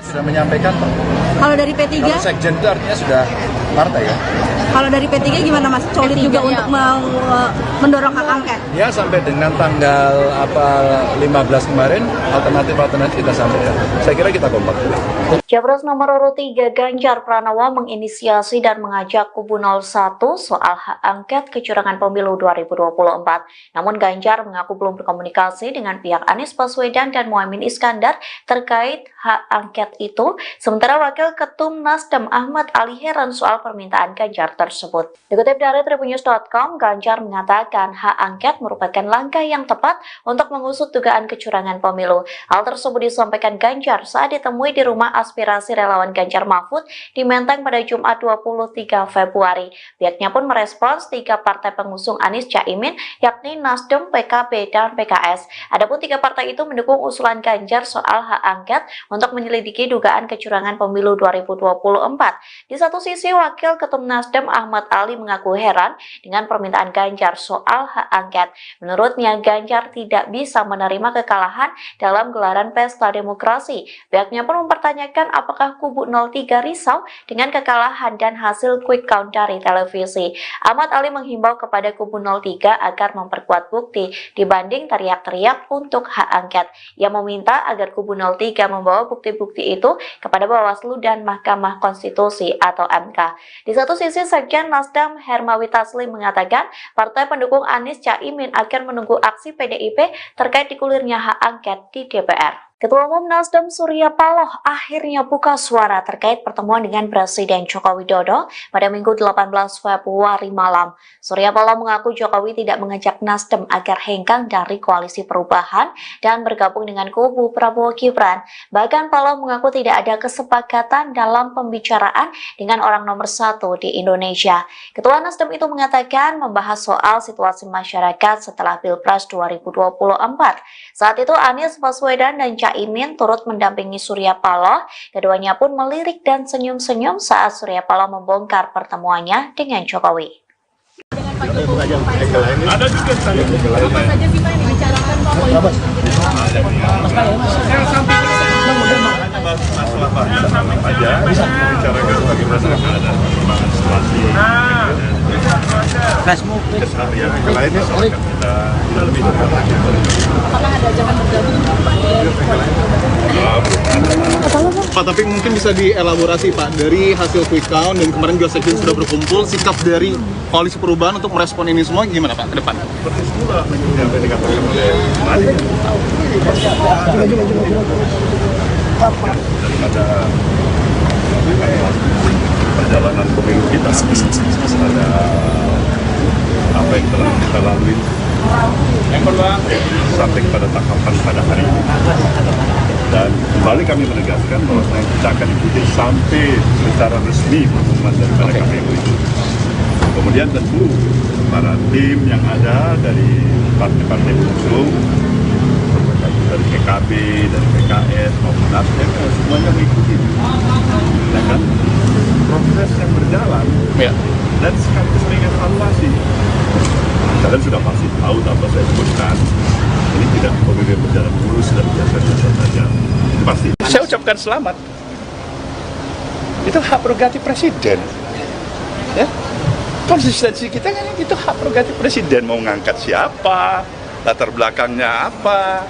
Sudah menyampaikan, Pak. Kalau dari P3? Kalau sekjen itu artinya sudah partai ya. Kalau dari P3 gimana Mas? Solid juga untuk mendorong hak angket? Ya sampai dengan tanggal 15 kemarin alternatif kita sampaikan. Saya kira kita kompak. Capres nomor urut 3 Ganjar Pranowo menginisiasi dan mengajak kubu 01 soal hak angket kecurangan pemilu 2024. Namun Ganjar mengaku belum berkomunikasi dengan pihak Anies Baswedan dan Muhaimin Iskandar terkait hak angket itu. Sementara Wakil Ketum Nasdem Ahmad Ali heran soal permintaan Ganjar tersebut. Dikutip dari tribunnews.com, Ganjar mengatakan hak angket merupakan langkah yang tepat untuk mengusut dugaan kecurangan pemilu. Hal tersebut disampaikan Ganjar saat ditemui di rumah aspirasi relawan Ganjar Mahfud di Menteng pada Jumat 23 Februari. Pihaknya pun merespons 3 partai pengusung Anies Caimin, yakni Nasdem, PKB, dan PKS. Adapun 3 partai itu mendukung usulan Ganjar soal hak angket untuk menyelidiki dugaan kecurangan pemilu 2024. Di satu sisi, Wakil Ketum Nasdem Ahmad Ali mengaku heran dengan permintaan Ganjar soal hak angket. Menurutnya, Ganjar tidak bisa menerima kekalahan dalam gelaran pesta demokrasi. Pihaknya pun mempertanyakan apakah kubu 03 risau dengan kekalahan dan hasil quick count dari televisi. Ahmad Ali menghimbau kepada kubu 03 agar memperkuat bukti dibanding teriak-teriak untuk hak angket. Ia meminta agar kubu 03 membawa bukti-bukti itu kepada Bawaslu dan Mahkamah Konstitusi atau MK. Di satu sisi, Sekjen Nasdem Hermawi Taslim mengatakan partai pendukung Anies Caimin akan menunggu aksi PDIP terkait digulirnya hak angket di DPR. Ketua Umum Nasdem Surya Paloh akhirnya buka suara terkait pertemuan dengan Presiden Joko Widodo pada Minggu 18 Februari malam. Surya Paloh mengaku Jokowi tidak mengajak Nasdem agar hengkang dari koalisi perubahan dan bergabung dengan kubu Prabowo Gibran. Bahkan Paloh mengaku tidak ada kesepakatan dalam pembicaraan dengan orang nomor 1 di Indonesia. Ketua Nasdem itu mengatakan membahas soal situasi masyarakat setelah Pilpres 2024. Saat itu Anies Baswedan dan Caimin turut mendampingi Surya Paloh. Keduanya pun melirik dan senyum-senyum saat Surya Paloh membongkar pertemuannya dengan Jokowi. Ada juga saya. Apa saja sih Pak yang dibicarakan Pak? Masalah Pak aja, bicarakan bagaimana ada perkembangan situasi. Yang lainnya soal kita lebih dekat. Apakah ada ajakan bergabung Pak? Pak, tapi mungkin bisa dielaborasi Pak, dari hasil quick count dan kemarin juga Sekjen sudah berkumpul, sikap dari koalisi perubahan untuk merespon ini semua gimana Pak ke depan? Seperti semula yang dikatakan oleh Mari. Daripada perjalanan pemilu kita, ada apa yang telah kita lalui sampai pada tahapan pada hari ini. Dan kembali kami menegaskan bahwa kita akan ikuti sampai secara resmi pengumuman daripada KPU itu. Kemudian tentu para tim yang ada dari partai-partai pengusung, dari PKB, dari PKS maupun Nasdem, semuanya mengikuti. Ya kan? Proses yang berjalan dan sekaligus mengevaluasi. Kalian sudah pasti tahu apa saya sebutkan. Ini tidak pemilu berjalan mulus dan biasa-biasa saja. Pasti. Saya ucapkan selamat. Itu hak prerogatif presiden. Ya. Konsistensi kita kan itu hak prerogatif presiden, mau ngangkat siapa, latar belakangnya apa,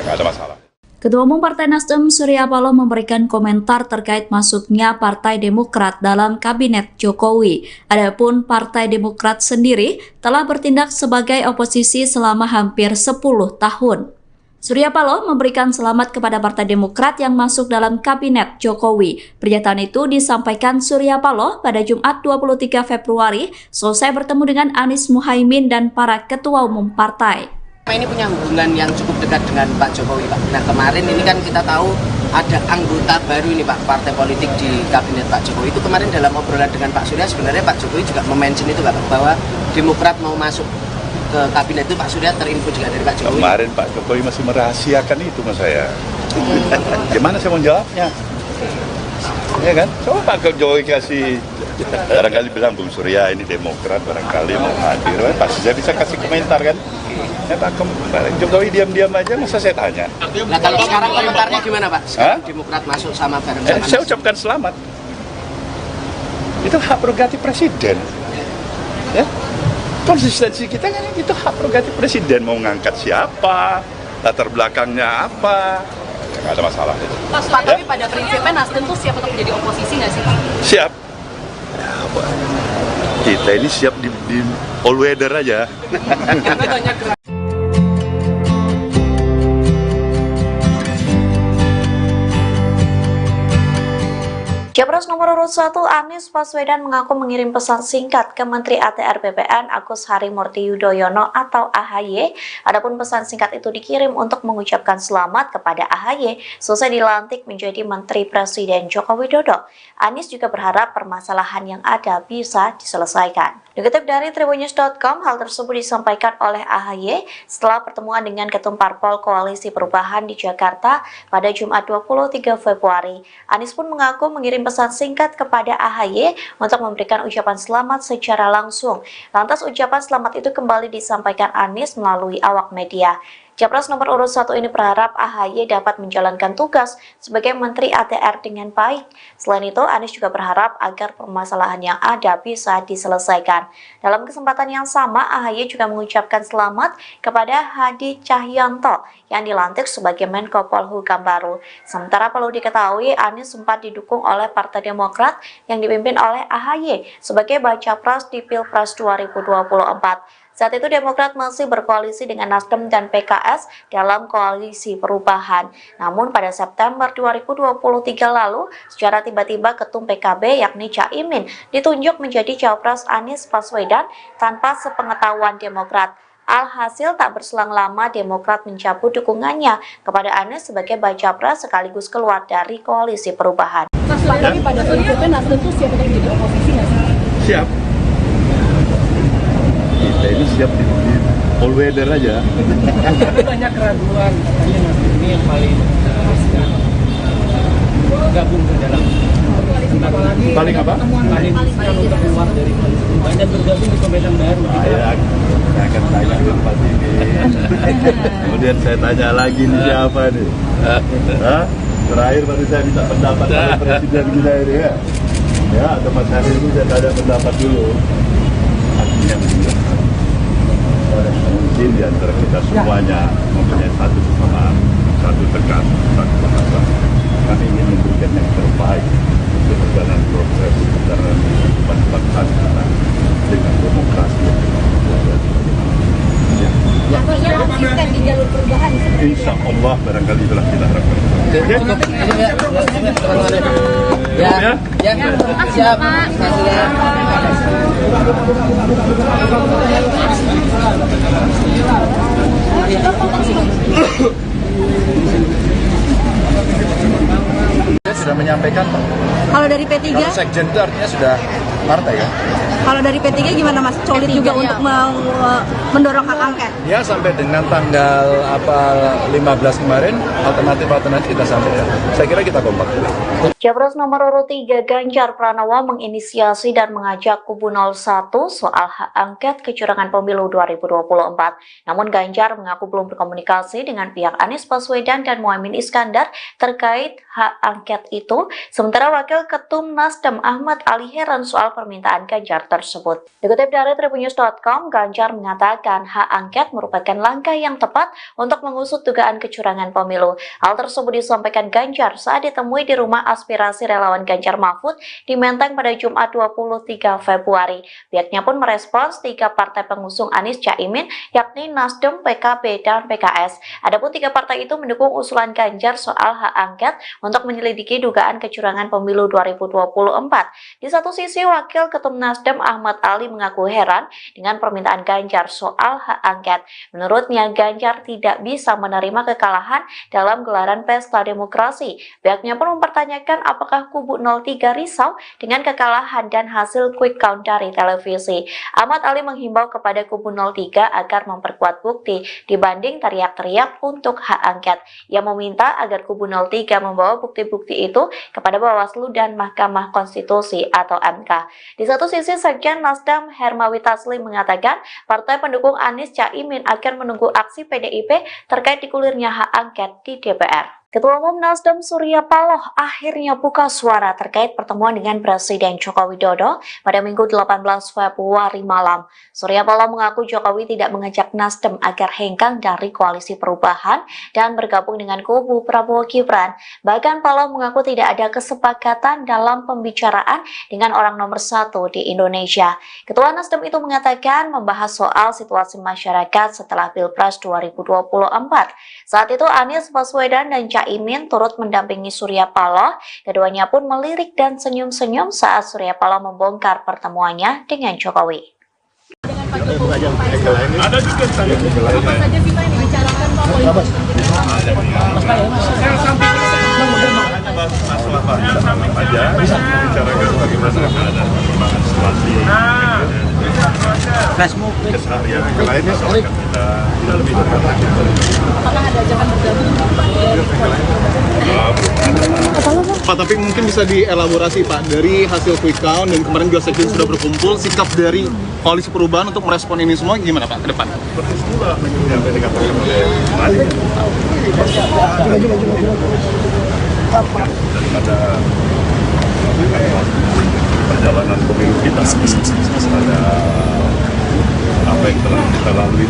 nggak ada masalah. Ketua Umum Partai Nasdem Surya Paloh memberikan komentar terkait masuknya Partai Demokrat dalam Kabinet Jokowi. Adapun Partai Demokrat sendiri telah bertindak sebagai oposisi selama hampir 10 tahun. Surya Paloh memberikan selamat kepada Partai Demokrat yang masuk dalam Kabinet Jokowi. Pernyataan itu disampaikan Surya Paloh pada Jumat 23 Februari selesai bertemu dengan Anies Muhaimin dan para ketua umum partai. Ini punya hubungan yang cukup dekat dengan Pak Jokowi, Pak. Nah, kemarin ini kan kita tahu ada anggota baru ini, Pak, partai politik di Kabinet Pak Jokowi. Itu kemarin dalam obrolan dengan Pak Surya, sebenarnya Pak Jokowi juga mention itu, Pak, bahwa Demokrat mau masuk ke Kabinet itu. Pak Surya terinfo juga dari Pak Jokowi. Kemarin Pak Jokowi masih merahasiakan itu mas saya. Gimana saya mau jawabnya? Ya kan? Coba Pak Jokowi kasih, barangkali bilang Bung Surya ini Demokrat, barangkali mau hadir, pasti saya bisa kasih komentar kan? Ya, Pak Jokowi diam-diam aja, masa saya tanya? Nah kalau sekarang komentarnya gimana Pak? Sekarang Demokrat masuk sama bareng sama Saya ucapkan selamat. Itu hak prerogatif presiden. Ya, konsistensi kita kan itu hak prerogatif presiden, mau ngangkat siapa, latar belakangnya apa, nggak ada masalah itu. Pak, tapi pada prinsipnya Nasdem tuh siap untuk menjadi oposisi nggak sih Pak? Siap. Ya, kita ini siap di all weather aja. Capres nomor urut 1 Anies Baswedan mengaku mengirim pesan singkat ke Menteri ATR BPN Agus Harimurti Yudhoyono atau AHY. Adapun pesan singkat itu dikirim untuk mengucapkan selamat kepada AHY selesai dilantik menjadi Menteri Presiden Joko Widodo. Anies juga berharap permasalahan yang ada bisa diselesaikan. Dikutip dari Tribunnews.com, hal tersebut disampaikan oleh AHY setelah pertemuan dengan Ketum Parpol Koalisi Perubahan di Jakarta pada Jumat 23 Februari. Anies pun mengaku mengirim pesan singkat kepada AHY untuk memberikan ucapan selamat secara langsung. Lantas ucapan selamat itu kembali disampaikan Anies melalui awak media. Capres nomor urut 1 ini berharap AHY dapat menjalankan tugas sebagai Menteri ATR dengan baik. Selain itu, Anies juga berharap agar permasalahan yang ada bisa diselesaikan. Dalam kesempatan yang sama, AHY juga mengucapkan selamat kepada Hadi Cahyanto yang dilantik sebagai Menko Polhukam baru. Sementara perlu diketahui, Anies sempat didukung oleh Partai Demokrat yang dipimpin oleh AHY sebagai baca pres di Pilpres 2024. Saat itu Demokrat masih berkoalisi dengan Nasdem dan PKS dalam koalisi perubahan. Namun pada September 2023 lalu, secara tiba-tiba Ketum PKB yakni Caimin ditunjuk menjadi Cawapres Anies Baswedan tanpa sepengetahuan Demokrat. Alhasil tak berselang lama Demokrat mencabut dukungannya kepada Anies sebagai baca pres sekaligus keluar dari koalisi perubahan. Mas, tapi pada prinsipnya Nasdem tuh siap untuk menjadi oposisi nggak sih? Siap. Kita ini siap di all weather aja. Tapi banyak keraguan katanya Nasdem ini yang paling gabung ke dalam Paling apa? paling untuk keluar dari koalisi perubahan dan bergabung di pemerintahan baru. Saya akan tanya ke Pak ini. Kemudian saya tanya lagi nih siapa nih? Hah? Terakhir baru saya minta pendapat dari Presiden kita ini ya. Ya, atau Mas Hari ini saya tanya pendapat dulu. Artinya mungkin di antara kita semuanya mempunyai satu kesamaan, satu tekan, satu bahasa. Kami ingin memberikan yang terbaik untuk perjalanan proses perjalanan kehidupan bangsa kita dengan demokrasi yang Artinya konsisten di jalur perubahan. insya Allah barangkali itulah kita harapkan. Ya, siap. Sudah menyampaikan Pak. Kalau dari P3, Kalau sekjen itu artinya sudah partai ya. kalau dari P3 gimana Mas? Solid juga untuk mendorong hak angket. Ya sampai dengan tanggal 15 kemarin alternatif kita sampaikan. Saya kira kita kompak. Capres nomor urut 3 Ganjar Pranowo menginisiasi dan mengajak kubu 01 soal hak angket kecurangan pemilu 2024. Namun Ganjar mengaku belum berkomunikasi dengan pihak Anies Baswedan dan Muhaimin Iskandar terkait hak angket itu. Sementara Wakil Ketum Nasdem Ahmad Ali heran soal permintaan Ganjar tersebut. Dikutip dari Tribunnews.com, Ganjar mengatakan hak angket merupakan langkah yang tepat untuk mengusut dugaan kecurangan pemilu. Hal tersebut disampaikan Ganjar saat ditemui di rumah aspirasi relawan Ganjar Mahfud di Menteng pada Jumat 23 Februari. Pihaknya pun merespons 3 partai pengusung Anies Caimin, yakni Nasdem, PKB, dan PKS. Adapun 3 partai itu mendukung usulan Ganjar soal hak angket untuk menyelidiki dugaan kecurangan pemilu 2024. Di satu sisi, Wakil Ketum Nasdem Ahmad Ali mengaku heran dengan permintaan Ganjar soal hak angket. Menurutnya, Ganjar tidak bisa menerima kekalahan dalam gelaran pesta demokrasi. Pihaknya pun mempertanyakan apakah kubu 03 risau dengan kekalahan dan hasil quick count dari televisi. Ahmad Ali menghimbau kepada kubu 03 agar memperkuat bukti dibanding teriak-teriak untuk hak angket. Ia meminta agar kubu 03 membawa bukti-bukti itu kepada Bawaslu dan Mahkamah Konstitusi atau MK. Di satu sisi, Sekjen Nasdem Hermawi Taslim mengatakan partai pendukung Anies Caimin akan menunggu aksi PDIP terkait digulirnya hak angket di DPR. Ketua Umum Nasdem Surya Paloh akhirnya buka suara terkait pertemuan dengan Presiden Joko Widodo pada Minggu 18 Februari malam. Surya Paloh mengaku Jokowi tidak mengajak Nasdem agar hengkang dari koalisi perubahan dan bergabung dengan kubu Prabowo Gibran. Bahkan Paloh mengaku tidak ada kesepakatan dalam pembicaraan dengan orang nomor satu di Indonesia. Ketua Nasdem itu mengatakan membahas soal situasi masyarakat setelah Pilpres 2024. Saat itu Anies Baswedan dan Caimin turut mendampingi Surya Paloh. Keduanya pun melirik dan senyum-senyum saat Surya Paloh membongkar pertemuannya dengan Jokowi. Ada juga tadi. Apa saja sih Pak yang dibicarakan Pak? Masalah apa aja, bicarakan bagaimana ada perkembangan situasi. Keseharian yang lainnya soal kita lebih dekat. Apakah ada ajakan bergabung Pak? Pak, tapi mungkin bisa dielaborasi Pak, dari hasil quick count dan kemarin juga sekjen sudah berkumpul, sikap dari koalisi perubahan untuk merespon ini semua gimana Pak ke depan? Persis pula yang dikatakan oleh Mari. Daripada perjalanan pemilu kita, ada apa yang telah kita lalui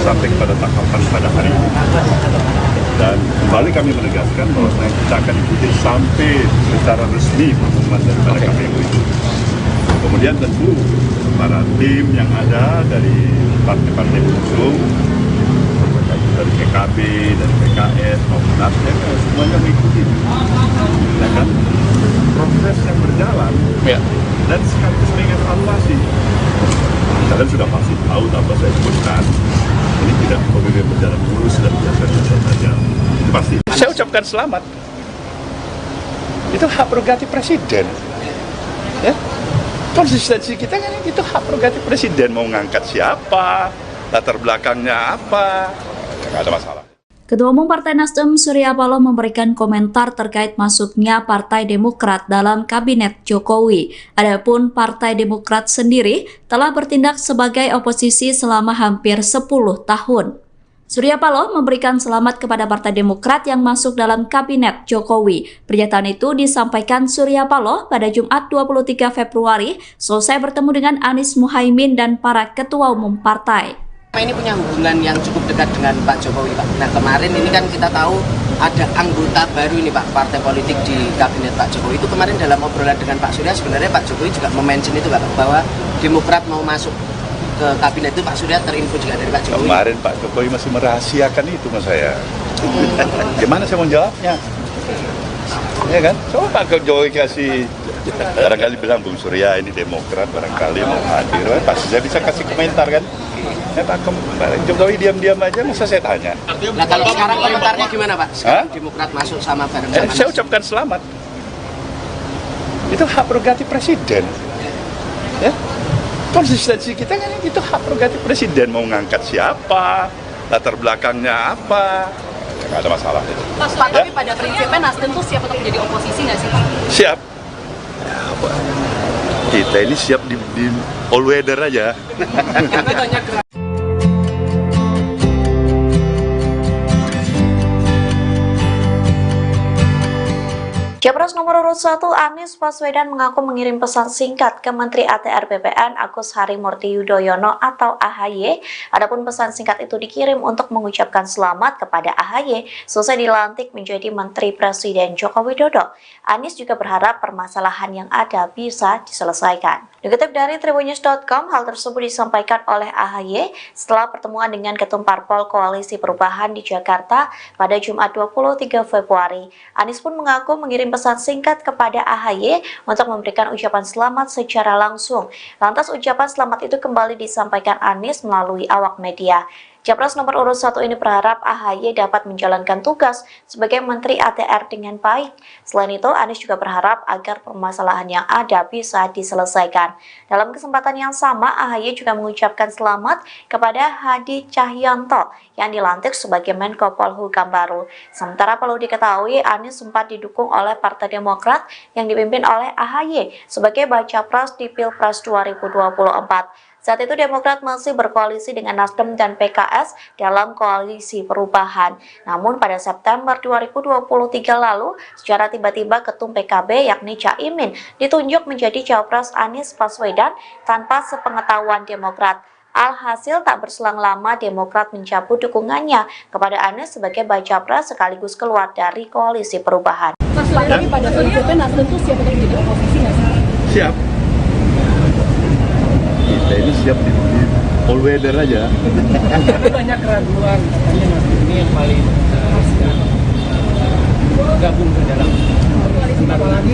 sampai kepada tahapan pada hari ini. Dan kembali kami menegaskan bahwa kita akan ikuti sampai secara resmi pengumuman daripada KPU itu. Kemudian tentu para tim yang ada dari partai-partai pengusung, dari PKB, dari PKS, maupun Nasdem, semuanya mengikuti. Ya kan? Proses yang berjalan, Ya. dan sekaligus mengevaluasi. Kalian sudah pasti tahu tanpa saya sebutkan, ini tidak pemilu yang berjalan mulus dan biasa-biasa saja. Itu pasti. Saya ucapkan selamat. Itu hak prerogatif presiden. Ya. Konsistensi kita kan itu hak prerogatif presiden, mau ngangkat siapa, latar belakangnya apa, nggak ada masalah. Ketua Umum Partai Nasdem Surya Paloh memberikan komentar terkait masuknya Partai Demokrat dalam Kabinet Jokowi. Adapun Partai Demokrat sendiri telah bertindak sebagai oposisi selama hampir 10 tahun. Surya Paloh memberikan selamat kepada Partai Demokrat yang masuk dalam Kabinet Jokowi. Pernyataan itu disampaikan Surya Paloh pada Jumat 23 Februari selesai bertemu dengan Anies Muhaimin dan para ketua umum partai. Ini punya hubungan yang cukup dekat dengan Pak Jokowi, Pak. Nah, kemarin ini kan kita tahu ada anggota baru ini, Pak, partai politik di Kabinet Pak Jokowi. Itu kemarin dalam obrolan dengan Pak Surya, sebenarnya Pak Jokowi juga mention itu, Pak, bahwa Demokrat mau masuk ke Kabinet itu. Pak Surya terinfo juga dari Pak Jokowi. Kemarin Pak Jokowi masih merahasiakan itu sama saya. Gimana saya mau jawabnya? Ya kan? Coba Pak Jokowi kasih, barangkali bilang Bung Surya ini Demokrat, barangkali mau hadir, pasti saya bisa kasih komentar kan? Ya Pak Jokowi diam-diam aja, masa saya tanya? Nah, kalau sekarang komentarnya gimana, Pak? Sekarang Demokrat masuk sama bareng sama Saya ucapkan selamat. Itu hak prerogatif presiden. Ya. Konsistensi kita kan itu hak prerogatif presiden, mau ngangkat siapa, latar belakangnya apa, nggak ada masalah. Pak, tapi pada prinsipnya Nasdem tuh siap untuk menjadi oposisi nggak sih Pak? Siap. Kita ini siap di all weather aja. Capres nomor urut 1 Anies Baswedan mengaku mengirim pesan singkat ke Menteri ATR BPN Agus Harimurti Yudhoyono atau AHY. Adapun pesan singkat itu dikirim untuk mengucapkan selamat kepada AHY selesai dilantik menjadi Menteri Presiden Joko Widodo. Anies juga berharap permasalahan yang ada bisa diselesaikan. Dikutip dari Tribunnews.com, hal tersebut disampaikan oleh AHY setelah pertemuan dengan Ketum Parpol Koalisi Perubahan di Jakarta pada Jumat 23 Februari. Anies pun mengaku mengirim pesan singkat kepada AHY untuk memberikan ucapan selamat secara langsung. Lantas ucapan selamat itu kembali disampaikan Anies melalui awak media. Capres nomor urut 1 ini berharap AHY dapat menjalankan tugas sebagai Menteri ATR dengan baik. Selain itu, Anies juga berharap agar permasalahan yang ada bisa diselesaikan. Dalam kesempatan yang sama, AHY juga mengucapkan selamat kepada Hadi Cahyanto yang dilantik sebagai Menko Polhukam baru. Sementara perlu diketahui, Anies sempat didukung oleh Partai Demokrat yang dipimpin oleh AHY sebagai baca pres di Pilpres 2024. Saat itu Demokrat masih berkoalisi dengan Nasdem dan PKS dalam koalisi perubahan. Namun pada September 2023 lalu, secara tiba-tiba Ketum PKB yakni Caimin ditunjuk menjadi Cawapres Anies Baswedan tanpa sepengetahuan Demokrat. Alhasil tak berselang lama Demokrat mencabut dukungannya kepada Anies sebagai baca pres sekaligus keluar dari koalisi perubahan. Mas, tapi pada prinsipnya Nasdem tuh siap untuk jadi oposisi nggak sih? Siap. Kita ini siap di all weather aja. Banyak keraguan, katanya Nasdem ini yang paling gabung ke dalam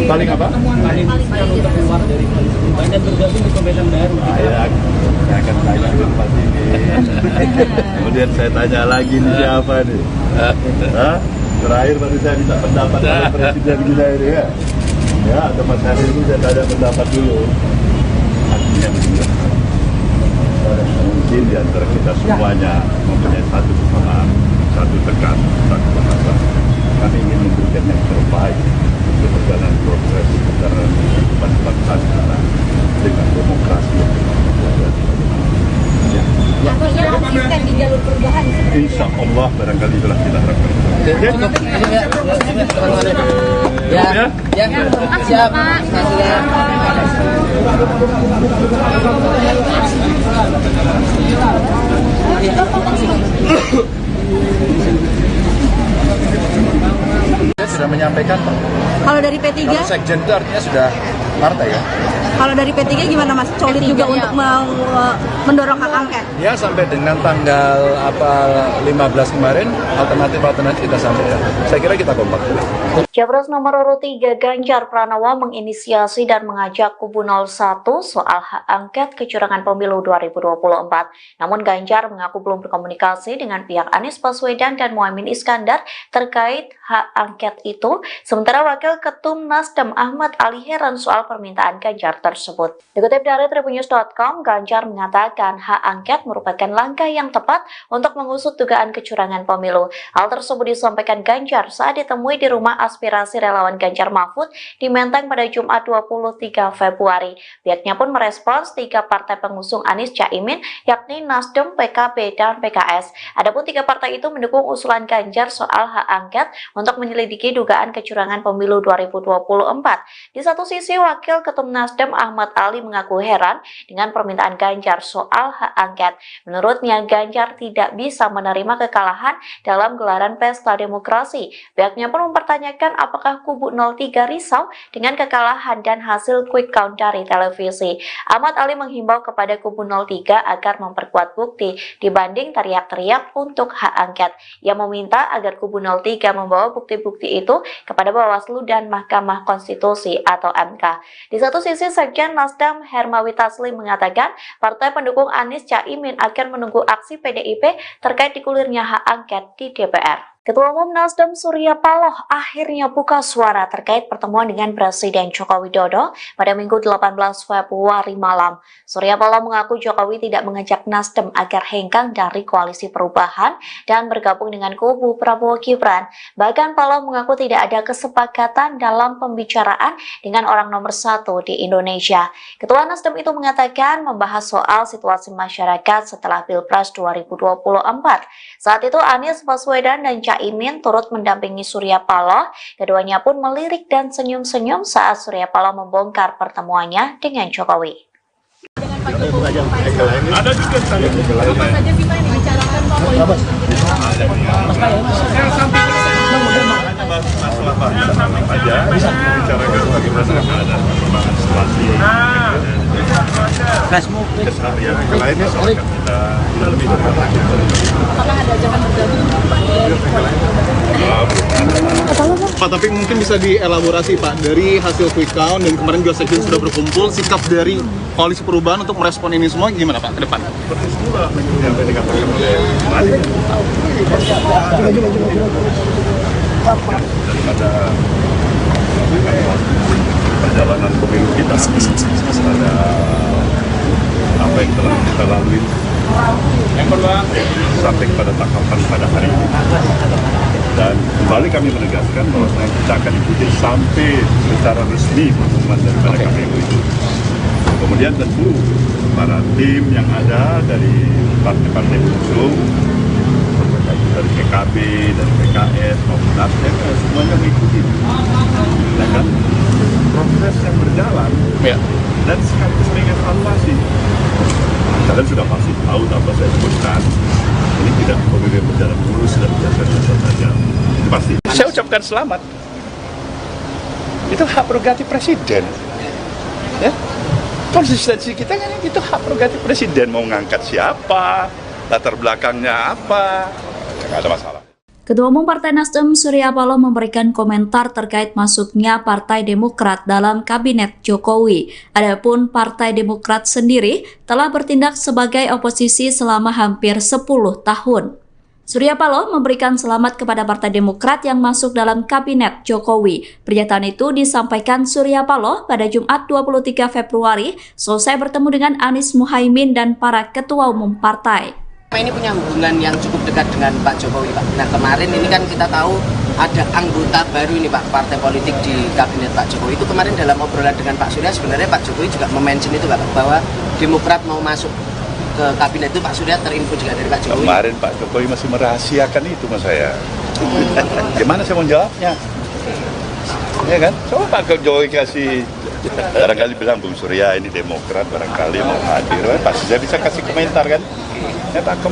Paling apa? paling untuk keluar dari koalisi perubahan dan bergabung di pemerintahan baru. Saya akan tanya di tempat ini. Kemudian saya tanya lagi nih siapa nih? Terakhir baru saya minta pendapat oleh Presiden kita ini ya. Ya, atau Mas Hari ini saya tanya pendapat dulu. Artinya mungkin di antara kita semuanya mempunyai satu kesamaan, satu tekan, satu bahasa. Kami ingin memberikan yang terbaik untuk perjalanan progres perjalanan kehidupan bangsa kita dengan demokrasi yang Melanjutkan di jalur perubahan. insya Allah barangkali itulah kita harapkan. Ya, siap. Saya sudah menyampaikan, Kalau dari P3, kalau sekjen itu artinya sudah partai ya. kalau dari P3 gimana Mas? Solid juga untuk mendorong hak angket. Ya sampai dengan tanggal 15 kemarin alternatif kita sampaikan. Saya kira kita kompak. Capres nomor urut 3 Ganjar Pranowo menginisiasi dan mengajak kubu 01 soal hak angket kecurangan pemilu 2024. Namun Ganjar mengaku belum berkomunikasi dengan pihak Anies Baswedan dan Muhaimin Iskandar terkait hak angket itu. Sementara Wakil Ketum Nasdem Ahmad Ali heran soal permintaan Ganjar tersebut. Dikutip dari Tribunnews.com, Ganjar mengatakan hak angket merupakan langkah yang tepat untuk mengusut dugaan kecurangan pemilu. Hal tersebut disampaikan Ganjar saat ditemui di rumah aspirasi relawan Ganjar Mahfud di Menteng pada Jumat 23 Februari. Pihaknya pun merespons 3 partai pengusung Anies Caimin, yakni Nasdem, PKB, dan PKS. Adapun 3 partai itu mendukung usulan Ganjar soal hak angket untuk menyelidiki dugaan kecurangan pemilu 2024. Di satu sisi, Wakil Ketum Nasdem Ahmad Ali mengaku heran dengan permintaan Ganjar soal hak angket. Menurutnya, Ganjar tidak bisa menerima kekalahan dalam gelaran pesta demokrasi. Pihaknya pun mempertanyakan apakah kubu 03 risau dengan kekalahan dan hasil quick count dari televisi. Ahmad Ali menghimbau kepada kubu 03 agar memperkuat bukti dibanding teriak-teriak untuk hak angket. Ia meminta agar kubu 03 membawa bukti-bukti itu kepada Bawaslu dan Mahkamah Konstitusi atau MK. Di satu sisi, Sekjen Nasdem Hermawi Taslim mengatakan partai pendukung Anies Caimin akan menunggu aksi PDIP terkait digulirnya hak angket di DPR. Ketua Umum Nasdem Surya Paloh akhirnya buka suara terkait pertemuan dengan Presiden Joko Widodo pada Minggu 18 Februari malam. Surya Paloh mengaku Jokowi tidak mengajak Nasdem agar hengkang dari koalisi perubahan dan bergabung dengan kubu Prabowo Gibran. Bahkan Paloh mengaku tidak ada kesepakatan dalam pembicaraan dengan orang nomor 1 di Indonesia. Ketua Nasdem itu mengatakan membahas soal situasi masyarakat setelah Pilpres 2024. Saat itu Anies Baswedan dan Caimin turut mendampingi Surya Paloh. Keduanya pun melirik dan senyum-senyum saat Surya Paloh membongkar pertemuannya dengan Jokowi. Ada juga Apa saja sih Pak yang dibicarakan Pak? masalah apa aja bicarakan bagaimana ada perkembangan situasi keseharian yang lainnya soal kita lebih Apakah ada jangan bergabung? Pak, tapi mungkin bisa dielaborasi Pak, dari hasil quick count dan kemarin juga sekjen sudah berkumpul, sikap dari Koalisi Perubahan untuk merespon ini semua gimana Pak ke depan? Seperti semula yang tadi dikatakan oleh Mari. Daripada perjalanan pemilu kita, ada apa yang telah kita lalui sampai pada tahapan pada hari ini. Dan kembali kami menegaskan bahwa kita akan ikuti sampai secara resmi pengumuman daripada KPU itu. Kemudian tentu para tim yang ada dari partai-partai pengusung, dari PKB, dari PKS maupun Nasdem, semuanya mengikuti. Ya kan? Proses yang berjalan dan sekaligus mengevaluasi. Kalian sudah pasti tahu apa saya sebutkan. Ini tidak pemilu yang berjalan mulus dan biasa-biasa saja. Itu pasti. Saya ucapkan selamat. Itu hak prerogatif presiden. Ya. Konsistensi kita kan itu hak prerogatif presiden, mau ngangkat siapa, latar belakangnya apa, nggak ada masalah. Ketua Umum Partai Nasdem Surya Paloh memberikan komentar terkait masuknya Partai Demokrat dalam Kabinet Jokowi. Adapun Partai Demokrat sendiri telah bertindak sebagai oposisi selama hampir 10 tahun. Surya Paloh memberikan selamat kepada Partai Demokrat yang masuk dalam Kabinet Jokowi. Pernyataan itu disampaikan Surya Paloh pada Jumat 23 Februari selesai bertemu dengan Anies Muhaimin dan para ketua umum partai. Ini punya hubungan yang cukup dekat dengan Pak Jokowi, Pak. Nah, kemarin ini kan kita tahu ada anggota baru ini, Pak, partai politik di Kabinet Pak Jokowi. Itu kemarin dalam obrolan dengan Pak Surya, sebenarnya Pak Jokowi juga mention itu, Pak, bahwa Demokrat mau masuk ke Kabinet itu. Pak Surya terinfo juga dari Pak Jokowi. Kemarin Pak Jokowi masih merahasiakan itu sama saya. Gimana saya mau jawabnya? Ya kan? Coba Pak Jokowi kasih, barangkali bilang Bung Surya ini Demokrat, barangkali mau hadir, pasti saya bisa kasih komentar kan? Ya Pak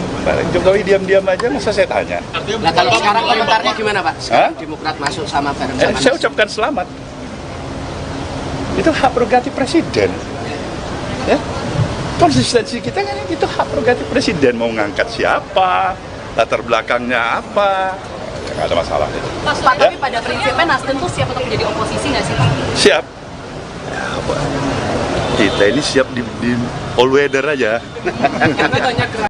Jokowi diam-diam aja, masa saya tanya. Nah, kalau sekarang komentarnya gimana Pak? Sekarang Demokrat masuk sama bareng-sama. Saya ucapkan selamat. Itu hak prerogatif presiden. Ya. Konsistensi kita kan itu hak prerogatif presiden, mau ngangkat siapa, latar belakangnya apa, nggak ada masalah itu. Pak, tapi pada prinsipnya Nasdem tuh siap untuk menjadi oposisi nggak sih Pak? Siap. Kita ini siap di all weather aja. Karena banyak gerak.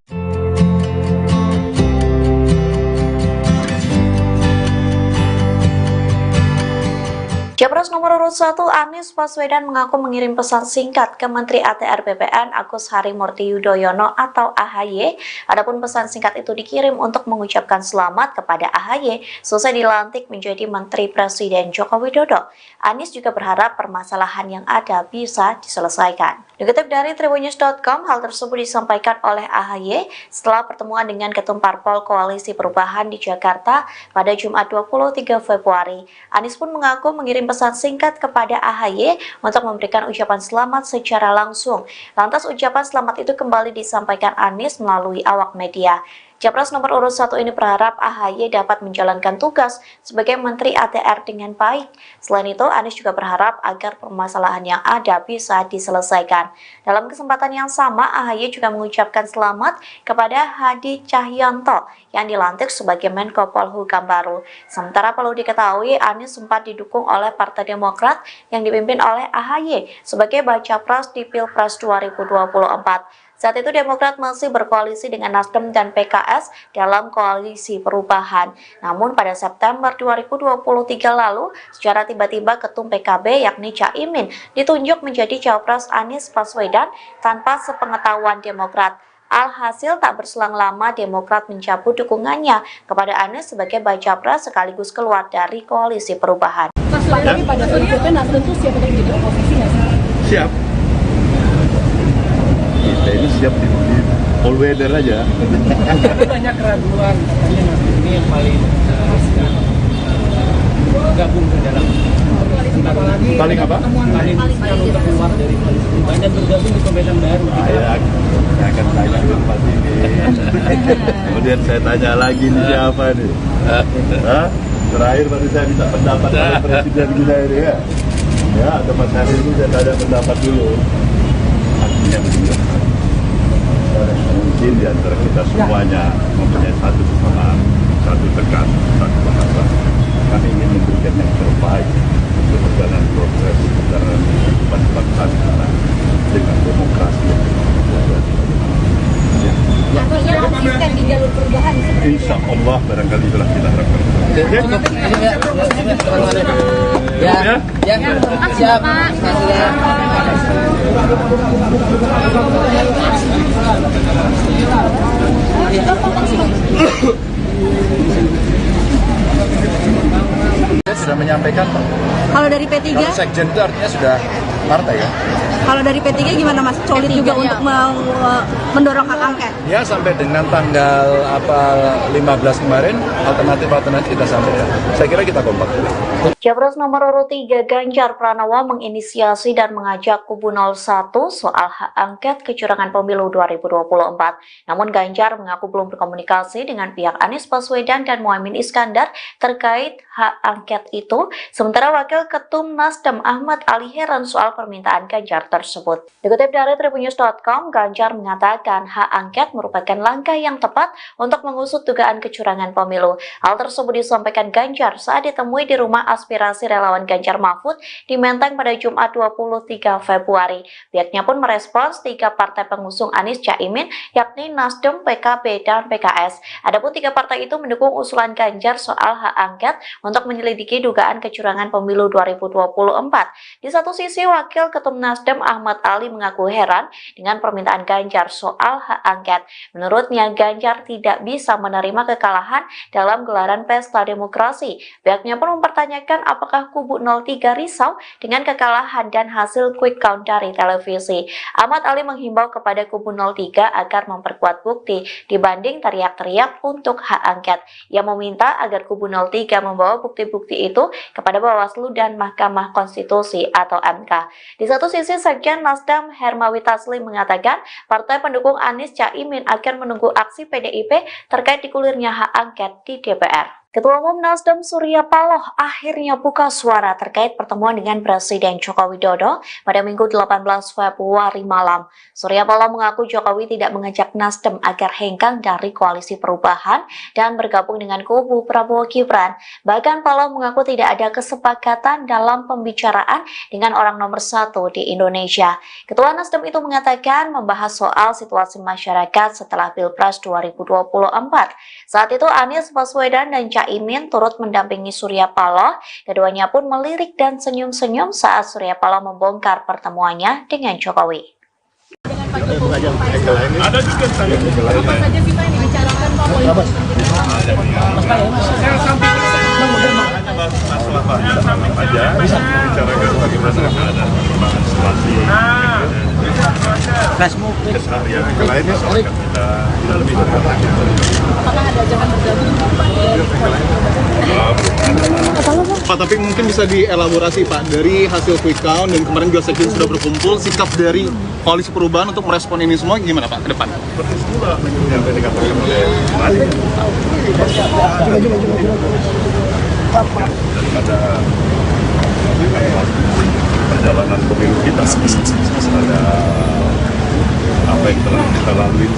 Capres nomor urut 1 Anies Baswedan mengaku mengirim pesan singkat ke Menteri ATR BPN Agus Harimurti Yudhoyono atau AHY. Adapun pesan singkat itu dikirim untuk mengucapkan selamat kepada AHY selesai dilantik menjadi Menteri Presiden Joko Widodo. Anies juga berharap permasalahan yang ada bisa diselesaikan. Dikutip dari Tribunnews.com, hal tersebut disampaikan oleh AHY setelah pertemuan dengan Ketum Parpol Koalisi Perubahan di Jakarta pada Jumat 23 Februari. Anies pun mengaku mengirim pesan singkat kepada AHY untuk memberikan ucapan selamat secara langsung. Lantas ucapan selamat itu kembali disampaikan Anies melalui awak media. Capres nomor urut 1 ini berharap AHY dapat menjalankan tugas sebagai Menteri ATR dengan baik. Selain itu, Anies juga berharap agar permasalahan yang ada bisa diselesaikan. Dalam kesempatan yang sama, AHY juga mengucapkan selamat kepada Hadi Cahyanto yang dilantik sebagai Menko Polhukam baru. Sementara perlu diketahui, Anies sempat didukung oleh Partai Demokrat yang dipimpin oleh AHY sebagai baca pres di Pilpres 2024. Saat itu Demokrat masih berkoalisi dengan Nasdem dan PKS dalam Koalisi Perubahan. Namun pada September 2023 lalu, secara tiba-tiba Ketum PKB yakni Caimin ditunjuk menjadi Cawapres Anies Baswedan tanpa sepengetahuan Demokrat. Alhasil tak berselang lama Demokrat mencabut dukungannya kepada Anies sebagai baca pres sekaligus keluar dari Koalisi Perubahan. Mas, tapi pada prinsipnya Nasdem tuh siap untuk menjadi oposisi nggak sih? Siap. Kita ini siap di all weather aja. Tapi banyak keraguan, katanya Nasdem ini yang paling gabung ke dalam paling apa? Paling untuk keluar dari koalisi perubahan dan bergabung di pemerintahan baru. Saya akan tanya ke Pak ini. Kemudian saya tanya lagi nih siapa nih? Terakhir baru saya minta pendapat dari Presiden kita ini ya. Ya, atau Mas Hari ini saya tanya pendapat dulu. Artinya begini. Mungkin di antara kita semuanya mempunyai satu tekad, satu bahasa. Kami ingin memberikan yang terbaik untuk perjalanan proses perjalanan kehidupan bangsa kita dengan demokrasi yang konsisten di jalur perubahan. insya Allah barangkali itulah kita harapkan. Siap. Saya sudah menyampaikan, Pak. Kalau dari P3, Kalau sekjen itu artinya sudah partai ya. kalau dari P3 gimana Mas? Solid juga untuk mendorong hak angket. Ya sampai dengan tanggal 15 kemarin alternatif kita sampaikan. Saya kira kita kompak. Capres nomor urut 3 Ganjar Pranowo menginisiasi dan mengajak kubu 01 soal hak angket kecurangan pemilu 2024. Namun Ganjar mengaku belum berkomunikasi dengan pihak Anies Baswedan dan Muhaimin Iskandar terkait hak angket itu. Sementara Wakil Ketum Nasdem Ahmad Ali heran soal permintaan Ganjar tersebut. Dikutip dari Tribunnews.com, Ganjar mengatakan hak angket merupakan langkah yang tepat untuk mengusut dugaan kecurangan pemilu. Hal tersebut disampaikan Ganjar saat ditemui di rumah aspirasi relawan Ganjar Mahfud di Menteng pada Jumat 23 Februari. Pihaknya pun merespons 3 partai pengusung Anies Caimin, yakni Nasdem, PKB, dan PKS. Adapun 3 partai itu mendukung usulan Ganjar soal hak angket untuk menyelidiki dugaan kecurangan pemilu 2024. Di satu sisi, Wakil Ketum Nasdem Ahmad Ali mengaku heran dengan permintaan Ganjar soal hak angket. Menurutnya, Ganjar tidak bisa menerima kekalahan dalam gelaran pesta demokrasi. Pihaknya pun mempertanyakan apakah kubu 03 risau dengan kekalahan dan hasil quick count dari televisi. Ahmad Ali menghimbau kepada kubu 03 agar memperkuat bukti dibanding teriak-teriak untuk hak angket. Ia meminta agar kubu 03 membawa bukti-bukti itu kepada Bawaslu dan Mahkamah Konstitusi atau MK. Di satu sisi, Sekjen Nasdem Hermawi Taslim mengatakan partai pendukung Anies Caimin akan menunggu aksi PDIP terkait digulirnya hak angket di DPR. Ketua Umum Nasdem Surya Paloh akhirnya buka suara terkait pertemuan dengan Presiden Joko Widodo pada Minggu 18 Februari malam. Surya Paloh mengaku Jokowi tidak mengajak Nasdem agar hengkang dari koalisi perubahan dan bergabung dengan kubu Prabowo Gibran. Bahkan Paloh mengaku tidak ada kesepakatan dalam pembicaraan dengan orang nomor 1 di Indonesia. Ketua Nasdem itu mengatakan membahas soal situasi masyarakat setelah Pilpres 2024. Saat itu Anies Baswedan dan Caimin turut mendampingi Surya Paloh. Keduanya pun melirik dan senyum-senyum saat Surya Paloh membongkar pertemuannya dengan Jokowi. Ada juga Apa saja sih Pak yang dibicarakan Pak? masalah aja bicarakan bagaimana ada perkembangan situasi keseharian yang lainnya soal kita lebih Apakah ada ajakan bergabung Pak, tapi mungkin bisa dielaborasi Pak, dari hasil quick count dan kemarin juga sekjen sudah berkumpul, sikap dari koalisi perubahan untuk merespon ini semua gimana Pak ke depan? seperti semula yang tadi dikatakan oleh Mari daripada perjalanan pemilu kita ada apa yang telah kita lalui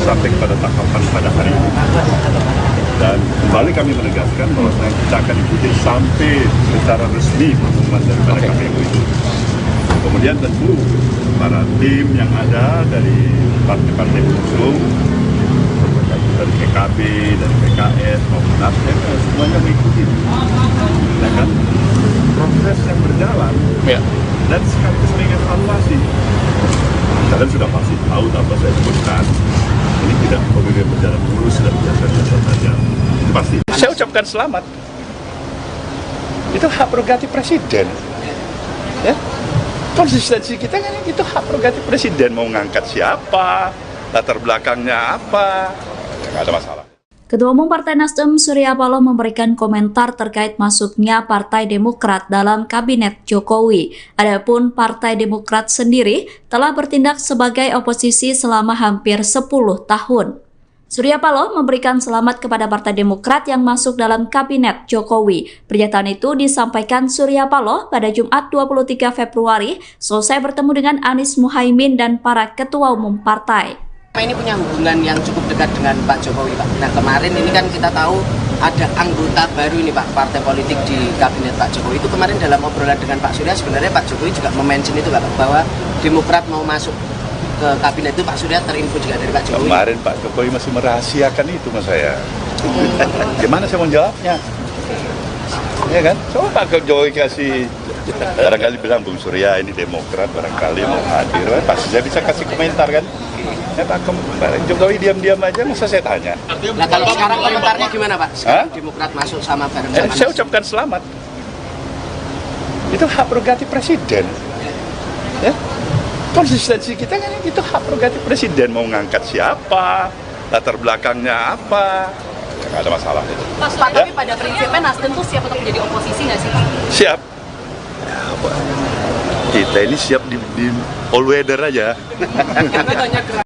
sampai pada tahapan pada hari ini, dan kembali kami menegaskan bahwa kita akan ikuti sampai secara resmi pengumuman daripada KPU itu. Kemudian tentu para tim yang ada dari partai-partai pengusung, dari PKB, dari PKS maupun Nasdem, semuanya mengikuti. Ya kan? Proses yang berjalan dan sekaligus mengevaluasi. Kalian sudah pasti tahu apa saya sebutkan. Ini tidak pemilu yang berjalan mulus dan biasa-biasa saja. Itu pasti. Saya ucapkan selamat. Itu hak prerogatif presiden. Ya. Konsistensi kita kan itu hak prerogatif presiden, mau ngangkat siapa, latar belakangnya apa, nggak ada masalah. Ketua Umum Partai Nasdem Surya Paloh memberikan komentar terkait masuknya Partai Demokrat dalam Kabinet Jokowi. Adapun Partai Demokrat sendiri telah bertindak sebagai oposisi selama hampir 10 tahun. Surya Paloh memberikan selamat kepada Partai Demokrat yang masuk dalam Kabinet Jokowi. Pernyataan itu disampaikan Surya Paloh pada Jumat 23 Februari selesai bertemu dengan Anies Muhaimin dan para ketua umum partai. Ini punya hubungan yang cukup dekat dengan Pak Jokowi, Pak. Nah, kemarin ini kan kita tahu ada anggota baru ini, Pak, partai politik di kabinet Pak Jokowi. Itu kemarin dalam obrolan dengan Pak Surya, sebenarnya Pak Jokowi juga mention itu, Pak, bahwa Demokrat mau masuk ke kabinet itu. Pak Surya terinfo juga dari Pak Jokowi. Kemarin Pak Jokowi masih merahasiakan itu mas saya. Gimana saya mau jawabnya? Ya kan? Coba Pak Jokowi kasih, barangkali bilang Bung Surya ini Demokrat, barangkali mau hadir, pasti saya bisa kasih komentar kan? Ya Pak Jokowi diam-diam aja, masa saya tanya? Nah, kalau sekarang komentarnya gimana, Pak? Sekarang Demokrat masuk sama bareng sama Saya ucapkan selamat. Itu hak prerogatif presiden. Ya, konsistensi kita kan itu hak prerogatif presiden, mau ngangkat siapa, latar belakangnya apa, ya, nggak ada masalah itu. Pak, tapi pada prinsipnya Nasdem tuh siap untuk menjadi oposisi nggak sih, Pak? Siap. Ya, kita ini siap di all weather aja. Karena banyak gerak.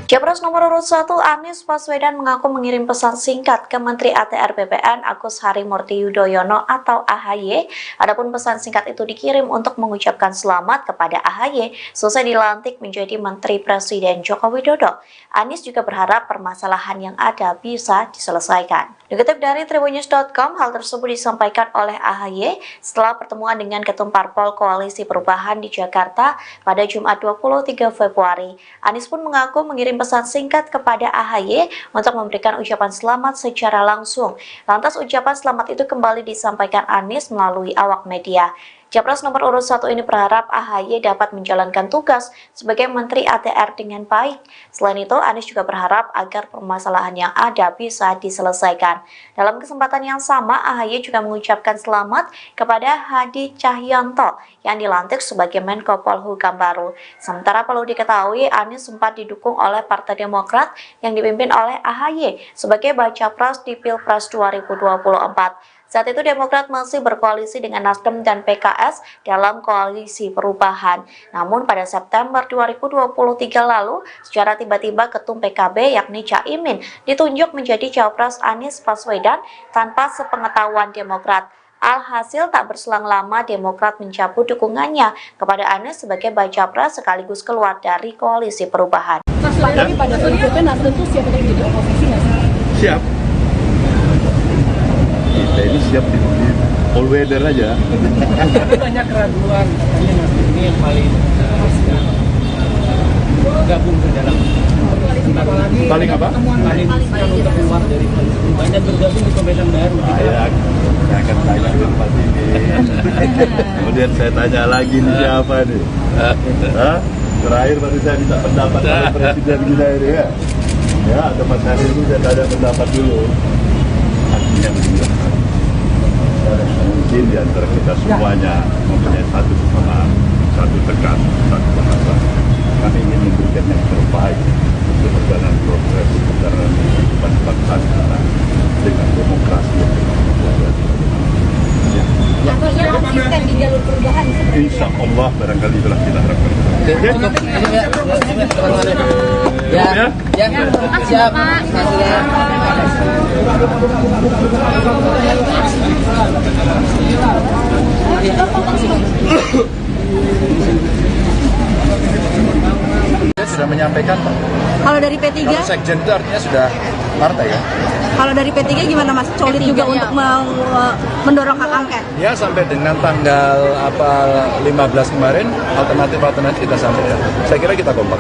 Capres nomor urut 1 Anies Baswedan mengaku mengirim pesan singkat ke Menteri ATR BPN Agus Harimurti Yudhoyono atau AHY. Adapun pesan singkat itu dikirim untuk mengucapkan selamat kepada AHY selesai dilantik menjadi Menteri Presiden Joko Widodo. Anies juga berharap permasalahan yang ada bisa diselesaikan. Dikutip dari Tribunnews.com, hal tersebut disampaikan oleh AHY setelah pertemuan dengan Ketum Parpol Koalisi Perubahan di Jakarta pada Jumat 23 Februari. Anies pun mengaku mengirim pesan singkat kepada AHY untuk memberikan ucapan selamat secara langsung. Lantas ucapan selamat itu kembali disampaikan Anies melalui awak media. Capres nomor urut 1 ini berharap AHY dapat menjalankan tugas sebagai Menteri ATR dengan baik. Selain itu, Anies juga berharap agar permasalahan yang ada bisa diselesaikan. Dalam kesempatan yang sama, AHY juga mengucapkan selamat kepada Hadi Cahyanto yang dilantik sebagai Menko Polhukam baru. Sementara perlu diketahui, Anies sempat didukung oleh Partai Demokrat yang dipimpin oleh AHY sebagai baca pres di Pilpres 2024. Saat itu Demokrat masih berkoalisi dengan Nasdem dan PKS dalam koalisi perubahan. Namun pada September 2023 lalu, secara tiba-tiba Ketum PKB yakni Caimin ditunjuk menjadi Cawapres Anies Baswedan tanpa sepengetahuan Demokrat. Alhasil tak berselang lama Demokrat mencabut dukungannya kepada Anies sebagai baca pres sekaligus keluar dari koalisi perubahan. Pak, tapi pada prinsipnya Nasdem tuh siap untuk menjadi oposisi nggak sih? Siap. Kita ini siap di all weather aja. Tapi banyak keraguan, katanya Nasdem ini yang paling gabung ke dalam Paling apa? paling untuk keluar dari koalisi perubahan dan bergabung di pemerintahan baru. Saya akan tanya ke Pak ini. Kemudian saya tanya lagi nih siapa nih? Hah? Terakhir baru saya minta pendapat dari presiden kita ini ya. Ya, atau Mas Hari itu saya tanya pendapat dulu. Artinya begini. Mungkin di antara kita semuanya mempunyai satu tekan, satu bahasa. Kami ingin memberikan yang terbaik untuk perjalanan proses perjalanan kehidupan bangsa kita dengan demokrasi yang Konsisten di jalur perubahan. Insya Allah barangkali itulah kita harapkan. Siap. Saya sudah menyampaikan, Pak. Kalau dari P3, Kalau sekjen itu artinya sudah partai ya. kalau dari P3 gimana Mas? Solid juga untuk mendorong hak angket. Ya sampai dengan tanggal 15 kemarin alternatif kita sampaikan. Saya kira kita kompak.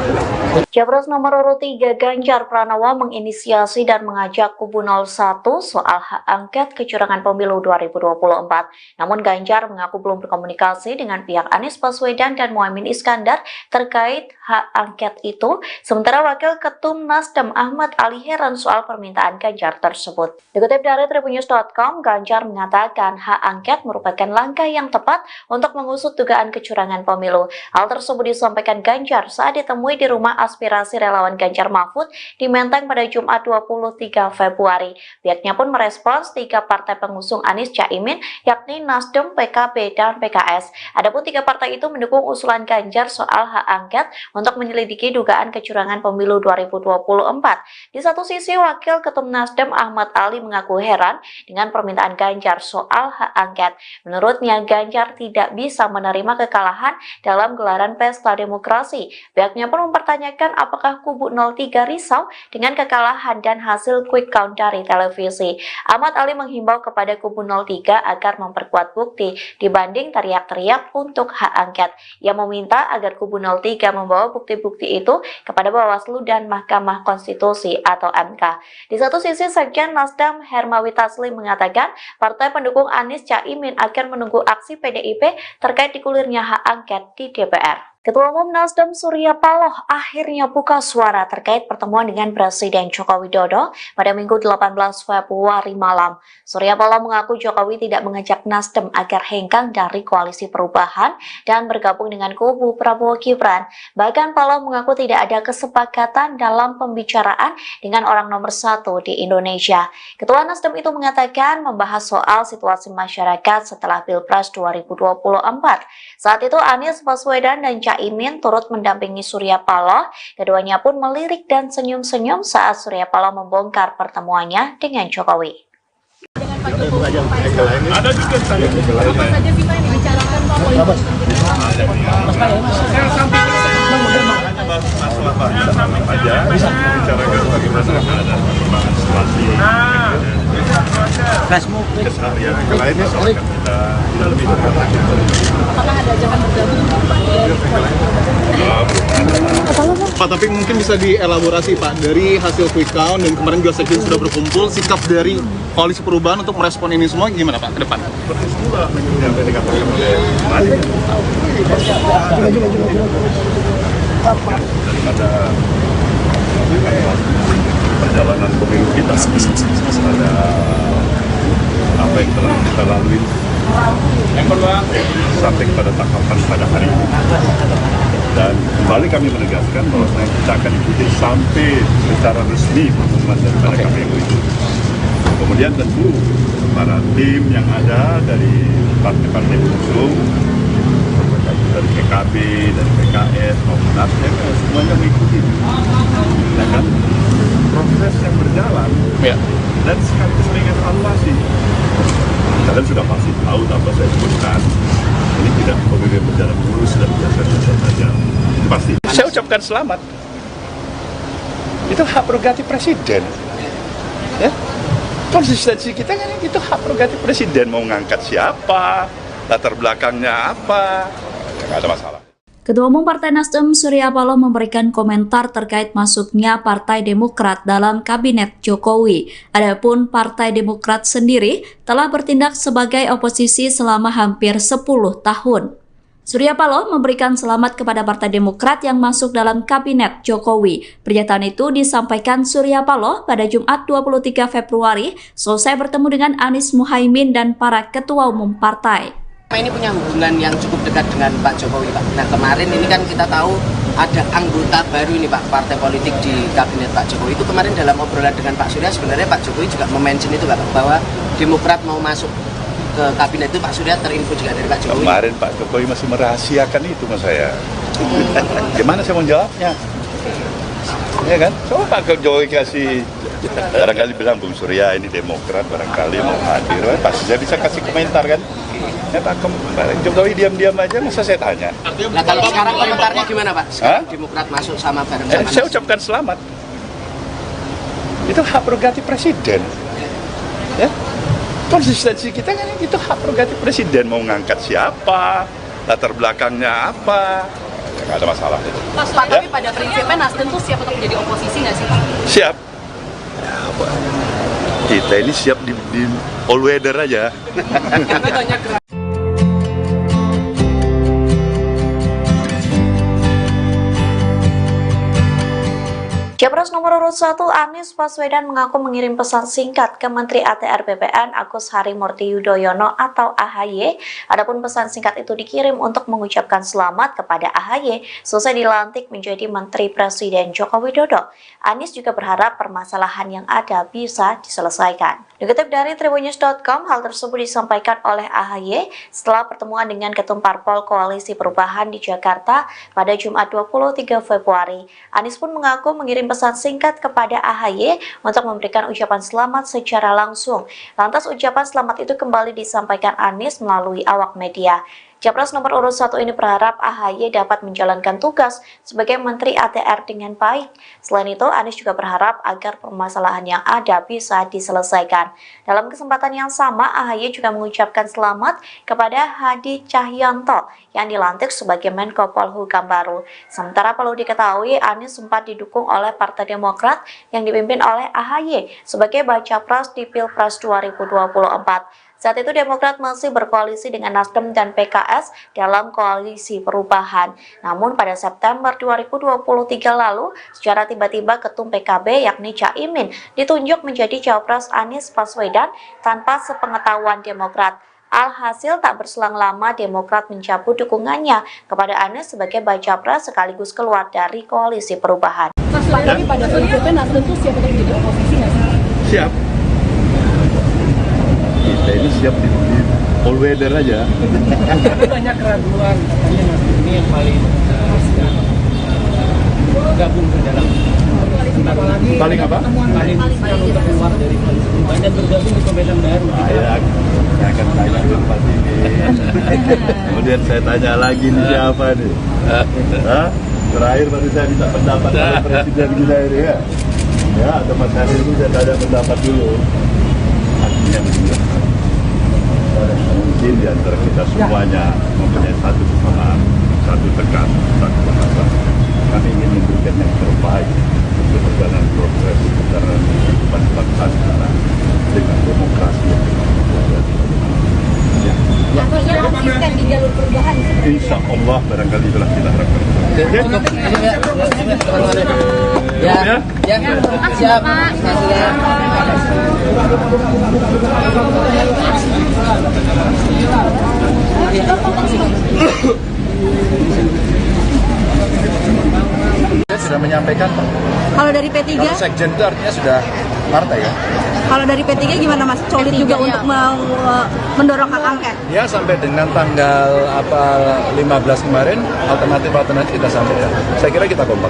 Capres nomor urut 3 Ganjar Pranowo menginisiasi dan mengajak kubu 01 soal hak angket kecurangan pemilu 2024. Namun Ganjar mengaku belum berkomunikasi dengan pihak Anies Baswedan dan Muhaimin Iskandar terkait hak angket itu. Sementara Wakil Ketum Nasdem Ahmad Ali heran soal permintaan Ganjar tersebut. Dikutip dari Tribunnews.com, Ganjar mengatakan hak angket merupakan langkah yang tepat untuk mengusut dugaan kecurangan pemilu. Hal tersebut disampaikan Ganjar saat ditemui di rumah aspirasi relawan Ganjar Mahfud di Menteng pada Jumat 23 Februari. Pihaknya pun merespons 3 partai pengusung Anies Caimin, yakni Nasdem, PKB, dan PKS. Adapun 3 partai itu mendukung usulan Ganjar soal hak angket untuk menyelidiki dugaan kecurangan pemilu 2024. Di satu sisi, Wakil Ketum Nasdem Ahmad Ali mengaku heran dengan permintaan Ganjar soal hak angket. Menurutnya, Ganjar tidak bisa menerima kekalahan dalam gelaran pesta demokrasi. Pihaknya pun mempertanyakan apakah kubu 03 risau dengan kekalahan dan hasil quick count dari televisi. Ahmad Ali menghimbau kepada kubu 03 agar memperkuat bukti dibanding teriak-teriak untuk hak angket. Ia meminta agar kubu 03 membawa bukti-bukti itu kepada Bawaslu dan Mahkamah Konstitusi atau MK. Di satu sisi, Sekjen Nasdem Hermawi Taslim mengatakan partai pendukung Anies Caimin akan menunggu aksi PDIP terkait digulirnya hak angket di DPR. Ketua Umum Nasdem Surya Paloh akhirnya buka suara terkait pertemuan dengan Presiden Joko Widodo pada Minggu 18 Februari malam. Surya Paloh mengaku Jokowi tidak mengajak Nasdem agar hengkang dari koalisi perubahan dan bergabung dengan kubu Prabowo Gibran. Bahkan Paloh mengaku tidak ada kesepakatan dalam pembicaraan dengan orang nomor 1 di Indonesia. Ketua Nasdem itu mengatakan membahas soal situasi masyarakat setelah Pilpres 2024. Saat itu Anies Baswedan dan Caimin turut mendampingi Surya Paloh. Keduanya pun melirik dan senyum-senyum saat Surya Paloh membongkar pertemuannya dengan Jokowi. Ada juga saya. Apa saja sih Pak yang dibicarakan Pak? Hanya masalah Pak aja. Bicarakan bagaimana keadaan perkembangan situasi. Keseharian yang lainnya akan kita dalami dengan lanjut. Apakah ada ajakan bergabung Pak, tapi mungkin bisa dielaborasi Pak, dari hasil quick count dan kemarin juga sekjen sudah berkumpul, sikap dari koalisi perubahan untuk merespon ini semua gimana Pak ke depan? Seperti semula yang tadi dikatakan oleh Mari. Daripada perjalanan pemilu kita, ada apa yang telah kita lalui sampai kepada tahapan pada hari ini. Dan kembali kami menegaskan bahwa kita akan ikuti sampai secara resmi pengumuman daripada KPU itu. Kemudian tentu para tim yang ada dari partai-partai pengusung, dari PKB, dari PKS, maupun Nasdem, semuanya mengikuti. Ya kan? Proses yang berjalan, Ya. dan sekaligus mengevaluasi. Kalian sudah pasti tahu apa saya sebutkan. Ini tidak pemilu berjalan mulus dan biasa-biasa saja. Itu pasti. Saya ucapkan selamat. Itu hak prerogatif presiden. Ya. Konsistensi kita kan itu hak prerogatif presiden, mau ngangkat siapa, latar belakangnya apa, nggak ada masalah. Ketua Umum Partai Nasdem Surya Paloh memberikan komentar terkait masuknya Partai Demokrat dalam Kabinet Jokowi. Adapun Partai Demokrat sendiri telah bertindak sebagai oposisi selama hampir 10 tahun. Surya Paloh memberikan selamat kepada Partai Demokrat yang masuk dalam Kabinet Jokowi. Pernyataan itu disampaikan Surya Paloh pada Jumat 23 Februari selesai bertemu dengan Anies Muhaimin dan para ketua umum partai. Ini punya hubungan yang cukup dekat dengan Pak Jokowi, Pak. Nah, kemarin ini kan kita tahu ada anggota baru ini, Pak, partai politik di Kabinet Pak Jokowi. Itu kemarin dalam obrolan dengan Pak Surya, sebenarnya Pak Jokowi juga mention itu, Pak, bahwa Demokrat mau masuk ke Kabinet itu. Pak Surya terinfo juga dari Pak Jokowi. Kemarin Pak Jokowi masih merahasiakan itu sama saya. Gimana saya mau jawabnya? Ya kan? Coba Pak Jokowi kasih, barangkali bilang Bung Surya ini Demokrat, barangkali mau hadir, pasti saya bisa kasih komentar kan? Ya Pak, kemarin Jokowi diam-diam aja, masa saya tanya? Nah, kalau sekarang komentarnya gimana, Pak? Sekarang Demokrat masuk sama bareng-sama. Saya ucapkan selamat. Itu hak prerogatif presiden. Ya. Konsistensi kita kan itu hak prerogatif presiden, mau ngangkat siapa, latar belakangnya apa, nggak ada masalah itu. Pak, tapi pada prinsipnya Nasdem tuh siap untuk menjadi oposisi nggak sih, Pak? Siap. Ya, apa? Kita ini siap di all weather aja. Capres nomor urut 1 Anies Baswedan mengaku mengirim pesan singkat ke Menteri ATR BPN Agus Harimurti Yudhoyono atau AHY. Adapun pesan singkat itu dikirim untuk mengucapkan selamat kepada AHY selesai dilantik menjadi Menteri Presiden Joko Widodo. Anies juga berharap permasalahan yang ada bisa diselesaikan. Dikutip dari Tribunnews.com, hal tersebut disampaikan oleh AHY setelah pertemuan dengan Ketum Parpol Koalisi Perubahan di Jakarta pada Jumat 23 Februari. Anies pun mengaku mengirim pesan singkat kepada AHY untuk memberikan ucapan selamat secara langsung. Lantas ucapan selamat itu kembali disampaikan Anies melalui awak media. Capres nomor urut 1 ini berharap AHY dapat menjalankan tugas sebagai Menteri ATR dengan baik. Selain itu, Anies juga berharap agar permasalahan yang ada bisa diselesaikan. Dalam kesempatan yang sama, AHY juga mengucapkan selamat kepada Hadi Cahyanto yang dilantik sebagai Menko Polhukam baru. Sementara perlu diketahui, Anies sempat didukung oleh Partai Demokrat yang dipimpin oleh AHY sebagai baca pres di Pilpres 2024. Saat itu Demokrat masih berkoalisi dengan Nasdem dan PKS dalam koalisi perubahan. Namun pada September 2023 lalu, secara tiba-tiba Ketum PKB yakni Caimin ditunjuk menjadi Cawapres Anies Baswedan tanpa sepengetahuan Demokrat. Alhasil tak berselang lama Demokrat mencabut dukungannya kepada Anies sebagai baca pres sekaligus keluar dari koalisi perubahan. Mas, tapi pada prinsipnya Nasdem tuh siap untuk jadi oposisi nggak sih? Siap. Kita ini siap di all weather aja. Tapi banyak keraguan katanya Nasdem ini yang paling gabung ke dalam Paling apa? paling untuk keluar dari koalisi perubahan dan bergabung di pemerintahan baru. Saya akan tanya dulu Pak ini. Kemudian saya tanya lagi nih siapa nih? Terakhir baru saya minta pendapat dari Presiden kita ini ya. Ya, atau Mas Hari itu saya tanya pendapat dulu. Artinya begini. Mungkin di antara kita semuanya mempunyai satu kesamaan, satu tekan, satu bahasa. Kami ingin memberikan yang terbaik untuk perjalanan proses perjalanan kehidupan bangsa kita dengan demokrasi yang Konsisten di jalur perubahan. Insya Allah barangkali itulah kita harapkan. Siap. Saya sudah menyampaikan, Pak. Kalau dari P3, Kalau sekjen itu artinya sudah partai ya. kalau dari P3 gimana Mas? Solid juga untuk mendorong hak angket. Ya sampai dengan tanggal 15 kemarin alternatif kita sampaikan. Saya kira kita kompak.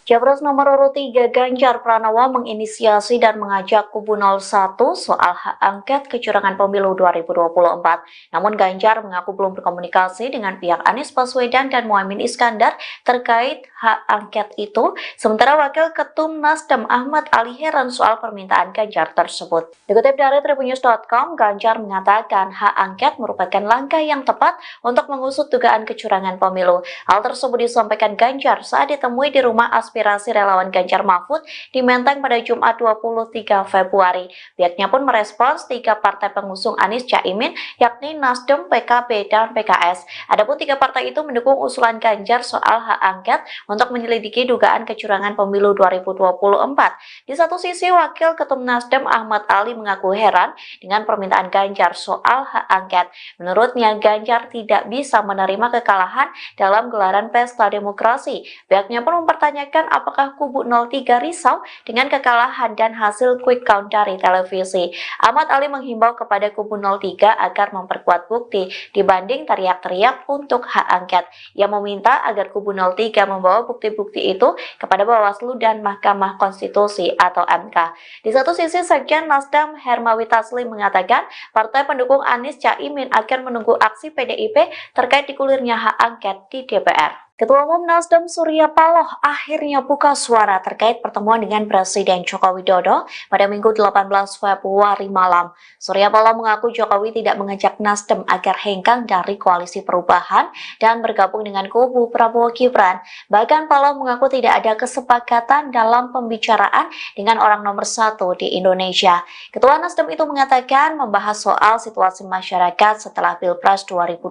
Capres nomor urut 3 Ganjar Pranowo menginisiasi dan mengajak kubu 01 soal hak angket kecurangan pemilu 2024. Namun Ganjar mengaku belum berkomunikasi dengan pihak Anies Baswedan dan Muhaimin Iskandar terkait hak angket itu. Sementara Wakil Ketum Nasdem Ahmad Ali heran soal permintaan Ganjar tersebut. Dikutip dari Tribunnews.com, Ganjar mengatakan hak angket merupakan langkah yang tepat untuk mengusut dugaan kecurangan pemilu. Hal tersebut disampaikan Ganjar saat ditemui di rumah aspirasi relawan Ganjar Mahfud di Menteng pada Jumat 23 Februari. Pihaknya pun merespons 3 partai pengusung Anies Caimin, yakni Nasdem, PKB, dan PKS. Adapun 3 partai itu mendukung usulan Ganjar soal hak angket untuk menyelidiki dugaan kecurangan pemilu 2024. Di satu sisi, Wakil Ketum Nasdem Ahmad Ali mengaku heran dengan permintaan Ganjar soal hak angket. Menurutnya, Ganjar tidak bisa menerima kekalahan dalam gelaran pesta demokrasi. Pihaknya pun mempertanyakan apakah kubu 03 risau dengan kekalahan dan hasil quick count dari televisi. Ahmad Ali menghimbau kepada kubu 03 agar memperkuat bukti dibanding teriak-teriak untuk hak angket. Ia meminta agar kubu 03 membawa bukti-bukti itu kepada Bawaslu dan Mahkamah Konstitusi atau MK. Di satu sisi, Sekjen Nasdem Hermawi Taslim mengatakan partai pendukung Anies Caimin akan menunggu aksi PDIP terkait digulirnya hak angket di DPR. Ketua Umum Nasdem Surya Paloh akhirnya buka suara terkait pertemuan dengan Presiden Joko Widodo pada Minggu 18 Februari malam. Surya Paloh mengaku Jokowi tidak mengajak Nasdem agar hengkang dari koalisi perubahan dan bergabung dengan kubu Prabowo Gibran. Bahkan Paloh mengaku tidak ada kesepakatan dalam pembicaraan dengan orang nomor 1 di Indonesia. Ketua Nasdem itu mengatakan membahas soal situasi masyarakat setelah Pilpres 2024.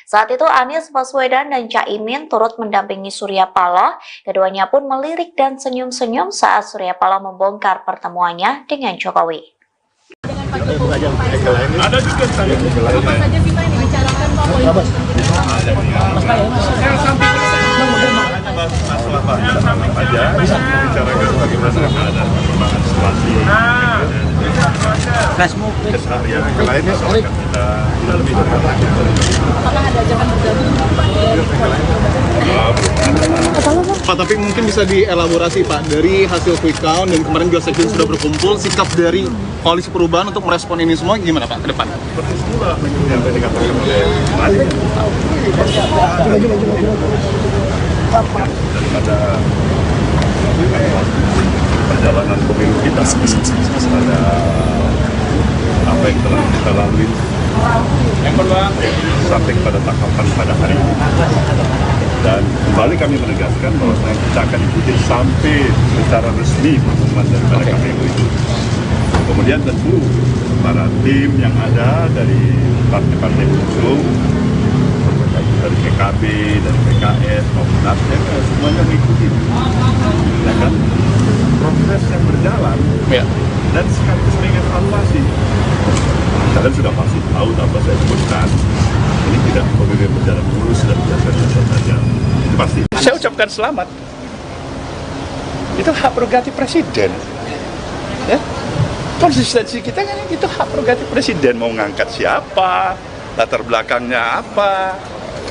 Saat itu Anies Baswedan dan Caimin turut mendampingi Surya Paloh. Keduanya pun melirik dan senyum-senyum saat Surya Paloh membongkar pertemuannya dengan Jokowi. Ada juga saya. Apa saja sih Pak yang dibicarakan Pak? Masalah Pak aja bicarakan bagaimana ada perkembangan observasi keseharian yang lainnya soal kita lebih dekat. Apakah ada ajakan bergabung Pak, tapi mungkin bisa dielaborasi Pak, dari hasil quick count dan kemarin juga sekjen sudah berkumpul, sikap dari Koalisi Perubahan untuk merespon ini semua gimana Pak ke depan? Seperti semula yang tadi dikatakan oleh Madi, daripada perjalanan pemilu kita, pada apa yang telah kita lalui sampai pada tahapan pada hari ini. Dan kembali kami menegaskan bahwa kita akan ikuti sampai secara resmi pengumuman daripada KPU itu. Kemudian tentu para tim yang ada dari partai-partai pengusung, dari PKB, dari PKS, maupun Nasdem, semuanya mengikuti. Ya kan? Proses yang berjalan, dan sekaligus mengevaluasi. Kalian sudah pasti tahu apa saya sebutkan. Ini tidak pemilu berjalan mulus dan biasa-biasa saja. Itu pasti. Saya ucapkan selamat. Itu hak prerogatif presiden. Ya? Konsistensi kita kan itu hak prerogatif presiden, mau ngangkat siapa, latar belakangnya apa,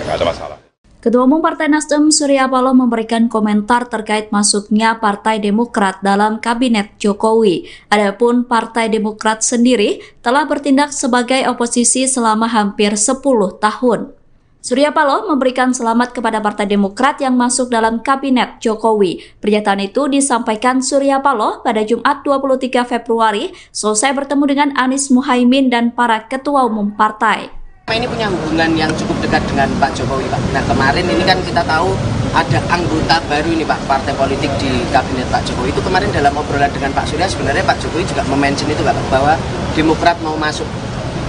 nggak ada masalah. Ketua Umum Partai Nasdem Surya Paloh memberikan komentar terkait masuknya Partai Demokrat dalam Kabinet Jokowi. Adapun Partai Demokrat sendiri telah bertindak sebagai oposisi selama hampir 10 tahun. Surya Paloh memberikan selamat kepada Partai Demokrat yang masuk dalam Kabinet Jokowi. Pernyataan itu disampaikan Surya Paloh pada Jumat 23 Februari selesai bertemu dengan Anies Muhaimin dan para ketua umum partai. Ini punya hubungan yang cukup dekat dengan Pak Jokowi, Pak. Nah, kemarin ini kan kita tahu ada anggota baru ini, Pak, partai politik di Kabinet Pak Jokowi. Itu kemarin dalam obrolan dengan Pak Surya, sebenarnya Pak Jokowi juga mention itu, Pak, bahwa Demokrat mau masuk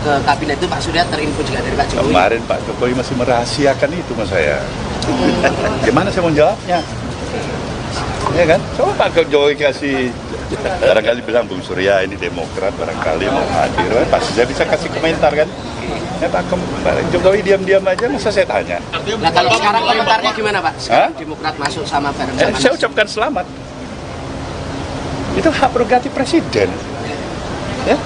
ke Kabinet itu. Pak Surya terinfo juga dari Pak Jokowi. Kemarin Pak Jokowi masih merahasiakan itu sama saya. Gimana saya mau jawabnya? Ya kan? Coba Pak Jokowi kasih, barangkali bilang Bung Surya ini Demokrat, barangkali mau hadir, pasti saya bisa kasih komentar kan? Ya Pak Jokowi diam-diam aja, masa saya tanya. Nah, kalau sekarang komentarnya gimana Pak? Sekarang Demokrat masuk sama bareng sama saya ucapkan selamat. Itu hak prerogatif presiden. Ya?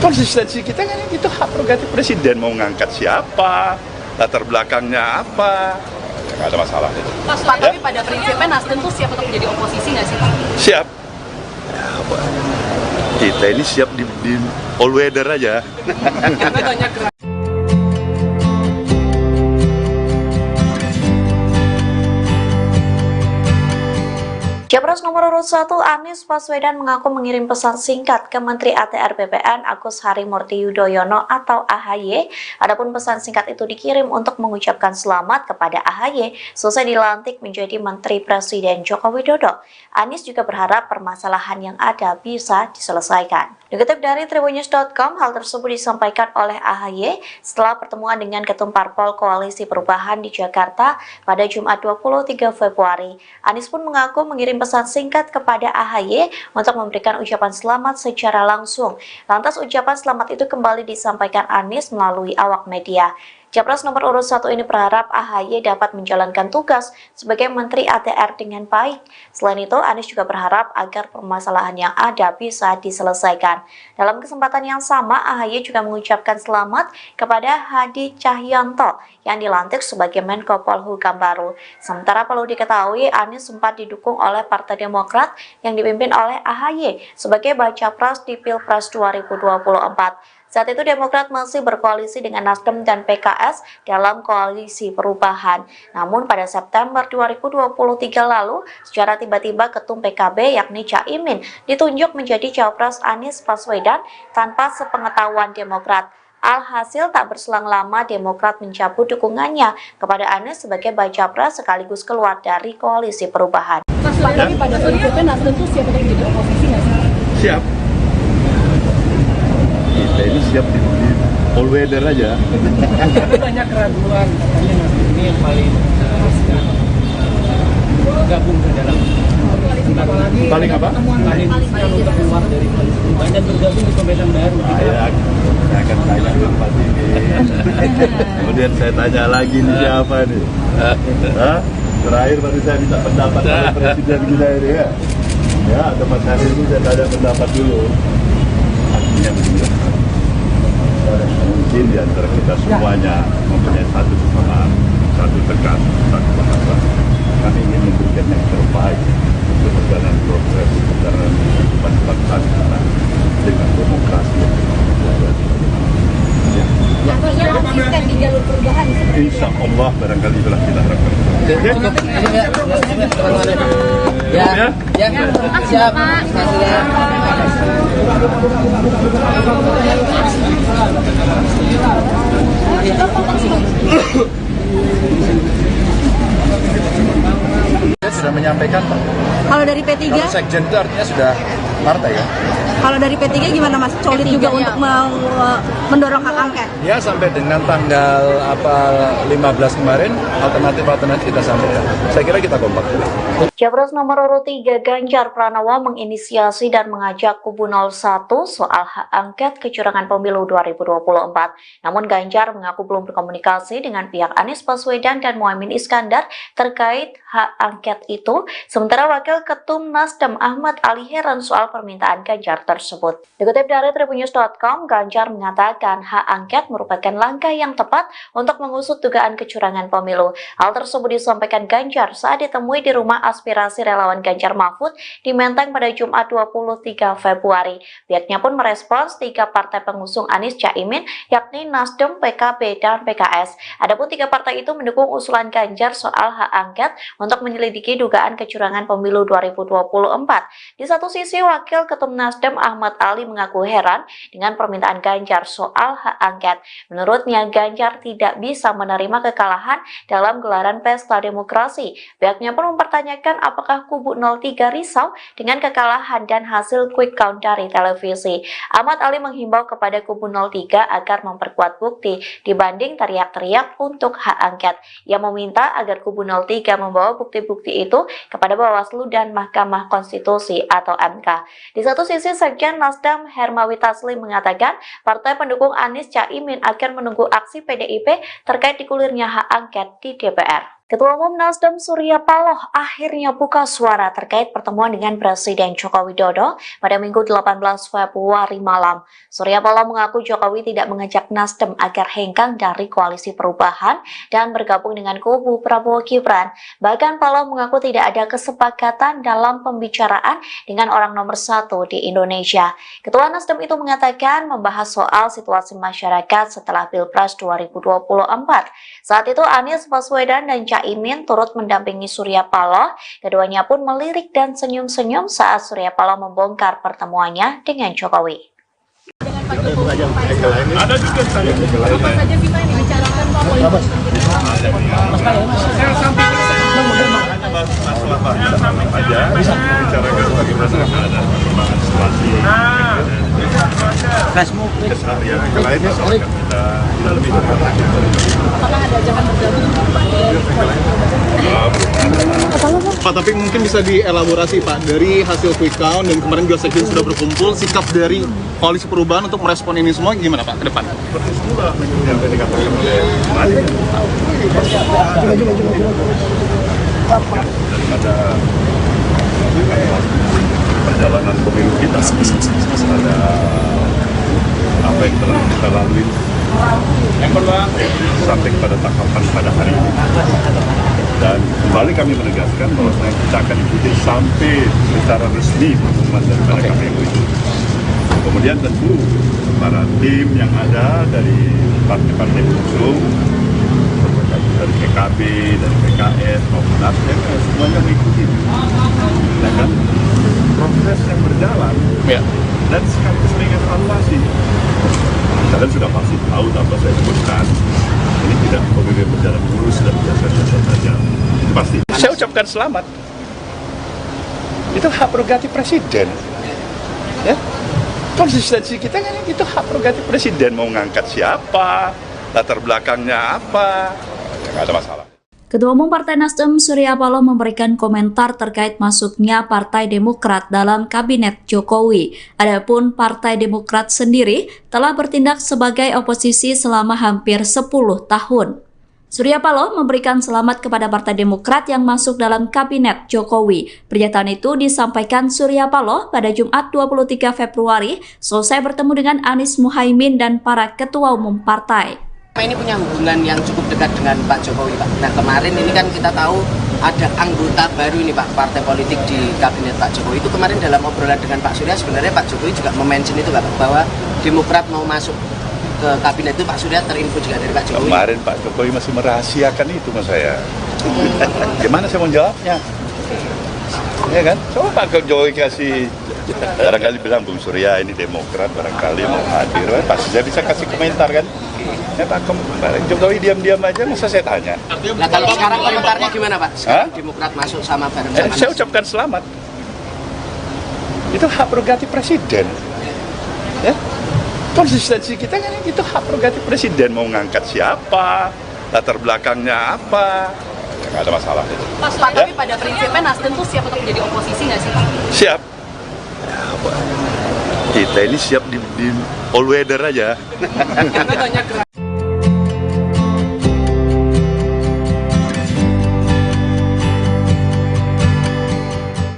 Konsistensi kita kan itu hak prerogatif presiden, mau ngangkat siapa, latar belakangnya apa, nggak ada masalah. Pak, tapi pada prinsipnya Nasdem tuh siap untuk menjadi oposisi nggak sih Pak? Siap. Ya, kita ini siap di all weather aja. Capres nomor urut 1 Anies Baswedan mengaku mengirim pesan singkat ke Menteri ATR BPN Agus Harimurti Yudhoyono atau AHY. Adapun pesan singkat itu dikirim untuk mengucapkan selamat kepada AHY selesai dilantik menjadi Menteri Presiden Joko Widodo. Anies juga berharap permasalahan yang ada bisa diselesaikan. Dikutip dari tribunnews.com, hal tersebut disampaikan oleh AHY setelah pertemuan dengan Ketum Parpol Koalisi Perubahan di Jakarta pada Jumat 23 Februari. Anies pun mengaku mengirim pesan singkat kepada AHY untuk memberikan ucapan selamat secara langsung. Lantas ucapan selamat itu kembali disampaikan Anies melalui awak media. Capres nomor urut 1 ini berharap AHY dapat menjalankan tugas sebagai Menteri ATR dengan baik. Selain itu, Anies juga berharap agar permasalahan yang ada bisa diselesaikan. Dalam kesempatan yang sama, AHY juga mengucapkan selamat kepada Hadi Cahyanto yang dilantik sebagai Menko Polhukam baru. Sementara perlu diketahui, Anies sempat didukung oleh Partai Demokrat yang dipimpin oleh AHY sebagai baca pres di Pilpres 2024. Saat itu Demokrat masih berkoalisi dengan Nasdem dan PKS dalam koalisi perubahan. Namun pada September 2023 lalu, secara tiba-tiba Ketum PKB yakni Caimin ditunjuk menjadi Cawapres Anies Baswedan tanpa sepengetahuan Demokrat. Alhasil tak berselang lama Demokrat mencabut dukungannya kepada Anies sebagai baca pres sekaligus keluar dari koalisi perubahan. Tapi pada prinsipnya Nasdem tuh siap untuk menjadi oposisi nggak sih? Siap. Kita ini siap di all weather aja. Banyak keraguan, katanya Nasdem ini yang paling gabung ke dalam paling apa? Paling untuk keluar dari koalisi perubahan dan bergabung di pemerintahan baru. Saya akan tanya Pak ini. Kemudian saya tanya lagi nih siapa nih? Terakhir baru saya minta pendapat oleh Presiden kita ini ya. Ya, atau Mas Haris ini saya tanya pendapat dulu. Artinya begini, mungkin di antara kita semuanya mempunyai satu kesamaan, satu tekan, satu bahasa. Kami ingin memberikan yang terbaik untuk perjalanan proses perjalanan kehidupan bangsa kita dengan demokrasi yang Artinya konsisten di jalur perubahan. insya Allah barangkali itulah kita harapkan. Siap. Saya sudah menyampaikan Pak. Kalau dari P3, Kalau sekjen itu artinya sudah partai ya. kalau dari P3 gimana Mas? Solid juga untuk mendorong hak angket. Ya sampai dengan tanggal 15 kemarin alternatif kita sampaikan. Saya kira kita kompak. Capres nomor urut 3 Ganjar Pranowo menginisiasi dan mengajak kubu 01 soal hak angket kecurangan pemilu 2024. Namun Ganjar mengaku belum berkomunikasi dengan pihak Anies Baswedan dan Muhaimin Iskandar terkait hak angket itu. Sementara Wakil Ketum Nasdem Ahmad Ali heran soal permintaan Ganjar tersebut. Dikutip dari tribunnews.com, Ganjar mengatakan hak angket merupakan langkah yang tepat untuk mengusut dugaan kecurangan pemilu. Hal tersebut disampaikan Ganjar saat ditemui di rumah aspirasi relawan Ganjar Mahfud di Menteng pada Jumat 23 Februari. Pihaknya pun merespons 3 partai pengusung Anies Caimin, yakni Nasdem, PKB, dan PKS. Adapun 3 partai itu mendukung usulan Ganjar soal hak angket untuk menyelidiki dugaan kecurangan pemilu 2024. Di satu sisi, Wakil Ketum Nasdem Ahmad Ali mengaku heran dengan permintaan Ganjar soal hak angket. Menurutnya, Ganjar tidak bisa menerima kekalahan dalam gelaran pesta demokrasi. Pihaknya pun mempertanyakan apakah kubu 03 risau dengan kekalahan dan hasil quick count dari televisi. Ahmad Ali menghimbau kepada kubu 03 agar memperkuat bukti dibanding teriak-teriak untuk hak angket. Ia meminta agar kubu 03 membawa bukti-bukti itu kepada Bawaslu dan Mahkamah Konstitusi atau MK. Di satu sisi, Sekjen Nasdem Hermawi Taslim mengatakan partai pendukung Anies Caimin akan menunggu aksi PDIP terkait digulirnya hak angket di DPR. Ketua Umum Nasdem Surya Paloh akhirnya buka suara terkait pertemuan dengan Presiden Joko Widodo pada Minggu 18 Februari malam. Surya Paloh mengaku Jokowi tidak mengajak Nasdem agar hengkang dari koalisi perubahan dan bergabung dengan kubu Prabowo Gibran. Bahkan Paloh mengaku tidak ada kesepakatan dalam pembicaraan dengan orang nomor 1 di Indonesia. Ketua Nasdem itu mengatakan membahas soal situasi masyarakat setelah Pilpres 2024. Saat itu Anies Baswedan dan Caimin turut mendampingi Surya Paloh. Keduanya pun melirik dan senyum-senyum saat Surya Paloh membongkar pertemuannya dengan Jokowi. Dengan Pak Jokowi, ada juga saya. Apa saja sih Pak yang dibicarakan Pak? Masalah Pak aja bicarakan bagaimana ada perkembangan situasi keseharian yang lainnya soalnya kita lebih Apakah ada ajakan bergabung Pak, tapi mungkin bisa dielaborasi Pak, dari hasil quick count dan kemarin juga sekjen sudah berkumpul, sikap dari koalisi perubahan untuk merespon ini semua gimana Pak ke depan? seperti semula yang tadi dikatakan oleh Madi daripada perjalanan pemilu kita ada apa yang telah kita lalui sampai pada tahapan pada hari ini, dan kembali kami menegaskan bahwa kita akan ikuti sampai secara resmi pengumuman daripada KPU itu. Kemudian tentu para tim yang ada dari partai-partai pengusung dari PKB, dari PKS maupun Nasdem semuanya mengikuti. Ya kan? Proses yang berjalan dan sekaligus mengevaluasi. Kalian sudah pasti tahu tanpa saya sebutkan, ini tidak pemilu berjalan mulus dan biasa-biasa saja. Pasti. Saya ucapkan selamat. Itu hak prerogatif presiden. Ya, konsistensi kita kan itu hak prerogatif presiden, mau ngangkat siapa, latar belakangnya apa, nggak ada masalah. Ketua Umum Partai Nasdem Surya Paloh memberikan komentar terkait masuknya Partai Demokrat dalam Kabinet Jokowi. Adapun Partai Demokrat sendiri telah bertindak sebagai oposisi selama hampir 10 tahun. Surya Paloh memberikan selamat kepada Partai Demokrat yang masuk dalam Kabinet Jokowi. Pernyataan itu disampaikan Surya Paloh pada Jumat 23 Februari selesai bertemu dengan Anies Muhaimin dan para ketua umum partai. Ini punya hubungan yang cukup dekat dengan Pak Jokowi, Pak. Nah, kemarin ini kan kita tahu ada anggota baru ini, Pak, partai politik di Kabinet Pak Jokowi. Itu kemarin dalam obrolan dengan Pak Surya, sebenarnya Pak Jokowi juga mention itu, Pak, bahwa Demokrat mau masuk ke kabinet itu. Pak Surya terinfo juga dari Pak Jokowi. Kemarin Pak Jokowi masih merahasiakan itu mas saya. Gimana saya mau jawabnya? Ya kan? Coba Pak Jokowi kasih, barangkali bilang Bung Surya ini Demokrat barangkali mau hadir, pasti saya bisa kasih komentar kan? Ya Pak Jokowi diam-diam aja, masa saya tanya? Nah kalau sekarang komentarnya gimana Pak? Sekarang Demokrat masuk sama bareng sama saya ucapkan selamat. Itu hak prerogatif presiden. Ya. Konsistensi kita kan itu hak prerogatif presiden, mau ngangkat siapa, latar belakangnya apa, nggak ada masalah itu. Pak, ya? Tapi pada prinsipnya Nasdem tuh siap untuk menjadi oposisi nggak sih Pak? Siap. Ya, kita ini siap di all weather aja.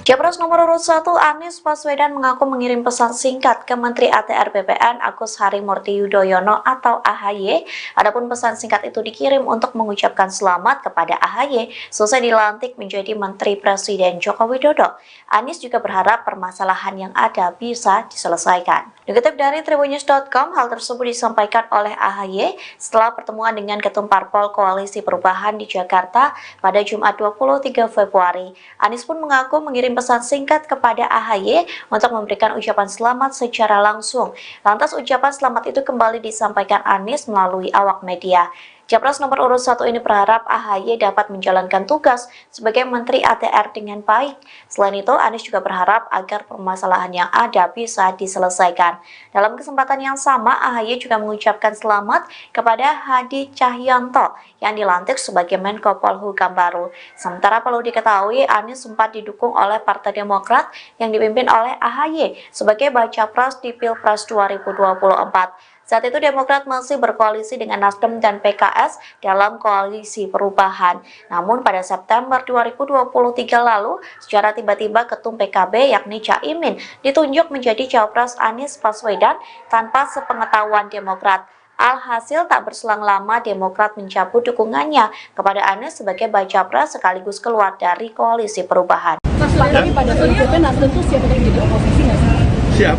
Capres nomor urut 1 Anies Baswedan mengaku mengirim pesan singkat ke Menteri ATR BPN Agus Harimurti Yudhoyono atau AHY. Adapun pesan singkat itu dikirim untuk mengucapkan selamat kepada AHY selesai dilantik menjadi Menteri Presiden Joko Widodo. Anies juga berharap permasalahan yang ada bisa diselesaikan. Dikutip dari Tribunnews.com, hal tersebut disampaikan oleh AHY setelah pertemuan dengan Ketum Parpol Koalisi Perubahan di Jakarta pada Jumat 23 Februari. Anies pun mengaku mengirim pesan singkat kepada AHY untuk memberikan ucapan selamat secara langsung. Lantas ucapan selamat itu kembali disampaikan Anies melalui awak media. Capres nomor urut 1 ini berharap AHY dapat menjalankan tugas sebagai Menteri ATR dengan baik. Selain itu, Anies juga berharap agar permasalahan yang ada bisa diselesaikan. Dalam kesempatan yang sama, AHY juga mengucapkan selamat kepada Hadi Cahyanto yang dilantik sebagai Menko Polhukam baru. Sementara perlu diketahui, Anies sempat didukung oleh Partai Demokrat yang dipimpin oleh AHY sebagai baca pres di Pilpres 2024. Saat itu Demokrat masih berkoalisi dengan Nasdem dan PKS dalam koalisi perubahan. Namun pada September 2023 lalu, secara tiba-tiba Ketum PKB yakni Caimin ditunjuk menjadi Cawapres Anies Baswedan tanpa sepengetahuan Demokrat. Alhasil tak berselang lama Demokrat mencabut dukungannya kepada Anies sebagai baca pres sekaligus keluar dari koalisi perubahan. Mas, tapi pada prinsipnya Nasdem tuh siap untuk menjadi oposisi nggak sih? Siap.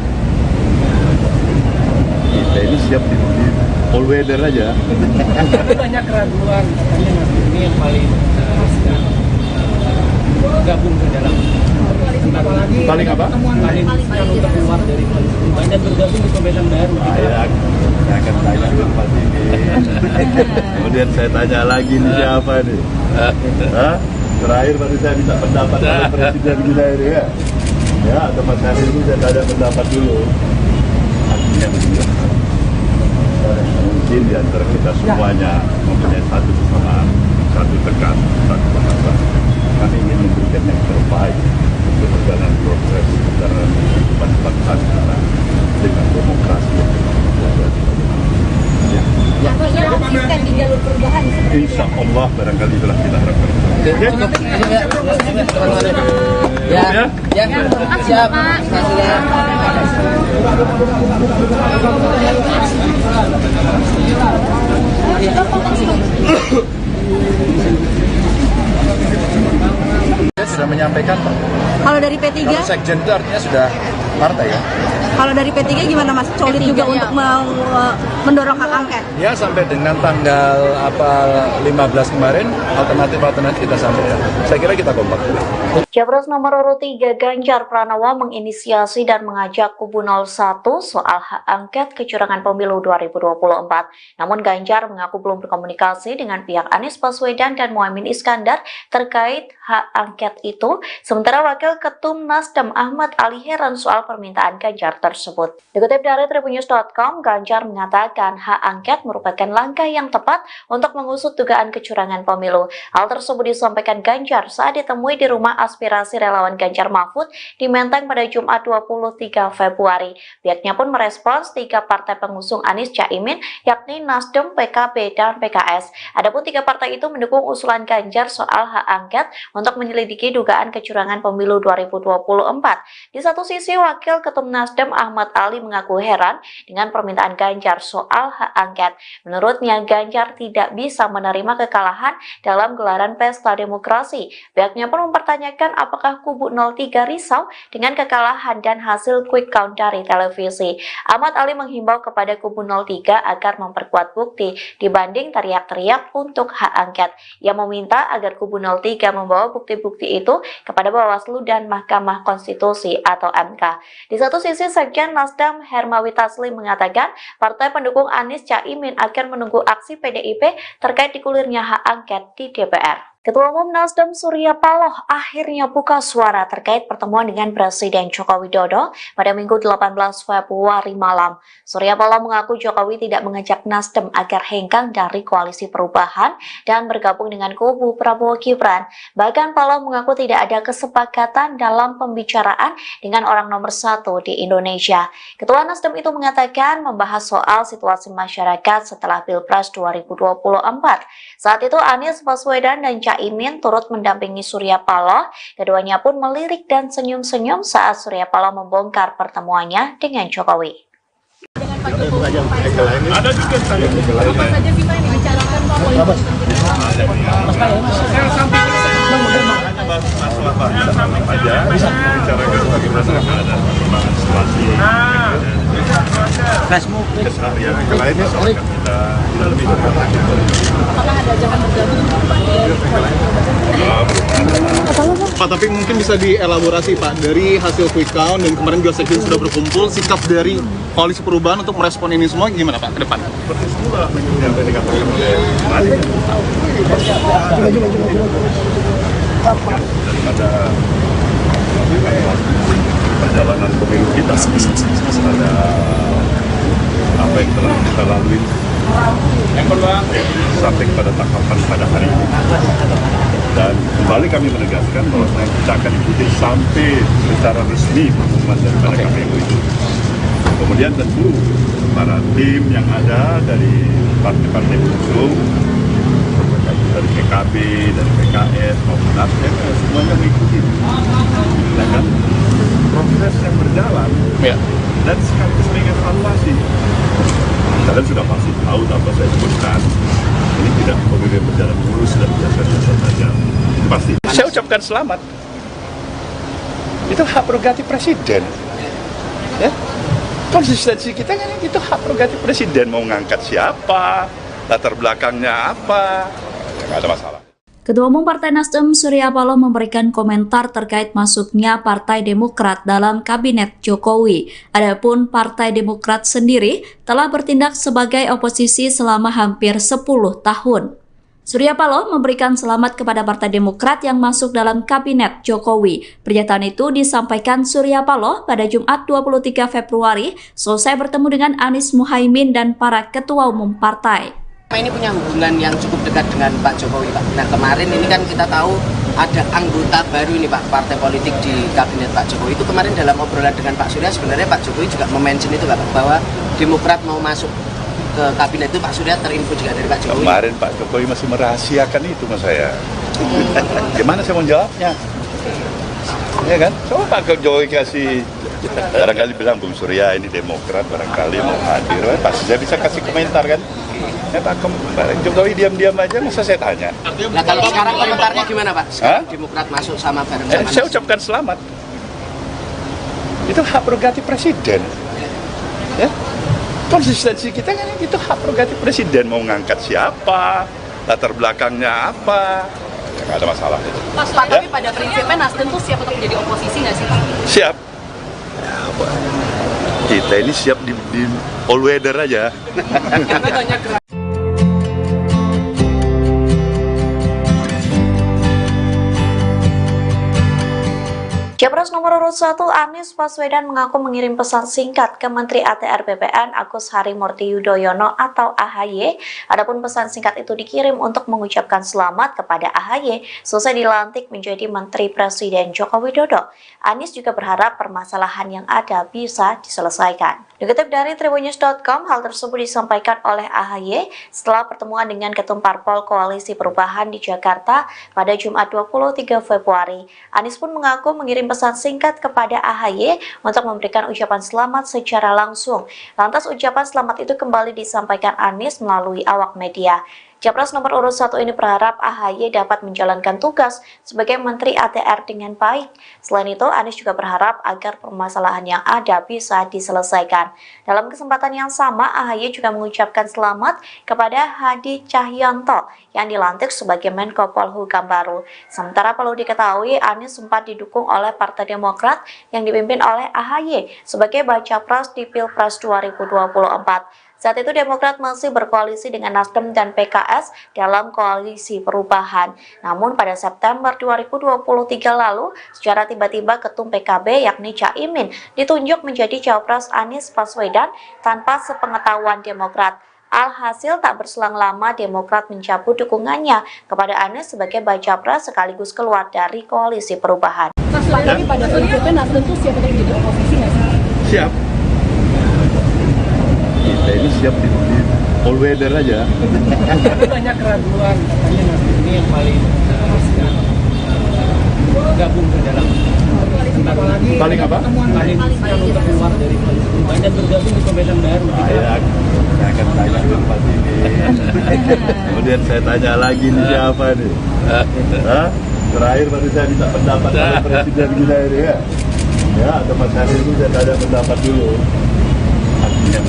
Kita ini siap di all weather aja. Tapi banyak keraguan katanya Nasdem ini yang paling gabung ke dalam paling apa? Paling untuk keluar dari koalisi perubahan dan bergabung di pemerintahan baru. Saya akan tanya ke Pak Didi. Kemudian saya tanya lagi nih siapa nih? Terakhir baru saya minta pendapat oleh Presiden kita ini ya. Ya, atau Mas Hari ini saya tanya pendapat dulu. Artinya mungkin di antara kita semuanya mempunyai satu kesamaan, satu tekan, satu bahasa. Kami ingin memberikan yang terbaik untuk perjalanan progres perjalanan kehidupan bangsa kita dengan demokrasi yang di jalur perubahan. Insya Allah barangkali itulah kita harapkan. Siap. Sudah menyampaikan Pak. Kalau dari P3? Kalau sekjen itu artinya sudah partai ya. Kalau dari P3 gimana Mas? Solid juga untuk mendorong hak angket? Ya sampai dengan tanggal 15 kemarin alternatif kita sampaikan. Saya kira kita kompak. Capres nomor urut 3 Ganjar Pranowo menginisiasi dan mengajak kubu 01 soal hak angket kecurangan pemilu 2024. Namun Ganjar mengaku belum berkomunikasi dengan pihak Anies Baswedan dan Muhaimin Iskandar terkait hak angket itu. Sementara Wakil Ketum Nasdem Ahmad Ali heran soal permintaan Ganjar tersebut. Dikutip dari Tribunnews.com, Ganjar mengatakan mengatakan hak angket merupakan langkah yang tepat untuk mengusut dugaan kecurangan pemilu. Hal tersebut disampaikan Ganjar saat ditemui di rumah aspirasi relawan Ganjar Mahfud di Menteng pada Jumat 23 Februari. Pihaknya pun merespons 3 partai pengusung Anies Caimin, yakni Nasdem, PKB, dan PKS. Adapun 3 partai itu mendukung usulan Ganjar soal hak angket untuk menyelidiki dugaan kecurangan pemilu 2024. Di satu sisi, Wakil Ketum Nasdem Ahmad Ali mengaku heran dengan permintaan Ganjar soal hak angket. Menurutnya, Ganjar tidak bisa menerima kekalahan dalam gelaran pesta demokrasi. Pihaknya pun mempertanyakan apakah kubu 03 risau dengan kekalahan dan hasil quick count dari televisi. Ahmad Ali menghimbau kepada kubu 03 agar memperkuat bukti dibanding teriak-teriak untuk hak angket. Ia meminta agar kubu 03 membawa bukti-bukti itu kepada Bawaslu dan Mahkamah Konstitusi atau MK. Di satu sisi, Sekjen Nasdem Hermawi Taslim mengatakan partai pendukung Anies Caimin akan menunggu aksi PDIP terkait digulirnya hak angket di DPR. Ketua Umum Nasdem Surya Paloh akhirnya buka suara terkait pertemuan dengan Presiden Joko Widodo pada Minggu 18 Februari malam. Surya Paloh mengaku Jokowi tidak mengajak Nasdem agar hengkang dari koalisi perubahan dan bergabung dengan kubu Prabowo Gibran. Bahkan Paloh mengaku tidak ada kesepakatan dalam pembicaraan dengan orang nomor 1 di Indonesia. Ketua Nasdem itu mengatakan membahas soal situasi masyarakat setelah Pilpres 2024. Saat itu Anies Baswedan dan Caimin turut mendampingi Surya Paloh. Keduanya pun melirik dan senyum-senyum saat Surya Paloh membongkar pertemuannya dengan Jokowi. Dengan Pak Jokowi, ada juga saya. Apa saja sih Pak yang dibicarakan Pak? Masalah apa aja, bicarakan bagaimana ada perkembangan situasi, keseharian yang lainnya soal kita lebih Apakah ada ajakan bergabung Pak? Pak, tapi mungkin bisa dielaborasi Pak, dari hasil quick count dan kemarin juga Sekjen sudah berkumpul, sikap dari koalisi perubahan untuk merespon ini semua gimana Pak ke depan? seperti semula yang tadi dikatakan oleh Mari. Daripada perjalanan pemilu kita, ada apa yang telah kita lalui sampai kepada tahapan pada hari ini. Dan kembali kami menegaskan bahwa kita akan ikuti sampai secara resmi pengumuman daripada KPU itu. Kemudian tentu para tim yang ada dari partai-partai pengusung, dari PKB, dari PKS maupun Nasdem, semuanya mengikuti. Ya kan? Proses yang berjalan dan sekaligus mengevaluasi. Kalian sudah pasti tahu apa saya sebutkan. Ini tidak pemilu yang berjalan mulus dan biasa-biasa saja. Pasti. Saya ucapkan selamat. Itu hak prerogatif presiden. Ya? Konsistensi kita kan itu hak prerogatif presiden, mau ngangkat siapa, latar belakangnya apa, nggak ada masalah. Ketua Umum Partai Nasdem Surya Paloh memberikan komentar terkait masuknya Partai Demokrat dalam Kabinet Jokowi. Adapun Partai Demokrat sendiri telah bertindak sebagai oposisi selama hampir 10 tahun. Surya Paloh memberikan selamat kepada Partai Demokrat yang masuk dalam Kabinet Jokowi. Pernyataan itu disampaikan Surya Paloh pada Jumat 23 Februari selesai bertemu dengan Anies Muhaimin dan para ketua umum partai. Ini punya hubungan yang cukup dekat dengan Pak Jokowi, Pak. Nah, kemarin ini kan kita tahu ada anggota baru ini, Pak, partai politik di Kabinet Pak Jokowi. Itu kemarin dalam obrolan dengan Pak Surya, sebenarnya Pak Jokowi juga mention itu, Pak, bahwa Demokrat mau masuk ke Kabinet itu. Pak Surya terinfo juga dari Pak Jokowi. Kemarin Pak Jokowi masih merahasiakan itu mas saya. Gimana saya mau jawabnya? Ya kan? Coba Pak Jokowi kasih, barangkali bilang Bung Surya ini Demokrat, barangkali mau hadir, pasti saya bisa kasih komentar kan? Ya Pak Jokowi diam-diam aja, masa saya tanya. Nah kalau sekarang komentarnya gimana Pak? Sekarang Demokrat masuk sama bareng sama saya ucapkan selamat. Itu hak prerogatif presiden. Ya? Konsistensi kita kan itu hak prerogatif presiden, mau ngangkat siapa, latar belakangnya apa, nggak ada masalah itu. Pak, tapi pada prinsipnya Nasdem tuh siap untuk menjadi oposisi nggak sih Pak? Siap. Kita ini siap di all weather aja. Capres nomor urut 1 Anies Baswedan mengaku mengirim pesan singkat ke Menteri ATR BPN Agus Harimurti Yudhoyono atau AHY. Adapun pesan singkat itu dikirim untuk mengucapkan selamat kepada AHY selesai dilantik menjadi Menteri Presiden Joko Widodo. Anies juga berharap permasalahan yang ada bisa diselesaikan. Dikutip dari tribunnews.com, hal tersebut disampaikan oleh AHY setelah pertemuan dengan Ketum Parpol Koalisi Perubahan di Jakarta pada Jumat 23 Februari. Anies pun mengaku mengirim pesan singkat kepada AHY untuk memberikan ucapan selamat secara langsung. Lantas ucapan selamat itu kembali disampaikan Anies melalui awak media. Capres nomor urut 1 ini berharap AHY dapat menjalankan tugas sebagai Menteri ATR dengan baik. Selain itu, Anies juga berharap agar permasalahan yang ada bisa diselesaikan. Dalam kesempatan yang sama, AHY juga mengucapkan selamat kepada Hadi Cahyanto yang dilantik sebagai Menko Polhukam baru. Sementara perlu diketahui, Anies sempat didukung oleh Partai Demokrat yang dipimpin oleh AHY sebagai baca pres di Pilpres 2024. Saat itu Demokrat masih berkoalisi dengan Nasdem dan PKS dalam koalisi perubahan. Namun pada September 2023 lalu, secara tiba-tiba Ketum PKB yakni Caimin ditunjuk menjadi Cawapres Anies Baswedan tanpa sepengetahuan Demokrat. Alhasil tak berselang lama Demokrat mencabut dukungannya kepada Anies sebagai baca pres sekaligus keluar dari koalisi perubahan. Mas, tapi pada prinsipnya Nasdem tuh siap untuk jadi oposisi nggak sih? Siap. Kita ini siap di all weather aja. Banyak keraguan, katanya Nasdem ini yang paling gabung ke dalam paling apa? Paling untuk keluar dari koalisi perubahan dan bergabung di pemerintahan baru. Saya akan tanya ke tempat ini. Kemudian saya tanya lagi nih siapa nih? Terakhir baru saya minta pendapat oleh Presiden kita ini ya. Ya, atau Mas Hari itu saya tanya pendapat dulu. Artinya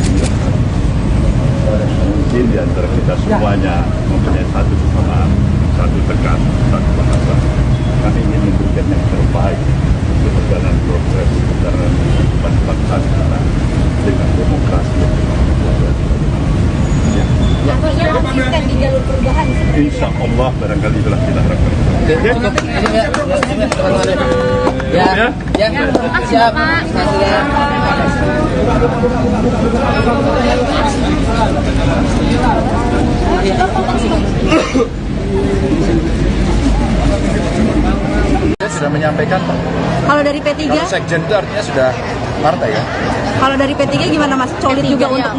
mungkin di antara kita semuanya mempunyai satu kesamaan, satu tekan, satu bahasa. Kami ingin memberikan yang terbaik untuk perjalanan progres perjalanan kehidupan bangsa kita dengan demokrasi yang Konsisten di jalur perubahan. Insya Allah barangkali itulah kita harapkan. Ya, siap. Saya sudah menyampaikan, Pak. Kalau dari P3? Kalau sekjen itu artinya sudah partai ya. Kalau dari P3 gimana Mas? Solid juga untuk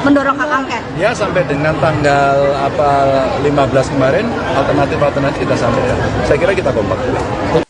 mendorong hak angket? Ya sampai dengan tanggal 15 kemarin alternatif kita sampaikan. Saya kira kita kompak.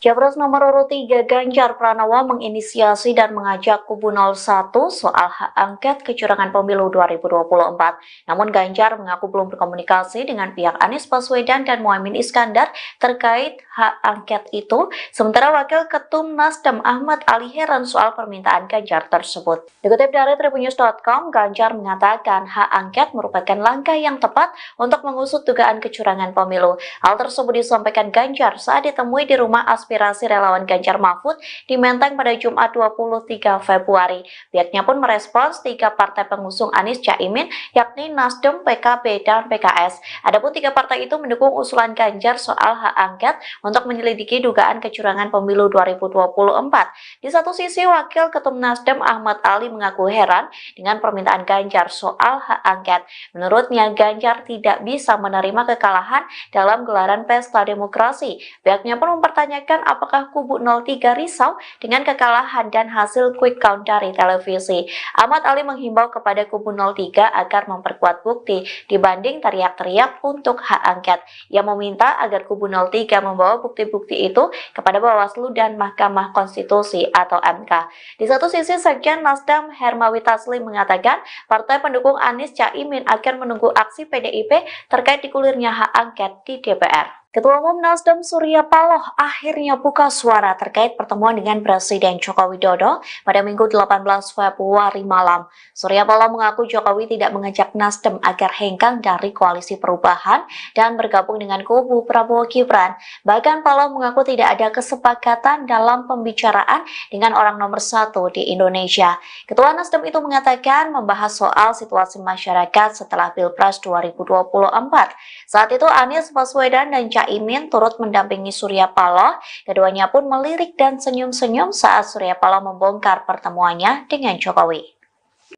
Capres nomor urut 3 Ganjar Pranowo menginisiasi dan mengajak kubu 01 soal hak angket kecurangan pemilu 2024. Namun Ganjar mengaku belum berkomunikasi dengan pihak Anies Baswedan dan Muhaimin Iskandar terkait hak angket itu. Sementara Wakil Ketum Nasdem Ahmad Ali heran soal permintaan Ganjar tersebut. Dikutip dari tribunnews.com, Ganjar mengatakan hak angket merupakan langkah yang tepat untuk mengusut dugaan kecurangan pemilu. Hal tersebut disampaikan Ganjar saat ditemui di rumah aspirasi relawan Ganjar Mahfud di Menteng pada Jumat 23 Februari. Pihaknya pun merespons 3 partai pengusung Anies Caimin yakni Nasdem, PKB, dan PKS. Adapun 3 partai itu mendukung usulan Ganjar soal hak angket untuk menyelidiki dugaan kecurangan pemilu 2024. Di satu sisi, Wakil Ketum Nasdem Ahmad Ali mengaku heran dengan permintaan Ganjar soal hak angket. Menurutnya, Ganjar tidak bisa menerima kekalahan dalam gelaran pesta demokrasi. Pihaknya pun mempertanyakan apakah kubu 03 risau dengan kekalahan dan hasil quick count dari televisi. Ahmad Ali menghimbau kepada kubu 03 agar memperkuat bukti dibanding teriak-teriak untuk hak angket. Ia meminta agar kubu 03 membawa bukti-bukti itu kepada Bawaslu dan Mahkamah Konstitusi atau MK. Di satu sisi, Sekjen Nasdem Hermawi Taslim mengatakan partai pendukung Anies Caimin akan menunggu aksi PDIP terkait digulirnya hak angket di DPR. Ketua Umum Nasdem Surya Paloh akhirnya buka suara terkait pertemuan dengan Presiden Joko Widodo pada Minggu 18 Februari malam. Surya Paloh mengaku Jokowi tidak mengajak Nasdem agar hengkang dari koalisi perubahan dan bergabung dengan kubu Prabowo Gibran. Bahkan Paloh mengaku tidak ada kesepakatan dalam pembicaraan dengan orang nomor 1 di Indonesia. Ketua Nasdem itu mengatakan membahas soal situasi masyarakat setelah Pilpres 2024. Saat itu Anies Baswedan dan Caimin turut mendampingi Surya Paloh. Keduanya pun melirik dan senyum-senyum saat Surya Paloh membongkar pertemuannya dengan Jokowi.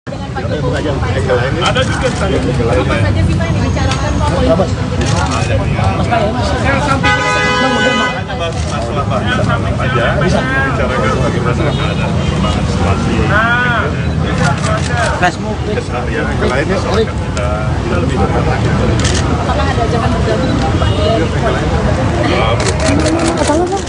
Ada juga saya. Apa saja sih Pak yang dibicarakan Pak politik? Masalah apa aja, bicarakan bagaimana keadaan perkembangan situasi, keseharian yang lainnya soal kita lebih dekat lagi. Apakah ada ajakan bergabung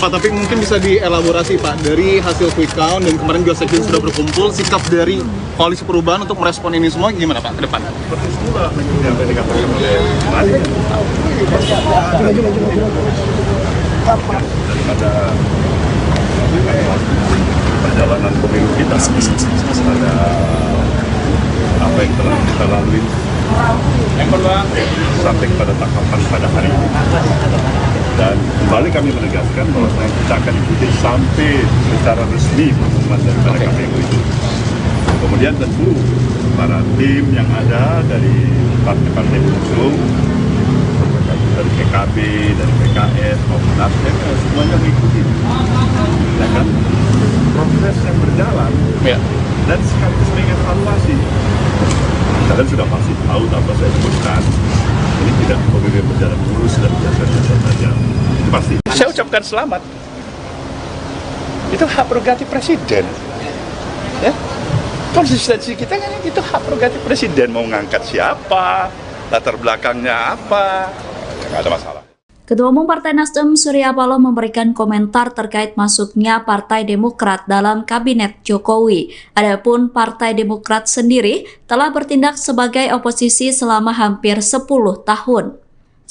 Pak, tapi mungkin bisa dielaborasi Pak, dari hasil quick count dan kemarin juga sekjen sudah berkumpul, sikap dari Koalisi Perubahan untuk merespon ini semua gimana Pak ke depan? Seperti semula yang tadi dikatakan oleh Mari. Daripada perjalanan pemilu kita, ada apa yang telah kita lalui sampai pada tahapan pada hari ini. Dan kembali kami menegaskan bahwa kita akan ikuti sampai secara resmi pengumuman daripada KPU itu. Kemudian tentu para tim yang ada dari partai-partai pengusung, dari PKB, dari PKS, maupun Nasdem, semuanya mengikuti. Ya kan? Proses yang berjalan, Ya. dan sekaligus mengevaluasi. Kalian sudah pasti tahu apa saya sebutkan. Ini tidak pemilu berjalan mulus dan biasa-biasa saja. Itu pasti. Saya ucapkan selamat. Itu hak prerogatif presiden. Ya. Konsistensi kita kan itu hak prerogatif presiden, mau ngangkat siapa, latar belakangnya apa, nggak ada masalah. Ketua Umum Partai Nasdem Surya Paloh memberikan komentar terkait masuknya Partai Demokrat dalam Kabinet Jokowi. Adapun Partai Demokrat sendiri telah bertindak sebagai oposisi selama hampir 10 tahun.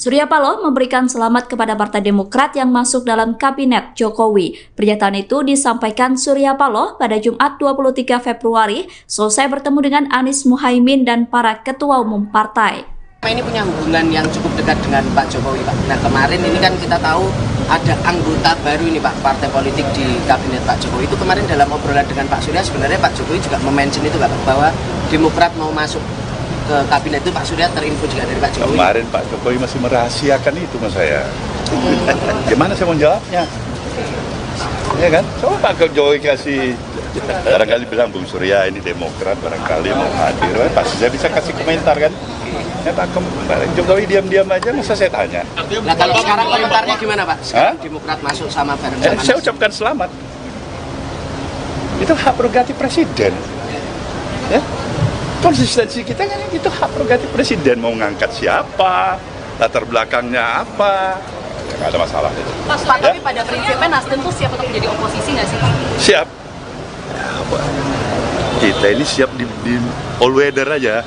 Surya Paloh memberikan selamat kepada Partai Demokrat yang masuk dalam Kabinet Jokowi. Pernyataan itu disampaikan Surya Paloh pada Jumat 23 Februari selesai bertemu dengan Anies Muhaimin dan para ketua umum partai. Ini punya hubungan yang cukup dekat dengan Pak Jokowi, Pak. Nah, kemarin ini kan kita tahu ada anggota baru ini, Pak, partai politik di Kabinet Pak Jokowi. Itu kemarin dalam obrolan dengan Pak Surya, sebenarnya Pak Jokowi juga mention itu, Pak, bahwa Demokrat mau masuk ke Kabinet itu. Pak Surya terinfo juga dari Pak Jokowi. Kemarin Pak Jokowi masih merahasiakan itu sama saya. Gimana saya mau jawabnya? Ya kan? Coba Pak Jokowi kasih, barangkali bilang Bung Surya ini Demokrat, barangkali mau hadir, pasti saya bisa kasih komentar kan? Ya Pak, Jokowi diam-diam aja, masa saya tanya. Nah, kalau sekarang komentarnya gimana, Pak? Sekarang Demokrat masuk sama bareng sama Saya ucapkan selamat. Itu hak prerogatif presiden. Ya. Konsistensi kita kan itu hak prerogatif presiden, mau ngangkat siapa, latar belakangnya apa, nggak ada masalah itu. Pak, tapi pada prinsipnya Nasdem tuh siap untuk menjadi oposisi nggak sih? Siap. Kita ini siap di all weather aja.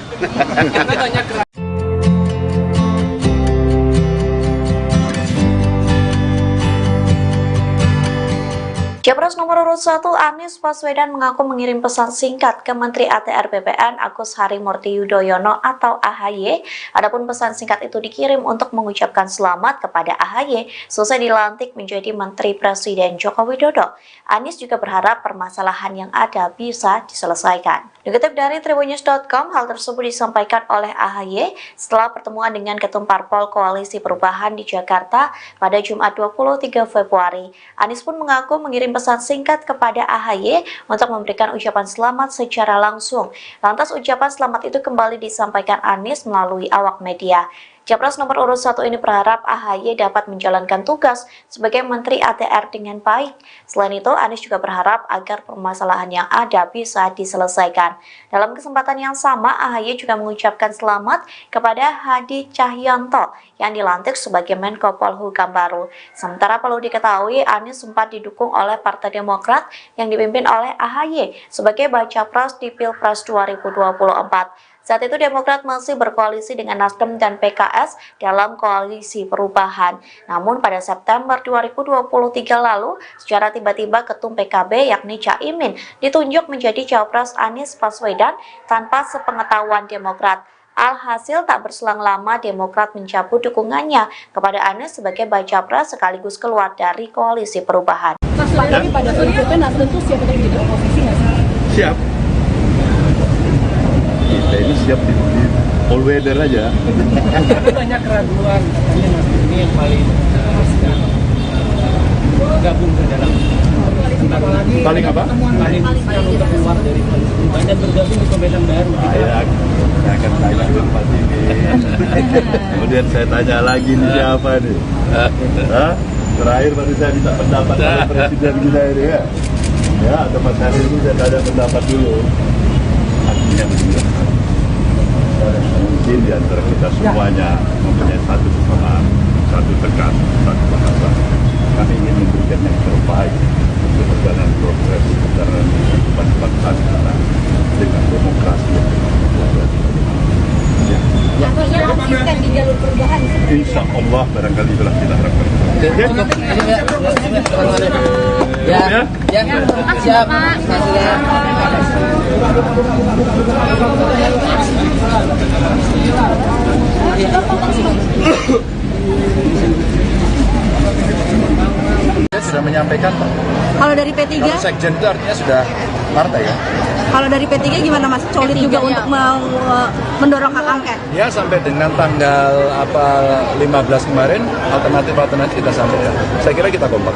Capres nomor urut 1 Anies Baswedan mengaku mengirim pesan singkat ke Menteri ATR BPN Agus Harimurti Yudhoyono atau AHY. Adapun pesan singkat itu dikirim untuk mengucapkan selamat kepada AHY selesai dilantik menjadi Menteri Presiden Joko Widodo. Anies juga berharap permasalahan yang ada bisa diselesaikan. Dikutip dari Tribunnews.com, hal tersebut disampaikan oleh AHY setelah pertemuan dengan Ketum Parpol Koalisi Perubahan di Jakarta pada Jumat 23 Februari. Anies pun mengaku mengirim pesan singkat kepada AHY untuk memberikan ucapan selamat secara langsung. Lantas ucapan selamat itu kembali disampaikan Anies melalui awak media. Capres nomor urut 1 ini berharap AHY dapat menjalankan tugas sebagai Menteri ATR dengan baik. Selain itu, Anies juga berharap agar permasalahan yang ada bisa diselesaikan. Dalam kesempatan yang sama, AHY juga mengucapkan selamat kepada Hadi Cahyanto yang dilantik sebagai Menko Polhukam baru. Sementara perlu diketahui, Anies sempat didukung oleh Partai Demokrat yang dipimpin oleh AHY sebagai baca pres di Pilpres 2024. Saat itu Demokrat masih berkoalisi dengan Nasdem dan PKS dalam koalisi perubahan. Namun pada September 2023 lalu, secara tiba-tiba Ketum PKB yakni Caimin ditunjuk menjadi Cawapres Anies Baswedan tanpa sepengetahuan Demokrat. Alhasil tak berselang lama Demokrat mencabut dukungannya kepada Anies sebagai baca pres sekaligus keluar dari koalisi perubahan. Mas, tapi pada prinsipnya Nasdem tuh siap untuk menjadi oposisi nggak sih? Siap. Kita ini siap di all weather aja. Tapi banyak keraguan. ini yang paling gabung ke dalam Paling apa? paling untuk keluar dari koalisi perubahan dan bergabung di pemerintahan baru. Saya akan tanya dulu Pak Tini. Kemudian saya tanya lagi nih siapa nih? Hah? Terakhir baru saya minta pendapat dari presiden kita ini ya. Ya, atau Mas Hari ini saya tanya pendapat dulu. Artinya begini. Mungkin di antara kita semuanya mempunyai satu kesamaan, satu tekan, satu bahasa. Kami ingin memberikan yang terbaik untuk perjalanan proses perjalanan kehidupan bangsa kita dengan demokrasi yang Artinya di jalur perubahan. Insya Allah barangkali itulah kita harapkan. Siap. Saya sudah menyampaikan, Pak. Kalau dari P3, Kalau sekjen itu artinya sudah partai ya. kalau dari P3 gimana Mas? Solid juga untuk mendorong hak angket. Ya sampai dengan tanggal 15 kemarin alternatif kita sampaikan. Saya kira kita kompak.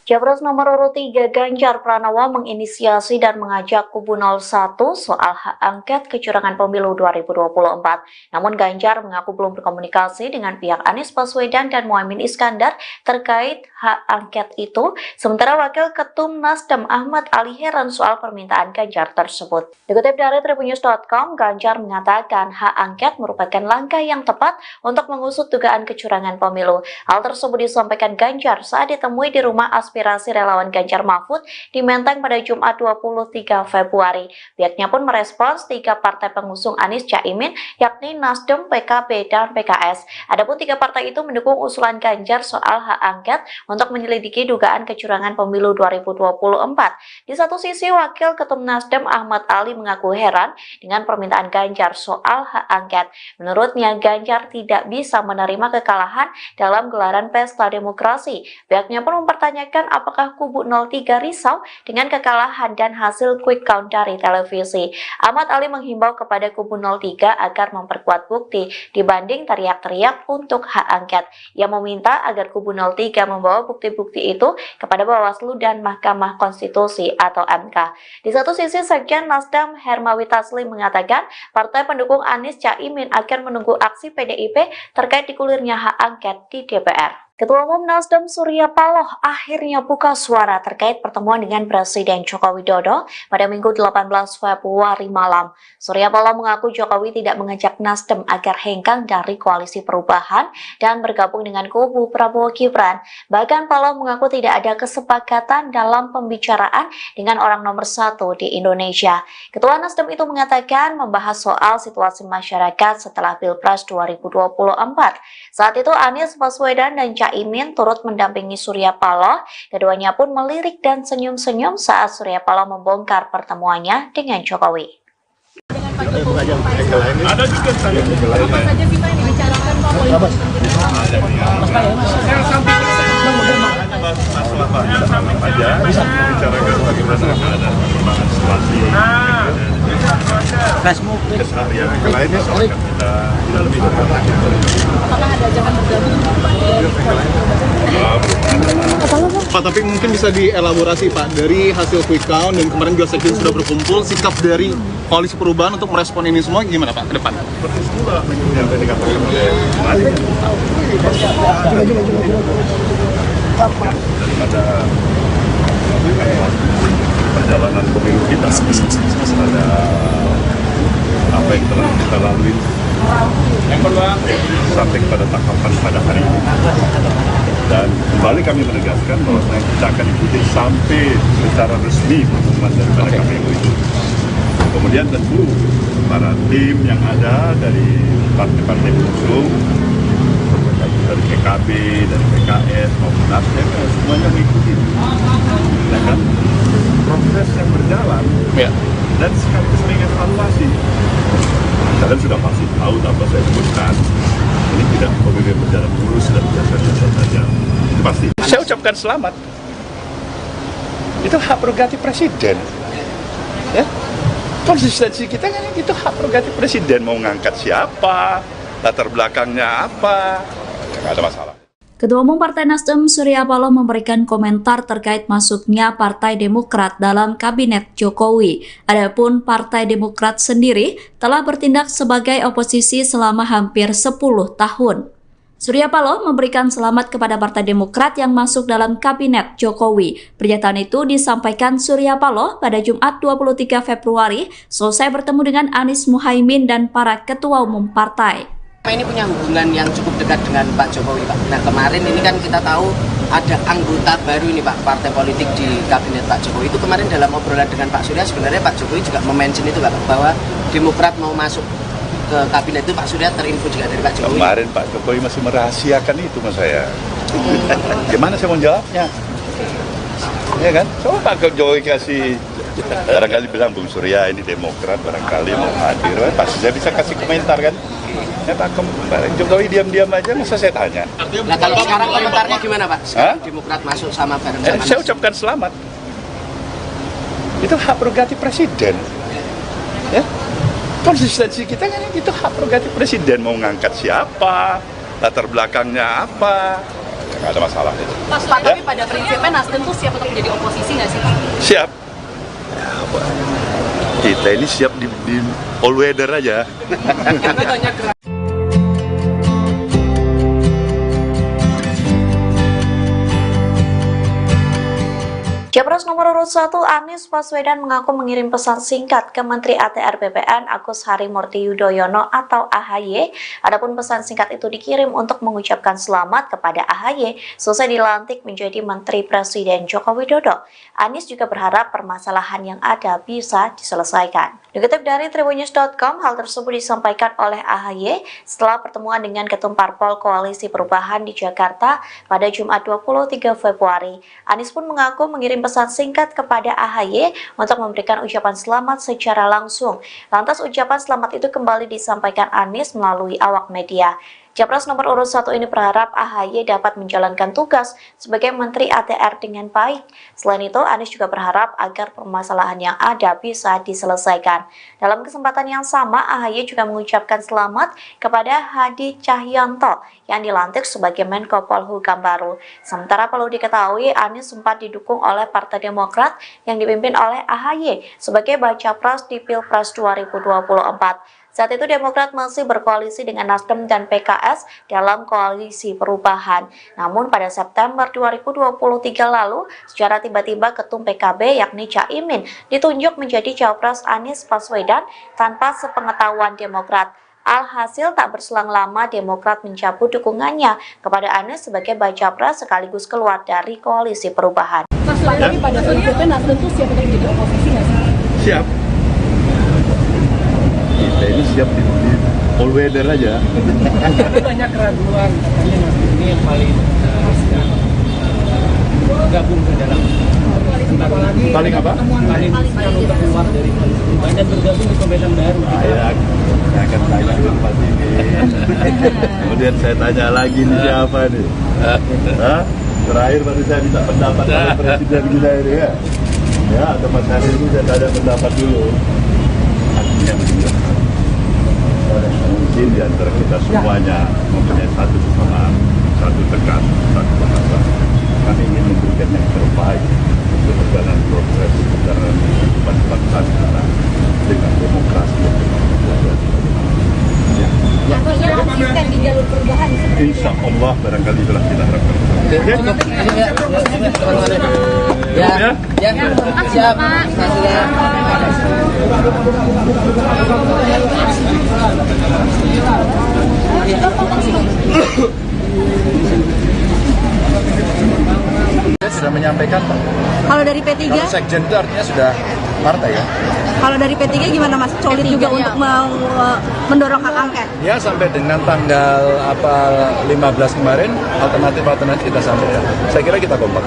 Capres nomor urut 3 Ganjar Pranowo menginisiasi dan mengajak kubu 01 soal hak angket kecurangan pemilu 2024. Namun Ganjar mengaku belum berkomunikasi dengan pihak Anies Baswedan dan Muhaimin Iskandar terkait hak angket itu. Sementara Wakil Ketum Nasdem Ahmad Ali heran soal permintaan Ganjar tersebut. Dikutip dari Tribunnews.com, Ganjar mengatakan hak angket merupakan langkah yang tepat untuk mengusut dugaan kecurangan pemilu. Hal tersebut disampaikan Ganjar saat ditemui di rumah aspirasi relawan Ganjar Mahfud di Menteng pada Jumat 23 Februari. Pihaknya pun merespons 3 partai pengusung Anies Caimin, yakni Nasdem, PKB, dan PKS. Adapun 3 partai itu mendukung usulan Ganjar soal hak angket untuk menyelidiki dugaan kecurangan pemilu 2024. Di satu sisi, Wakil Ketum Nasdem Ahmad Ali mengaku heran dengan permintaan Ganjar soal hak angket. Menurutnya, Ganjar tidak bisa menerima kekalahan dalam gelaran pesta demokrasi. Pihaknya pun mempertanyakan apakah kubu 03 risau dengan kekalahan dan hasil quick count dari televisi. Ahmad Ali menghimbau kepada kubu 03 agar memperkuat bukti dibanding teriak-teriak untuk hak angket. Ia meminta agar kubu 03 membawa bukti-bukti itu kepada Bawaslu dan Mahkamah Konstitusi atau MK. Di satu sisi, Sekjen Nasdem Hermawi Taslim mengatakan partai pendukung Anies Caimin akan menunggu aksi PDIP terkait digulirnya hak angket di DPR. Ketua Umum Nasdem Surya Paloh akhirnya buka suara terkait pertemuan dengan Presiden Joko Widodo pada Minggu 18 Februari malam. Surya Paloh mengaku Jokowi tidak mengajak Nasdem agar hengkang dari koalisi perubahan dan bergabung dengan kubu Prabowo Gibran. Bahkan Paloh mengaku tidak ada kesepakatan dalam pembicaraan dengan orang nomor 1 di Indonesia. Ketua Nasdem itu mengatakan membahas soal situasi masyarakat setelah Pilpres 2024. Saat itu Anies Baswedan dan Caimin turut mendampingi Surya Paloh. Keduanya pun melirik dan senyum-senyum saat Surya Paloh membongkar pertemuannya dengan Jokowi. Ada juga saya. Apa saja sih Pak yang dibicarakan Pak? Masalah apa aja bicarakan bagaimana keadaan perkembangan situasi keseharian yang lainnya soal kita lebih Apakah ada ajakan bergabung Pak, tapi mungkin bisa dielaborasi Pak, dari hasil quick count dan kemarin juga sekjen sudah berkumpul, sikap dari koalisi perubahan untuk merespon ini semua gimana Pak ke depan? seperti semula yang tadi dikatakan oleh Mari daripada perjalanan pemilu kita ada apa yang telah kita lalui sampai pada tahapan pada hari ini, dan kembali kami menegaskan bahwa kita akan ikuti sampai secara resmi pengumuman daripada KPU itu. Kemudian tentu para tim yang ada dari partai-partai pengusung, dari PKB, dari PKS maupun Nasdem, semuanya mengikuti. Ya kan? Proses yang berjalan, Ya. dan sekaligus mengevaluasi. Kalian sudah pasti tahu apa saya sebutkan. Ini tidak pemilu berjalan lurus dan biasa-biasa saja. Itu pasti. Saya ucapkan selamat. Itu hak prerogatif presiden. Ya. Konsistensi kita kan itu hak prerogatif presiden, mau ngangkat siapa, latar belakangnya apa, nggak ada masalah. Ketua Umum Partai Nasdem Surya Paloh memberikan komentar terkait masuknya Partai Demokrat dalam Kabinet Jokowi. Adapun Partai Demokrat sendiri telah bertindak sebagai oposisi selama hampir 10 tahun. Surya Paloh memberikan selamat kepada Partai Demokrat yang masuk dalam Kabinet Jokowi. Pernyataan itu disampaikan Surya Paloh pada Jumat 23 Februari selesai bertemu dengan Anies Muhaimin dan para ketua umum partai. Ini punya hubungan yang cukup dekat dengan Pak Jokowi, Pak. Nah, kemarin ini kan kita tahu ada anggota baru ini, Pak, partai politik di Kabinet Pak Jokowi. Itu kemarin dalam obrolan dengan Pak Surya, sebenarnya Pak Jokowi juga mention itu, Pak, bahwa Demokrat mau masuk ke Kabinet itu. Pak Surya terinfo juga dari Pak Jokowi. Kemarin Pak Jokowi masih merahasiakan itu sama saya. Gimana saya mau jawabnya? Ya kan? Coba Pak Jokowi kasih, barangkali bilang Bung Surya ini Demokrat, barangkali mau hadir, pasti saya bisa kasih komentar kan? Ya Pak Jokowi diam-diam aja, masa saya tanya. Nah, kalau sekarang komentarnya gimana, Pak? Sekarang Demokrat masuk sama bareng-sama. Saya ucapkan selamat. Itu hak prerogatif presiden. Ya, konsistensi kita kan itu hak prerogatif presiden, mau ngangkat siapa, latar belakangnya apa, nggak ada masalah itu. Pak, tapi pada prinsipnya Nasdem tuh siap untuk menjadi oposisi nggak sih? Siap. Kita ini siap di all weather aja. Capres nomor urut 1 Anies Baswedan mengaku mengirim pesan singkat ke Menteri ATR BPN Agus Harimurti Yudhoyono atau AHY. Adapun pesan singkat itu dikirim untuk mengucapkan selamat kepada AHY selesai dilantik menjadi Menteri Presiden Joko Widodo. Anies juga berharap permasalahan yang ada bisa diselesaikan. Dikutip dari Tribunnews.com, hal tersebut disampaikan oleh AHY setelah pertemuan dengan Ketum Parpol Koalisi Perubahan di Jakarta pada Jumat 23 Februari. Anies pun mengaku mengirim pesan singkat kepada AHY untuk memberikan ucapan selamat secara langsung. Lantas ucapan selamat itu kembali disampaikan Anies melalui awak media. Capres nomor urut 1 ini berharap AHY dapat menjalankan tugas sebagai Menteri ATR dengan baik. Selain itu, Anies juga berharap agar permasalahan yang ada bisa diselesaikan. Dalam kesempatan yang sama, AHY juga mengucapkan selamat kepada Hadi Cahyanto yang dilantik sebagai Menko Polhukam baru. Sementara perlu diketahui, Anies sempat didukung oleh Partai Demokrat yang dipimpin oleh AHY sebagai baca pres di Pilpres 2024. Saat itu Demokrat masih berkoalisi dengan Nasdem dan PKS dalam koalisi perubahan. Namun pada September 2023 lalu, secara tiba-tiba Ketum PKB yakni Caimin ditunjuk menjadi Cawapres Anies Baswedan tanpa sepengetahuan Demokrat. Alhasil tak berselang lama Demokrat mencabut dukungannya kepada Anies sebagai baca pres sekaligus keluar dari koalisi perubahan. Mas, tapi pada prinsipnya Nasdem tuh siap untuk menjadi oposisi nggak sih? Siap. Kita ini siap di all weather aja. Tapi banyak keraguan katanya Nasdem ini yang paling gabung ke dalam paling apa? Paling untuk keluar dari koalisi perubahan dan bergabung di pemerintahan baru. Saya akan tanya dulu Pak ini. Kemudian saya tanya lagi nih siapa nih? Terakhir baru saya minta pendapat dari Presiden kita ini ya. Ya, atau Mas Hari ini saya tanya pendapat dulu. Artinya begini. Mungkin di antara kita semuanya mempunyai satu kesamaan, satu tekan, satu bahasa. Kami ingin memberikan yang terbaik untuk perjalanan proses perjalanan kehidupan bangsa kita dengan demokrasi yang Konsisten di jalur perubahan. Insya Allah barangkali itulah kita harapkan. Siap. Saya sudah menyampaikan, Pak. Kalau dari P3? Kalau sekjen itu artinya sudah partai ya. Kalau dari P3 gimana Mas? Solid juga untuk mendorong hak angket? Ya sampai dengan tanggal 15 kemarin alternatif kita sampaikan. Saya kira kita kompak.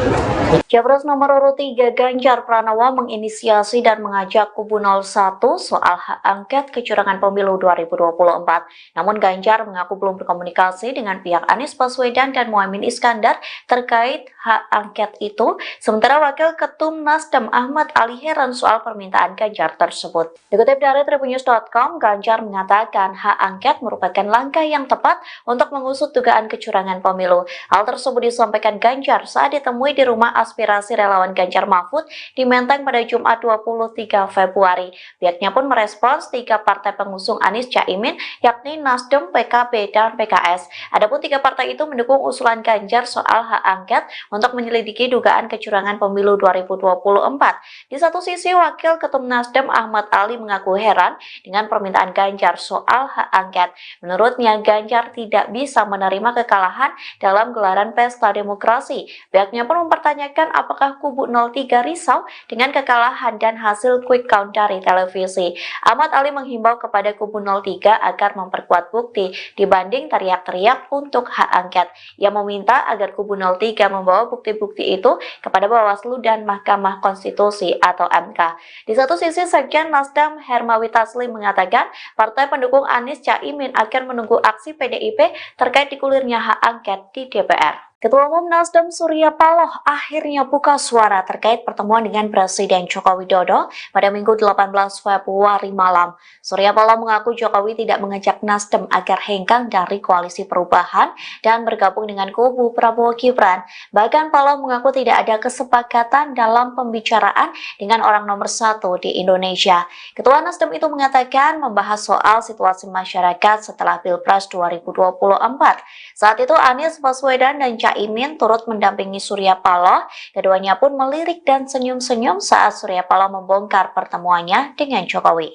Capres nomor urut 3 Ganjar Pranowo menginisiasi dan mengajak kubu 01 soal hak angket kecurangan pemilu 2024. Namun Ganjar mengaku belum berkomunikasi dengan pihak Anies Baswedan dan Muhaimin Iskandar terkait hak angket itu. Sementara Wakil Ketum Nasdem Ahmad Ali heran soal permintaan Ganjar tersebut. Dikutip dari tribunnews.com, Ganjar mengatakan hak angket merupakan langkah yang tepat untuk mengusut dugaan kecurangan pemilu. Hal tersebut disampaikan Ganjar saat ditemui di rumah aspirasi relawan Ganjar Mahfud di Menteng pada Jumat 23 Februari. Pihaknya pun merespons 3 partai pengusung Anies Caimin, yakni Nasdem, PKB, dan PKS. Adapun 3 partai itu mendukung usulan Ganjar soal hak angket untuk menyelidiki dugaan kecurangan pemilu 2024. Di satu sisi, Wakil Ketum Nasdem Ahmad Ali mengaku heran dengan permintaan Ganjar soal hak angket. Menurutnya, Ganjar tidak bisa menerima kekalahan dalam gelaran pesta demokrasi. Pihaknya pun mempertanyakan apakah kubu 03 risau dengan kekalahan dan hasil quick count dari televisi. Ahmad Ali menghimbau kepada kubu 03 agar memperkuat bukti dibanding teriak-teriak untuk hak angket. Ia meminta agar kubu 03 membawa bukti-bukti itu kepada Bawaslu dan Mahkamah Konstitusi atau MK. Di satu sisi, Sekjen Nasdem Hermawi Taslim mengatakan partai pendukung Anies Caimin akan menunggu aksi PDIP terkait digulirnya hak angket di DPR. Ketua Umum Nasdem Surya Paloh akhirnya buka suara terkait pertemuan dengan Presiden Joko Widodo pada Minggu 18 Februari malam. Surya Paloh mengaku Jokowi tidak mengajak Nasdem agar hengkang dari koalisi perubahan dan bergabung dengan kubu Prabowo Gibran. Bahkan Paloh mengaku tidak ada kesepakatan dalam pembicaraan dengan orang nomor 1 di Indonesia. Ketua Nasdem itu mengatakan membahas soal situasi masyarakat setelah Pilpres 2024. Saat itu Anies Baswedan dan Caimin turut mendampingi Surya Paloh. Keduanya pun melirik dan senyum-senyum saat Surya Paloh membongkar pertemuannya dengan Jokowi.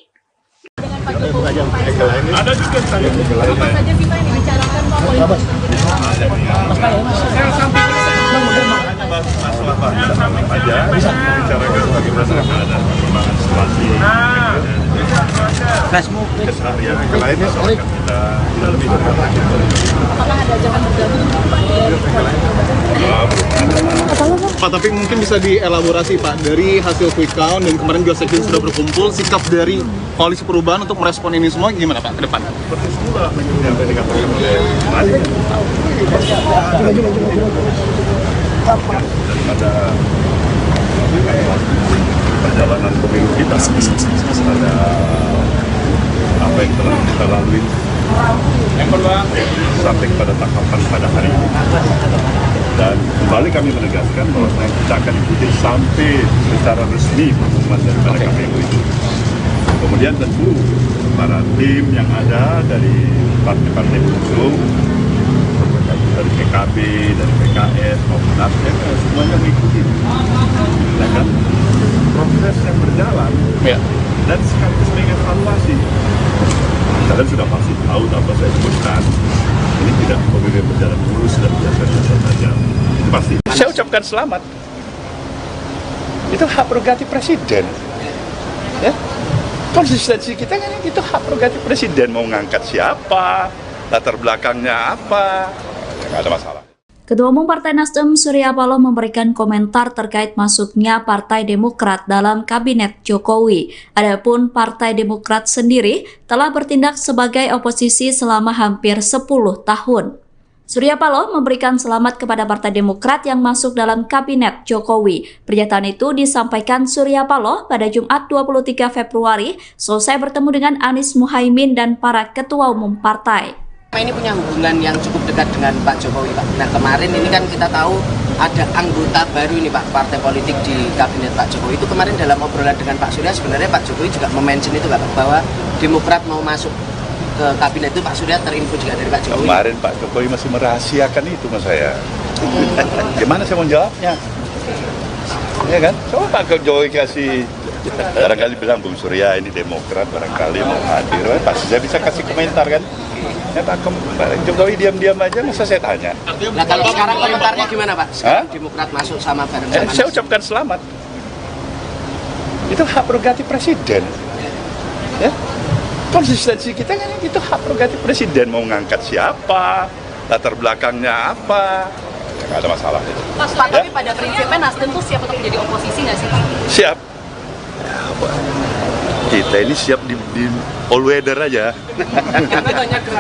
Dengan Pak Jokowi, ada juga apa saja sih Pak yang dibicarakan Pak? Masalah apa aja bicarakan bagaimana ada perkembangan situasi keseharian yang lainnya soal kita lebih Apakah ada ajakan bergabung Pak, tapi mungkin bisa dielaborasi Pak, dari hasil quick count dan kemarin juga Sekjen sudah berkumpul, sikap dari koalisi perubahan untuk merespon ini semua gimana Pak ke depan? seperti semula yang tadi dikatakan oleh Mari daripada perjalanan pemilu kita ada apa yang telah kita lalui sampai pada tahapan pada hari ini, dan kembali kami menegaskan bahwa kita akan ikuti sampai secara resmi pengumuman daripada KPU itu. Kemudian tentu para tim yang ada dari partai-partai pengusung, dari PKB, dari PKS maupun Nasdem, semuanya mengikuti. Ya kan? Proses yang berjalan dan sekaligus mengevaluasi. Kalian sudah pasti tahu apa saya sebutkan. Ini tidak pemilu berjalan mulus dan biasa-biasa saja. Itu pasti. Saya ucapkan selamat. Itu hak prerogatif presiden. Ya. Konsistensi kita kan itu hak prerogatif presiden, mau ngangkat siapa, latar belakangnya apa, nggak ada masalah. Ketua Umum Partai Nasdem Surya Paloh memberikan komentar terkait masuknya Partai Demokrat dalam Kabinet Jokowi. Adapun Partai Demokrat sendiri telah bertindak sebagai oposisi selama hampir 10 tahun. Surya Paloh memberikan selamat kepada Partai Demokrat yang masuk dalam Kabinet Jokowi. Pernyataan itu disampaikan Surya Paloh pada Jumat 23 Februari selesai bertemu dengan Anies Muhaimin dan para ketua umum partai. Ini punya hubungan yang cukup dekat dengan Pak Jokowi, Pak. Nah, kemarin ini kan kita tahu ada anggota baru ini, Pak, partai politik di Kabinet Pak Jokowi. Itu kemarin dalam obrolan dengan Pak Surya, sebenarnya Pak Jokowi juga mention itu, Pak, bahwa Demokrat mau masuk ke Kabinet itu. Pak Surya terinfo juga dari Pak Jokowi. Kemarin Pak Jokowi masih merahasiakan itu sama saya. Gimana saya mau jawabnya? Ya kan? Coba Pak Jokowi kasih, barangkali bilang Bung Surya ini Demokrat, barangkali mau hadir, pasti saya bisa kasih komentar kan? Ya Pak Jokowi diam-diam aja, masa saya tanya. Nah, kalau sekarang komentarnya gimana Pak? Sekarang Demokrat masuk sama bareng-sama. Saya ucapkan selamat. Itu hak prerogatif presiden. Ya. Konsistensi kita kan itu hak prerogatif presiden, mau ngangkat siapa, latar belakangnya apa, nggak ada masalah itu. Pak, tapi pada prinsipnya Nasdem tuh siap untuk menjadi oposisi nggak sih Pak? Siap. Kita ini siap di all weather aja. Karena banyak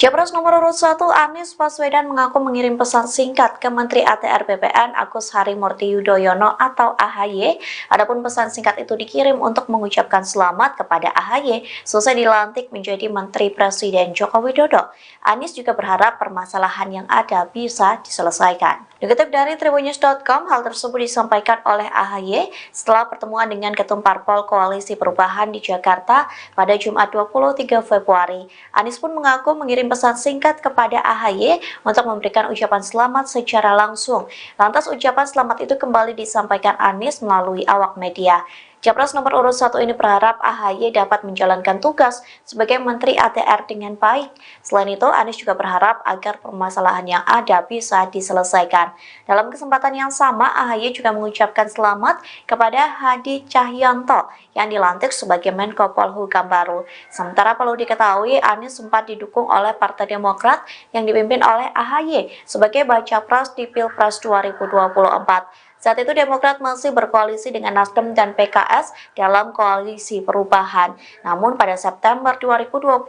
Capres nomor urut 1 Anies Baswedan mengaku mengirim pesan singkat ke Menteri ATR BPN Agus Harimurti Yudhoyono atau AHY. Adapun pesan singkat itu dikirim untuk mengucapkan selamat kepada AHY selesai dilantik menjadi Menteri Presiden Joko Widodo. Anies juga berharap permasalahan yang ada bisa diselesaikan. Dikutip dari tribunnews.com, hal tersebut disampaikan oleh AHY setelah pertemuan dengan Ketum Parpol Koalisi Perubahan di Jakarta pada Jumat 23 Februari. Anies pun mengaku mengirim pesan singkat kepada AHY untuk memberikan ucapan selamat secara langsung. Lantas ucapan selamat itu kembali disampaikan Anies melalui awak media. Capres nomor urut 1 ini berharap AHY dapat menjalankan tugas sebagai Menteri ATR dengan baik. Selain itu, Anies juga berharap agar permasalahan yang ada bisa diselesaikan. Dalam kesempatan yang sama, AHY juga mengucapkan selamat kepada Hadi Cahyanto yang dilantik sebagai Menko Polhukam baru. Sementara perlu diketahui, Anies sempat didukung oleh Partai Demokrat yang dipimpin oleh AHY sebagai baca pres di Pilpres 2024. Saat itu Demokrat masih berkoalisi dengan Nasdem dan PKS dalam koalisi perubahan. Namun pada September 2023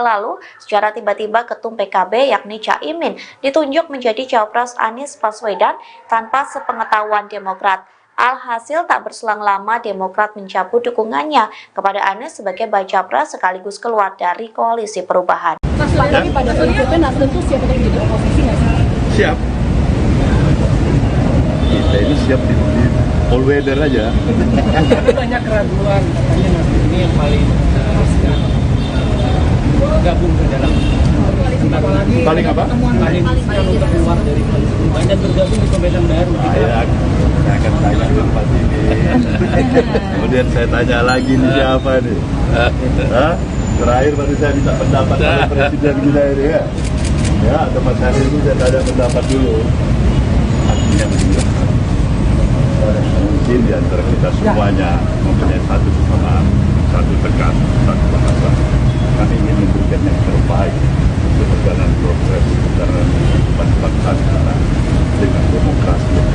lalu, secara tiba-tiba Ketum PKB yakni Caimin ditunjuk menjadi Cawapres Anies Baswedan tanpa sepengetahuan Demokrat. Alhasil tak berselang lama Demokrat mencabut dukungannya kepada Anies sebagai baca pres sekaligus keluar dari koalisi perubahan. Mas, tapi pada prinsipnya Nasdem tuh siap untuk jadi oposisi nggak sih? Siap. Kita ini siap di all weather aja. Tapi banyak keraguan, katanya Nasdem ini yang paling gabung ke dalam Paling apa? paling untuk keluar dari koalisi perubahan dan bergabung di pemerintahan baru. Saya akan tanya dulu Pak ini. Kemudian saya tanya lagi nih siapa nih? Hah? Terakhir baru saya minta pendapat oleh Presiden kita ini ya. Ya, atau Mas Hari itu saya tanya pendapat dulu. Artinya begini. Mungkin di antara kita semuanya mempunyai satu kesamaan, satu tekan, satu bahasa. Kami ingin memberikan yang terbaik untuk perjalanan proses perjalanan kehidupan bangsa kita dengan demokrasi yang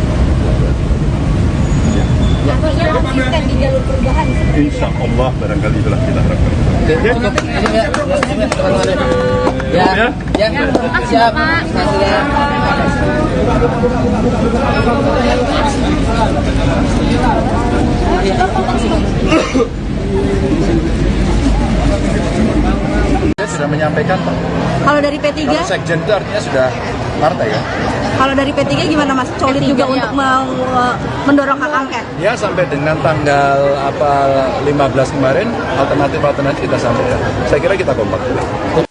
Artinya konsisten di jalur perubahan. Insya Allah barangkali itulah kita harapkan. Siap. Saya sudah menyampaikan Pak. Kalau dari P3? Kalau sekjen itu artinya sudah partai ya. Kalau dari P3 gimana Mas? Solid juga untuk mendorong hak angket? Ya sampai dengan tanggal 15 kemarin alternatif kita sampaikan. Saya kira kita kompak.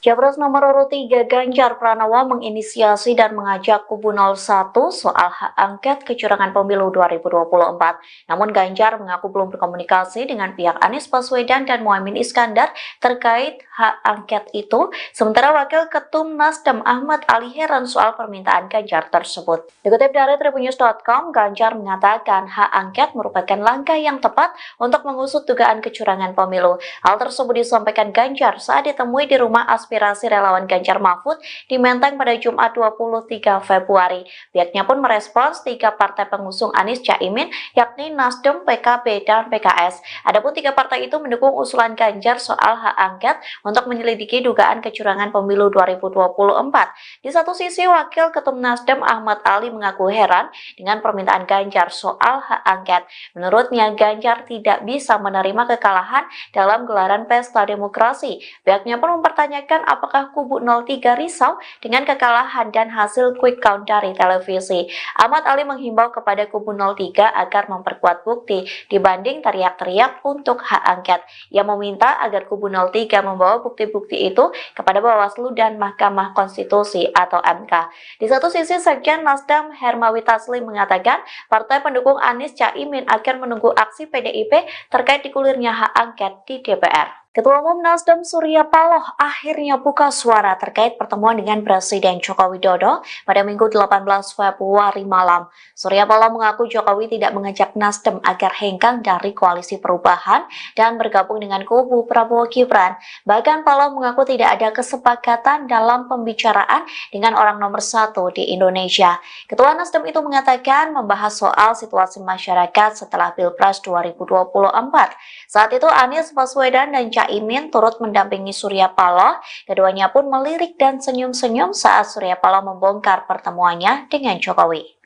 Capres nomor urut 3 Ganjar Pranowo menginisiasi dan mengajak kubu 01 soal hak angket kecurangan pemilu 2024. Namun Ganjar mengaku belum berkomunikasi dengan pihak Anies Baswedan dan Muhaimin Iskandar terkait hak angket itu. Sementara Wakil Ketum Nasdem Ahmad Ali heran soal permintaan Ganjar tersebut. Dikutip dari tribunnews.com, Ganjar mengatakan hak angket merupakan langkah yang tepat untuk mengusut dugaan kecurangan pemilu. Hal tersebut disampaikan Ganjar saat ditemui di rumah aspirasi relawan Ganjar Mahfud di Menteng pada Jumat 23 Februari. Pihaknya pun merespons 3 partai pengusung Anies Caimin, yakni Nasdem, PKB, dan PKS. Adapun 3 partai itu mendukung usulan Ganjar soal hak angket untuk menyelidiki dugaan kecurangan pemilu 2024. Di satu sisi, Wakil Ketum Nasdem Ahmad Ali mengaku heran dengan permintaan Ganjar soal hak angket. Menurutnya, Ganjar tidak bisa menerima kekalahan dalam gelaran pesta demokrasi. Pihaknya pun mempertanyakan apakah kubu 03 risau dengan kekalahan dan hasil quick count dari televisi. Ahmad Ali menghimbau kepada kubu 03 agar memperkuat bukti dibanding teriak-teriak untuk hak angket. Ia meminta agar kubu 03 membawa bukti-bukti itu kepada Bawaslu dan Mahkamah Konstitusi atau MK. Di satu sisi, Sekjen Nasdem Hermawi Taslim mengatakan partai pendukung Anies Caimin akan menunggu aksi PDIP terkait digulirnya hak angket di DPR. Ketua Umum Nasdem Surya Paloh akhirnya buka suara terkait pertemuan dengan Presiden Joko Widodo pada Minggu 18 Februari malam. Surya Paloh mengaku Jokowi tidak mengajak Nasdem agar hengkang dari koalisi perubahan dan bergabung dengan kubu Prabowo Gibran. Bahkan Paloh mengaku tidak ada kesepakatan dalam pembicaraan dengan orang nomor 1 di Indonesia. Ketua Nasdem itu mengatakan membahas soal situasi masyarakat setelah Pilpres 2024. Saat itu Anies Baswedan dan Caimin turut mendampingi Surya Paloh. Keduanya pun melirik dan senyum-senyum saat Surya Paloh membongkar pertemuannya dengan Jokowi.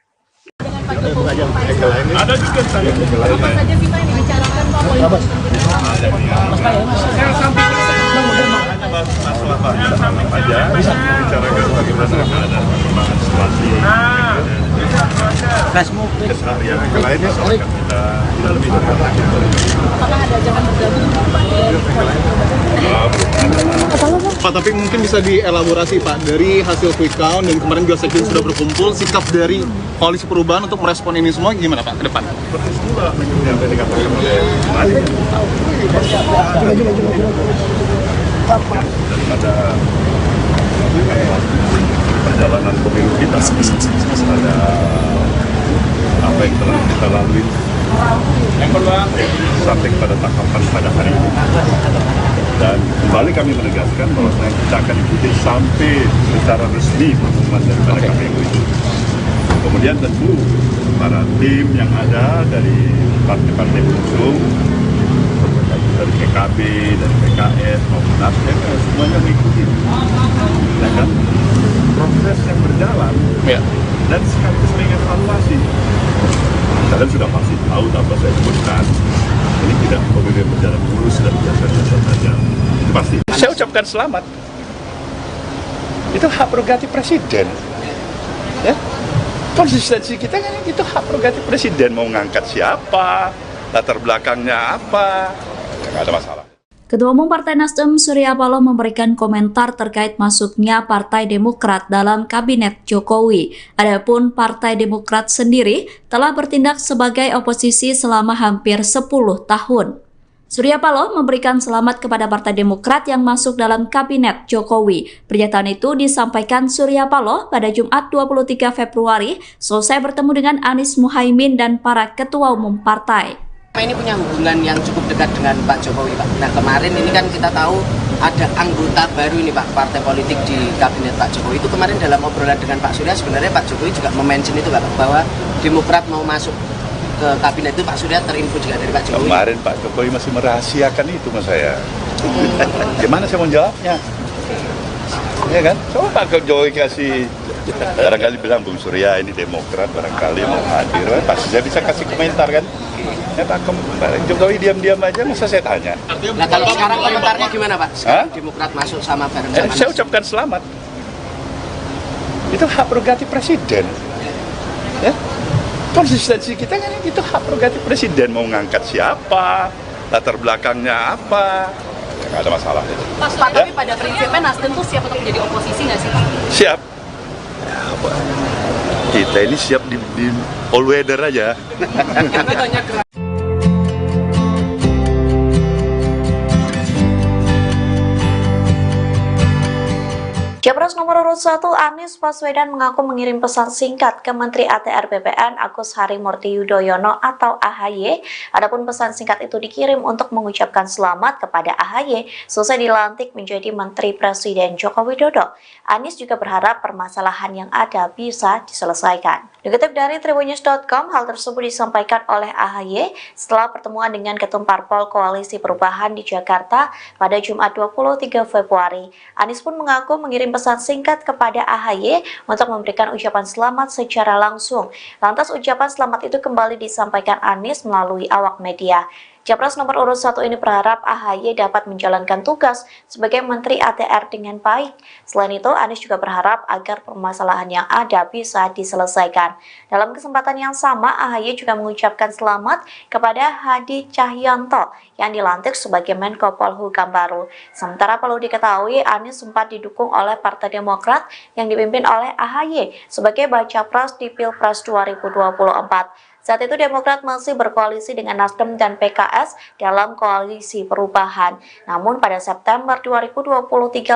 Ada juga saya. Apa saja sih Pak yang dibicarakan Pak? Masalah apa aja, bicarakan bagaimana keadaan perkembangan situasi, keseharian yang lainnya akan kita lebih dekat lagi. Apakah ada jangan bergabung Pak, tapi mungkin bisa dielaborasi Pak, dari hasil quick count dan kemarin juga sekjen sudah berkumpul, sikap dari Koalisi Perubahan untuk merespon ini semua gimana Pak ke depan? Seperti semula yang tadi dikatakan oleh Mari. Daripada perjalanan pemilu kita, ada apa yang telah kita lalui sampai pada tahapan pada hari ini. Dan kembali kami menegaskan bahwa kita akan ikuti sampai secara resmi pengumuman daripada KPU itu. Kemudian tentu para tim yang ada dari partai-partai pengusung, dari PKB, dari PKS maupun Nasdem, semuanya mengikuti. Ya kan? Proses yang berjalan dan sekaligus mengevaluasi. Kalian sudah pasti tahu apa saya sebutkan. Ini tidak pemilu berjalan mulus dan biasa-biasa saja. Itu pasti. Saya ucapkan selamat. Itu hak prerogatif presiden. Ya. Konsistensi kita kan itu hak prerogatif presiden, mau ngangkat siapa, latar belakangnya apa, nggak ada masalah. Ketua Umum Partai Nasdem Surya Paloh memberikan komentar terkait masuknya Partai Demokrat dalam Kabinet Jokowi. Adapun Partai Demokrat sendiri telah bertindak sebagai oposisi selama hampir 10 tahun. Surya Paloh memberikan selamat kepada Partai Demokrat yang masuk dalam Kabinet Jokowi. Pernyataan itu disampaikan Surya Paloh pada Jumat 23 Februari selesai bertemu dengan Anies Muhaimin dan para ketua umum partai. Ini punya hubungan yang cukup dekat dengan Pak Jokowi, Pak. Nah, kemarin ini kan kita tahu ada anggota baru ini, Pak, partai politik di Kabinet Pak Jokowi. Itu kemarin dalam obrolan dengan Pak Surya, sebenarnya Pak Jokowi juga mention itu, Pak, bahwa Demokrat mau masuk ke Kabinet itu. Pak Surya terinfo juga dari Pak Jokowi. Kemarin Pak Jokowi masih merahasiakan itu sama saya. Gimana saya mau jawabnya? Ya kan? Coba Pak Jokowi kasih, barangkali bilang Bung Surya ini Demokrat, barangkali mau hadir, pasti saya bisa kasih komentar kan? Ya Pak Jokowi diam-diam aja, masa saya tanya. Nah, kalau sekarang komentarnya gimana Pak? Sekarang Demokrat masuk sama bareng-sama. Saya ucapkan selamat. Itu hak prerogatif presiden. Ya. Konsistensi kita kan itu hak prerogatif presiden, mau ngangkat siapa, latar belakangnya apa, nggak ada masalah. Pak, tapi pada prinsipnya Nasdem tuh siap untuk menjadi oposisi nggak sih Pak? Siap. Kita ini siap di all weather aja. Capres nomor urut 1 Anies Baswedan mengaku mengirim pesan singkat ke Menteri ATR BPN Agus Harimurti Yudhoyono atau AHY. Adapun pesan singkat itu dikirim untuk mengucapkan selamat kepada AHY selesai dilantik menjadi Menteri Presiden Joko Widodo. Anies juga berharap permasalahan yang ada bisa diselesaikan. Dikutip dari Tribunnews.com, hal tersebut disampaikan oleh AHY setelah pertemuan dengan Ketum Parpol Koalisi Perubahan di Jakarta pada Jumat 23 Februari. Anies pun mengaku mengirim pesan singkat kepada AHY untuk memberikan ucapan selamat secara langsung. Lantas ucapan selamat itu kembali disampaikan Anies melalui awak media. Capres nomor urut 1 ini berharap AHY dapat menjalankan tugas sebagai Menteri ATR dengan baik. Selain itu, Anies juga berharap agar permasalahan yang ada bisa diselesaikan. Dalam kesempatan yang sama, AHY juga mengucapkan selamat kepada Hadi Cahyanto yang dilantik sebagai Menko Polhukam baru. Sementara perlu diketahui, Anies sempat didukung oleh Partai Demokrat yang dipimpin oleh AHY sebagai baca pres di Pilpres 2024. Saat itu Demokrat masih berkoalisi dengan Nasdem dan PKS dalam koalisi perubahan. Namun pada September 2023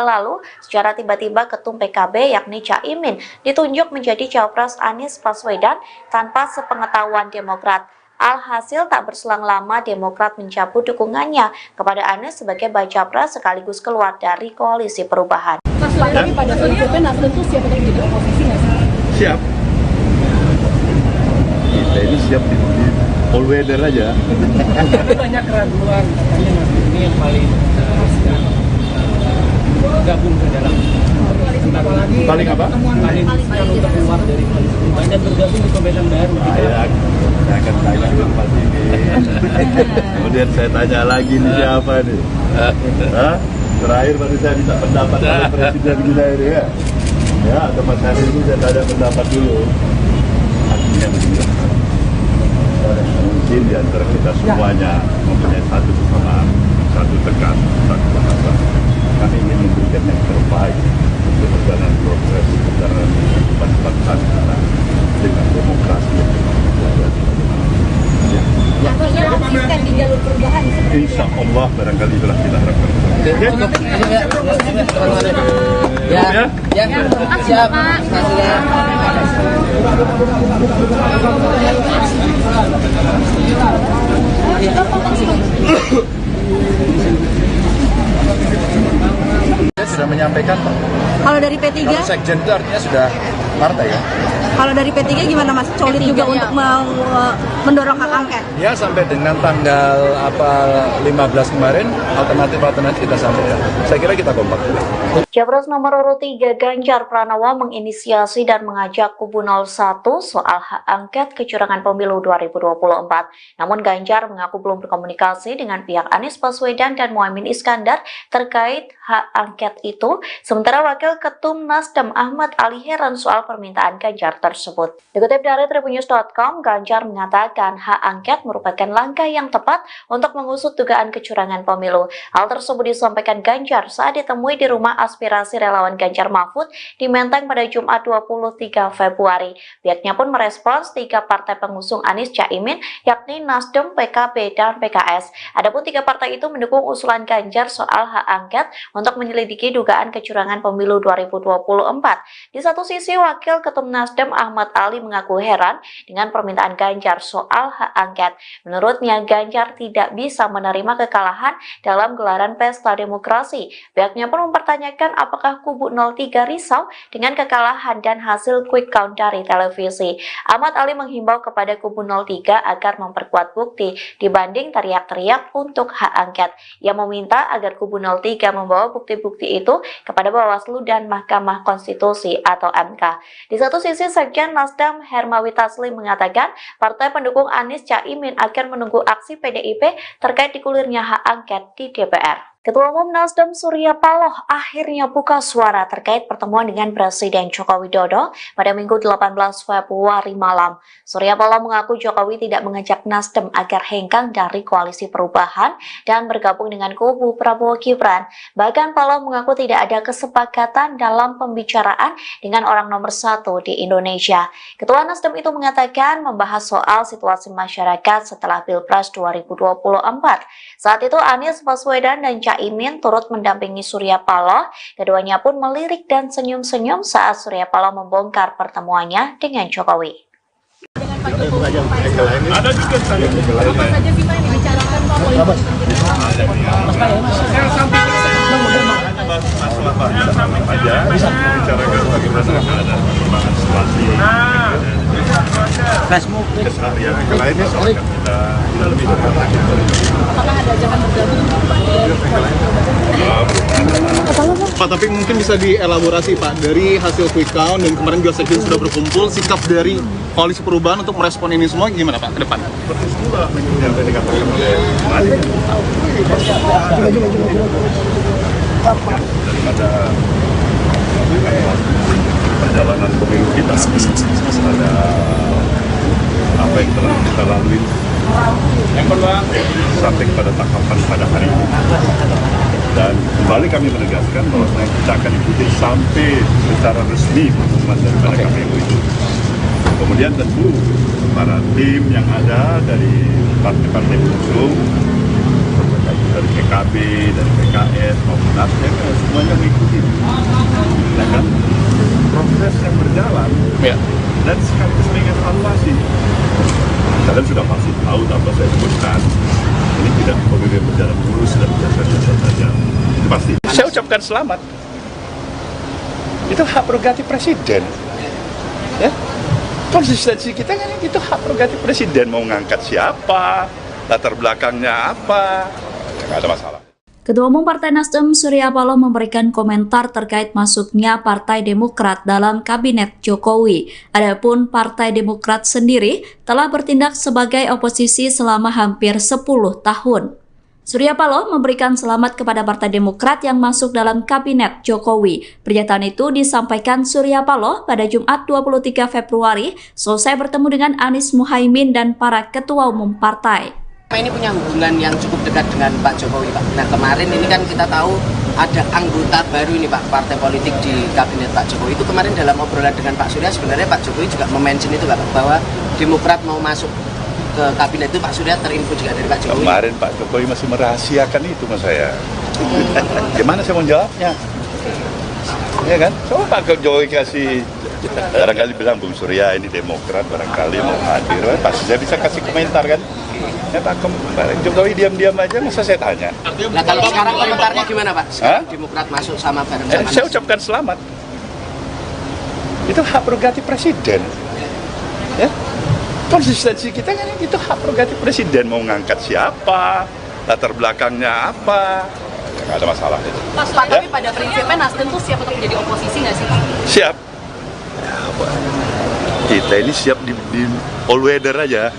lalu, secara tiba-tiba Ketum PKB yakni Caimin ditunjuk menjadi Cawapres Anies Baswedan tanpa sepengetahuan Demokrat. Alhasil tak berselang lama Demokrat mencabut dukungannya kepada Anies sebagai baca pres sekaligus keluar dari koalisi perubahan. Mas, tapi pada prinsipnya Nasdem tuh siap untuk menjadi oposisi nggak sih? Siap. Kita ini siap di all weather aja. Tapi banyak keraguan, katanya Nasdem ini yang paling gabung ke dalam Paling apa? paling untuk keluar dari koalisi perubahan dan bergabung di pemerintahan baru. Saya akan tanya ke Pak ini. Kemudian saya tanya lagi nih siapa nih? Hah? Terakhir baru saya minta pendapat dari presiden kita ini ya. Ya, atau Mas Hari ini saya tanya pendapat dulu. Artinya begini. Mungkin di antara kita semuanya mempunyai satu kesamaan, satu tekan, satu bahasa. Kami ingin memberikan yang terbaik untuk perjalanan proses perjalanan kehidupan bangsa kita dengan demokrasi yang konsisten di jalur perubahan. Insya Allah barangkali itulah kita harapkan. Siap. Saya sudah menyampaikan, Pak. Kalau dari P3, Kalau sekjen itu artinya sudah partai ya. kalau dari P3 gimana Mas? Solid juga untuk mendorong hak angket. Ya sampai dengan tanggal 15 kemarin alternatif kita sampaikan. Saya kira kita kompak. Capres nomor urut 3 Ganjar Pranowo menginisiasi dan mengajak kubu 01 soal hak angket kecurangan pemilu 2024. Namun Ganjar mengaku belum berkomunikasi dengan pihak Anies Baswedan dan Muhaimin Iskandar terkait hak angket itu. Sementara Wakil Ketum Nasdem Ahmad Ali heran soal permintaan Ganjar tersebut. Dikutip dari Tribunnews.com, Ganjar mengatakan hak angket merupakan langkah yang tepat untuk mengusut dugaan kecurangan pemilu. Hal tersebut disampaikan Ganjar saat ditemui di rumah aspirasi relawan Ganjar Mahfud di Menteng pada Jumat 23 Februari. Pihaknya pun merespons 3 partai pengusung Anies Caimin, yakni Nasdem, PKB, dan PKS. Adapun 3 partai itu mendukung usulan Ganjar soal hak angket untuk menyelidiki dugaan kecurangan pemilu 2024. Di satu sisi, Wakil Ketum Nasdem Ahmad Ali mengaku heran dengan permintaan Ganjar soal hak angket. Menurutnya, Ganjar tidak bisa menerima kekalahan dalam gelaran pesta demokrasi. Pihaknya pun mempertanyakan apakah kubu 03 risau dengan kekalahan dan hasil quick count dari televisi. Ahmad Ali menghimbau kepada kubu 03 agar memperkuat bukti dibanding teriak-teriak untuk hak angket. Ia meminta agar kubu 03 membawa bukti-bukti itu kepada Bawaslu dan Mahkamah Konstitusi atau MK. Di satu sisi, Sekjen Nasdem Hermawi Taslim mengatakan partai pendukung Anies Caimin akan menunggu aksi PDIP terkait digulirnya hak angket di DPR. Ketua Umum Nasdem Surya Paloh akhirnya buka suara terkait pertemuan dengan Presiden Joko Widodo pada Minggu 18 Februari malam. Surya Paloh mengaku Jokowi tidak mengajak Nasdem agar hengkang dari koalisi perubahan dan bergabung dengan kubu Prabowo Gibran. Bahkan Paloh mengaku tidak ada kesepakatan dalam pembicaraan dengan orang nomor 1 di Indonesia. Ketua Nasdem itu mengatakan membahas soal situasi masyarakat setelah Pilpres 2024. Saat itu Anies Baswedan dan Caimin turut mendampingi Surya Paloh. Keduanya pun melirik dan senyum-senyum saat Surya Paloh membongkar pertemuannya dengan Jokowi. Dengan Pak Jokowi, ada juga apa saja sih Pak yang dibicarakan Pak politik? Masalah aja bicarakan bagaimana ada perkembangan situasi keseharian yang lainnya soal kita lebih dekat lagi. Apakah ada ajakan bergabung Pak, tapi mungkin bisa dielaborasi Pak, dari hasil quick count dan kemarin juga sekjen sudah berkumpul, sikap dari koalisi perubahan untuk merespon ini semua gimana Pak ke depan? Seperti itulah yang tadi katakan oleh daripada perjalanan pemilu kita ada apa yang telah kita lalui sampai pada tahapan pada hari ini, dan kembali kami menegaskan bahwa kita akan ikuti sampai secara resmi pengumuman daripada KPU itu. Kemudian tentu para tim yang ada dari partai-partai pengusung, dari PKB, dari PKS maupun Nasdem, semuanya mengikuti. Ya kan? Proses yang berjalan dan sekaligus mengevaluasi. Kalian sudah pasti tahu tanpa saya sebutkan, ini tidak pemilu berjalan mulus dan biasa-biasa saja. Itu pasti. Saya ucapkan selamat. Itu hak prerogatif presiden. Ya. Konsistensi kita kan itu hak prerogatif presiden, mau ngangkat siapa, latar belakangnya apa, nggak ada masalah. Ketua Umum Partai Nasdem Surya Paloh memberikan komentar terkait masuknya Partai Demokrat dalam Kabinet Jokowi. Adapun Partai Demokrat sendiri telah bertindak sebagai oposisi selama hampir 10 tahun. Surya Paloh memberikan selamat kepada Partai Demokrat yang masuk dalam Kabinet Jokowi. Pernyataan itu disampaikan Surya Paloh pada Jumat 23 Februari selesai bertemu dengan Anies Muhaimin dan para ketua umum partai. Ini punya hubungan yang cukup dekat dengan Pak Jokowi, Pak. Nah, kemarin ini kan kita tahu ada anggota baru ini, Pak, partai politik di Kabinet Pak Jokowi. Itu kemarin dalam obrolan dengan Pak Surya, sebenarnya Pak Jokowi juga mention itu, Pak, bahwa Demokrat mau masuk ke Kabinet itu. Pak Surya terinfo juga dari Pak Jokowi. Kemarin Pak Jokowi masih merahasiakan itu mas saya. Gimana saya mau jawabnya? Ya kan? Coba Pak Jokowi kasih, barangkali bilang Bung Surya ini Demokrat, barangkali mau hadir, pasti saya bisa kasih komentar kan? Ya Pak Jokowi diam-diam aja, masa saya tanya. Nah kalau sekarang komentarnya gimana Pak? Sekarang Demokrat masuk sama bareng sama saya ucapkan selamat. Itu hak prerogatif presiden. Ya, konsistensi kita kan itu hak prerogatif presiden, mau ngangkat siapa, latar belakangnya apa, nggak ada masalah itu. Pak, tapi pada prinsipnya Nasdem tuh siap untuk menjadi oposisi nggak sih Pak? Siap. Ya, kita ini siap di all weather aja.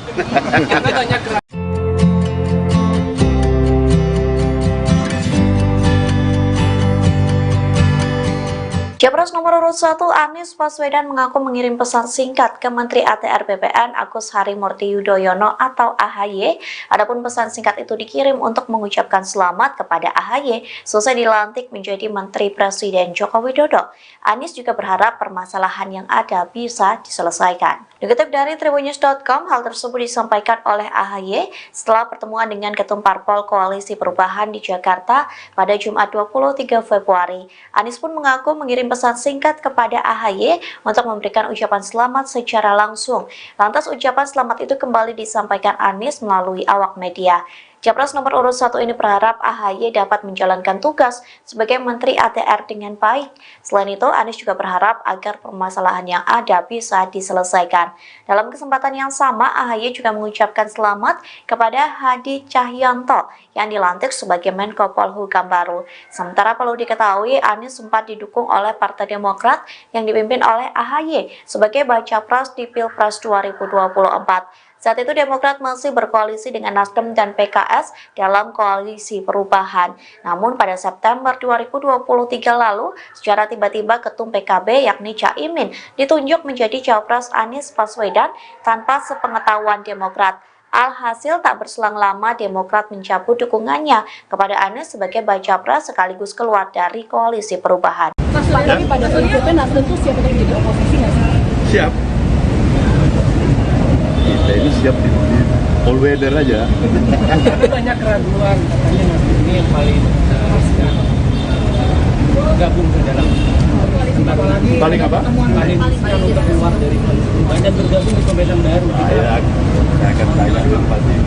Capres nomor urut 1 Anies Baswedan mengaku mengirim pesan singkat ke Menteri ATR BPN Agus Harimurti Yudhoyono atau AHY. Adapun pesan singkat itu dikirim untuk mengucapkan selamat kepada AHY selesai dilantik menjadi Menteri Presiden Joko Widodo. Anies juga berharap permasalahan yang ada bisa diselesaikan. Dikutip dari Tribunnews.com, hal tersebut disampaikan oleh AHY setelah pertemuan dengan Ketum Parpol Koalisi Perubahan di Jakarta pada Jumat 23 Februari. Anies pun mengaku mengirim pesan singkat kepada AHY untuk memberikan ucapan selamat secara langsung. Lantas ucapan selamat itu kembali disampaikan Anies melalui awak media. Capres nomor urut 1 ini berharap AHY dapat menjalankan tugas sebagai Menteri ATR dengan baik. Selain itu, Anies juga berharap agar permasalahan yang ada bisa diselesaikan. Dalam kesempatan yang sama, AHY juga mengucapkan selamat kepada Hadi Cahyanto yang dilantik sebagai Menko Polhukam baru. Sementara perlu diketahui, Anies sempat didukung oleh Partai Demokrat yang dipimpin oleh AHY sebagai baca pres di Pilpres 2024. Saat itu Demokrat masih berkoalisi dengan Nasdem dan PKS dalam koalisi perubahan. Namun pada September 2023 lalu, secara tiba-tiba Ketum PKB yakni Caimin ditunjuk menjadi Cawapres Anies Baswedan tanpa sepengetahuan Demokrat. Alhasil tak berselang lama Demokrat mencabut dukungannya kepada Anies sebagai baca pres sekaligus keluar dari koalisi perubahan. Mas, tapi pada prinsipnya Nasdem tuh siap untuk menjadi oposisi nggak sih? Siap. Kita ini siap di all weather aja. Banyak keraguan katanya Nasdem ini yang paling gabung ke dalam paling apa? Paling untuk keluar dari koalisi perubahan dan bergabung di pemerintahan baru. Saya akan tanya dulu Pak ini.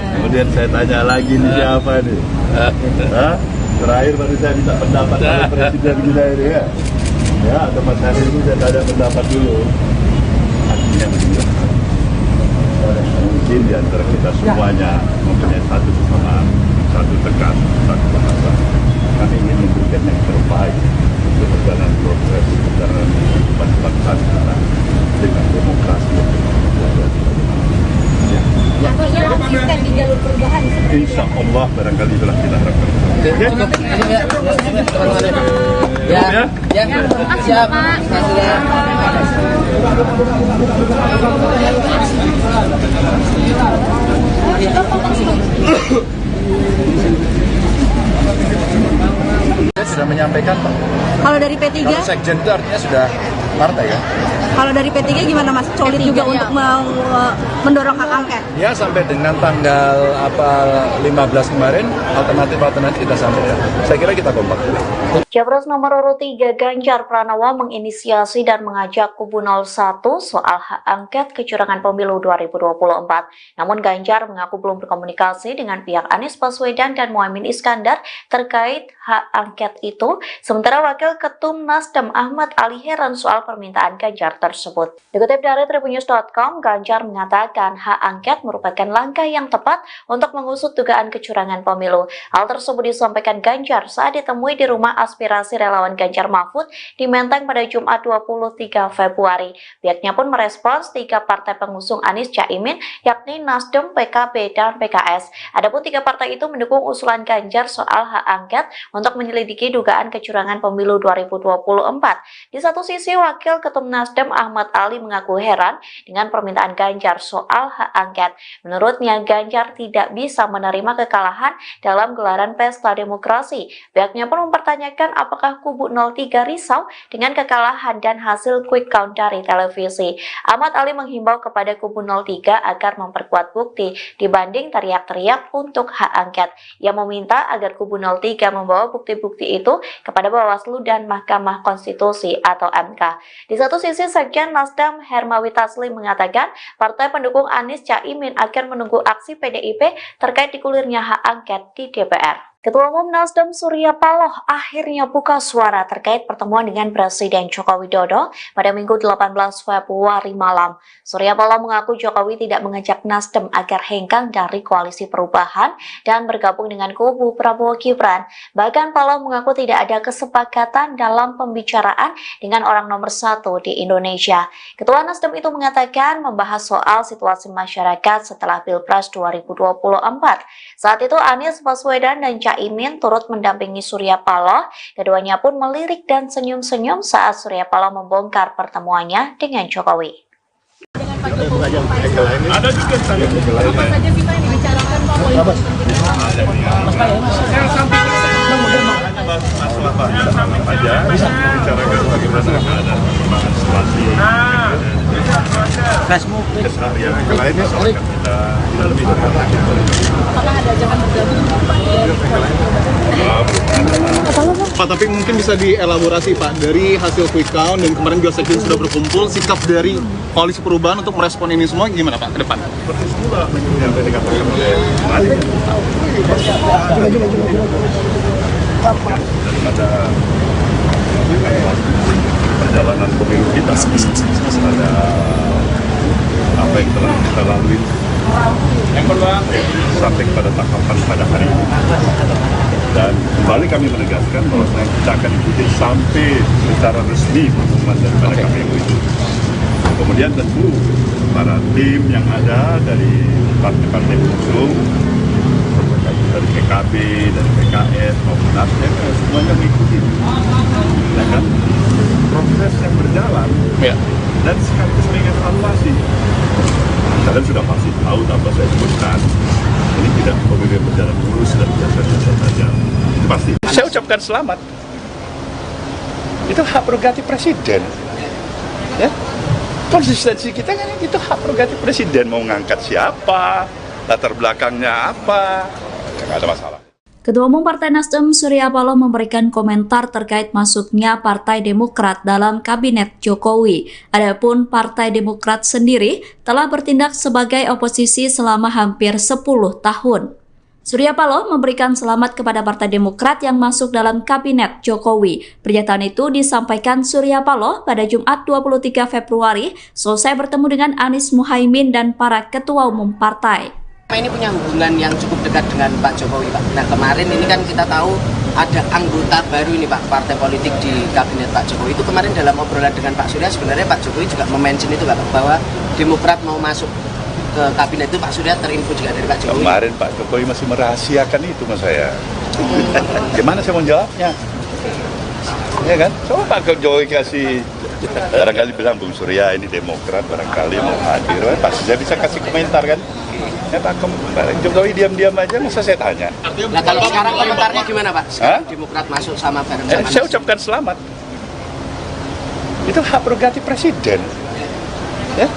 Kemudian saya tanya lagi nih siapa nih? Hah? Terakhir baru saya minta pendapat oleh Presiden kita ini ya. Ya, atau Mas Hari ini saya tanya pendapat dulu. Artinya begini. Mungkin di antara kita semuanya mempunyai satu kesamaan, satu tekan, satu bahasa. Kami ingin memberikan yang terbaik untuk perjalanan proses perjalanan kehidupan bangsa kita dengan demokrasi yang Artinya konsisten di jalur perubahan. Insya Allah barangkali itulah kita harapkan. Siap. Saya sudah menyampaikan Pak. Kalau dari P3? Kalau sekjen itu artinya sudah partai kan? Kalau dari P3 gimana Mas? Solid juga untuk mendorong hak angket? Ya sampai dengan tanggal 15 kemarin alternatif kita sampaikan. Saya kira kita kompak. Capres nomor urut 3 Ganjar Pranowo menginisiasi dan mengajak kubu 01 soal hak angket kecurangan pemilu 2024. Namun Ganjar mengaku belum berkomunikasi dengan pihak Anies Baswedan dan Muhaimin Iskandar terkait hak angket itu. Sementara Wakil Ketum Nasdem Ahmad Ali heran soal soal permintaan Ganjar tersebut. Dikutip dari tribunnews.com, Ganjar mengatakan hak angket merupakan langkah yang tepat untuk mengusut dugaan kecurangan pemilu. Hal tersebut disampaikan Ganjar saat ditemui di rumah aspirasi relawan Ganjar Mahfud di Menteng pada Jumat 23 Februari. Pihaknya pun merespons 3 partai pengusung Anies Caimin, yakni Nasdem, PKB, dan PKS. Adapun 3 partai itu mendukung usulan Ganjar soal hak angket untuk menyelidiki dugaan kecurangan pemilu 2024. Di satu sisi, Wakil Ketum Nasdem Ahmad Ali mengaku heran dengan permintaan Ganjar soal hak angket. Menurutnya, Ganjar tidak bisa menerima kekalahan dalam gelaran pesta demokrasi. Pihaknya pun mempertanyakan apakah kubu 03 risau dengan kekalahan dan hasil quick count dari televisi. Ahmad Ali menghimbau kepada kubu 03 agar memperkuat bukti dibanding teriak-teriak untuk hak angket. Ia meminta agar kubu 03 membawa bukti-bukti itu kepada Bawaslu dan Mahkamah Konstitusi atau MK. Di satu sisi, Sekjen Nasdem Hermawi Taslim mengatakan partai pendukung Anies Caimin akan menunggu aksi PDIP terkait digulirnya hak angket di DPR. Ketua Umum Nasdem Surya Paloh akhirnya buka suara terkait pertemuan dengan Presiden Joko Widodo pada Minggu 18 Februari malam. Surya Paloh mengaku Jokowi tidak mengajak Nasdem agar hengkang dari koalisi perubahan dan bergabung dengan kubu Prabowo Gibran. Bahkan Paloh mengaku tidak ada kesepakatan dalam pembicaraan dengan orang nomor 1 di Indonesia. Ketua Nasdem itu mengatakan membahas soal situasi masyarakat setelah Pilpres 2024. Saat itu Anies Baswedan dan Caimin turut mendampingi Surya Paloh. Keduanya pun melirik dan senyum-senyum saat Surya Paloh membongkar pertemuannya dengan Jokowi. Dengan Pak Jokowi, ada juga apa saja sih Pak yang dibicarakan Pak? Yang samping masalah Pak aja bicarakan bagaimana keadaan perkembangan situasi Facebook yang lainnya soal kita lebih dekat lagi. apakah ada ajakan bergabung Pak, tapi mungkin bisa dielaborasi Pak, dari hasil quick count dan kemarin juga Sekjen sudah berkumpul, sikap dari koalisi perubahan untuk merespon ini semua gimana Pak ke depan? Persis pula yang tadi dikatakan oleh Mari daripada perjalanan pemilu kita, pada apa yang telah kita lalui sampai pada tahapan pada hari ini. Dan kembali kami menegaskan bahwa kita akan ikuti sampai secara resmi pengumuman daripada KPU itu. Kemudian tentu para tim yang ada dari partai-partai pengusung, dari PKB, dari PKS maupun Nasdem, semuanya mengikuti. Ya kan? Proses yang berjalan dan sekaligus mengevaluasi. Kalian sudah pasti tahu tanpa saya sebutkan, ini tidak pemilu berjalan mulus dan biasa-biasa saja. Pasti. Saya ucapkan selamat. Itu hak prerogatif presiden. Ya. Konsistensi kita kan itu hak prerogatif presiden, mau ngangkat siapa, latar belakangnya apa, nggak ada masalah. Ketua Umum Partai Nasdem Surya Paloh memberikan komentar terkait masuknya Partai Demokrat dalam Kabinet Jokowi. Adapun Partai Demokrat sendiri telah bertindak sebagai oposisi selama hampir 10 tahun. Surya Paloh memberikan selamat kepada Partai Demokrat yang masuk dalam Kabinet Jokowi. Pernyataan itu disampaikan Surya Paloh pada Jumat 23 Februari selesai bertemu dengan Anies Muhaimin dan para ketua umum partai. Ini punya hubungan yang cukup dekat dengan Pak Jokowi, Pak. Nah, kemarin ini kan kita tahu ada anggota baru ini, Pak, partai politik di Kabinet Pak Jokowi. Itu kemarin dalam obrolan dengan Pak Surya, sebenarnya Pak Jokowi juga mention itu, Pak, bahwa Demokrat mau masuk ke Kabinet itu. Pak Surya terinfo juga dari Pak Jokowi. Kemarin Pak Jokowi masih merahasiakan itu mas saya. Gimana saya mau jawabnya? Ya kan? Coba Pak Jokowi kasih, barangkali bilang Bung Surya ini Demokrat, barangkali mau hadir, pasti saya bisa kasih komentar kan? Ya Pak Jokowi diam-diam aja, masa saya tanya. Nah kalau sekarang komentarnya gimana Pak? Sekarang Demokrat masuk sama bareng sama saya ucapkan selamat. Itu hak prerogatif presiden. Ya.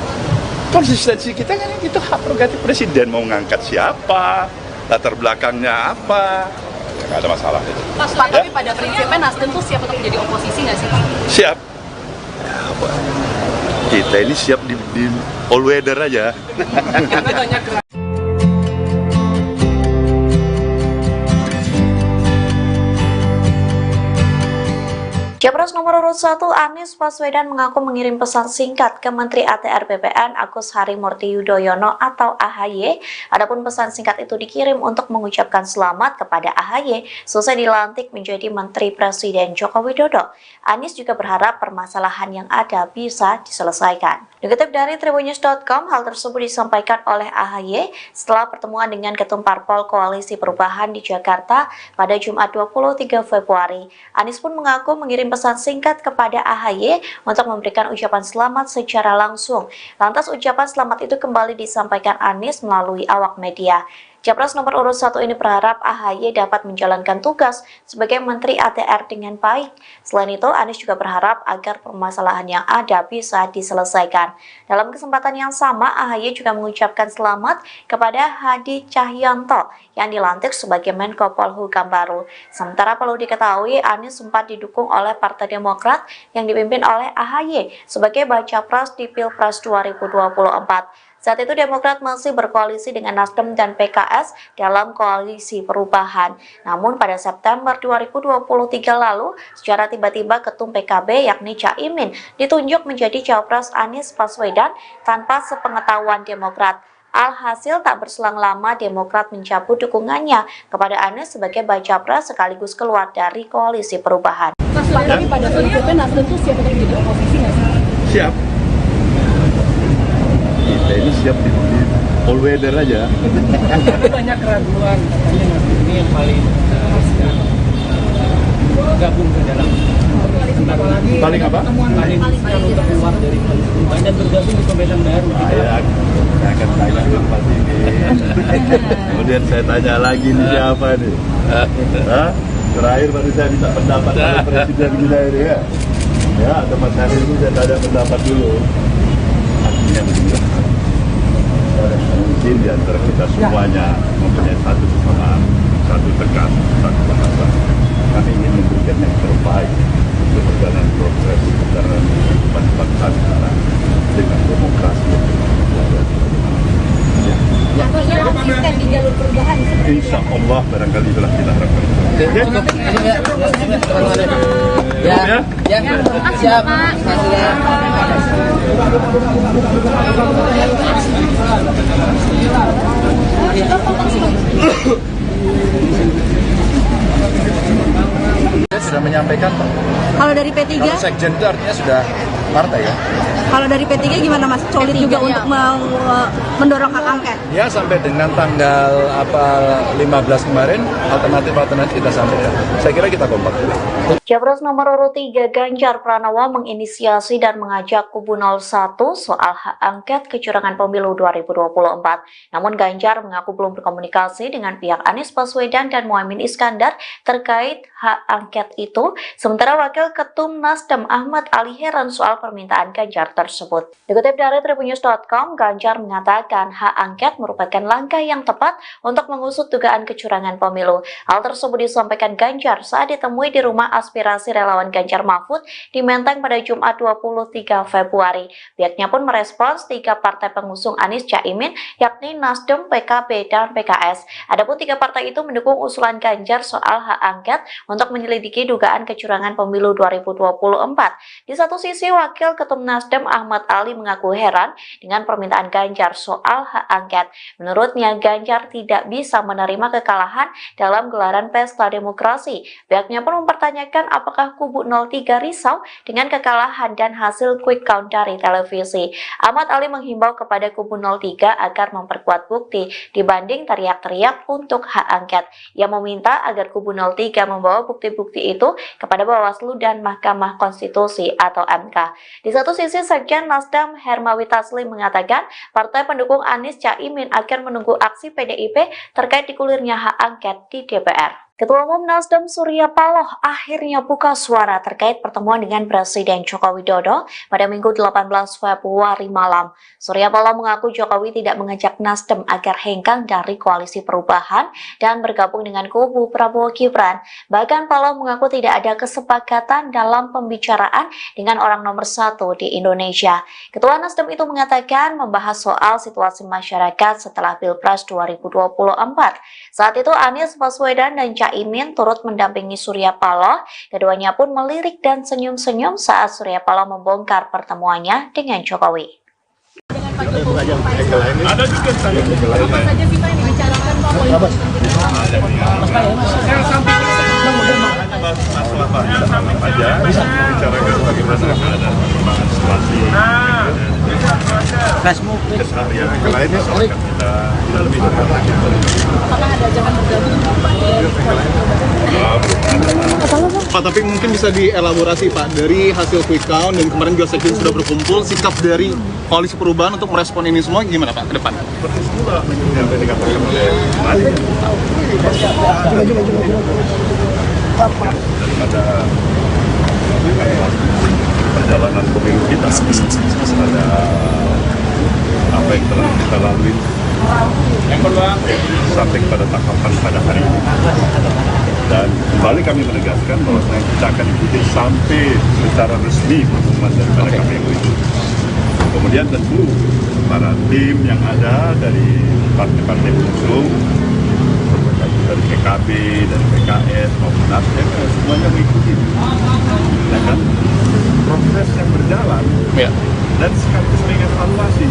Konsistensi kita kan itu hak prerogatif presiden, mau ngangkat siapa, latar belakangnya apa, nggak ada masalah. Pak, tapi pada prinsipnya Nasdem tuh siap untuk menjadi oposisi nggak sih Pak? Siap. Ya, kita ini siap di all weather aja. Capres nomor urut 1 Anies Baswedan mengaku mengirim pesan singkat ke Menteri ATR BPN Agus Harimurti Yudhoyono atau AHY. Adapun pesan singkat itu dikirim untuk mengucapkan selamat kepada AHY selesai dilantik menjadi Menteri Presiden Joko Widodo. Anies juga berharap permasalahan yang ada bisa diselesaikan. Dikutip dari Tribunnews.com, hal tersebut disampaikan oleh AHY setelah pertemuan dengan Ketum Parpol Koalisi Perubahan di Jakarta pada Jumat 23 Februari. Anies pun mengaku mengirim pesan singkat kepada AHY untuk memberikan ucapan selamat secara langsung. Lantas ucapan selamat itu kembali disampaikan Anies melalui awak media. Capres nomor urut 1 ini berharap AHY dapat menjalankan tugas sebagai Menteri ATR dengan baik. Selain itu, Anies juga berharap agar permasalahan yang ada bisa diselesaikan. Dalam kesempatan yang sama, AHY juga mengucapkan selamat kepada Hadi Cahyanto yang dilantik sebagai Menko Polhukam baru. Sementara perlu diketahui, Anies sempat didukung oleh Partai Demokrat yang dipimpin oleh AHY sebagai baca pres di Pilpres 2024. Saat itu Demokrat masih berkoalisi dengan Nasdem dan PKS dalam koalisi perubahan. Namun pada September 2023 lalu, secara tiba-tiba Ketum PKB yakni Caimin ditunjuk menjadi Cawapres Anies Baswedan tanpa sepengetahuan Demokrat. Alhasil tak berselang lama Demokrat mencabut dukungannya kepada Anies sebagai baca pres sekaligus keluar dari koalisi perubahan. Tapi pada prinsipnya Nasdem itu siap untuk jadi oposisi nggak sih? Siap. Kita ini siap di all weather aja. Tapi banyak keraguan katanya Nasdem ini yang paling gabung ke dalam Paling apa? Paling untuk keluar dari koalisi perubahan dan bergabung di pemerintahan baru. Saya akan tanya ke Pak ini. Kemudian saya tanya lagi nih siapa nih? Hah? Terakhir baru saya minta pendapat dari Presiden kita ini ya. Ya, atau Mas Haris itu saya tanya pendapat dulu. Artinya begini. Mungkin di antara kita semuanya mempunyai satu kesamaan, satu tegas, satu bahasa. Kami ingin memberikan yang terbaik untuk perjalanan proses perjalanan kehidupan bangsa kita dengan demokrasi yang Atau konsisten di jalur perubahan. insya Allah barangkali itulah kita harapkan. Siap. Dia sudah menyampaikan Pak. Kalau dari P3, Kalau sekjen itu artinya sudah partai ya. kalau dari P3 gimana Mas? Solid juga untuk mendorong hak angket. Ya sampai dengan tanggal 15 kemarin alternatif kita sampaikan. Saya kira kita kompak. Capres nomor urut 3 Ganjar Pranowo menginisiasi dan mengajak kubu 01 soal hak angket kecurangan pemilu 2024. Namun Ganjar mengaku belum berkomunikasi dengan pihak Anies Baswedan dan Muhaimin Iskandar terkait hak angket itu. Sementara Wakil Ketum Nasdem Ahmad Ali heran soal permintaan Ganjar tersebut. Dikutip dari Tribunnews.com, Ganjar mengatakan hak angket merupakan langkah yang tepat untuk mengusut dugaan kecurangan pemilu. Hal tersebut disampaikan Ganjar saat ditemui di rumah aspirasi relawan Ganjar Mahfud di Menteng pada Jumat 23 Februari. Pihaknya pun merespons 3 partai pengusung Anies Caimin yakni Nasdem, PKB, dan PKS. Adapun 3 partai itu mendukung usulan Ganjar soal hak angket untuk menyelidiki dugaan kecurangan pemilu 2024. Di satu sisi, Wakil Ketum Nasdem Ahmad Ali mengaku heran dengan permintaan Ganjar soal hak angket. Menurutnya, Ganjar tidak bisa menerima kekalahan dalam gelaran pesta demokrasi. Pihaknya pun mempertanyakan apakah kubu 03 risau dengan kekalahan dan hasil quick count dari televisi. Ahmad Ali menghimbau kepada kubu 03 agar memperkuat bukti dibanding teriak-teriak untuk hak angket. Ia meminta agar kubu 03 membawa bukti-bukti itu kepada Bawaslu dan Mahkamah Konstitusi atau MK. Di satu sisi, Sekjen Nasdem Hermawi Taslim mengatakan partai pendukung Anies Caimin akan menunggu aksi PDIP terkait digulirnya hak angket di DPR. Ketua Umum Nasdem Surya Paloh akhirnya buka suara terkait pertemuan dengan Presiden Joko Widodo pada Minggu 18 Februari malam. Surya Paloh mengaku Jokowi tidak mengajak Nasdem agar hengkang dari koalisi perubahan dan bergabung dengan kubu Prabowo Gibran. Bahkan Paloh mengaku tidak ada kesepakatan dalam pembicaraan dengan orang nomor 1 di Indonesia. Ketua Nasdem itu mengatakan membahas soal situasi masyarakat setelah Pilpres 2024. Saat itu Anies Baswedan dan Caimin turut mendampingi Surya Paloh. Keduanya pun melirik dan senyum-senyum saat Surya Paloh membongkar pertemuannya dengan Jokowi. Ada juga saya. Apa saja sih Pak yang dibicarakan Pak? Masalah banyak aja, bicarakan bagaimana keadaan perkembangan situasi. Keseharian yang lainnya soalnya kita lebih dekat lagi. Apakah ada ajakan bergabung Pak? Pak, tapi mungkin bisa dielaborasi Pak, dari hasil quick count dan kemarin juga sekjen sudah berkumpul, sikap dari Koalisi Perubahan untuk merespon ini semua gimana Pak ke depan? Seperti semula yang dikatakan oleh Madi. Daripada perjalanan pemilu kita, pada apa yang telah kita lalui sampai pada tahapan pada hari ini. Dan kembali kami menegaskan bahwa kita akan ikuti sampai secara resmi pengumuman daripada KPU itu. Kemudian tentu para tim yang ada dari partai-partai pengusung, dari PKB, dari PKS maupun Nasdem, semuanya mengikuti. Ya kan? Proses yang berjalan dan sekaligus mengevaluasi.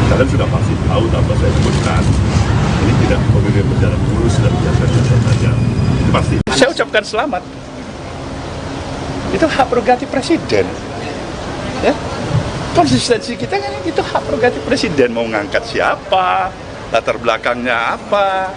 Kalian sudah pasti tahu tanpa saya sebutkan, ini tidak pemilu berjalan mulus dan biasa-biasa saja. Pasti. Saya ucapkan selamat. Itu hak prerogatif presiden. Ya? Konsistensi kita kan itu hak prerogatif presiden, mau ngangkat siapa, latar belakangnya apa,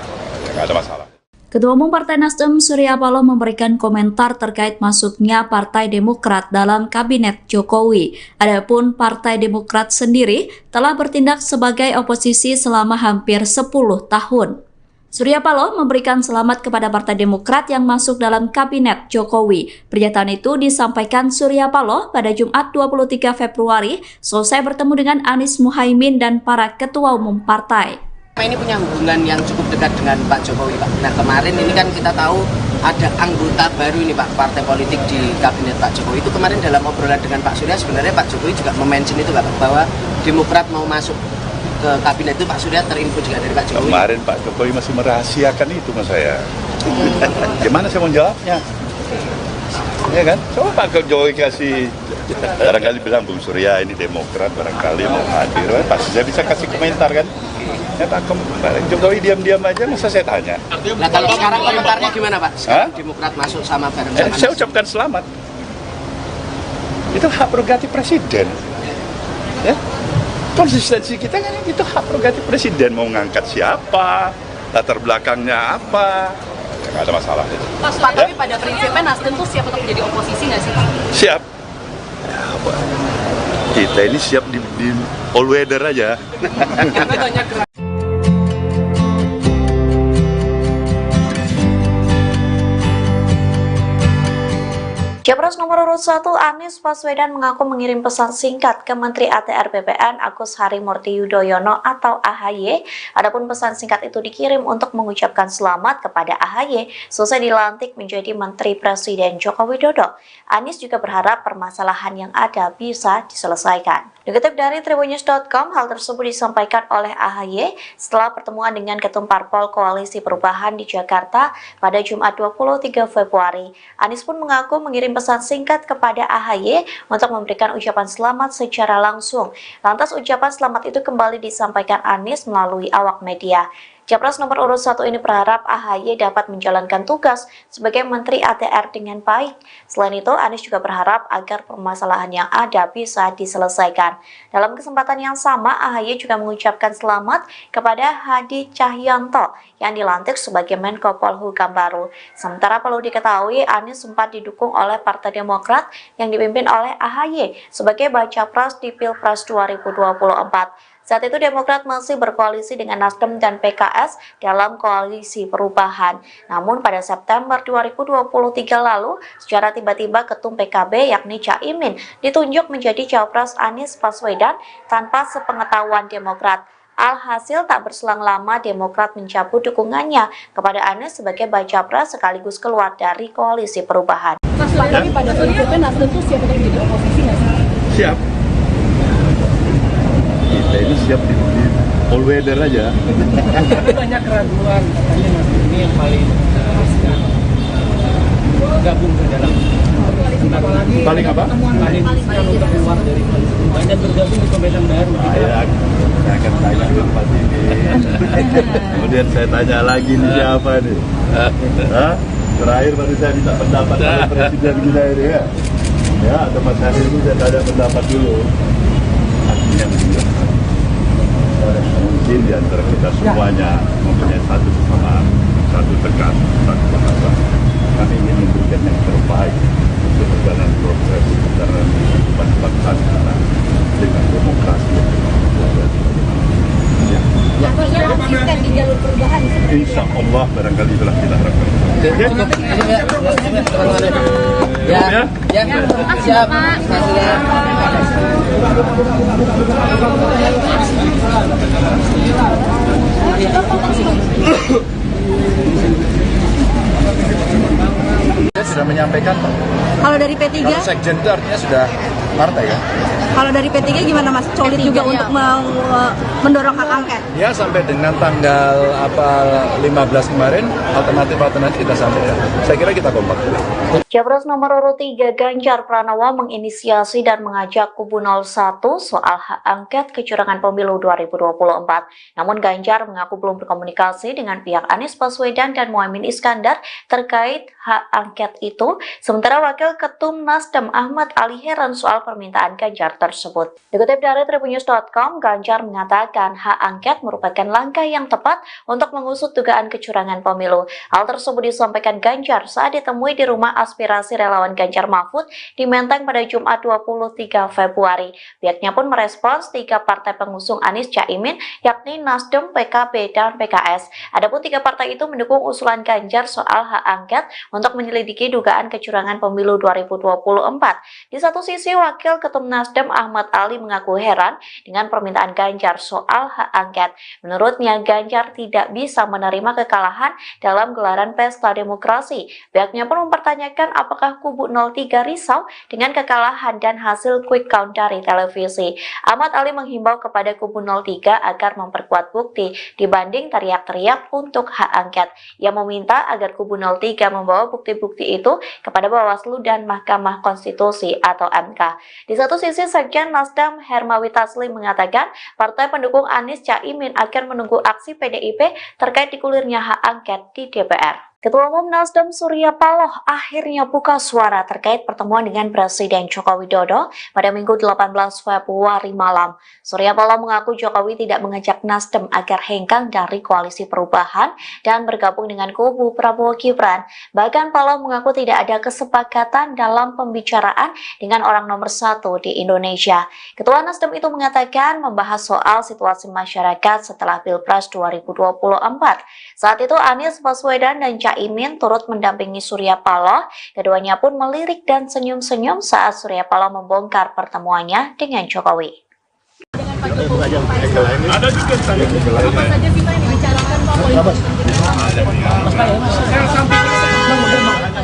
nggak ada masalah. Ketua Umum Partai Nasdem Surya Paloh memberikan komentar terkait masuknya Partai Demokrat dalam Kabinet Jokowi. Adapun Partai Demokrat sendiri telah bertindak sebagai oposisi selama hampir 10 tahun. Surya Paloh memberikan selamat kepada Partai Demokrat yang masuk dalam Kabinet Jokowi. Pernyataan itu disampaikan Surya Paloh pada Jumat 23 Februari selesai bertemu dengan Anies Muhaimin dan para ketua umum partai. Ini punya hubungan yang cukup dekat dengan Pak Jokowi, Pak. Nah, kemarin ini kan kita tahu ada anggota baru ini, Pak, partai politik di Kabinet Pak Jokowi. Itu kemarin dalam obrolan dengan Pak Surya, sebenarnya Pak Jokowi juga mention itu, Pak, bahwa Demokrat mau masuk ke Kabinet itu. Pak Surya terinfo juga dari Pak Jokowi. Kemarin Pak Jokowi masih merahasiakan itu mas saya. Gimana saya mau jawabnya? Ya kan? Coba Pak Jokowi kasih, barangkali bilang Bung Surya ini Demokrat, barangkali mau hadir, pasti saya bisa kasih komentar kan? Ya Pak Jokowi diam-diam aja, masa saya tanya. Nah kalau sekarang komentarnya gimana Pak? Sekarang Demokrat masuk sama bareng sama saya ucapkan selamat. Itu hak prerogatif presiden. Ya? Konsistensi kita kan itu hak prerogatif presiden, mau ngangkat siapa, latar belakangnya apa, nggak ada masalah. Pak, tapi pada prinsipnya Nasdem tuh siap untuk menjadi oposisi nggak sih Pak? Siap. Kita ini siap di all weather aja. Capres nomor urut 1 Anies Baswedan mengaku mengirim pesan singkat ke Menteri ATR BPN Agus Harimurti Yudhoyono atau AHY. Adapun pesan singkat itu dikirim untuk mengucapkan selamat kepada AHY selesai dilantik menjadi Menteri Presiden Joko Widodo. Anies juga berharap permasalahan yang ada bisa diselesaikan. Dikutip dari Tribunnews.com, hal tersebut disampaikan oleh AHY setelah pertemuan dengan Ketum Parpol Koalisi Perubahan di Jakarta pada Jumat 23 Februari. Anies pun mengaku mengirim pesan singkat kepada AHY untuk memberikan ucapan selamat secara langsung. Lantas ucapan selamat itu kembali disampaikan Anies melalui awak media. Capres nomor urut 1 ini berharap AHY dapat menjalankan tugas sebagai Menteri ATR dengan baik. Selain itu, Anies juga berharap agar permasalahan yang ada bisa diselesaikan. Dalam kesempatan yang sama, AHY juga mengucapkan selamat kepada Hadi Cahyanto yang dilantik sebagai Menko Polhukam baru. Sementara perlu diketahui, Anies sempat didukung oleh Partai Demokrat yang dipimpin oleh AHY sebagai baca pres di Pilpres 2024. Saat itu Demokrat masih berkoalisi dengan Nasdem dan PKS dalam Koalisi Perubahan. Namun pada September 2023 lalu, secara tiba-tiba Ketum PKB yakni Caimin ditunjuk menjadi Cawapres Anies Baswedan tanpa sepengetahuan Demokrat. Alhasil tak berselang lama Demokrat mencabut dukungannya kepada Anies sebagai baca pres sekaligus keluar dari Koalisi Perubahan. Mas, tapi pada prinsipnya Nasdem tuh siap untuk menjadi oposisi nggak sih? Siap. Kita ini siap di all weather aja. Tapi banyak keraguan, katanya Nasdem ini yang paling bergabung ke dalam Paling apa? paling untuk keluar dari koalisi perubahan dan bergabung di pemerintahan baru. Saya akan tanya ke Pak ini. Kemudian saya tanya lagi nih siapa nih? Hah? Terakhir baru saya minta pendapat oleh Presiden kita ini ya. Ya, atau Mas Hari ini saya tanya pendapat dulu. Artinya mungkin di antara kita semuanya mempunyai satu kesamaan, satu tegas, satu bahasa. Kami ingin memberikan yang terbaik untuk perjalanan proses perjalanan kehidupan bangsa kita dengan demokrasi yang berkualitas. Ya. Konsisten di jalur perubahan. Insya Allah barangkali itulah kita harapkan. Ya, siap. Dia sudah menyampaikan, Pak. Kalau dari P3, Kalau sekjen itu artinya sudah partai ya. kalau dari P3 gimana Mas? Solid juga untuk mendorong hak angket. Ya sampai dengan tanggal 15 kemarin alternatif kita sampaikan. Saya kira kita kompak. Capres nomor urut 3 Ganjar Pranowo menginisiasi dan mengajak kubu 01 soal hak angket kecurangan pemilu 2024. Namun Ganjar mengaku belum berkomunikasi dengan pihak Anies Baswedan dan Muhaimin Iskandar terkait hak angket itu. Sementara Wakil Ketum Nasdem Ahmad Ali heran soal permintaan Ganjar tersebut. Dikutip dari Tribunnews.com, Ganjar mengatakan hak angket merupakan langkah yang tepat untuk mengusut dugaan kecurangan pemilu. Hal tersebut disampaikan Ganjar saat ditemui di rumah aspirasi relawan Ganjar Mahfud di Menteng pada Jumat 23 Februari. Pihaknya pun merespons 3 partai pengusung Anies Caimin, yakni Nasdem, PKB, dan PKS. Adapun 3 partai itu mendukung usulan Ganjar soal hak angket untuk menyelidiki dugaan kecurangan pemilu 2024. Di satu sisi, Wakil Ketum Nasdem Ahmad Ali mengaku heran dengan permintaan Ganjar soal hak angket. Menurutnya, Ganjar tidak bisa menerima kekalahan dalam gelaran pesta demokrasi. Pihaknya pun mempertanyakan apakah kubu 03 risau dengan kekalahan dan hasil quick count dari televisi. Ahmad Ali menghimbau kepada kubu 03 agar memperkuat bukti dibanding teriak-teriak untuk hak angket. Ia meminta agar kubu 03 membawa bukti-bukti itu kepada Bawaslu dan Mahkamah Konstitusi atau MK. Di satu sisi, Sekjen Nasdem Hermawi Taslim mengatakan partai pendukung Anies Caimin akan menunggu aksi PDIP terkait digulirnya hak angket di DPR. Ketua Umum Nasdem Surya Paloh akhirnya buka suara terkait pertemuan dengan Presiden Joko Widodo pada Minggu 18 Februari malam. Surya Paloh mengaku Jokowi tidak mengajak Nasdem agar hengkang dari koalisi perubahan dan bergabung dengan kubu Prabowo Gibran. Bahkan Paloh mengaku tidak ada kesepakatan dalam pembicaraan dengan orang nomor 1 di Indonesia. Ketua Nasdem itu mengatakan membahas soal situasi masyarakat setelah Pilpres 2024. Saat itu Anies Baswedan dan Caimin turut mendampingi Surya Paloh. Keduanya pun melirik dan senyum-senyum saat Surya Paloh membongkar pertemuannya dengan Jokowi. Ada juga saya. Apa saja sih Pak yang dibicarakan Pak?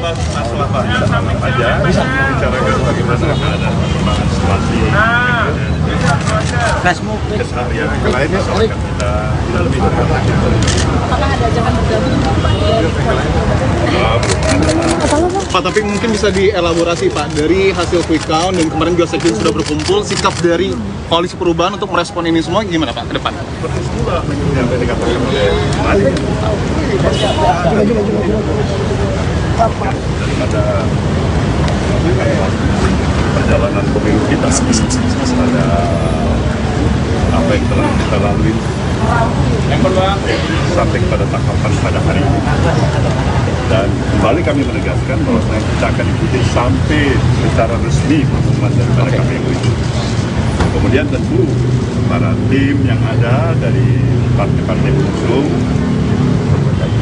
Masalah apa aja, bicarakan bagaimana ada perkembangan situasi, keseharian yang lainnya soal kita lebih Apakah ada ajakan bergabung Pak, tapi mungkin bisa dielaborasi Pak, dari hasil quick count dan kemarin juga sekjen sudah berkumpul, sikap dari koalisi perubahan untuk merespon ini semua gimana Pak ke depan? persis pula yang tadi dikatakan oleh Mari. Daripada perjalanan pemilu kita, ada apa yang telah kita lalui sampai kepada tahapan pada hari ini. Dan kembali kami menegaskan bahwa kita akan ikuti sampai secara resmi pengumuman daripada KPU itu. Kemudian tentu para tim yang ada dari partai-partai pengusung,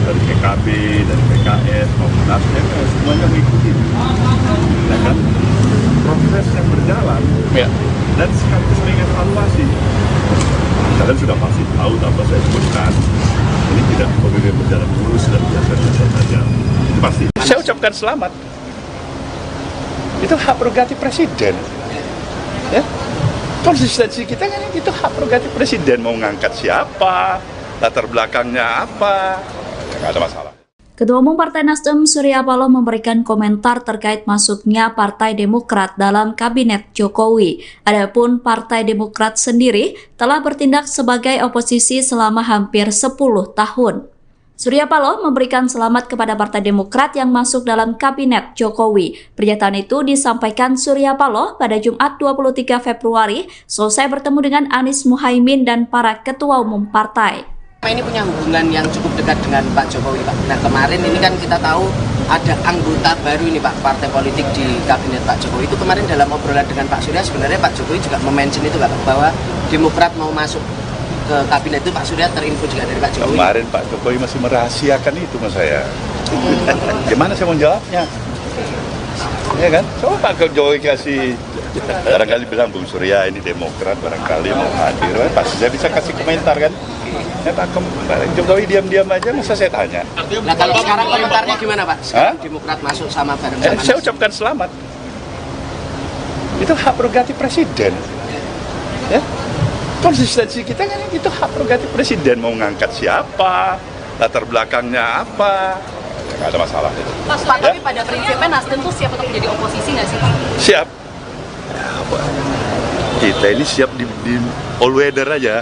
dari PKB, dari PKS, maupun Nasdem, semuanya mengikuti. Ya kan? Proses yang berjalan, Ya. dan sekaligus mengevaluasi. Kalian sudah pasti tahu apa saya sebutkan. Ini tidak pemilu berjalan mulus dan biasa-biasa saja. Pasti. Saya ucapkan selamat. Itu hak prerogatif presiden. Ya. Konsistensi kita kan itu hak prerogatif presiden, mau ngangkat siapa, latar belakangnya apa, nggak ada masalah. Ketua Umum Partai Nasdem Surya Paloh memberikan komentar terkait masuknya Partai Demokrat dalam Kabinet Jokowi. Adapun Partai Demokrat sendiri telah bertindak sebagai oposisi selama hampir 10 tahun. Surya Paloh memberikan selamat kepada Partai Demokrat yang masuk dalam Kabinet Jokowi. Pernyataan itu disampaikan Surya Paloh pada Jumat 23 Februari selesai bertemu dengan Anies Muhaimin dan para ketua umum partai. Ini punya hubungan yang cukup dekat dengan Pak Jokowi, Pak. Nah, kemarin ini kan kita tahu ada anggota baru ini, Pak, partai politik di Kabinet Pak Jokowi. Itu kemarin dalam obrolan dengan Pak Surya, sebenarnya Pak Jokowi juga mention itu, Pak, bahwa Demokrat mau masuk ke Kabinet itu. Pak Surya terinfo juga dari Pak Jokowi. Kemarin Pak Jokowi masih merahasiakan itu sama saya. Gimana saya mau jawabnya? Ya kan? Coba Pak Jokowi kasih, barangkali bilang Bung Surya ini Demokrat, barangkali mau hadir, pasti saya bisa kasih komentar kan? Ya Pak Jokowi diam-diam aja, masa saya tanya? Nah, kalau sekarang komentarnya gimana, Pak? Sekarang Demokrat masuk sama bareng sama saya ucapkan selamat. Itu hak prerogatif presiden. Ya, konsistensi kita kan itu hak prerogatif presiden, mau ngangkat siapa, latar belakangnya apa, nggak ada masalah itu. Pak, tapi pada prinsipnya Nasdem tuh siap untuk menjadi oposisi nggak sih, Pak? Siap. Ya, kita ini siap di all weather aja.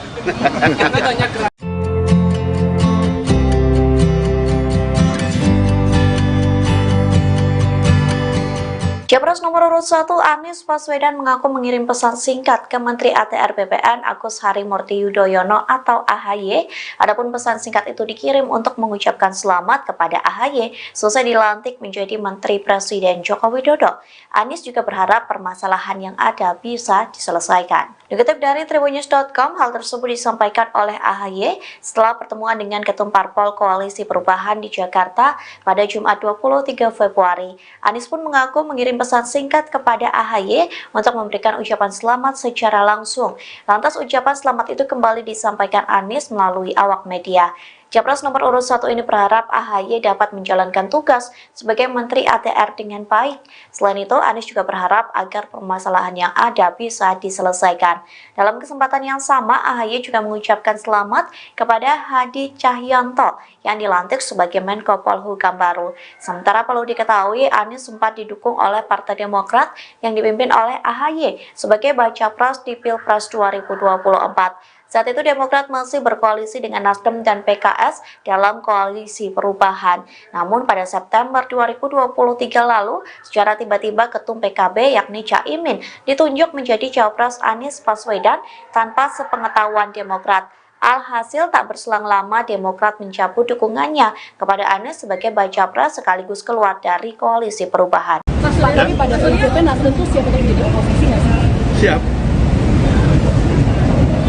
Capres nomor urut 1 Anies Baswedan mengaku mengirim pesan singkat ke Menteri ATR BPN Agus Harimurti Yudhoyono atau AHY. Adapun pesan singkat itu dikirim untuk mengucapkan selamat kepada AHY selesai dilantik menjadi Menteri Presiden Joko Widodo. Anies juga berharap permasalahan yang ada bisa diselesaikan. Dikutip dari Tribunnews.com, hal tersebut disampaikan oleh AHY setelah pertemuan dengan Ketum Parpol Koalisi Perubahan di Jakarta pada Jumat 23 Februari. Anies pun mengaku mengirim pesan singkat kepada AHY untuk memberikan ucapan selamat secara langsung. Lantas ucapan selamat itu kembali disampaikan Anies melalui awak media. Capres nomor urut 1 ini berharap AHY dapat menjalankan tugas sebagai Menteri ATR dengan baik. Selain itu, Anies juga berharap agar permasalahan yang ada bisa diselesaikan. Dalam kesempatan yang sama, AHY juga mengucapkan selamat kepada Hadi Cahyanto yang dilantik sebagai Menko Polhukam baru. Sementara perlu diketahui, Anies sempat didukung oleh Partai Demokrat yang dipimpin oleh AHY sebagai baca pres di Pilpres 2024. Saat itu Demokrat masih berkoalisi dengan Nasdem dan PKS dalam koalisi perubahan. Namun pada September 2023 lalu, secara tiba-tiba Ketum PKB yakni Caimin ditunjuk menjadi Cawapres Anies Baswedan tanpa sepengetahuan Demokrat. Alhasil tak berselang lama Demokrat mencabut dukungannya kepada Anies sebagai baca pres sekaligus keluar dari koalisi perubahan. Tapi pada prinsipnya Nasdem tuh siap untuk menjadi oposisi nggak sih? Siap.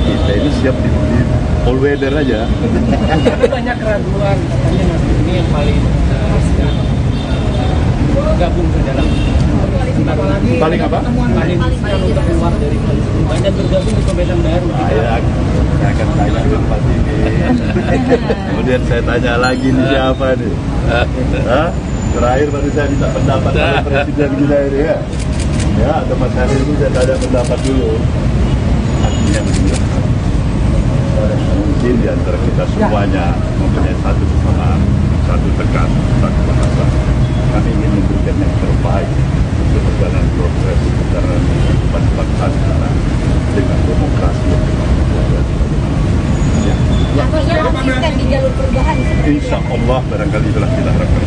Kita ini siap di all weather aja. Banyak keraguan, katanya Nasdem ini yang paling gabung ke dalam paling apa? Paling untuk keluar dari koalisi perubahan dan bergabung di pemerintahan baru. Saya akan tanya ke Pak ini. Kemudian saya tanya lagi nih siapa nih? Terakhir baru saya minta pendapat oleh Presiden kita ini ya. Ya, atau Mas Hari ini saya tanya pendapat dulu. Artinya mungkin di antara kita semuanya mempunyai satu kesamaan, satu tekan, satu bahasa. Kami ingin memberikan yang terbaik untuk perjalanan progres perjalanan kehidupan bangsa kita dengan demokrasi yang berkelanjutan. Yang di jalur perubahan. Insya Allah barangkali itulah kita harapkan.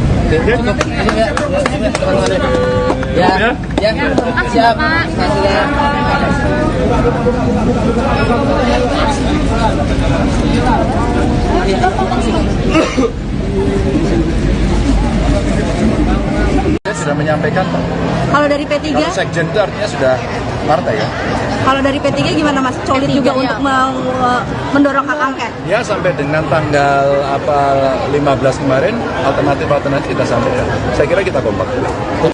Ya, siap. Saya sudah menyampaikan, Pak. Kalau dari P3? Kalau sekjen itu artinya sudah partai ya. Kalau dari P3 gimana Mas? Solid juga untuk mendorong hak angket? Ya sampai dengan tanggal 15 kemarin alternatif kita sampaikan. Saya kira kita kompak.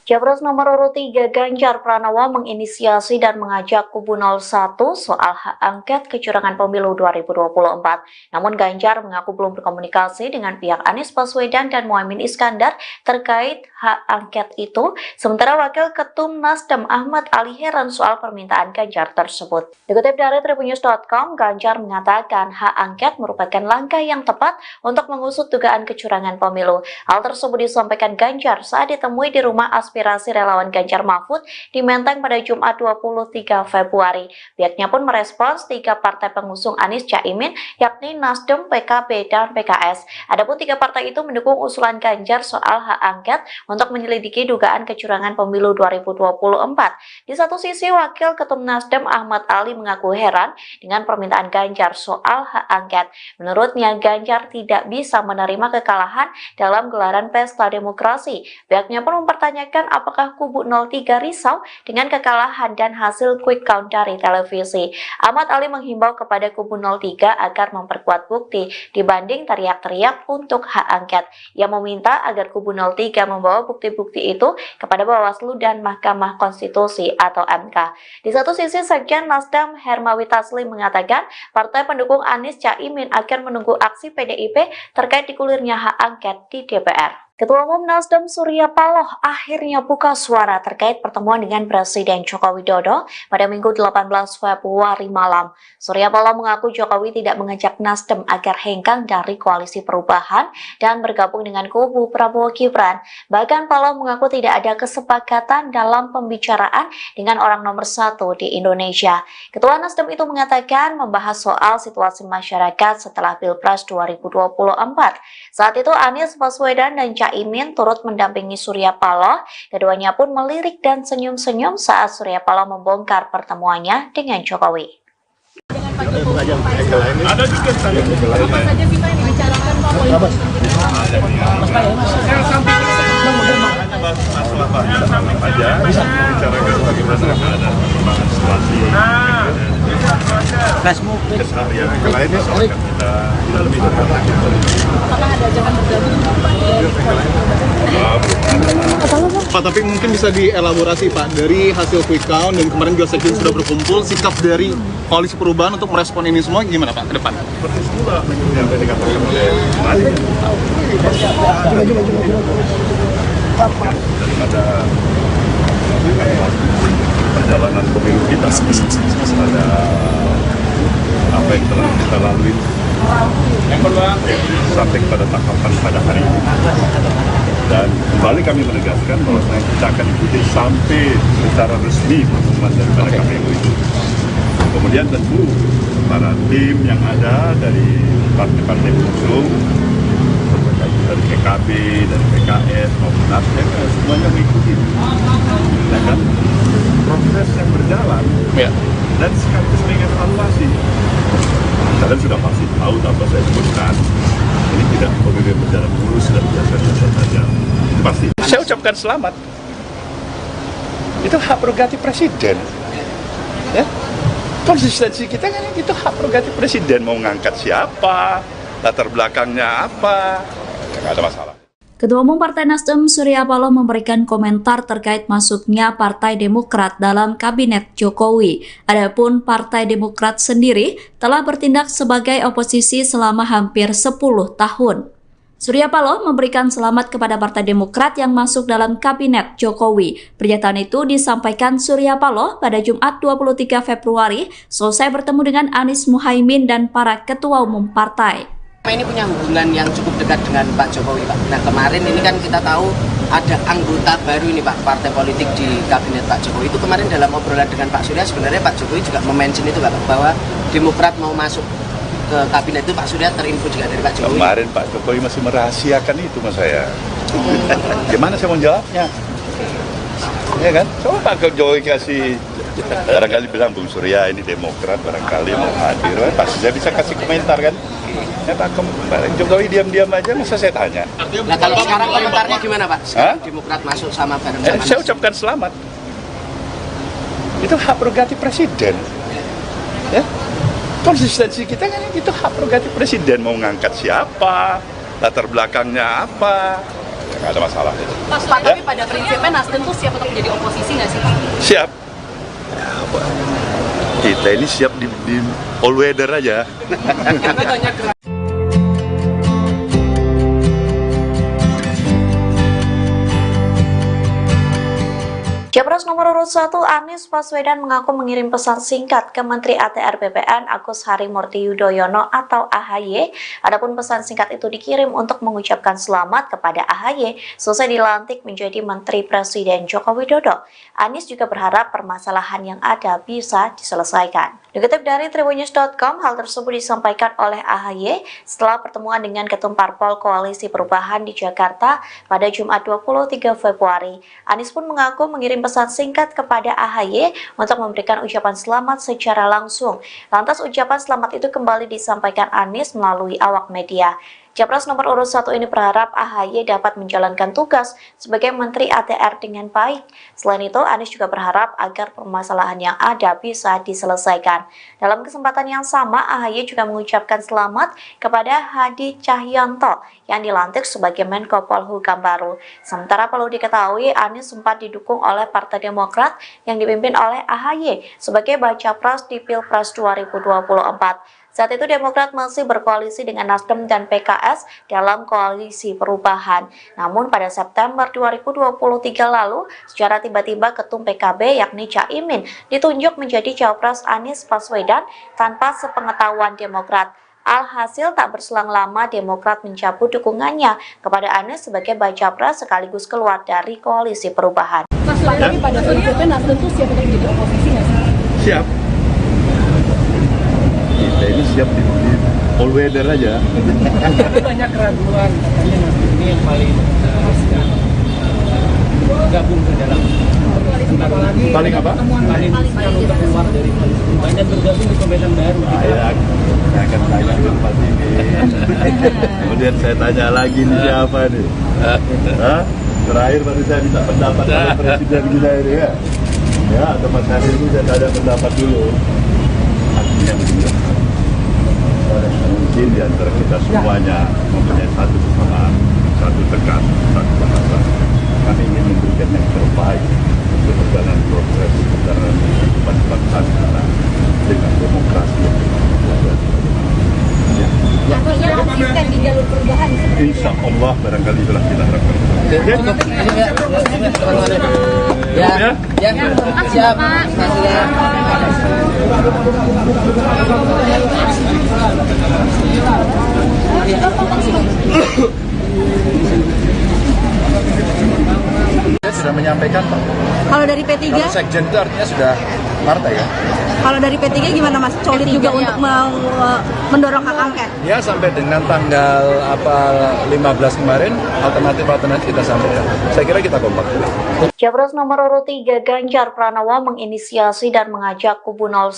Capres nomor urut 3 Ganjar Pranowo menginisiasi dan mengajak kubu 01 soal hak angket kecurangan pemilu 2024. Namun Ganjar mengaku belum berkomunikasi dengan pihak Anies Baswedan dan Muhaimin Iskandar terkait hak angket itu. Sementara Wakil Ketum Nasdem Ahmad Ali heran soal soal permintaan Ganjar tersebut. Dikutip dari tribunnews.com, Ganjar mengatakan hak angket merupakan langkah yang tepat untuk mengusut dugaan kecurangan pemilu. Hal tersebut disampaikan Ganjar saat ditemui di rumah aspirasi relawan Ganjar Mahfud di Menteng pada Jumat 23 Februari. Pihaknya pun merespons 3 partai pengusung Anies Caimin, yakni Nasdem, PKB, dan PKS. Adapun 3 partai itu mendukung usulan Ganjar soal hak angket untuk menyelidiki dugaan kecurangan pemilu 2024. Di satu sisi, Wakil Ketum Nasdem Ahmad Ali mengaku heran dengan permintaan Ganjar soal hak angket. Menurutnya, Ganjar tidak bisa menerima kekalahan dalam gelaran pesta demokrasi. Pihaknya pun mempertanyakan apakah kubu 03 risau dengan kekalahan dan hasil quick count dari televisi. Ahmad Ali menghimbau kepada kubu 03 agar memperkuat bukti dibanding teriak-teriak untuk hak angket. Ia meminta agar kubu 03 membawa bukti-bukti itu kepada Bawaslu dan Mahkamah Konstitusi atau MK. Di satu sisi, Sekjen Nasdem Hermawi Taslim mengatakan partai pendukung Anies Caimin akan menunggu aksi PDIP terkait digulirnya hak angket di DPR. Ketua Umum Nasdem Surya Paloh akhirnya buka suara terkait pertemuan dengan Presiden Joko Widodo pada Minggu 18 Februari malam. Surya Paloh mengaku Jokowi tidak mengajak Nasdem agar hengkang dari koalisi perubahan dan bergabung dengan kubu Prabowo Gibran. Bahkan Paloh mengaku tidak ada kesepakatan dalam pembicaraan dengan orang nomor 1 di Indonesia. Ketua Nasdem itu mengatakan membahas soal situasi masyarakat setelah Pilpres 2024. Saat itu Anies Baswedan dan Caimin turut mendampingi Surya Paloh. Keduanya pun melirik dan senyum-senyum saat Surya Paloh membongkar pertemuannya dengan Jokowi. Dengan Pak Jokowi ada juga saya. Apa saja sih Pak yang dibicarakan Pak? Yang sampai masalah aja bicarakan bagaimana ada perkembangan situasi keseharian yang lainnya soal kita lebih dekat lagi. apakah ada ajakan bergabung Pak, tapi mungkin bisa dielaborasi Pak, dari hasil quick count dan kemarin juga Sekjen sudah berkumpul, sikap dari koalisi perubahan untuk merespon ini semua gimana Pak ke depan? Seperti semula yang tadi dikatakan oleh daripada perjalanan pemilu kita pada apa yang telah kita lalui sampai pada tahapan pada hari ini, dan kembali kami menegaskan bahwa kita akan ikuti sampai secara resmi pengumuman daripada KPU itu. Kemudian tentu para tim yang ada dari partai-partai pengusung dari PKB, dari PKS maupun Nasdem semuanya mengikuti, ya kan, proses yang berjalan dan sekaligus mengevaluasi. Kalian sudah pasti tahu apa saya sebutkan. Ini tidak pemilu berjalan mulus dan biasa-biasa saja. Itu pasti. Saya ucapkan selamat. Itu hak prerogatif presiden. Ya, konsistensi kita kan itu hak prerogatif presiden, mau ngangkat siapa, latar belakangnya apa. Nggak ada masalah. Ketua Umum Partai Nasdem Surya Paloh memberikan komentar terkait masuknya Partai Demokrat dalam Kabinet Jokowi. Adapun Partai Demokrat sendiri telah bertindak sebagai oposisi selama hampir 10 tahun. Surya Paloh memberikan selamat kepada Partai Demokrat yang masuk dalam Kabinet Jokowi. Pernyataan itu disampaikan Surya Paloh pada Jumat 23 Februari selesai bertemu dengan Anies Muhaimin dan para ketua umum partai. Ini punya hubungan yang cukup dekat dengan Pak Jokowi, Pak. Nah, kemarin ini kan kita tahu ada anggota baru ini, Pak, partai politik di Kabinet Pak Jokowi. Itu kemarin dalam obrolan dengan Pak Surya, sebenarnya Pak Jokowi juga mention itu, Pak, bahwa Demokrat mau masuk ke Kabinet itu. Pak Surya terinfo juga dari Pak Jokowi. Kemarin Pak Jokowi masih merahasiakan itu mas saya. Gimana saya mau jawabnya? Ya kan? Coba Pak Jokowi kasih, barangkali bilang Bung Surya ini Demokrat, barangkali mau hadir, pasti saya bisa kasih komentar kan? Ya Pak Jokowi diam-diam aja, masa saya tanya. Nah, kalau sekarang komentarnya gimana Pak? Demokrat masuk sama bareng-sama. Saya ucapkan selamat. Itu hak prerogatif presiden. Ya, konsistensi kita kan itu hak prerogatif presiden, mau ngangkat siapa, latar belakangnya apa, ya, nggak ada masalah itu. Pak, tapi pada prinsipnya Nasdem tuh siap untuk menjadi oposisi nggak sih Pak? Siap. Kita ini siap di all weather aja. Capres nomor urut 1 Anies Baswedan mengaku mengirim pesan singkat ke Menteri ATR BPN Agus Harimurti Yudhoyono atau AHY. Adapun pesan singkat itu dikirim untuk mengucapkan selamat kepada AHY selesai dilantik menjadi Menteri Presiden Joko Widodo. Anies juga berharap permasalahan yang ada bisa diselesaikan. Dikutip dari tribunnews.com, hal tersebut disampaikan oleh AHY setelah pertemuan dengan Ketum Parpol Koalisi Perubahan di Jakarta pada Jumat 23 Februari. Anies pun mengaku mengirim pesan singkat kepada AHY untuk memberikan ucapan selamat secara langsung. Lantas ucapan selamat itu kembali disampaikan Anies melalui awak media. Capres nomor urut 1 ini berharap AHY dapat menjalankan tugas sebagai Menteri ATR dengan baik. Selain itu, Anies juga berharap agar permasalahan yang ada bisa diselesaikan. Dalam kesempatan yang sama, AHY juga mengucapkan selamat kepada Hadi Cahyanto yang dilantik sebagai Menko Polhukam baru. Sementara perlu diketahui, Anies sempat didukung oleh Partai Demokrat yang dipimpin oleh AHY sebagai baca pres di Pilpres 2024. Saat itu Demokrat masih berkoalisi dengan Nasdem dan PKS dalam koalisi perubahan. Namun pada September 2023 lalu, secara tiba-tiba Ketum PKB yakni Caimin ditunjuk menjadi Cawapres Anies Baswedan tanpa sepengetahuan Demokrat. Alhasil tak berselang lama Demokrat mencabut dukungannya kepada Anies sebagai baca pres sekaligus keluar dari koalisi perubahan. Mas, tapi pada prinsipnya Nasdem tuh siap untuk jadi oposisi nggak sih? Siap. Kita ini siap di all weather aja. Tapi banyak keraguan katanya Nasdem ini yang paling gabung ke dalam Paling apa? paling untuk keluar dari koalisi perubahan dan bergabung di pemerintahan baru. Saya akan tanya ke Pak ini. Kemudian saya tanya lagi nih siapa nih? Hah? Terakhir baru saya minta pendapat oleh Presiden kita ini ya. Ya, atau Mas Hadi itu saya tanya pendapat dulu. Artinya begini. Mungkin di antara kita semuanya mempunyai satu kesamaan, satu tekan, satu bahasa. Kami ingin memberikan yang terbaik untuk perjalanan proses perjalanan kehidupan bangsa kita dengan demokrasi yang Artinya konsisten di jalur perubahan. insya Allah barangkali itulah kita harapkan. Siap. Saya sudah menyampaikan Pak. Kalau dari P3, Kalau sekjen itu artinya sudah partai ya. kalau dari P3 gimana Mas? Solid juga untuk mendorong hak angket. Ya sampai dengan tanggal 15 kemarin alternatif kita sampaikan. Saya kira kita kompak. Capres nomor urut 3 Ganjar Pranowo menginisiasi dan mengajak kubu 01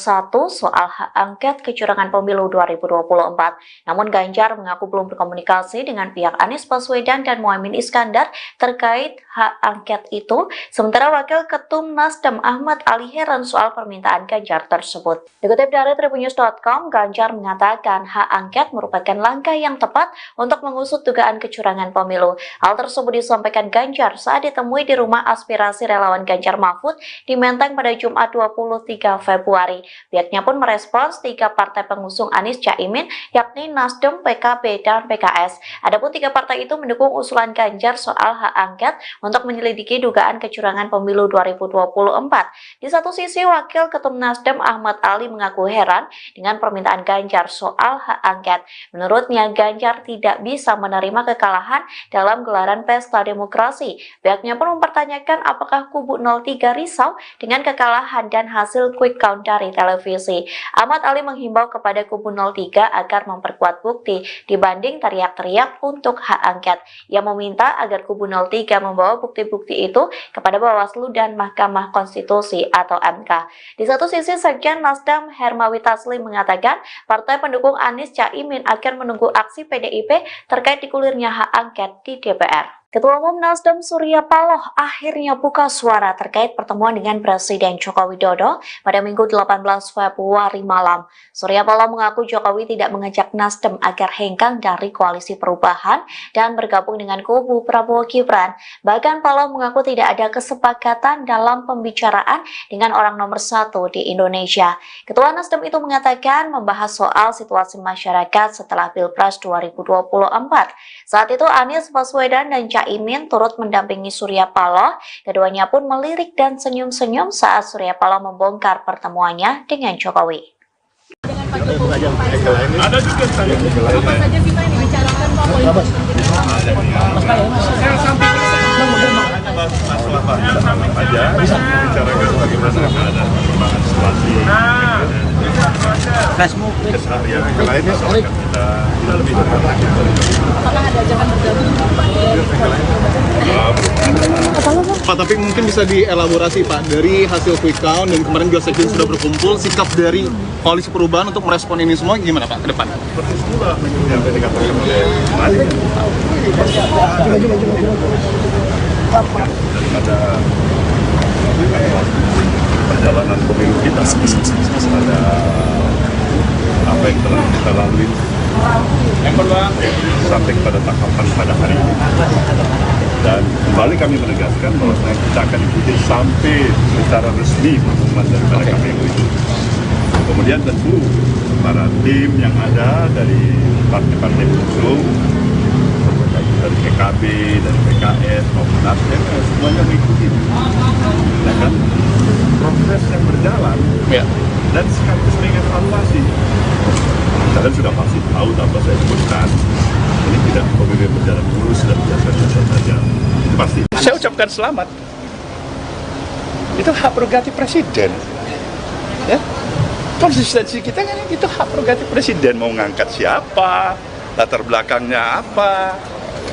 soal hak angket kecurangan pemilu 2024. Namun Ganjar mengaku belum berkomunikasi dengan pihak Anies Baswedan dan Muhaimin Iskandar terkait hak angket itu. Sementara Wakil Ketum Nasdem Ahmad Ali heran soal permintaan Ganjar tersebut. Dikutip dari tribunnews.com, Ganjar mengatakan hak angket merupakan langkah yang tepat untuk mengusut dugaan kecurangan pemilu. Hal tersebut disampaikan Ganjar saat ditemui di rumah aspirasi relawan Ganjar Mahfud di Menteng pada Jumat 23 Februari. Pihaknya pun merespons 3 partai pengusung Anies Caimin yakni Nasdem, PKB, dan PKS. Adapun 3 partai itu mendukung usulan Ganjar soal hak angket untuk menyelidiki dugaan kecurangan pemilu 2024. Di satu sisi, Wakil Ketum Nasdem Ahmad Ali mengaku heran dengan permintaan Ganjar soal hak angket. Menurutnya, Ganjar tidak bisa menerima kekalahan dalam gelaran pesta demokrasi. Pihaknya pun mempertanyakan apakah kubu 03 risau dengan kekalahan dan hasil quick count dari televisi. Ahmad Ali menghimbau kepada kubu 03 agar memperkuat bukti dibanding teriak-teriak untuk hak angket. Ia meminta agar kubu 03 membawa bukti-bukti itu kepada Bawaslu dan Mahkamah Konstitusi atau MK. Di satu sisi, Sekjen Nasdem Hermawi Taslim mengatakan partai pendukung Anies Caimin akan menunggu aksi PDIP terkait digulirnya hak angket di DPR. Ketua Umum Nasdem Surya Paloh akhirnya buka suara terkait pertemuan dengan Presiden Joko Widodo pada Minggu 18 Februari malam. Surya Paloh mengaku Jokowi tidak mengajak Nasdem agar hengkang dari koalisi perubahan dan bergabung dengan kubu Prabowo Gibran. Bahkan Paloh mengaku tidak ada kesepakatan dalam pembicaraan dengan orang nomor 1 di Indonesia. Ketua Nasdem itu mengatakan membahas soal situasi masyarakat setelah Pilpres 2024. Saat itu Anies Baswedan dan Caimin turut mendampingi Surya Paloh. Keduanya pun melirik dan senyum-senyum saat Surya Paloh membongkar pertemuannya dengan Jokowi. Ada juga saya. Apa saja sih Pak yang dibicarakan Pak politik? Masalah Pak aja bisa bicarakan bagaimana ada perkembangan situasi. Facebook. Ya, yang lainnya soal kita lebih dekat lagi. Apakah ada ajakan bergabung Pak? Pak, tapi mungkin bisa dielaborasi Pak, dari hasil quick count dan kemarin juga sekjen sudah berkumpul, sikap dari Koalisi Perubahan untuk merespon ini semua gimana Pak ke depan? Seperti itulah yang tadi dikatakan oleh Mas. Daripada perjalanan pemilu kita, ada apa yang telah kita lalui sampai pada tahapan pada hari ini. Dan kembali kami menegaskan bahwa kita akan ikuti sampai secara resmi pengumuman daripada KPU itu. Kemudian tentu para tim yang ada dari partai-partai pengusung, dari PKB, dari PKS, maupun Nasdem, semuanya mengikuti. Ya kan? Proses yang berjalan, Ya. dan sekaligus mengevaluasi. Kalian sudah pasti tahu tanpa saya sebutkan, ini tidak pemilu berjalan mulus dan biasa-biasa saja. Pasti. Saya ucapkan selamat. Itu hak prerogatif presiden. Ya. Konsistensi kita kan itu hak prerogatif presiden, mau ngangkat siapa, latar belakangnya apa,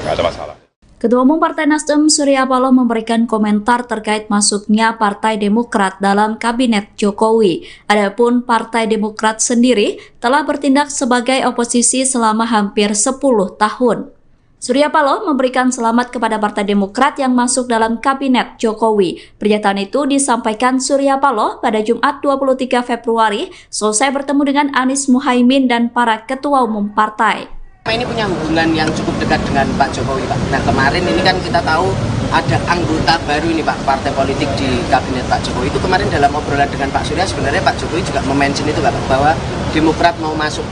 nggak ada masalah. Ketua Umum Partai Nasdem Surya Paloh memberikan komentar terkait masuknya Partai Demokrat dalam Kabinet Jokowi. Adapun Partai Demokrat sendiri telah bertindak sebagai oposisi selama hampir 10 tahun. Surya Paloh memberikan selamat kepada Partai Demokrat yang masuk dalam Kabinet Jokowi. Pernyataan itu disampaikan Surya Paloh pada Jumat 23 Februari selesai bertemu dengan Anies Muhaimin dan para ketua umum partai. Ini punya hubungan yang cukup dekat dengan Pak Jokowi, Pak. Nah, kemarin ini kan kita tahu ada anggota baru ini, Pak, partai politik di Kabinet Pak Jokowi. Itu kemarin dalam obrolan dengan Pak Surya, sebenarnya Pak Jokowi juga mention itu, Pak, bahwa Demokrat mau masuk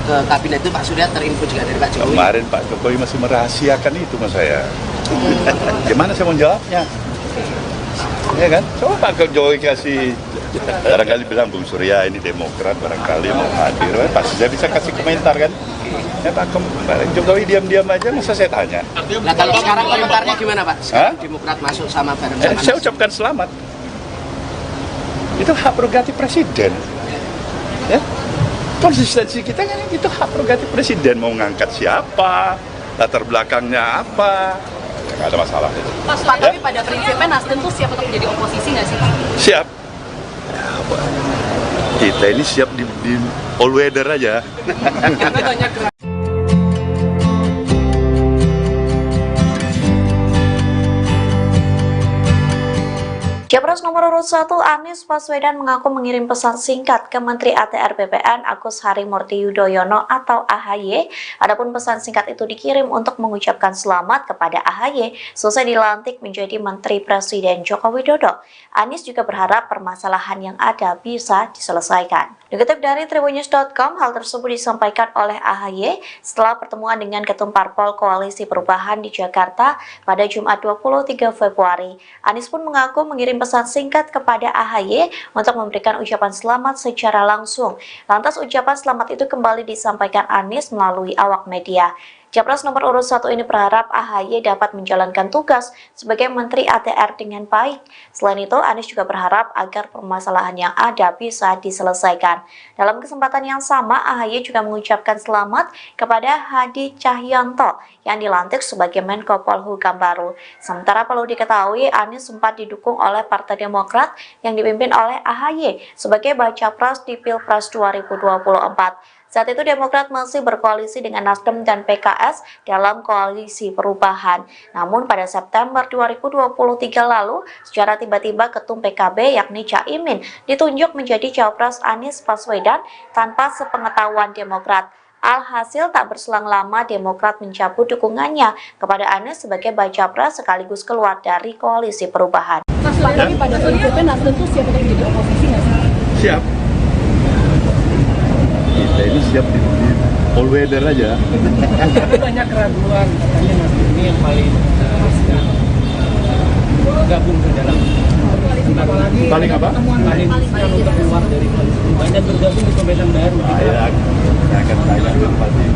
ke Kabinet itu. Pak Surya terinfo juga dari Pak Jokowi. Kemarin Pak Jokowi masih merahasiakan itu mas saya. Gimana saya mau jawabnya? Ya kan? Coba Pak Jokowi kasih, barangkali bilang Bung Surya ini Demokrat, barangkali mau hadir, pasti saya bisa kasih komentar kan? Ya Pak Jokowi diam-diam aja, masa saya tanya. Nah, kalau sekarang komentarnya gimana Pak? Sekarang Demokrat masuk sama bareng sama Saya ucapkan selamat. Itu hak prerogatif presiden. Ya. Konsistensi kita kan itu hak prerogatif presiden, mau ngangkat siapa, latar belakangnya apa, nggak ada masalah. Pak, tapi pada prinsipnya Nasdem tuh siap untuk menjadi oposisi nggak sih Pak? Siap. Ya, kita ini siap di all weather aja. Capres nomor urut 1 Anies Baswedan mengaku mengirim pesan singkat ke Menteri ATR BPN Agus Harimurti Yudhoyono atau AHY. Adapun pesan singkat itu dikirim untuk mengucapkan selamat kepada AHY selesai dilantik menjadi Menteri Presiden Joko Widodo. Anies juga berharap permasalahan yang ada bisa diselesaikan. Dikutip dari Tribunnews.com, hal tersebut disampaikan oleh AHY setelah pertemuan dengan Ketum Parpol Koalisi Perubahan di Jakarta pada Jumat 23 Februari. Anies pun mengaku mengirim pesan singkat kepada AHY untuk memberikan ucapan selamat secara langsung. Lantas ucapan selamat itu kembali disampaikan Anies melalui awak media. Capres nomor urut 1 ini berharap AHY dapat menjalankan tugas sebagai Menteri ATR dengan baik. Selain itu, Anies juga berharap agar permasalahan yang ada bisa diselesaikan. Dalam kesempatan yang sama, AHY juga mengucapkan selamat kepada Hadi Cahyanto yang dilantik sebagai Menko Polhukam baru. Sementara perlu diketahui, Anies sempat didukung oleh Partai Demokrat yang dipimpin oleh AHY sebagai baca pres di Pilpres 2024. Saat itu Demokrat masih berkoalisi dengan Nasdem dan PKS dalam Koalisi Perubahan. Namun pada September 2023 lalu, secara tiba-tiba Ketum PKB yakni Caimin ditunjuk menjadi Cawapres Anies Baswedan tanpa sepengetahuan Demokrat. Alhasil tak berselang lama Demokrat mencabut dukungannya kepada Anies sebagai baca pres sekaligus keluar dari Koalisi Perubahan. Mas, tapi pada prinsipnya Nasdem tuh siap untuk menjadi oposisi nggak sih? Siap. Kita ini siap di all weather aja. Tapi banyak keraguan katanya Nasdem ini yang paling gabung ke dalam apalagi Paling apa? paling untuk keluar dari koalisi perubahan dan bergabung di pemerintahan baru. Saya akan tanya tempat ini.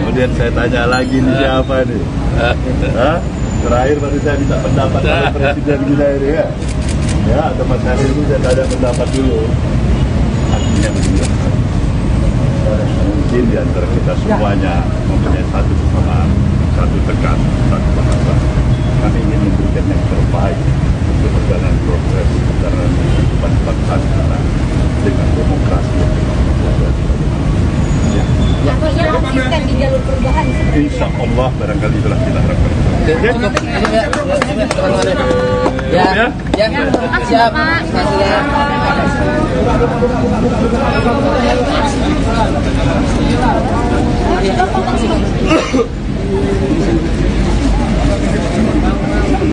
Kemudian saya tanya lagi nih siapa nih? Hah? Terakhir baru saya minta pendapat dari presiden kita ini ya. Ya, atau Mas Hasil itu saya tanya pendapat dulu. Artinya begini. Mungkin di antara kita semuanya mempunyai satu kesamaan, satu tekan, satu bahasa. Kami ingin memberikan yang terbaik untuk perjalanan progres perjalanan kehidupan bangsa kita dengan demokrasi yang Artinya konsisten di jalur perubahan. Insya Allah barangkali itulah kita harapkan. Ya, siap.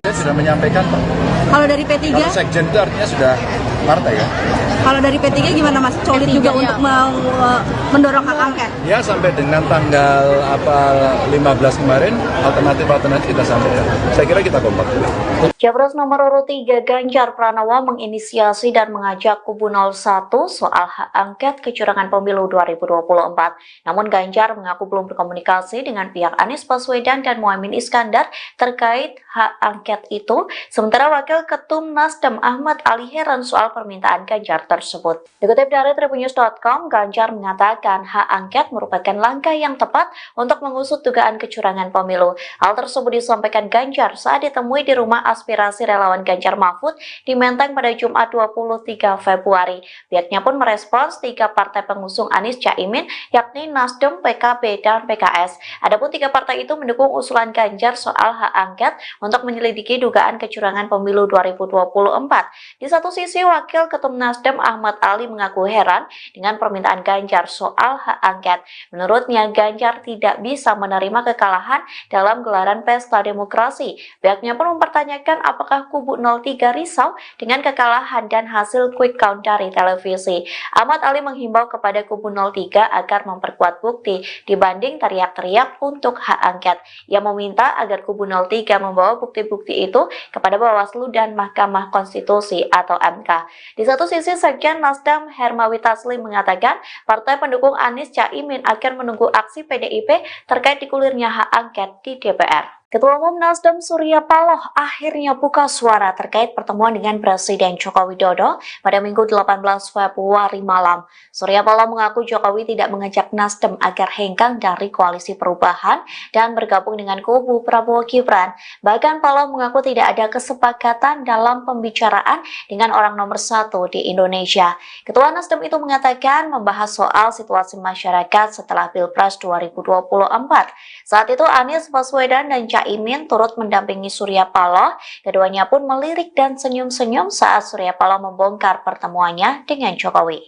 Saya sudah menyampaikan Pak. Kalau dari P3, Kalau sekjen itu artinya sudah partai ya. kalau dari P3 gimana Mas? Solid juga untuk mendorong hak angket. Ya sampai dengan tanggal 15 kemarin alternatif kita sampaikan. Saya kira kita kompak. Capres nomor urut 3 Ganjar Pranowo menginisiasi dan mengajak kubu 01 soal hak angket kecurangan pemilu 2024. Namun Ganjar mengaku belum berkomunikasi dengan pihak Anies Baswedan dan Muhaimin Iskandar terkait hak angket itu. Sementara Wakil Ketum Nasdem Ahmad Ali heran soal permintaan Ganjar tersebut. Dikutip dari Tribunnews.com, Ganjar mengatakan hak angket merupakan langkah yang tepat untuk mengusut dugaan kecurangan pemilu. Hal tersebut disampaikan Ganjar saat ditemui di rumah aspirasi relawan Ganjar Mahfud di Menteng pada Jumat 23 Februari. Pihaknya pun merespons 3 partai pengusung Anies Caimin, yakni Nasdem, PKB, dan PKS. Adapun 3 partai itu mendukung usulan Ganjar soal hak angket untuk menyelidiki dugaan kecurangan pemilu 2024. Di satu sisi, Wakil Ketum Nasdem Ahmad Ali mengaku heran dengan permintaan Ganjar soal hak angket. Menurutnya, Ganjar tidak bisa menerima kekalahan dalam gelaran pesta demokrasi. Pihaknya pun mempertanyakan apakah kubu 03 risau dengan kekalahan dan hasil quick count dari televisi. Ahmad Ali menghimbau kepada kubu 03 agar memperkuat bukti dibanding teriak-teriak untuk hak angket. Ia meminta agar kubu 03 membawa bukti-bukti itu kepada Bawaslu dan Mahkamah Konstitusi atau MK. Di satu sisi, Sekjen Nasdem Hermawi Taslim mengatakan partai pendukung Anies Caimin akan menunggu aksi PDIP terkait digulirnya hak angket di DPR. Ketua Umum Nasdem Surya Paloh akhirnya buka suara terkait pertemuan dengan Presiden Joko Widodo pada Minggu 18 Februari malam. Surya Paloh mengaku Jokowi tidak mengajak Nasdem agar hengkang dari koalisi perubahan dan bergabung dengan kubu Prabowo Gibran. Bahkan Paloh mengaku tidak ada kesepakatan dalam pembicaraan dengan orang nomor 1 di Indonesia. Ketua Nasdem itu mengatakan membahas soal situasi masyarakat setelah Pilpres 2024. Saat itu Anies Baswedan dan Caimin turut mendampingi Surya Paloh. Keduanya pun melirik dan senyum-senyum saat Surya Paloh membongkar pertemuannya dengan Jokowi.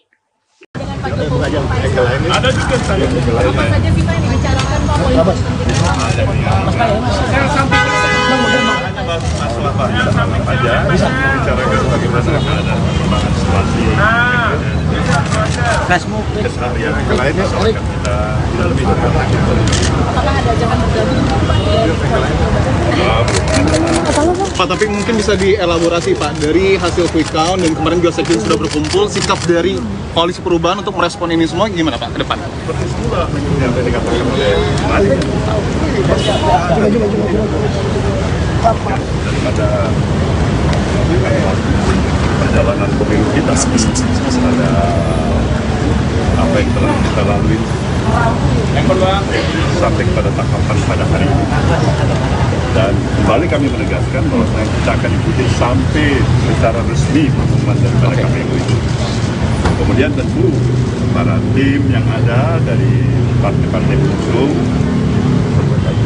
Dengan Pak Jokowi, ada juga saya. Apa saja sih Pak yang dibicarakan Pak? Saya sampaikan masalah aja bisa membicarakan bagaimana keadaan perkembangan situasi keseharian yang lainnya silakan kita lebih dekat lagi. apakah ada ajakan bergabung Pak, tapi mungkin bisa dielaborasi Pak, dari hasil quick count dan kemarin juga sekjen sudah berkumpul, sikap dari koalisi perubahan untuk merespon ini semua gimana Pak ke depan? Seperti semula yang tadi dikatakan oleh Mas daripada perjalanan pemilu kita ada apa yang telah kita lalui sampai pada tahapan pada hari ini, dan kembali kami menegaskan bahwa kita akan ikuti sampai secara resmi pengumuman daripada KPU itu. Kemudian tentu para tim yang ada dari partai-partai pengusung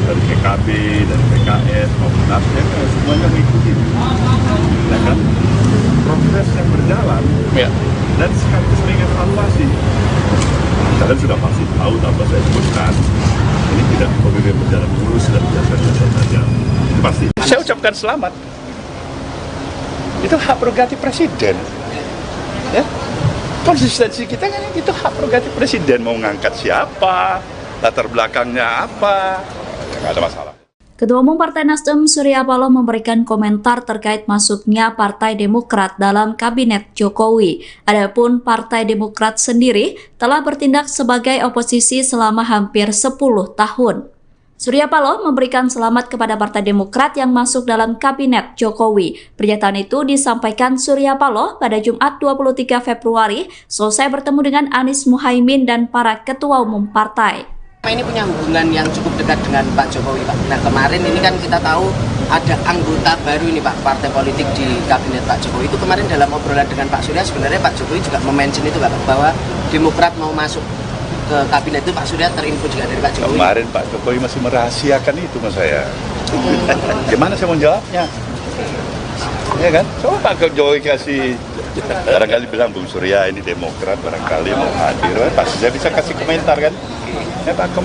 dari PKB, dari PKS maupun Nasdem semuanya mengikuti, ya kan, proses yang berjalan dan sekaligus mengevaluasi. Kalian sudah pasti tahu tanpa saya sebutkan, ini tidak pemilu berjalan mulus dan biasa-biasa saja. Pasti. Saya ucapkan selamat. Itu hak prerogatif presiden. Ya. konsistensi kita kan itu hak prerogatif presiden, mau ngangkat siapa, latar belakangnya apa, nggak ada masalah. Ketua Umum Partai Nasdem Surya Paloh memberikan komentar terkait masuknya Partai Demokrat dalam Kabinet Jokowi. Adapun Partai Demokrat sendiri telah bertindak sebagai oposisi selama hampir 10 tahun. Surya Paloh memberikan selamat kepada Partai Demokrat yang masuk dalam Kabinet Jokowi. Pernyataan itu disampaikan Surya Paloh pada Jumat 23 Februari selesai bertemu dengan Anies Muhaimin dan para ketua umum partai. Ini punya hubungan yang cukup dekat dengan Pak Jokowi, Pak. Nah, kemarin ini kan kita tahu ada anggota baru ini, Pak, partai politik di Kabinet Pak Jokowi. Itu kemarin dalam obrolan dengan Pak Surya, sebenarnya Pak Jokowi juga mention itu, Pak, bahwa Demokrat mau masuk ke Kabinet itu. Pak Surya terinfo juga dari Pak Jokowi. Kemarin Pak Jokowi masih merahasiakan itu sama saya. Gimana saya mau jawabnya? Ya kan? Coba Pak Jokowi kasih, barangkali bilang Bung Surya ini Demokrat, barangkali mau hadir, pasti saya bisa kasih komentar kan? Ya Pak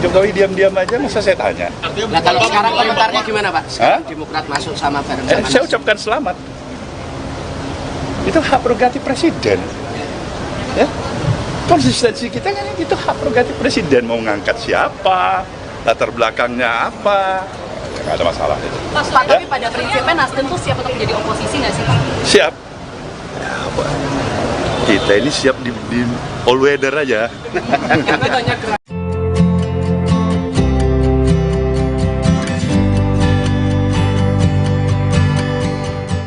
Jokowi diam-diam aja, masa saya tanya? Nah, kalau sekarang komentarnya gimana, Pak? Sekarang Demokrat masuk sama bareng sama saya ucapkan selamat. Itu hak prerogatif presiden. Ya, konsistensi kita kan itu hak prerogatif presiden, mau ngangkat siapa, latar belakangnya apa, nggak ada masalah itu. Pak, tapi pada prinsipnya Nasdem tuh siap untuk menjadi oposisi nggak sih, Pak? Siap. Ya, Pak. Kita ini siap di all weather aja.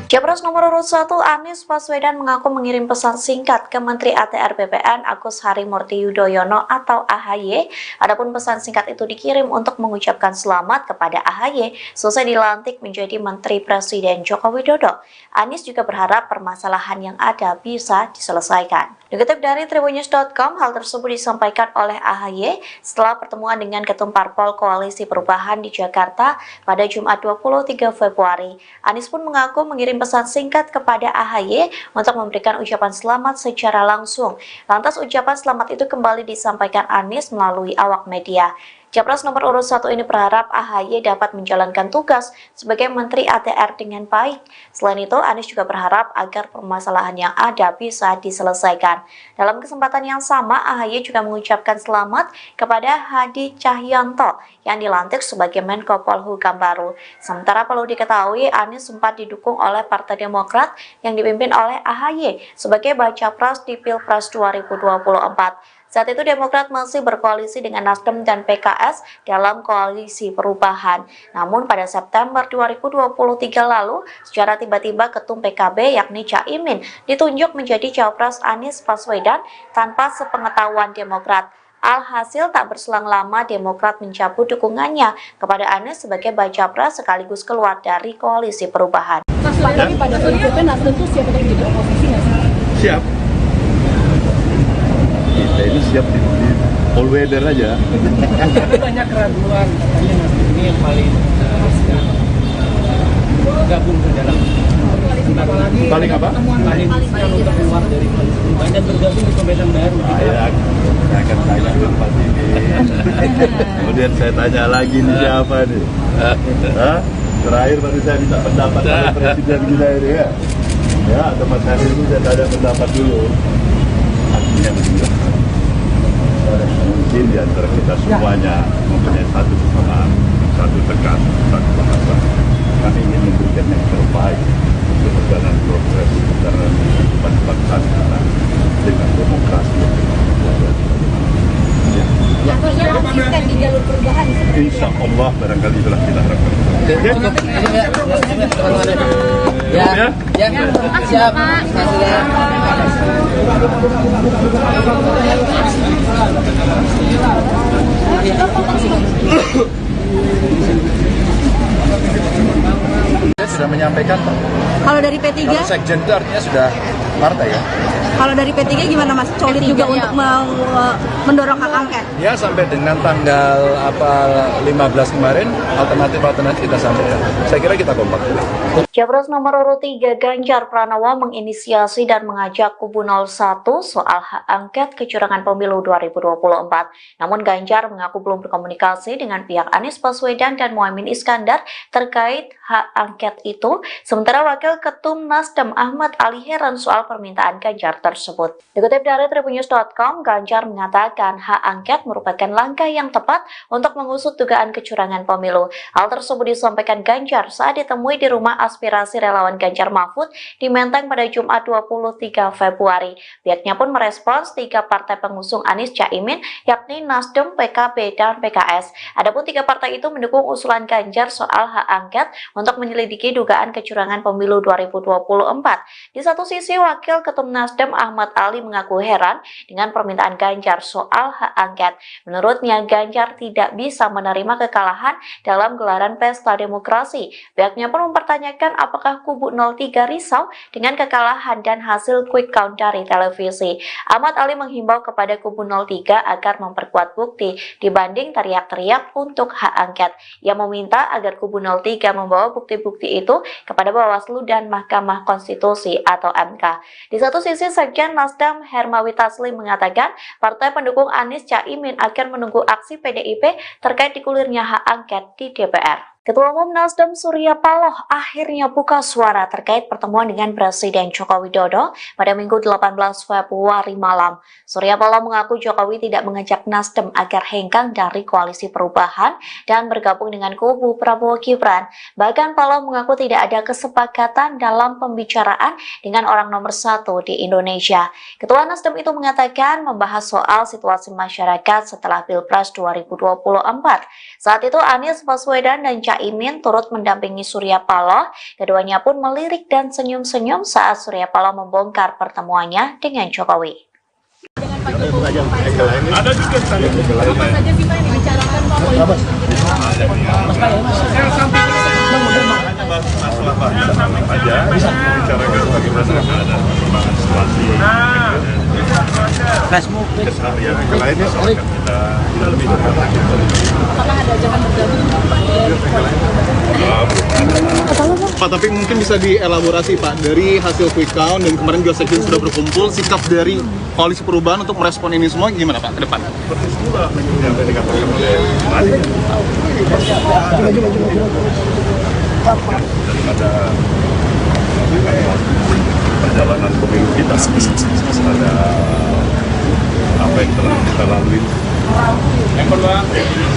Capres nomor urut 1 Anies Baswedan mengaku mengirim pesan singkat ke Menteri ATR BPN Agus Harimurti Yudhoyono atau AHY. Adapun pesan singkat itu dikirim untuk mengucapkan selamat kepada AHY selesai dilantik menjadi Menteri Presiden Joko Widodo. Anies juga berharap permasalahan yang ada bisa diselesaikan. Dikutip dari Tribunnews.com, hal tersebut disampaikan oleh AHY setelah pertemuan dengan Ketum Parpol Koalisi Perubahan di Jakarta pada Jumat 23 Februari. Anies pun mengaku mengirim pesan singkat kepada AHY untuk memberikan ucapan selamat secara langsung. Lantas ucapan selamat itu kembali disampaikan Anies melalui awak media. Capres nomor urut 1 ini berharap AHY dapat menjalankan tugas sebagai Menteri ATR dengan baik. Selain itu, Anies juga berharap agar permasalahan yang ada bisa diselesaikan. Dalam kesempatan yang sama, AHY juga mengucapkan selamat kepada Hadi Cahyanto yang dilantik sebagai Menko Polhukam baru. Sementara perlu diketahui, Anies sempat didukung oleh Partai Demokrat yang dipimpin oleh AHY sebagai baca pres di Pilpres 2024. Saat itu Demokrat masih berkoalisi dengan Nasdem dan PKS dalam koalisi perubahan. Namun pada September 2023 lalu, secara tiba-tiba Ketum PKB yakni Caimin ditunjuk menjadi Cawapres Anies Baswedan tanpa sepengetahuan Demokrat. Alhasil tak berselang lama Demokrat mencabut dukungannya kepada Anies sebagai baca pres sekaligus keluar dari koalisi perubahan. Tapi pada prinsipnya Nasdem tuh siap untuk menjadi oposisi nggak sih? Siap. Kita ini siap di all weather aja. Banyak keraguan, katanya Nasdem ini yang paling gabung ke dalam Paling apa? Paling siap untuk keluar dari koalisi perubahan dan bergabung di pemerintahan baru. Saya akan tanya Pak ini. Kemudian saya tanya lagi nih siapa nih? Hah? Terakhir baru saya minta pendapat dari Presiden kita ini ya. Ya, atau Mas Hadir itu saya tanya pendapat dulu. Artinya begini. Mungkin di antara kita semuanya mempunyai satu kesamaan, satu tekan, satu bahasa. Kami ingin memberikan yang terbaik untuk perjalanan progres perjalanan kehidupan bangsa kita dengan demokrasi yang Konsisten di jalur perubahan. insya Allah barangkali itulah kita harapkan. Siap. Saya sudah menyampaikan, Pak. Kalau dari P3? Kalau sekjen itu artinya sudah partai ya. Kalau dari P3 gimana Mas? Solid juga untuk mendorong hak angket? Ya sampai dengan tanggal 15 kemarin alternatif kita sampaikan. Saya kira kita kompak. Capres nomor urut 3 Ganjar Pranowo menginisiasi dan mengajak kubu 01 soal hak angket kecurangan pemilu 2024. Namun Ganjar mengaku belum berkomunikasi dengan pihak Anies Baswedan dan Muhaimin Iskandar terkait hak angket itu. Sementara Wakil Ketum Nasdem Ahmad Ali heran soal soal permintaan Ganjar tersebut. Dikutip dari tribunnews.com, Ganjar mengatakan hak angket merupakan langkah yang tepat untuk mengusut dugaan kecurangan pemilu. Hal tersebut disampaikan Ganjar saat ditemui di rumah aspirasi relawan Ganjar Mahfud di Menteng pada Jumat 23 Februari. Pihaknya pun merespons 3 partai pengusung Anies Caimin, yakni Nasdem, PKB, dan PKS. Adapun 3 partai itu mendukung usulan Ganjar soal hak angket untuk menyelidiki dugaan kecurangan pemilu 2024. Di satu sisi, Wakil Ketum Nasdem Ahmad Ali mengaku heran dengan permintaan Ganjar soal hak angket. Menurutnya, Ganjar tidak bisa menerima kekalahan dalam gelaran pesta demokrasi. Pihaknya pun mempertanyakan apakah kubu 03 risau dengan kekalahan dan hasil quick count dari televisi. Ahmad Ali menghimbau kepada kubu 03 agar memperkuat bukti dibanding teriak-teriak untuk hak angket. Ia meminta agar kubu 03 membawa bukti-bukti itu kepada Bawaslu dan Mahkamah Konstitusi atau MK. Di satu sisi, Sekjen Nasdem Hermawi Taslim mengatakan partai pendukung Anies Caimin akan menunggu aksi PDIP terkait digulirnya hak angket di DPR. Ketua Umum Nasdem Surya Paloh akhirnya buka suara terkait pertemuan dengan Presiden Joko Widodo pada Minggu 18 Februari malam. Surya Paloh mengaku Jokowi tidak mengajak Nasdem agar hengkang dari koalisi perubahan dan bergabung dengan kubu Prabowo Gibran. Bahkan Paloh mengaku tidak ada kesepakatan dalam pembicaraan dengan orang nomor 1 di Indonesia. Ketua Nasdem itu mengatakan membahas soal situasi masyarakat setelah Pilpres 2024. Saat itu Anies Baswedan dan Caimin turut mendampingi Surya Paloh. Keduanya pun melirik dan senyum-senyum saat Surya Paloh membongkar pertemuannya dengan Jokowi. Dengan Pak Jokowi, ada juga apa saja sih Pak yang dibicarakan Pak politik? Saya sampaikan masalah Pak aja, bicarakan bagaimana keadaan perkembangan situasi. Facebook. Yang lainnya soal kita lebih dekat. Apakah ada ajakan bergabung Pak, tapi mungkin bisa dielaborasi Pak, dari hasil quick count dan kemarin juga sekjen sudah berkumpul, sikap dari koalisi perubahan untuk merespon ini semua gimana Pak ke depan? Persis pula yang tadi dikatakan oleh Mas. Daripada perjalanan pemilu kita, ada apa yang telah kita lalui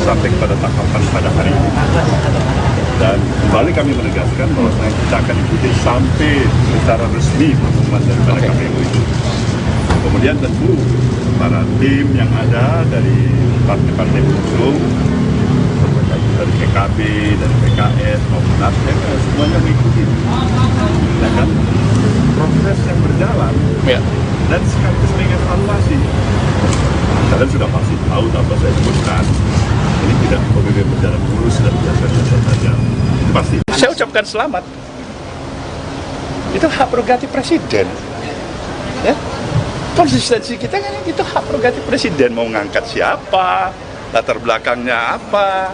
sampai pada tahapan pada hari ini. Dan kembali kami menegaskan bahwa kita akan ikuti sampai secara resmi pengumuman daripada KPU itu. Kemudian tentu para tim yang ada dari partai-partai pengusung, dari PKB, dari PKS maupun Nasdem, semuanya mengikuti. Ya kan? Proses yang berjalan dan sekaligus mengevaluasi. Kalian sudah pasti tahu apa saya sebutkan. Ini tidak pemilu berjalan mulus dan biasa-biasa saja. Pasti. Saya ucapkan selamat. Itu hak prerogatif presiden. Ya. Konsistensi kita kan itu hak prerogatif presiden, mau ngangkat siapa, latar belakangnya apa,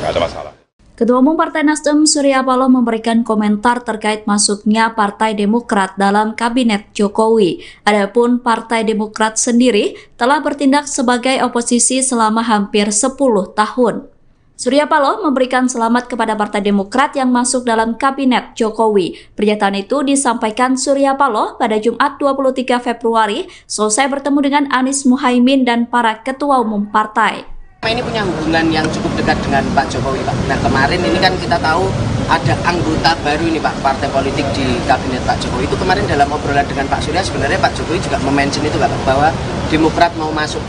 nggak ada masalah. Ketua Umum Partai Nasdem Surya Paloh memberikan komentar terkait masuknya Partai Demokrat dalam Kabinet Jokowi. Adapun Partai Demokrat sendiri telah bertindak sebagai oposisi selama hampir 10 tahun. Surya Paloh memberikan selamat kepada Partai Demokrat yang masuk dalam Kabinet Jokowi. Pernyataan itu disampaikan Surya Paloh pada Jumat 23 Februari selesai bertemu dengan Anies Muhaimin dan para ketua umum partai. Ini punya hubungan yang cukup dekat dengan Pak Jokowi, Pak. Nah, kemarin ini kan kita tahu ada anggota baru ini, Pak, partai politik di Kabinet Pak Jokowi. Itu kemarin dalam obrolan dengan Pak Surya, sebenarnya Pak Jokowi juga mention itu, Pak, bahwa Demokrat mau masuk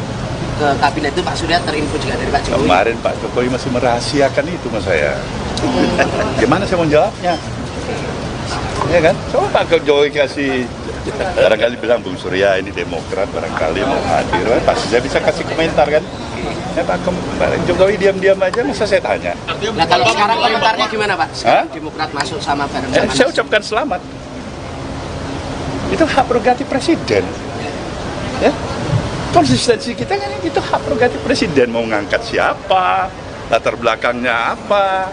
ke Kabinet itu. Pak Surya terinfo juga dari Pak Jokowi. Kemarin Pak Jokowi masih merahasiakan itu mas saya. Gimana saya mau jawabnya? Ya kan? Coba Pak Jokowi kasih, barangkali bilang Bung Surya ini Demokrat, barangkali mau hadir, pasti saya bisa kasih komentar kan? Ya Pak Jokowi diam-diam aja, masa saya tanya. Nah kalau sekarang komentarnya gimana Pak? Sekarang Demokrat masuk sama bareng sama saya ucapkan selamat. Itu hak prerogatif presiden. Ya. Konsistensi kita kan itu hak prerogatif presiden, mau ngangkat siapa, latar belakangnya apa,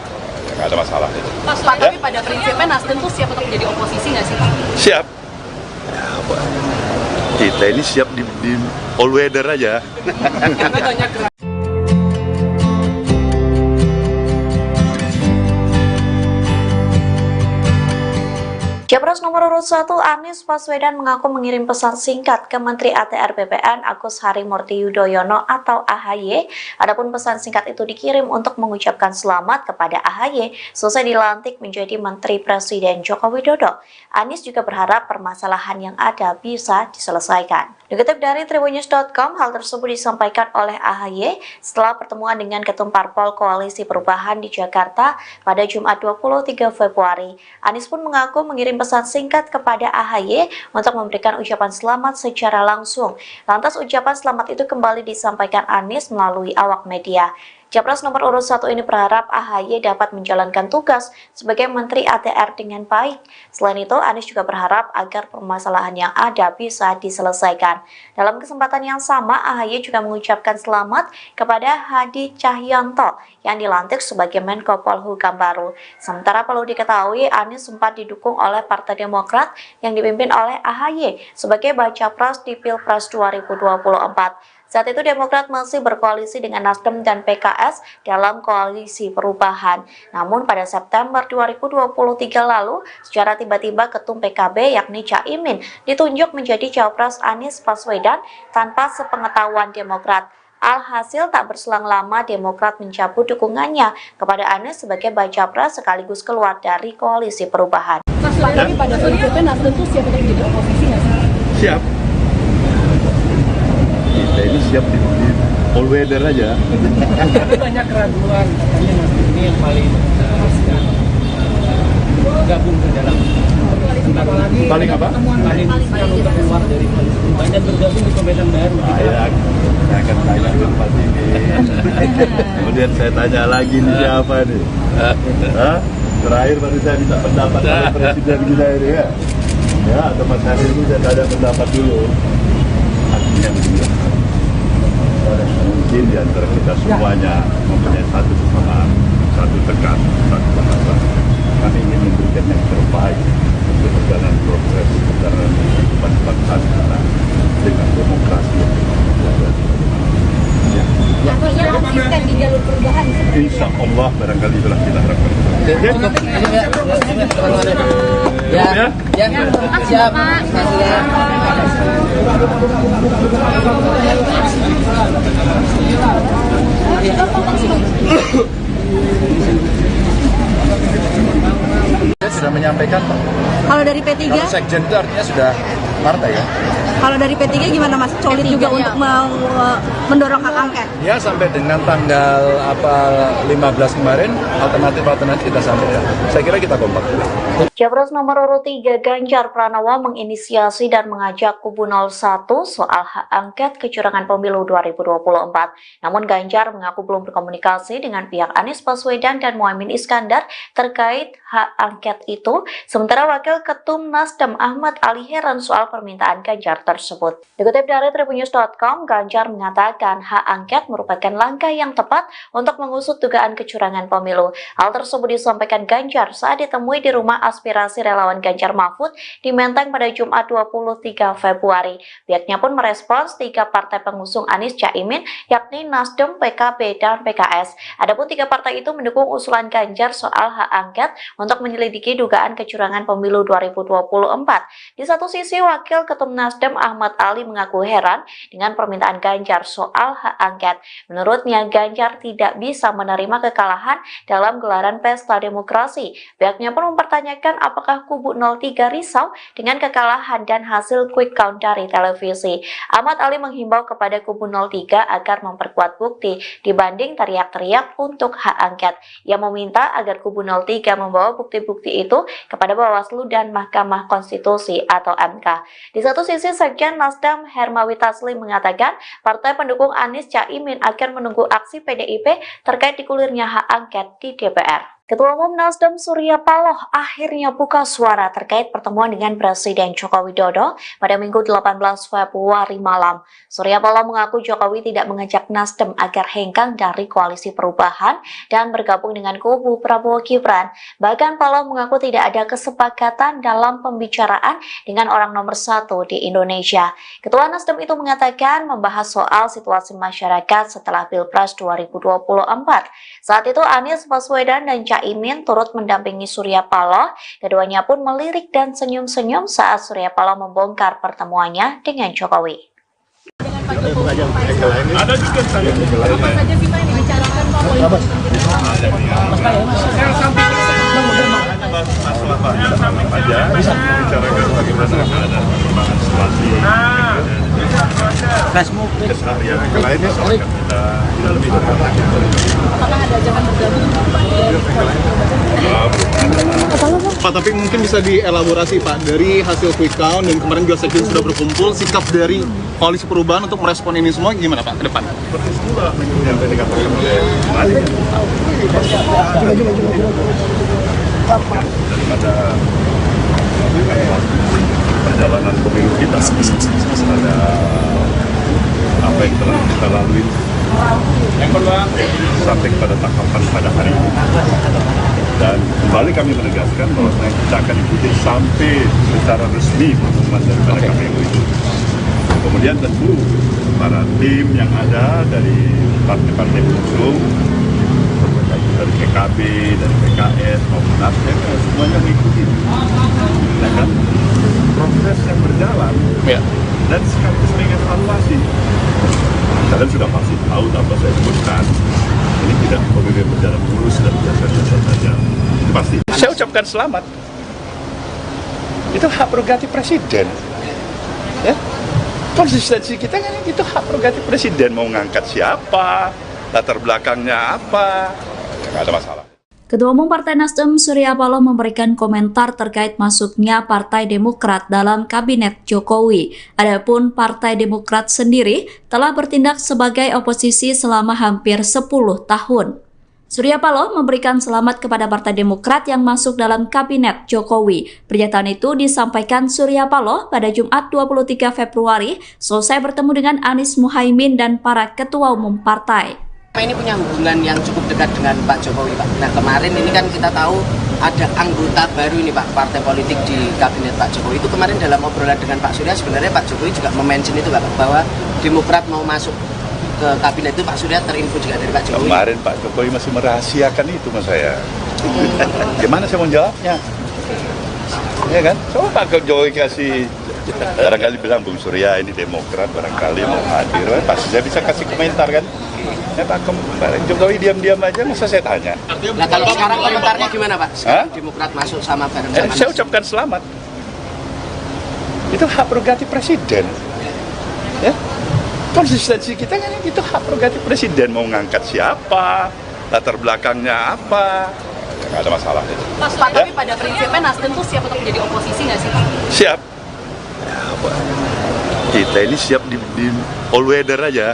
nggak ada masalah itu. Pak, tapi pada prinsipnya Nasdem tuh siap untuk menjadi oposisi nggak sih Pak? Siap. Ya, kita ini siap di all weather aja. Capres nomor urut 1 Anies Baswedan mengaku mengirim pesan singkat ke Menteri ATR BPN Agus Harimurti Yudhoyono atau AHY. Adapun pesan singkat itu dikirim untuk mengucapkan selamat kepada AHY selesai dilantik menjadi Menteri Presiden Joko Widodo. Anies juga berharap permasalahan yang ada bisa diselesaikan. Dikutip dari Tribunnews.com, hal tersebut disampaikan oleh AHY setelah pertemuan dengan Ketum Parpol Koalisi Perubahan di Jakarta pada Jumat 23 Februari. Anies pun mengaku mengirim pesan singkat kepada AHY untuk memberikan ucapan selamat secara langsung. Lantas ucapan selamat itu kembali disampaikan Anies melalui awak media. Capres nomor urut 1 ini berharap AHY dapat menjalankan tugas sebagai Menteri ATR dengan baik. Selain itu, Anies juga berharap agar permasalahan yang ada bisa diselesaikan. Dalam kesempatan yang sama, AHY juga mengucapkan selamat kepada Hadi Cahyanto yang dilantik sebagai Menko Polhukam baru. Sementara perlu diketahui, Anies sempat didukung oleh Partai Demokrat yang dipimpin oleh AHY sebagai baca pres di Pilpres 2024. Saat itu Demokrat masih berkoalisi dengan Nasdem dan PKS dalam koalisi perubahan. Namun pada September 2023 lalu, secara tiba-tiba Ketum PKB yakni Caimin ditunjuk menjadi Cawapres Anies Baswedan tanpa sepengetahuan Demokrat. Alhasil tak berselang lama Demokrat mencabut dukungannya kepada Anies sebagai baca pres sekaligus keluar dari koalisi perubahan. Tapi pada prinsipnya Nasdem tuh siap untuk jadi oposisi nggak sih? Siap. Kita ini siap di all weather aja. Tapi banyak keraguan, katanya Nasdem ini yang paling gabung ke dalam Paling apa? paling untuk keluar dari koalisi perubahan dan bergabung di pemerintahan baru. Saya akan tanya ke Pak Tini. Kemudian saya tanya lagi nih siapa nih? Hah? Terakhir baru saya minta pendapat dari Presiden kita ini ya. Ya, atau Mas Hadir ini saya tanya pendapat dulu. Artinya begini. Mungkin di antara kita semuanya mempunyai satu kesamaan, satu tekad, satu bahasa. Kami ingin memberikan yang terbaik untuk perjalanan proses perjalanan kehidupan bangsa kita dengan demokrasi yang Artinya konsisten di jalur perubahan. insya Allah barangkali itulah kita harapkan. Siap. Dia sudah menyampaikan, Pak. Kalau dari P3, Kalau sekjen itu artinya sudah partai ya. kalau dari P3 gimana Mas? Solid juga untuk mendorong hak angket. Ya sampai dengan tanggal 15 kemarin alternatif kita sampaikan. Saya kira kita kompak. Capres nomor urut 3 Ganjar Pranowo menginisiasi dan mengajak kubu 01 soal hak angket kecurangan pemilu 2024. Namun Ganjar mengaku belum berkomunikasi dengan pihak Anies Baswedan dan Muhaimin Iskandar terkait hak angket itu. Sementara Wakil Ketum Nasdem Ahmad Ali heran soal permintaan Ganjar tersebut. Dikutip dari Tribunnews.com, Ganjar mengatakan hak angket merupakan langkah yang tepat untuk mengusut dugaan kecurangan pemilu. Hal tersebut disampaikan Ganjar saat ditemui di rumah aspirasi relawan Ganjar Mahfud di Menteng pada Jumat 23 Februari. Pihaknya pun merespons 3 partai pengusung Anies Caimin yakni Nasdem, PKB, dan PKS. Adapun 3 partai itu mendukung usulan Ganjar soal hak angket untuk menyelidiki dugaan kecurangan pemilu 2024. Di satu sisi, Wakil Ketum Nasdem Ahmad Ali mengaku heran dengan permintaan Ganjar soal hak angket. Menurutnya, Ganjar tidak bisa menerima kekalahan dalam gelaran pesta demokrasi. Pihaknya pun mempertanyakan apakah kubu 03 risau dengan kekalahan dan hasil quick count dari televisi. Ahmad Ali menghimbau kepada kubu 03 agar memperkuat bukti dibanding teriak-teriak untuk hak angket. Ia meminta agar kubu 03 membawa bukti-bukti itu kepada Bawaslu dan Mahkamah Konstitusi atau MK. Di satu sisi, Sekjen Nasdem Hermawi Taslim mengatakan partai pendukung Anies Caimin akan menunggu aksi PDIP terkait digulirnya hak angket di DPR. Ketua Umum Nasdem Surya Paloh akhirnya buka suara terkait pertemuan dengan Presiden Joko Widodo pada Minggu 18 Februari malam. Surya Paloh mengaku Jokowi tidak mengajak Nasdem agar hengkang dari koalisi perubahan dan bergabung dengan kubu Prabowo Gibran. Bahkan Paloh mengaku tidak ada kesepakatan dalam pembicaraan dengan orang nomor 1 di Indonesia. Ketua Nasdem itu mengatakan membahas soal situasi masyarakat setelah Pilpres 2024. Saat itu Anies Baswedan dan Caimin turut mendampingi Surya Paloh. Keduanya pun melirik dan senyum-senyum saat Surya Paloh membongkar pertemuannya dengan Jokowi. Pak Jokowi, ada juga saya. Apa saja sih Pak yang dibicarakan Pak? Masalah apa aja, bicarakan bagaimana ada perkembangan situasi keseharian yang lainnya soal kita lebih Apakah ada ajakan bergabung Pak, tapi mungkin bisa dielaborasi Pak, dari hasil quick count dan kemarin juga sekjen sudah berkumpul, sikap dari Koalisi Perubahan untuk merespon ini semua gimana Pak ke depan? seperti semula yang tadi dikatakan oleh Malik daripada perjalanan pemilu kita ada apa yang telah kita lalui sampai kepada tahapan pada hari ini, dan kembali kami menegaskan bahwa kita akan ikuti sampai secara resmi pengumuman daripada KPU itu. Kemudian tentu para tim yang ada dari partai-partai pengusung, dari PKB, dari PKS maupun Nasdem, semuanya mengikuti. Ya kan? Proses yang berjalan, Ya. dan sekaligus mengevaluasi. Kalian sudah pasti tahu apa saya sebutkan. Ini tidak pemilu berjalan mulus dan biasa-biasa saja. Itu pasti. Saya ucapkan selamat. Itu hak prerogatif presiden. Ya. Konsistensi kita kan itu hak prerogatif presiden, mau ngangkat siapa, latar belakangnya apa, nggak ada masalah. Ketua Umum Partai Nasdem Surya Paloh memberikan komentar terkait masuknya Partai Demokrat dalam Kabinet Jokowi. Adapun Partai Demokrat sendiri telah bertindak sebagai oposisi selama hampir 10 tahun. Surya Paloh memberikan selamat kepada Partai Demokrat yang masuk dalam Kabinet Jokowi. Pernyataan itu disampaikan Surya Paloh pada Jumat 23 Februari selesai bertemu dengan Anies Muhaimin dan para ketua umum partai. Ini punya hubungan yang cukup dekat dengan Pak Jokowi, Pak. Nah, kemarin ini kan kita tahu ada anggota baru ini, Pak, partai politik di Kabinet Pak Jokowi. Itu kemarin dalam obrolan dengan Pak Surya, sebenarnya Pak Jokowi juga mention itu, Pak, bahwa Demokrat mau masuk ke Kabinet itu. Pak Surya terinfo juga dari Pak Jokowi. Kemarin Pak Jokowi masih merahasiakan itu mas saya. Gimana saya mau jawabnya? Ya kan? Coba Pak Jokowi kasih, barangkali bilang Bung Surya ini Demokrat, barangkali mau hadir, pasti saya bisa kasih komentar kan? Ya Pak Jokowi diam-diam aja, masa saya tanya? Nah, kalau sekarang komentarnya gimana Pak? Sekarang Demokrat masuk sama bareng sama saya ucapkan selamat. Itu hak prerogatif presiden. Ya. Konsistensi kita kan itu hak prerogatif presiden, mau ngangkat siapa, latar belakangnya apa, nggak ada masalah itu. Pak, tapi pada prinsipnya Nasdem tuh siap untuk menjadi oposisi nggak sih Pak? Siap. Kita ini siap di all weather aja.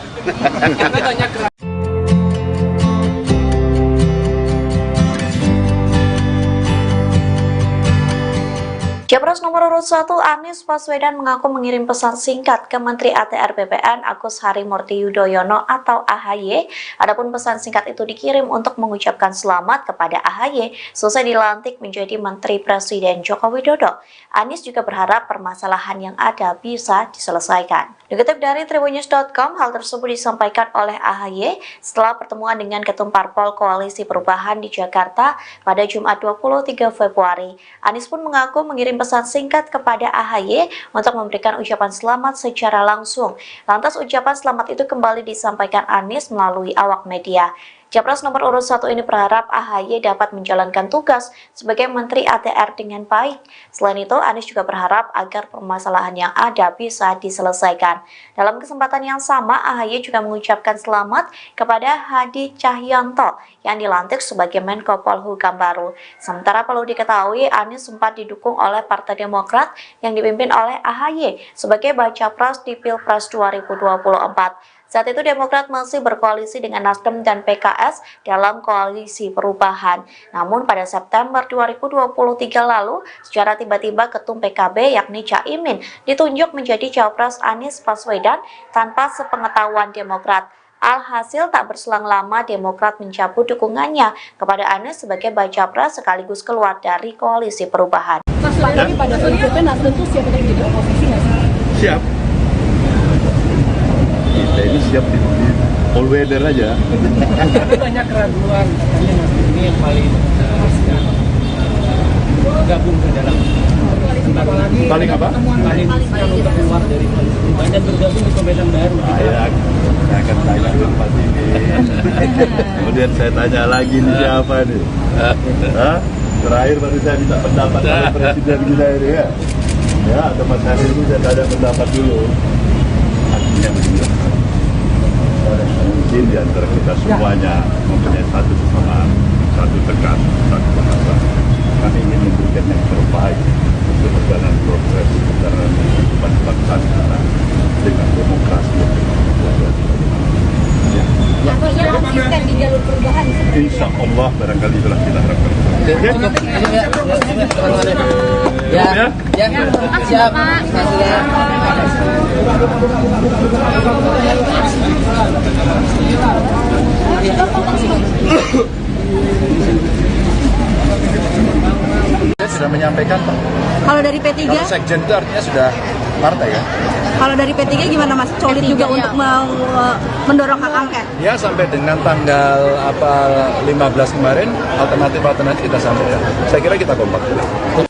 Capres nomor urut 1 Anies Baswedan mengaku mengirim pesan singkat ke Menteri ATR BPN Agus Harimurti Yudhoyono atau AHY. Adapun pesan singkat itu dikirim untuk mengucapkan selamat kepada AHY selesai dilantik menjadi Menteri Presiden Joko Widodo. Anies juga berharap permasalahan yang ada bisa diselesaikan. Dikutip dari Tribunnews.com, hal tersebut disampaikan oleh AHY setelah pertemuan dengan Ketum Parpol Koalisi Perubahan di Jakarta pada Jumat 23 Februari. Anies pun mengaku mengirim pesan singkat kepada AHY untuk memberikan ucapan selamat secara langsung. Lantas ucapan selamat itu kembali disampaikan Anies melalui awak media. Capres nomor urut 1 ini berharap AHY dapat menjalankan tugas sebagai Menteri ATR dengan baik. Selain itu, Anies juga berharap agar permasalahan yang ada bisa diselesaikan. Dalam kesempatan yang sama, AHY juga mengucapkan selamat kepada Hadi Cahyanto yang dilantik sebagai Menko Polhukam baru. Sementara perlu diketahui, Anies sempat didukung oleh Partai Demokrat yang dipimpin oleh AHY sebagai baca pres di Pilpres 2024. Saat itu Demokrat masih berkoalisi dengan Nasdem dan PKS dalam Koalisi Perubahan. Namun pada September 2023 lalu, secara tiba-tiba Ketum PKB yakni Caimin ditunjuk menjadi Cawapres Anies Baswedan tanpa sepengetahuan Demokrat. Alhasil tak berselang lama Demokrat mencabut dukungannya kepada Anies sebagai baca pres sekaligus keluar dari Koalisi Perubahan. Mas, tapi pada prinsipnya Nasdem tuh siap untuk menjadi oposisi nggak sih? Siap. Kita ini siap di all weather aja. Banyak keraguan, katanya Nasdem ini yang paling memutuskan gabung ke dalam Paling apa? paling untuk keluar dari koalisi perubahan dan bergabung di pemerintahan baru. Saya akan tanya Pak ini. Kemudian saya tanya lagi nih siapa nih? Hah? Terakhir baru saya minta pendapat dari presiden kita ini ya. Ya, atau Mas Hari ini saya tanya pendapat dulu. Artinya begini. Mungkin di antara kita semuanya mempunyai satu kesamaan, satu tekan, satu bahasa. Kami ingin memberikan yang terbaik untuk perjalanan progres perjalanan kehidupan bangsa kita dengan demokrasi yang Artinya konsisten di jalur perubahan. insya Allah barangkali itulah kita harapkan. Siap. Saya sudah menyampaikan Pak. Kalau dari P3, Kalau sekjen itu artinya sudah partai ya. kalau dari P3 gimana Mas? Solid juga untuk mendorong hak angket. Ya sampai dengan tanggal 15 kemarin alternatif kita sampaikan. Saya kira kita kompak.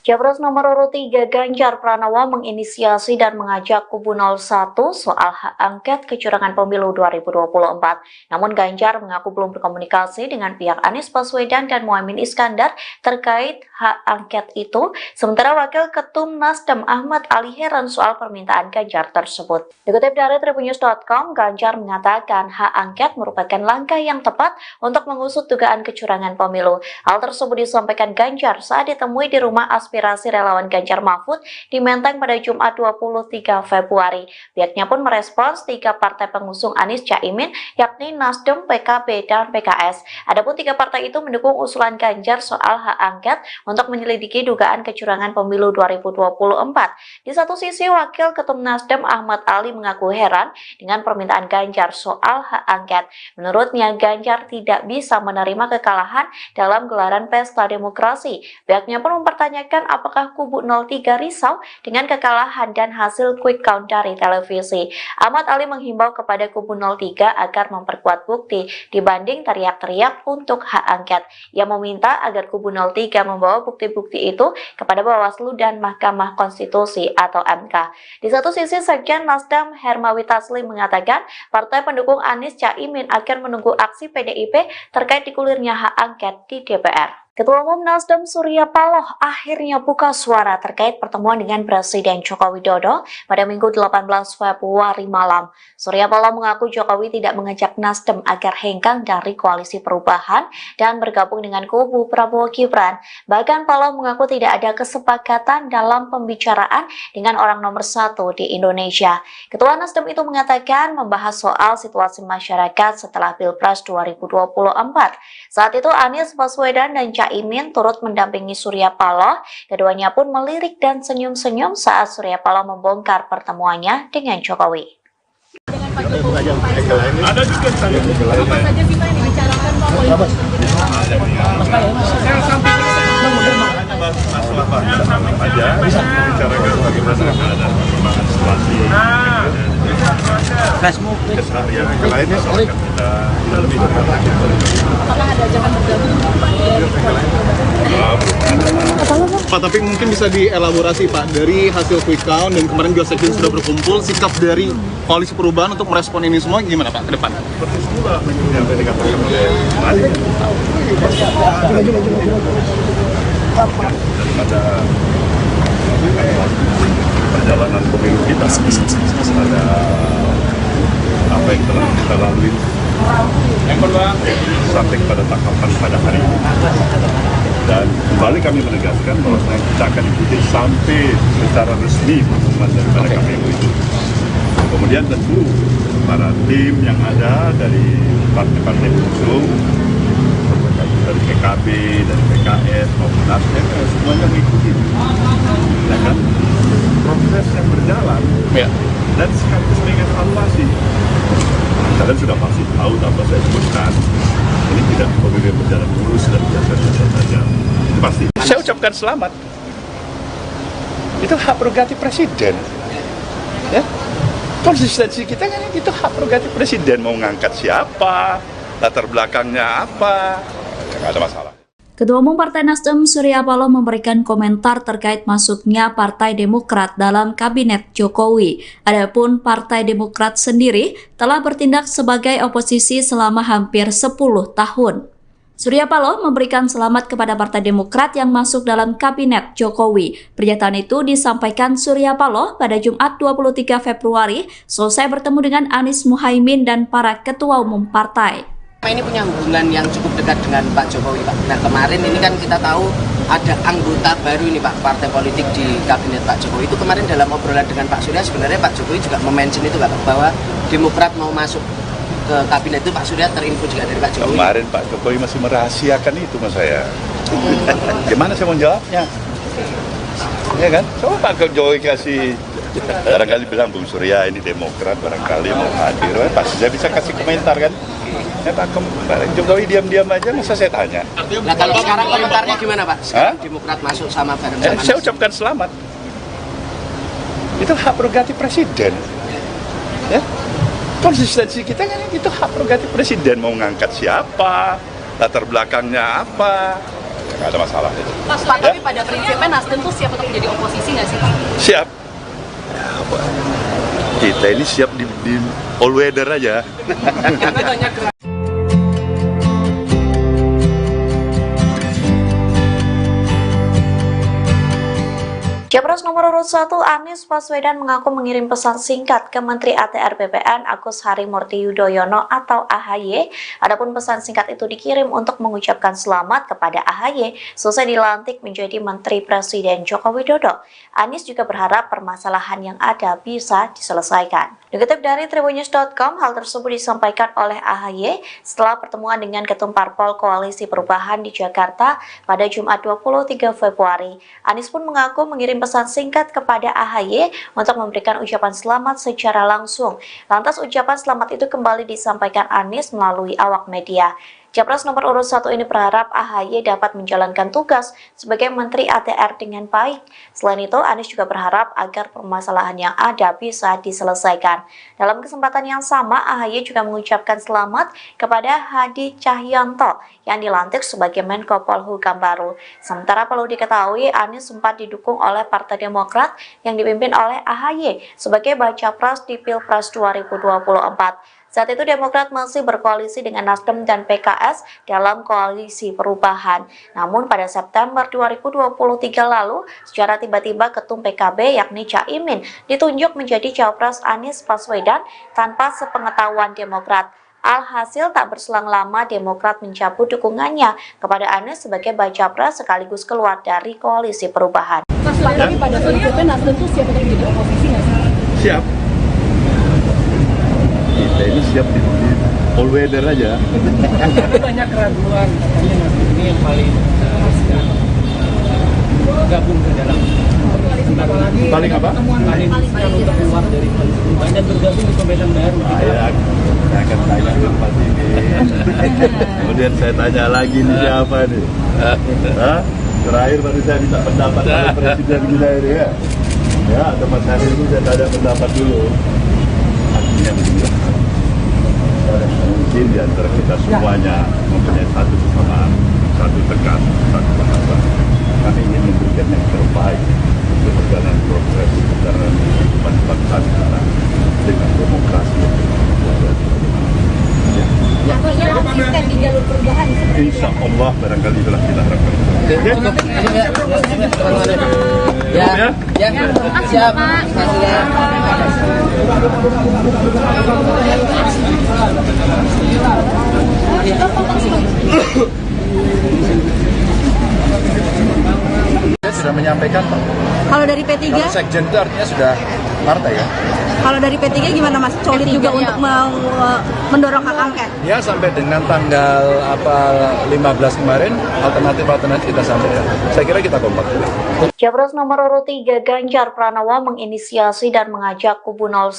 Capres nomor urut 3 Ganjar Pranowo menginisiasi dan mengajak kubu 01 soal hak angket kecurangan pemilu 2024. Namun Ganjar mengaku belum berkomunikasi dengan pihak Anies Baswedan dan Muhaimin Iskandar terkait hak angket itu. Sementara Wakil Ketum Nasdem Ahmad Ali heran soal permintaan Ganjar tersebut. Dikutip dari Tribunnews.com, Ganjar mengatakan hak angket merupakan langkah yang tepat untuk mengusut dugaan kecurangan pemilu. Hal tersebut disampaikan Ganjar saat ditemui di rumah aspirasi relawan Ganjar Mahfud di Menteng pada Jumat 23 Februari. Pihaknya pun merespons 3 partai pengusung Anies Caimin, yakni Nasdem, PKB, dan PKS. Adapun 3 partai itu mendukung usulan Ganjar soal hak angket untuk menyelidiki dugaan kecurangan pemilu 2024. Di satu sisi, Wakil Ketum Nasdem Ahmad Ali mengaku heran dengan permintaan Ganjar soal hak angket. Menurutnya, Ganjar tidak bisa menerima kekalahan dalam gelaran pesta demokrasi. Pihaknya pun mempertanyakan apakah kubu 03 risau dengan kekalahan dan hasil quick count dari televisi. Ahmad Ali menghimbau kepada kubu 03 agar memperkuat bukti dibanding teriak-teriak untuk hak angket. Ia meminta agar kubu 03 membawa bukti-bukti itu kepada Bawaslu dan Mahkamah Konstitusi atau MK. Di satu sisi, Sekjen Nasdem Hermawi Taslim mengatakan partai pendukung Anies Caimin akan menunggu aksi PDIP terkait digulirnya hak angket di DPR. Ketua Umum Nasdem Surya Paloh akhirnya buka suara terkait pertemuan dengan Presiden Joko Widodo pada Minggu 18 Februari malam. Surya Paloh mengaku Jokowi tidak mengajak Nasdem agar hengkang dari koalisi perubahan dan bergabung dengan kubu Prabowo Gibran. Bahkan Paloh mengaku tidak ada kesepakatan dalam pembicaraan dengan orang nomor 1 di Indonesia. Ketua Nasdem itu mengatakan membahas soal situasi masyarakat setelah Pilpres 2024. Saat itu Anies Baswedan dan Caimin turut mendampingi Surya Paloh. Keduanya pun melirik dan senyum-senyum saat Surya Paloh membongkar pertemuannya dengan Jokowi. Dengan Pak Jokowi, ada juga apa saja sih Pak yang dibicarakan Pak? Masalah apa aja, bicarakan bagaimana ada perkembangan situasi, keseharian yang lainnya akan kita lebih Apakah ada ajakan bergabung Pak, tapi mungkin bisa dielaborasi Pak, dari hasil quick count dan kemarin juga sekjen sudah berkumpul, sikap dari koalisi perubahan untuk merespon ini semua gimana Pak ke depan? seperti semula yang tadi dikatakan oleh Mari. Daripada perjalanan pemilu kita, ada apa yang telah kita lalui sampai pada tahapan pada hari ini. Dan kembali kami menegaskan bahwa kita akan ikuti sampai secara resmi pengumuman daripada KPU itu. Kemudian tentu para tim yang ada dari partai-partai pengusung, dari PKB, dari PKS maupun Nasdem, semuanya mengikuti. Ya kan? Proses yang berjalan dan sekaligus mengevaluasi. Kalian sudah pasti tahu tanpa saya sebutkan, ini tidak pemilu yang berjalan lurus dan biasa-biasa saja. Itu pasti. Saya ucapkan selamat. Itu hak prerogatif presiden. Ya. Konsistensi kita kan itu hak prerogatif presiden, mau ngangkat siapa, latar belakangnya apa, nggak ada masalah. Ketua Umum Partai Nasdem Surya Paloh memberikan komentar terkait masuknya Partai Demokrat dalam Kabinet Jokowi. Adapun Partai Demokrat sendiri telah bertindak sebagai oposisi selama hampir 10 tahun. Surya Paloh memberikan selamat kepada Partai Demokrat yang masuk dalam Kabinet Jokowi. Pernyataan itu disampaikan Surya Paloh pada Jumat 23 Februari selesai bertemu dengan Anies Muhaimin dan para ketua umum partai. Ini punya hubungan yang cukup dekat dengan Pak Jokowi, Pak. Nah, kemarin ini kan kita tahu ada anggota baru ini, Pak, partai politik di Kabinet Pak Jokowi. Itu kemarin dalam obrolan dengan Pak Surya, sebenarnya Pak Jokowi juga mention itu, Pak, bahwa Demokrat mau masuk ke Kabinet itu. Pak Surya terinfo juga dari Pak Jokowi. Kemarin Pak Jokowi masih merahasiakan itu sama saya. Gimana saya mau jawabnya? Ya kan? Coba Pak Jokowi kasih, barangkali bilang Bung Surya ini Demokrat, barangkali mau hadir, pasti saya bisa kasih komentar kan? Ya Pak Jokowi diam-diam aja, masa saya tanya. Nah, kalau sekarang komentarnya gimana, Pak? Sekarang Demokrat masuk sama bareng-sama. Saya ucapkan selamat. Itu hak prerogatif presiden. Ya, konsistensi kita kan itu hak prerogatif presiden, mau ngangkat siapa, latar belakangnya apa, nggak ada masalah itu. Pak, tapi pada prinsipnya Nasdem tuh siap untuk menjadi oposisi nggak sih, Pak? Siap. Kita ini siap di all weather aja. Capres nomor urut 1 Anies Baswedan mengaku mengirim pesan singkat ke Menteri ATR BPN Agus Harimurti Yudhoyono atau AHY. Adapun pesan singkat itu dikirim untuk mengucapkan selamat kepada AHY selesai dilantik menjadi Menteri Presiden Joko Widodo. Anies juga berharap permasalahan yang ada bisa diselesaikan. Dikutip dari Tribunnews.com, hal tersebut disampaikan oleh AHY setelah pertemuan dengan Ketum Parpol Koalisi Perubahan di Jakarta pada Jumat 23 Februari. Anies pun mengaku mengirim pesan singkat kepada AHY untuk memberikan ucapan selamat secara langsung. Lantas ucapan selamat itu kembali disampaikan Anies melalui awak media. Capres nomor urut 1 ini berharap AHY dapat menjalankan tugas sebagai Menteri ATR dengan baik. Selain itu, Anies juga berharap agar permasalahan yang ada bisa diselesaikan. Dalam kesempatan yang sama, AHY juga mengucapkan selamat kepada Hadi Cahyanto yang dilantik sebagai Menko Polhukam baru. Sementara perlu diketahui, Anies sempat didukung oleh Partai Demokrat yang dipimpin oleh AHY sebagai baca pres di Pilpres 2024. Saat itu Demokrat masih berkoalisi dengan Nasdem dan PKS dalam koalisi perubahan. Namun pada September 2023 lalu, secara tiba-tiba Ketum PKB yakni Caimin ditunjuk menjadi Cawapres Anies Baswedan tanpa sepengetahuan Demokrat. Alhasil tak berselang lama Demokrat mencabut dukungannya kepada Anies sebagai baca pres sekaligus keluar dari koalisi perubahan. Mas, tapi pada prinsipnya Nasdem tuh siap untuk menjadi oposisi nggak sih? Siap. Kita ini siap di all weather aja. Tapi banyak keraguan, katanya Nasdem ini yang paling gabung ke dalam paling apa? Paling untuk keluar dari koalisi perubahan dan bergabung di pemerintahan baru. Saya akan tanya ke Pak ini. Kemudian saya tanya lagi nih siapa nih? Terakhir baru saya minta pendapat dari Presiden kita ini ya. Ya, atau Mas Hari itu saya tanya pendapat dulu. Artinya begini. Mungkin di antara kita semuanya mempunyai satu kesamaan, satu tekan, satu bahasa. Kami ingin memberikan yang terbaik untuk perjalanan proses perjalanan kehidupan bangsa kita dengan demokrasi yang konsisten di jalur perubahan. Insya Allah barangkali itulah kita harapkan. Siap. Saya sudah menyampaikan Pak. Kalau dari P3? Kalau sekjen itu artinya sudah partai ya. Kalau dari P3 gimana Mas? Solid juga untuk mendorong hak angket? Ya sampai dengan tanggal 15 kemarin alternatif kita sampaikan. Saya kira kita kompak. Capres nomor urut 3 Ganjar Pranowo menginisiasi dan mengajak kubu 01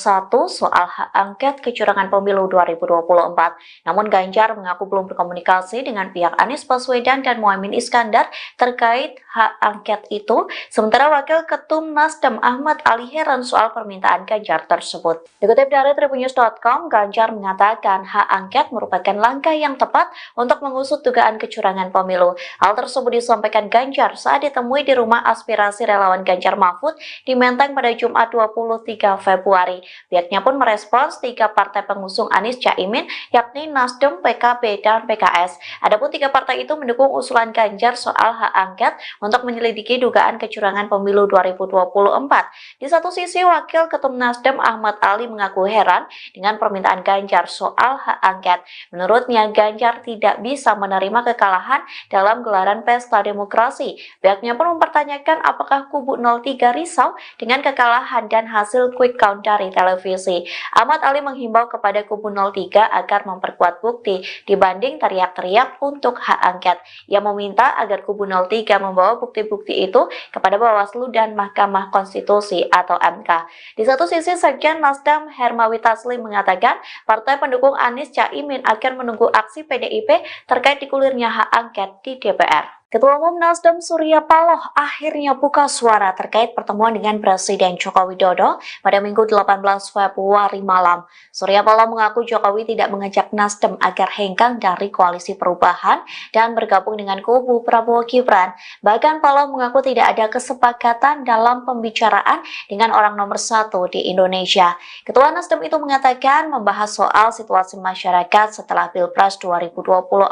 soal hak angket kecurangan pemilu 2024. Namun Ganjar mengaku belum berkomunikasi dengan pihak Anies Baswedan dan Muhaimin Iskandar terkait hak angket itu. Sementara Wakil Ketum Nasdem Ahmad Ali heran soal soal permintaan Ganjar tersebut. Dikutip dari tribunnews.com, Ganjar mengatakan hak angket merupakan langkah yang tepat untuk mengusut dugaan kecurangan pemilu. Hal tersebut disampaikan Ganjar saat ditemui di rumah aspirasi relawan Ganjar Mahfud di Menteng pada Jumat 23 Februari. Pihaknya pun merespons 3 partai pengusung Anies Caimin, yakni Nasdem, PKB, dan PKS. Adapun 3 partai itu mendukung usulan Ganjar soal hak angket untuk menyelidiki dugaan kecurangan pemilu 2024. Di satu sisi, Wakil Ketum Nasdem Ahmad Ali mengaku heran dengan permintaan Ganjar soal hak angket. Menurutnya, Ganjar tidak bisa menerima kekalahan dalam gelaran pesta demokrasi. Pihaknya pun mempertanyakan apakah kubu 03 risau dengan kekalahan dan hasil quick count dari televisi. Ahmad Ali menghimbau kepada kubu 03 agar memperkuat bukti dibanding teriak-teriak untuk hak angket. Ia meminta agar kubu 03 membawa bukti-bukti itu kepada Bawaslu dan Mahkamah Konstitusi atau MK. Di satu sisi, Sekjen Nasdem Hermawi Taslim mengatakan partai pendukung Anies Caimin akan menunggu aksi PDIP terkait digulirnya hak angket di DPR. Ketua Umum Nasdem Surya Paloh akhirnya buka suara terkait pertemuan dengan Presiden Joko Widodo pada Minggu 18 Februari malam. Surya Paloh mengaku Jokowi tidak mengajak Nasdem agar hengkang dari koalisi perubahan dan bergabung dengan kubu Prabowo Gibran. Bahkan Paloh mengaku tidak ada kesepakatan dalam pembicaraan dengan orang nomor 1 di Indonesia. Ketua Nasdem itu mengatakan membahas soal situasi masyarakat setelah Pilpres 2024.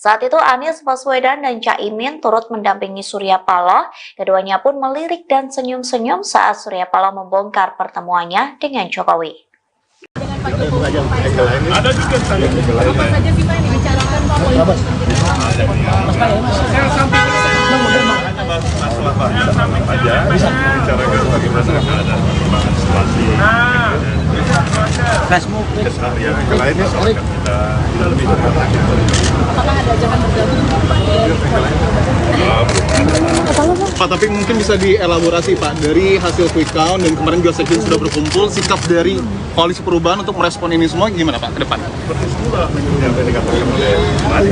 Saat itu Anies Baswedan dan Caimin turut mendampingi Surya Paloh. Keduanya pun melirik dan senyum-senyum saat Surya Paloh membongkar pertemuannya dengan Jokowi. Dengan Pak Jokowi, ada juga apa saja sih Pak yang dibicarakan Pak politik? Saya sampaikan masalah Pak aja bisa bicarakan bagaimana keadaan perkembangan situasi keseharian yang lainnya soalnya kita lebih dekat. Apakah ada ajakan bergabung Pak, tapi mungkin bisa dielaborasi Pak, dari hasil quick count dan kemarin juga Sekjen sudah berkumpul, sikap dari koalisi perubahan untuk merespon ini semua gimana Pak ke depan? Seperti semula yang dikatakan oleh daripada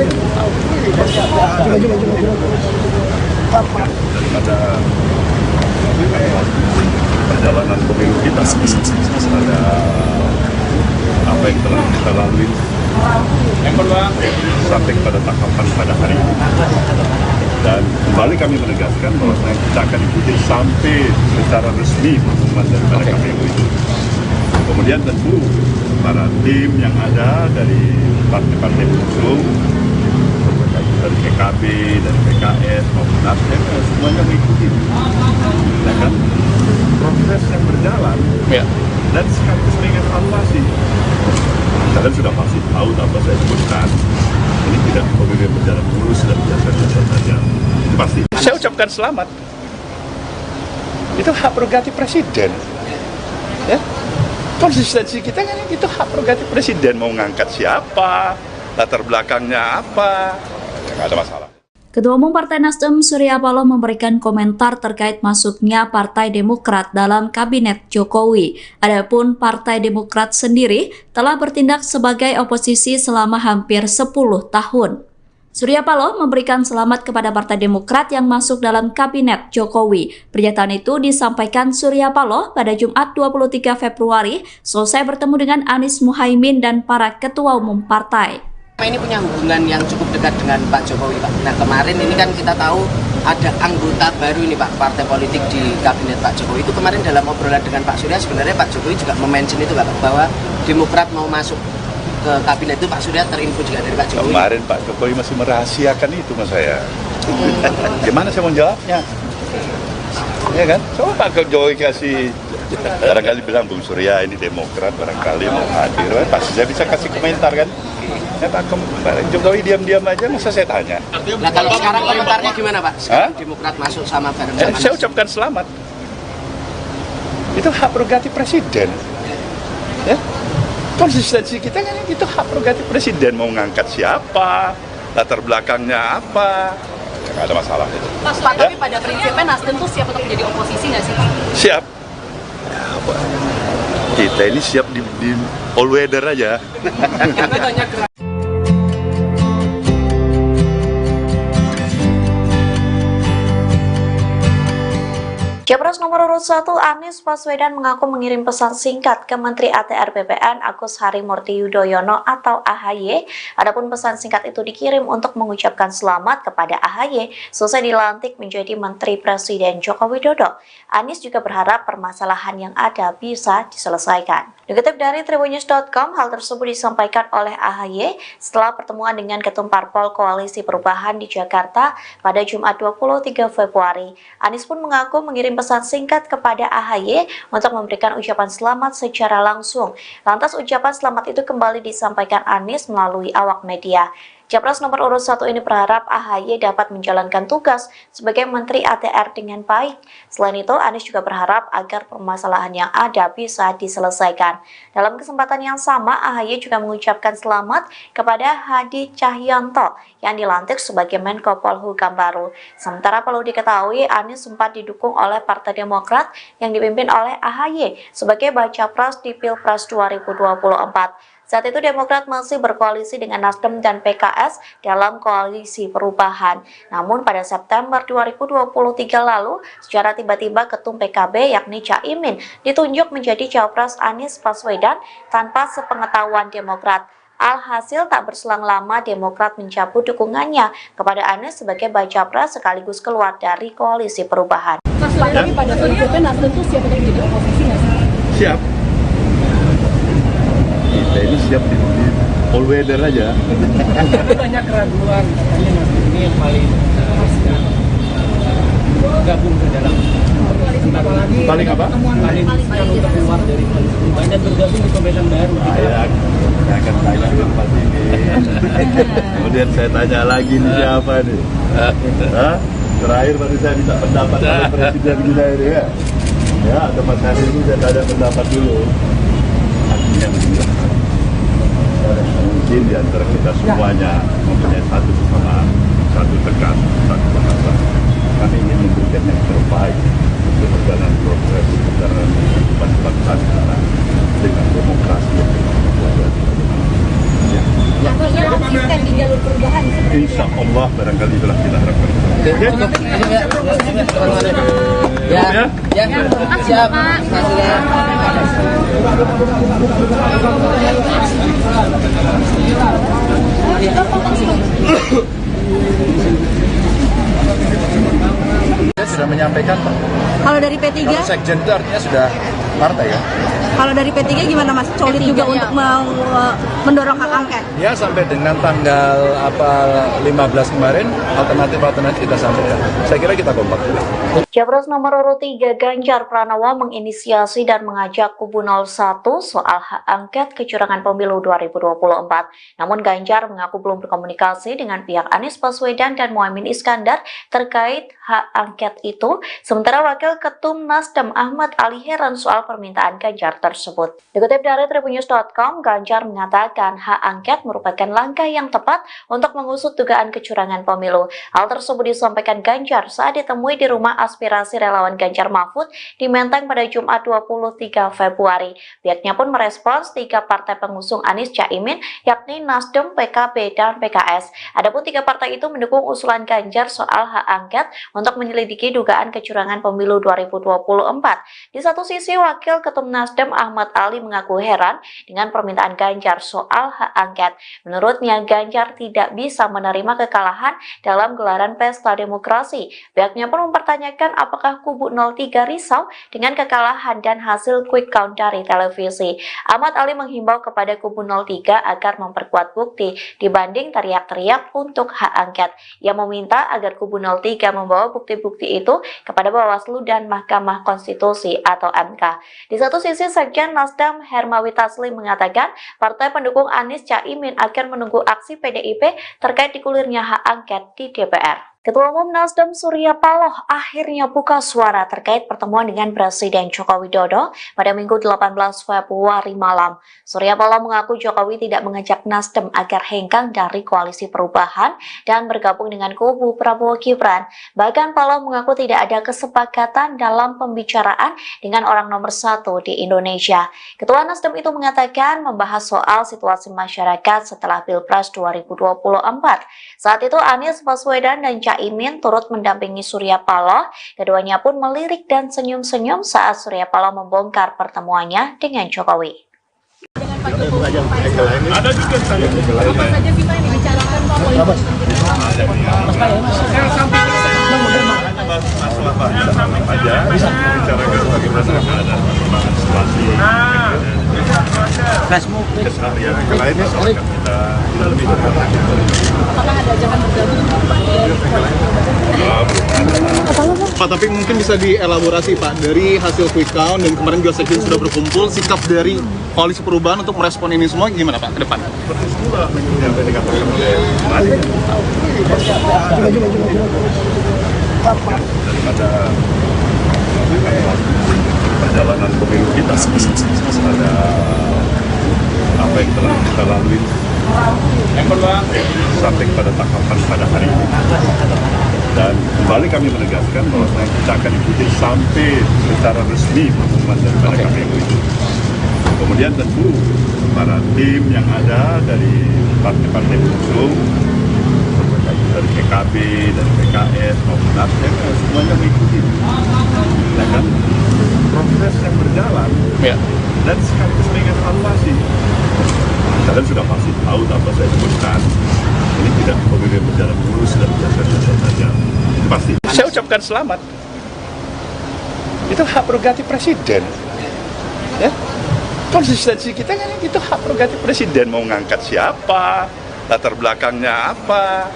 perjalanan pemilu kita, ada apa yang telah kita lalui sampai pada tahapan pada hari ini. Dan kembali kami menegaskan bahwa kita akan ikuti sampai secara resmi pengumuman daripada KPU itu. Kemudian tentu para tim yang ada dari partai-partai pengusung, dari PKB, dari PKS maupun Nasdem, semuanya mengikuti. Ya kan? Proses yang berjalan dan sekaligus mengevaluasi. Kalian sudah pasti tahu apa saya sebutkan. Ini tidak pemilu berjalan mulus dan biasa-biasa saja. Pasti. Saya ucapkan selamat. Itu hak prerogatif presiden. Ya. Konsistensi kita kan itu hak prerogatif presiden, mau ngangkat siapa, latar belakangnya apa, nggak ada masalah. Ketua Umum Partai Nasdem Surya Paloh memberikan komentar terkait masuknya Partai Demokrat dalam Kabinet Jokowi. Adapun Partai Demokrat sendiri telah bertindak sebagai oposisi selama hampir 10 tahun. Surya Paloh memberikan selamat kepada Partai Demokrat yang masuk dalam Kabinet Jokowi. Pernyataan itu disampaikan Surya Paloh pada Jumat 23 Februari selesai bertemu dengan Anies Muhaimin dan para ketua umum partai. Ini punya hubungan yang cukup dekat dengan Pak Jokowi, Pak. Nah, kemarin ini kan kita tahu ada anggota baru ini, Pak, partai politik di Kabinet Pak Jokowi. Itu kemarin dalam obrolan dengan Pak Surya, sebenarnya Pak Jokowi juga mention itu, Pak, bahwa Demokrat mau masuk ke Kabinet itu. Pak Surya terinfo juga dari Pak Jokowi. Kemarin Pak Jokowi masih merahasiakan itu mas saya. Gimana saya mau jawabnya? Ya kan? Coba Pak Jokowi kasih, barangkali bilang Bung Surya ini Demokrat, barangkali mau hadir, pasti saya bisa kasih komentar kan? Ya Pak Jokowi diam-diam aja, masa saya tanya. Nah kalau sekarang komentarnya gimana Pak? Sekarang Demokrat masuk sama bareng sama saya ucapkan selamat. Itu hak prerogatif presiden. Ya. Konsistensi kita kan itu hak prerogatif presiden, mau ngangkat siapa, latar belakangnya apa, nggak ada masalah itu. Pak, tapi pada prinsipnya Nasdem tuh siap untuk menjadi oposisi nggak sih Pak? Siap. Ya, kita ini siap di all weather aja. Capres nomor urut 1 Anies Baswedan mengaku mengirim pesan singkat ke Menteri ATR BPN Agus Harimurti Yudhoyono atau AHY. Adapun pesan singkat itu dikirim untuk mengucapkan selamat kepada AHY selesai dilantik menjadi Menteri Presiden Joko Widodo. Anies juga berharap permasalahan yang ada bisa diselesaikan. Dikutip dari Tribunnews.com, hal tersebut disampaikan oleh AHY setelah pertemuan dengan Ketum Parpol Koalisi Perubahan di Jakarta pada Jumat 23 Februari. Anies pun mengaku mengirim pesan singkat kepada AHY untuk memberikan ucapan selamat secara langsung. Lantas ucapan selamat itu kembali disampaikan Anies melalui awak media. Capres nomor urut 1 ini berharap AHY dapat menjalankan tugas sebagai Menteri ATR dengan baik. Selain itu, Anies juga berharap agar permasalahan yang ada bisa diselesaikan. Dalam kesempatan yang sama, AHY juga mengucapkan selamat kepada Hadi Cahyanto yang dilantik sebagai Menko Polhukam baru. Sementara perlu diketahui, Anies sempat didukung oleh Partai Demokrat yang dipimpin oleh AHY sebagai baca pres di Pilpres 2024. Saat itu Demokrat masih berkoalisi dengan Nasdem dan PKS dalam koalisi perubahan. Namun pada September 2023 lalu, secara tiba-tiba Ketum PKB yakni Caimin ditunjuk menjadi Cawapres Anies Baswedan tanpa sepengetahuan Demokrat. Alhasil tak berselang lama Demokrat mencabut dukungannya kepada Anies sebagai baca pres sekaligus keluar dari koalisi perubahan. Tapi pada prinsipnya Nasdem itu siap untuk jadi oposisi nggak sih? Siap. Kita ini siap di all weather aja. Tapi banyak keraguan katanya Nasdem ini yang paling gabung ke dalam Paling apa? paling untuk keluar dari koalisi perubahan dan bergabung di pemerintahan baru. Saya akan tanya ke Pak ini. Kemudian saya tanya lagi nih siapa nih? Hah? Terakhir baru saya minta pendapat dari Presiden kita ini ya. Ya, atau Mas Hasim ini saya tanya pendapat dulu. Artinya mungkin di antara kita semuanya mempunyai satu tekad, satu bahasa. Kami ingin memberikan yang terbaik untuk perjalanan proses perjalanan kehidupan bangsa kita dengan demokrasi yang Artinya konsisten di jalur perubahan. insya Allah barangkali itulah kita harapkan. Siap. Saya sudah menyampaikan Pak. Kalau dari P3, Kalau sekjen itu artinya sudah partai ya. kalau dari P3 gimana Mas? Solid juga untuk mendorong hak angket. Ya sampai dengan tanggal 15 kemarin alternatif kita sampaikan. Saya kira kita kompak. Capres nomor urut 3 Ganjar Pranowo menginisiasi dan mengajak kubu 01 soal hak angket kecurangan pemilu 2024. Namun Ganjar mengaku belum berkomunikasi dengan pihak Anies Baswedan dan Muhaimin Iskandar terkait hak angket itu. Sementara Wakil Ketum Nasdem Ahmad Ali heran soal permintaan Ganjar tersebut. Dikutip dari Tribunnews.com, Ganjar mengatakan hak angket merupakan langkah yang tepat untuk mengusut dugaan kecurangan pemilu. Hal tersebut disampaikan Ganjar saat ditemui di rumah aspirasi relawan Ganjar Mahfud di Menteng pada Jumat 23 Februari. Pihaknya pun merespons 3 partai pengusung Anies Caimin yakni Nasdem, PKB, dan PKS. Adapun 3 partai itu mendukung usulan Ganjar soal hak angket untuk menyelidiki dugaan kecurangan pemilu 2024. Di satu sisi, Wakil Ketum Nasdem Ahmad Ali mengaku heran dengan permintaan Ganjar soal hak angket. Menurutnya, Ganjar tidak bisa menerima kekalahan dalam gelaran pesta demokrasi. Pihaknya pun mempertanyakan apakah kubu 03 risau dengan kekalahan dan hasil quick count dari televisi. Ahmad Ali menghimbau kepada kubu 03 agar memperkuat bukti dibanding teriak-teriak untuk hak angket. Ia meminta agar kubu 03 membawa bukti-bukti itu kepada Bawaslu dan Mahkamah Konstitusi atau MK. Di satu sisi, Sekjen Nasdem Hermawi Taslim mengatakan partai pendukung Anies Caimin akan menunggu aksi PDIP terkait digulirnya hak angket di DPR. Ketua Umum Nasdem Surya Paloh akhirnya buka suara terkait pertemuan dengan Presiden Joko Widodo pada Minggu 18 Februari malam. Surya Paloh mengaku Jokowi tidak mengajak Nasdem agar hengkang dari koalisi perubahan dan bergabung dengan kubu Prabowo Gibran. Bahkan Paloh mengaku tidak ada kesepakatan dalam pembicaraan dengan orang nomor 1 di Indonesia. Ketua Nasdem itu mengatakan membahas soal situasi masyarakat setelah Pilpres 2024. Saat itu Anies Baswedan dan Caimin turut mendampingi Surya Paloh. Keduanya pun melirik dan senyum-senyum saat Surya Paloh membongkar pertemuannya dengan Jokowi. Dengan Pak Jokowi, ada juga saya. Apa saja sih Pak yang dibicarakan Pak? Masalah Pak aja, bicarakan bagaimana keadaan perkembangan situasi. Keseharian yang lainnya soalnya kita lebih dekat. Apakah ada ajakan bergabung Pak, tapi mungkin bisa dielaborasi Pak, dari hasil quick count dan kemarin juga sekjen sudah berkumpul, sikap dari Koalisi Perubahan untuk merespon ini semua gimana Pak ke depan? Seperti semula yang tadi dikatakan oleh Mari. Daripada perjalanan pemilu kita, ada apa yang telah kita lalui sampai pada tahapan pada hari ini. Dan kembali kami menegaskan bahwa kita akan ikuti sampai secara resmi pengumuman daripada KPU itu. Kemudian tentu para tim yang ada dari partai-partai pengusung, dari PKB, dari PKS maupun Nasdem, semuanya mengikuti. Ya kan? Proses yang berjalan dan sekaligus mengevaluasi. Kalian sudah pasti tahu apa saya sebutkan. Ini tidak pemilu berjalan mulus dan biasa-biasa saja. Pasti. Saya ucapkan selamat. Itu hak prerogatif presiden. Ya. Konsistensi kita kan itu hak prerogatif presiden, mau ngangkat siapa, latar belakangnya apa,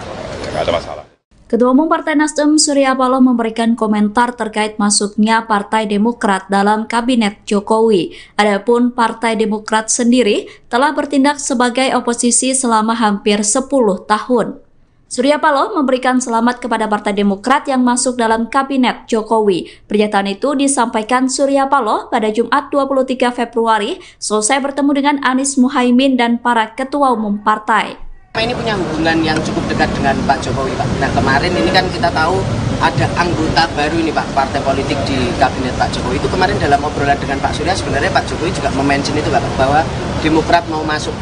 nggak ada masalah. Ketua Umum Partai Nasdem Surya Paloh memberikan komentar terkait masuknya Partai Demokrat dalam Kabinet Jokowi. Adapun Partai Demokrat sendiri telah bertindak sebagai oposisi selama hampir 10 tahun. Surya Paloh memberikan selamat kepada Partai Demokrat yang masuk dalam Kabinet Jokowi. Pernyataan itu disampaikan Surya Paloh pada Jumat 23 Februari selesai bertemu dengan Anies Muhaimin dan para ketua umum partai. Ini punya hubungan yang cukup dekat dengan Pak Jokowi, Pak. Nah, kemarin ini kan kita tahu ada anggota baru ini, Pak, partai politik di Kabinet Pak Jokowi. Itu kemarin dalam obrolan dengan Pak Surya, sebenarnya Pak Jokowi juga mention itu, Pak, bahwa Demokrat mau masuk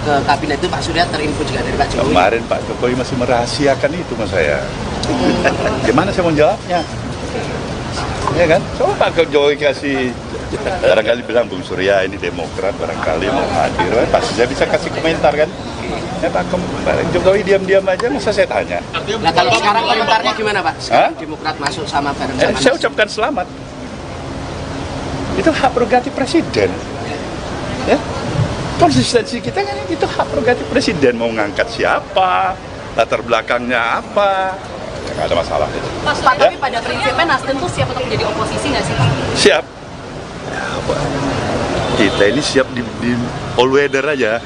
ke Kabinet itu. Pak Surya terinfo juga dari Pak Jokowi. Kemarin Pak Jokowi masih merahasiakan itu mas saya. Gimana saya mau jawabnya? Ya kan? Coba Pak Jokowi kasih, barangkali bilang Bung Surya ini Demokrat, barangkali mau hadir, pasti saya bisa kasih komentar kan? Ya Pak Jokowi diam-diam aja, masa saya tanya. Nah kalau sekarang komentarnya gimana Pak? Sekarang Demokrat masuk sama bareng sama saya ucapkan selamat. Itu hak prerogatif presiden. Ya. Konsistensi kita kan itu hak prerogatif presiden, mau ngangkat siapa, latar belakangnya apa, nggak ada masalah itu. Pak, tapi pada prinsipnya Nasdem tuh siap untuk menjadi oposisi nggak sih Pak? Siap. Kita ini siap di all weather aja.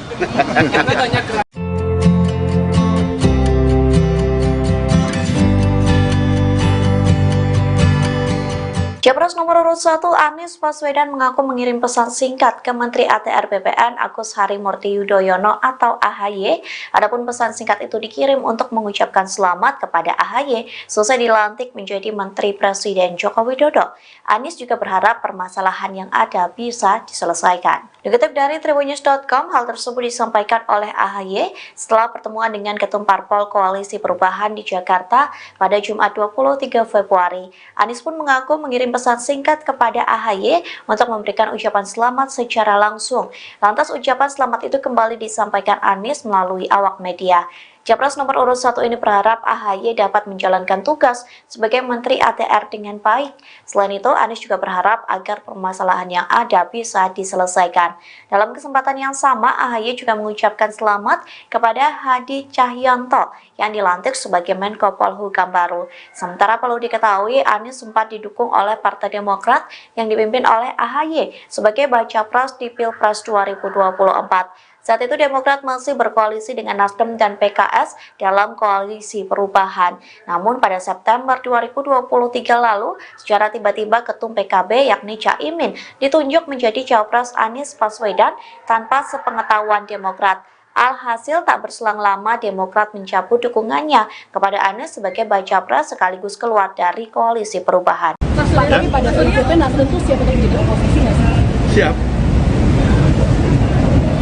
Capres nomor urut 1 Anies Baswedan mengaku mengirim pesan singkat ke Menteri ATR BPN Agus Harimurti Yudhoyono atau AHY. Adapun pesan singkat itu dikirim untuk mengucapkan selamat kepada AHY selesai dilantik menjadi Menteri Presiden Joko Widodo. Anies juga berharap permasalahan yang ada bisa diselesaikan. Dikutip dari Tribunnews.com, hal tersebut disampaikan oleh AHY setelah pertemuan dengan Ketum Parpol Koalisi Perubahan di Jakarta pada Jumat 23 Februari. Anies pun mengaku mengirim pesan singkat kepada AHY untuk memberikan ucapan selamat secara langsung. Lantas ucapan selamat itu kembali disampaikan Anies melalui awak media. Capres nomor urut 1 ini berharap AHY dapat menjalankan tugas sebagai Menteri ATR dengan baik. Selain itu, Anies juga berharap agar permasalahan yang ada bisa diselesaikan. Dalam kesempatan yang sama, AHY juga mengucapkan selamat kepada Hadi Cahyanto yang dilantik sebagai Menko Polhukam baru. Sementara perlu diketahui, Anies sempat didukung oleh Partai Demokrat yang dipimpin oleh AHY sebagai baca pres di Pilpres 2024. Saat itu Demokrat masih berkoalisi dengan Nasdem dan PKS dalam Koalisi Perubahan. Namun pada September 2023 lalu, secara tiba-tiba Ketum PKB yakni Caimin ditunjuk menjadi Cawapres Anies Baswedan tanpa sepengetahuan Demokrat. Alhasil tak berselang lama Demokrat mencabut dukungannya kepada Anies sebagai baca pres sekaligus keluar dari Koalisi Perubahan. Tapi pada prinsipnya Nasdem tuh siap untuk menjadi oposisi nggak sih? Siap.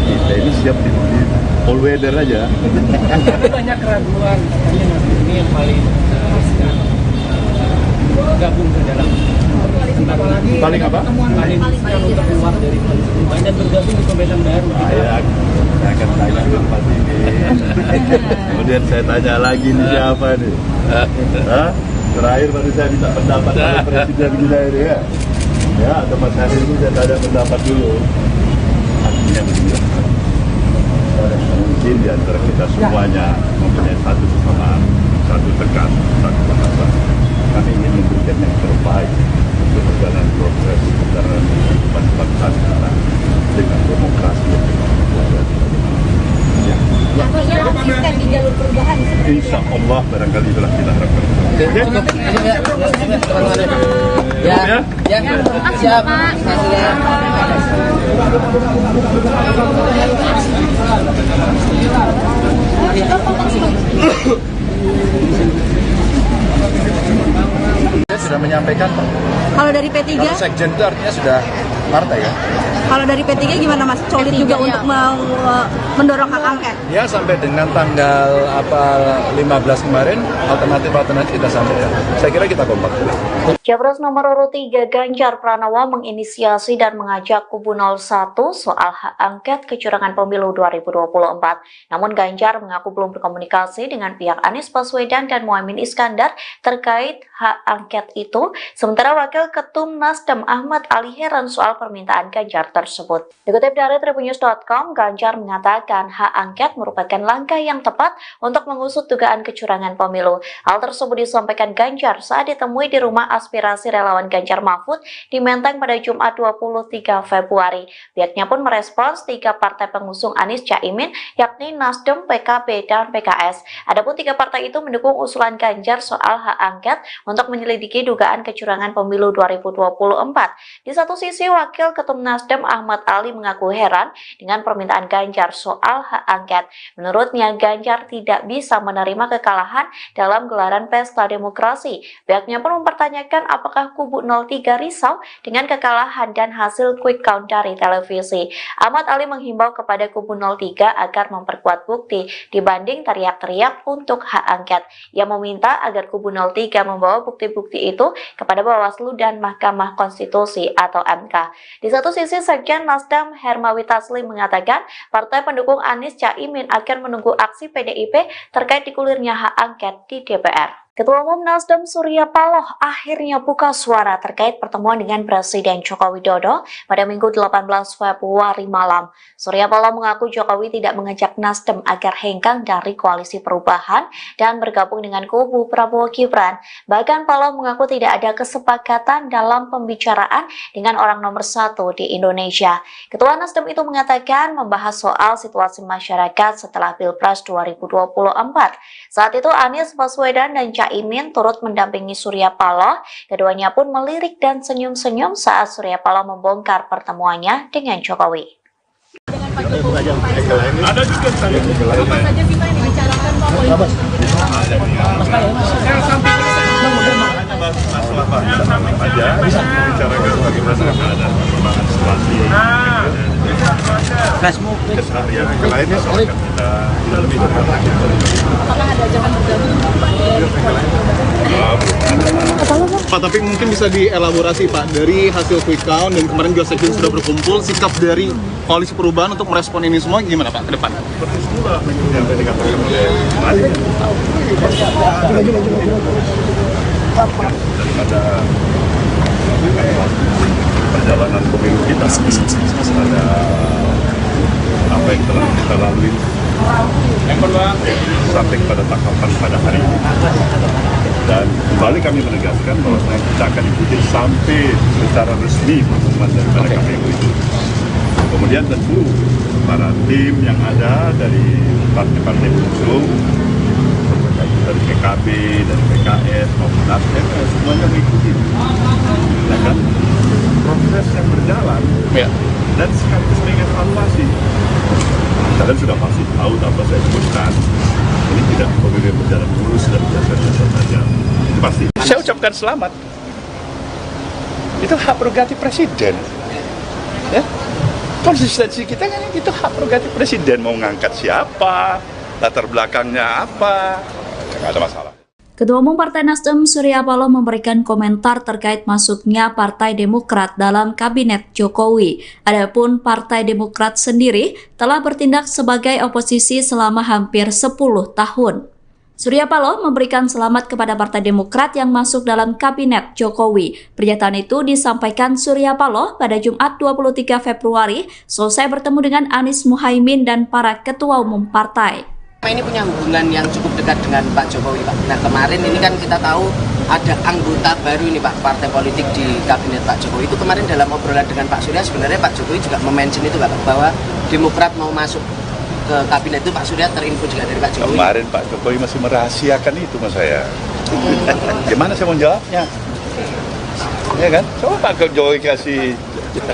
Kita ini siap di all weather aja. Tapi banyak keraguan katanya Nasdem ini ini yang paling gabung ke dalam Paling apa? paling untuk keluar dari koalisi perubahan dan bergabung di pemerintahan baru. Saya akan tanya ke Pak ini. Kemudian saya tanya lagi nih siapa nih? Hah? Terakhir baru saya minta pendapat dari presiden kita ini ya. Ya, atau Mas Hari ini saya tanya pendapat dulu. Artinya begini. Mungkin di antara kita semuanya mempunyai satu kesamaan, satu tekan, satu bahasa. Kami ingin memberikan yang terbaik untuk perjalanan proses perjalanan kehidupan bangsa kita dengan demokrasi yang berkelanjutan. Ya. Artinya konsisten di jalur perubahan. Insya Allah barangkali itulah kita harapkan. Ya, siap. Saya sudah menyampaikan Pak. Kalau dari P3, Kalau sekjen itu artinya sudah partai ya. kalau dari P3 gimana Mas? Solid juga untuk mendorong hak angket. Ya sampai dengan tanggal 15 kemarin alternatif kita sampaikan. Saya kira kita kompak. Capres nomor urut 3 Ganjar Pranowo menginisiasi dan mengajak kubu 01 soal hak angket kecurangan pemilu 2024. Namun Ganjar mengaku belum berkomunikasi dengan pihak Anies Baswedan dan Muhaimin Iskandar terkait hak angket itu. Sementara Wakil Ketum Nasdem Ahmad Ali heran soal permintaan Ganjar tersebut. Dikutip dari tribunnews.com, Ganjar mengatakan hak angket merupakan langkah yang tepat untuk mengusut dugaan kecurangan pemilu. Hal tersebut disampaikan Ganjar saat ditemui di rumah aspirasi relawan Ganjar Mahfud di Menteng pada Jumat 23 Februari. Pihaknya pun merespons 3 partai pengusung Anies Caimin, yakni Nasdem, PKB, dan PKS. Adapun 3 partai itu mendukung usulan Ganjar soal hak angket untuk menyelidiki dugaan kecurangan pemilu 2024. Di satu sisi, Wakil Ketum Nasdem Ahmad Ali mengaku heran dengan permintaan Ganjar soal hak angket. Menurutnya, Ganjar tidak bisa menerima kekalahan dalam gelaran pesta demokrasi. Pihaknya pun mempertanyakan apakah kubu 03 risau dengan kekalahan dan hasil quick count dari televisi. Ahmad Ali menghimbau kepada kubu 03 agar memperkuat bukti dibanding teriak-teriak untuk hak angket. Ia meminta agar kubu 03 membawa bukti-bukti itu kepada Bawaslu dan Mahkamah Konstitusi atau MK. Di satu sisi, Sekjen Nasdem Hermawi Taslim mengatakan partai pendukung Anies Caimin akan menunggu aksi PDIP terkait digulirnya hak angket di DPR. Ketua Umum Nasdem Surya Paloh akhirnya buka suara terkait pertemuan dengan Presiden Joko Widodo pada Minggu 18 Februari malam. Surya Paloh mengaku Jokowi tidak mengajak Nasdem agar hengkang dari koalisi perubahan dan bergabung dengan kubu Prabowo Gibran. Bahkan Paloh mengaku tidak ada kesepakatan dalam pembicaraan dengan orang nomor 1 di Indonesia. Ketua Nasdem itu mengatakan membahas soal situasi masyarakat setelah Pilpres 2024. Saat itu Anies Baswedan dan Caimin turut mendampingi Surya Paloh. Keduanya pun melirik dan senyum-senyum saat Surya Paloh membongkar pertemuannya dengan Jokowi. Dengan Pak Jokowi, ada juga saya. Apa saja sih Pak yang dibicarakan Pak? Masalah bangsa aja, bicarakan bagaimana ada perkembangan situasi. Keseharian yang lainnya soalnya kita lebih Apakah ada ajakan bergabung Pak, tapi mungkin bisa dielaborasi Pak, dari hasil quick count dan kemarin juga sekjen sudah berkumpul, sikap dari koalisi perubahan untuk merespon ini semua gimana Pak ke depan? seperti semula yang tadi dikatakan oleh Mari. Daripada perjalanan pemilu kita, ada apa yang telah kita lalui sampai pada tahapan pada hari ini. Dan kembali kami menegaskan bahwa kita akan ikuti sampai secara resmi pengumuman daripada KPU itu. Kemudian tentu para tim yang ada dari partai-partai pengusung, dari PKB, dari PKS maupun Nasdem, semuanya mengikuti. Nah kan, proses yang berjalan dan sekaligus mengevaluasi. Kalian sudah pasti tahu tanpa saya sebutkan, ini tidak pemilu berjalan mulus dan biasa-biasa saja. Pasti. Saya ucapkan selamat. Itu hak prerogatif presiden. Ya. Konsistensi kita kan itu hak prerogatif presiden, mau ngangkat siapa, latar belakangnya apa, nggak ada masalah. Ketua Umum Partai Nasdem Surya Paloh memberikan komentar terkait masuknya Partai Demokrat dalam Kabinet Jokowi. Adapun Partai Demokrat sendiri telah bertindak sebagai oposisi selama hampir 10 tahun. Surya Paloh memberikan selamat kepada Partai Demokrat yang masuk dalam Kabinet Jokowi. Pernyataan itu disampaikan Surya Paloh pada Jumat 23 Februari selesai bertemu dengan Anies Muhaimin dan para ketua umum partai. Ini punya hubungan yang cukup dekat dengan Pak Jokowi, Pak. Nah, kemarin ini kan kita tahu ada anggota baru ini, Pak, partai politik di Kabinet Pak Jokowi. Itu kemarin dalam obrolan dengan Pak Surya, sebenarnya Pak Jokowi juga mention itu, Pak, bahwa Demokrat mau masuk ke Kabinet itu. Pak Surya terinfo juga dari Pak Jokowi. Kemarin Pak Jokowi masih merahasiakan itu mas saya. Gimana saya mau jawabnya? Ya kan? Coba Pak Jokowi kasih,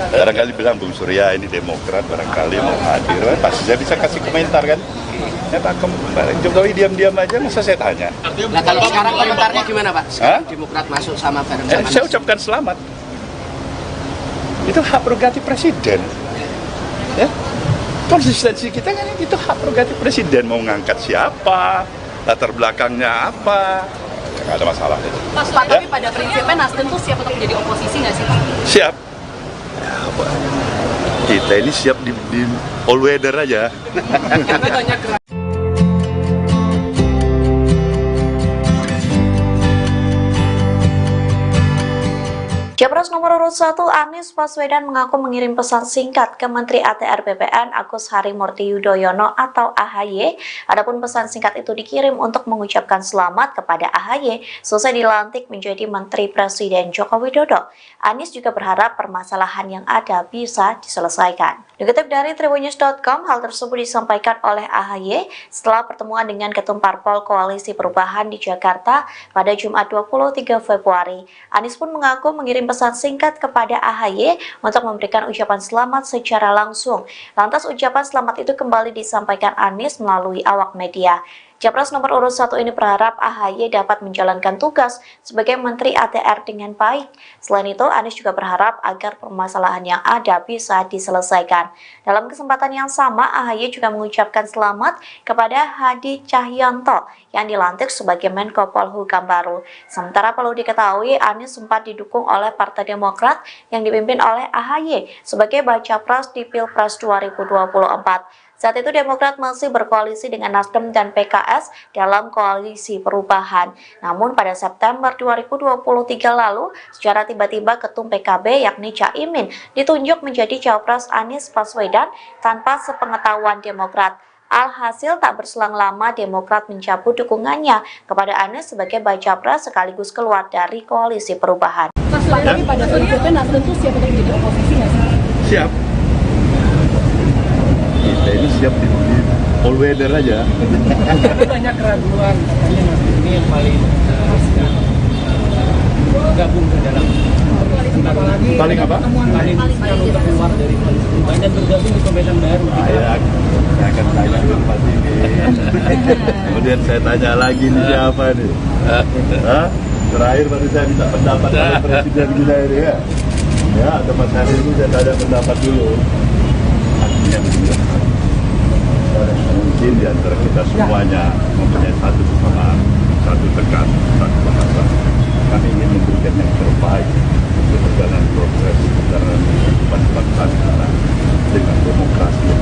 barangkali bilang Bung Surya ini Demokrat, barangkali mau hadir, pasti saya bisa kasih komentar kan? Ya Pak Jokowi diam-diam aja, masa saya tanya? Nah kalau sekarang komentarnya gimana Pak? Sekarang Demokrat masuk sama bareng sama saya ucapkan selamat. Itu hak prerogatif presiden. Ya, konsistensi kita kan itu hak prerogatif presiden, mau ngangkat siapa, latar belakangnya apa, nggak ada masalah itu. Pak, tapi pada prinsipnya Nasdem tuh siap untuk menjadi oposisi nggak sih Pak? Siap. Kita ini siap di all weather aja. Capres nomor urut 1 Anies Baswedan mengaku mengirim pesan singkat ke Menteri ATR BPN Agus Harimurti Yudhoyono atau AHY. Adapun pesan singkat itu dikirim untuk mengucapkan selamat kepada AHY selesai dilantik menjadi Menteri Presiden Joko Widodo. Anies juga berharap permasalahan yang ada bisa diselesaikan. Dikutip dari Tribunnews.com, hal tersebut disampaikan oleh AHY setelah pertemuan dengan Ketum Parpol Koalisi Perubahan di Jakarta pada Jumat 23 Februari. Anies pun mengaku mengirim pesan singkat kepada AHY untuk memberikan ucapan selamat secara langsung. Lantas ucapan selamat itu kembali disampaikan Anies melalui awak media. Capres nomor urut 1 ini berharap AHY dapat menjalankan tugas sebagai Menteri ATR dengan baik. Selain itu, Anies juga berharap agar permasalahan yang ada bisa diselesaikan. Dalam kesempatan yang sama, AHY juga mengucapkan selamat kepada Hadi Cahyanto yang dilantik sebagai Menko Polhukam baru. Sementara perlu diketahui, Anies sempat didukung oleh Partai Demokrat yang dipimpin oleh AHY sebagai baca pres di Pilpres 2024. Saat itu Demokrat masih berkoalisi dengan Nasdem dan PKS dalam koalisi perubahan. Namun pada September 2023 lalu, secara tiba-tiba Ketum PKB yakni Caimin ditunjuk menjadi Cawapres Anies Baswedan tanpa sepengetahuan Demokrat. Alhasil tak berselang lama Demokrat mencabut dukungannya kepada Anies sebagai baca pres sekaligus keluar dari koalisi perubahan. Mas, tapi pada prinsipnya Nasdem tuh siap untuk menjadi oposisi nggak sih? Siap. Kita ini siap di all weather aja. Tapi banyak keraguan katanya Nasdem ini yang paling gabung ke dalam paling apa? Paling untuk keluar dari koalisi perubahan dan bergabung di pemerintahan baru. Saya akan tanya tempat ini. Kemudian saya tanya lagi nih siapa nih? Terakhir baru saya minta pendapat oleh Presiden kita ini ya. Ya, atau Mas Hari ini saya tanya pendapat dulu. Artinya mungkin di antara kita semuanya mempunyai satu kesamaan, satu tekad, satu bahasa. Kami ingin memberikan yang terbaik untuk perjalanan progres perjalanan kehidupan bangsa kita dengan demokrasi yang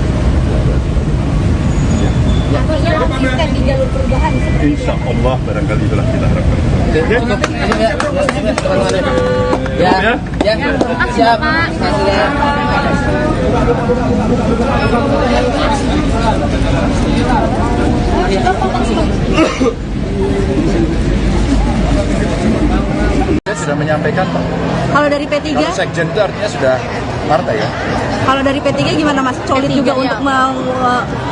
di jalur perubahan. Insya Allah barangkali itulah kita harapkan. Siap. Sudah menyampaikan Pak. Kalau dari P3? Kalau sekjen itu artinya sudah partai ya. Kalau dari P3 gimana Mas? Solid juga untuk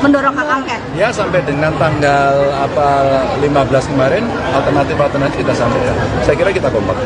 mendorong hak angket? Ya sampai dengan tanggal 15 kemarin alternatif kita sampaikan. Saya kira kita kompak.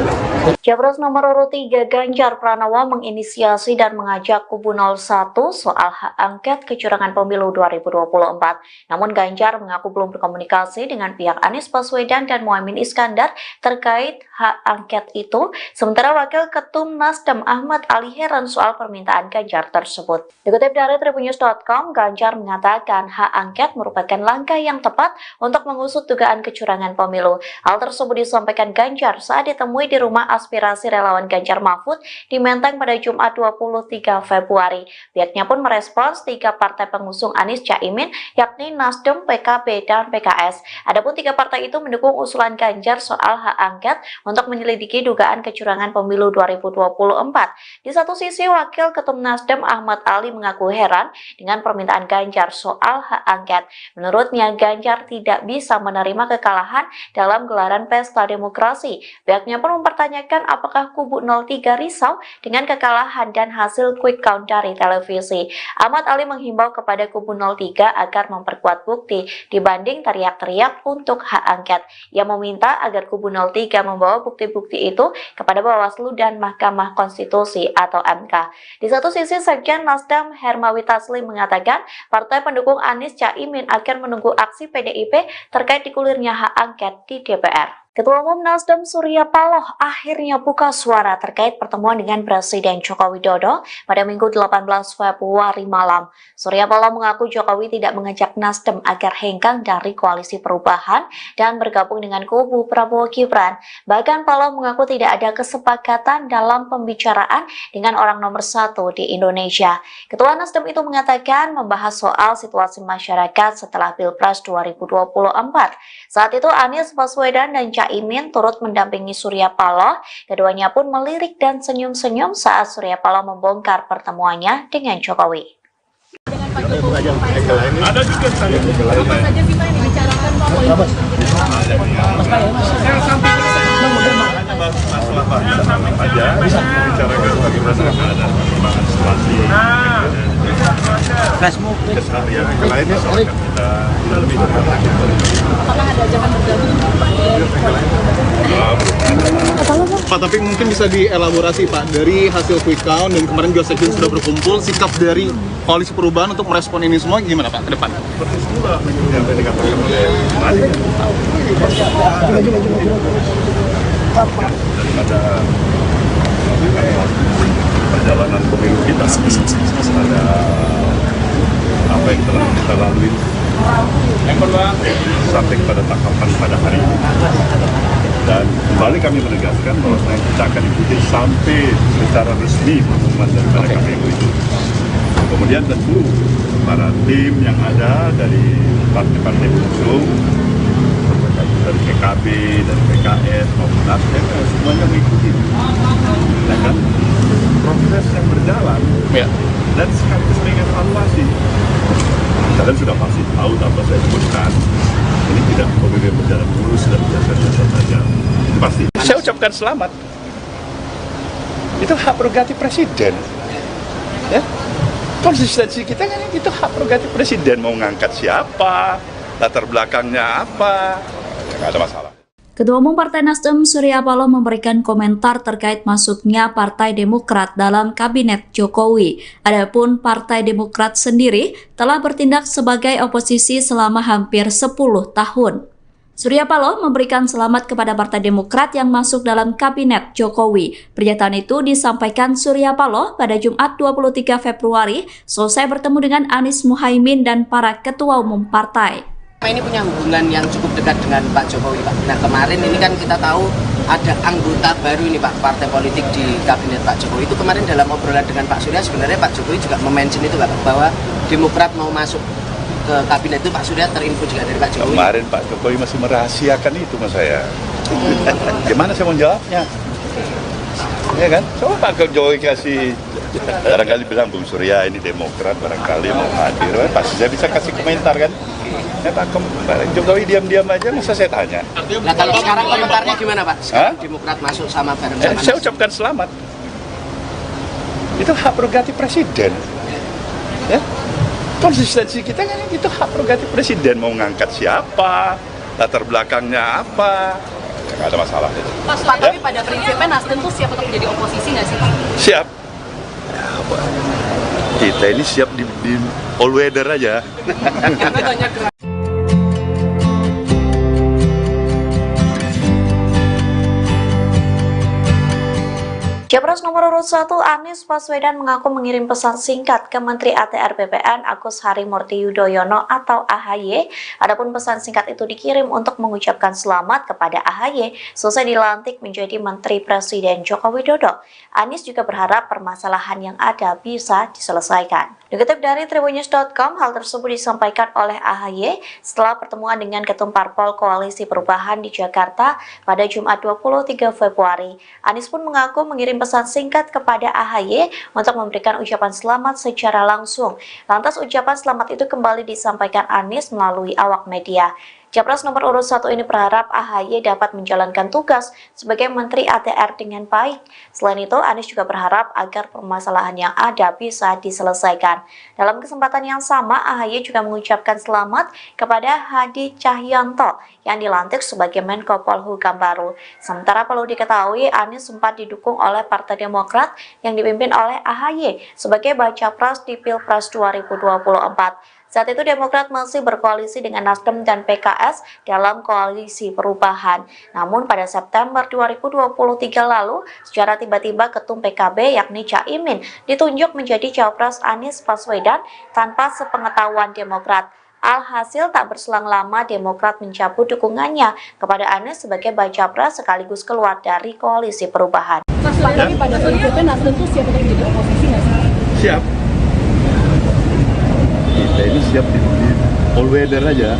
Capres nomor urut 3 Ganjar Pranowo menginisiasi dan mengajak kubu 01 soal hak angket kecurangan pemilu 2024. Namun Ganjar mengaku belum berkomunikasi dengan pihak Anies Baswedan dan Muhaimin Iskandar terkait hak angket itu. Sementara Wakil Ketum Nasdem Ahmad Ali heran soal soal permintaan Ganjar tersebut. Dikutip dari tribunnews.com, Ganjar mengatakan hak angket merupakan langkah yang tepat untuk mengusut dugaan kecurangan pemilu. Hal tersebut disampaikan Ganjar saat ditemui di rumah aspirasi relawan Ganjar Mahfud di Menteng pada Jumat 23 Februari. Pihaknya pun merespons 3 partai pengusung Anies Caimin, yakni Nasdem, PKB, dan PKS. Adapun 3 partai itu mendukung usulan Ganjar soal hak angket untuk menyelidiki dugaan kecurangan pemilu 2024. Di satu sisi, Wakil Ketum Nasdem Ahmad Ali mengaku heran dengan permintaan Ganjar soal hak angket. Menurutnya, Ganjar tidak bisa menerima kekalahan dalam gelaran pesta demokrasi. Pihaknya pun mempertanyakan apakah kubu 03 risau dengan kekalahan dan hasil quick count dari televisi. Ahmad Ali menghimbau kepada kubu 03 agar memperkuat bukti dibanding teriak-teriak untuk hak angket. Ia meminta agar kubu 03 membawa bukti-bukti itu kepada Bawaslu dan Mahkamah Konstitusi atau MK. Di satu sisi, Sekjen Nasdem Hermawi Taslim mengatakan partai pendukung Anies Caimin akan menunggu aksi PDIP terkait digulirnya hak angket di DPR. Ketua Umum Nasdem Surya Paloh akhirnya buka suara terkait pertemuan dengan Presiden Joko Widodo pada Minggu 18 Februari malam. Surya Paloh mengaku Jokowi tidak mengajak Nasdem agar hengkang dari koalisi perubahan dan bergabung dengan kubu Prabowo Gibran. Bahkan Paloh mengaku tidak ada kesepakatan dalam pembicaraan dengan orang nomor 1 di Indonesia. Ketua Nasdem itu mengatakan membahas soal situasi masyarakat setelah Pilpres 2024. Saat itu Anies Baswedan dan Caimin turut mendampingi Surya Paloh. Keduanya pun melirik dan senyum-senyum saat Surya Paloh membongkar pertemuannya dengan Jokowi. Dengan Pak Jokowi, ada juga saya. Apa saja sih Pak yang dibicarakan Pak? Masalah apa aja, bicarakan bagaimana ada perkembangan situasi. Keseharian yang lainnya soalnya kita lebih Apakah ada ajakan bergabung Pak, tapi mungkin bisa dielaborasi Pak, dari hasil quick count dan kemarin juga Sekjen sudah berkumpul, sikap dari koalisi perubahan untuk merespon ini semua gimana Pak ke depan? seperti semula yang tadi dikatakan oleh Mari. Daripada perjalanan pemilu kita, ada apa yang telah kita lalui sampai kepada tahapan pada hari ini. Dan kembali kami menegaskan bahwa kita akan ikuti sampai secara resmi pengumuman daripada KPU itu. Kemudian tentu para tim yang ada dari partai-partai pengusung, dari PKB, dari PKS, maupun Nasdem, semuanya mengikuti. Ya kan? Proses yang berjalan, Ya. dan sekaligus mengevaluasi. Kalian sudah pasti tahu apa saya sebutkan. Ini tidak pemilu yang berjalan mulus dan biasa-biasa saja. Itu pasti. Saya ucapkan selamat. Itu hak prerogatif presiden. Ya. Konsistensi kita kan itu hak prerogatif presiden, mau ngangkat siapa, latar belakangnya apa, nggak ada masalah. Ketua Umum Partai Nasdem Surya Paloh memberikan komentar terkait masuknya Partai Demokrat dalam Kabinet Jokowi. Adapun Partai Demokrat sendiri telah bertindak sebagai oposisi selama hampir 10 tahun. Surya Paloh memberikan selamat kepada Partai Demokrat yang masuk dalam Kabinet Jokowi. Pernyataan itu disampaikan Surya Paloh pada Jumat 23 Februari selesai bertemu dengan Anies Muhaimin dan para ketua umum partai. Ini punya hubungan yang cukup dekat dengan Pak Jokowi, Pak. Nah, kemarin ini kan kita tahu ada anggota baru ini, Pak, partai politik di Kabinet Pak Jokowi. Itu kemarin dalam obrolan dengan Pak Surya, sebenarnya Pak Jokowi juga mention itu, Pak, bahwa Demokrat mau masuk ke Kabinet itu. Pak Surya terinfo juga dari Pak Jokowi. Kemarin Pak Jokowi masih merahasiakan itu sama saya. Gimana saya mau jawabnya? Ya kan? Coba Pak Jokowi kasih, barangkali bilang Bung Surya ini Demokrat, barangkali mau hadir, pasti saya bisa kasih komentar kan? Ya Pak Jokowi diam-diam aja, masa saya tanya? Nah, kalau sekarang komentarnya gimana, Pak? Sekarang Demokrat masuk sama bareng sama saya ucapkan selamat. Itu hak prerogatif presiden. Ya. Konsistensi kita kan itu hak prerogatif presiden, mau ngangkat siapa, latar belakangnya apa, nggak ada masalah itu. Pak, tapi pada prinsipnya Nasdem tuh siap untuk menjadi oposisi nggak sih Pak? Siap. Kita ini siap di all weather aja. Capres nomor urut 1 Anies Baswedan mengaku mengirim pesan singkat ke Menteri ATR BPN Agus Harimurti Yudhoyono atau AHY. Adapun pesan singkat itu dikirim untuk mengucapkan selamat kepada AHY selesai dilantik menjadi Menteri Presiden Joko Widodo. Anies juga berharap permasalahan yang ada bisa diselesaikan. Dikutip dari Tribunnews.com, hal tersebut disampaikan oleh AHY setelah pertemuan dengan Ketum Parpol Koalisi Perubahan di Jakarta pada Jumat 23 Februari. Anies pun mengaku mengirim pesan singkat kepada AHY untuk memberikan ucapan selamat secara langsung. Lantas ucapan selamat itu kembali disampaikan Anies melalui awak media. Capres nomor urut 1 ini berharap AHY dapat menjalankan tugas sebagai Menteri ATR dengan baik. Selain itu, Anies juga berharap agar permasalahan yang ada bisa diselesaikan. Dalam kesempatan yang sama, AHY juga mengucapkan selamat kepada Hadi Cahyanto yang dilantik sebagai Menko Polhukam baru. Sementara perlu diketahui, Anies sempat didukung oleh Partai Demokrat yang dipimpin oleh AHY sebagai baca pres di Pilpres 2024. Saat itu Demokrat masih berkoalisi dengan Nasdem dan PKS dalam koalisi perubahan. Namun pada September 2023 lalu, secara tiba-tiba Ketum PKB yakni Caimin ditunjuk menjadi Cawapres Anies Baswedan tanpa sepengetahuan Demokrat. Alhasil tak berselang lama Demokrat mencabut dukungannya kepada Anies sebagai baca pres sekaligus keluar dari koalisi perubahan. Mas, tapi pada saat itu Nasdem tuh siap untuk jadi oposisi nggak sih? Siap. Kita ini siap di all weather aja.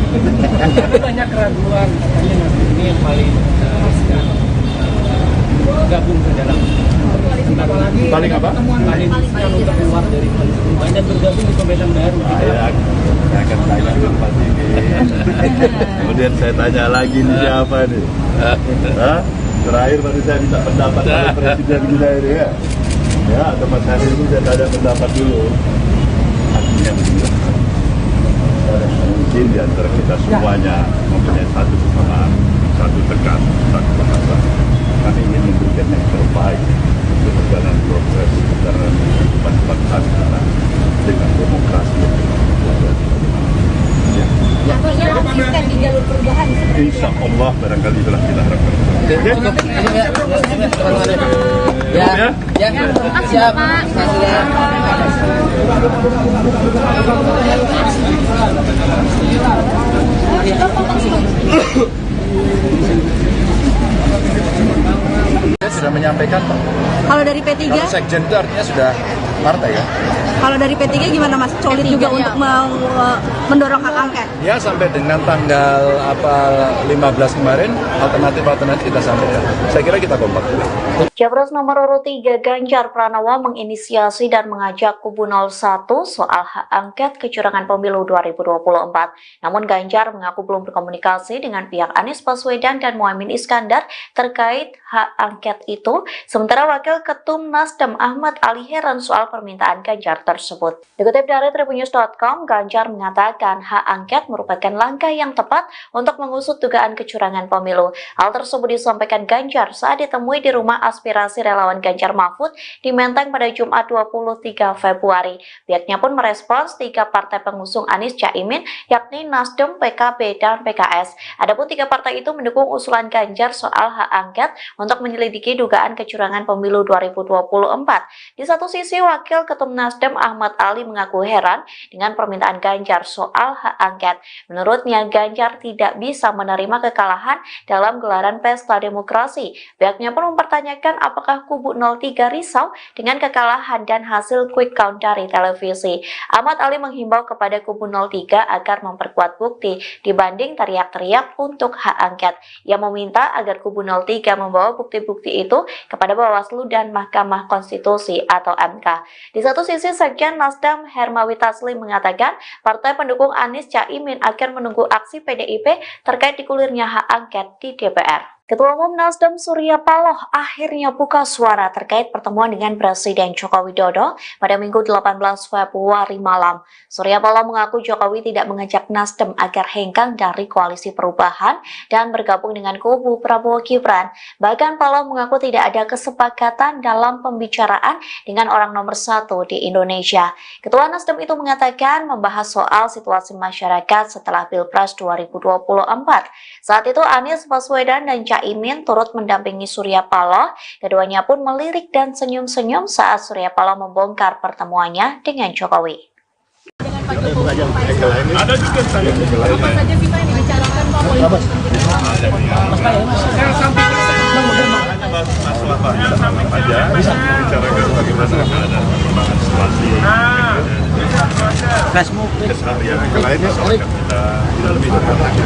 Banyak keraguan, katanya Nasdem ini yang paling gabung ke dalam paling apa? Paling untuk keluar dari koalisi perubahan dan bergabung di pemerintahan baru. Saya akan tanya ke Pak ini. Kemudian saya tanya lagi nih siapa nih? Terakhir baru saya minta pendapat dari Presiden kita ini ya. Ya, atau Mas Hari ini saya tanya pendapat dulu. Artinya mungkin di antara kita semuanya mempunyai satu kesamaan, satu tekan, satu bahasa. Kami ingin memberikan yang terbaik untuk perjalanan progres perjalanan kehidupan bangsa kita dengan demokrasi yang Akan di jalur perubahan. Insya Allah barangkali itulah kita harapkan. Ya, siap. Saya sudah menyampaikan, Pak. Kalau dari P3? Kalau sekjen itu artinya sudah partai ya. Kalau dari P3 gimana Mas? Solid juga untuk mendorong hak angket? Ya, sampai dengan tanggal 15 kemarin alternatif kita sampaikan. Saya kira kita kompak. Capres nomor urut 3 Ganjar Pranowo menginisiasi dan mengajak kubu 01 soal hak angket kecurangan pemilu 2024. Namun Ganjar mengaku belum berkomunikasi dengan pihak Anies Baswedan dan Muhaimin Iskandar terkait hak angket itu. Sementara Wakil Ketum Nasdem Ahmad Ali heran soal permintaan Ganjar tersebut. Dikutip dari Tribunnews.com, Ganjar mengatakan hak angket merupakan langkah yang tepat untuk mengusut dugaan kecurangan pemilu. Hal tersebut disampaikan Ganjar saat ditemui di rumah aspirasi relawan Ganjar Mahfud di Menteng pada Jumat 23 Februari. Pihaknya pun merespons 3 partai pengusung Anies Caimin yakni Nasdem, PKB, dan PKS. Adapun 3 partai itu mendukung usulan Ganjar soal hak angket untuk menyelidiki dugaan kecurangan pemilu 2024. Di satu sisi, Wakil Ketum Nasdem Ahmad Ali mengaku heran dengan permintaan Ganjar soal hak angket. Menurutnya, Ganjar tidak bisa menerima kekalahan dalam gelaran pesta demokrasi. Pihaknya pun mempertanyakan apakah kubu 03 risau dengan kekalahan dan hasil quick count dari televisi. Ahmad Ali menghimbau kepada kubu 03 agar memperkuat bukti dibanding teriak-teriak untuk hak angket. Ia meminta agar kubu 03 membawa bukti-bukti itu kepada Bawaslu dan Mahkamah Konstitusi atau MK. Di satu sisi, Sekjen Nasdem Hermawi Taslim mengatakan partai pendukung Anies Caimin akan menunggu aksi PDIP terkait digulirnya hak angket di DPR. Ketua Umum Nasdem Surya Paloh akhirnya buka suara terkait pertemuan dengan Presiden Joko Widodo pada Minggu 18 Februari malam. Surya Paloh mengaku Jokowi tidak mengajak Nasdem agar hengkang dari koalisi perubahan dan bergabung dengan kubu Prabowo Gibran. Bahkan Paloh mengaku tidak ada kesepakatan dalam pembicaraan dengan orang nomor 1 di Indonesia. Ketua Nasdem itu mengatakan membahas soal situasi masyarakat setelah Pilpres 2024. Saat itu Anies Baswedan dan Caimin turut mendampingi Surya Paloh. Keduanya pun melirik dan senyum-senyum saat Surya Paloh membongkar pertemuannya dengan Jokowi. Ada juga saya. Apa saja sih Pak yang dibicarakan Pak? Masalah apa aja, bicarakan bagaimana keadaan perkembangan situasi, keseharian yang lainnya soal kita lebih dekat lagi.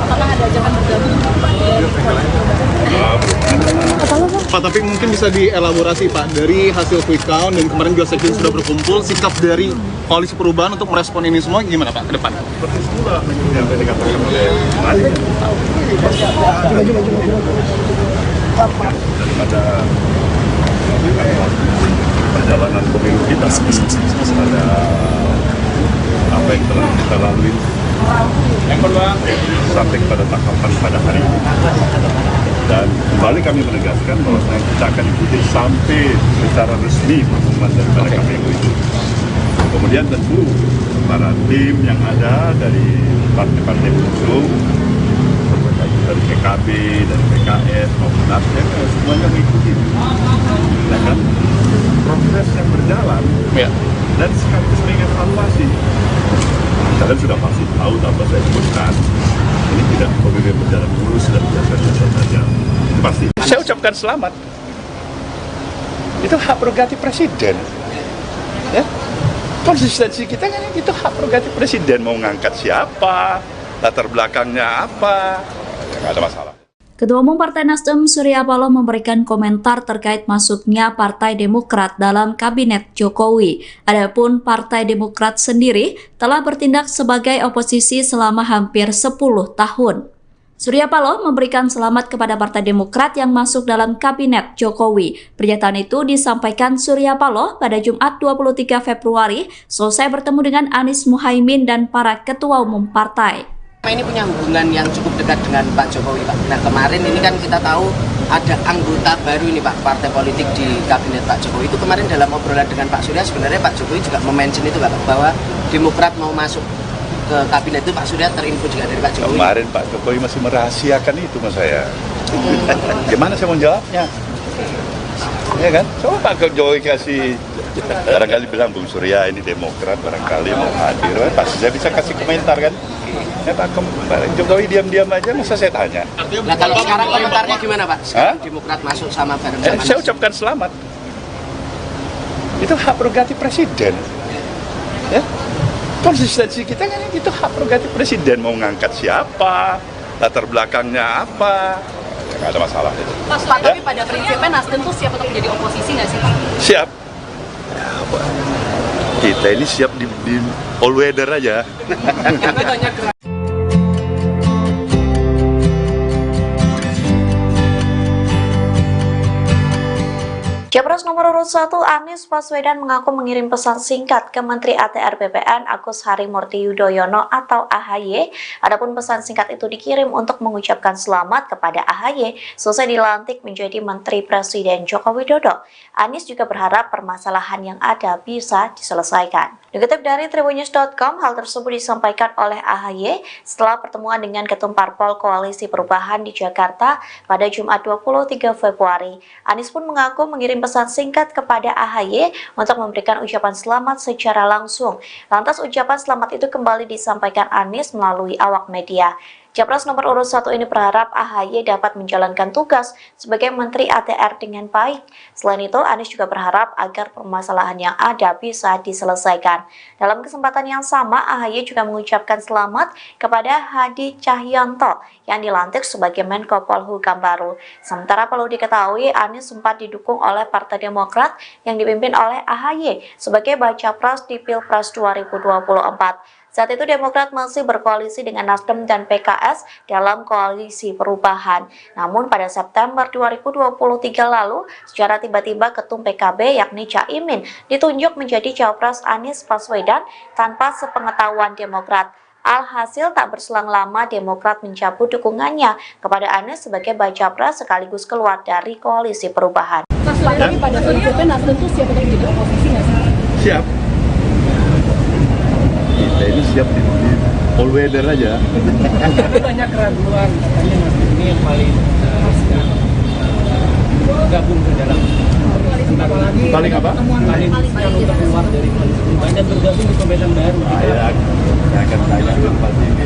Apakah ada ajakan bergabung Pak, tapi mungkin bisa dielaborasi Pak, dari hasil quick count dan kemarin juga sekjen sudah berkumpul, sikap dari Koalisi Perubahan untuk merespon ini semua gimana Pak ke depan? Seperti semula yang tadi dikatakan oleh Mari. Daripada perjalanan pemilu kita, ada apa yang telah kita lalui sampai pada tahapan pada hari ini. Dan kembali kami menegaskan bahwa kita akan ikuti sampai secara resmi pengumuman daripada KPU itu. Kemudian tentu para tim yang ada dari partai-partai pengusung, dari PKB, dari PKS, maupun Nasdem, semuanya mengikuti. Ya kan? Proses yang berjalan, Ya. dan sekaligus mengevaluasi. Kalian sudah pasti tahu apa saya sebutkan. Ini tidak pemilu berjalan mulus dan biasa-biasa saja. Itu pasti. Saya ucapkan selamat. Itu hak prerogatif presiden. Ya. Konsistensi kita kan itu hak prerogatif presiden, mau ngangkat siapa, latar belakangnya apa, nggak ada masalah. Ketua Umum Partai Nasdem Surya Paloh memberikan komentar terkait masuknya Partai Demokrat dalam Kabinet Jokowi. Adapun Partai Demokrat sendiri telah bertindak sebagai oposisi selama hampir 10 tahun. Surya Paloh memberikan selamat kepada Partai Demokrat yang masuk dalam Kabinet Jokowi. Pernyataan itu disampaikan Surya Paloh pada Jumat 23 Februari selesai bertemu dengan Anies Muhaimin dan para ketua umum partai. Ini punya hubungan yang cukup dekat dengan Pak Jokowi, Pak. Nah, kemarin ini kan kita tahu ada anggota baru ini, Pak, partai politik di Kabinet Pak Jokowi. Itu kemarin dalam obrolan dengan Pak Surya, sebenarnya Pak Jokowi juga mention itu, Pak, bahwa Demokrat mau masuk ke Kabinet itu. Pak Surya terinfo juga dari Pak Jokowi. Kemarin Pak Jokowi masih merahasiakan itu sama saya. Gimana saya mau jawabnya? Ya kan? Coba Pak Jokowi kasih, barangkali bilang Bung Surya ini Demokrat, barangkali mau hadir, pasti saya bisa kasih komentar kan? Ya Pak Jokowi diam-diam aja, masa saya tanya? Nah, kalau sekarang komentarnya gimana Pak? Sekarang Demokrat masuk sama bareng-sama. Saya ucapkan selamat. Itu hak prerogatif presiden. Ya. Konsistensi kita kan itu hak prerogatif presiden, mau ngangkat siapa, latar belakangnya apa, nggak ada masalah itu. Pak, tapi pada prinsipnya Nasdem tuh siap untuk menjadi oposisi nggak sih Pak? Siap. Kita ini siap di all weather aja. Capres nomor urut 1 Anies Baswedan mengaku mengirim pesan singkat ke Menteri ATR BPN Agus Harimurti Yudhoyono atau AHY. Adapun pesan singkat itu dikirim untuk mengucapkan selamat kepada AHY selesai dilantik menjadi Menteri Presiden Joko Widodo. Anies juga berharap permasalahan yang ada bisa diselesaikan. Dikutip dari Tribunnews.com, hal tersebut disampaikan oleh AHY setelah pertemuan dengan Ketum Parpol Koalisi Perubahan di Jakarta pada Jumat 23 Februari. Anies pun mengaku mengirim pesan singkat kepada AHY untuk memberikan ucapan selamat secara langsung. Lantas ucapan selamat itu kembali disampaikan Anies melalui awak media. Capres nomor urut 1 ini berharap AHY dapat menjalankan tugas sebagai Menteri ATR dengan baik. Selain itu, Anies juga berharap agar permasalahan yang ada bisa diselesaikan. Dalam kesempatan yang sama, AHY juga mengucapkan selamat kepada Hadi Cahyanto yang dilantik sebagai Menko Polhukam baru. Sementara perlu diketahui, Anies sempat didukung oleh Partai Demokrat yang dipimpin oleh AHY sebagai baca pres di Pilpres 2024. Saat itu Demokrat masih berkoalisi dengan Nasdem dan PKS dalam Koalisi Perubahan. Namun pada September 2023 lalu, secara tiba-tiba Ketum PKB yakni Caimin ditunjuk menjadi Cawapres Anies Baswedan tanpa sepengetahuan Demokrat. Alhasil tak berselang lama Demokrat mencabut dukungannya kepada Anies sebagai baca pres sekaligus keluar dari Koalisi Perubahan. Tapi pada prinsipnya Nasdem tuh siap untuk menjadi oposisi nggak sih? Siap. Kita ini siap di all weather aja. Tapi banyak keraguan katanya Mas ini yang paling gabung ke dalam Paling apa? paling untuk keluar dari koalisi perubahan dan bergabung di pemerintahan baru. Saya akan tanya ke Pak Sini.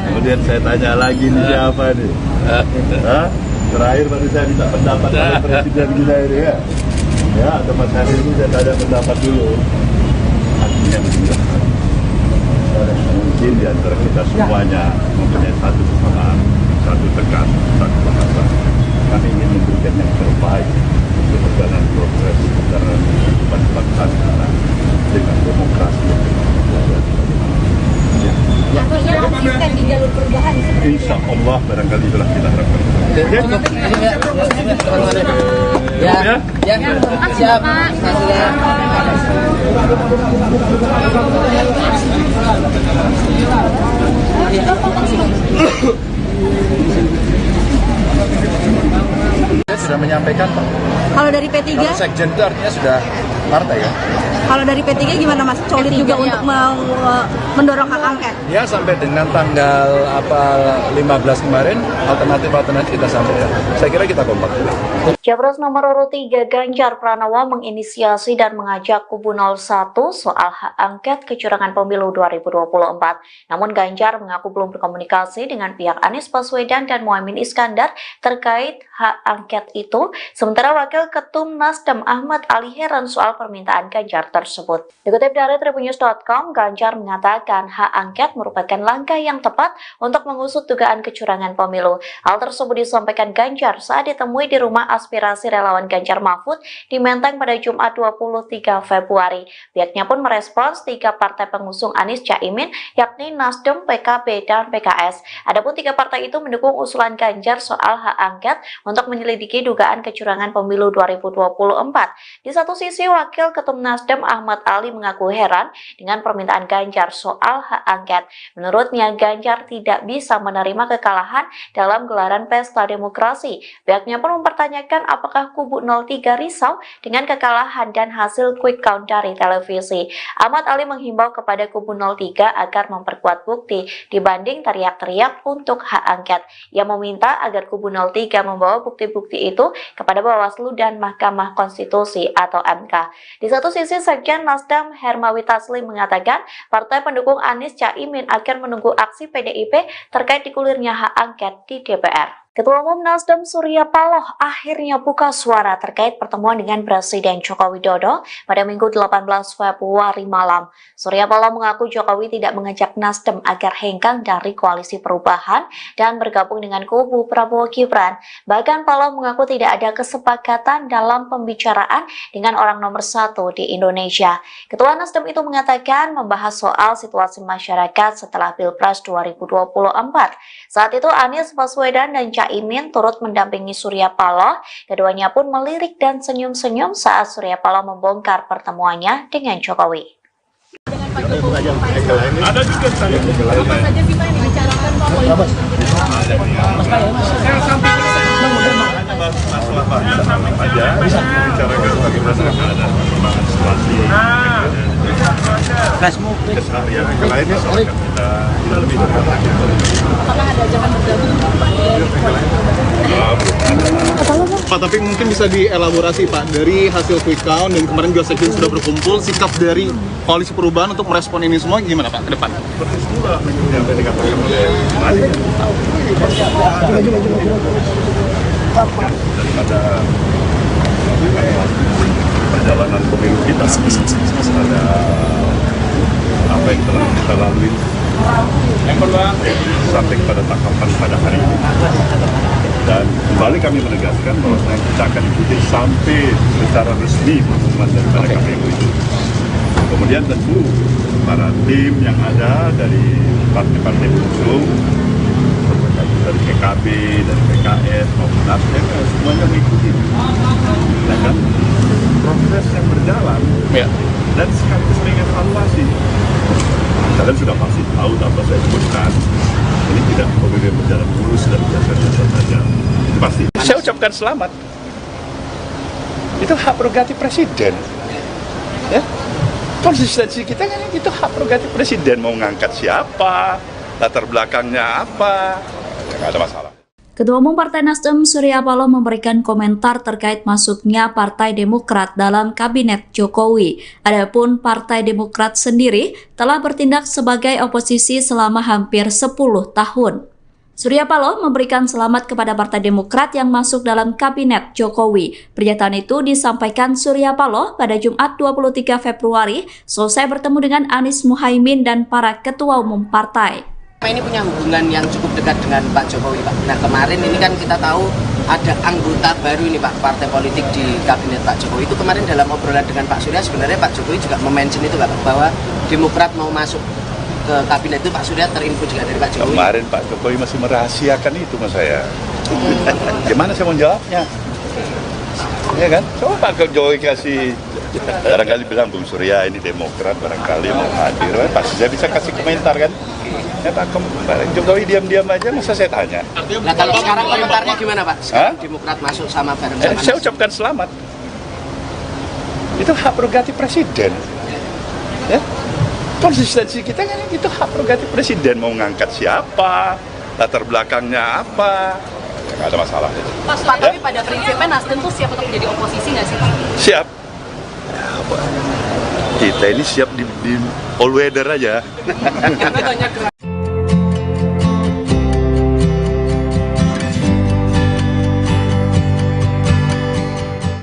Kemudian saya tanya lagi nih siapa nih? Hah? Terakhir baru saya minta pendapat dari presiden kita ini ya. Ya, atau Mas Hari ini saya tanya pendapat dulu. Artinya begini. Mungkin di antara kita semuanya mempunyai satu kesamaan, satu tekan, satu bahasa. Kami ingin memberikan yang terbaik untuk perjalanan progres perjalanan kehidupan bangsa kita dengan demokrasi yang konsisten di jalur perubahan. Insya Allah barangkali itulah kita harapkan. Siap. Saya sudah menyampaikan Pak. Kalau dari P3? Kalau sekjen itu artinya sudah partai ya. Kalau dari P3 gimana Mas? Solid juga untuk mendorong hak angket? Ya sampai dengan tanggal 15 kemarin alternatif kita sampaikan. Saya kira kita kompak. Capres nomor urut 3 Ganjar Pranowo menginisiasi dan mengajak kubu 01 soal hak angket kecurangan pemilu 2024. Namun Ganjar mengaku belum berkomunikasi dengan pihak Anies Baswedan dan Muhaimin Iskandar terkait hak angket itu. Sementara Wakil Ketum Nasdem Ahmad Ali heran soal permintaan Ganjar tersebut. Dikutip dari Tribunnews.com, Ganjar mengatakan hak angket merupakan langkah yang tepat untuk mengusut dugaan kecurangan pemilu. Hal tersebut disampaikan Ganjar saat ditemui di rumah aspirasi relawan Ganjar Mahfud di Menteng pada Jumat 23 Februari. Pihaknya pun merespons 3 partai pengusung Anies Caimin, yakni Nasdem, PKB, dan PKS. Adapun 3 partai itu mendukung usulan Ganjar soal hak angket untuk menyelidiki dugaan kecurangan pemilu 2024. Di satu sisi, Wakil Ketum Nasdem Ahmad Ali mengaku heran dengan permintaan Ganjar soal hak angket. Menurutnya, Ganjar tidak bisa menerima kekalahan dalam gelaran pesta demokrasi. Pihaknya pun mempertanyakan apakah kubu 03 risau dengan kekalahan dan hasil quick count dari televisi. Ahmad Ali menghimbau kepada kubu 03 agar memperkuat bukti dibanding teriak-teriak untuk hak angket. Ia meminta agar kubu 03 membawa bukti-bukti itu kepada Bawaslu dan Mahkamah Konstitusi atau MK. Di satu sisi, Sekjen Nasdem Hermawi Taslim mengatakan partai pendukung Anies Caimin akan menunggu aksi PDIP terkait digulirnya hak angket di DPR. Ketua Umum Nasdem Surya Paloh akhirnya buka suara terkait pertemuan dengan Presiden Joko Widodo pada Minggu 18 Februari malam. Surya Paloh mengaku Jokowi tidak mengajak Nasdem agar hengkang dari koalisi perubahan dan bergabung dengan kubu Prabowo Gibran. Bahkan Paloh mengaku tidak ada kesepakatan dalam pembicaraan dengan orang nomor 1 di Indonesia. Ketua Nasdem itu mengatakan membahas soal situasi masyarakat setelah Pilpres 2024. Saat itu Anies Baswedan dan Caimin turut mendampingi Surya Paloh. Keduanya pun melirik dan senyum-senyum saat Surya Paloh membongkar pertemuannya dengan Jokowi. Dengan Pak Jokowi, ada juga saya. Apa saja sih Pak yang dibicarakan Pak? Saya sampai masalah aja bicarakan bagaimana keadaan perkembangan situasi keseharian yang lainnya soal kita lebih dekat lagi. Apakah ada ajakan bergabung Pak, tapi mungkin bisa dielaborasi Pak, dari hasil quick count dan kemarin juga sekjen sudah berkumpul, sikap dari koalisi perubahan untuk merespon ini semua gimana Pak ke depan? Seperti semula yang tadi katakan oleh daripada perjalanan pemilu kita ada apa yang telah kita lalui sampai pada tahapan pada hari ini, dan kembali kami menegaskan bahwa kita akan ikuti sampai secara resmi pengumuman daripada KPU itu. Kemudian tentu para tim yang ada dari partai-partai pengusung dari PKB, dari PKS maupun Nasdem semuanya mengikuti, ya kan, proses yang berjalan dan sekaligus mengevaluasi. Kalian sudah pasti tahu tanpa saya sebutkan, ini tidak kemudian berjalan mulus dan biasa-biasa saja. Itu pasti. Saya ucapkan selamat. Itu hak prerogatif presiden. Ya. konsistensi kita kan itu hak prerogatif presiden, mau ngangkat siapa, latar belakangnya apa, ya nggak ada masalah. Ketua Umum Partai Nasdem Surya Paloh memberikan komentar terkait masuknya Partai Demokrat dalam Kabinet Jokowi. Adapun Partai Demokrat sendiri telah bertindak sebagai oposisi selama hampir 10 tahun. Surya Paloh memberikan selamat kepada Partai Demokrat yang masuk dalam Kabinet Jokowi. Pernyataan itu disampaikan Surya Paloh pada Jumat 23 Februari selesai bertemu dengan Anies Muhaimin dan para ketua umum partai. Ini punya hubungan yang cukup dekat dengan Pak Jokowi, Pak. Nah, kemarin ini kan kita tahu ada anggota baru ini, Pak, partai politik di Kabinet Pak Jokowi. Itu kemarin dalam obrolan dengan Pak Surya, sebenarnya Pak Jokowi juga mention itu, Pak, bahwa Demokrat mau masuk ke Kabinet itu. Pak Surya terinfo juga dari Pak Jokowi. Kemarin Pak Jokowi masih merahasiakan itu sama saya. Gimana saya mau jawabnya? Ya kan? Coba Pak Jokowi kasih, barangkali bilang Bung Surya ini Demokrat, barangkali mau hadir, pasti saya bisa kasih komentar kan? Ya Pak Jokowi diam-diam aja, masa saya tanya? Nah, kalau sekarang komentarnya gimana, Pak? Sekarang Demokrat masuk sama bareng sama saya ucapkan selamat. Itu hak prerogatif presiden. Ya? Konsistensi kita kan itu hak prerogatif presiden, mau ngangkat siapa, latar belakangnya apa, ya nggak ada masalah. Pak, tapi pada prinsipnya Nasdem tuh siap untuk menjadi oposisi nggak sih, Pak? Siap. Ya, kita ini siap di all weather aja.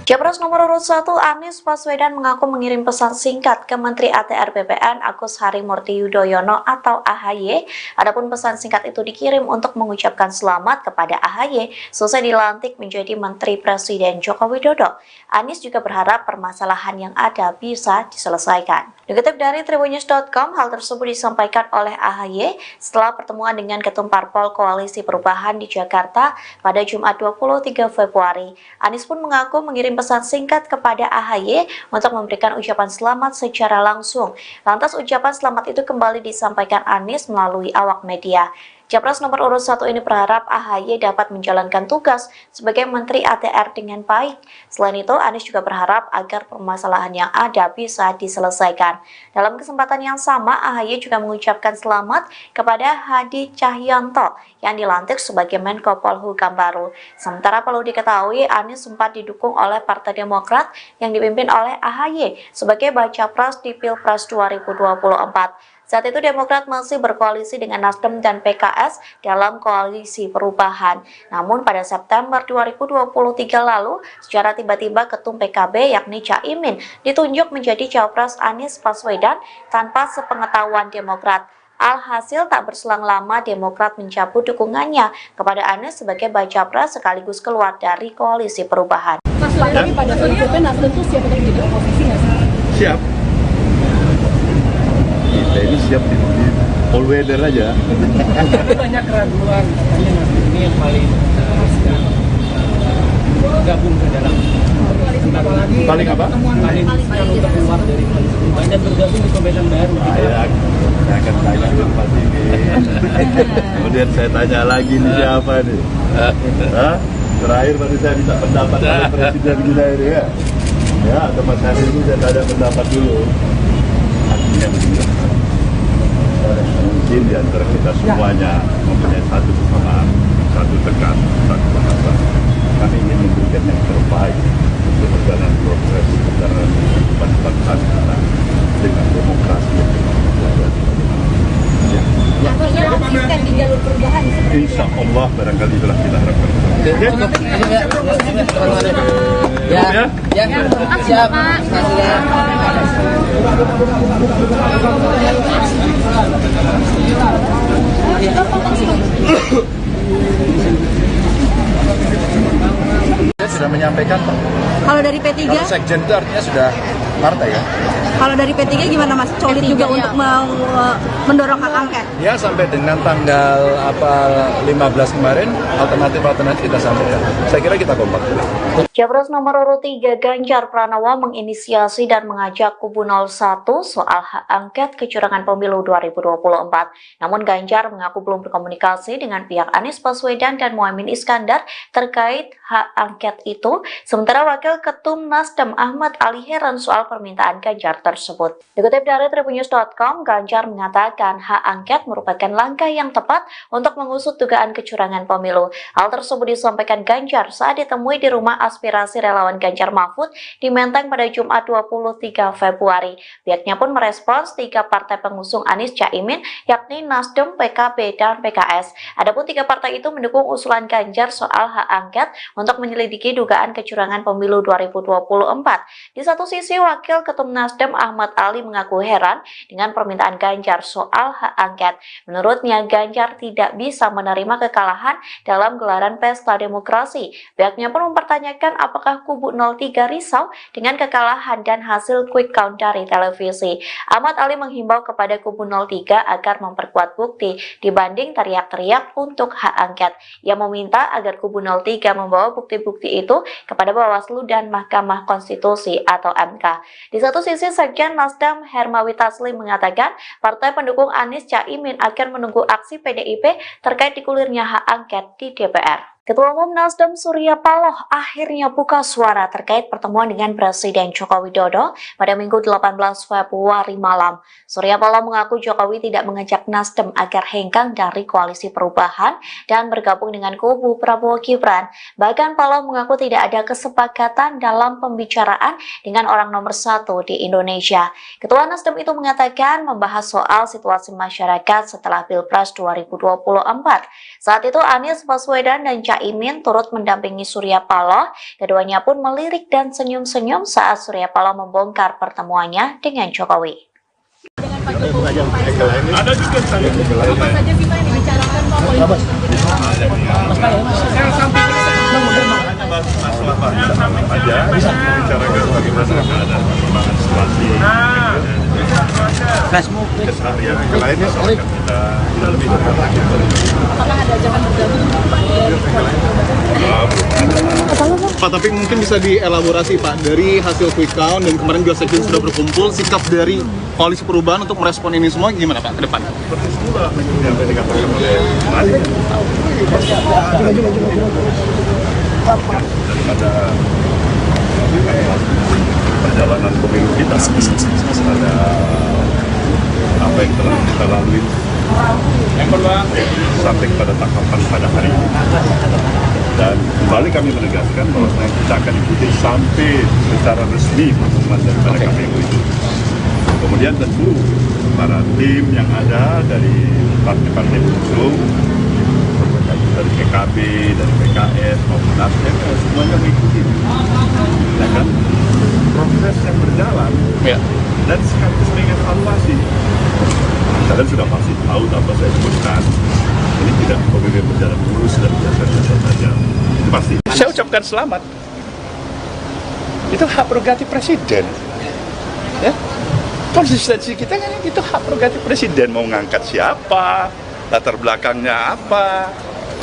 Capres nomor urut 1 Anies Baswedan mengaku mengirim pesan singkat ke Menteri ATR BPN Agus Harimurti Yudhoyono atau AHY. Adapun pesan singkat itu dikirim untuk mengucapkan selamat kepada AHY selesai dilantik menjadi Menteri Presiden Joko Widodo. Anies juga berharap permasalahan yang ada bisa diselesaikan. Dikutip dari Tribunnews.com, hal tersebut disampaikan oleh AHY setelah pertemuan dengan Ketum Parpol Koalisi Perubahan di Jakarta pada Jumat 23 Februari. Anies pun mengaku mengirim pesan singkat kepada AHY untuk memberikan ucapan selamat secara langsung. Lantas ucapan selamat itu kembali disampaikan Anies melalui awak media. Capres nomor urut 1 ini berharap AHY dapat menjalankan tugas sebagai Menteri ATR dengan baik. Selain itu, Anies juga berharap agar permasalahan yang ada bisa diselesaikan. Dalam kesempatan yang sama, AHY juga mengucapkan selamat kepada Hadi Cahyanto yang dilantik sebagai Menko Polhukam baru. Sementara perlu diketahui, Anies sempat didukung oleh Partai Demokrat yang dipimpin oleh AHY sebagai baca pres di Pilpres 2024. Saat itu Demokrat masih berkoalisi dengan Nasdem dan PKS dalam koalisi perubahan. Namun pada September 2023 lalu, secara tiba-tiba Ketum PKB yakni Caimin ditunjuk menjadi Cawapres Anies Baswedan tanpa sepengetahuan Demokrat. Alhasil tak berselang lama Demokrat mencabut dukungannya kepada Anies sebagai baca pres sekaligus keluar dari koalisi perubahan. Mas, tapi pada prinsipnya Nasdem tuh siap untuk menjadi oposisi nggak sih? Siap. Kita ini siap di all weather aja. Banyak keraguan, katanya Nasdem ini yang paling gabung ke dalam paling apa? Paling untuk keluar dari koalisi perubahan dan bergabung di pemerintahan baru. Saya akan tanya dulu pasti ini. Kemudian saya tanya lagi nih siapa nih? Terakhir baru saya minta pendapat dari Presiden kita ini ya. Ya, atau Mas Hadi ini saya tanya pendapat dulu. Artinya begini. Mungkin di antara kita semuanya mempunyai satu kesamaan, satu tekan, satu bahasa. Kami ingin memberikan yang terbaik untuk perjalanan proses perjalanan kehidupan bangsa kita dengan demokrasi yang Konsisten di jalur perubahan. Insya Allah barangkali telah kita harapkan. Siap. Sudah menyampaikan Pak. Kalau dari P3? Kalau sekjen itu artinya sudah partai ya. Kalau dari P3 gimana Mas? Solid juga untuk mendorong hak angket? Ya sampai dengan tanggal 15 kemarin alternatif kita sampaikan. Saya kira kita kompak. Capres nomor urut 3 Ganjar Pranowo menginisiasi dan mengajak kubu 01 soal hak angket kecurangan pemilu 2024. Namun Ganjar mengaku belum berkomunikasi dengan pihak Anies Baswedan dan Muhaimin Iskandar terkait hak angket itu. Sementara Wakil Ketum Nasdem Ahmad Ali heran soal soal permintaan Ganjar tersebut. Dikutip dari tribunnews.com, Ganjar mengatakan hak angket merupakan langkah yang tepat untuk mengusut dugaan kecurangan pemilu. Hal tersebut disampaikan Ganjar saat ditemui di rumah aspirasi relawan Ganjar Mahfud di Menteng pada Jumat 23 Februari. Pihaknya pun merespons 3 partai pengusung Anies Caimin, yakni Nasdem, PKB, dan PKS. Adapun 3 partai itu mendukung usulan Ganjar soal hak angket untuk menyelidiki dugaan kecurangan pemilu 2024. Di satu sisi, Wakil Ketum Nasdem Ahmad Ali mengaku heran dengan permintaan Ganjar soal hak angket. Menurutnya, Ganjar tidak bisa menerima kekalahan dalam gelaran pesta demokrasi. Pihaknya pun mempertanyakan apakah kubu 03 risau dengan kekalahan dan hasil quick count dari televisi. Ahmad Ali menghimbau kepada kubu 03 agar memperkuat bukti dibanding teriak-teriak untuk hak angket. Ia meminta agar kubu 03 membawa bukti-bukti itu kepada Bawaslu dan Mahkamah Konstitusi atau MK. Di satu sisi, Sekjen Nasdem Hermawi Taslim mengatakan partai pendukung Anies Caimin akan menunggu aksi PDIP terkait digulirnya hak angket di DPR. Ketua Umum Nasdem Surya Paloh akhirnya buka suara terkait pertemuan dengan Presiden Joko Widodo pada Minggu 18 Februari malam. Surya Paloh mengaku Jokowi tidak mengajak Nasdem agar hengkang dari koalisi perubahan dan bergabung dengan kubu Prabowo Gibran. Bahkan Paloh mengaku tidak ada kesepakatan dalam pembicaraan dengan orang nomor 1 di Indonesia. Ketua Nasdem itu mengatakan membahas soal situasi masyarakat setelah Pilpres 2024. Saat itu Anies Baswedan dan Caimin turut mendampingi Surya Paloh. Keduanya pun melirik dan senyum-senyum saat Surya Paloh membongkar pertemuannya dengan Jokowi. Dengan Pak Jokowi, ada juga saya. Apa saja sih Pak yang dibicarakan Pak? Masalah Pak aja, bicarakan bagaimana keadaan perkembangan situasi. Keseharian yang lainnya soal kita lebih dekat. Apakah ada ajakan bergabung Pak? Pak, tapi mungkin bisa dielaborasi Pak, dari hasil quick count dan kemarin juga Sekjen sudah berkumpul, sikap dari koalisi perubahan untuk merespon ini semua gimana Pak ke depan? Seperti semula yang dikatakan oleh Mari. Daripada perjalanan pemilu kita, ada apa yang telah kita lalui sampai pada tahapan pada hari ini. Dan kembali kami menegaskan bahwa kita akan ikuti sampai secara resmi pengumuman daripada KPU itu. Kemudian tentu para tim yang ada dari partai-partai pengusung, dari PKB, dari PKS maupun Nasdem, semuanya mengikuti. Ya kan? Proses yang berjalan dan sekaligus mengevaluasi. Kalian sudah pasti tahu apa saya sebutkan. Ini tidak pemilu berjalan mulus dan biasa-biasa saja. Pasti. Saya ucapkan selamat. Itu hak prerogatif presiden. Ya. Konsistensi kita kan itu hak prerogatif presiden, mau ngangkat siapa, latar belakangnya apa,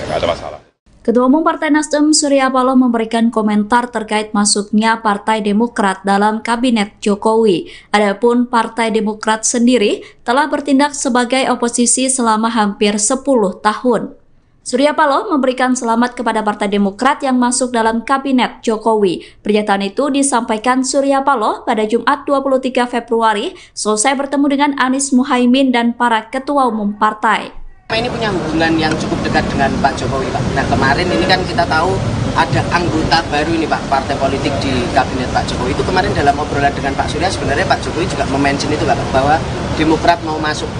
nggak ada masalah. Ketua Umum Partai Nasdem Surya Paloh memberikan komentar terkait masuknya Partai Demokrat dalam Kabinet Jokowi. Adapun Partai Demokrat sendiri telah bertindak sebagai oposisi selama hampir 10 tahun. Surya Paloh memberikan selamat kepada Partai Demokrat yang masuk dalam Kabinet Jokowi. Pernyataan itu disampaikan Surya Paloh pada Jumat 23 Februari selesai bertemu dengan Anies Muhaimin dan para ketua umum partai. Ini punya hubungan yang cukup dekat dengan Pak Jokowi, Pak. Nah, kemarin ini kan kita tahu ada anggota baru ini, Pak, partai politik di Kabinet Pak Jokowi. Itu kemarin dalam obrolan dengan Pak Surya, sebenarnya Pak Jokowi juga mention itu, Pak, bahwa Demokrat mau masuk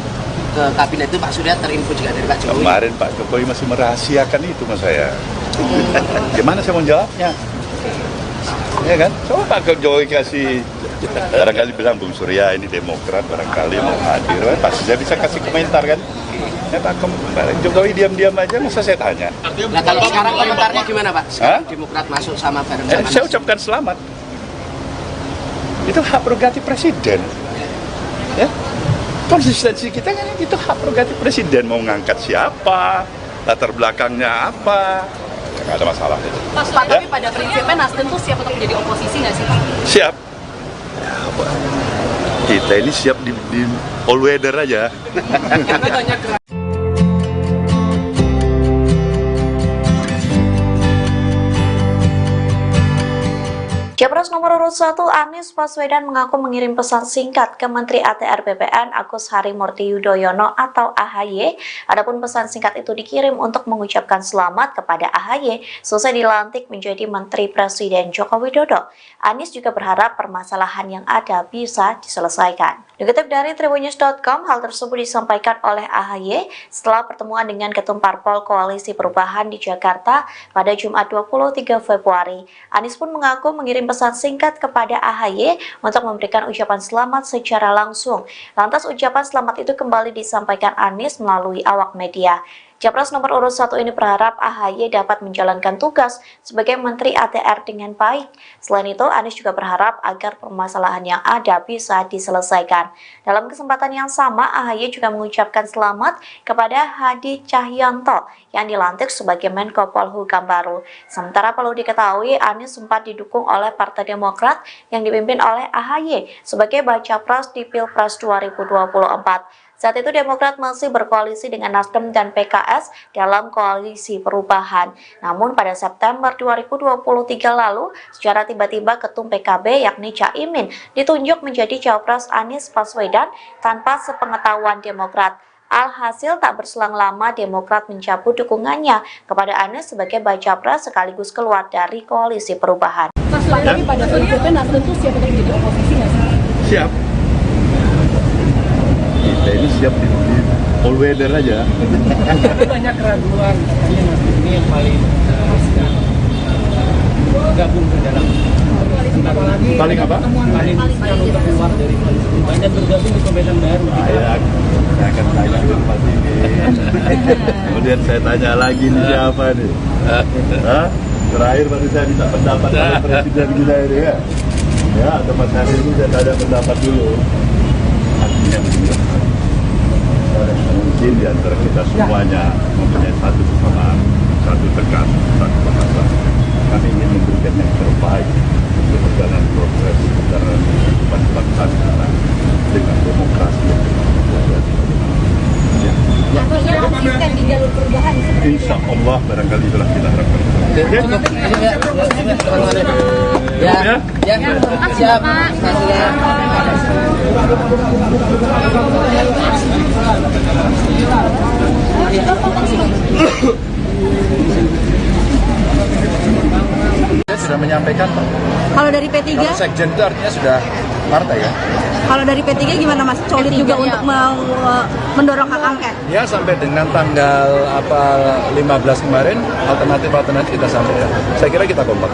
ke Kabinet itu. Pak Surya terinfo juga dari Pak Jokowi. Kemarin Pak Jokowi masih merahasiakan itu mas saya. Gimana saya mau jawabnya? Ya kan? Coba Pak Jokowi kasih, barangkali bilang Bung Surya ini Demokrat, barangkali mau hadir, pasti saya bisa kasih komentar kan? Ya Pak Jokowi diam-diam aja, masa saya tanya. Nah kalau sekarang komentarnya gimana Pak? Sekarang Demokrat masuk sama bareng sama saya ucapkan selamat. Itu hak prerogatif presiden. Ya. Konsistensi kita kan itu hak prerogatif presiden, mau ngangkat siapa, latar belakangnya apa, nggak ada masalah itu. Pak, tapi pada prinsipnya Nasdem tuh siap untuk menjadi oposisi nggak sih Pak? Siap. Kita ini siap di all weather aja. Capres nomor urut 1 Anies Baswedan mengaku mengirim pesan singkat ke Menteri ATR BPN Agus Harimurti Yudhoyono atau AHY. Adapun pesan singkat itu dikirim untuk mengucapkan selamat kepada AHY selesai dilantik menjadi Menteri Presiden Joko Widodo. Anies juga berharap permasalahan yang ada bisa diselesaikan. Dikutip dari Tribunnews.com, hal tersebut disampaikan oleh AHY setelah pertemuan dengan Ketum Parpol Koalisi Perubahan di Jakarta pada Jumat 23 Februari. Anies pun mengaku mengirim pesan singkat kepada AHY untuk memberikan ucapan selamat secara langsung. Lantas ucapan selamat itu kembali disampaikan Anies melalui awak media. Capres nomor urut 1 ini berharap AHY dapat menjalankan tugas sebagai Menteri ATR dengan baik. Selain itu, Anies juga berharap agar permasalahan yang ada bisa diselesaikan. Dalam kesempatan yang sama, AHY juga mengucapkan selamat kepada Hadi Cahyanto yang dilantik sebagai Menko Polhukam baru. Sementara perlu diketahui, Anies sempat didukung oleh Partai Demokrat yang dipimpin oleh AHY sebagai baca pres di Pilpres 2024. Saat itu Demokrat masih berkoalisi dengan Nasdem dan PKS dalam koalisi perubahan. Namun pada September 2023 lalu, secara tiba-tiba Ketum PKB yakni Caimin ditunjuk menjadi Cawapres Anies Baswedan tanpa sepengetahuan Demokrat. Alhasil tak berselang lama Demokrat mencabut dukungannya kepada Anies sebagai baca pres sekaligus keluar dari koalisi perubahan. Mas, lagi pada prinsipnya Nasdem tuh siap untuk jadi oposisi nggak sih? Siap. Kita ini siap di all weather aja. Tapi banyak keraguan katanya Nasdem ini yang paling gabung ke dalam Paling apa? Paling untuk keluar dari koalisi perubahan dan bergabung di pemerintahan baru. Saya akan tanya ke Pak ini. Kemudian saya tanya lagi nih siapa nih? Hah? Terakhir baru saya minta pendapat oleh Presiden kita ini ya. Ya, atau Mas Hari ini saya tanya pendapat dulu. Artinya mungkin di antara kita semuanya mempunyai satu kesamaan, satu tekan, satu bahasa. Kami ingin memberikan yang terbaik untuk perjalanan progres perjalanan kehidupan bangsa kita dengan demokrasi yang berkualitas. Melanjutkan di jalur perubahan. Insya Allah barangkali itulah kita harapkan. Ya, siap. Sudah menyampaikan, Pak. Kalau dari P3? Kalau sekjen itu artinya sudah partai ya. Kalau dari P3 gimana Mas? Solid juga untuk mendorong hak angket? Ya, sampai dengan tanggal 15 kemarin alternatif kita sampaikan. Saya kira kita kompak.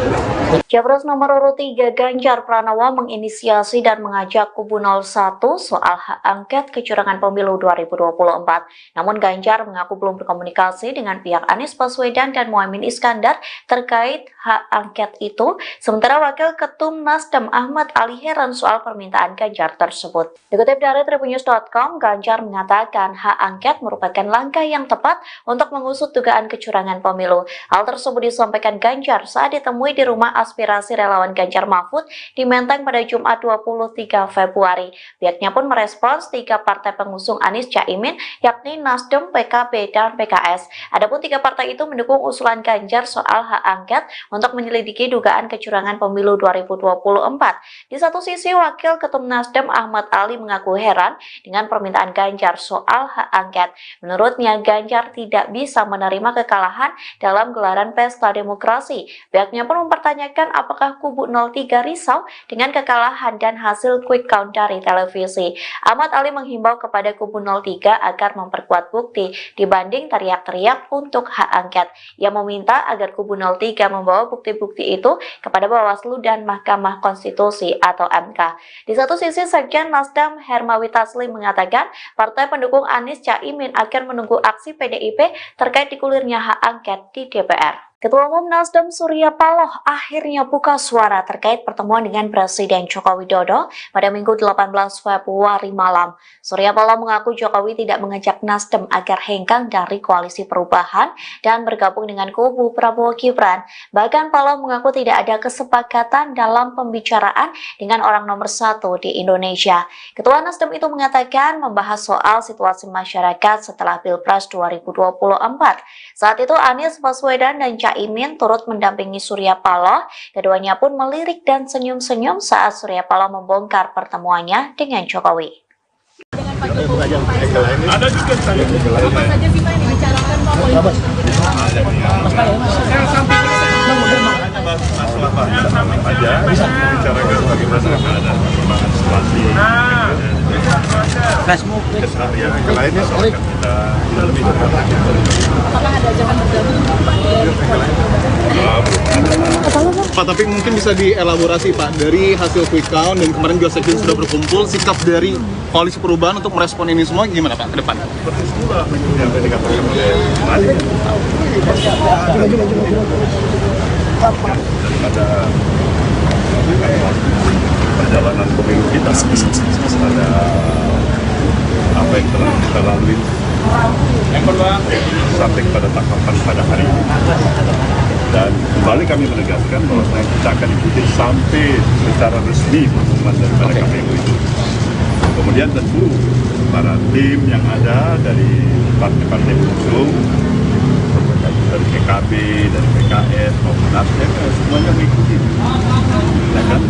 Capres nomor urut 3 Ganjar Pranowo menginisiasi dan mengajak kubu 01 soal hak angket kecurangan pemilu 2024. Namun Ganjar mengaku belum berkomunikasi dengan pihak Anies Baswedan dan Muhaimin Iskandar terkait hak angket itu. Sementara Wakil Ketum Nasdem Ahmad Ali heran soal permintaan Ganjar tersebut. Dikutip dari Tribunnews.com, Ganjar mengatakan hak angket merupakan langkah yang tepat untuk mengusut dugaan kecurangan pemilu. Hal tersebut disampaikan Ganjar saat ditemui di rumah aspirasi relawan Ganjar Mahfud di Menteng pada Jumat 23 Februari. Pihaknya pun merespons 3 partai pengusung Anies Caimin yakni Nasdem, PKB, dan PKS. Adapun 3 partai itu mendukung usulan Ganjar soal hak angket untuk menyelidiki dugaan kecurangan pemilu 2024. Di satu sisi, Wakil Ketum Nasdem Ahmad Ali mengaku heran dengan permintaan Ganjar soal hak angket. Menurutnya, Ganjar tidak bisa menerima kekalahan dalam gelaran pesta demokrasi. Pihaknya pun mempertanyakan apakah kubu 03 risau dengan kekalahan dan hasil quick count dari televisi. Ahmad Ali menghimbau kepada kubu 03 agar memperkuat bukti dibanding teriak-teriak untuk hak angket. Ia meminta agar kubu 03 membawa bukti-bukti itu kepada Bawaslu dan Mahkamah Konstitusi atau MK. Di satu sisi, Sekjen Nasdem Hermawi Taslim mengatakan partai pendukung Anies Caimin akan menunggu aksi PDIP terkait digulirnya hak angket di DPR. Ketua Umum Nasdem Surya Paloh akhirnya buka suara terkait pertemuan dengan Presiden Joko Widodo pada Minggu 18 Februari malam. Surya Paloh mengaku Jokowi tidak mengajak Nasdem agar hengkang dari koalisi perubahan dan bergabung dengan kubu Prabowo Gibran. Bahkan Paloh mengaku tidak ada kesepakatan dalam pembicaraan dengan orang nomor 1 di Indonesia. Ketua Nasdem itu mengatakan membahas soal situasi masyarakat setelah Pilpres 2024. Saat itu Anies Baswedan dan Caimin turut mendampingi Surya Paloh. Keduanya pun melirik dan senyum-senyum saat Surya Paloh membongkar pertemuannya dengan Jokowi. Dengan Pak Jokowi, ada juga saya. Apa saja sih Pak yang dibicarakan Pak? Masalah apa aja bicarakan bagaimana ada perkembangan situasi keseharian yang lainnya soal kita lebih dekat. Apakah ada ajakan bergabung Pak? Pak, tapi mungkin bisa dielaborasi Pak, dari hasil quick count dan kemarin juga sekjen sudah berkumpul, sikap dari Koalisi Perubahan untuk merespon ini semua gimana Pak ke depan? Seperti semula yang tadi dikatakan oleh Mali. Daripada perjalanan pemilu kita, ada apa yang telah kita lalui sampai kepada tahapan pada hari ini. Dan kembali kami menegaskan bahwa kita akan ikuti sampai secara resmi pengumuman daripada KPU itu. Kemudian tentu para tim yang ada dari partai-partai pengusung, dari PKB, dari PKS, maupun Nasdem, semuanya mengikuti. Ya kan?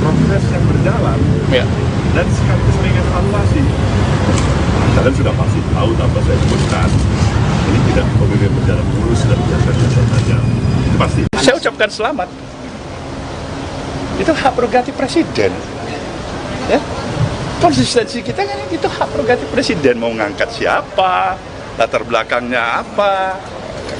Proses yang berjalan, ya. Dan sekaligus mengevaluasi. Kalian sudah pasti tahu apa saya sebutkan. Ini tidak pemilu yang berjalan mulus dan biasa-biasa saja. Itu pasti. Saya ucapkan selamat. Itu hak prerogatif presiden. Ya. Konsistensi kita kan itu hak prerogatif presiden, mau ngangkat siapa, latar belakangnya apa,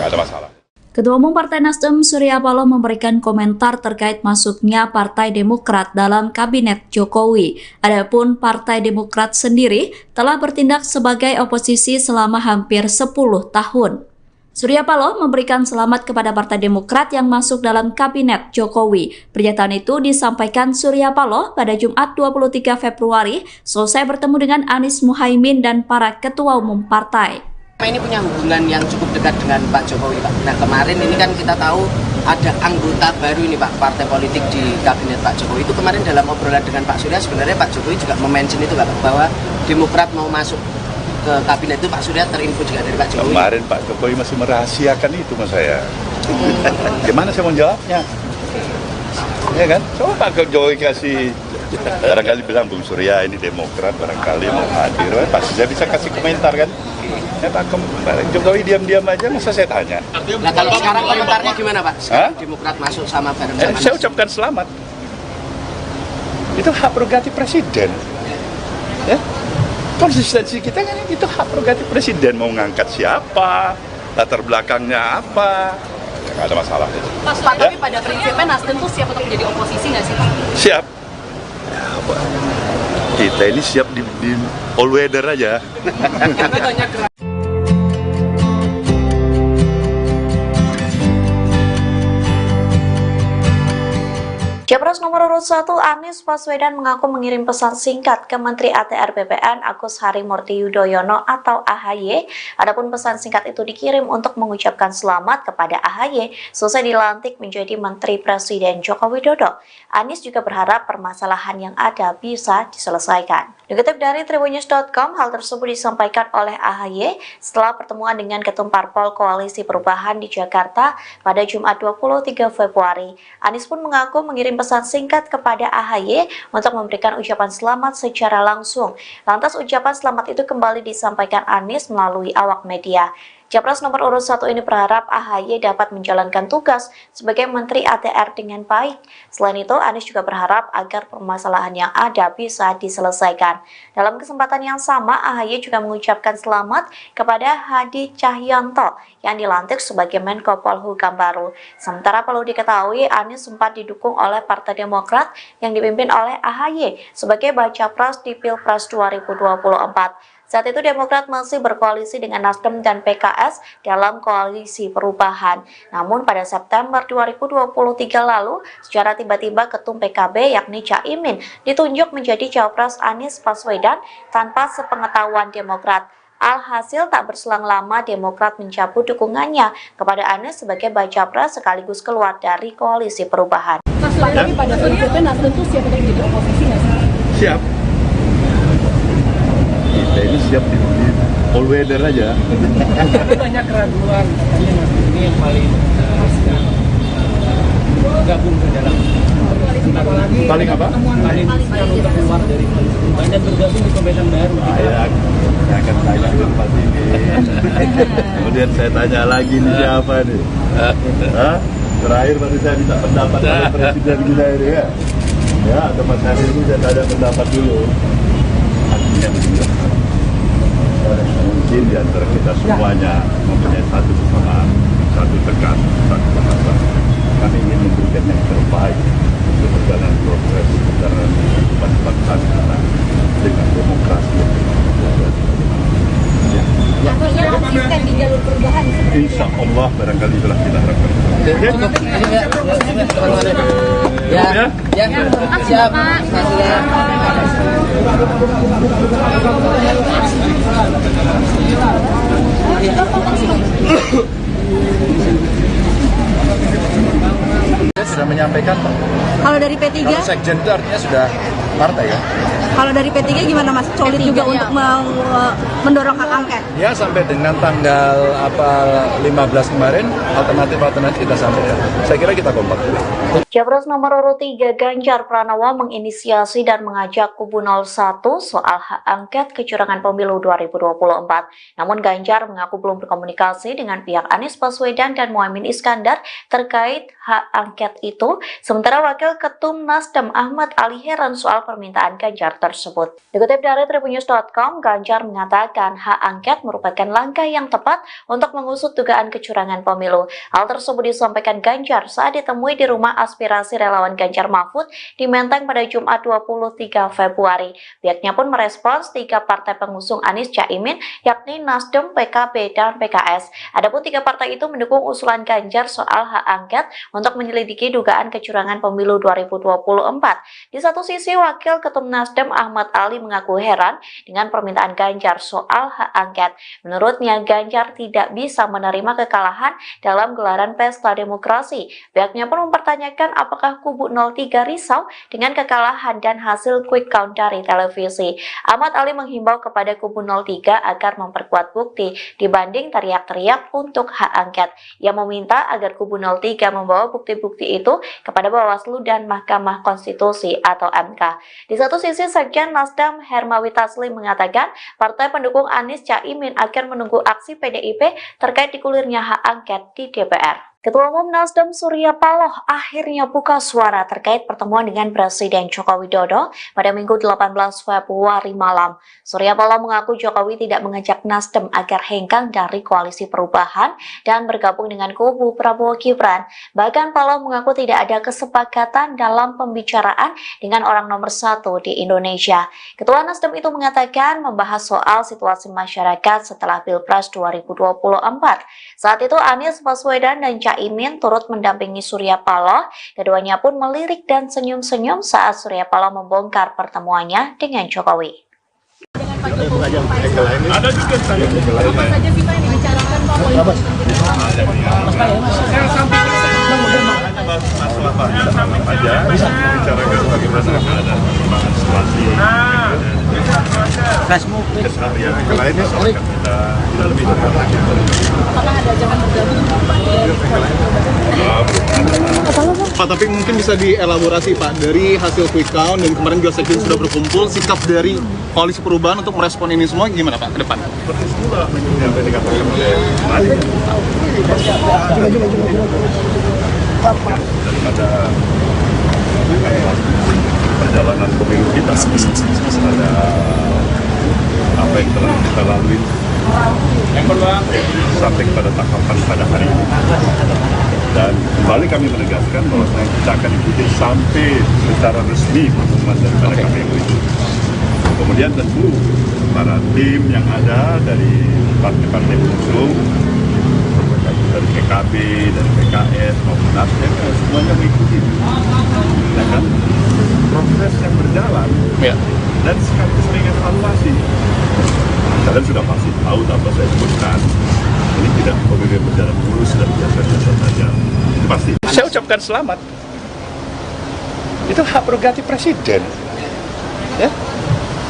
nggak ada masalah. Ketua Umum Partai Nasdem Surya Paloh memberikan komentar terkait masuknya Partai Demokrat dalam Kabinet Jokowi. Adapun Partai Demokrat sendiri telah bertindak sebagai oposisi selama hampir 10 tahun. Surya Paloh memberikan selamat kepada Partai Demokrat yang masuk dalam Kabinet Jokowi. Pernyataan itu disampaikan Surya Paloh pada Jumat 23 Februari selesai bertemu dengan Anies Muhaimin dan para ketua umum partai. Ini punya hubungan yang cukup dekat dengan Pak Jokowi, Pak. Nah, kemarin ini kan kita tahu ada anggota baru ini, Pak, partai politik di Kabinet Pak Jokowi. Itu kemarin dalam obrolan dengan Pak Surya, sebenarnya Pak Jokowi juga mention itu, Pak, bahwa Demokrat mau masuk ke Kabinet itu. Pak Surya terinfo juga dari Pak Jokowi. Kemarin Pak Jokowi masih merahasiakan itu sama saya. Gimana saya mau jawabnya? Ya kan? Coba Pak Jokowi kasih, barangkali bilang Bung Surya ini Demokrat, barangkali mau hadir, pasti saya bisa kasih komentar kan? Ya Pak Jokowi diam-diam aja, masa saya tanya. Nah, kalau sekarang komentarnya gimana Pak? Sekarang Demokrat masuk sama bareng sama saya ucapkan selamat. Itu hak prerogatif presiden. Ya. Konsistensi kita kan itu hak prerogatif presiden, mau ngangkat siapa, latar belakangnya apa, nggak ada masalah itu. Pak, tapi pada prinsipnya Nasdem tuh siap untuk menjadi oposisi nggak sih Pak? Siap. Kita ini siap di all weather aja. Capres nomor urut 1 Anies Baswedan mengaku mengirim pesan singkat ke Menteri ATR BPN Agus Harimurti Yudhoyono atau AHY. Adapun pesan singkat itu dikirim untuk mengucapkan selamat kepada AHY selesai dilantik menjadi Menteri Presiden Joko Widodo. Anies juga berharap permasalahan yang ada bisa diselesaikan. Dikutip dari Tribunnews.com, hal tersebut disampaikan oleh AHY setelah pertemuan dengan Ketum Parpol Koalisi Perubahan di Jakarta pada Jumat 23 Februari. Anies pun mengaku mengirim pesan singkat kepada AHY untuk memberikan ucapan selamat secara langsung. Lantas ucapan selamat itu kembali disampaikan Anies melalui awak media. Capres nomor urut 1 ini berharap AHY dapat menjalankan tugas sebagai Menteri ATR dengan baik. Selain itu, Anies juga berharap agar permasalahan yang ada bisa diselesaikan. Dalam kesempatan yang sama, AHY juga mengucapkan selamat kepada Hadi Cahyanto yang dilantik sebagai Menko Polhukam baru. Sementara perlu diketahui, Anies sempat didukung oleh Partai Demokrat yang dipimpin oleh AHY sebagai baca pres di Pilpres 2024. Saat itu Demokrat masih berkoalisi dengan Nasdem dan PKS dalam Koalisi Perubahan. Namun pada September 2023 lalu, secara tiba-tiba Ketum PKB yakni Caimin ditunjuk menjadi Cawapres Anies Baswedan tanpa sepengetahuan Demokrat. Alhasil tak berselang lama Demokrat mencabut dukungannya kepada Anies sebagai baca pres sekaligus keluar dari Koalisi Perubahan. Tapi pada prinsipnya Nasdem tuh siap untuk jadi oposisi nggak sih? Siap. Kita ini siap di all weather aja. Banyak keraguan katanya Mas ini ini yang paling riskan gabung ke dalam Paling apa? paling riskan untuk keluar dari koalisi perubahan dan bergabung di pemerintahan baru. Saya akan tanya di tempat ini. Kemudian saya tanya lagi nih siapa nih? Hah? Terakhir baru saya minta pendapat oleh presiden kita ini ya. Ya, atau Mas Hari ini saya tanya pendapat dulu. Artinya begini. Mungkin di antara kita semuanya mempunyai satu kesamaan, satu tekan, satu bahasa. Kami ingin memberikan yang terbaik untuk perjalanan progres perjalanan kehidupan bangsa kita dengan demokrasi yang Artinya konsisten di jalur perubahan. insya Allah barangkali itulah kita harapkan. Ya, siap. Sudah menyampaikan Pak. Kalau dari P3, Kalau sekjen itu artinya sudah partai ya. kalau dari P3 gimana Mas? Solid juga untuk mendorong hak angket. Ya sampai dengan tanggal 15 kemarin alternatif kita sampaikan. Saya kira kita kompak. Capres nomor urut 3 Ganjar Pranowo menginisiasi dan mengajak kubu 01 soal hak angket kecurangan pemilu 2024. Namun Ganjar mengaku belum berkomunikasi dengan pihak Anies Baswedan dan Muhaimin Iskandar terkait hak angket itu. Sementara Wakil Ketum Nasdem Ahmad Ali heran soal permintaan Ganjar tersebut. Dikutip dari Tribunnews.com, Ganjar mengatakan hak angket merupakan langkah yang tepat untuk mengusut dugaan kecurangan pemilu. Hal tersebut disampaikan Ganjar saat ditemui di rumah aspirasi relawan Ganjar Mahfud di Menteng pada Jumat 23 Februari. Pihaknya pun merespons 3 partai pengusung Anies Caimin, yakni Nasdem, PKB, dan PKS. Adapun 3 partai itu mendukung usulan Ganjar soal hak angket untuk menyelidiki dugaan kecurangan pemilu 2024. Di satu sisi, Wakil Ketum Nasdem Ahmad Ali mengaku heran dengan permintaan Ganjar soal hak angket. Menurutnya, Ganjar tidak bisa menerima kekalahan dalam gelaran pesta demokrasi. Pihaknya pun mempertanyakan apakah kubu 03 risau dengan kekalahan dan hasil quick count dari televisi. Ahmad Ali menghimbau kepada kubu 03 agar memperkuat bukti dibanding teriak-teriak untuk hak angket. Ia meminta agar kubu 03 membawa bukti-bukti itu kepada Bawaslu dan Mahkamah Konstitusi atau MK. Di satu sisi, Sekjen Nasdem Hermawi Taslim mengatakan partai pendukung Anies Caimin akan menunggu aksi PDIP terkait digulirnya hak angket di DPR. Ketua Umum Nasdem Surya Paloh akhirnya buka suara terkait pertemuan dengan Presiden Joko Widodo pada Minggu 18 Februari malam. Surya Paloh mengaku Jokowi tidak mengajak Nasdem agar hengkang dari koalisi perubahan dan bergabung dengan kubu Prabowo Gibran. Bahkan Paloh mengaku tidak ada kesepakatan dalam pembicaraan dengan orang nomor 1 di Indonesia. Ketua Nasdem itu mengatakan membahas soal situasi masyarakat setelah Pilpres 2024. Saat itu Anies Baswedan dan Caimin turut mendampingi Surya Paloh. Keduanya pun melirik dan senyum-senyum saat Surya Paloh membongkar pertemuannya dengan Jokowi. Ada juga saya. Apa saja sih Pak yang dibicarakan Pak? Masalah apa aja, bicarakan bagaimana ada perkembangan situasi. Keseharian yang lainnya soalnya kita lebih dekat lagi. Apakah ada jangan bergabung Pak, tapi mungkin bisa dielaborasi Pak, dari hasil quick count dan kemarin juga sekjen sudah berkumpul, sikap dari koalisi perubahan untuk merespon ini semua gimana Pak ke depan? Seperti semula yang tadi dikatakan oleh Mari. Daripada perjalanan pemilu kita, ada apa yang telah kita lalui sampai kepada tahapan pada hari ini. Dan kembali kami menegaskan bahwa kita akan ikuti sampai secara resmi pengumuman daripada KPU itu. Kemudian tentu para tim yang ada dari partai-partai pengusung, dari PKB, dari PKS maupun Nasdem, semuanya mengikuti. Ya kan? Proses yang berjalan, ya. Dan sekaligus mengevaluasi. Kalian sudah pasti tahu apa saya sebutkan. Ini tidak pemilu yang berjalan mulus dan biasa-biasa saja. Itu pasti. Saya ucapkan selamat. Itu hak prerogatif presiden. Ya.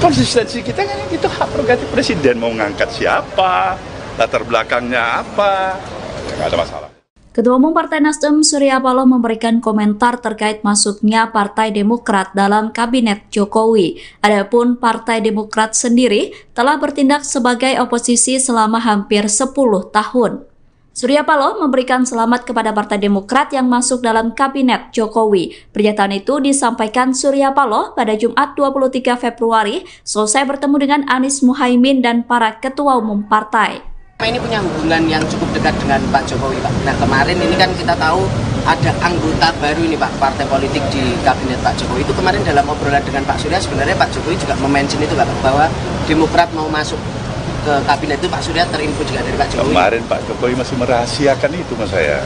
Konsistensi kita kan itu hak prerogatif presiden, mau ngangkat siapa, latar belakangnya apa, nggak ada masalah. Ketua Umum Partai Nasdem Surya Paloh memberikan komentar terkait masuknya Partai Demokrat dalam Kabinet Jokowi. Adapun Partai Demokrat sendiri telah bertindak sebagai oposisi selama hampir 10 tahun. Surya Paloh memberikan selamat kepada Partai Demokrat yang masuk dalam Kabinet Jokowi. Pernyataan itu disampaikan Surya Paloh pada Jumat 23 Februari selesai bertemu dengan Anies Muhaimin dan para ketua umum partai. Ini punya hubungan yang cukup dekat dengan Pak Jokowi, Pak. Nah, kemarin ini kan kita tahu ada anggota baru ini, Pak, partai politik di Kabinet Pak Jokowi. Itu kemarin dalam obrolan dengan Pak Surya, sebenarnya Pak Jokowi juga mention itu, Pak, bahwa Demokrat mau masuk ke Kabinet itu. Pak Surya terinfo juga dari Pak Jokowi. Kemarin Pak Jokowi masih merahasiakan itu sama saya.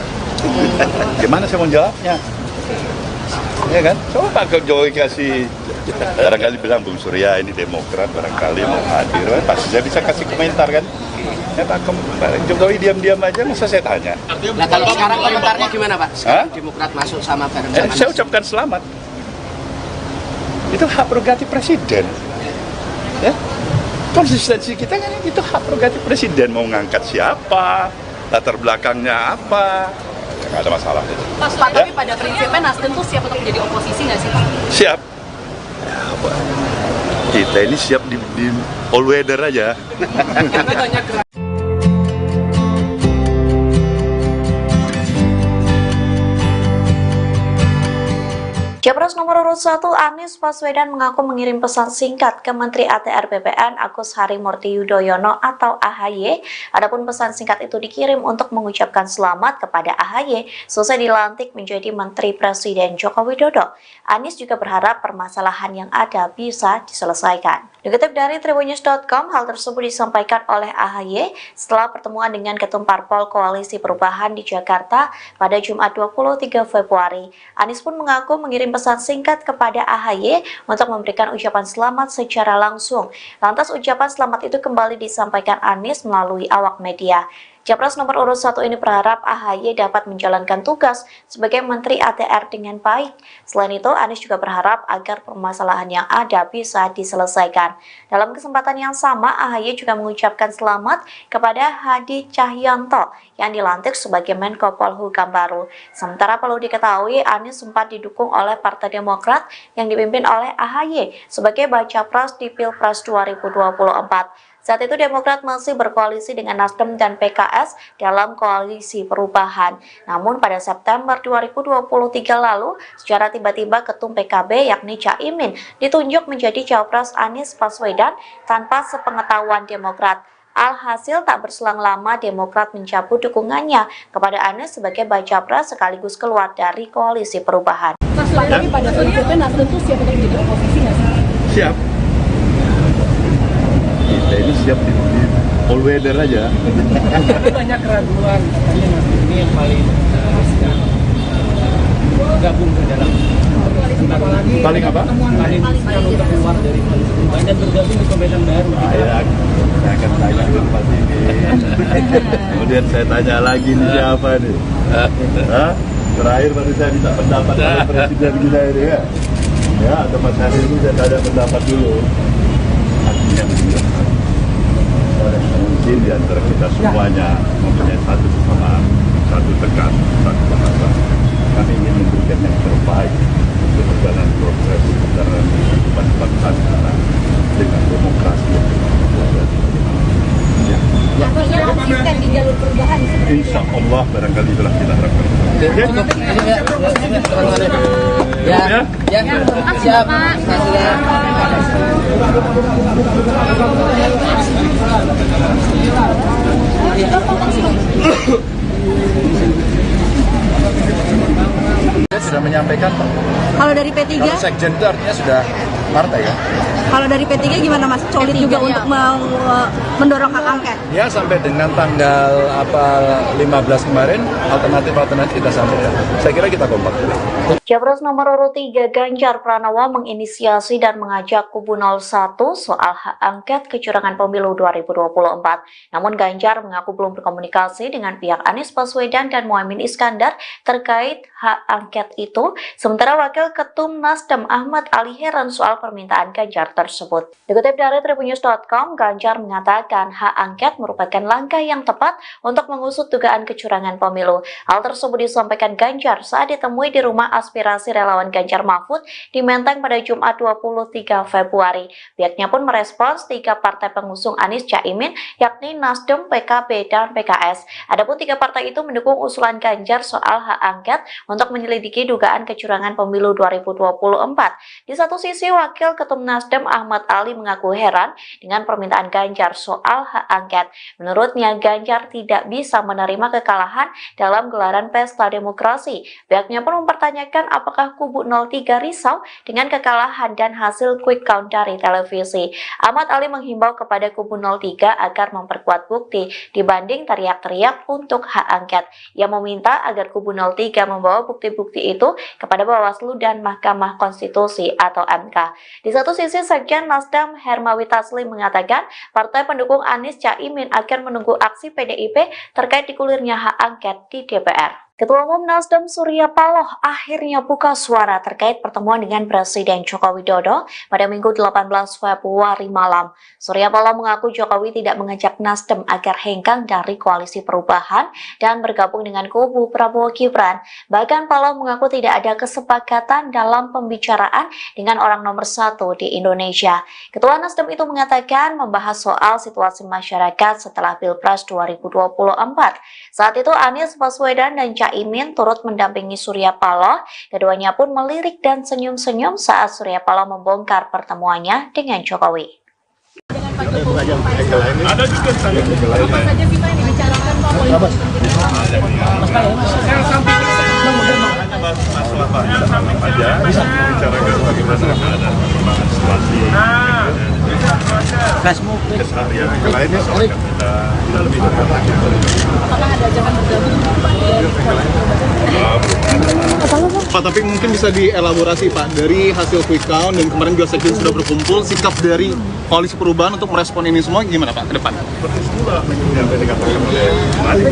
Gimana saya mau jawabnya? Ya kan? Coba Pak Jokowi kasih, barangkali bilang Bung Surya ini Demokrat, barangkali mau hadir, pasti saya bisa kasih komentar kan? Ya Pak Jokowi diam-diam aja, masa saya tanya? Nah, kalau sekarang komentarnya gimana, Pak? Sekarang Demokrat masuk sama bareng sama saya ucapkan selamat. Itu hak prerogatif presiden. Ya, konsistensi kita kan itu hak prerogatif presiden, mau ngangkat siapa, latar belakangnya apa, nggak ada masalah itu. Pak, tapi pada prinsipnya Nasdem tuh siap untuk menjadi oposisi nggak sih, Pak? Siap. Kita ini siap di all weather aja. Capres nomor urut 1 Anies Baswedan mengaku mengirim pesan singkat ke Menteri ATR BPN Agus Harimurti Yudhoyono atau AHY. Adapun pesan singkat itu dikirim untuk mengucapkan selamat kepada AHY selesai dilantik menjadi Menteri Presiden Joko Widodo. Anies juga berharap permasalahan yang ada bisa diselesaikan. Dikutip dari Tribunnews.com, hal tersebut disampaikan oleh AHY setelah pertemuan dengan Ketum Parpol Koalisi Perubahan di Jakarta pada Jumat 23 Februari. Anies pun mengaku mengirim pesan singkat kepada AHY untuk memberikan ucapan selamat secara langsung. Lantas ucapan selamat itu kembali disampaikan Anies melalui awak media. Capres nomor urut 1 ini berharap AHY dapat menjalankan tugas sebagai Menteri ATR dengan baik. Selain itu, Anies juga berharap agar permasalahan yang ada bisa diselesaikan. Dalam kesempatan yang sama, AHY juga mengucapkan selamat kepada Hadi Cahyanto yang dilantik sebagai Menko Polhukam baru. Sementara perlu diketahui, Anies sempat didukung oleh Partai Demokrat yang dipimpin oleh AHY sebagai baca pres di Pilpres 2024. Saat itu Demokrat masih berkoalisi dengan Nasdem dan PKS dalam koalisi perubahan. Namun pada September 2023 lalu, secara tiba-tiba Ketum PKB yakni Caimin ditunjuk menjadi Cawapres Anies Baswedan tanpa sepengetahuan Demokrat. Alhasil tak berselang lama Demokrat mencabut dukungannya kepada Anies sebagai baca pres sekaligus keluar dari koalisi perubahan. Tapi pada prinsipnya Nasdem tuh siap untuk menjadi oposisi nggak sih? Siap. Kita ini siap di all weather aja. Banyak keraguan, katanya Nasdem ini yang paling riskan gabung ke dalam paling apa? Paling riskan untuk keluar dari koalisi perubahan dan bergabung di pemerintahan baru. Saya akan tanya ke Pak ini. Kemudian saya tanya lagi nih siapa nih? Terakhir baru saya minta pendapat oleh Presiden kita ini ya. Ya, atau Mas Hari ini saya tanya pendapat dulu. Artinya mungkin di antara kita semuanya mempunyai satu tekad, satu bahasa. Kami ingin memberikan yang terbaik untuk perjalanan progres perjalanan kehidupan bangsa kita dengan demokrasi yang Konsisten di jalur perubahan. Insya Allah barangkali itulah kita harapkan. Siap. Sudah menyampaikan Pak. Kalau dari P3? Kalau sekjen itu artinya sudah partai ya. Kalau dari P3 gimana Mas? Solid juga untuk mendorong hak angket? Ya sampai dengan tanggal 15 kemarin alternatif kita sampaikan. Saya kira kita kompak. Capres nomor urut 3 Ganjar Pranowo menginisiasi dan mengajak kubu 01 soal hak angket kecurangan pemilu 2024. Namun Ganjar mengaku belum berkomunikasi dengan pihak Anies Baswedan dan Muhaimin Iskandar terkait hak angket itu. Sementara Wakil Ketum Nasdem Ahmad Ali heran soal permintaan Ganjar tersebut. Dikutip dari tribunnews.com, Ganjar mengatakan hak angket merupakan langkah yang tepat untuk mengusut dugaan kecurangan pemilu. Hal tersebut disampaikan Ganjar saat ditemui di rumah aspirasi relawan Ganjar Mahfud di Menteng pada Jumat 23 Februari. Pihaknya pun merespons 3 partai pengusung Anies Caimin, yakni Nasdem, PKB, dan PKS. Adapun 3 partai itu mendukung usulan Ganjar soal hak angket untuk menyelidiki dugaan kecurangan pemilu 2024. Di satu sisi, Wakil Ketum Nasdem Ahmad Ali mengaku heran dengan permintaan Ganjar soal hak angket. Menurutnya, Ganjar tidak bisa menerima kekalahan dalam gelaran pesta demokrasi. Pihaknya pun mempertanyakan apakah kubu 03 risau dengan kekalahan dan hasil quick count dari televisi. Ahmad Ali menghimbau kepada kubu 03 agar memperkuat bukti dibanding teriak-teriak untuk hak angket. Ia meminta agar kubu 03 membawa bukti-bukti itu kepada Bawaslu dan Mahkamah Konstitusi atau MK. Di satu sisi, Sekjen Nasdem Hermawi Taslim mengatakan partai pendukung Anies Caimin akan menunggu aksi PDIP terkait digulirnya hak angket di DPR. Ketua Umum Nasdem Surya Paloh akhirnya buka suara terkait pertemuan dengan Presiden Joko Widodo pada Minggu 18 Februari malam. Surya Paloh mengaku Jokowi tidak mengajak Nasdem agar hengkang dari koalisi perubahan dan bergabung dengan kubu Prabowo Gibran. Bahkan Paloh mengaku tidak ada kesepakatan dalam pembicaraan dengan orang nomor 1 di Indonesia. Ketua Nasdem itu mengatakan membahas soal situasi masyarakat setelah Pilpres 2024. Saat itu Anies Baswedan dan Caimin turut mendampingi Surya Paloh. Keduanya pun melirik dan senyum-senyum saat Surya Paloh membongkar pertemuannya dengan Jokowi. Dengan Pak Jokowi, ada juga apa saja sih Pak yang dibicarakan Pak? Masalah apa aja, bicarakan bagaimana ada perkembangan situasi, keseharian yang lainnya soal kita lebih dekat lagi. Apakah ada ajakan bergabung Pak? Pak, tapi mungkin bisa dielaborasi Pak, dari hasil quick count dan kemarin juga Sekjen sudah berkumpul, sikap dari koalisi perubahan untuk merespon ini semua gimana Pak ke depan? Seperti semula yang tadi dikatakan oleh Mali,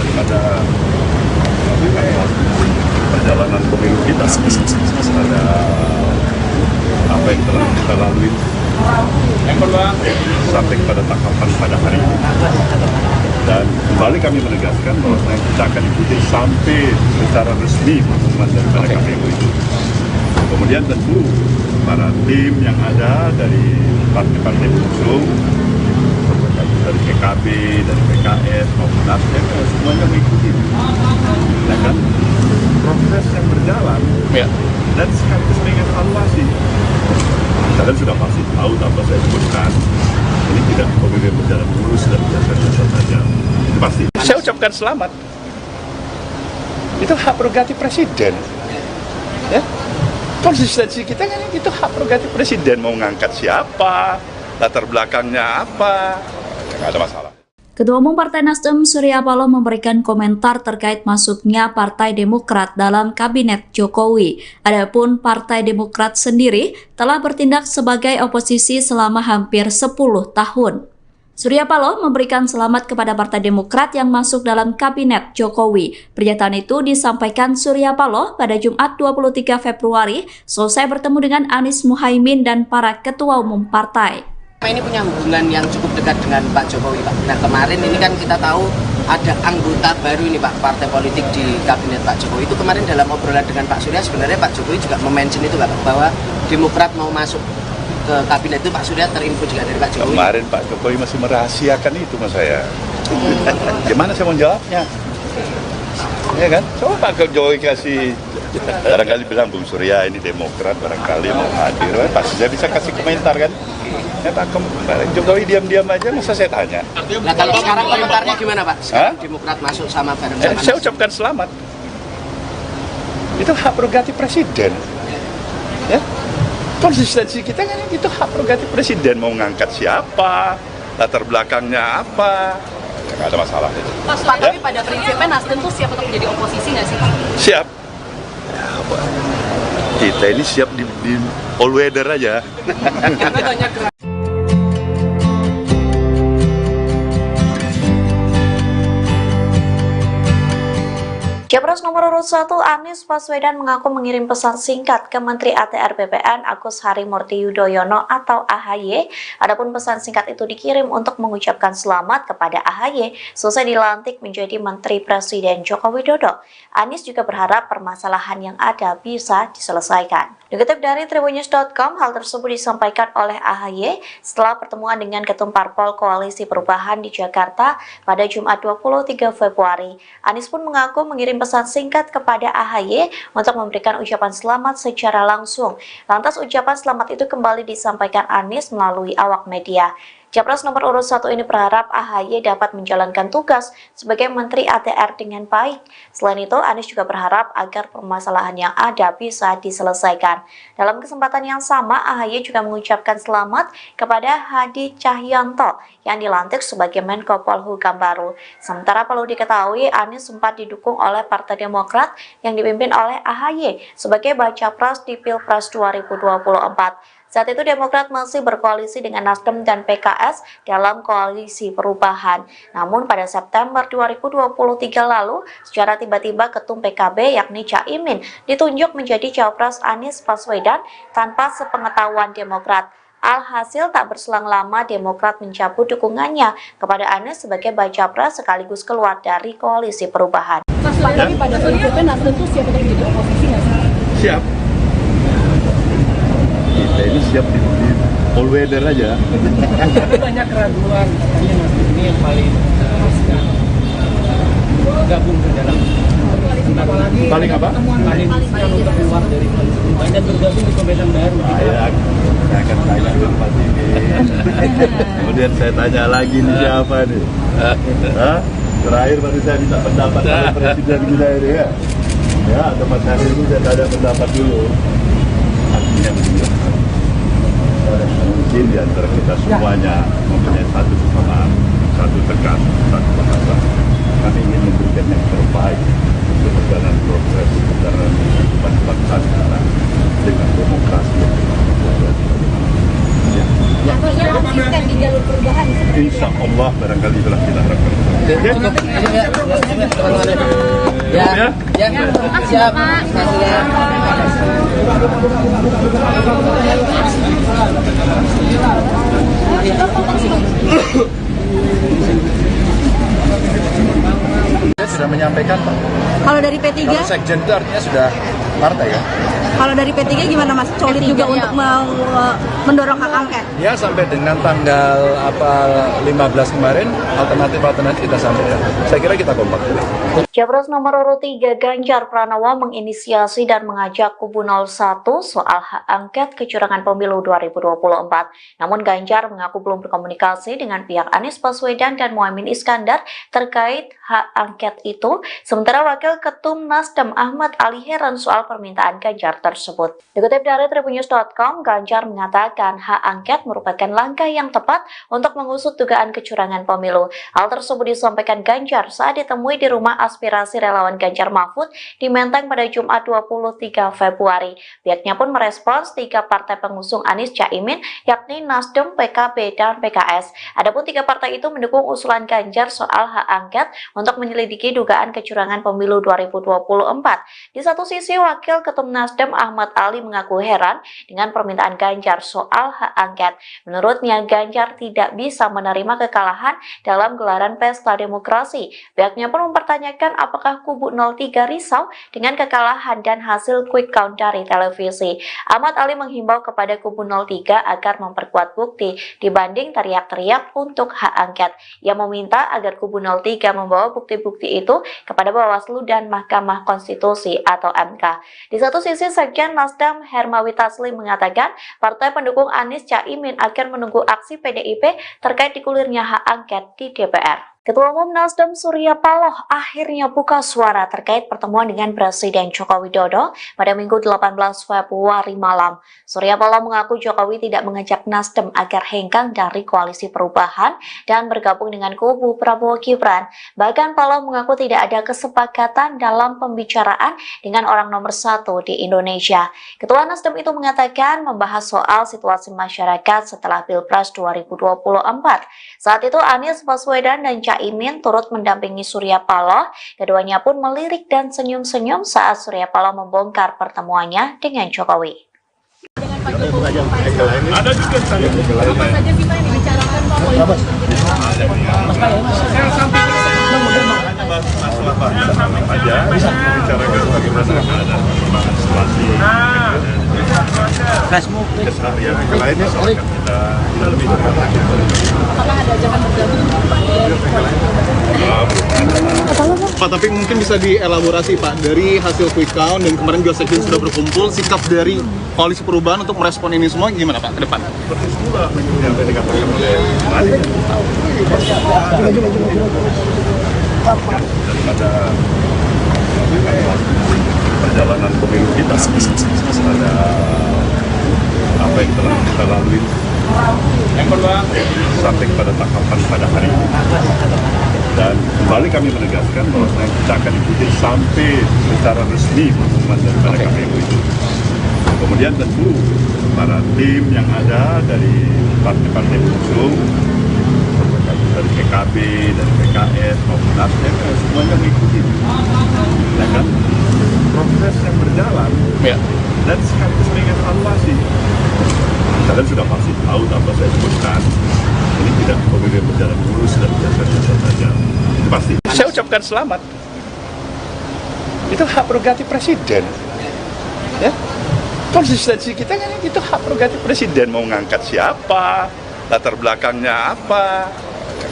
daripada perjalanan pemilu kita, ada apa yang telah kita lalui sampai kepada tahapan pada hari ini. Dan kembali kami menegaskan bahwa kita akan ikuti sampai secara resmi pengumuman daripada KPU itu. Kemudian tentu para tim yang ada dari partai-partai pengusung, dari PKB, dari PKS maupun Nasdem, semuanya mengikuti. Ya kan? Proses yang berjalan, ya. Dan sekaligus mengevaluasi. Kalian sudah pasti tahu tanpa saya sebutkan, ini tidak pemilu yang berjalan mulus dan biasa-biasa saja. Itu pasti. Saya ucapkan selamat. Itu hak prerogatif presiden. Ya. Konsistensi kita kan itu hak prerogatif presiden, mau ngangkat siapa, latar belakangnya apa, nggak ada masalah. Ketua Umum Partai Nasdem Surya Paloh memberikan komentar terkait masuknya Partai Demokrat dalam Kabinet Jokowi. Adapun Partai Demokrat sendiri telah bertindak sebagai oposisi selama hampir 10 tahun. Surya Paloh memberikan selamat kepada Partai Demokrat yang masuk dalam Kabinet Jokowi. Pernyataan itu disampaikan Surya Paloh pada Jumat 23 Februari selesai bertemu dengan Anies Muhaimin dan para ketua umum partai. Ini punya hubungan yang cukup dekat dengan Pak Jokowi, Pak. Nah, kemarin ini kan kita tahu ada anggota baru ini, Pak, partai politik di Kabinet Pak Jokowi. Itu kemarin dalam obrolan dengan Pak Surya, sebenarnya Pak Jokowi juga mention itu, Pak, bahwa Demokrat mau masuk ke Kabinet itu. Pak Surya terinfo juga dari Pak Jokowi. Kemarin Pak Jokowi masih merahasiakan itu mas saya. Gimana saya mau jawabnya? Ya kan? Coba Pak Jokowi kasih, barangkali bilang Bung Surya ini Demokrat, barangkali mau hadir, pasti saya bisa kasih komentar kan? Ya Pak Jokowi diam-diam aja, masa saya tanya. Nah kalau sekarang komentarnya gimana Pak? Sekarang Demokrat masuk sama bareng sama saya ucapkan selamat. Itu hak prerogatif presiden. Ya. Konsistensi kita kan itu hak prerogatif presiden, mau ngangkat siapa, latar belakangnya apa, nggak ada masalah itu. Pak, tapi pada prinsipnya Nasdem tuh siap untuk menjadi oposisi nggak sih Pak? Siap. Kita ini siap di all weather aja. Capres nomor urut 1 Anies Baswedan mengaku mengirim pesan singkat ke Menteri ATR BPN Agus Harimurti Yudhoyono atau AHY. Adapun pesan singkat itu dikirim untuk mengucapkan selamat kepada AHY selesai dilantik menjadi Menteri Presiden Joko Widodo. Anies juga berharap permasalahan yang ada bisa diselesaikan. Dikutip dari tribunnews.com, hal tersebut disampaikan oleh AHY setelah pertemuan dengan Ketum Parpol Koalisi Perubahan di Jakarta pada Jumat 23 Februari. Anies pun mengaku mengirim pesan singkat kepada AHY untuk memberikan ucapan selamat secara langsung. Lantas ucapan selamat itu kembali disampaikan Anies melalui awak media. Capres nomor urut 1 ini berharap AHY dapat menjalankan tugas sebagai Menteri ATR dengan baik. Selain itu, Anies juga berharap agar permasalahan yang ada bisa diselesaikan. Dalam kesempatan yang sama, AHY juga mengucapkan selamat kepada Hadi Cahyanto yang dilantik sebagai Menko Polhukam baru. Sementara perlu diketahui, Anies sempat didukung oleh Partai Demokrat yang dipimpin oleh AHY sebagai baca pres di Pilpres 2024. Saat itu Demokrat masih berkoalisi dengan Nasdem dan PKS dalam koalisi perubahan. Namun pada September 2023 lalu, secara tiba-tiba Ketum PKB yakni Caimin ditunjuk menjadi Cawapres Anies Baswedan tanpa sepengetahuan Demokrat. Alhasil tak berselang lama Demokrat mencabut dukungannya kepada Anies sebagai baca pres sekaligus keluar dari koalisi perubahan. Tapi pada prinsipnya Nasdem itu siap untuk jadi oposisi nggak sih? Siap. Kita ini siap di all weather aja. Banyak keraguan, katanya Nasdem ini yang paling riskan gabung ke dalam Paling apa? Paling riskan untuk keluar dari koalisi perubahan dan bergabung di pemerintahan baru. Saya akan tanya ke Pak ini. Kemudian saya tanya lagi nih siapa nih? Terakhir baru saya minta pendapat oleh Presiden kita ini ya. Ya, atau Mas Hari ini saya tanya pendapat dulu. Artinya mungkin di antara kita semuanya mempunyai satu kesamaan, satu tekan, satu bahasa. Kami ingin memberikan yang terbaik untuk perjalanan progres perjalanan kehidupan bangsa kita dengan demokrasi yang Yang di jalur perubahan. Insya Allah barangkali itulah kita harapkan. Siap. Dia sudah menyampaikan Pak. Kalau dari P3? Kalau sekjen itu artinya sudah partai ya. Kalau dari P3 gimana Mas? Solid juga untuk mendorong hak angket? Ya sampai dengan tanggal 15 kemarin alternatif kita sampaikan. Saya kira kita kompak. Capres nomor urut 3 Ganjar Pranowo menginisiasi dan mengajak kubu 01 soal hak angket kecurangan pemilu 2024. Namun Ganjar mengaku belum berkomunikasi dengan pihak Anies Baswedan dan Muhaimin Iskandar terkait hak angket itu. Sementara Wakil Ketum Nasdem Ahmad Ali heran soal permintaan Ganjar tersebut. Dikutip dari tribunnews.com, Ganjar mengatakan hak angket merupakan langkah yang tepat untuk mengusut dugaan kecurangan pemilu. Hal tersebut disampaikan Ganjar saat ditemui di rumah aspirasi relawan Ganjar Mahfud di Menteng pada Jumat 23 Februari. Pihaknya pun merespons 3 partai pengusung Anies Caimin yakni Nasdem, PKB, dan PKS. Adapun 3 partai itu mendukung usulan Ganjar soal hak angket untuk menyelidiki dugaan kecurangan pemilu 2024. Di satu sisi, Wakil Ketum Nasdem Ahmad Ali mengaku heran dengan permintaan Ganjar soal hak angket. Menurutnya, Ganjar tidak bisa menerima kekalahan dalam gelaran pesta demokrasi. Pihaknya pun mempertanyakan apakah kubu 03 risau dengan kekalahan dan hasil quick count dari televisi. Ahmad Ali menghimbau kepada kubu 03 agar memperkuat bukti dibanding teriak-teriak untuk hak angket. Ia meminta agar kubu 03 membawa bukti-bukti itu kepada Bawaslu dan Mahkamah Konstitusi atau MK. Di satu sisi, Sekjen Nasdem Hermawi Taslim mengatakan partai pendukung Anies Caimin akan menunggu aksi PDIP terkait digulirnya hak angket di DPR. Ketua Umum Nasdem Surya Paloh akhirnya buka suara terkait pertemuan dengan Presiden Joko Widodo pada Minggu 18 Februari malam. Surya Paloh mengaku Jokowi tidak mengajak Nasdem agar hengkang dari koalisi perubahan dan bergabung dengan kubu Prabowo Gibran. Bahkan Paloh mengaku tidak ada kesepakatan dalam pembicaraan dengan orang nomor 1 di Indonesia. Ketua Nasdem itu mengatakan membahas soal situasi masyarakat setelah Pilpres 2024. Saat itu Anies Baswedan dan Caimin turut mendampingi Surya Paloh. Keduanya pun melirik dan senyum-senyum saat Surya Paloh membongkar pertemuannya dengan Jokowi. Dengan Pak Jokowi, ada juga saya. Apa saja sih Pak yang dibicarakan Pak? Masalah Pak aja, bicarakan bagaimana ada perkembangan situasi. Keseharian yang lainnya soal kita lebih Apakah ada ajakan bergabung Pak? Pak, tapi mungkin bisa dielaborasi Pak, dari hasil quick count dan kemarin juga sekjen sudah berkumpul, sikap dari Koalisi Perubahan untuk merespon ini semua gimana Pak ke depan? seperti semula yang tadi dikatakan oleh Mari. Daripada perjalanan pemilu kita, ada apa yang telah kita lalui sampai kepada tahapan pada hari ini. Dan kembali kami menegaskan bahwa kita akan ikuti sampai secara resmi pengumuman daripada KPU itu. Kemudian tentu para tim yang ada dari partai-partai pengusung, dari PKB, dari PKS, maupun Nasdem, semuanya mengikuti. Ya kan? Proses yang berjalan, Ya. dan sekaligus mengevaluasi. Kalian sudah pasti tahu apa saya sebutkan. Ini tidak pemilu yang berjalan mulus dan biasa-biasa saja. Itu pasti. Saya ucapkan selamat. Itu hak prerogatif presiden. Ya. Konsistensi kita kan itu hak prerogatif presiden, mau ngangkat siapa, latar belakangnya apa,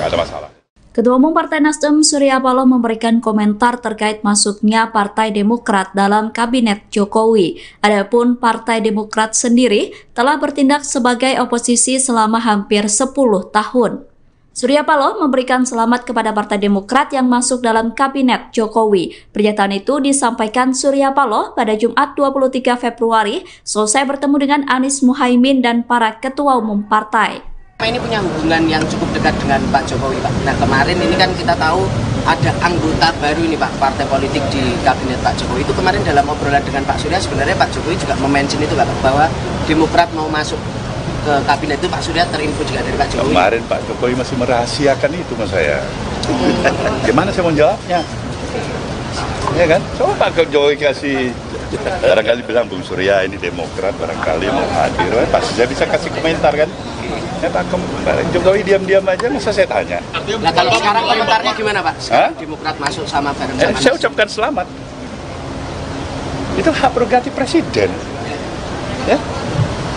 nggak ada masalah. Ketua Umum Partai Nasdem Surya Paloh memberikan komentar terkait masuknya Partai Demokrat dalam Kabinet Jokowi. Adapun Partai Demokrat sendiri telah bertindak sebagai oposisi selama hampir 10 tahun. Surya Paloh memberikan selamat kepada Partai Demokrat yang masuk dalam Kabinet Jokowi. Pernyataan itu disampaikan Surya Paloh pada Jumat 23 Februari selesai bertemu dengan Anies Muhaimin dan para ketua umum partai. Ini punya hubungan yang cukup dekat dengan Pak Jokowi, Pak. Nah, kemarin ini kan kita tahu ada anggota baru ini, Pak, partai politik di Kabinet Pak Jokowi. Itu kemarin dalam obrolan dengan Pak Surya, sebenarnya Pak Jokowi juga mention itu, Pak, bahwa Demokrat mau masuk ke Kabinet itu. Pak Surya terinfo juga dari Pak Jokowi. Kemarin Pak Jokowi masih merahasiakan itu mas saya. Gimana saya mau jawabnya? Ya kan? Coba Pak Jokowi kasih, barangkali bilang Bung Surya ini Demokrat, barangkali mau hadir, pasti saya bisa kasih komentar kan? Ya Pak Jokowi diam-diam aja, masa saya tanya? Nah, kalau sekarang komentarnya gimana Pak? Sekarang Demokrat masuk sama bareng sama saya ucapkan selamat. Itu hak prerogatif presiden. Ya.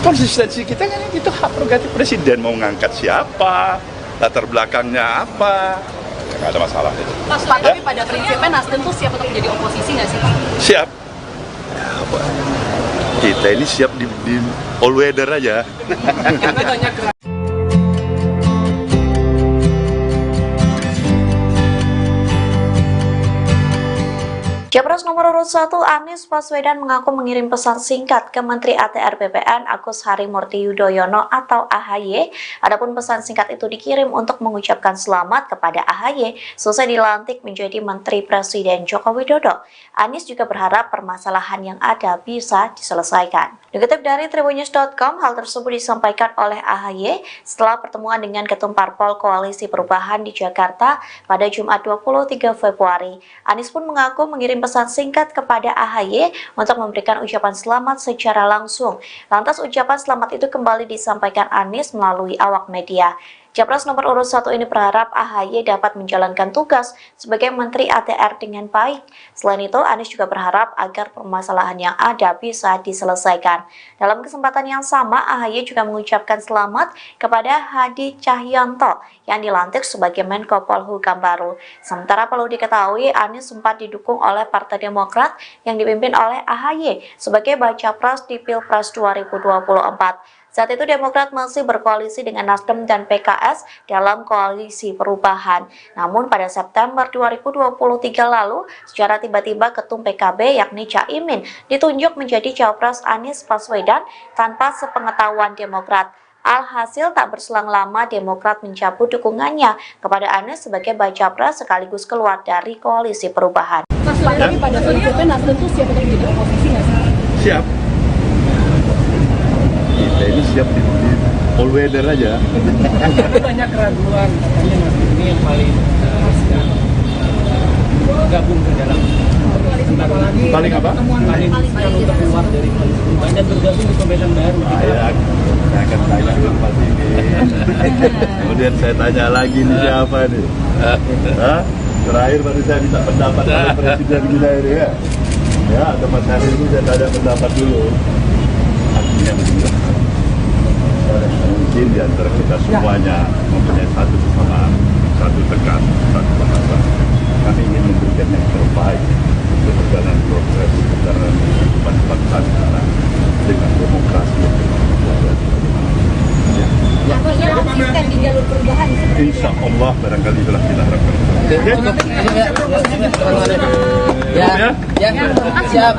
Konsistensi kita kan itu hak prerogatif presiden, mau ngangkat siapa, latar belakangnya apa, nggak ada masalah itu. Pak, tapi pada prinsipnya Nasdem tuh siap untuk menjadi oposisi nggak sih Pak? Siap. Kita ini siap di all weather aja. Capres nomor urut 1 Anies Baswedan mengaku mengirim pesan singkat ke Menteri ATR BPN Agus Harimurti Yudhoyono atau AHY. Adapun pesan singkat itu dikirim untuk mengucapkan selamat kepada AHY selesai dilantik menjadi Menteri Presiden Joko Widodo. Anies juga berharap permasalahan yang ada bisa diselesaikan. Dikutip dari tribunnews.com, hal tersebut disampaikan oleh AHY setelah pertemuan dengan Ketum Parpol Koalisi Perubahan di Jakarta pada Jumat 23 Februari. Anies pun mengaku mengirim pesan singkat kepada AHY untuk memberikan ucapan selamat secara langsung. Lantas ucapan selamat itu kembali disampaikan Anies melalui awak media. Capres nomor urut 1 ini berharap AHY dapat menjalankan tugas sebagai Menteri ATR dengan baik. Selain itu, Anies juga berharap agar permasalahan yang ada bisa diselesaikan. Dalam kesempatan yang sama, AHY juga mengucapkan selamat kepada Hadi Cahyanto yang dilantik sebagai Menko Polhukam baru. Sementara perlu diketahui, Anies sempat didukung oleh Partai Demokrat yang dipimpin oleh AHY sebagai baca pres di Pilpres 2024. Saat itu Demokrat masih berkoalisi dengan Nasdem dan PKS dalam Koalisi Perubahan. Namun pada September 2023 lalu, secara tiba-tiba Ketum PKB yakni Caimin ditunjuk menjadi Cawapres Anies Baswedan tanpa sepengetahuan Demokrat. Alhasil tak berselang lama Demokrat mencabut dukungannya kepada Anies sebagai baca pres sekaligus keluar dari Koalisi Perubahan. Pak, tapi pada prinsipnya Nasdem tuh siap untuk menjadi oposisi nggak sih? Siap. Kita ini siap di all weather aja. Banyak keraguan katanya Nasdem ini yang paling bergabung ke dalam Paling apa? paling untuk keluar dari koalisi perubahan dan bergabung di pemerintahan baru. Saya akan tanya tempat ini. Kemudian saya tanya lagi nih siapa nih? Hah? Terakhir baru saya minta pendapat oleh presiden kita ini ya. Ya, atau Mas Hari ini saya tanya pendapat dulu. Artinya mungkin di antara kita semuanya mempunyai satu kesamaan, satu tekan, satu bahasa. Kami ingin memberikan yang terbaik untuk perjalanan progres perjalanan kehidupan bangsa kita dengan demokrasi yang konsisten di jalur perubahan. insya Allah barangkali itulah kita harapkan. Siap.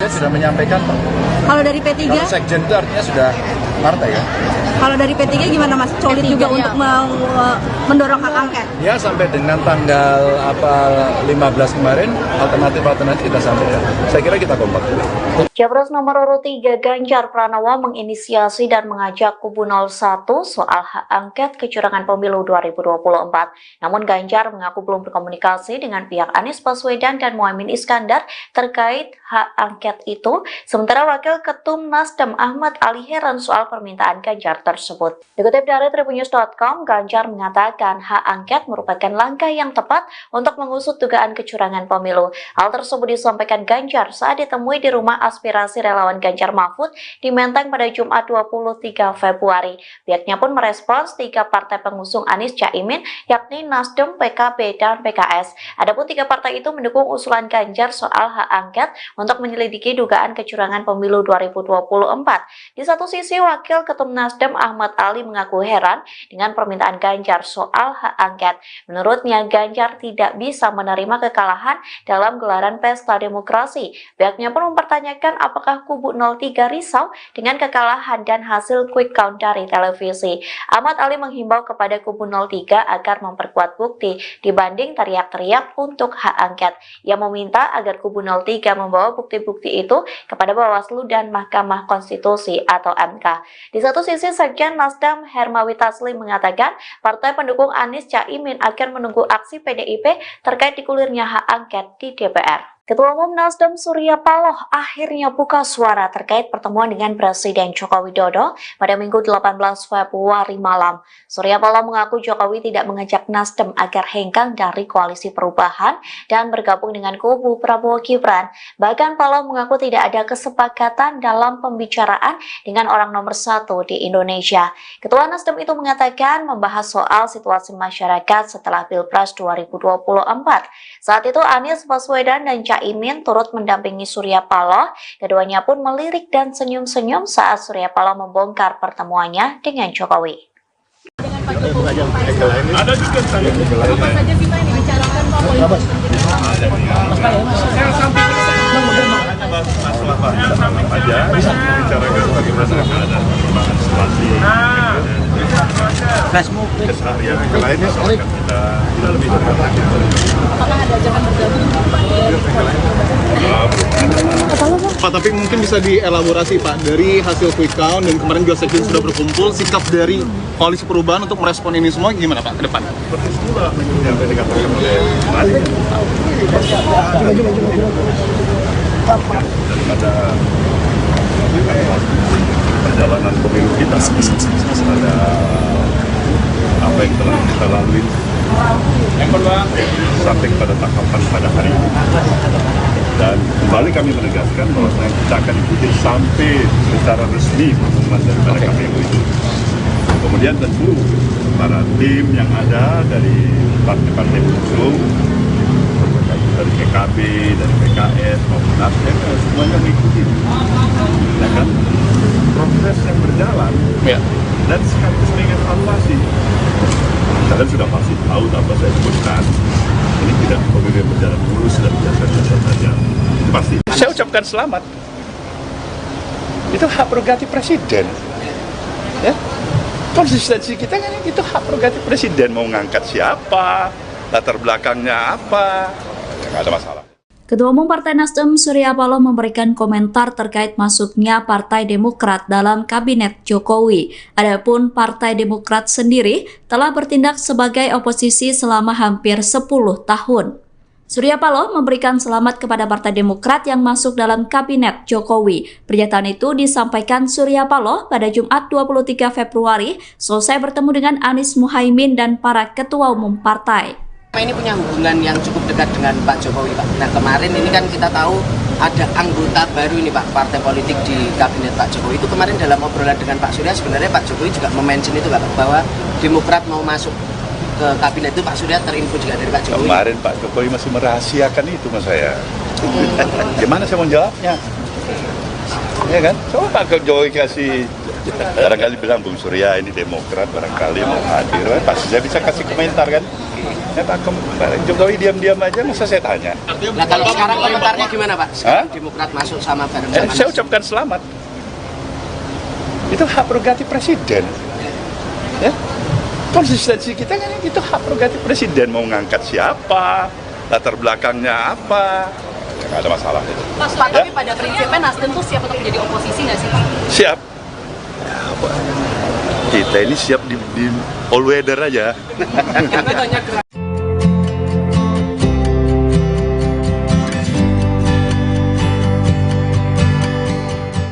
Saya sudah menyampaikan, Pak. Kalau dari P3, Kalau sekjen itu artinya sudah partai ya. kalau dari P3 gimana Mas? Solid juga untuk mendorong hak angket. Ya sampai dengan tanggal 15 kemarin alternatif kita sampaikan. Saya kira kita kompak. Capres nomor urut 3 Ganjar Pranowo menginisiasi dan mengajak kubu 01 soal hak angket kecurangan pemilu 2024. Namun Ganjar mengaku belum berkomunikasi dengan pihak Anies Baswedan dan Muhaimin Iskandar terkait hak angket itu. Sementara Wakil Ketum Nasdem Ahmad Ali heran soal permintaan Ganjar tersebut. Dikutip dari Tribunnews.com, Ganjar mengatakan hak angket merupakan langkah yang tepat untuk mengusut dugaan kecurangan pemilu. Hal tersebut disampaikan Ganjar saat ditemui di rumah aspirasi relawan Ganjar Mahfud di Menteng pada Jumat 23 Februari. Pihaknya pun merespons 3 partai pengusung Anies Caimin, yakni Nasdem, PKB, dan PKS. Adapun 3 partai itu mendukung usulan Ganjar soal hak angket untuk menyelidiki dugaan kecurangan pemilu 2024. Di satu sisi, Wakil Ketum Nasdem Ahmad Ali mengaku heran dengan permintaan Ganjar soal hak angket. Menurutnya, Ganjar tidak bisa menerima kekalahan dalam gelaran pesta demokrasi. Pihaknya pun mempertanyakan apakah kubu 03 risau dengan kekalahan dan hasil quick count dari televisi. Ahmad Ali menghimbau kepada kubu 03 agar memperkuat bukti dibanding teriak-teriak untuk hak angket. Ia meminta agar kubu 03 membawa bukti-bukti itu kepada Bawaslu dan Mahkamah Konstitusi atau MK. Di satu sisi, Sekjen Nasdem Hermawi Taslim mengatakan partai pendukung Anies Caimin akan menunggu aksi PDIP terkait digulirnya hak angket di DPR. Ketua Umum Nasdem Surya Paloh akhirnya buka suara terkait pertemuan dengan Presiden Joko Widodo pada Minggu 18 Februari malam. Surya Paloh mengaku Jokowi tidak mengajak Nasdem agar hengkang dari koalisi perubahan dan bergabung dengan kubu Prabowo Gibran. Bahkan Paloh mengaku tidak ada kesepakatan dalam pembicaraan dengan orang nomor 1 di Indonesia. Ketua Nasdem itu mengatakan membahas soal situasi masyarakat setelah Pilpres 2024. Saat itu Anies Baswedan dan Caimin turut mendampingi Surya Paloh. Keduanya pun melirik dan senyum-senyum saat Surya Paloh membongkar pertemuannya dengan Jokowi. Ada juga saya. Apa saja sih Pak yang dibicarakan Pak politik? Masalah Pak, aja bicarakan bagaimana keadaan perkembangan situasi keseharian yang lainnya soal kita lebih dekat lagi. Apakah ada ajakan bergabung Pak, tapi mungkin bisa dielaborasi Pak, dari hasil quick count dan kemarin juga sekjen sudah berkumpul, sikap dari koalisi perubahan untuk merespon ini semua gimana Pak ke depan? Seperti semula yang tadi dikatakan oleh daripada perjalanan pemilu kita pada apa yang telah kita lalui sampai pada tahapan pada hari ini. Dan kembali kami menegaskan bahwa kita akan ikuti sampai secara resmi pengumuman daripada KPU itu. Kemudian tentu para tim yang ada dari partai-partai pengusung, dari PKB, dari PKS maupun Nasdem, semuanya mengikuti. Ya kan? Proses yang berjalan dan sekaligus mengevaluasi. Kalian sudah pasti tahu apa saya sebutkan. Ini tidak pemilu berjalan mulus dan biasa-biasa saja. Pasti. Saya ucapkan selamat. Itu hak prerogatif presiden. Ya. Konsistensi kita kan itu hak prerogatif presiden, mau ngangkat siapa, latar belakangnya apa, nggak ada masalah. Ketua Umum Partai Nasdem Surya Paloh memberikan komentar terkait masuknya Partai Demokrat dalam Kabinet Jokowi. Adapun Partai Demokrat sendiri telah bertindak sebagai oposisi selama hampir 10 tahun. Surya Paloh memberikan selamat kepada Partai Demokrat yang masuk dalam Kabinet Jokowi. Pernyataan itu disampaikan Surya Paloh pada Jumat 23 Februari selesai bertemu dengan Anies Muhaimin dan para ketua umum partai. Ini punya hubungan yang cukup dekat dengan Pak Jokowi, Pak. Nah, kemarin ini kan kita tahu ada anggota baru ini, Pak, partai politik di Kabinet Pak Jokowi. Itu kemarin dalam obrolan dengan Pak Surya, sebenarnya Pak Jokowi juga mention itu, Pak, bahwa Demokrat mau masuk ke Kabinet itu. Pak Surya terinfo juga dari Pak Jokowi. Kemarin Pak Jokowi masih merahasiakan itu mas saya. Gimana saya mau jawabnya? Ya kan? Coba Pak Jokowi kasih, barangkali bilang Bung Surya ini Demokrat barangkali mau hadir, pasti saya bisa kasih komentar kan? Ya Pak Jokowi diam-diam aja, masa saya tanya? Nah kalau sekarang komentarnya gimana Pak? Sekarang Demokrat masuk sama bareng sama saya ucapkan selamat. Itu hak prerogatif presiden. Ya? Konsistensi kita kan itu hak prerogatif presiden, mau ngangkat siapa, latar belakangnya apa, ya, nggak ada masalah itu. Pak, tapi pada prinsipnya Nasdem tuh siap untuk menjadi oposisi nggak sih Pak? Siap. Ya, kita ini siap di all weather aja.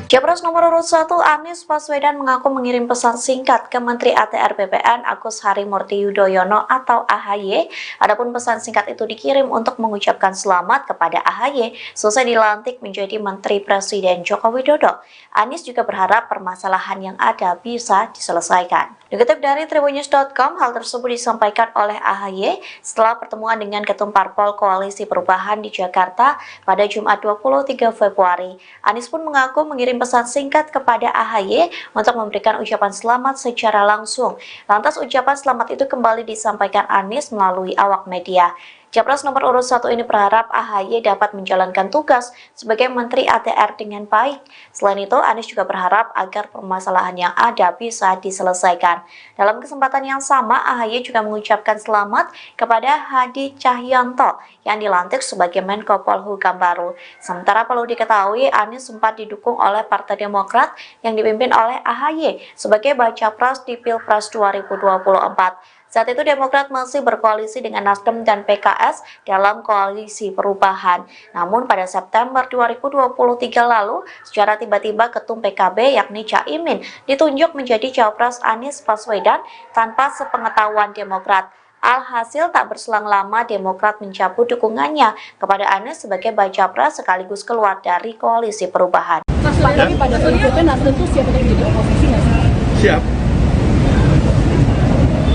Capres nomor urut 1 Anies Baswedan mengaku mengirim pesan singkat ke Menteri ATR BPN Agus Harimurti Yudhoyono atau AHY. Adapun pesan singkat itu dikirim untuk mengucapkan selamat kepada AHY selesai dilantik menjadi Menteri Presiden Joko Widodo. Anies juga berharap permasalahan yang ada bisa diselesaikan. Dikutip dari tribunnews.com, hal tersebut disampaikan oleh AHY setelah pertemuan dengan Ketum Parpol Koalisi Perubahan di Jakarta pada Jumat 23 Februari. Anies pun mengaku mengirim pesan singkat kepada AHY untuk memberikan ucapan selamat secara langsung. Lantas ucapan selamat itu kembali disampaikan Anies melalui awak media. Capres nomor urut 1 ini berharap AHY dapat menjalankan tugas sebagai Menteri ATR dengan baik. Selain itu, Anies juga berharap agar permasalahan yang ada bisa diselesaikan. Dalam kesempatan yang sama, AHY juga mengucapkan selamat kepada Hadi Cahyanto yang dilantik sebagai Menko Polhukam baru. Sementara perlu diketahui, Anies sempat didukung oleh Partai Demokrat yang dipimpin oleh AHY sebagai baca pres di Pilpres 2024. Saat itu Demokrat masih berkoalisi dengan Nasdem dan PKS dalam koalisi perubahan. Namun pada September 2023 lalu, secara tiba-tiba Ketum PKB yakni Caimin ditunjuk menjadi Cawapres Anies Baswedan tanpa sepengetahuan Demokrat. Alhasil tak berselang lama Demokrat mencabut dukungannya kepada Anies sebagai baca pres sekaligus keluar dari koalisi perubahan. Tapi pada prinsipnya Nasdem tuh siap untuk menjadi oposisi nggak sih? Siap.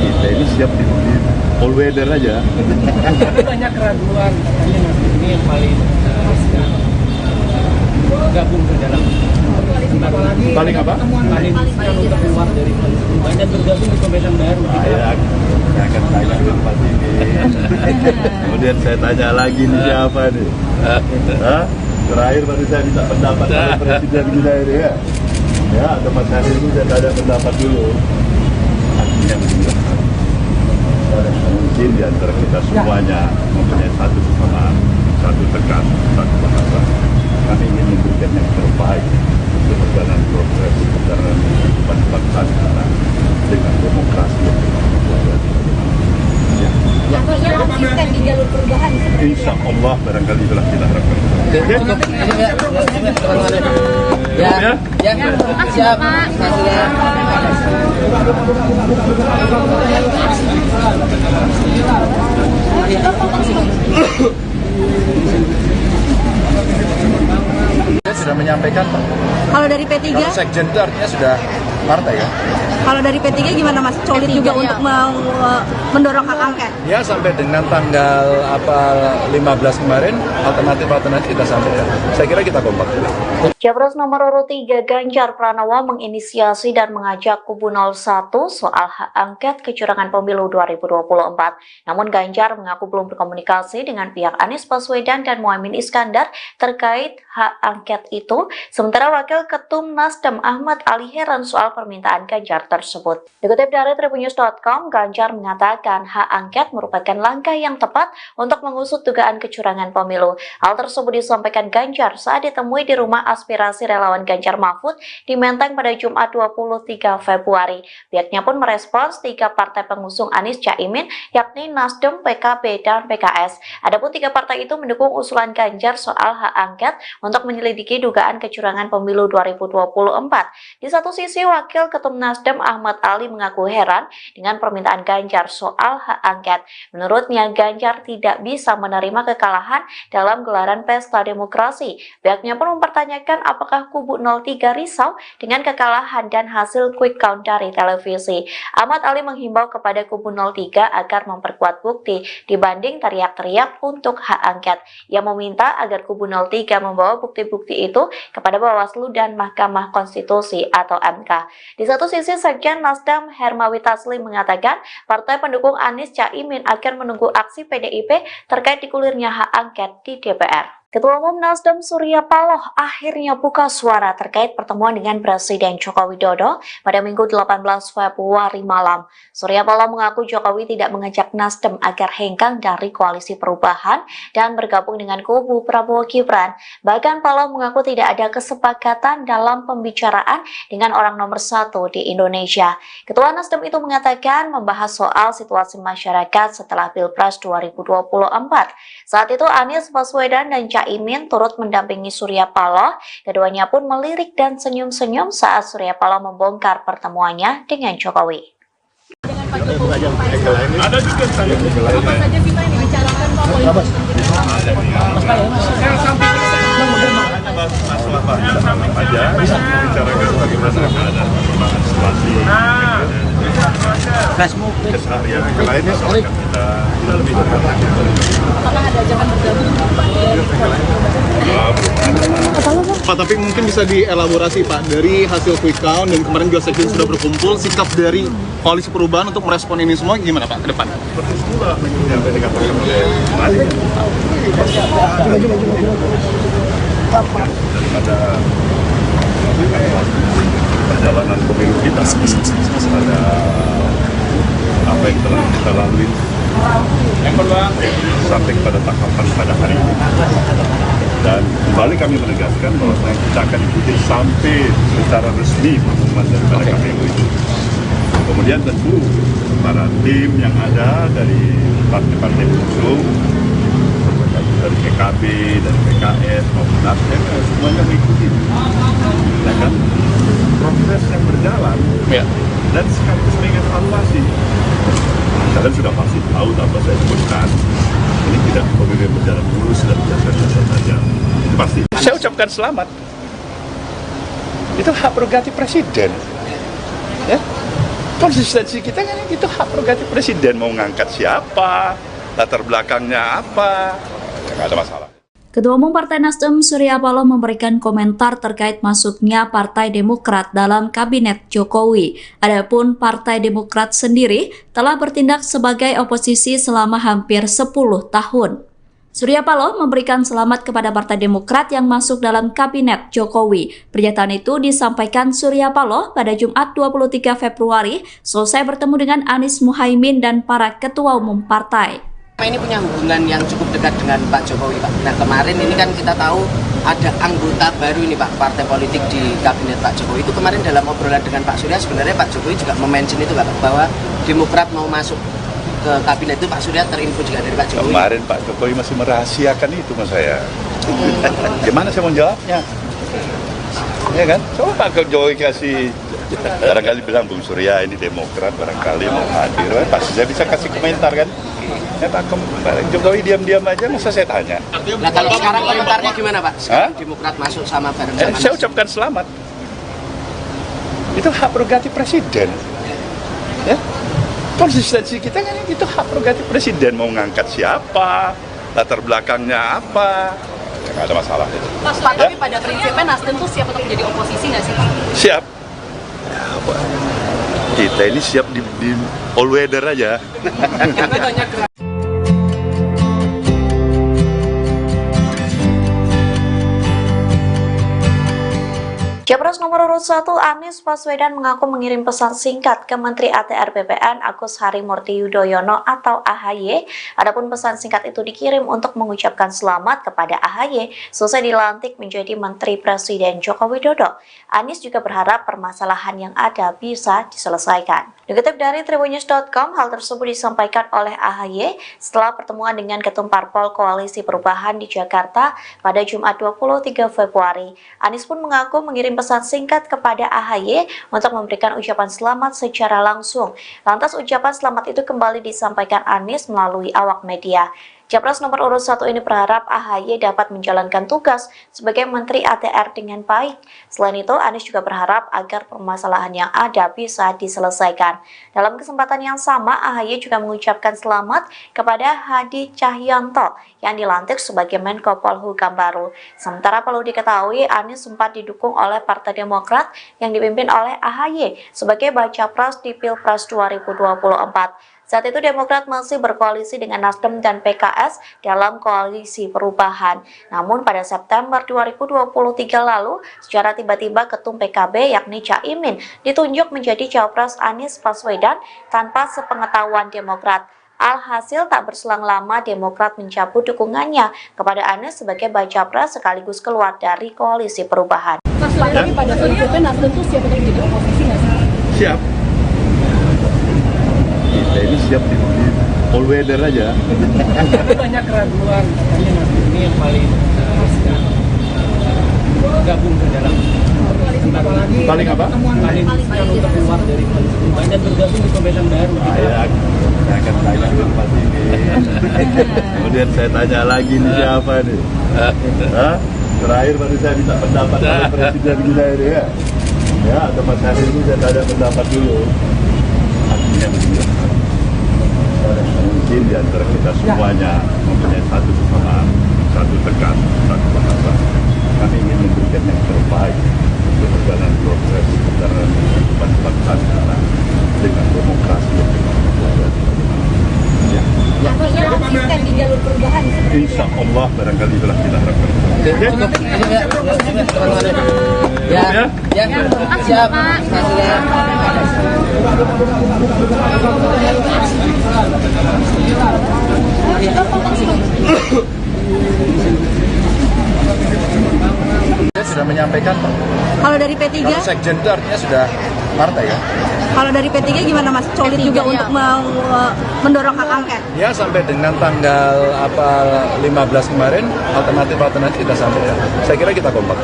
Kita ini siap di all weather aja. Banyak keraguan, katanya Nasdem ini yang paling riskan gabung ke dalam paling apa? Paling riskan untuk keluar dari koalisi perubahan dan bergabung di pemerintahan baru. Saya akan tanya ke Pak ini. Kemudian saya tanya lagi nih siapa nih? Terakhir baru saya minta pendapat dari Presiden kita ini ya. Ya, atau Mas Hadi itu saya tanya pendapat dulu. Artinya begini. Mungkin di antara kita semuanya mempunyai satu kesamaan, satu tekan, satu bahasa. Kami ingin memberikan yang terbaik untuk perjalanan proses perjalanan kehidupan bangsa kita dengan demokrasi yang berkualitas. Artinya konsisten di jalur perubahan seperti itu. Insya Allah barangkali itulah kita harapkan. Siap. Saya sudah menyampaikan Pak. Kalau dari P3? Kalau sekjen itu artinya sudah partai ya. Kalau dari P3 gimana Mas? Solid juga untuk mendorong hak angket? Ya sampai dengan tanggal 15 kemarin alternatif kita sampaikan. Saya kira kita kompak. Capres nomor urut 3 Ganjar Pranowo menginisiasi dan mengajak kubu 01 soal hak angket kecurangan pemilu 2024. Namun Ganjar mengaku belum berkomunikasi dengan pihak Anies Baswedan dan Muhaimin Iskandar terkait hak angket itu. Sementara Wakil Ketum Nasdem Ahmad Ali heran soal permintaan Ganjar tersebut. Dikutip dari tribunnews.com, Ganjar mengatakan hak angket merupakan langkah yang tepat untuk mengusut dugaan kecurangan pemilu. Hal tersebut disampaikan Ganjar saat ditemui di rumah aspirasi relawan Ganjar Mahfud di Menteng pada Jumat 23 Februari. Pihaknya pun merespons 3 partai pengusung Anies Caimin, yakni Nasdem, PKB, dan PKS. Adapun 3 partai itu mendukung usulan Ganjar soal hak angket untuk menyelidiki dugaan kecurangan pemilu 2024. Di satu sisi, Wakil Ketum Nasdem Ahmad Ali mengaku heran dengan permintaan Ganjar soal hak angket. Menurutnya, Ganjar tidak bisa menerima kekalahan dalam gelaran pesta demokrasi. Pihaknya pun mempertanyakan apakah kubu 03 risau dengan kekalahan dan hasil quick count dari televisi. Ahmad Ali menghimbau kepada kubu 03 agar memperkuat bukti dibanding teriak-teriak untuk hak angket. Ia meminta agar kubu 03 membawa bukti-bukti itu kepada Bawaslu dan Mahkamah Konstitusi atau MK. Di satu sisi, Sekjen Nasdem Hermawi Taslim mengatakan partai pendukung Anies Caimin akan menunggu aksi PDIP terkait digulirnya hak angket di DPR. Ketua Umum Nasdem Surya Paloh akhirnya buka suara terkait pertemuan dengan Presiden Joko Widodo pada Minggu 18 Februari malam. Surya Paloh mengaku Jokowi tidak mengajak Nasdem agar hengkang dari koalisi perubahan dan bergabung dengan kubu Prabowo Gibran. Bahkan Paloh mengaku tidak ada kesepakatan dalam pembicaraan dengan orang nomor 1 di Indonesia. Ketua Nasdem itu mengatakan membahas soal situasi masyarakat setelah Pilpres 2024. Saat itu Anies Baswedan dan Caimin turut mendampingi Surya Paloh. Keduanya pun melirik dan senyum-senyum saat Surya Paloh membongkar pertemuannya dengan Jokowi. Dengan Pak Jokowi, ada juga apa saja sih Pak yang dibicarakan Pak politik? Masalah Pak aja bicarakan bagaimana keadaan perkembangan situasi keseharian yang lainnya soal kita lebih dekat. Apakah ada ajakan bergabung Pak, tapi mungkin bisa dielaborasi Pak, dari hasil quick count dan kemarin juga sekjen sudah berkumpul, sikap dari koalisi perubahan untuk merespon ini semua gimana Pak ke depan? Seperti semula yang tadi dikatakan oleh daripada perjalanan pemilu kita, pada apa yang telah kita lalui sampai pada tahapan pada hari ini. Dan kembali kami menegaskan bahwa kita akan ikuti sampai secara resmi pengumuman daripada KPU itu. Kemudian tentu para tim yang ada dari partai-partai pengusung, dari PKB, dari PKS maupun Nasdem, semuanya mengikuti. Ya kan? Proses yang berjalan dan sekaligus mengevaluasi. Kalian sudah pasti tahu tanpa saya sebutkan, ini tidak pemilu berjalan mulus dan biasa-biasa saja. Pasti. Saya ucapkan selamat. Itu hak prerogatif presiden. Ya. Konsistensi kita kan itu hak prerogatif presiden, mau ngangkat siapa, latar belakangnya apa, nggak ada masalah. Ketua Umum Partai Nasdem Surya Paloh memberikan komentar terkait masuknya Partai Demokrat dalam Kabinet Jokowi. Adapun Partai Demokrat sendiri telah bertindak sebagai oposisi selama hampir 10 tahun. Surya Paloh memberikan selamat kepada Partai Demokrat yang masuk dalam Kabinet Jokowi. Pernyataan itu disampaikan Surya Paloh pada Jumat 23 Februari selesai bertemu dengan Anies Muhaimin dan para ketua umum partai. Ini punya hubungan yang cukup dekat dengan Pak Jokowi, Pak. Nah, kemarin ini kan kita tahu ada anggota baru ini, Pak, partai politik di Kabinet Pak Jokowi. Itu kemarin dalam obrolan dengan Pak Surya, sebenarnya Pak Jokowi juga mention itu, Pak, bahwa Demokrat mau masuk ke Kabinet itu. Pak Surya terinfo juga dari Pak Jokowi. Kemarin Pak Jokowi masih merahasiakan itu sama saya. Gimana saya mau jawabnya? Ya kan? Coba Pak Jokowi kasih, barangkali bilang Bung Surya ini Demokrat, barangkali mau hadir, pasti saya bisa kasih komentar kan? Ya Pak Jokowi diam-diam aja, masa saya tanya. Nah, kalau sekarang komentarnya gimana Pak? Sekarang Demokrat masuk sama bareng sama saya ucapkan selamat. Itu hak prerogatif presiden. Ya. Konsistensi kita kan itu hak prerogatif presiden, mau ngangkat siapa, latar belakangnya apa, nggak ada masalah. Pak, tapi pada prinsipnya Nasdem tuh siap untuk menjadi oposisi nggak sih Pak? Siap. Ya, kita ini siap di all weather aja. Capres nomor urut 1 Anies Baswedan mengaku mengirim pesan singkat ke Menteri ATR BPN Agus Harimurti Yudhoyono atau AHY. Adapun pesan singkat itu dikirim untuk mengucapkan selamat kepada AHY selesai dilantik menjadi Menteri Presiden Joko Widodo. Anies juga berharap permasalahan yang ada bisa diselesaikan. Dikutip dari Tribunnews.com, hal tersebut disampaikan oleh AHY setelah pertemuan dengan Ketum Parpol Koalisi Perubahan di Jakarta pada Jumat 23 Februari. Anies pun mengaku mengirim pesan singkat kepada AHY untuk memberikan ucapan selamat secara langsung. Lantas ucapan selamat itu kembali disampaikan Anies melalui awak media. Capres nomor urut 1 ini berharap AHY dapat menjalankan tugas sebagai Menteri ATR dengan baik. Selain itu, Anies juga berharap agar permasalahan yang ada bisa diselesaikan. Dalam kesempatan yang sama, AHY juga mengucapkan selamat kepada Hadi Cahyanto yang dilantik sebagai Menko Polhukam baru. Sementara perlu diketahui, Anies sempat didukung oleh Partai Demokrat yang dipimpin oleh AHY sebagai baca pres di Pilpres 2024. Saat itu Demokrat masih berkoalisi dengan Nasdem dan PKS dalam koalisi perubahan. Namun pada September 2023 lalu, secara tiba-tiba Ketum PKB yakni Caimin ditunjuk menjadi Cawapres Anies Baswedan tanpa sepengetahuan Demokrat. Alhasil tak berselang lama Demokrat mencabut dukungannya kepada Anies sebagai baca pres sekaligus keluar dari koalisi perubahan. Lagi pada prinsipnya Nasdem tuh siap untuk jadi oposisi nggak sih? Siap. Kita ini siap di all weather aja. Tapi banyak keraguan, katanya Nasdem ini yang paling riskan gabung ke dalam Paling apa? paling riskan untuk keluar dari koalisi perubahan dan bergabung di pemerintahan baru. Saya akan tanya ke Pak ini. Kemudian saya tanya lagi nih siapa nih? Hah? Terakhir baru saya minta pendapat dari Presiden kita ini ya. Ya, atau Mas Hadir ini saya tanya pendapat dulu. Artinya begini. Mungkin di antara kita semuanya mempunyai satu kesamaan, satu tegas, satu bahasa. Kami ingin memberikan yang terbaik untuk perjalanan proses perjalanan kehidupan bangsa kita dengan demokrasi yang Konsisten di jalur perubahan. Insya Allah barangkali itulah kita harapkan. Siap. Saya sudah menyampaikan, Pak. Kalau dari P3, Kalau sekjen itu artinya sudah partai ya. kalau dari P3 gimana Mas? Solid juga untuk mendorong hak angket. Ya sampai dengan tanggal 15 kemarin alternatif kita sampaikan. Saya kira kita kompak.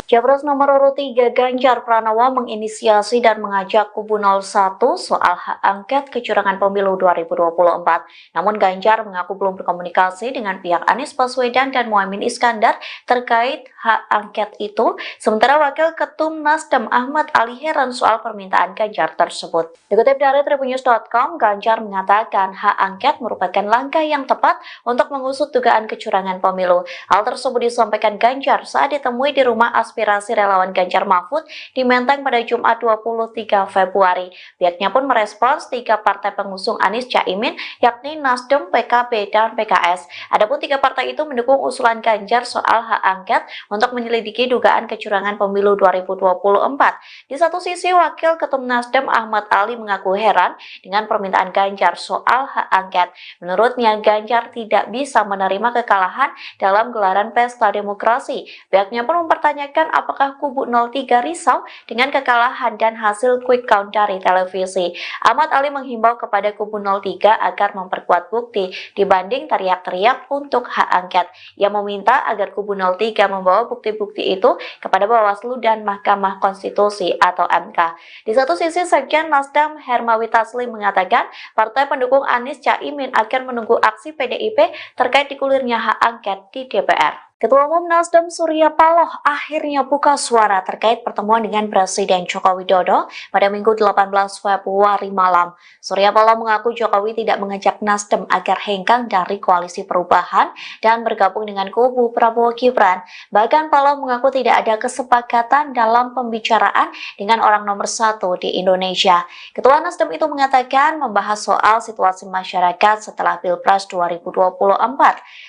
Capres nomor urut 3 Ganjar Pranowo menginisiasi dan mengajak kubu 01 soal hak angket kecurangan pemilu 2024. Namun Ganjar mengaku belum berkomunikasi dengan pihak Anies Baswedan dan Muhaimin Iskandar terkait hak angket itu. Sementara Wakil Ketum Nasdem Ahmad Ali heran soal permintaan Ganjar tersebut. Dikutip dari Tribunnews.com, Ganjar mengatakan hak angket merupakan langkah yang tepat untuk mengusut dugaan kecurangan pemilu. Hal tersebut disampaikan Ganjar saat ditemui di rumah aspirasi relawan Ganjar Mahfud di Menteng pada Jumat 23 Februari. Pihaknya pun merespons 3 partai pengusung Anies Caimin yakni Nasdem, PKB, dan PKS. Adapun 3 partai itu mendukung usulan Ganjar soal hak angket untuk menyelidiki dugaan kecurangan pemilu 2024. Di satu sisi, Wakil Ketum Nasdem Ahmad Ali mengaku heran dengan permintaan Ganjar soal hak angket. Menurutnya, Ganjar tidak bisa menerima kekalahan dalam gelaran pesta demokrasi. Pihaknya pun mempertanyakan apakah kubu 03 risau dengan kekalahan dan hasil quick count dari televisi. Ahmad Ali menghimbau kepada kubu 03 agar memperkuat bukti dibanding teriak-teriak untuk hak angket. Ia meminta agar kubu 03 membawa bukti-bukti itu kepada Bawaslu dan Mahkamah Konstitusi atau MK. Di satu sisi, Sekjen Nasdem Hermawi Taslim mengatakan partai pendukung Anies Caimin akan menunggu aksi PDIP terkait digulirnya hak angket di DPR. Ketua Umum Nasdem Surya Paloh akhirnya buka suara terkait pertemuan dengan Presiden Joko Widodo pada Minggu 18 Februari malam. Surya Paloh mengaku Jokowi tidak mengajak Nasdem agar hengkang dari koalisi perubahan dan bergabung dengan kubu Prabowo Gibran. Bahkan Paloh mengaku tidak ada kesepakatan dalam pembicaraan dengan orang nomor 1 di Indonesia. Ketua Nasdem itu mengatakan membahas soal situasi masyarakat setelah Pilpres 2024.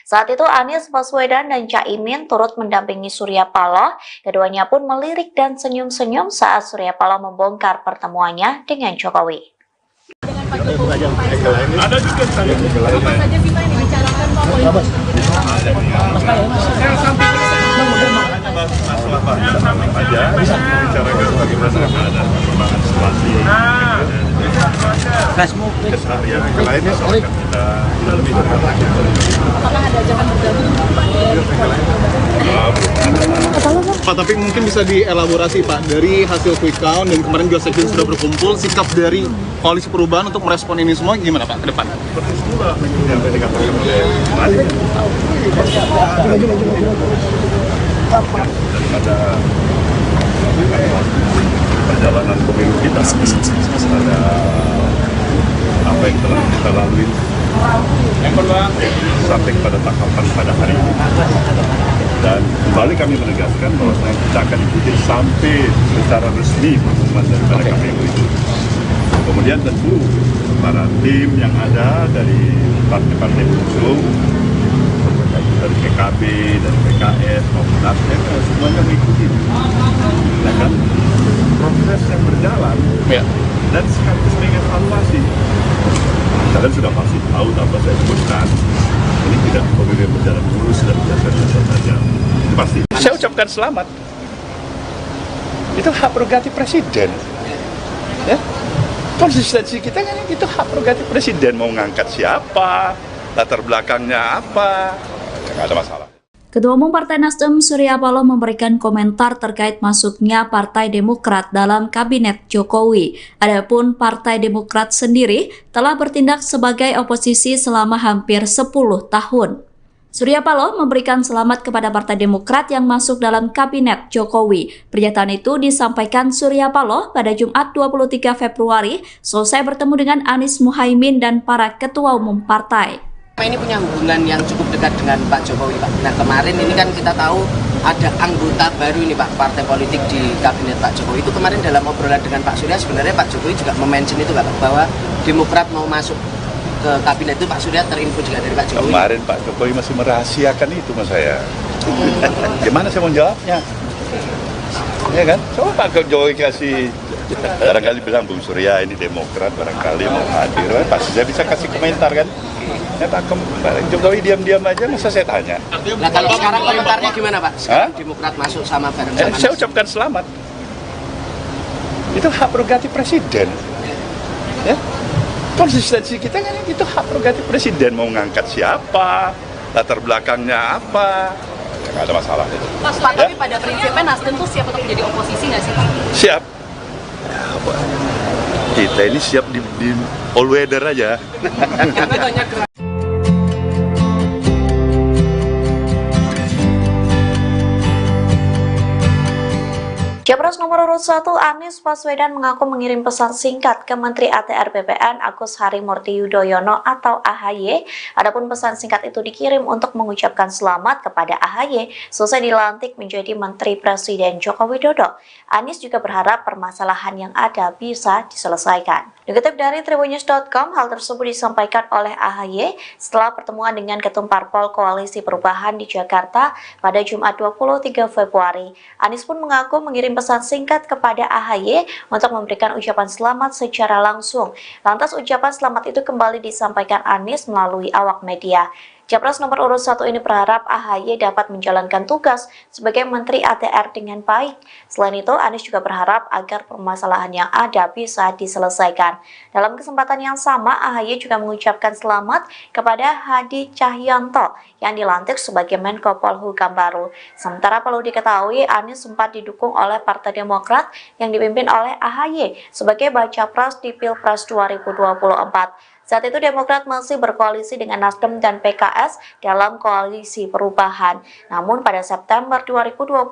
Saat itu Anies Baswedan dan Caimin turut mendampingi Surya Paloh. Keduanya pun melirik dan senyum-senyum saat Surya Paloh membongkar pertemuannya dengan Jokowi. Ada juga apa saja sih Pak yang dibicarakan Pak politik? Masalah Pak aja bicarakan bagaimana ada perkembangan situasi keseharian yang lainnya soal kita lebih dekat. Apakah ada ajakan bergabung Pak, tapi mungkin bisa dielaborasi Pak, dari hasil quick count dan kemarin juga sekjen sudah berkumpul, sikap dari Koalisi Perubahan untuk merespon ini semua gimana Pak ke depan? Seperti semula yang tadi dikatakan oleh daripada perjalanan pemilu kita, ada apa yang telah kita lalui sampai pada tahapan pada hari ini. Dan kembali kami menegaskan bahwa kita akan ikuti sampai secara resmi pengumuman daripada KPU itu. Kemudian tentu para tim yang ada dari partai-partai pengusung, dari PKB, dari PKS, maupun Nasdem, semuanya mengikuti. Ya kan? Proses yang berjalan dan sekaligus mengevaluasi. Kalian sudah pasti tahu tanpa saya sebutkan, ini tidak pemilu berjalan mulus dan biasa-biasa saja. Pasti. Saya ucapkan selamat. Itu hak prerogatif presiden. Ya? Konsistensi kita kan itu hak prerogatif presiden, mau ngangkat siapa, latar belakangnya apa, nggak ada masalah. Ketua Umum Partai Nasdem Surya Paloh memberikan komentar terkait masuknya Partai Demokrat dalam Kabinet Jokowi. Adapun Partai Demokrat sendiri telah bertindak sebagai oposisi selama hampir 10 tahun. Surya Paloh memberikan selamat kepada Partai Demokrat yang masuk dalam Kabinet Jokowi. Pernyataan itu disampaikan Surya Paloh pada Jumat 23 Februari selesai bertemu dengan Anies Muhaimin dan para ketua umum partai. Ini punya hubungan yang cukup dekat dengan Pak Jokowi, Pak. Nah, kemarin ini kan kita tahu ada anggota baru ini, Pak, partai politik di Kabinet Pak Jokowi. Itu kemarin dalam obrolan dengan Pak Surya, sebenarnya Pak Jokowi juga mention itu, Pak, bahwa Demokrat mau masuk ke Kabinet itu. Pak Surya terinfo juga dari Pak Jokowi. Kemarin Pak Jokowi masih merahasiakan itu sama saya. Gimana saya mau jawabnya? Ya kan? Coba Pak Jokowi kasih, barangkali bilang Bung Surya ini Demokrat, barangkali mau hadir, pasti saya bisa kasih komentar kan? Ya Pak Jokowi diam-diam aja, masa saya tanya. Nah, kalau sekarang komentarnya gimana Pak? Sekarang Demokrat masuk sama bareng sama saya ucapkan selamat. Itu hak prerogatif presiden. Ya? Konsistensi kita kan itu hak prerogatif presiden, mau ngangkat siapa, latar belakangnya apa, nggak ada masalah. Pak, tapi pada prinsipnya Nasdem tuh siap untuk menjadi oposisi nggak sih Pak? Siap. Ya, kita ini siap di all weather aja. Capres nomor urut 1 Anies Baswedan mengaku mengirim pesan singkat ke Menteri ATR BPN Agus Harimurti Yudhoyono atau AHY. Adapun pesan singkat itu dikirim untuk mengucapkan selamat kepada AHY selesai dilantik menjadi Menteri Presiden Joko Widodo. Anies juga berharap permasalahan yang ada bisa diselesaikan. Dikutip dari Tribunnews.com, hal tersebut disampaikan oleh AHY setelah pertemuan dengan Ketum Parpol Koalisi Perubahan di Jakarta pada Jumat 23 Februari. Anies pun mengaku mengirim pesan singkat kepada AHY untuk memberikan ucapan selamat secara langsung. Lantas ucapan selamat itu kembali disampaikan Anies melalui awak media. Capres nomor urut 1 ini berharap AHY dapat menjalankan tugas sebagai Menteri ATR dengan baik. Selain itu, Anies juga berharap agar permasalahan yang ada bisa diselesaikan. Dalam kesempatan yang sama, AHY juga mengucapkan selamat kepada Hadi Cahyanto yang dilantik sebagai Menko Polhukam baru. Sementara perlu diketahui, Anies sempat didukung oleh Partai Demokrat yang dipimpin oleh AHY sebagai baca pres di Pilpres 2024. Saat itu Demokrat masih berkoalisi dengan Nasdem dan PKS dalam Koalisi Perubahan. Namun pada September 2023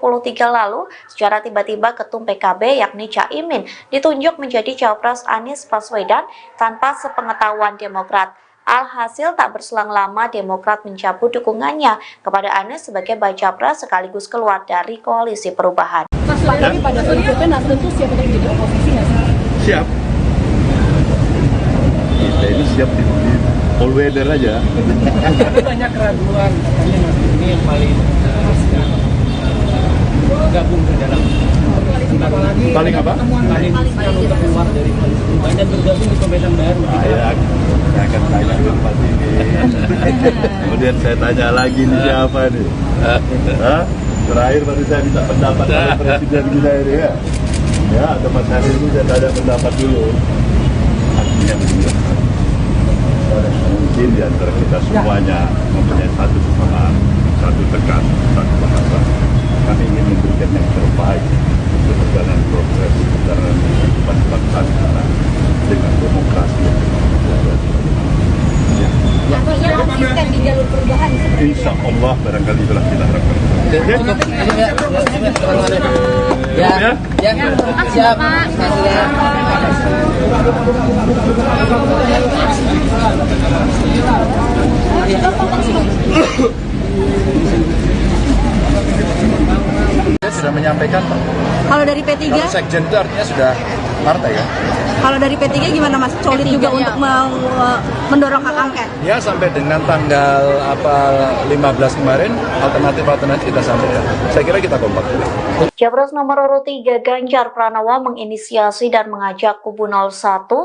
lalu, secara tiba-tiba Ketum PKB yakni Caimin ditunjuk menjadi Cawapres Anies Baswedan tanpa sepengetahuan Demokrat. Alhasil tak berselang lama Demokrat mencabut dukungannya kepada Anies sebagai baca pres sekaligus keluar dari Koalisi Perubahan. Mas, tapi pada prinsipnya Nasdem tuh siap untuk menjadi oposisi nggak sih? Siap. Kita ini siap di all weather aja. Tapi banyak keraguan, katanya Nasdem ini yang paling gabung ke dalam Paling apa? paling untuk keluar dari koalisi perubahan dan bergabung di pemerintahan baru. Saya akan tanya ke Pak ini. Kemudian saya tanya lagi nih siapa nih? Hah? Terakhir baru saya minta pendapat dari presiden kita ini ya. Ya, atau Mas Haris ini saya tanya pendapat dulu. Artinya begini. Mungkin di antara kita semuanya mempunyai satu kesamaan, satu tekan, satu bahasa. Kami ingin memberikan yang terbaik untuk perjalanan proses perjalanan kehidupan bangsa kita dengan demokrasi yang Artinya di jalur perubahan insya Allah barangkali itulah kita harapkan. Siap. Saya sudah menyampaikan, Pak. Kalau dari P3, Kalau sekjen itu artinya sudah partai ya. kalau dari P3 gimana Mas? Solid juga untuk mendorong hak angket. Ya sampai dengan tanggal 15 kemarin alternatif kita sampaikan. Saya kira kita kompak. Capres nomor urut 3 Ganjar Pranowo menginisiasi dan mengajak kubu 01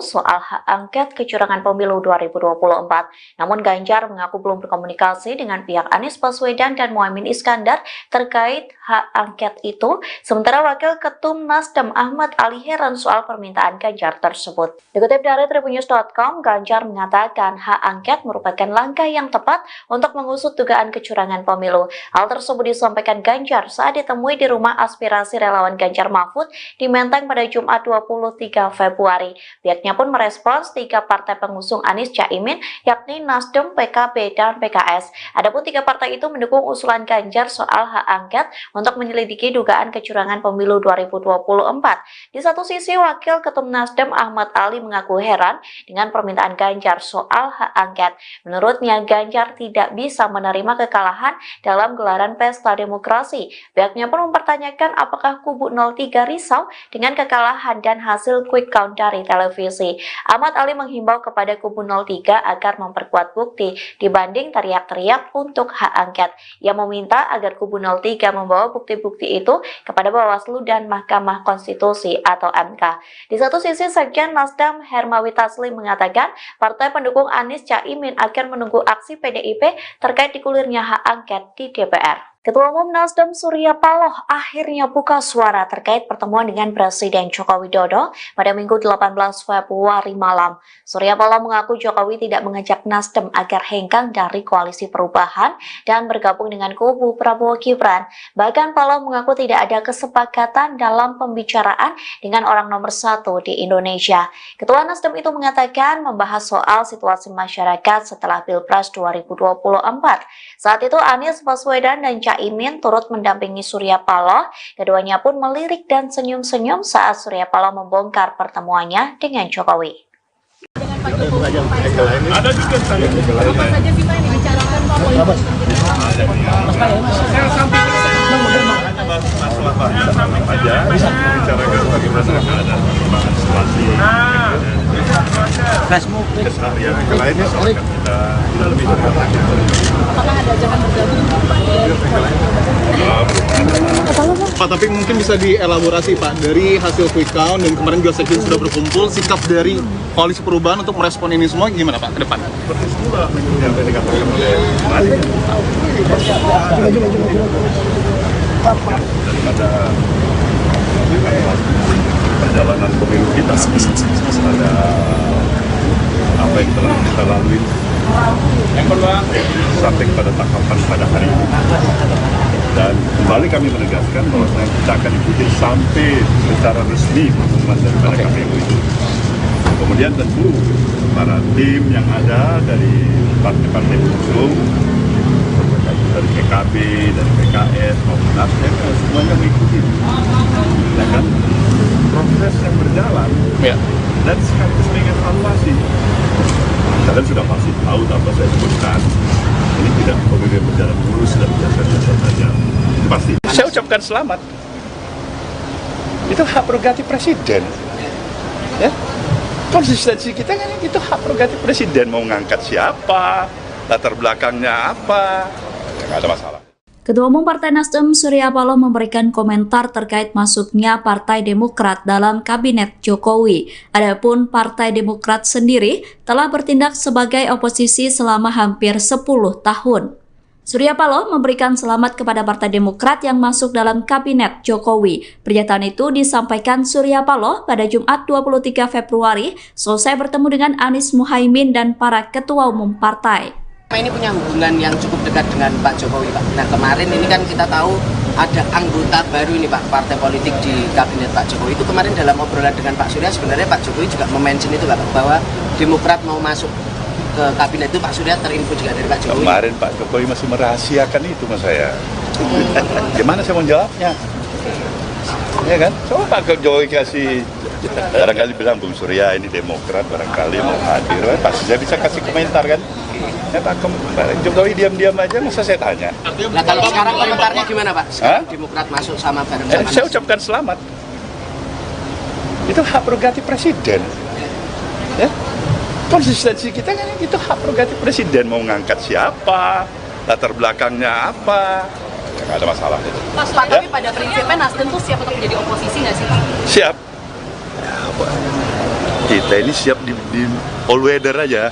soal hak angket kecurangan pemilu 2024. Namun Ganjar mengaku belum berkomunikasi dengan pihak Anies Baswedan dan Muhaimin Iskandar terkait hak angket itu. Sementara Wakil Ketum Nasdem Ahmad Ali heran soal permintaan Ganjar tersebut. Dikutip dari Tribunnews.com, Ganjar mengatakan hak angket merupakan langkah yang tepat untuk mengusut dugaan kecurangan pemilu. Hal tersebut disampaikan Ganjar saat ditemui di rumah aspirasi relawan Ganjar Mahfud di Menteng pada Jumat 23 Februari. Pihaknya pun merespons 3 partai pengusung Anies Caimin, yakni Nasdem, PKB, dan PKS. Adapun 3 partai itu mendukung usulan Ganjar soal hak angket untuk menyelidiki dugaan kecurangan pemilu 2024. Di satu sisi, Wakil Ketum Nasdem Ahmad Ali mengaku heran dengan permintaan Ganjar soal hak angket. Menurutnya, Ganjar tidak bisa menerima kekalahan dalam gelaran pesta demokrasi. Pihaknya pun mempertanyakan apakah kubu 03 risau dengan kekalahan dan hasil quick count dari televisi. Ahmad Ali menghimbau kepada kubu 03 agar memperkuat bukti dibanding teriak-teriak untuk hak angket. Ia meminta agar kubu 03 membawa bukti-bukti itu kepada Bawaslu dan Mahkamah Konstitusi atau MK. Di satu sisi, Sekjen Nasdem Hermawi Taslim mengatakan partai pendukung Anies Caimin akan menunggu aksi PDIP terkait digulirnya hak angket di DPR. Ketua Umum Nasdem Surya Paloh akhirnya buka suara terkait pertemuan dengan Presiden Joko Widodo pada Minggu 18 Februari malam. Surya Paloh mengaku Jokowi tidak mengajak Nasdem agar hengkang dari koalisi perubahan dan bergabung dengan kubu Prabowo Gibran. Bahkan Paloh mengaku tidak ada kesepakatan dalam pembicaraan dengan orang nomor 1 di Indonesia. Ketua Nasdem itu mengatakan membahas soal situasi masyarakat setelah Pilpres 2024. Saat itu Anies Baswedan dan Caimin turut mendampingi Surya Paloh. Keduanya pun melirik dan senyum-senyum saat Surya Paloh membongkar pertemuannya dengan Jokowi. dengan Pak Jokowi. Ada juga apa saja sih Pak yang dibicarakan Pak? Saya sampaikan masalah aja bicarakan bagaimana keadaan perkembangan situasi keseharian yang lainnya silakan kita lebih dekat. apakah ada ajakan bergabung? Pak, tapi mungkin bisa dielaborasi Pak, dari hasil quick count dan kemarin juga sekjen sudah berkumpul, sikap dari koalisi perubahan untuk merespon ini semua gimana Pak ke depan? Seperti semula yang tadi dikatakan oleh daripada perjalanan pemilu kita pada apa yang telah kita lalui sampai pada tahapan pada hari ini, dan kembali kami menegaskan bahwa kita akan ikuti sampai secara resmi pengumuman daripada KPU itu. Kemudian tentu para tim yang ada dari partai-partai pengusung, dari PKB, dari PKS maupun Nasdem, semuanya mengikuti, ya kan, proses yang berjalan, dan sekaligus mengevaluasi. Kalian sudah pasti tahu tanpa saya sebutkan, ini tidak kemudian berjalan mulus dan biasa-biasa saja. Pasti. Saya ucapkan selamat. Itu hak prerogatif presiden. Ya, konsistensi kita kan itu hak prerogatif presiden, mau ngangkat siapa, latar belakangnya apa, nggak ada masalah. Ketua Umum Partai Nasdem Surya Paloh memberikan komentar terkait masuknya Partai Demokrat dalam Kabinet Jokowi. Adapun Partai Demokrat sendiri telah bertindak sebagai oposisi selama hampir 10 tahun. Surya Paloh memberikan selamat kepada Partai Demokrat yang masuk dalam Kabinet Jokowi. Pernyataan itu disampaikan Surya Paloh pada Jumat 23 Februari selesai bertemu dengan Anies Muhaimin dan para ketua umum partai. Ini punya hubungan yang cukup dekat dengan Pak Jokowi, Pak. Nah, kemarin ini kan kita tahu ada anggota baru ini, Pak, partai politik di Kabinet Pak Jokowi. Itu kemarin dalam obrolan dengan Pak Surya, sebenarnya Pak Jokowi juga mention itu, Pak, bahwa Demokrat mau masuk ke Kabinet itu. Pak Surya terinfo juga dari Pak Jokowi. Kemarin Pak Jokowi masih merahasiakan itu mas saya. Gimana saya mau jawabnya? Ya kan? Coba Pak Jokowi kasih, barangkali bilang Bung Surya ini Demokrat, barangkali mau hadir, pasti saya bisa kasih komentar kan? Ya Pak Jokowi diam-diam aja, masa saya tanya. Nah kalau sekarang komentarnya gimana Pak? Sekarang Demokrat masuk sama bareng sama saya ucapkan selamat. Itu hak prerogatif presiden. Ya? Konsistensi kita kan itu hak prerogatif presiden, mau ngangkat siapa, latar belakangnya apa, ya nggak ada masalah itu. Pak, tapi pada prinsipnya Nasdem tuh siap untuk menjadi oposisi nggak sih Pak? Siap. Ya, kita ini siap di all weather aja.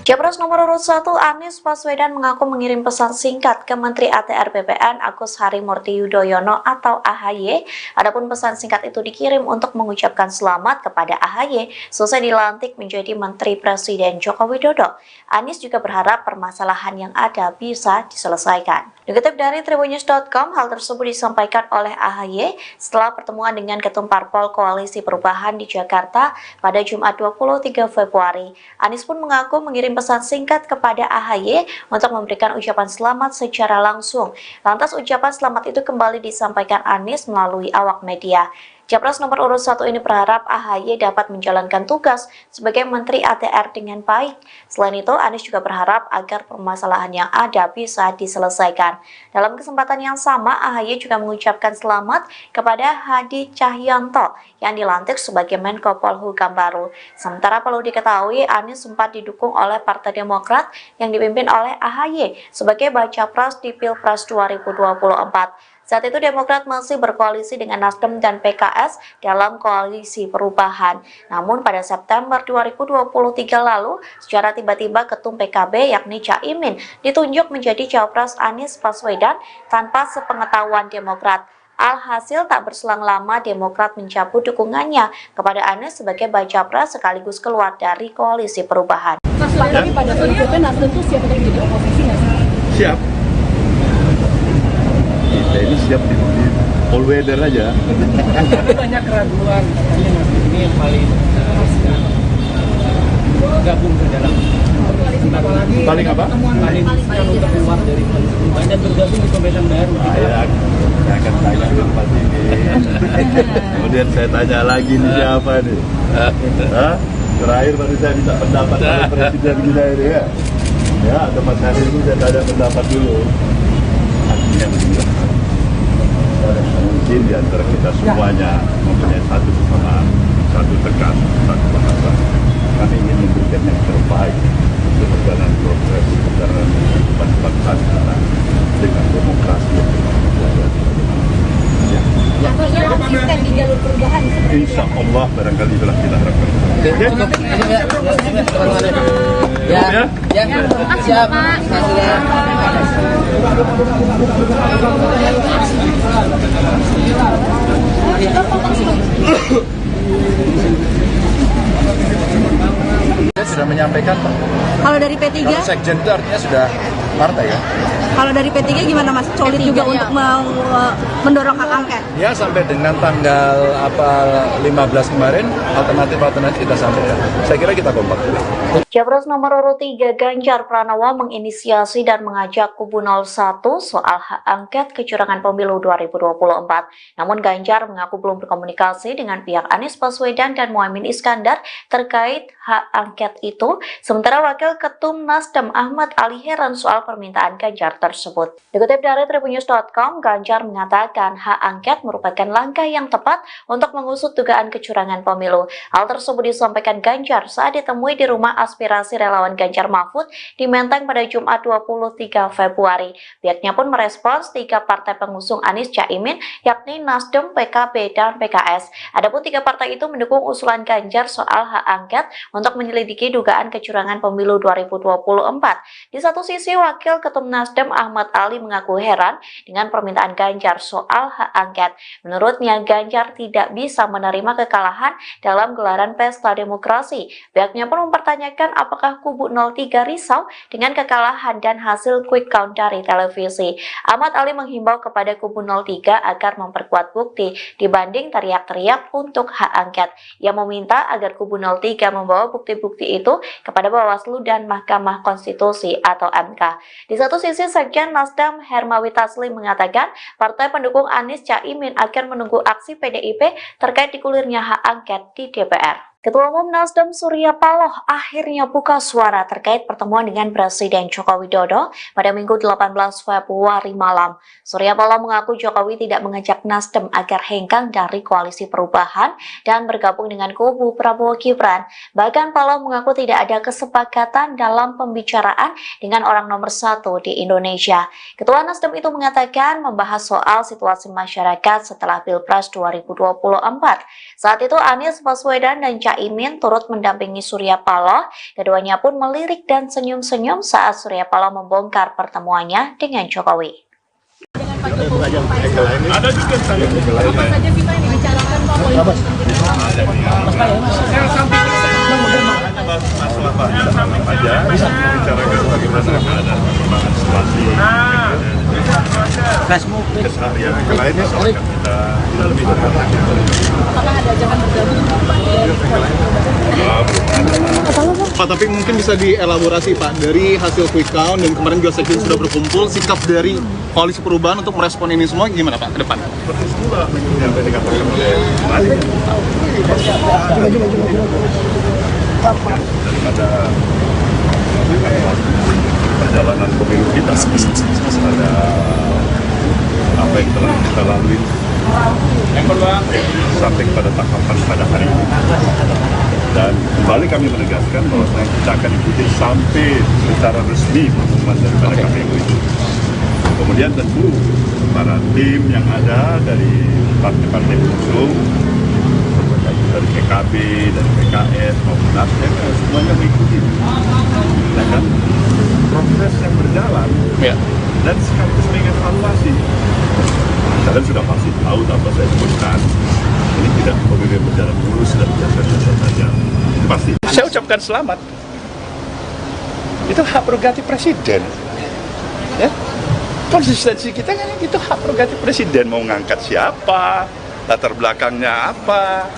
Capres nomor urut 1 Anies Baswedan mengaku mengirim pesan singkat ke Menteri ATR BPN Agus Harimurti Yudhoyono atau AHY. Adapun pesan singkat itu dikirim untuk mengucapkan selamat kepada AHY selesai dilantik menjadi Menteri Presiden Joko Widodo. Anies juga berharap permasalahan yang ada bisa diselesaikan. Dikutip dari Tribunnews.com, hal tersebut disampaikan oleh AHY setelah pertemuan dengan Ketum Parpol Koalisi Perubahan di Jakarta pada Jumat 23 Februari. Anies pun mengaku mengirim pesan singkat kepada AHY untuk memberikan ucapan selamat secara langsung. Lantas ucapan selamat itu kembali disampaikan Anies melalui awak media. Capres nomor urut 1 ini berharap AHY dapat menjalankan tugas sebagai Menteri ATR dengan baik. Selain itu, Anies juga berharap agar permasalahan yang ada bisa diselesaikan. Dalam kesempatan yang sama, AHY juga mengucapkan selamat kepada Hadi Cahyanto yang dilantik sebagai Menko Polhukam baru. Sementara perlu diketahui, Anies sempat didukung oleh Partai Demokrat yang dipimpin oleh AHY sebagai baca pres di Pilpres 2024. Saat itu Demokrat masih berkoalisi dengan Nasdem dan PKS dalam koalisi perubahan. Namun pada September 2023 lalu, secara tiba-tiba Ketum PKB yakni Caimin ditunjuk menjadi Cawapres Anies Baswedan tanpa sepengetahuan Demokrat. Alhasil tak berselang lama Demokrat mencabut dukungannya kepada Anies sebagai baca pres sekaligus keluar dari koalisi perubahan. Tapi pada prinsipnya Nasdem tuh siap untuk menjadi oposisi nggak sih? Siap. Kita ini siap di all weather aja. Tapi banyak keraguan, katanya Nasdem ini yang paling gabung ke dalam Paling apa? Paling untuk keluar dari koalisi perubahan dan bergabung di pemerintahan baru. Saya akan tanya ke tempat ini. Kemudian saya tanya lagi nih siapa nih? Hah? Terakhir baru saya minta pendapat dari presiden kita ini ya. Ya, atau Mas Hadi itu saya tanya pendapat dulu. Artinya begini. Mungkin di antara kita semuanya mempunyai satu kesamaan, satu tekan, satu bahasa. Kami ingin memberikan yang terbaik untuk perjalanan proses perjalanan kehidupan bangsa kita dengan demokrasi yang berkualitas. Atau konsisten di jalur perubahan. Insya Allah barangkali itulah kita harapkan. Ya, siap. Saya sudah menyampaikan Pak. Kalau dari P3? Kalau sekjen itu artinya sudah partai ya. Kalau dari P3 gimana Mas? Solid juga untuk mendorong hak angket? Ya sampai dengan tanggal 15 kemarin alternatif kita sampaikan. Saya kira kita kompak. Capres nomor urut 3 Ganjar Pranowo menginisiasi dan mengajak kubu 01 soal hak angket kecurangan pemilu 2024. Namun Ganjar mengaku belum berkomunikasi dengan pihak Anies Baswedan dan Muhaimin Iskandar terkait hak angket itu. Sementara Wakil Ketum Nasdem Ahmad Ali heran soal permintaan Ganjar tersebut. Dikutip dari tribunnews.com, Ganjar mengatakan hak angket merupakan langkah yang tepat untuk mengusut dugaan kecurangan pemilu. Hal tersebut disampaikan Ganjar saat ditemui di rumah aspirasi relawan Ganjar Mahfud di Menteng pada Jumat 23 Februari. Pihaknya pun merespons 3 partai pengusung Anies Caimin, yakni Nasdem, PKB, dan PKS. Adapun 3 partai itu mendukung usulan Ganjar soal hak angket untuk menyelidiki dugaan kecurangan pemilu 2024. Di satu sisi, Wakil Ketum Nasdem Ahmad Ali mengaku heran dengan permintaan Ganjar soal hak angket. Menurutnya, Ganjar tidak bisa menerima kekalahan dalam gelaran pesta demokrasi. Pihaknya pun mempertanyakan apakah kubu 03 risau dengan kekalahan dan hasil quick count dari televisi. Ahmad Ali menghimbau kepada kubu 03 agar memperkuat bukti dibanding teriak-teriak untuk hak angket. Ia meminta agar kubu 03 membawa bukti-bukti itu kepada Bawaslu dan Mahkamah Konstitusi atau MK. Di satu sisi, Sekjen Nasdem Hermawi Taslim mengatakan partai pendukung Anies Caimin akan menunggu aksi PDIP terkait digulirnya hak angket di DPR. Ketua Umum Nasdem Surya Paloh akhirnya buka suara terkait pertemuan dengan Presiden Joko Widodo pada Minggu 18 Februari malam. Surya Paloh mengaku Jokowi tidak mengajak Nasdem agar hengkang dari koalisi perubahan dan bergabung dengan kubu Prabowo Gibran. Bahkan Paloh mengaku tidak ada kesepakatan dalam pembicaraan dengan orang nomor 1 di Indonesia. Ketua Nasdem itu mengatakan membahas soal situasi masyarakat setelah Pilpres 2024. Saat itu Anies Baswedan dan Caimin turut mendampingi Surya Paloh. Keduanya pun melirik dan senyum-senyum saat Surya Paloh membongkar pertemuannya dengan Jokowi. Dengan Pak Jokowi ada juga saya. Apa saja kita ini bicarakan Pak politik? Masalah Pak aja bicarakan bagaimana keadaan perkembangan situasi keseharian yang lainnya soalnya kita lebih dekat. Apakah ada ajakan bergabung Pak, tapi mungkin bisa dielaborasi Pak, dari hasil quick count dan kemarin juga Sekjen sudah berkumpul, sikap dari koalisi perubahan untuk merespon ini semua gimana Pak ke depan? Seperti semula yang tadi dikatakan oleh Malik daripada perjalanan pemilu kita, ada apa yang telah kita lalui sampai pada tahapan pada hari ini, dan kembali kami menegaskan bahwa kita akan ikuti sampai secara resmi pengumuman daripada KPU itu. Kemudian tentu para tim yang ada dari partai-partai pengusung, dari PKB, dari PKS maupun Nasdem, semuanya mengikuti. Nah, kan proses yang berjalan dan sekaligus mengevaluasi. Kalian sudah pasti tahu tanpa saya sebutkan, ini tidak pemilu berjalan mulus dan biasa-biasa saja. Pasti. Saya ucapkan selamat. Itu hak prerogatif presiden. Ya. Konsistensi kita kan itu hak prerogatif presiden, mau ngangkat siapa, latar belakangnya apa,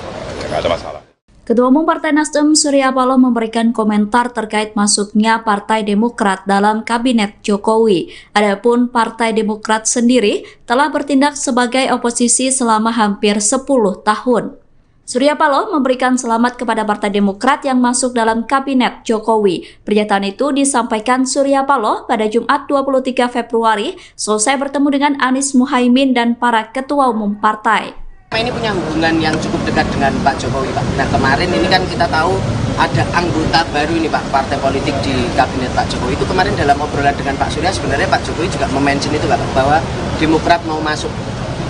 nggak ada masalah. Ketua Umum Partai Nasdem Surya Paloh memberikan komentar terkait masuknya Partai Demokrat dalam Kabinet Jokowi. Adapun Partai Demokrat sendiri telah bertindak sebagai oposisi selama hampir 10 tahun. Surya Paloh memberikan selamat kepada Partai Demokrat yang masuk dalam Kabinet Jokowi. Pernyataan itu disampaikan Surya Paloh pada Jumat 23 Februari selesai bertemu dengan Anies Muhaimin dan para ketua umum partai. Ini punya hubungan yang cukup dekat dengan Pak Jokowi, Pak. Nah, kemarin ini kan kita tahu ada anggota baru ini, Pak, partai politik di Kabinet Pak Jokowi. Itu kemarin dalam obrolan dengan Pak Surya, sebenarnya Pak Jokowi juga mention itu, Pak, bahwa Demokrat mau masuk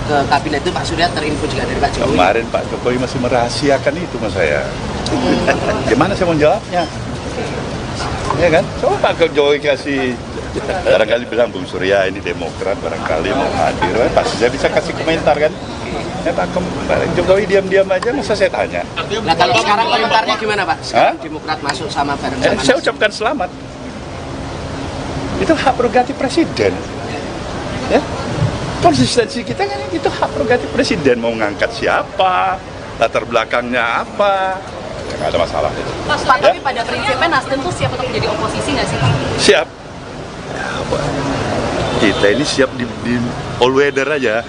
ke Kabinet itu. Pak Surya terinfo juga dari Pak Jokowi. Kemarin Pak Jokowi masih merahasiakan itu mas saya. Gimana saya mau jawabnya? Ya kan? Coba Pak Jokowi kasih, barangkali bilang Bung Surya ini Demokrat, barangkali mau hadir, pasti saya bisa kasih komentar kan? Ya Pak Jokowi diam-diam aja, masa saya tanya. Nah kalau sekarang komentarnya gimana Pak? Sekarang Demokrat masuk sama bareng sama saya ucapkan selamat. Itu hak prerogatif presiden. Ya. Konsistensi kita kan itu hak prerogatif presiden, mau ngangkat siapa, latar belakangnya apa, nggak ada masalah itu. Pak, tapi pada prinsipnya Nasdem tuh siap untuk menjadi oposisi nggak sih Pak? Siap. Kita ini siap di all weather aja.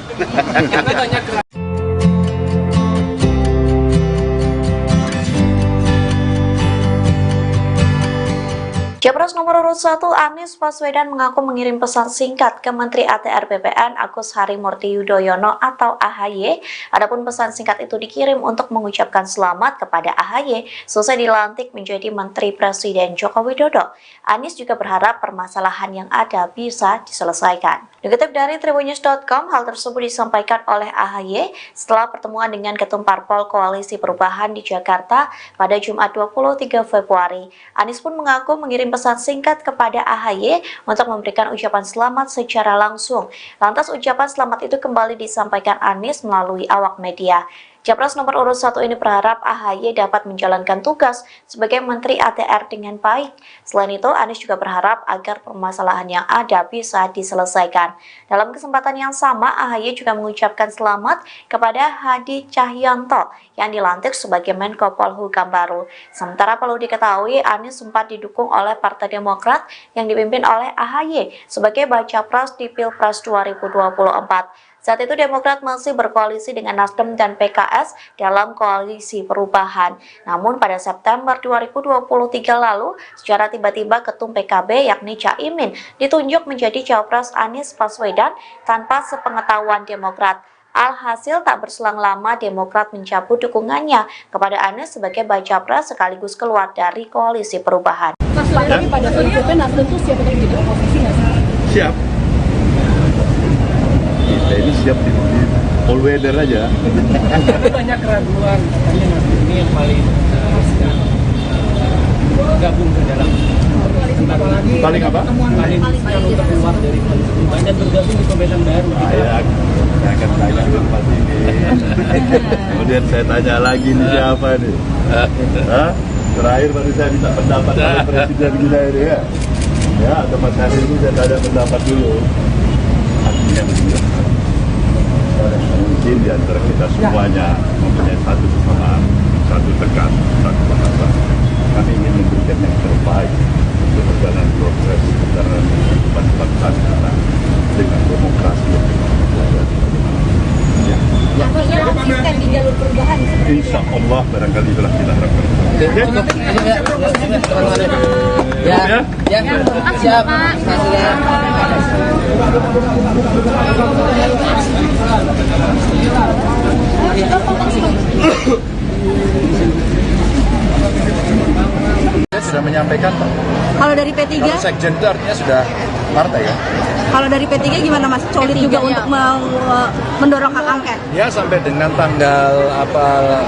Capres nomor urut 1 Anies Baswedan mengaku mengirim pesan singkat ke Menteri ATR BPN Agus Harimurti Yudhoyono atau AHY. Adapun pesan singkat itu dikirim untuk mengucapkan selamat kepada AHY selesai dilantik menjadi Menteri Presiden Joko Widodo. Anies juga berharap permasalahan yang ada bisa diselesaikan. Dikutip dari Tribunnews.com, hal tersebut disampaikan oleh AHY setelah pertemuan dengan Ketum Parpol Koalisi Perubahan di Jakarta pada Jumat 23 Februari. Anies pun mengaku mengirim pesan singkat kepada AHY untuk memberikan ucapan selamat secara langsung. Lantas ucapan selamat itu kembali disampaikan Anies melalui awak media. Capres nomor urut 1 ini berharap AHY dapat menjalankan tugas sebagai Menteri ATR dengan baik. Selain itu, Anies juga berharap agar permasalahan yang ada bisa diselesaikan. Dalam kesempatan yang sama, AHY juga mengucapkan selamat kepada Hadi Cahyanto yang dilantik sebagai Menko Polhukam baru. Sementara perlu diketahui, Anies sempat didukung oleh Partai Demokrat yang dipimpin oleh AHY sebagai baca pres di Pilpres 2024. Saat itu Demokrat masih berkoalisi dengan Nasdem dan PKS dalam koalisi perubahan. Namun pada September 2023 lalu, secara tiba-tiba Ketum PKB yakni Caimin ditunjuk menjadi Cawapres Anies Baswedan tanpa sepengetahuan Demokrat. Alhasil tak berselang lama Demokrat mencabut dukungannya kepada Anies sebagai baca pres sekaligus keluar dari koalisi perubahan. Mas, tapi pada prinsipnya Nasdem itu siap untuk jadi oposisi nggak sih? Siap. Kita ini siap di all weather aja. Tapi banyak keraguan katanya Nasdem ini yang paling riskan gabung ke dalam Paling apa? paling riskan untuk keluar dari koalisi perubahan dan bergabung di pemerintahan baru. Saya akan tanya ke Pak ini. Kemudian saya tanya lagi nih siapa nih? Hah? Terakhir baru saya minta pendapat oleh Presiden kita ini ya. Ya, atau Mas Hari ini saya tanya pendapat dulu. Artinya mungkin di antara kita semuanya mempunyai satu kesamaan, satu tekan, satu bahasa. Kami ingin memberikan yang terbaik untuk perjalanan proses perjalanan kehidupan bangsa kita dengan demokrasi yang berkelanjutan. Ya. Artinya konsisten di jalur perubahan. Insya Allah barangkali itulah kita harapkan. Siap. Sudah menyampaikan Pak. Kalau dari P3, Kalau sekjen itu artinya sudah partai ya. kalau dari P3 gimana Mas? Solid juga untuk mendorong hak angket. Ya sampai dengan tanggal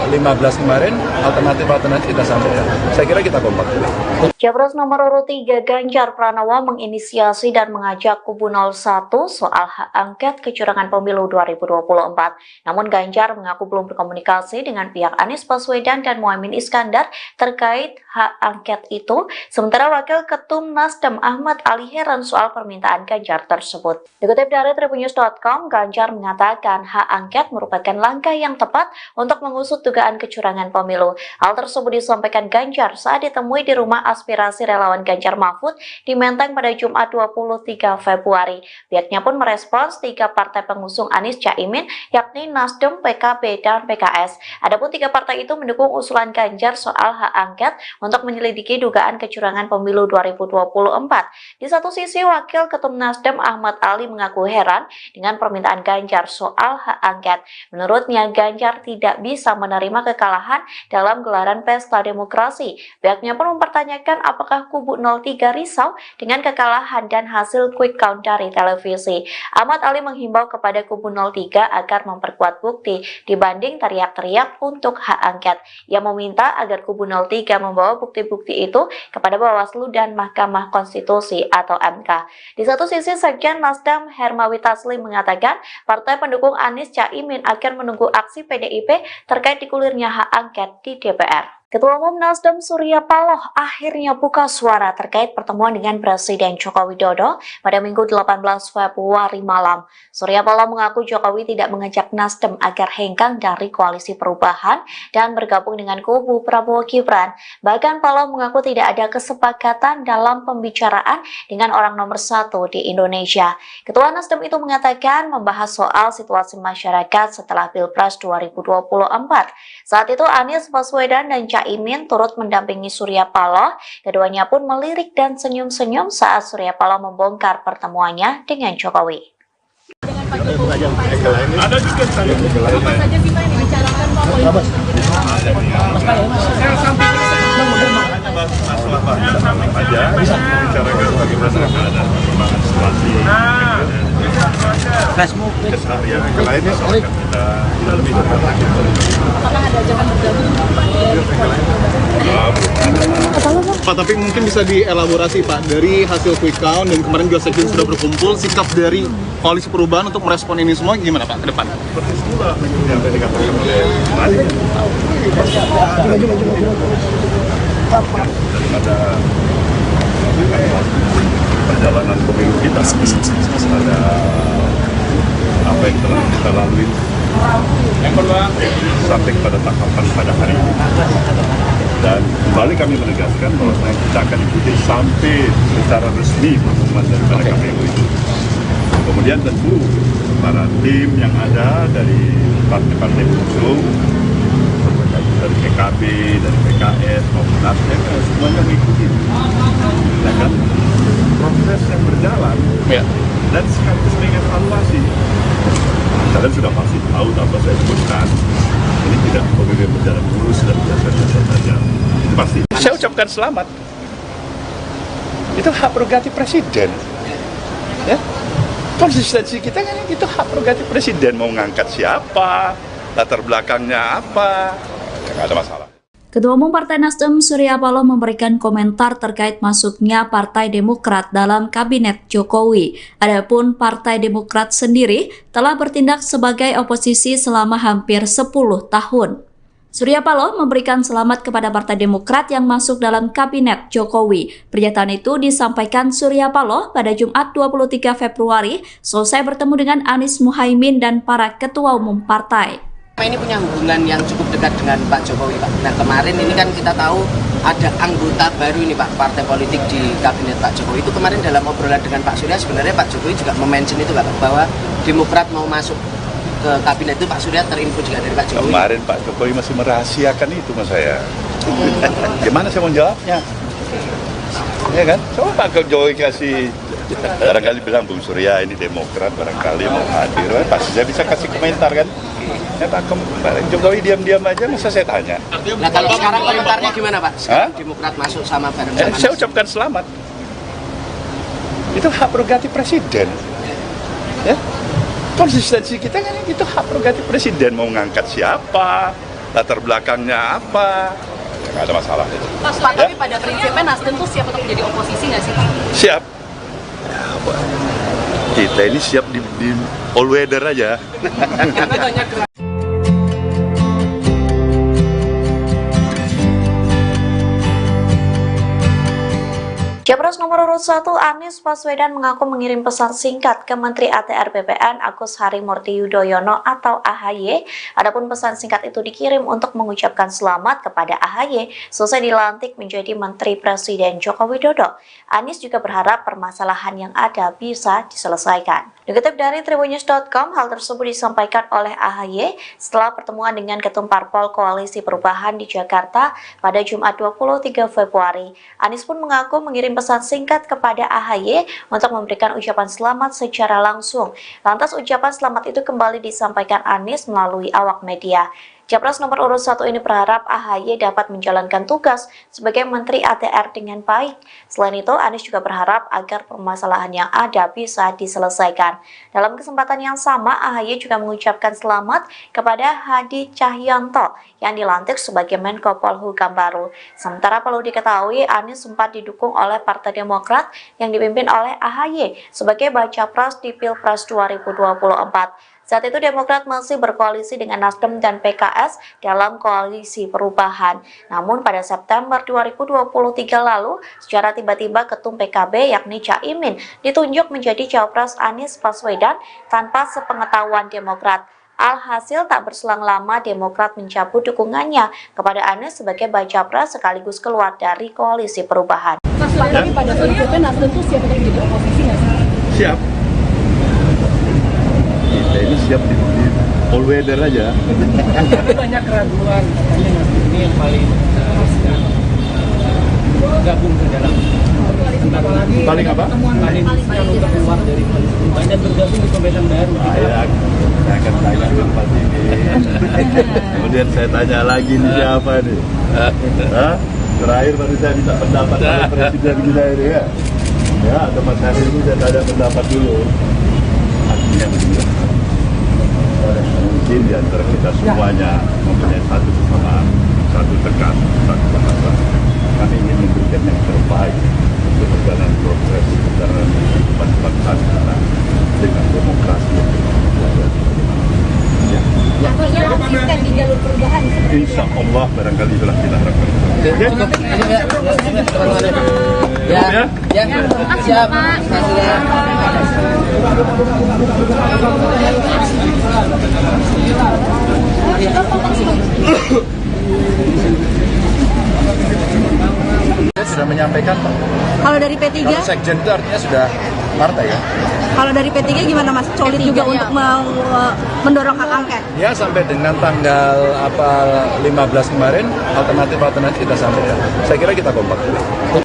15 kemarin alternatif kita sampaikan. Saya kira kita kompak. Capres nomor urut 3 Ganjar Pranowo menginisiasi dan mengajak kubu 01 soal hak angket kecurangan pemilu 2024. Namun Ganjar mengaku belum berkomunikasi dengan pihak Anies Baswedan dan Muhaimin Iskandar terkait hak angket itu. Sementara Wakil Ketum Nasdem Ahmad Ali heran soal permintaan Ganjar tersebut. Dikutip dari Tribunnews.com, Ganjar mengatakan hak angket merupakan langkah yang tepat untuk mengusut dugaan kecurangan pemilu. Hal tersebut disampaikan Ganjar saat ditemui di rumah aspirasi relawan Ganjar Mahfud di Menteng pada Jumat 23 Februari. Pihaknya pun merespons 3 partai pengusung Anies Caimin yakni Nasdem, PKB, dan PKS. Adapun 3 partai itu mendukung usulan Ganjar soal hak angket untuk menyelidiki dugaan kecurangan pemilu 2024. Di satu sisi, Wakil Ketum Nasdem Ahmad Ali mengaku heran dengan permintaan Ganjar soal hak angket. Menurutnya, Ganjar tidak bisa menerima kekalahan dalam gelaran pesta demokrasi. Pihaknya pun mempertanyakan apakah kubu 03 risau dengan kekalahan dan hasil quick count dari televisi. Ahmad Ali menghimbau kepada kubu 03 agar memperkuat bukti dibanding teriak-teriak untuk hak angket. Ia meminta agar kubu 03 membawa bukti-bukti itu kepada Bawaslu dan Mahkamah Konstitusi atau MK. Di satu sisi, Sekjen Nasdem Hermawi Taslim mengatakan partai pendukung Anies Caimin akan menunggu aksi PDIP terkait digulirnya hak angket di DPR. Ketua Umum Nasdem Surya Paloh akhirnya buka suara terkait pertemuan dengan Presiden Joko Widodo pada Minggu 18 Februari malam. Surya Paloh mengaku Jokowi tidak mengajak Nasdem agar hengkang dari koalisi perubahan dan bergabung dengan kubu Prabowo Gibran. Bahkan Paloh mengaku tidak ada kesepakatan dalam pembicaraan dengan orang nomor 1 di Indonesia. Ketua Nasdem itu mengatakan membahas soal situasi masyarakat setelah Pilpres 2024. Saat itu Anies Baswedan dan Caimin turut mendampingi Surya Paloh. Keduanya pun melirik dan senyum-senyum saat Surya Paloh membongkar pertemuannya dengan Jokowi. Ada juga saya. Apa saja sih Pak yang dibicarakan Pak? Masalah banyak aja. Bicarakan bagaimana ada perkembangan situasi. Keseharian yang lainnya soalnya kita lebih dekat. Apakah ada ajakan bergabung Pak? Pak, tapi mungkin bisa dielaborasi Pak, dari hasil quick count dan kemarin juga sekjen sudah berkumpul, sikap dari Koalisi Perubahan untuk merespon ini semua gimana Pak ke depan? Seperti semula yang tadi dikatakan oleh Mari. Daripada perjalanan pemilu kita, ada apa yang telah kita lalui sampai kepada tahapan pada hari ini. Dan kembali kami menegaskan bahwa kita akan ikuti sampai secara resmi pengumuman daripada KPU itu. Kemudian tentu para tim yang ada dari partai-partai pengusung, dari PKB, dari PKS, maupun Nasdem, semuanya mengikuti. Ya kan? Proses yang berjalan, Ya. dan sekaligus mengevaluasi. Kalian sudah pasti tahu apa saya sebutkan. Ini tidak pemilu berjalan mulus dan biasa-biasa saja. Itu pasti. Saya ucapkan selamat. Itu hak prerogatif presiden. Ya. Konsistensi kita kan itu hak prerogatif presiden, mau ngangkat siapa, latar belakangnya apa, nggak ada masalah. Ketua Umum Partai Nasdem Surya Paloh memberikan komentar terkait masuknya Partai Demokrat dalam Kabinet Jokowi. Adapun Partai Demokrat sendiri telah bertindak sebagai oposisi selama hampir 10 tahun. Surya Paloh memberikan selamat kepada Partai Demokrat yang masuk dalam Kabinet Jokowi. Pernyataan itu disampaikan Surya Paloh pada Jumat 23 Februari selesai bertemu dengan Anies Muhaimin dan para ketua umum partai. Ini punya hubungan yang cukup dekat dengan Pak Jokowi, Pak. Nah, kemarin ini kan kita tahu ada anggota baru ini, Pak, partai politik di Kabinet Pak Jokowi. Itu kemarin dalam obrolan dengan Pak Surya, sebenarnya Pak Jokowi juga mention itu, Pak, bahwa Demokrat mau masuk ke Kabinet itu. Pak Surya terinfo juga dari Pak Jokowi. Kemarin Pak Jokowi masih merahasiakan itu mas saya. Gimana saya mau jawabnya? Ya kan? Coba Pak Jokowi kasih, barangkali bilang Bung Surya ini Demokrat, barangkali mau hadir, pasti saya bisa kasih komentar kan? Ya Pak Jokowi diam-diam aja, masa saya tanya. Nah kalau sekarang komentarnya gimana Pak? Sekarang Demokrat masuk sama bareng sama saya ucapkan selamat. Itu hak prerogatif presiden. Ya. Konsistensi kita kan itu hak prerogatif presiden, mau ngangkat siapa, latar belakangnya apa, nggak ada masalah itu. Pak, tapi pada prinsipnya Nasdem tuh siap untuk menjadi oposisi nggak sih Pak? Siap. Kita ini siap di all weather aja. Capres nomor urut 1 Anies Baswedan mengaku mengirim pesan singkat ke Menteri ATR BPN Agus Harimurti Yudhoyono atau AHY. Adapun pesan singkat itu dikirim untuk mengucapkan selamat kepada AHY selesai dilantik menjadi Menteri Presiden Joko Widodo. Anies juga berharap permasalahan yang ada bisa diselesaikan. Dikutip dari Tribunnews.com, hal tersebut disampaikan oleh AHY setelah pertemuan dengan Ketum Parpol Koalisi Perubahan di Jakarta pada Jumat 23 Februari. Anies pun mengaku mengirim pesan singkat kepada AHY untuk memberikan ucapan selamat secara langsung. Lantas ucapan selamat itu kembali disampaikan Anies melalui awak media. Capres nomor urut 1 ini berharap AHY dapat menjalankan tugas sebagai Menteri ATR dengan baik. Selain itu, Anies juga berharap agar permasalahan yang ada bisa diselesaikan. Dalam kesempatan yang sama, AHY juga mengucapkan selamat kepada Hadi Cahyanto yang dilantik sebagai Menko Polhukam baru. Sementara perlu diketahui, Anies sempat didukung oleh Partai Demokrat yang dipimpin oleh AHY sebagai baca pres di Pilpres 2024. Saat itu Demokrat masih berkoalisi dengan Nasdem dan PKS dalam Koalisi Perubahan. Namun pada September 2023 lalu, secara tiba-tiba Ketum PKB yakni Caimin ditunjuk menjadi Cawapres Anies Baswedan tanpa sepengetahuan Demokrat. Alhasil tak berselang lama Demokrat mencabut dukungannya kepada Anies sebagai baca pres sekaligus keluar dari Koalisi Perubahan. Tapi pada prinsipnya Nasdem tuh siap untuk menjadi oposisi nggak sih? Siap. Kita ini siap di all weather aja. Banyak keraguan, katanya Nasdem ini yang paling meneruskan gabung ke dalam Paling apa? paling untuk keluar dari koalisi perubahan dan bergabung di pemerintahan baru. Saya akan tanya tempat ini. Kemudian saya tanya lagi nih siapa nih? Hah? Terakhir baru saya minta pendapat oleh presiden kita ini ya. Ya, atau Mas Hari ini saya tanya pendapat dulu. Artinya begini. Mungkin di antara kita semuanya mempunyai satu kesamaan, satu tekad, satu bahasa. Kami ingin memberikan yang terbaik untuk perjalanan progres perjalanan kehidupan bangsa kita dengan demokrasi yang Artinya konsisten di jalur perubahan. insya Allah barangkali itulah kita harapkan. Ya, siap. Saya sudah menyampaikan, Pak. Kalau dari P3, Kalau sekjen itu artinya sudah partai ya. kalau dari P3 gimana Mas? Solid juga untuk mendorong hak angket. Ya sampai dengan tanggal 15 kemarin alternatif kita sampaikan. Saya kira kita kompak.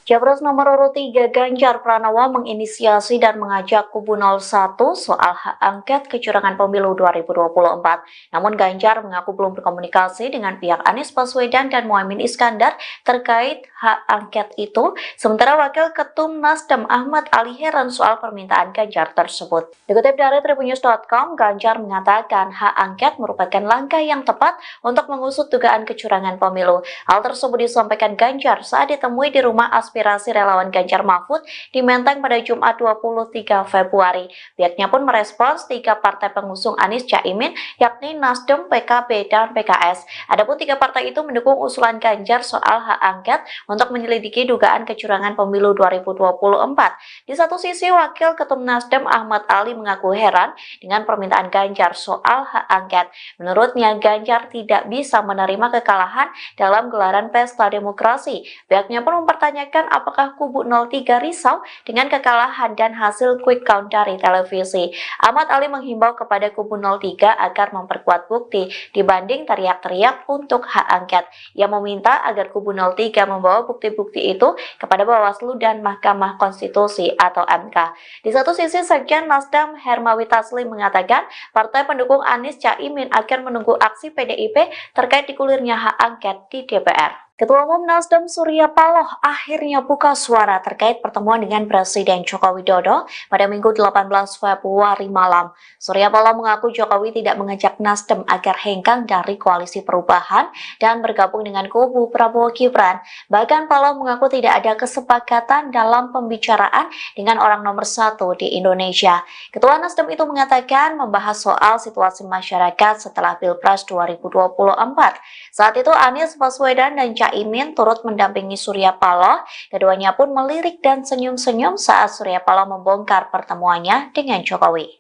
Capres nomor urut 3 Ganjar Pranowo menginisiasi dan mengajak kubu 01 soal hak angket kecurangan pemilu 2024. Namun Ganjar mengaku belum berkomunikasi dengan pihak Anies Baswedan dan Muhaimin Iskandar terkait hak angket itu. Sementara Wakil Ketum Nasdem Ahmad Ali heran soal permintaan Ganjar tersebut. Dikutip dari Tribunnews.com, Ganjar mengatakan hak angket merupakan langkah yang tepat untuk mengusut dugaan kecurangan pemilu. Hal tersebut disampaikan Ganjar saat ditemui di rumah aspirasi relawan Ganjar Mahfud di Menteng pada Jumat 23 Februari. Pihaknya pun merespons 3 partai pengusung Anies Caimin, yakni Nasdem, PKB, dan PKS. Adapun 3 partai itu mendukung usulan Ganjar soal hak angket untuk menyelidiki dugaan kecurangan pemilu 2024. Di satu sisi, Wakil Ketum Nasdem Ahmad Ali mengaku heran dengan permintaan Ganjar soal hak angket. Menurutnya, Ganjar tidak bisa menerima kekalahan dalam gelaran pesta demokrasi. Pihaknya pun mempertanyakan apakah kubu 03 risau dengan kekalahan dan hasil quick count dari televisi. Ahmad Ali menghimbau kepada kubu 03 agar memperkuat bukti dibanding teriak-teriak untuk hak angket. Ia meminta agar kubu 03 membawa bukti-bukti itu kepada Bawaslu dan Mahkamah Konstitusi atau MK. Di satu sisi, Sekjen Nasdem Hermawi Taslim mengatakan partai pendukung Anies Caimin akan menunggu aksi PDIP terkait digulirnya hak angket di DPR. Ketua Umum Nasdem Surya Paloh akhirnya buka suara terkait pertemuan dengan Presiden Joko Widodo pada Minggu 18 Februari malam. Surya Paloh mengaku Jokowi tidak mengajak Nasdem agar hengkang dari koalisi perubahan dan bergabung dengan kubu Prabowo Gibran. Bahkan Paloh mengaku tidak ada kesepakatan dalam pembicaraan dengan orang nomor 1 di Indonesia. Ketua Nasdem itu mengatakan membahas soal situasi masyarakat setelah Pilpres 2024. Saat itu Anies Baswedan dan Caimin turut mendampingi Surya Paloh. Keduanya pun melirik dan senyum-senyum saat Surya Paloh membongkar pertemuannya dengan Jokowi.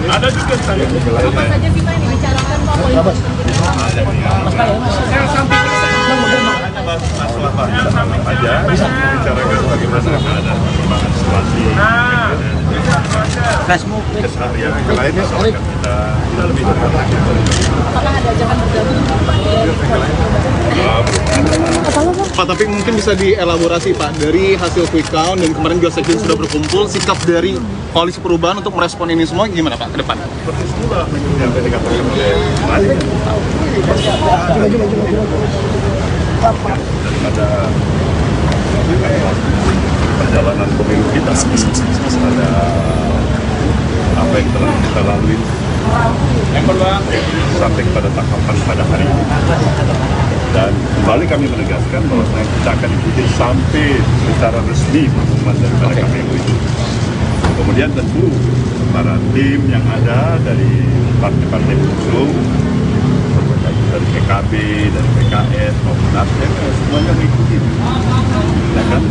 Ada juga saya. Apa saja sih Pak yang dibicarakan Pak? Masalah aja, bicarakan bagaimana ada perkembangan situasi. Keseharian yang lainnya kita lebih Apakah ada ajakan bergabung Pak, tapi mungkin bisa dielaborasi Pak, dari hasil quick count dan kemarin juga sekjen sudah berkumpul, sikap dari koalisi perubahan untuk merespon ini semua gimana Pak ke depan? seperti semula yang tadi dikatakan oleh Mari. Daripada perjalanan pemilu kita, ada apa yang telah kita lalui sampai pada tahapan pada hari ini. Dan kembali kami menegaskan bahwa kita akan ikuti sampai secara resmi pengumuman daripada KPU itu. Kemudian tentu para tim yang ada dari partai-partai pengusung, dari PKB, dari PKS maupun Nasdem, semuanya mengikuti. Ya kan?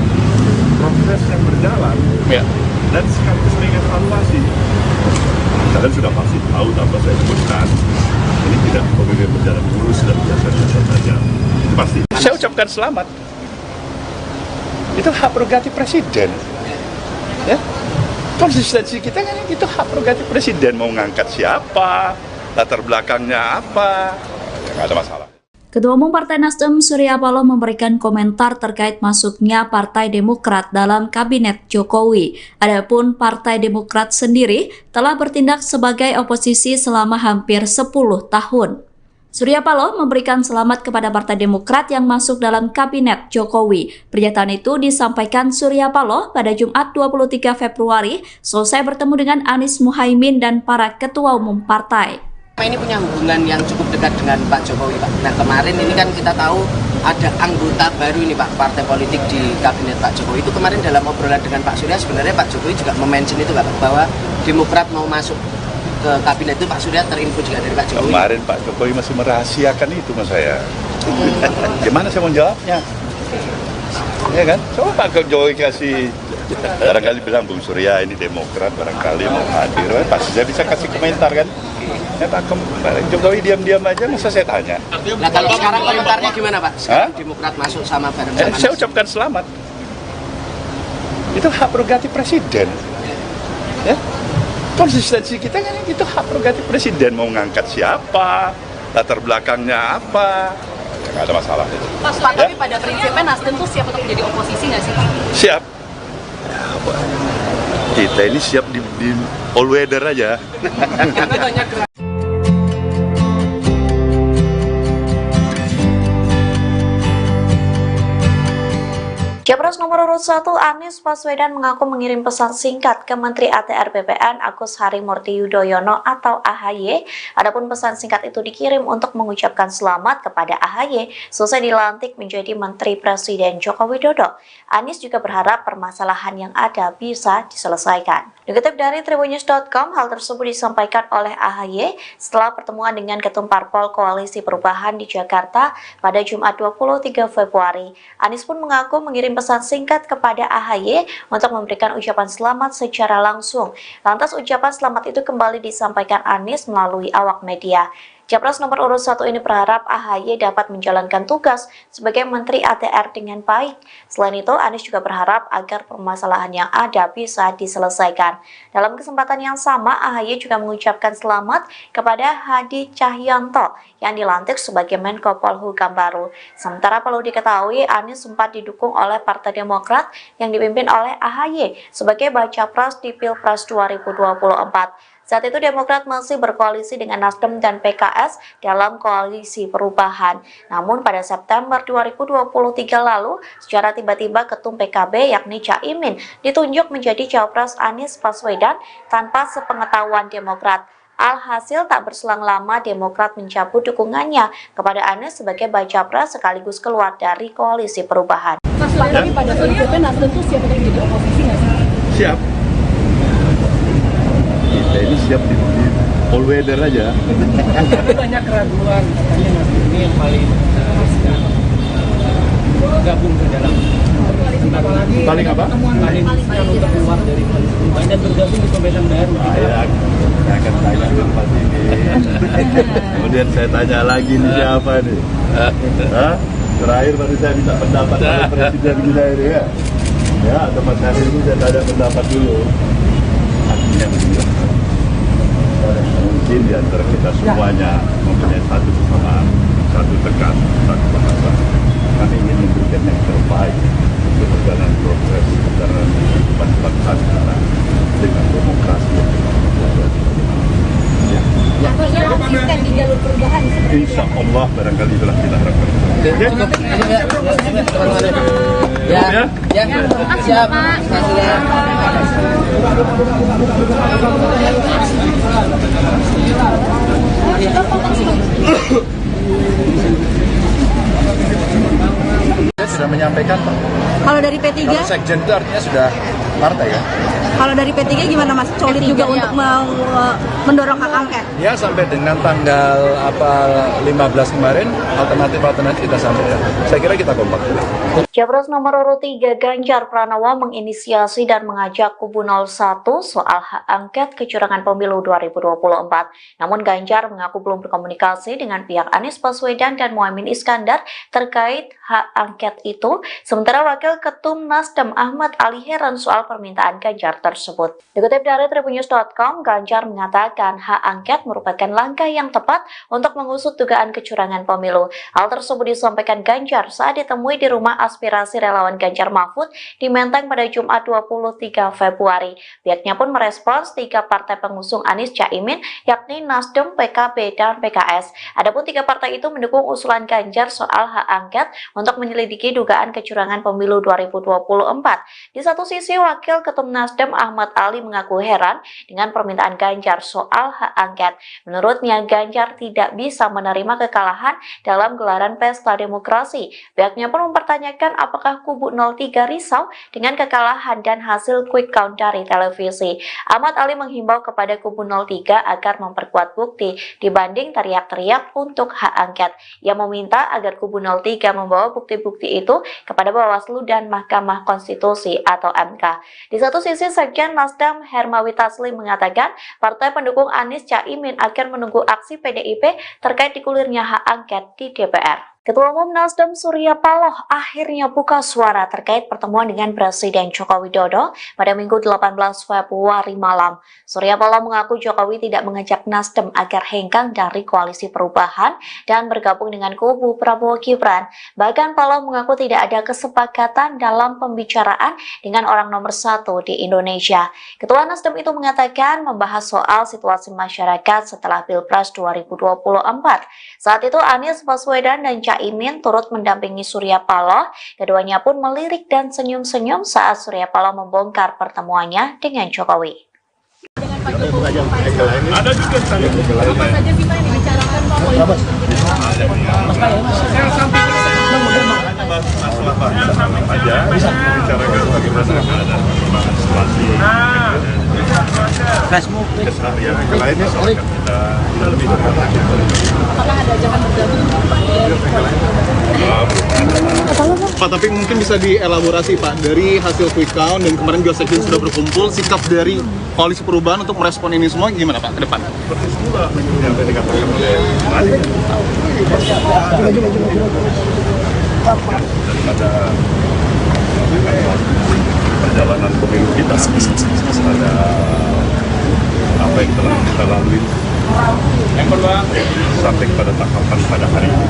Proses yang berjalan dan sekaligus mengevaluasi. Kalian sudah pasti tahu tanpa saya sebutkan. Ini tidak pemilu berjalan mulus dan biasa-biasa saja. Itu pasti. Saya ucapkan selamat. Itu hak prerogatif presiden. Ya. Konsistensi kita kan itu hak prerogatif presiden, mau ngangkat siapa, latar belakangnya apa, nggak ada masalah. Ketua Umum Partai Nasdem Surya Paloh memberikan komentar terkait masuknya Partai Demokrat dalam Kabinet Jokowi. Adapun Partai Demokrat sendiri telah bertindak sebagai oposisi selama hampir 10 tahun. Surya Paloh memberikan selamat kepada Partai Demokrat yang masuk dalam Kabinet Jokowi. Pernyataan itu disampaikan Surya Paloh pada Jumat 23 Februari selesai bertemu dengan Anies Muhaimin dan para ketua umum partai. Ini punya hubungan yang cukup dekat dengan Pak Jokowi, Pak. Nah, kemarin ini kan kita tahu ada anggota baru ini, Pak, partai politik di Kabinet Pak Jokowi. Itu kemarin dalam obrolan dengan Pak Surya, sebenarnya Pak Jokowi juga mention itu, Pak, bahwa Demokrat mau masuk ke Kabinet itu. Pak Surya terinfo juga dari Pak Jokowi. Kemarin Pak Jokowi masih merahasiakan itu sama saya. Gimana saya mau jawabnya? Ya kan? Coba Pak Jokowi kasih, barangkali bilang Bung Surya ini Demokrat, barangkali mau hadir, pasti saya bisa kasih komentar kan? Ya Pak Jokowi diam-diam aja, masa saya tanya. Nah, kalau sekarang komentarnya gimana, Pak? Sekarang Demokrat masuk sama bareng-bareng. Saya ucapkan selamat. Itu hak prerogatif presiden. Ya, konsistensi kita kan itu hak prerogatif presiden, mau ngangkat siapa, latar belakangnya apa, nggak ada masalah itu. Pak, tapi pada prinsipnya Nasdem tuh siap untuk menjadi oposisi nggak sih? Siap. Kita ini siap di all weather aja. Capres nomor urut 1 Anies Baswedan mengaku mengirim pesan singkat ke Menteri ATR BPN Agus Harimurti Yudhoyono atau AHY. Adapun pesan singkat itu dikirim untuk mengucapkan selamat kepada AHY selesai dilantik menjadi Menteri Presiden Joko Widodo. Anies juga berharap permasalahan yang ada bisa diselesaikan. Dikutip dari tribunnews.com, hal tersebut disampaikan oleh AHY setelah pertemuan dengan Ketum Parpol Koalisi Perubahan di Jakarta pada Jumat 23 Februari. Anies pun mengaku mengirim pesan singkat kepada AHY untuk memberikan ucapan selamat secara langsung. Lantas ucapan selamat itu kembali disampaikan Anies melalui awak media. Capres nomor urut 1 ini berharap AHY dapat menjalankan tugas sebagai Menteri ATR dengan baik. Selain itu, Anies juga berharap agar permasalahan yang ada bisa diselesaikan. Dalam kesempatan yang sama, AHY juga mengucapkan selamat kepada Hadi Cahyanto yang dilantik sebagai Menko Polhukam baru. Sementara perlu diketahui, Anies sempat didukung oleh Partai Demokrat yang dipimpin oleh AHY sebagai baca pres di Pilpres 2024. Saat itu Demokrat masih berkoalisi dengan Nasdem dan PKS dalam koalisi perubahan. Namun pada September 2023 lalu, secara tiba-tiba Ketum PKB yakni Caimin ditunjuk menjadi Cawapres Anies Baswedan tanpa sepengetahuan Demokrat. Alhasil tak berselang lama Demokrat mencabut dukungannya kepada Anies sebagai baca pres sekaligus keluar dari koalisi perubahan. Mas, tapi pada prinsipnya Nasdem tuh siap untuk menjadi oposisi nggak sih? Siap. Kita ini siap di all weather aja. Tapi banyak keraguan, katanya Nasdem ini yang paling riskan gabung ke dalam Paling apa? Paling riskan untuk keluar dari koalisi perubahan dan bergabung di pemerintahan baru. Saya akan tanya dulu Pak ini. Kemudian saya tanya lagi nih siapa nih? Hah? Terakhir baru saya minta pendapat dari Presiden kita ini ya. Ya, atau Mas Hari ini saya tanya pendapat dulu. Artinya begini. Mungkin di antara kita semuanya mempunyai satu kesamaan, satu tekan, satu bahasa. Kami ingin memberikan yang terbaik untuk perjalanan proses perjalanan kehidupan bangsa kita dengan demokrasi yang Konsisten di jalur perubahan. Insya Allah barangkali itulah kita harapkan. Siap. Saya sudah menyampaikan Pak. Kalau dari P3? Kalau sekjen itu artinya sudah partai kan? Kalau dari P3 gimana Mas? Solid juga untuk mendorong hak angket? Ya sampai dengan tanggal 15 kemarin alternatif kita sampaikan. Saya kira kita kompak. Capres nomor urut 3 Ganjar Pranowo menginisiasi dan mengajak kubu 01 soal hak angket kecurangan pemilu 2024. Namun Ganjar mengaku belum berkomunikasi dengan pihak Anies Baswedan dan Muhaimin Iskandar terkait hak angket itu. Sementara Wakil Ketum Nasdem Ahmad Ali heran soal permintaan Ganjar tersebut. Dikutip dari tribunnews.com, Ganjar mengatakan hak angket merupakan langkah yang tepat untuk mengusut dugaan kecurangan pemilu. Hal tersebut disampaikan Ganjar saat ditemui di rumah aspirasi relawan Ganjar Mahfud di Menteng pada Jumat 23 Februari. Pihaknya pun merespons 3 partai pengusung Anies Caimin, yakni Nasdem, PKB, dan PKS. Adapun 3 partai itu mendukung usulan Ganjar soal hak angket untuk menyelidiki dugaan kecurangan pemilu 2024. Di satu sisi, Wakil Ketum Nasdem Ahmad Ali mengaku heran dengan permintaan Ganjar soal hak angket. Menurutnya, Ganjar tidak bisa menerima kekalahan dalam gelaran pesta demokrasi. Pihaknya pun mempertanyakan apakah kubu 03 risau dengan kekalahan dan hasil quick count dari televisi. Ahmad Ali menghimbau kepada kubu 03 agar memperkuat bukti dibanding teriak-teriak untuk hak angket. Ia meminta agar kubu 03 membawa bukti-bukti itu kepada Bawaslu dan Mahkamah Konstitusi atau MK. Di satu sisi, Sekjen Nasdem Hermawi Taslim mengatakan partai pendukung Anies Caimin akan menunggu aksi PDIP terkait digulirnya hak angket di DPR. Ketua Umum Nasdem Surya Paloh akhirnya buka suara terkait pertemuan dengan Presiden Joko Widodo pada Minggu 18 Februari malam. Surya Paloh mengaku Jokowi tidak mengajak Nasdem agar hengkang dari koalisi perubahan dan bergabung dengan kubu Prabowo Gibran. Bahkan Paloh mengaku tidak ada kesepakatan dalam pembicaraan dengan orang nomor 1 di Indonesia. Ketua Nasdem itu mengatakan membahas soal situasi masyarakat setelah Pilpres 2024. Saat itu Anies Baswedan dan Caimin turut mendampingi Surya Paloh. Keduanya pun melirik dan senyum-senyum saat Surya Paloh membongkar pertemuannya dengan Jokowi. Dengan Pak Jokowi, ada juga apa saja sih Pak yang dibicarakan Pak? Saya sampaikan masalah Pak aja bicarakan bagaimana keadaan perkembangan situasi Facebook yang lainnya soal kita lebih dekat. apakah ada ajakan bergabung Pak, tapi mungkin bisa dielaborasi Pak, dari hasil quick count dan kemarin juga sekjen sudah berkumpul, sikap dari koalisi perubahan untuk merespon ini semua gimana Pak ke depan? Seperti semula yang tadi dikatakan oleh daripada perjalanan pemilu kita, pada apa yang telah kita lalui sampai pada tahapan pada hari ini.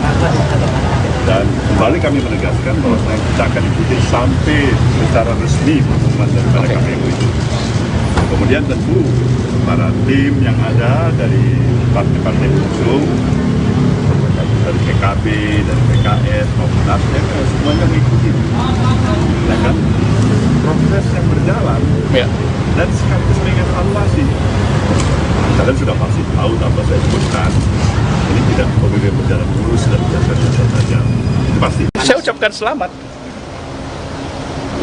Dan kembali kami menegaskan bahwa kita akan ikuti sampai secara resmi pengumuman daripada KPU itu. Kemudian tentu para tim yang ada dari partai-partai pengusung, dari PKB, dari PKS maupun Nasdem, semuanya mengikuti. Ya kan? Proses yang berjalan dan sekaligus mengevaluasi. Kalian sudah pasti tahu tanpa saya sebutkan, ini tidak pemilu berjalan mulus dan biasa-biasa saja. Pasti. Saya ucapkan selamat.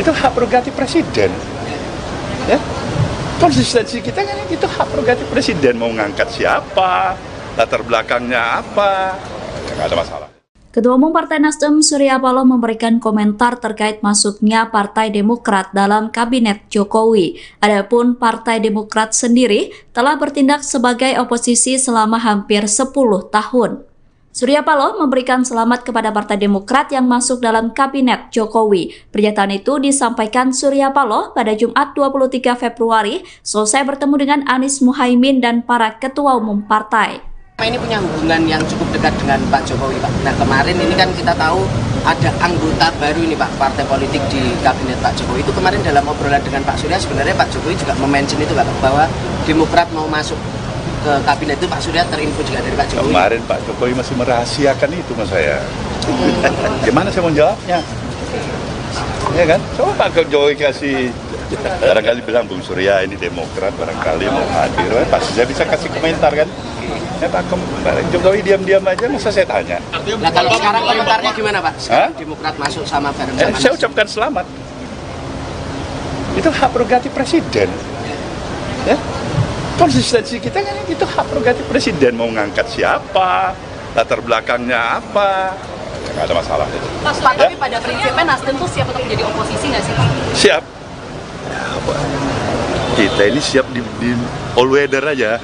Itu hak prerogatif presiden. Ya. Konsistensi kita kan itu hak prerogatif presiden, mau ngangkat siapa, latar belakangnya apa, nggak ada masalah. Ketua Umum Partai Nasdem Surya Paloh memberikan komentar terkait masuknya Partai Demokrat dalam Kabinet Jokowi. Adapun Partai Demokrat sendiri telah bertindak sebagai oposisi selama hampir 10 tahun. Surya Paloh memberikan selamat kepada Partai Demokrat yang masuk dalam Kabinet Jokowi. Pernyataan itu disampaikan Surya Paloh pada Jumat 23 Februari selesai bertemu dengan Anies Muhaimin dan para ketua umum partai. Ini punya hubungan yang cukup dekat dengan Pak Jokowi, Pak. Nah, kemarin ini kan kita tahu ada anggota baru ini, Pak, partai politik di Kabinet Pak Jokowi. Itu kemarin dalam obrolan dengan Pak Surya, sebenarnya Pak Jokowi juga mention itu, Pak, bahwa Demokrat mau masuk ke Kabinet itu. Pak Surya terinfo juga dari Pak Jokowi. Kemarin Pak Jokowi masih merahasiakan itu mas saya. Gimana saya mau jawabnya? Ya kan? Coba Pak Jokowi kasih, barangkali bilang Bung Surya ini Demokrat, barangkali mau hadir, pasti saya bisa kasih komentar kan? Ya Pak Jokowi diam-diam aja, masa saya tanya. Nah kalau sekarang komentarnya gimana Pak? Sekarang Demokrat masuk sama bareng sama saya ucapkan selamat. Itu hak prerogatif presiden. Ya. Konsistensi kita kan itu hak prerogatif presiden, mau ngangkat siapa, latar belakangnya apa, nggak ada masalah. Pak, tapi pada prinsipnya Nasdem tuh siap untuk menjadi oposisi nggak sih Pak? Siap. Ya, kita ini siap di all weather aja.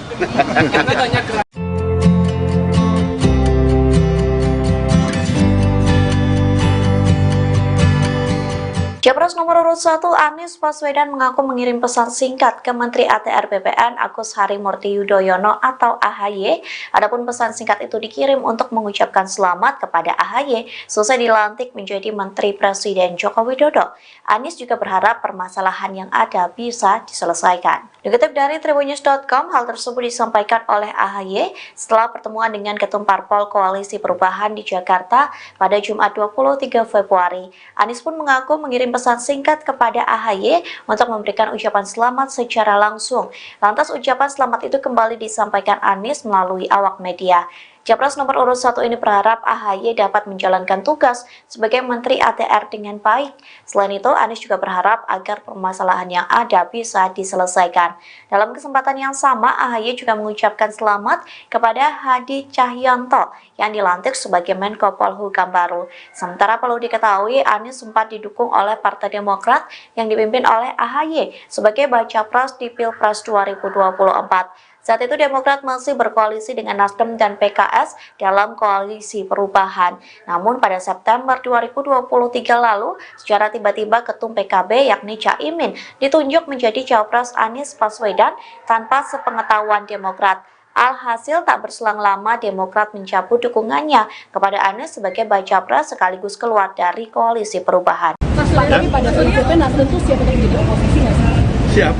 Capres nomor urut 1 Anies Baswedan mengaku mengirim pesan singkat ke Menteri ATR BPN Agus Harimurti Yudhoyono atau AHY. Adapun pesan singkat itu dikirim untuk mengucapkan selamat kepada AHY selesai dilantik menjadi Menteri Presiden Joko Widodo. Anies juga berharap permasalahan yang ada bisa diselesaikan. Dikutip dari Tribunnews.com, hal tersebut disampaikan oleh AHY setelah pertemuan dengan Ketum Parpol Koalisi Perubahan di Jakarta pada Jumat 23 Februari. Anies pun mengaku mengirim pesan singkat kepada AHY untuk memberikan ucapan selamat secara langsung. Lantas ucapan selamat itu kembali disampaikan Anies melalui awak media. Capres nomor urut 1 ini berharap AHY dapat menjalankan tugas sebagai Menteri ATR dengan baik. Selain itu, Anies juga berharap agar permasalahan yang ada bisa diselesaikan. Dalam kesempatan yang sama, AHY juga mengucapkan selamat kepada Hadi Cahyanto yang dilantik sebagai Menko Polhukam baru. Sementara perlu diketahui, Anies sempat didukung oleh Partai Demokrat yang dipimpin oleh AHY sebagai baca pres di Pilpres 2024. Saat itu Demokrat masih berkoalisi dengan Nasdem dan PKS dalam koalisi perubahan. Namun pada September 2023 lalu, secara tiba-tiba Ketum PKB yakni Caimin ditunjuk menjadi Cawapres Anies Baswedan tanpa sepengetahuan Demokrat. Alhasil tak berselang lama Demokrat mencabut dukungannya kepada Anies sebagai baca pres sekaligus keluar dari koalisi perubahan. Tapi pada prinsipnya Nasdem itu siap untuk jadi oposisi nggak sih? Siap.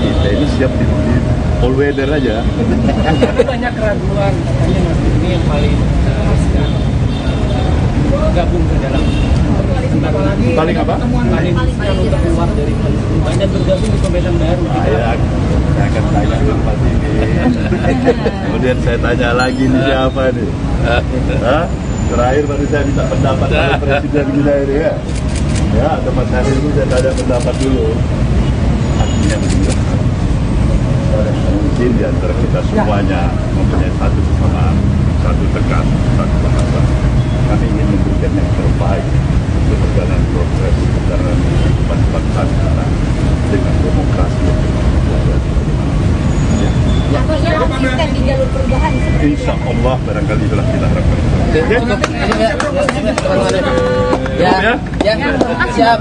Kita ini siap di all weather aja. Tapi banyak keraguan katanya Nasdem ini yang paling gabung ke dalam Paling apa? Paling untuk keluar dari koalisi perubahan dan bergabung di pemerintahan baru. Saya akan tanya ke Pak ini. Kemudian saya tanya lagi nih siapa nih? Hah? Terakhir baru saya minta pendapat dari Presiden kita ini ya. Ya, atau Mas Hadir itu saya tanya pendapat dulu. Artinya begini. Mungkin di antara kita semuanya mempunyai satu kesamaan, satu tegas, satu bahasa. Kami ingin memberikan yang terbaik untuk perjalanan proses perjalanan kehidupan bangsa kita dengan demokrasi yang berkualitas. Yang konsisten di jalur perubahan. Insya Allah barangkali itulah kita harapkan. Siap.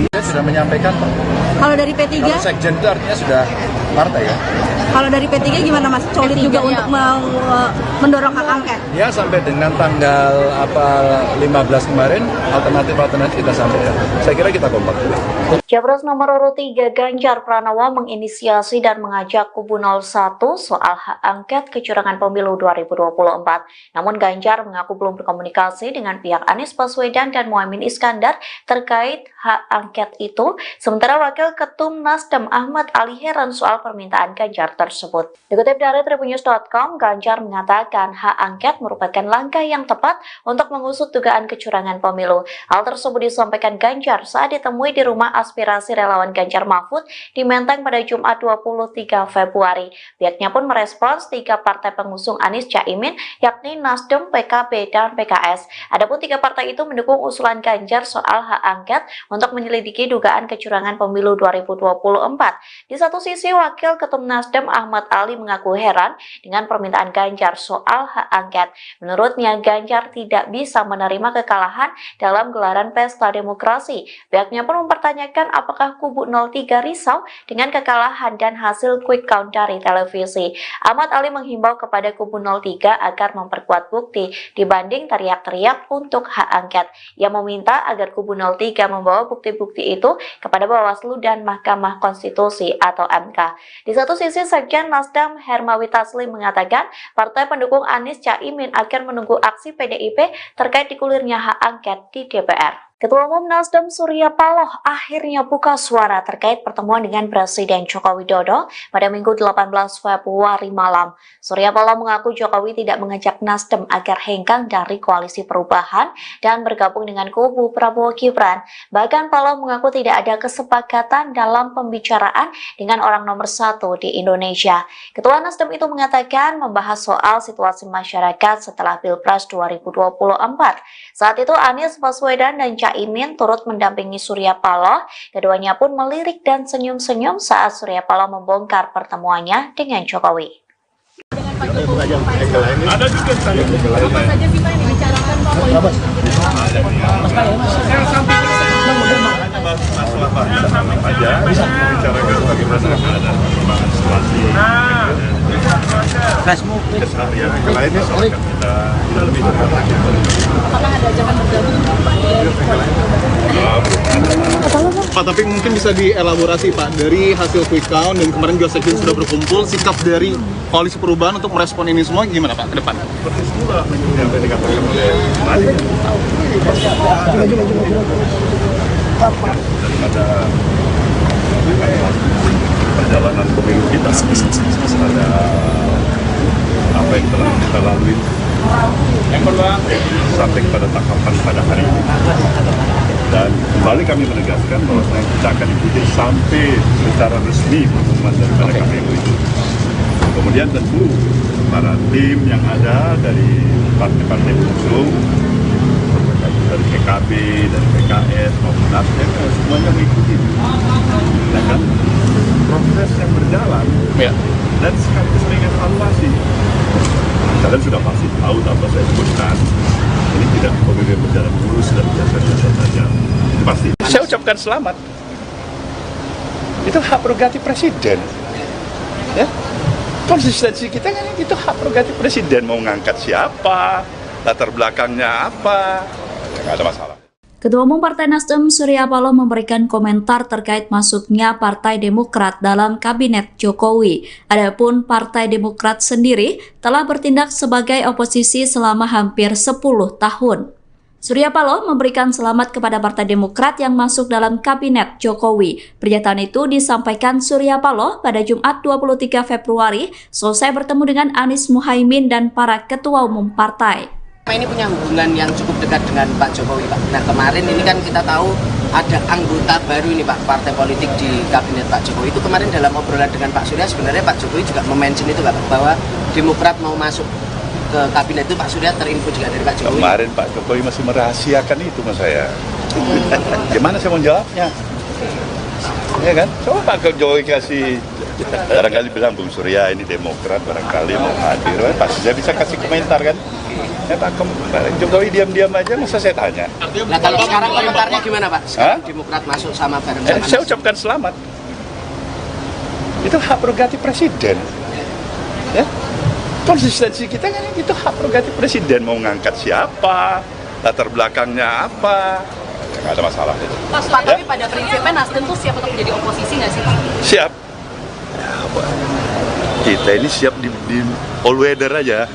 Dia sudah menyampaikan Pak. Kalau dari P3? Kalau sekjen itu artinya sudah partai ya. Kalau dari P3 gimana Mas? Solid juga untuk mendorong hak angket? Ya sampai dengan tanggal 15 kemarin alternatif kita sampaikan. Saya kira kita kompak. Capres nomor urut 3 Ganjar Pranowo menginisiasi dan mengajak kubu 01 soal hak angket kecurangan pemilu 2024. Namun Ganjar mengaku belum berkomunikasi dengan pihak Anies Baswedan dan Muhaimin Iskandar terkait hak angket itu. Sementara Wakil Ketum Nasdem Ahmad Ali heran soal permintaan Ganjar tersebut. Dikutip dari Tribunnews.com, Ganjar mengatakan hak angket merupakan langkah yang tepat untuk mengusut dugaan kecurangan pemilu. Hal tersebut disampaikan Ganjar saat ditemui di rumah aspirasi relawan Ganjar Mahfud di Menteng pada Jumat 23 Februari. Pihaknya pun merespons 3 partai pengusung Anies Caimin yakni Nasdem, PKB, dan PKS. Adapun 3 partai itu mendukung usulan Ganjar soal hak angket untuk menyelidiki dugaan kecurangan pemilu 2024. Di satu sisi, Wakil Ketum Nasdem Ahmad Ali mengaku heran dengan permintaan Ganjar soal hak angket. Menurutnya, Ganjar tidak bisa menerima kekalahan dalam gelaran pesta demokrasi. Pihaknya pun mempertanyakan apakah kubu 03 risau dengan kekalahan dan hasil quick count dari televisi. Ahmad Ali menghimbau kepada kubu 03 agar memperkuat bukti dibanding teriak-teriak untuk hak angket. Ia meminta agar kubu 03 membawa bukti-bukti itu kepada Bawaslu dan Mahkamah Konstitusi atau MK. Di satu sisi, Sekjen Nasdem Hermawi Taslim mengatakan partai pendukung Anies Caimin akan menunggu aksi PDIP terkait digulirnya hak angket di DPR. Ketua Umum Nasdem Surya Paloh akhirnya buka suara terkait pertemuan dengan Presiden Joko Widodo pada Minggu 18 Februari malam. Surya Paloh mengaku Jokowi tidak mengajak Nasdem agar hengkang dari koalisi perubahan dan bergabung dengan kubu Prabowo Gibran. Bahkan Paloh mengaku tidak ada kesepakatan dalam pembicaraan dengan orang nomor 1 di Indonesia. Ketua Nasdem itu mengatakan membahas soal situasi masyarakat setelah Pilpres 2024. Saat itu Anies Baswedan dan Caimin turut mendampingi Surya Paloh. Keduanya pun melirik dan senyum-senyum saat Surya Paloh membongkar pertemuannya dengan Jokowi. Ada juga saya. Apa saja sih Pak yang dibicarakan Pak? Masalah banyak aja, bicarakan bagaimana keadaan perkembangan situasi. Keseharian yang lainnya soalnya kita lebih dekat lagi. Apakah ada ajakan bergabung Pak? Pak, tapi mungkin bisa dielaborasi Pak, dari hasil quick count dan kemarin juga sekjen sudah berkumpul, sikap dari Koalisi Perubahan untuk merespon ini semua gimana Pak ke depan? Seperti semula yang tadi dikatakan oleh Madi. Daripada perjalanan pemilu kita, ada apa yang telah kita lalui sampai pada tahapan pada hari ini. Dan kembali kami menegaskan bahwa kita akan ikuti sampai secara resmi pengumuman daripada KPU itu. Kemudian tentu para tim yang ada dari partai-partai pengusung, dari PKB, dari PKS maupun Nasdem, semuanya mengikuti. Nah kan, proses yang berjalan dan sekaligus mengevaluasi. Kalian sudah pasti tahu tanpa saya sebutkan, ini tidak pemilu berjalan mulus dan biasa-biasa saja. Pasti. Saya ucapkan selamat. Itu hak prerogatif presiden. Ya. Konsistensi kita kan itu hak prerogatif presiden, mau ngangkat siapa, latar belakangnya apa, nggak ada masalah. Ketua Umum Partai Nasdem Surya Paloh memberikan komentar terkait masuknya Partai Demokrat dalam Kabinet Jokowi. Adapun Partai Demokrat sendiri telah bertindak sebagai oposisi selama hampir 10 tahun. Surya Paloh memberikan selamat kepada Partai Demokrat yang masuk dalam Kabinet Jokowi. Pernyataan itu disampaikan Surya Paloh pada Jumat 23 Februari selesai bertemu dengan Anies Muhaimin dan para ketua umum partai. Ini punya hubungan yang cukup dekat dengan Pak Jokowi, Pak. Nah, kemarin ini kan kita tahu ada anggota baru ini, Pak, partai politik di Kabinet Pak Jokowi. Itu kemarin dalam obrolan dengan Pak Surya, sebenarnya Pak Jokowi juga mention itu, Pak, bahwa Demokrat mau masuk ke Kabinet itu. Pak Surya terinfo juga dari Pak Jokowi. Kemarin Pak Jokowi masih merahasiakan itu mas saya. Gimana saya mau jawabnya? Ya kan? Coba Pak Jokowi kasih, barangkali bilang Bung Surya ini Demokrat, barangkali mau hadir, pasti saya bisa kasih komentar kan? Ya Pak Jokowi diam-diam aja, masa saya tanya. Nah kalau sekarang komentarnya gimana Pak? Sekarang Demokrat masuk sama bareng sama saya ucapkan selamat. Itu hak prerogatif presiden. Ya. Konsistensi kita kan itu hak prerogatif presiden, mau ngangkat siapa, latar belakangnya apa, nggak ada masalah itu. Pak, tapi pada prinsipnya Nasdem tuh siap untuk menjadi oposisi nggak sih Pak? Siap. Ya, kita ini siap di all weather aja.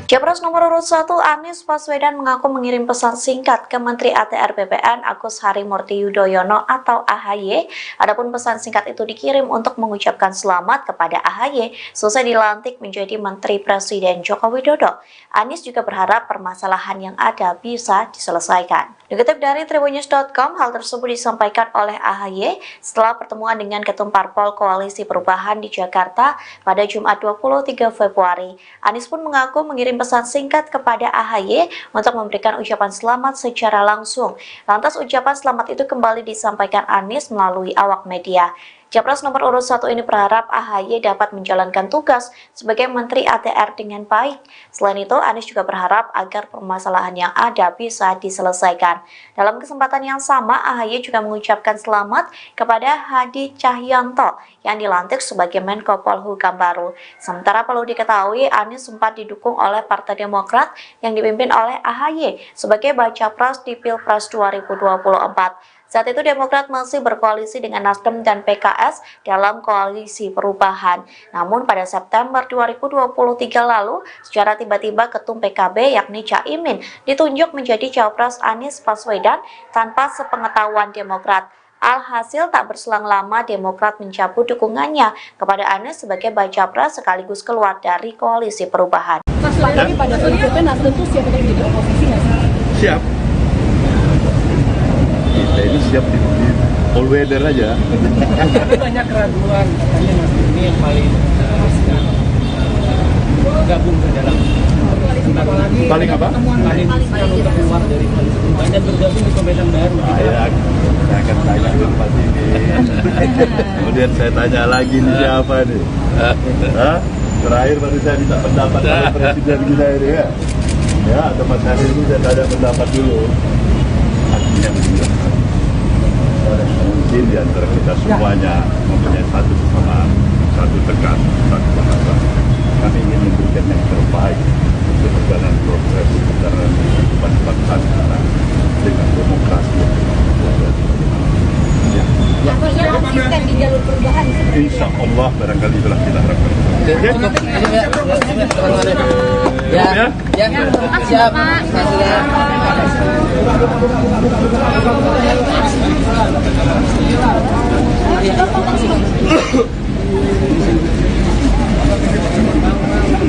Capres nomor urut 1 Anies Baswedan mengaku mengirim pesan singkat ke Menteri ATR BPN Agus Harimurti Yudhoyono atau AHY. Adapun pesan singkat itu dikirim untuk mengucapkan selamat kepada AHY selesai dilantik menjadi Menteri Presiden Joko Widodo. Anies juga berharap permasalahan yang ada bisa diselesaikan. Dikutip dari Tribunnews.com, hal tersebut disampaikan oleh AHY setelah pertemuan dengan Ketum Parpol Koalisi Perubahan di Jakarta pada Jumat 23 Februari. Anies pun mengaku mengirim pesan singkat kepada AHY untuk memberikan ucapan selamat secara langsung. Lantas ucapan selamat itu kembali disampaikan Anies melalui awak media. Capres nomor urut 1 ini berharap AHY dapat menjalankan tugas sebagai Menteri ATR dengan baik. Selain itu, Anies juga berharap agar permasalahan yang ada bisa diselesaikan. Dalam kesempatan yang sama, AHY juga mengucapkan selamat kepada Hadi Cahyanto yang dilantik sebagai Menko Polhukam baru. Sementara perlu diketahui, Anies sempat didukung oleh Partai Demokrat yang dipimpin oleh AHY sebagai baca pres di Pilpres 2024. Saat itu Demokrat masih berkoalisi dengan Nasdem dan PKS dalam Koalisi Perubahan. Namun pada September 2023 lalu, secara tiba-tiba Ketum PKB yakni Caimin ditunjuk menjadi Cawapres Anies Baswedan tanpa sepengetahuan Demokrat. Alhasil tak berselang lama Demokrat mencabut dukungannya kepada Anies sebagai baca pres sekaligus keluar dari Koalisi Perubahan. Mas, tapi pada prinsipnya Nasdem tuh siap untuk menjadi oposisi nggak sih? Siap. Kita ini siap di all weather aja. Tapi banyak keraguan katanya Nasdem ini yang paling gabung ke dalam Paling apa? paling untuk keluar dari koalisi perubahan dan bergabung di pemerintahan baru. Saya akan tanya ke Pak ini. Kemudian saya tanya lagi nih siapa nih? Hah? Terakhir baru saya minta pendapat dari presiden kita ini ya. Ya, atau Mas Hari ini saya tanya pendapat dulu. Artinya mungkin di antara kita semuanya mempunyai satu tekan, satu bahasa. Kami ingin memberikan yang terbaik untuk perjalanan proses perjalanan kehidupan bangsa kita dengan demokrasi yang berkualitas. Ya. Artinya konsisten di jalur perubahan. Insya Allah barangkali itulah kita harapkan. Ya, siap.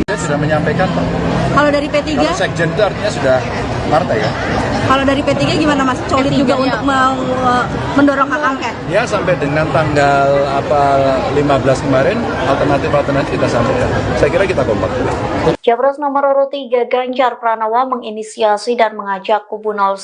Saya sudah menyampaikan Pak. Kalau dari P3, Kalau sekjen itu artinya sudah partai ya. kalau dari P3 gimana Mas? Solid juga untuk mendorong hak angket. Ya sampai dengan tanggal 15 kemarin alternatif kita sampaikan. Saya kira kita kompak. Capres nomor urut 3 Ganjar Pranowo menginisiasi dan mengajak kubu 01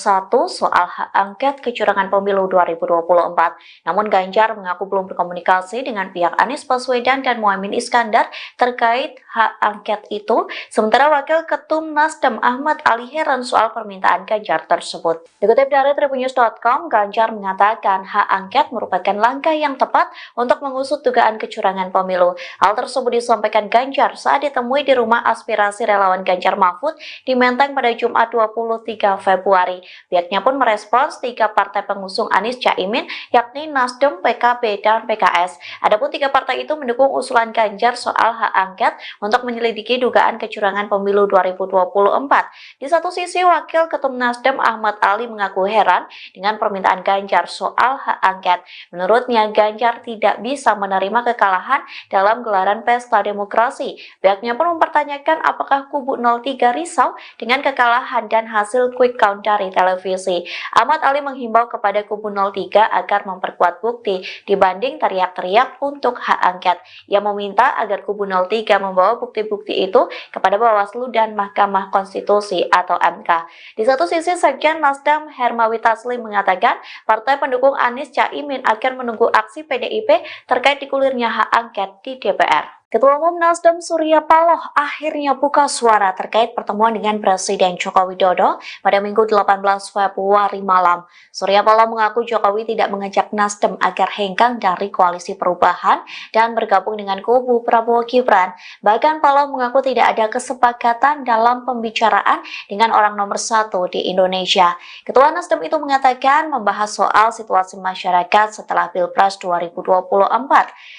soal hak angket kecurangan pemilu 2024. Namun Ganjar mengaku belum berkomunikasi dengan pihak Anies Baswedan dan Muhaimin Iskandar terkait hak angket itu. Sementara Wakil Ketum Nasdem Ahmad Ali heran soal permintaan Ganjar tersebut. Dikutip dari tribunnews.com, Ganjar mengatakan hak angket merupakan langkah yang tepat untuk mengusut dugaan kecurangan pemilu. Hal tersebut disampaikan Ganjar saat ditemui di rumah aspirasi relawan Ganjar Mahfud di Menteng pada Jumat 23 Februari. Pihaknya pun merespons 3 partai pengusung Anies Caimin, yakni Nasdem, PKB, dan PKS. Adapun 3 partai itu mendukung usulan Ganjar soal hak angket untuk menyelidiki dugaan kecurangan pemilu 2024. Di satu sisi, Wakil Ketum Nasdem Ahmad Ali mengaku heran dengan permintaan Ganjar soal hak angket. Menurutnya, Ganjar tidak bisa menerima kekalahan dalam gelaran pesta demokrasi. Pihaknya pun mempertanyakan apakah kubu 03 risau dengan kekalahan dan hasil quick count dari televisi. Ahmad Ali menghimbau kepada kubu 03 agar memperkuat bukti dibanding teriak-teriak untuk hak angket. Ia meminta agar kubu 03 membawa bukti-bukti itu kepada Bawaslu dan Mahkamah Konstitusi atau MK. Di satu sisi, Sekjen Nasdem Hermawi Taslim mengatakan partai pendukung Anies Caimin akan menunggu aksi PDIP terkait digulirnya hak angket di DPR. Ketua Umum Nasdem Surya Paloh akhirnya buka suara terkait pertemuan dengan Presiden Joko Widodo pada Minggu 18 Februari malam. Surya Paloh mengaku Jokowi tidak mengajak Nasdem agar hengkang dari koalisi perubahan dan bergabung dengan kubu Prabowo Gibran. Bahkan Paloh mengaku tidak ada kesepakatan dalam pembicaraan dengan orang nomor 1 di Indonesia. Ketua Nasdem itu mengatakan membahas soal situasi masyarakat setelah Pilpres 2024.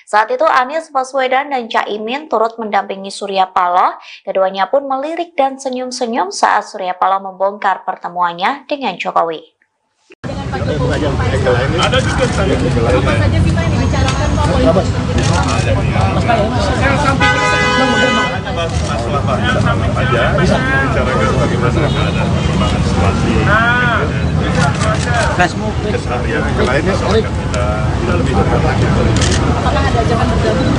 Saat itu Anies Baswedan dan Caimin turut mendampingi Surya Paloh. Keduanya pun melirik dan senyum-senyum saat Surya Paloh membongkar pertemuannya dengan Jokowi. Dengan Pak Jokowi ada juga saya. Apa saja sih Pak yang dibicarakan Pak? Masalah Pak aja bisa bicarakan bagaimana keadaan perkembangan situasi. Keseharian yang lainnya soalnya kita tidak lebih dekat lagi. Apakah ada ajakan bergabung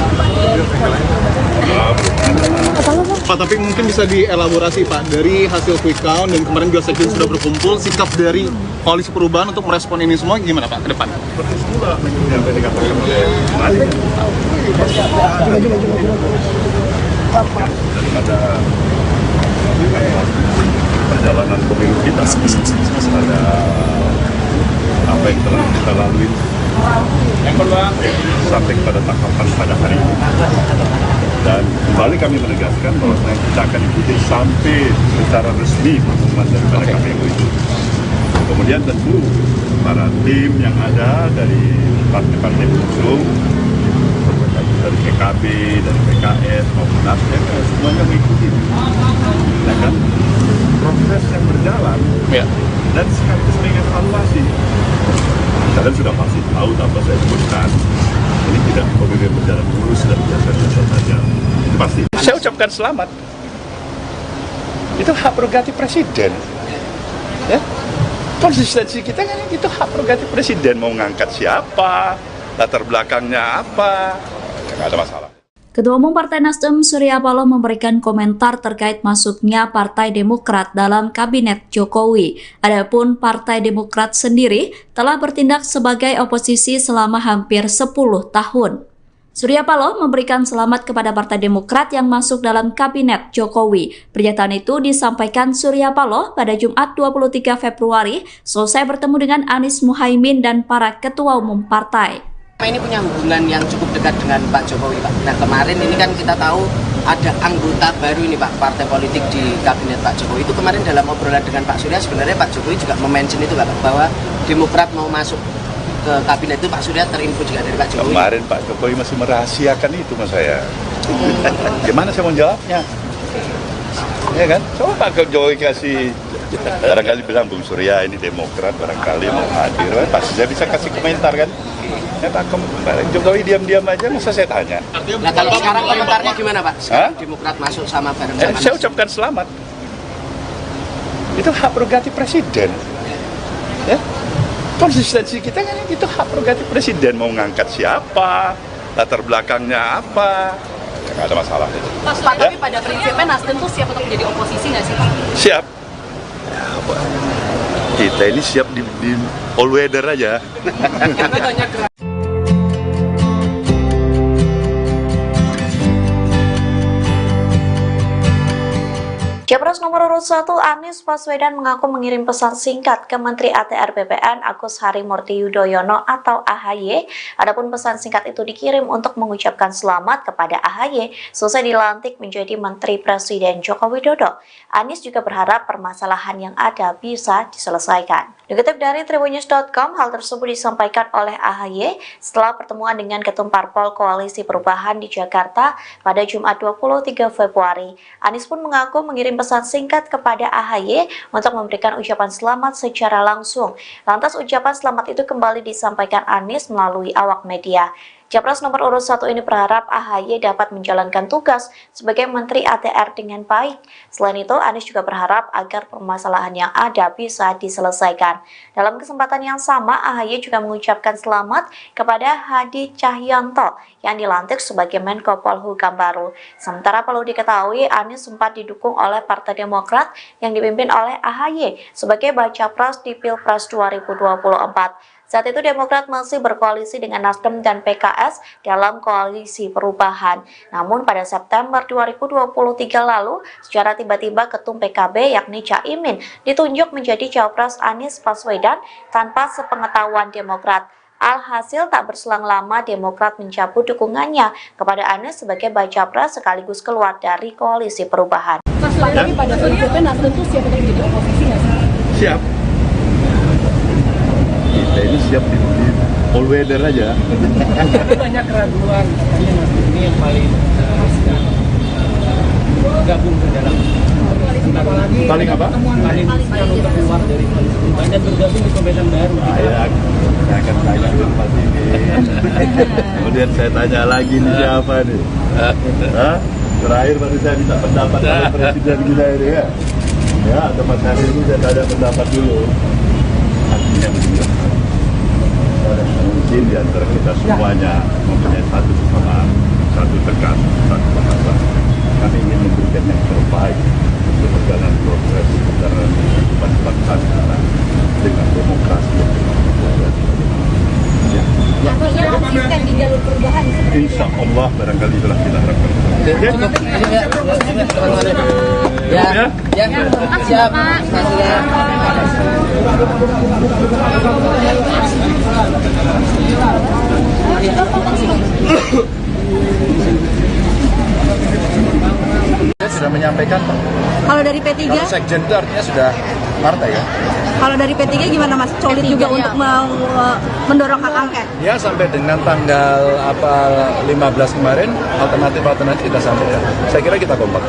Pak, tapi mungkin bisa dielaborasi Pak, dari hasil quick count dan kemarin juga sekjen sudah berkumpul, sikap dari koalisi perubahan untuk merespon ini semua gimana Pak ke depan? Seperti semula mengikuti apa yang dikatakan oleh Madi. Daripada perjalanan pemilu kita, ada apa yang telah kita lalui sampai pada tahapan pada hari ini. Dan kembali kami menegaskan bahwa kita akan ikuti sampai secara resmi pengumuman daripada KPU itu. Kemudian tentu para tim yang ada dari partai-partai pengusung, dari PKB, dari PKS maupun Nasdem, semuanya mengikuti. Ya kan? Proses yang berjalan dan sekaligus mengevaluasi. Kalian sudah pasti tahu tanpa saya sebutkan. Ini tidak pemilu berjalan mulus dan biasa-biasa saja. Pasti. Saya ucapkan selamat. Itu hak prerogatif presiden. Ya. Konsistensi kita kan itu hak prerogatif presiden, mau ngangkat siapa, latar belakangnya apa, nggak ada masalah. Ketua Umum Partai Nasdem Surya Paloh memberikan komentar terkait masuknya Partai Demokrat dalam Kabinet Jokowi. Adapun Partai Demokrat sendiri telah bertindak sebagai oposisi selama hampir 10 tahun. Surya Paloh memberikan selamat kepada Partai Demokrat yang masuk dalam Kabinet Jokowi. Pernyataan itu disampaikan Surya Paloh pada Jumat 23 Februari selesai bertemu dengan Anies Muhaimin dan para ketua umum partai. Ini punya hubungan yang cukup dekat dengan Pak Jokowi, Pak. Nah, kemarin ini kan kita tahu ada anggota baru ini, Pak, partai politik di Kabinet Pak Jokowi. Itu kemarin dalam obrolan dengan Pak Surya, sebenarnya Pak Jokowi juga mention itu, Pak, bahwa Demokrat mau masuk ke Kabinet itu. Pak Surya terinfo juga dari Pak Jokowi. Kemarin Pak Jokowi masih merahasiakan itu mas saya. Gimana saya mau jawabnya? Ya kan? Coba Pak Jokowi kasih, barangkali bilang Bung Surya ini Demokrat, barangkali mau hadir, pasti saya bisa kasih komentar kan? Ya Pak Jokowi diam-diam aja, masa saya tanya? Nah kalau sekarang komentarnya gimana Pak? Sekarang Demokrat masuk sama bareng sama saya ucapkan selamat. Itu hak prerogatif presiden. Ya, konsistensi kita kan itu hak prerogatif presiden, mau ngangkat siapa, latar belakangnya apa, nggak ada masalah itu. Pak, tapi pada prinsipnya Nasdem tuh siap untuk menjadi oposisi nggak sih Pak? Siap. Ya, kita ini siap di all weather aja. Capres nomor urut 1 Anies Baswedan mengaku mengirim pesan singkat ke Menteri ATR BPN Agus Harimurti Yudhoyono atau AHY. Adapun pesan singkat itu dikirim untuk mengucapkan selamat kepada AHY selesai dilantik menjadi Menteri Presiden Joko Widodo. Anies juga berharap permasalahan yang ada bisa diselesaikan. Dikutip dari Tribunnews.com, hal tersebut disampaikan oleh AHY setelah pertemuan dengan Ketum Parpol Koalisi Perubahan di Jakarta pada Jumat 23 Februari. Anies pun mengaku mengirim pesan singkat kepada AHY untuk memberikan ucapan selamat secara langsung. Lantas ucapan selamat itu kembali disampaikan Anies melalui awak media. Capres nomor urut 1 ini berharap AHY dapat menjalankan tugas sebagai Menteri ATR dengan baik. Selain itu, Anies juga berharap agar permasalahan yang ada bisa diselesaikan. Dalam kesempatan yang sama, AHY juga mengucapkan selamat kepada Hadi Cahyanto yang dilantik sebagai Menko Polhukam baru. Sementara perlu diketahui, Anies sempat didukung oleh Partai Demokrat yang dipimpin oleh AHY sebagai baca pres di Pilpres 2024. Saat itu Demokrat masih berkoalisi dengan Nasdem dan PKS dalam koalisi perubahan. Namun pada September 2023 lalu, secara tiba-tiba Ketum PKB yakni Caimin ditunjuk menjadi Cawapres Anies Baswedan tanpa sepengetahuan Demokrat. Alhasil tak berselang lama Demokrat mencabut dukungannya kepada Anies sebagai baca pres sekaligus keluar dari koalisi perubahan. Tapi pada prinsipnya Nasdem tuh siap untuk menjadi oposisi nggak sih? Siap. Kita ini siap di all weather aja. Tapi banyak keraguan, katanya Nasdem ini yang paling gabung ke dalam paling apa? Paling untuk keluar dari koalisi perubahan dan bergabung di pemerintahan baru. Saya akan tanya Pak ini. Kemudian saya tanya lagi nih siapa nih? Terakhir baru saya minta pendapat oleh Presiden kita ini ya. Ya, atau Mas Hari ini saya tanya pendapat dulu. Artinya begini. Mungkin di antara kita semuanya mempunyai satu kesamaan, satu tegas, satu bahasa. Kami ingin memberikan yang terbaik untuk perjalanan progres perjalanan kehidupan bangsa kita dengan demokrasi yang berkualitas. Ya. Di jalur perubahan. Insya Allah barangkali itulah kita harapkan. Ya, siap. Saya sudah menyampaikan, Pak. Kalau dari P3? Kalau sekjen itu artinya sudah partai ya. Kalau dari P3 gimana Mas? Solid juga untuk mendorong hak angket? Ya sampai dengan tanggal 15 kemarin alternatif kita sampaikan. Saya kira kita kompak.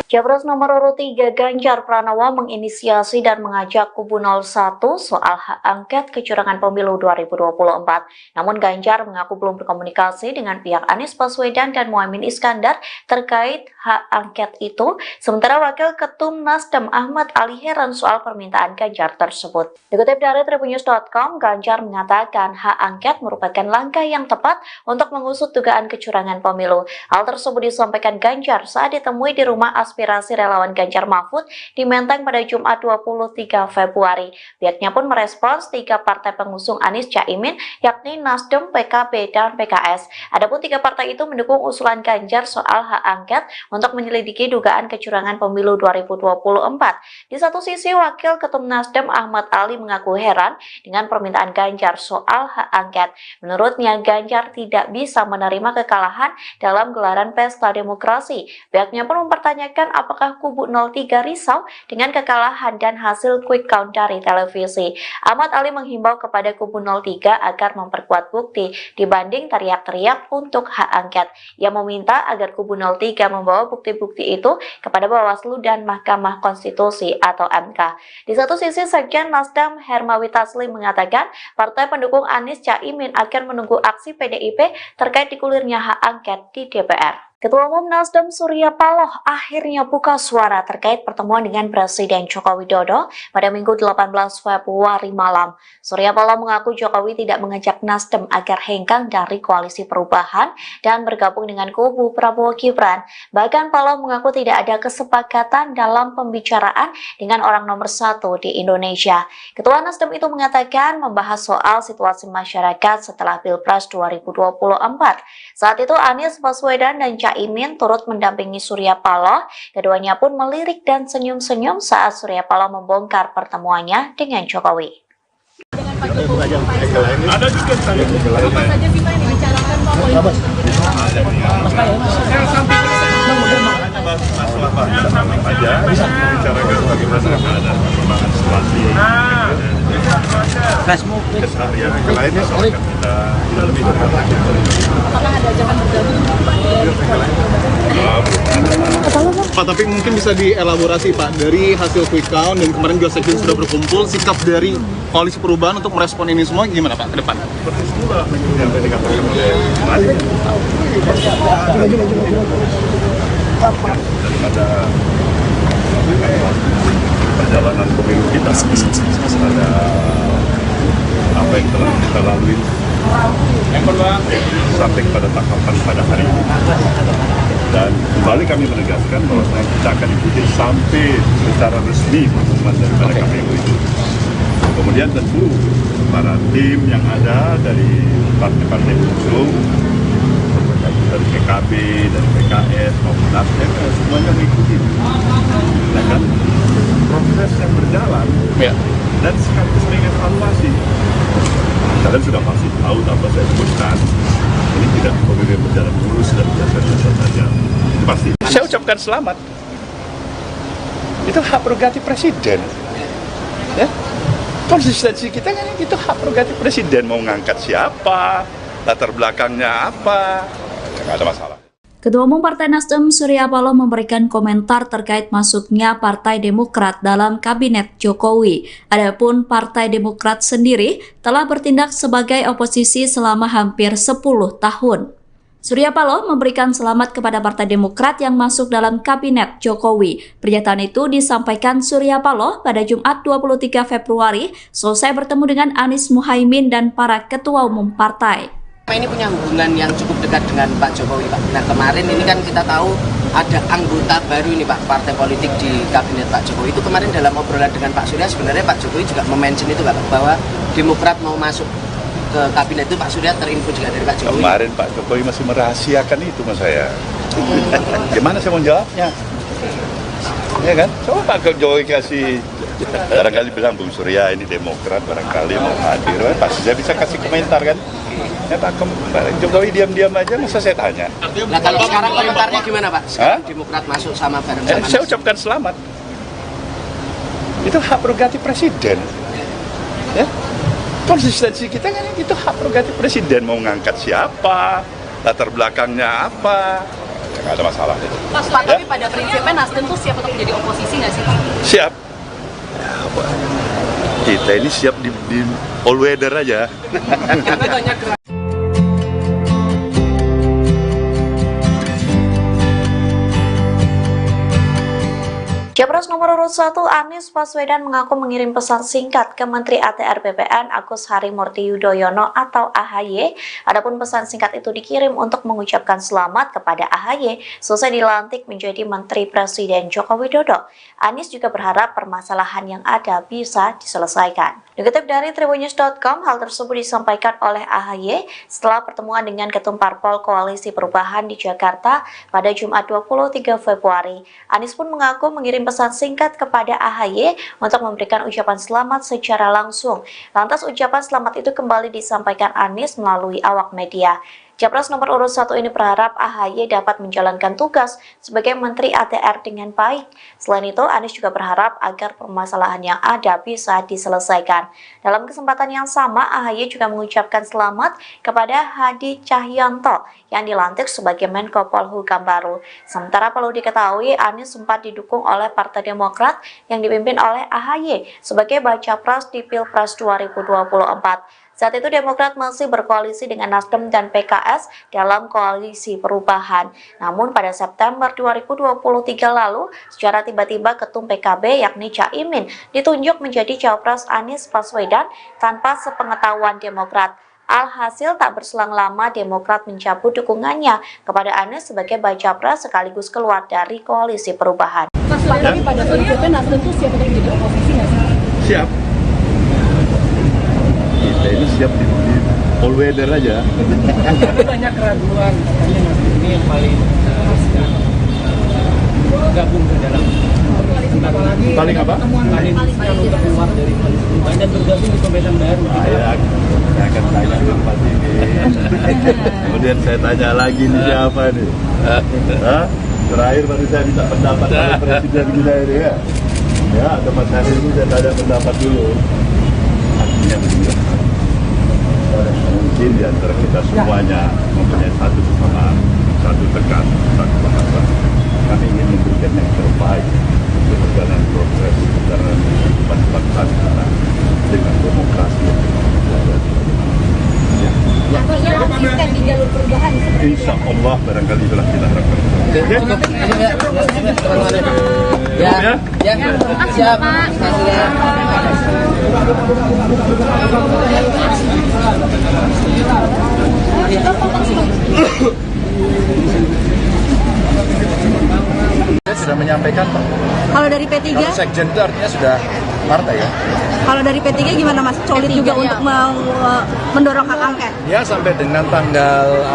Capres nomor urut 3 Ganjar Pranowo menginisiasi dan mengajak kubu 01 soal hak angket kecurangan pemilu 2024. Namun Ganjar mengaku belum berkomunikasi dengan pihak Anies Baswedan dan Muhaimin Iskandar terkait hak angket angket itu, sementara Wakil Ketum Nasdem Ahmad Ali heran soal permintaan Ganjar tersebut. Dikutip dari Tribunnews.com, Ganjar mengatakan hak angket merupakan langkah yang tepat untuk mengusut dugaan kecurangan pemilu. Hal tersebut disampaikan Ganjar saat ditemui di rumah aspirasi relawan Ganjar Mahfud di Menteng pada Jumat 23 Februari. Pihaknya pun merespons 3 partai pengusung Anies Caimin, yakni Nasdem, PKB, dan PKS. Adapun 3 partai itu mendukung usulan Ganjar soal hak angket untuk menyelidiki dugaan kecurangan pemilu 2024. Di satu sisi, Wakil Ketum Nasdem Ahmad Ali mengaku heran dengan permintaan Ganjar soal hak angket. Menurutnya, Ganjar tidak bisa menerima kekalahan dalam gelaran pesta demokrasi. Pihaknya pun mempertanyakan apakah kubu 03 risau dengan kekalahan dan hasil quick count dari televisi. Ahmad Ali menghimbau kepada kubu 03 agar memperkuat bukti dibanding teriak-teriak untuk hak angket. Ia meminta agar kubu 03 membawa bukti-bukti itu kepada Bawaslu dan Mahkamah Konstitusi atau MK. Di satu sisi, Sekjen Nasdem Hermawi Taslim mengatakan partai pendukung Anies Caimin akan menunggu aksi PDIP terkait digulirnya hak angket di DPR. Ketua Umum Nasdem Surya Paloh akhirnya buka suara terkait pertemuan dengan Presiden Joko Widodo pada Minggu 18 Februari malam. Surya Paloh mengaku Jokowi tidak mengajak Nasdem agar hengkang dari koalisi perubahan dan bergabung dengan kubu Prabowo Gibran. Bahkan Paloh mengaku tidak ada kesepakatan dalam pembicaraan dengan orang nomor 1 di Indonesia. Ketua Nasdem itu mengatakan membahas soal situasi masyarakat setelah Pilpres 2024. Saat itu Anies Baswedan dan Caimin turut mendampingi Surya Paloh. Keduanya pun melirik dan senyum-senyum saat Surya Paloh membongkar pertemuannya dengan Jokowi. Dengan Pak Jokowi, ada juga apa saja sih Pak yang dibicarakan Pak? Masalah aja, bicarakan bagaimana ada perkembangan situasi, keseharian yang lainnya soal kita lebih Apakah ada ajakan bergabung Pak, tapi mungkin bisa dielaborasi Pak, dari hasil quick count dan kemarin juga sekjen sudah berkumpul, sikap dari koalisi perubahan untuk merespon ini semua gimana Pak ke depan? seperti semula yang tadi dikatakan oleh Mari. Daripada perjalanan pemilu kita, ada apa yang telah kita lalui sampai pada tahapan pada hari ini. Dan kembali kami menegaskan bahwa kita akan ikuti sampai secara resmi pengumuman daripada KPU itu. Kemudian tentu para tim yang ada dari partai-partai pengusung, dari PKB, dari PKS maupun Nasdem, semuanya mengikuti. Ya kan? Proses yang berjalan dan sekaligus mengevaluasi. Kalian sudah pasti tahu apa saya sebutkan. Ini tidak pemilu berjalan mulus dan biasa-biasa saja. Itu pasti. Saya ucapkan selamat. Itu hak prerogatif presiden. Ya? Konsistensi kita kan itu hak prerogatif presiden, mau ngangkat siapa, latar belakangnya apa, nggak ada masalah. Ketua Umum Partai Nasdem Surya Paloh memberikan komentar terkait masuknya Partai Demokrat dalam Kabinet Jokowi. Adapun Partai Demokrat sendiri telah bertindak sebagai oposisi selama hampir 10 tahun. Surya Paloh memberikan selamat kepada Partai Demokrat yang masuk dalam Kabinet Jokowi. Pernyataan itu disampaikan Surya Paloh pada Jumat 23 Februari selesai bertemu dengan Anies Muhaimin dan para ketua umum partai. Ini punya hubungan yang cukup dekat dengan Pak Jokowi, Pak. Nah, kemarin ini kan kita tahu ada anggota baru ini, Pak, partai politik di Kabinet Pak Jokowi. Itu kemarin dalam obrolan dengan Pak Surya, sebenarnya Pak Jokowi juga mention itu, Pak, bahwa Demokrat mau masuk ke Kabinet itu. Pak Surya terinfo juga dari Pak Jokowi. Kemarin Pak Jokowi masih merahasiakan itu sama saya. Gimana saya mau jawabnya? Ya kan? Coba Pak Jokowi kasih, barangkali bilang Bung Surya ini Demokrat, barangkali mau hadir, pasti saya bisa kasih komentar kan? Ya Pak Jokowi diam-diam aja, masa saya tanya. Nah, kalau sekarang komentarnya gimana Pak? Sekarang Demokrat masuk sama bareng-sama. Saya ucapkan selamat. Itu hak prerogatif presiden. Ya? Konsistensi kita kan itu hak prerogatif presiden, mau ngangkat siapa, latar belakangnya apa, nggak ada masalah itu. Pak, tapi pada prinsipnya Nasdem tuh siap untuk menjadi oposisi nggak sih Pak? Siap. Kita ini siap di all weather aja. Karena banyak Capres nomor urut 1 Anies Baswedan mengaku mengirim pesan singkat ke Menteri ATR BPN Agus Harimurti Yudhoyono atau AHY. Adapun pesan singkat itu dikirim untuk mengucapkan selamat kepada AHY selesai dilantik menjadi Menteri Presiden Joko Widodo. Anies juga berharap permasalahan yang ada bisa diselesaikan. Dikutip dari tribunnews.com, hal tersebut disampaikan oleh AHY setelah pertemuan dengan Ketum Parpol Koalisi Perubahan di Jakarta pada Jumat 23 Februari. Anies pun mengaku mengirim pesan singkat kepada AHY untuk memberikan ucapan selamat secara langsung. Lantas ucapan selamat itu kembali disampaikan Anies melalui awak media. Capres nomor urut 1 ini berharap AHY dapat menjalankan tugas sebagai Menteri ATR dengan baik. Selain itu, Anies juga berharap agar permasalahan yang ada bisa diselesaikan. Dalam kesempatan yang sama, AHY juga mengucapkan selamat kepada Hadi Cahyanto yang dilantik sebagai Menko Polhukam baru. Sementara perlu diketahui, Anies sempat didukung oleh Partai Demokrat yang dipimpin oleh AHY sebagai baca pres di Pilpres 2024. Saat itu Demokrat masih berkoalisi dengan Nasdem dan PKS dalam koalisi perubahan. Namun pada September 2023 lalu, secara tiba-tiba Ketum PKB yakni Caimin ditunjuk menjadi Cawapres Anies Baswedan tanpa sepengetahuan Demokrat. Alhasil tak berselang lama Demokrat mencabut dukungannya kepada Anies sebagai baca pres sekaligus keluar dari koalisi perubahan. Mas, tapi pada prinsipnya Nasdem tuh siap untuk jadi oposisi nggak sih? Siap. Kita ini siap di all weather aja. Tapi banyak keraguan katanya Nasdem ini yang paling gabung ke dalam apalagi paling apa? Paling untuk keluar dari koalisi perubahan dan bergabung di pemerintahan baru. Saya akan tanya ke Pak ini. Kemudian saya tanya lagi nih siapa nih? Terakhir baru saya minta pendapat dari Presiden kita ini ya. Ya, atau Mas Hari ini saya tanya pendapat dulu. Artinya begini. Mungkin di antara kita semuanya mempunyai satu tekan, satu bahasa. Kami ingin memberikan yang terbaik untuk perjalanan proses perjalanan kehidupan bangsa kita dengan demokrasi yang Konsisten di jalur perubahan. Insya Allah barangkali itulah kita harapkan. Siap. Saya sudah menyampaikan Pak. Kalau dari P3? Kalau sekjen itu artinya sudah partai ya. Kalau dari P3 gimana Mas? Solid juga untuk mendorong hak angket? Ya sampai dengan tanggal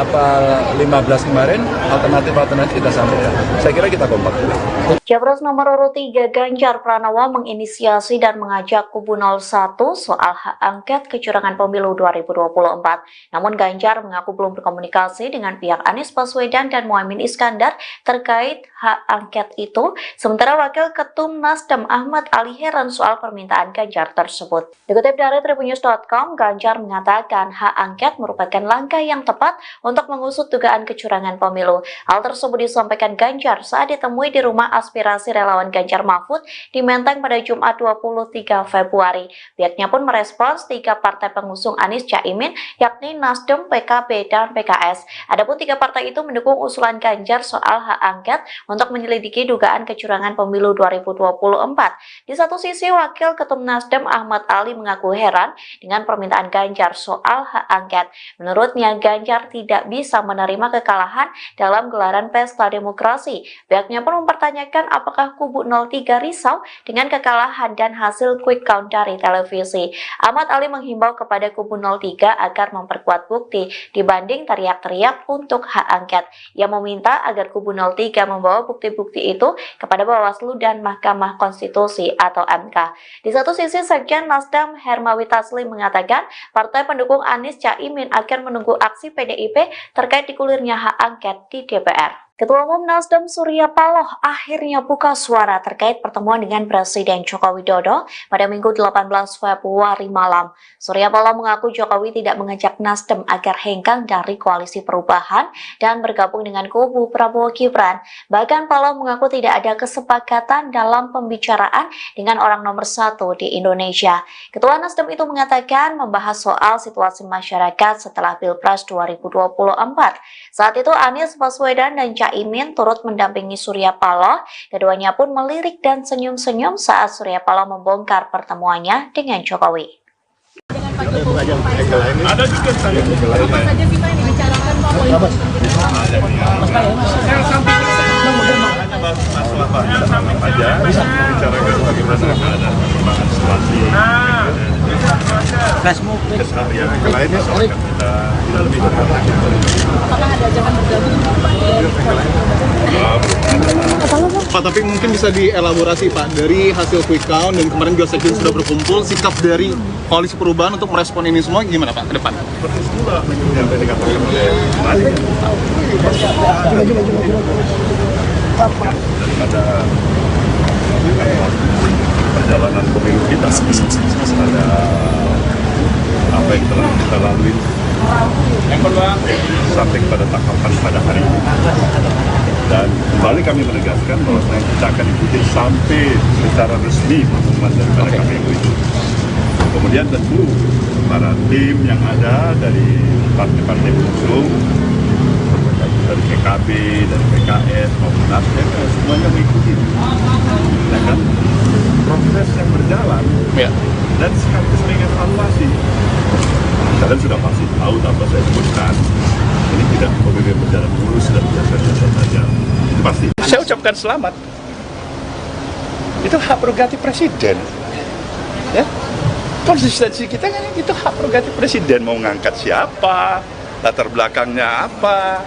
15 kemarin alternatif kita sampaikan. Saya kira kita kompak juga. Capres nomor urut 3 Ganjar Pranowo menginisiasi dan mengajak kubu 01 soal hak angket kecurangan pemilu 2024. Namun Ganjar mengaku belum berkomunikasi dengan pihak Anies Baswedan dan Muhaimin Iskandar terkait hak angket itu. Sementara Wakil Ketum Nasdem Ahmad Ali heran soal permintaan Ganjar tersebut. Dikutip dari tribunnews.com, Ganjar mengatakan hak angket merupakan langkah yang tepat untuk mengusut dugaan kecurangan pemilu. Hal tersebut disampaikan Ganjar saat ditemui di rumah aspirasi relawan Ganjar Mahfud di Menteng pada Jumat 23 Februari. Pihaknya pun merespons 3 partai pengusung Anies Caimin, yakni Nasdem, PKB, dan PKS. Adapun 3 partai itu mendukung usulan Ganjar soal hak angket untuk menyelidiki dugaan kecurangan pemilu 2024. Di satu sisi, Wakil Ketum Nasdem Ahmad Ali mengaku heran dengan permintaan Ganjar soal hak angket. Menurutnya, Ganjar tidak bisa menerima kekalahan dalam gelaran pesta demokrasi. Pihaknya pun mempertanyakan apakah kubu 03 risau dengan kekalahan dan hasil quick count dari televisi. Ahmad Ali menghimbau kepada kubu 03 agar memperkuat bukti dibanding teriak-teriak untuk hak angket. Ia meminta agar kubu 03 membawa bukti-bukti itu kepada Bawaslu dan Mahkamah Konstitusi atau MK. Di satu sisi, Sekjen Nasdem Hermawi Taslim mengatakan partai pendukung Anies Caimin akan menunggu aksi PDIP terkait digulirnya hak angket di DPR. Ketua Umum Nasdem Surya Paloh akhirnya buka suara terkait pertemuan dengan Presiden Joko Widodo pada Minggu 18 Februari malam. Surya Paloh mengaku Jokowi tidak mengajak Nasdem agar hengkang dari koalisi perubahan dan bergabung dengan kubu Prabowo Gibran. Bahkan Paloh mengaku tidak ada kesepakatan dalam pembicaraan dengan orang nomor 1 di Indonesia. Ketua Nasdem itu mengatakan membahas soal situasi masyarakat setelah Pilpres 2024. Saat itu Anies Baswedan dan Caimin turut mendampingi Surya Paloh. Keduanya pun melirik dan senyum-senyum saat Surya Paloh membongkar pertemuannya dengan Jokowi. Ada juga saya. Apa saja sih Pak yang dibicarakan Pak politik? Masalah Pak aja bicarakan bagaimana keadaan perkembangan situasi keseharian yang lainnya soal kita lebih dekat. Apakah ada ajakan bergabung Pak, tapi mungkin bisa dielaborasi Pak, dari hasil quick count dan kemarin juga sekjen sudah berkumpul, sikap dari Koalisi Perubahan untuk merespon ini semua gimana Pak ke depan? Seperti semula yang tadi dikatakan oleh Mari daripada perjalanan pemilu kita ada apa yang telah kita lalui sampai pada tahapan pada hari ini, dan kembali kami menegaskan bahwa kita akan ikuti sampai secara resmi pengumuman daripada KPU itu. Kemudian tentu para tim yang ada dari partai-partai pengusung, dari PKB, dari PKS maupun Nasdem, semuanya mengikuti, ya kan, proses yang berjalan, dan sekaligus mengevaluasi. Kalian sudah pasti tahu tanpa saya sebutkan, ini tidak berjalan mulus dan biasa-biasa saja, itu pasti. Saya ucapkan selamat. Itu hak prerogatif presiden, ya. Konsistensi kita kan itu hak prerogatif presiden, mau ngangkat siapa, latar belakangnya apa,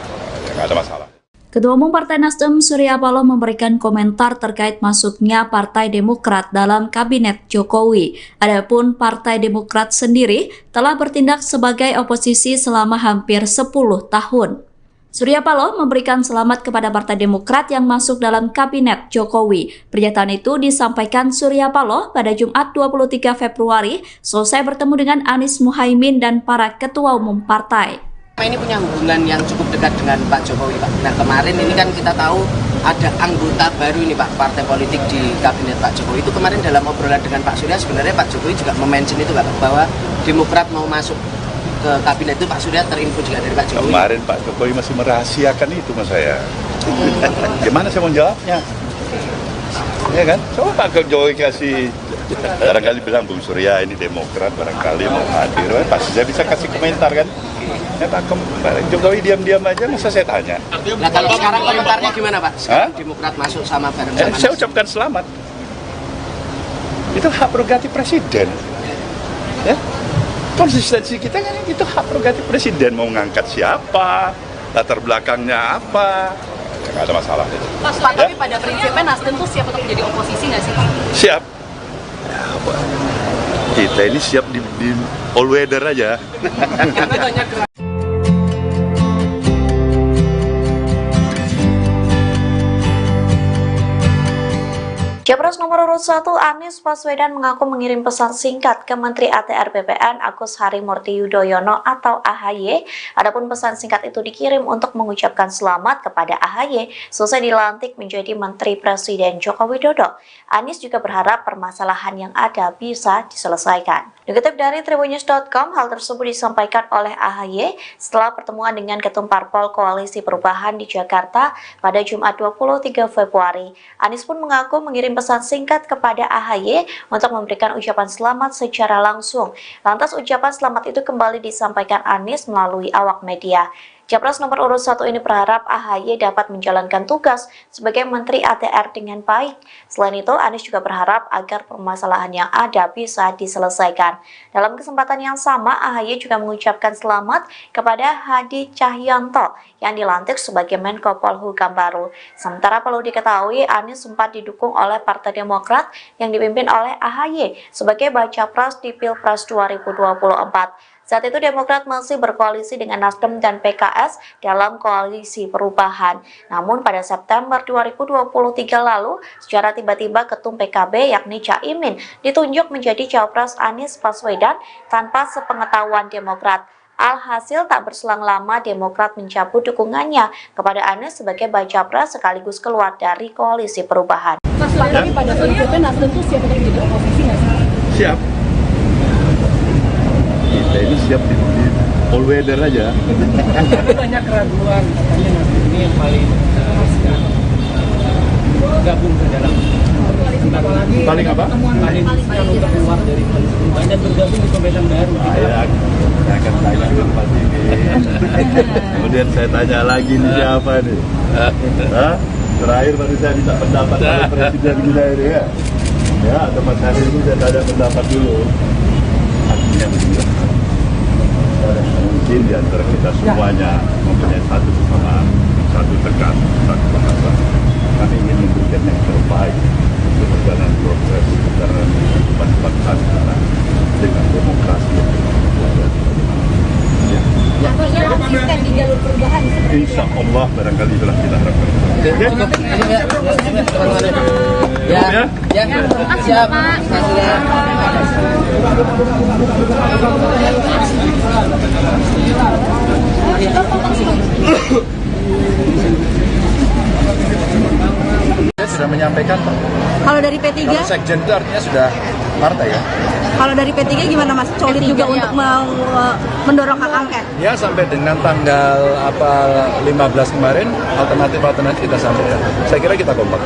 nggak ada masalah. Ketua Umum Partai Nasdem Surya Paloh memberikan komentar terkait masuknya Partai Demokrat dalam Kabinet Jokowi. Adapun Partai Demokrat sendiri telah bertindak sebagai oposisi selama hampir 10 tahun. Surya Paloh memberikan selamat kepada Partai Demokrat yang masuk dalam Kabinet Jokowi. Pernyataan itu disampaikan Surya Paloh pada Jumat 23 Februari selesai bertemu dengan Anies Muhaimin dan para ketua umum partai. Ini punya hubungan yang cukup dekat dengan Pak Jokowi, Pak. Nah, kemarin ini kan kita tahu ada anggota baru ini, Pak, partai politik di Kabinet Pak Jokowi. Itu kemarin dalam obrolan dengan Pak Surya, sebenarnya Pak Jokowi juga mention itu, Pak, bahwa Demokrat mau masuk ke Kabinet itu. Pak Surya terinfo juga dari Pak Jokowi. Kemarin Pak Jokowi masih merahasiakan itu sama saya. Gimana saya mau jawabnya? Ya kan? Coba Pak Jokowi kasih, barangkali bilang Bung Surya ini Demokrat, barangkali mau hadir, pasti saya bisa kasih komentar kan? Ya Pak Jokowi diam-diam aja, masa saya tanya. Nah, kalau sekarang komentarnya gimana Pak? Sekarang Demokrat masuk sama bareng sama saya ucapkan selamat. Itu hak prerogatif presiden, ya. Konsistensi kita kan itu hak prerogatif presiden, mau ngangkat siapa, latar belakangnya apa, nggak ada masalah. Pak, tapi pada prinsipnya Nasdem tuh siap untuk menjadi oposisi nggak sih Pak? Siap. Ya, kita ini siap di all weather aja. Capres nomor urut 1 Anies Baswedan mengaku mengirim pesan singkat ke Menteri ATR BPN Agus Harimurti Yudhoyono atau AHY. Adapun pesan singkat itu dikirim untuk mengucapkan selamat kepada AHY selesai dilantik menjadi Menteri Presiden Joko Widodo. Anies juga berharap permasalahan yang ada bisa diselesaikan. Dikutip dari Tribunnews.com, hal tersebut disampaikan oleh AHY setelah pertemuan dengan Ketum Parpol Koalisi Perubahan di Jakarta pada Jumat 23 Februari. Anies pun mengaku mengirim pesan singkat kepada AHY untuk memberikan ucapan selamat secara langsung. Lantas ucapan selamat itu kembali disampaikan Anies melalui awak media. Capres nomor urut 1 ini berharap AHY dapat menjalankan tugas sebagai Menteri ATR dengan baik. Selain itu, Anies juga berharap agar permasalahan yang ada bisa diselesaikan. Dalam kesempatan yang sama, AHY juga mengucapkan selamat kepada Hadi Cahyanto yang dilantik sebagai Menko Polhukam baru. Sementara perlu diketahui, Anies sempat didukung oleh Partai Demokrat yang dipimpin oleh AHY sebagai baca pres di Pilpres 2024. Saat itu Demokrat masih berkoalisi dengan Nasdem dan PKS dalam koalisi perubahan. Namun pada September 2023 lalu, secara tiba-tiba Ketum PKB yakni Caimin ditunjuk menjadi Cawapres Anies Baswedan tanpa sepengetahuan Demokrat. Alhasil tak berselang lama Demokrat mencabut dukungannya kepada Anies sebagai baca pres sekaligus keluar dari koalisi perubahan. Mas, tapi pada prinsipnya Nasdem tuh siap untuk menjadi oposisi nggak sih? Siap. Kita ini siap di all weather aja. Banyak keraguan, katanya Nasdem ini yang paling bergabung ke dalam Paling apa? paling untuk keluar dari koalisi perubahan dan bergabung di pemerintahan baru. Saya akan tanya ke Pak Didi. Kemudian saya tanya lagi nih siapa nih? Hah? Terakhir baru saya minta pendapat oleh Presiden kita ini ya. Ya, atau Mas Hari ini saya tanya pendapat dulu. Artinya begini. Mungkin di antara kita semuanya mempunyai satu kesamaan, satu tekan, satu bahasa. Kami ingin memberikan yang terbaik untuk perjalanan proses perjalanan kehidupan bangsa kita dengan demokrasi yang berkualitas. Artinya konsisten di jalur perubahan seperti itu. Insya Allah barangkali itulah kita harapkan. Siap. Saya sudah menyampaikan Pak. Kalau dari P3, Kalau sekjen itu artinya sudah partai ya. kalau dari P3 gimana Mas? Solid juga untuk mendorong hak angket. Ya sampai dengan tanggal 15 kemarin alternatif kita sampaikan. Saya kira kita kompak.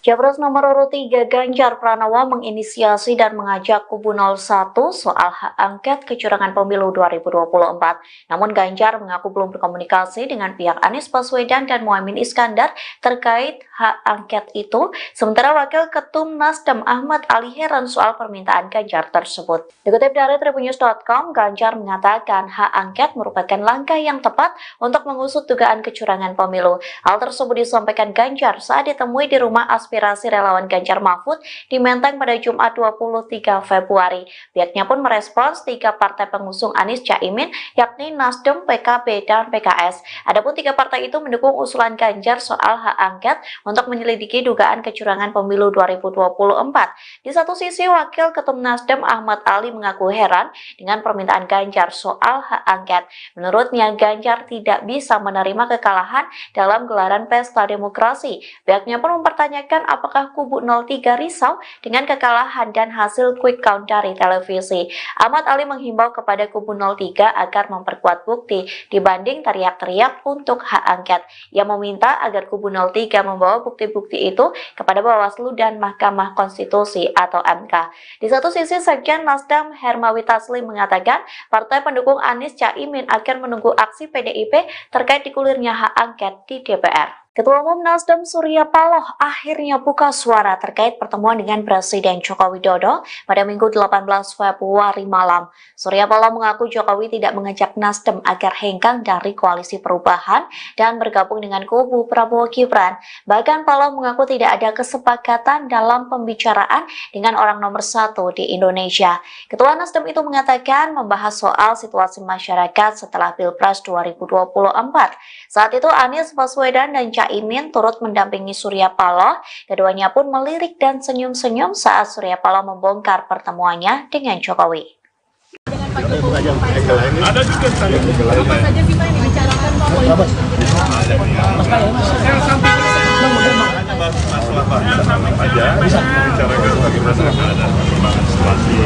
Capres nomor urut 3 Ganjar Pranowo menginisiasi dan mengajak kubu 01 soal hak angket kecurangan pemilu 2024. Namun Ganjar mengaku belum berkomunikasi dengan pihak Anies Baswedan dan Muhaimin Iskandar terkait hak angket itu. Sementara Wakil Ketum Nasdem Ahmad Ali heran soal permintaan Ganjar tersebut. Dikutip dari tribunnews.com, Ganjar mengatakan hak angket merupakan langkah yang tepat untuk mengusut dugaan kecurangan pemilu. Hal tersebut disampaikan Ganjar saat ditemui di rumah aspirasi relawan Ganjar Mahfud di Menteng pada Jumat 23 Februari. Pihaknya pun merespons 3 partai pengusung Anies Caimin, yakni Nasdem, PKB, dan PKS. Adapun 3 partai itu mendukung usulan Ganjar soal hak angket untuk menyelidiki dugaan kecurangan pemilu 2024. Di satu sisi, Wakil Ketum Nasdem Ahmad Ali mengaku heran dengan permintaan Ganjar soal hak angket. Menurutnya, Ganjar tidak bisa menerima kekalahan dalam gelaran pesta demokrasi. Pihaknya pun mempertanyakan apakah kubu 03 risau dengan kekalahan dan hasil quick count dari televisi. Ahmad Ali menghimbau kepada kubu 03 agar memperkuat bukti dibanding teriak-teriak untuk hak angket. Ia meminta agar kubu 03 membawa bukti-bukti itu kepada Bawaslu dan Mahkamah Konstitusi atau MK. Di satu sisi, Sekjen Nasdem Hermawi Taslim mengatakan partai pendukung Anies Caimin akan menunggu aksi PDIP terkait digulirnya hak angket di DPR. Ketua Umum Nasdem Surya Paloh akhirnya buka suara terkait pertemuan dengan Presiden Joko Widodo pada Minggu 18 Februari malam. Surya Paloh mengaku Jokowi tidak mengajak Nasdem agar hengkang dari koalisi perubahan dan bergabung dengan kubu Prabowo Gibran. Bahkan Paloh mengaku tidak ada kesepakatan dalam pembicaraan dengan orang nomor 1 di Indonesia. Ketua Nasdem itu mengatakan membahas soal situasi masyarakat setelah Pilpres 2024. Saat itu Anies Baswedan dan Caimin turut mendampingi Surya Paloh. Keduanya pun melirik dan senyum-senyum saat Surya Paloh membongkar pertemuannya dengan Jokowi. Dengan Pak Jokowi, ada juga saya. Apa saja sih Pak yang dibicarakan Pak? Masalah Pak aja bisa bicarakan bagaimana ada perkembangan situasi.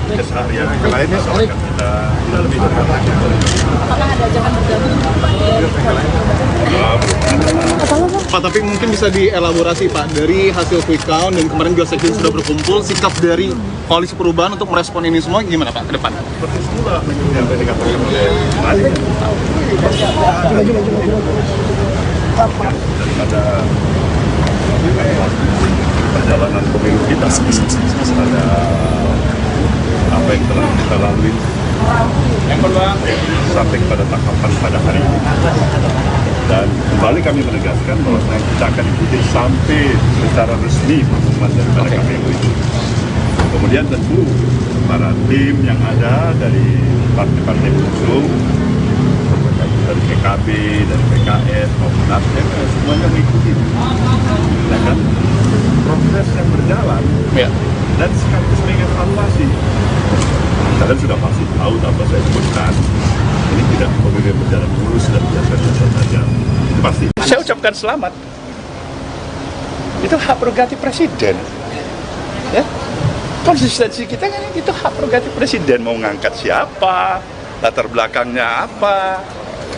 Keseharian yang lainnya soalnya kita lebih Apakah ada ajakan bergabung Pak, tapi mungkin bisa dielaborasi Pak, dari hasil quick count dan kemarin juga sekjen sudah berkumpul, sikap dari koalisi perubahan untuk merespon ini semua gimana Pak ke depan? seperti semula yang tadi dikatakan oleh Mari. Daripada perjalanan pemilu kita, ada apa yang telah kita lalui sampai pada tahapan pada hari ini. Dan kembali kami menegaskan bahwa kita akan ikuti sampai secara resmi pengumuman daripada KPU itu. Kemudian tentu para tim yang ada dari partai-partai pengusung, dari PKB, dari PKS maupun Nasdem, semuanya mengikuti. Ya kan? Proses yang berjalan dan sekaligus mengevaluasi. Kalian sudah pasti tahu apa saya sebutkan. Ini tidak pemilu berjalan mulus dan biasa-biasa saja. Pasti. Saya ucapkan selamat. Itu hak prerogatif presiden. Ya. Konsistensi kita kan itu hak prerogatif presiden, mau ngangkat siapa, latar belakangnya apa,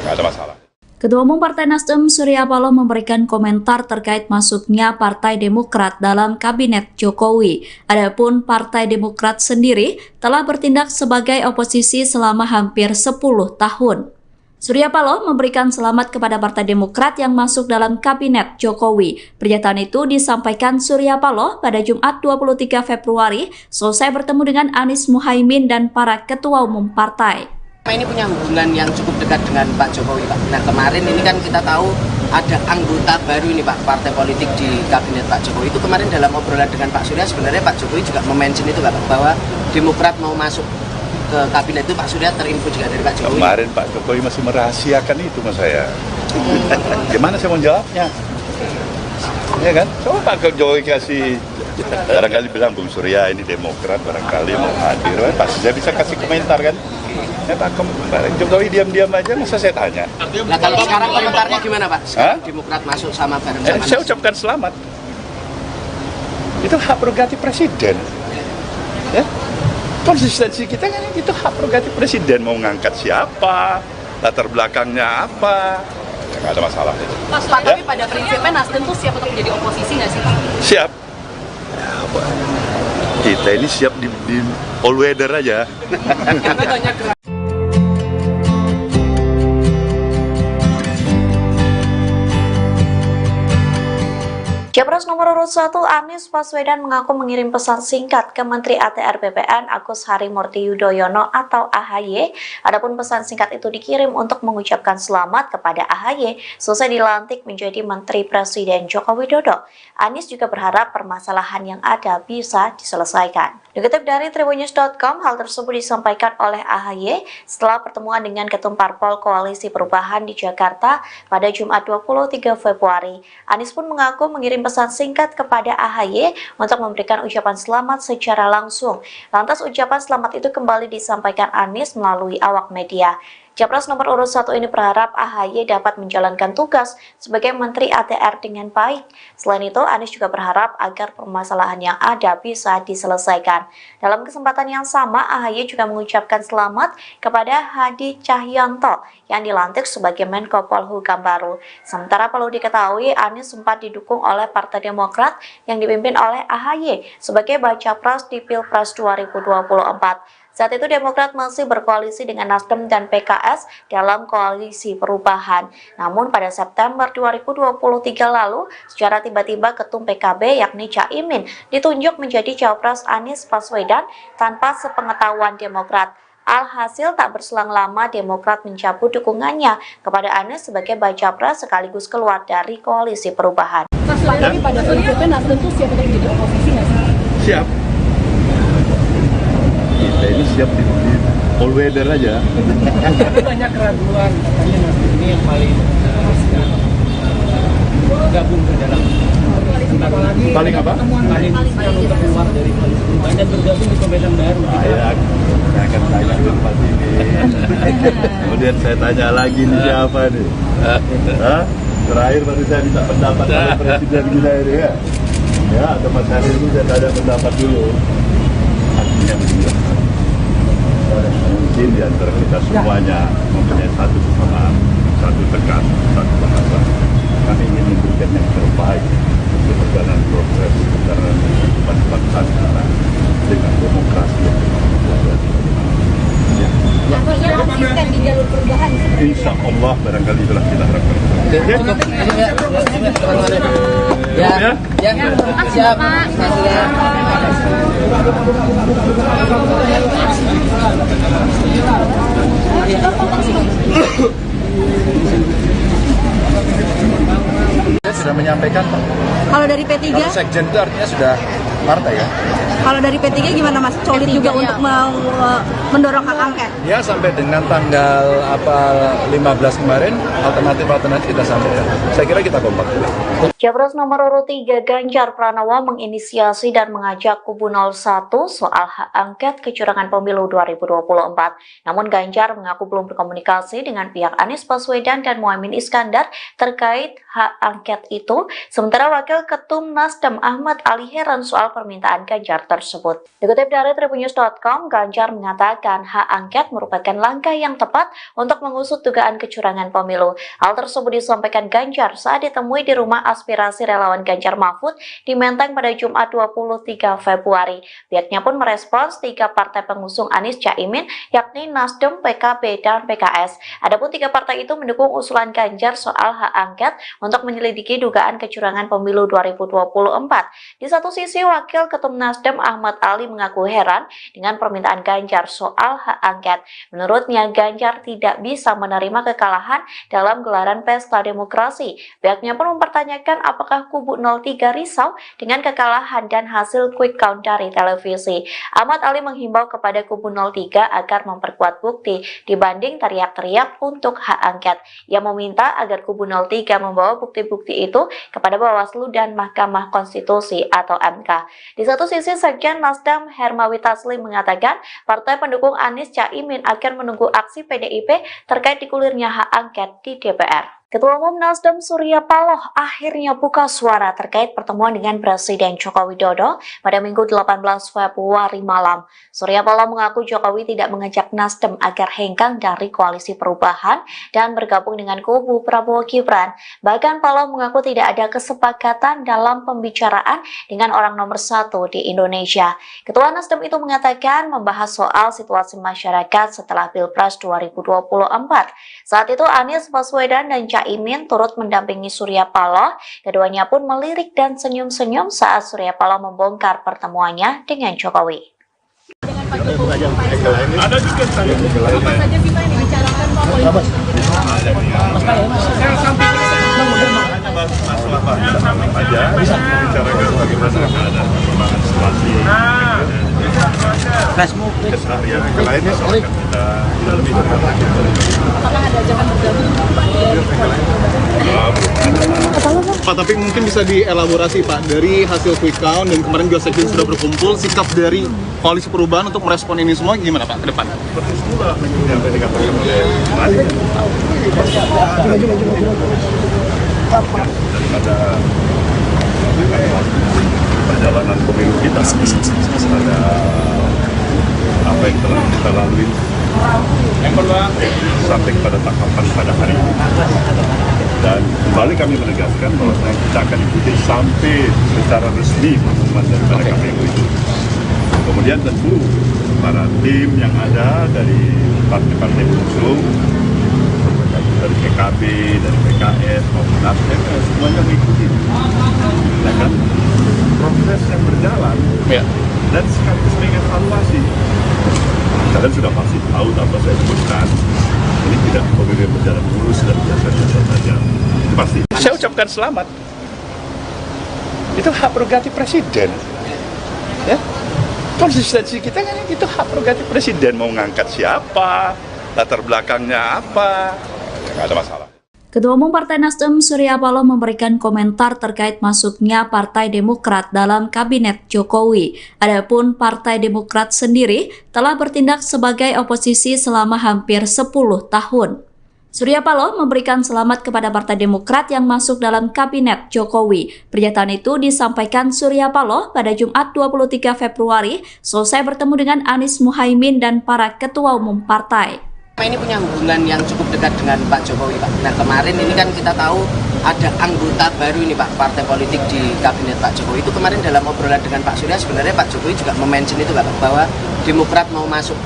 nggak ada masalah. Ketua Umum Partai Nasdem Surya Paloh memberikan komentar terkait masuknya Partai Demokrat dalam Kabinet Jokowi. Adapun Partai Demokrat sendiri telah bertindak sebagai oposisi selama hampir 10 tahun. Surya Paloh memberikan selamat kepada Partai Demokrat yang masuk dalam Kabinet Jokowi. Pernyataan itu disampaikan Surya Paloh pada Jumat 23 Februari selesai bertemu dengan Anies Muhaimin dan para ketua umum partai. Ini punya hubungan yang cukup dekat dengan Pak Jokowi, Pak. Nah, kemarin ini kan kita tahu ada anggota baru ini, Pak, partai politik di Kabinet Pak Jokowi. Itu kemarin dalam obrolan dengan Pak Surya, sebenarnya Pak Jokowi juga mention itu, Pak, bahwa Demokrat mau masuk ke Kabinet itu. Pak Surya terinfo juga dari Pak Jokowi. Kemarin Pak Jokowi masih merahasiakan itu mas saya. Gimana saya mau jawabnya? Ya kan? Coba Pak Jokowi kasih, barangkali bilang Bung Surya ini Demokrat, barangkali mau hadir, pasti saya bisa kasih komentar kan? Ya Pak Jokowi diam-diam aja, masa saya tanya? Nah kalau sekarang komentarnya gimana Pak? Sekarang Demokrat masuk sama bareng sama saya ucapkan selamat. Itu hak prerogatif presiden. Ya? Konsistensi kita kan itu hak prerogatif presiden, mau ngangkat siapa, latar belakangnya apa, nggak ada masalah itu. Pak, tapi pada prinsipnya Nasdem tuh siap untuk menjadi oposisi nggak sih Pak? Siap. Kita ini siap di all weather aja. Capres nomor urut 1 Anies Baswedan mengaku mengirim pesan singkat ke Menteri ATR BPN Agus Harimurti Yudhoyono atau AHY. Adapun pesan singkat itu dikirim untuk mengucapkan selamat kepada AHY selesai dilantik menjadi Menteri Presiden Joko Widodo. Anies juga berharap permasalahan yang ada bisa diselesaikan. Dikutip dari Tribunnews.com, hal tersebut disampaikan oleh AHY setelah pertemuan dengan Ketum Parpol Koalisi Perubahan di Jakarta pada Jumat 23 Februari. Anies pun mengaku mengirim pesan singkat kepada AHY untuk memberikan ucapan selamat secara langsung. Lantas ucapan selamat itu kembali disampaikan Anies melalui awak media. Capres nomor urut 1 ini berharap AHY dapat menjalankan tugas sebagai Menteri ATR dengan baik. Selain itu, Anies juga berharap agar permasalahan yang ada bisa diselesaikan. Dalam kesempatan yang sama, AHY juga mengucapkan selamat kepada Hadi Cahyanto yang dilantik sebagai Menko Polhukam baru. Sementara perlu diketahui, Anies sempat didukung oleh Partai Demokrat yang dipimpin oleh AHY sebagai baca pres di Pilpres 2024. Saat itu Demokrat masih berkoalisi dengan Nasdem dan PKS dalam koalisi perubahan. Namun pada September 2023 lalu, secara tiba-tiba Ketum PKB yakni Caimin ditunjuk menjadi Cawapres Anies Baswedan tanpa sepengetahuan Demokrat. Alhasil tak berselang lama Demokrat mencabut dukungannya kepada Anies sebagai baca pres sekaligus keluar dari koalisi perubahan. Tapi pada prinsipnya Nasdem tuh siap untuk menjadi oposisi nggak sih? Siap. Kita ini siap di all weather aja. Tapi banyak keraguan katanya Nasdem ini yang paling gabung ke dalam paling apa? Paling untuk keluar dari koalisi perubahan dan bergabung di pemerintahan baru. Saya akan tanya ke Pak ini. Kemudian saya tanya lagi nih siapa nih? Terakhir baru saya minta pendapat oleh Presiden kita ini ya. Ya, atau Mas Hari ini saya tanya pendapat dulu. Artinya begini. Mungkin di antara kita semuanya mempunyai satu kesamaan, satu tekan, satu bahasa. Kami ingin memberikan yang terbaik untuk perjalanan proses perjalanan kehidupan bangsa kita dengan demokrasi yang berkualitas. Artinya konsisten di jalur perubahan. Insya Allah barangkali itulah kita harapkan. Ya, siap Pak. Sudah menyampaikan Pak. Kalau dari P3? Kalau sekjen itu artinya sudah partai ya. Kalau dari P3 gimana Mas? Solid juga untuk mendorong hak angket? Ya sampai dengan tanggal 15 kemarin alternatif kita sampaikan. Saya kira kita kompak. Capres nomor urut 3 Ganjar Pranowo menginisiasi dan mengajak kubu 01 soal hak angket kecurangan pemilu 2024. Namun Ganjar mengaku belum berkomunikasi dengan pihak Anies Baswedan dan Muhaimin Iskandar terkait hak angket itu. Sementara Wakil Ketum Nasdem Ahmad Ali heran soal permintaan Ganjar tersebut. Dikutip dari tribunnews.com, Ganjar mengatakan hak angket merupakan langkah yang tepat untuk mengusut dugaan kecurangan pemilu. Hal tersebut disampaikan Ganjar saat ditemui di rumah aspirasi relawan Ganjar Mahfud di Menteng pada Jumat 23 Februari. Pihaknya pun merespons 3 partai pengusung Anies Caimin, yakni Nasdem, PKB, dan PKS. Adapun 3 partai itu mendukung usulan Ganjar soal hak angket untuk menyelidiki dugaan kecurangan pemilu 2024. Di satu sisi, Wakil Ketum Nasdem Ahmad Ali mengaku heran dengan permintaan Ganjar soal hak angket. Menurutnya, Ganjar tidak bisa menerima kekalahan dalam gelaran pesta demokrasi. Pihaknya pun mempertanyakan apakah kubu 03 risau dengan kekalahan dan hasil quick count dari televisi. Ahmad Ali menghimbau kepada kubu 03 agar memperkuat bukti dibanding teriak-teriak untuk hak angket. Ia meminta agar kubu 03 membawa bukti-bukti itu kepada Bawaslu dan Mahkamah Konstitusi atau MK. Di satu sisi, Sekjen Nasdem Hermawi Taslim mengatakan partai pendukung Anies Caimin akan menunggu aksi PDIP terkait digulirnya hak angket di DPR. Ketua Umum Nasdem Surya Paloh akhirnya buka suara terkait pertemuan dengan Presiden Joko Widodo pada Minggu 18 Februari malam. Surya Paloh mengaku Jokowi tidak mengajak Nasdem agar hengkang dari koalisi perubahan dan bergabung dengan kubu Prabowo Gibran. Bahkan Paloh mengaku tidak ada kesepakatan dalam pembicaraan dengan orang nomor 1 di Indonesia. Ketua Nasdem itu mengatakan membahas soal situasi masyarakat setelah Pilpres 2024. Saat itu Anies Baswedan dan Caimin turut mendampingi Surya Paloh. Keduanya pun melirik dan senyum-senyum saat Surya Paloh membongkar pertemuannya dengan Jokowi. Dengan Pak Jokowi, ada juga apa saja kita ini bicarakan soal politik. Masalah apa aja, bicarakan bagaimana ada perkembangan situasi. Keseharian yang lainnya soalnya kita lebih Apakah ada ajakan bergabung Pak, tapi mungkin bisa dielaborasi Pak, dari hasil quick count dan kemarin juga Sekjen sudah berkumpul, sikap dari koalisi perubahan untuk merespon ini semua gimana Pak ke depan? seperti semula yang tadi dikatakan oleh Mari. Daripada perjalanan pemilu kita, ada apa yang telah kita lalui sampai kepada tahapan pada hari ini. Dan kembali kami menegaskan bahwa kita akan ikuti sampai secara resmi pengumuman daripada KPU itu. Kemudian tentu para tim yang ada dari partai-partai pengusung, dari PKB, dari PKS, maupun Nasdem, semuanya mengikuti. Ya kan? Proses yang berjalan, ya. Dan sekaligus mengevaluasi. Kalian sudah pasti tahu apa saya sebutkan. Ini tidak pemilu yang berjalan mulus dan biasa-biasa saja. Pasti. Saya ucapkan selamat. Itu hak prerogatif presiden. Ya. Konsistensi kita kan itu hak prerogatif presiden, mau ngangkat siapa, latar belakangnya apa, nggak ada masalah. Ketua Umum Partai Nasdem Surya Paloh memberikan komentar terkait masuknya Partai Demokrat dalam Kabinet Jokowi. Adapun Partai Demokrat sendiri telah bertindak sebagai oposisi selama hampir 10 tahun. Surya Paloh memberikan selamat kepada Partai Demokrat yang masuk dalam Kabinet Jokowi. Pernyataan itu disampaikan Surya Paloh pada Jumat 23 Februari selesai bertemu dengan Anies Muhaimin dan para ketua umum partai. Ini punya hubungan yang cukup dekat dengan Pak Jokowi, Pak. Nah, kemarin ini kan kita tahu ada anggota baru ini, Pak, partai politik di Kabinet Pak Jokowi. Itu kemarin dalam obrolan dengan Pak Surya, sebenarnya Pak Jokowi juga mention itu, Pak, bahwa Demokrat mau masuk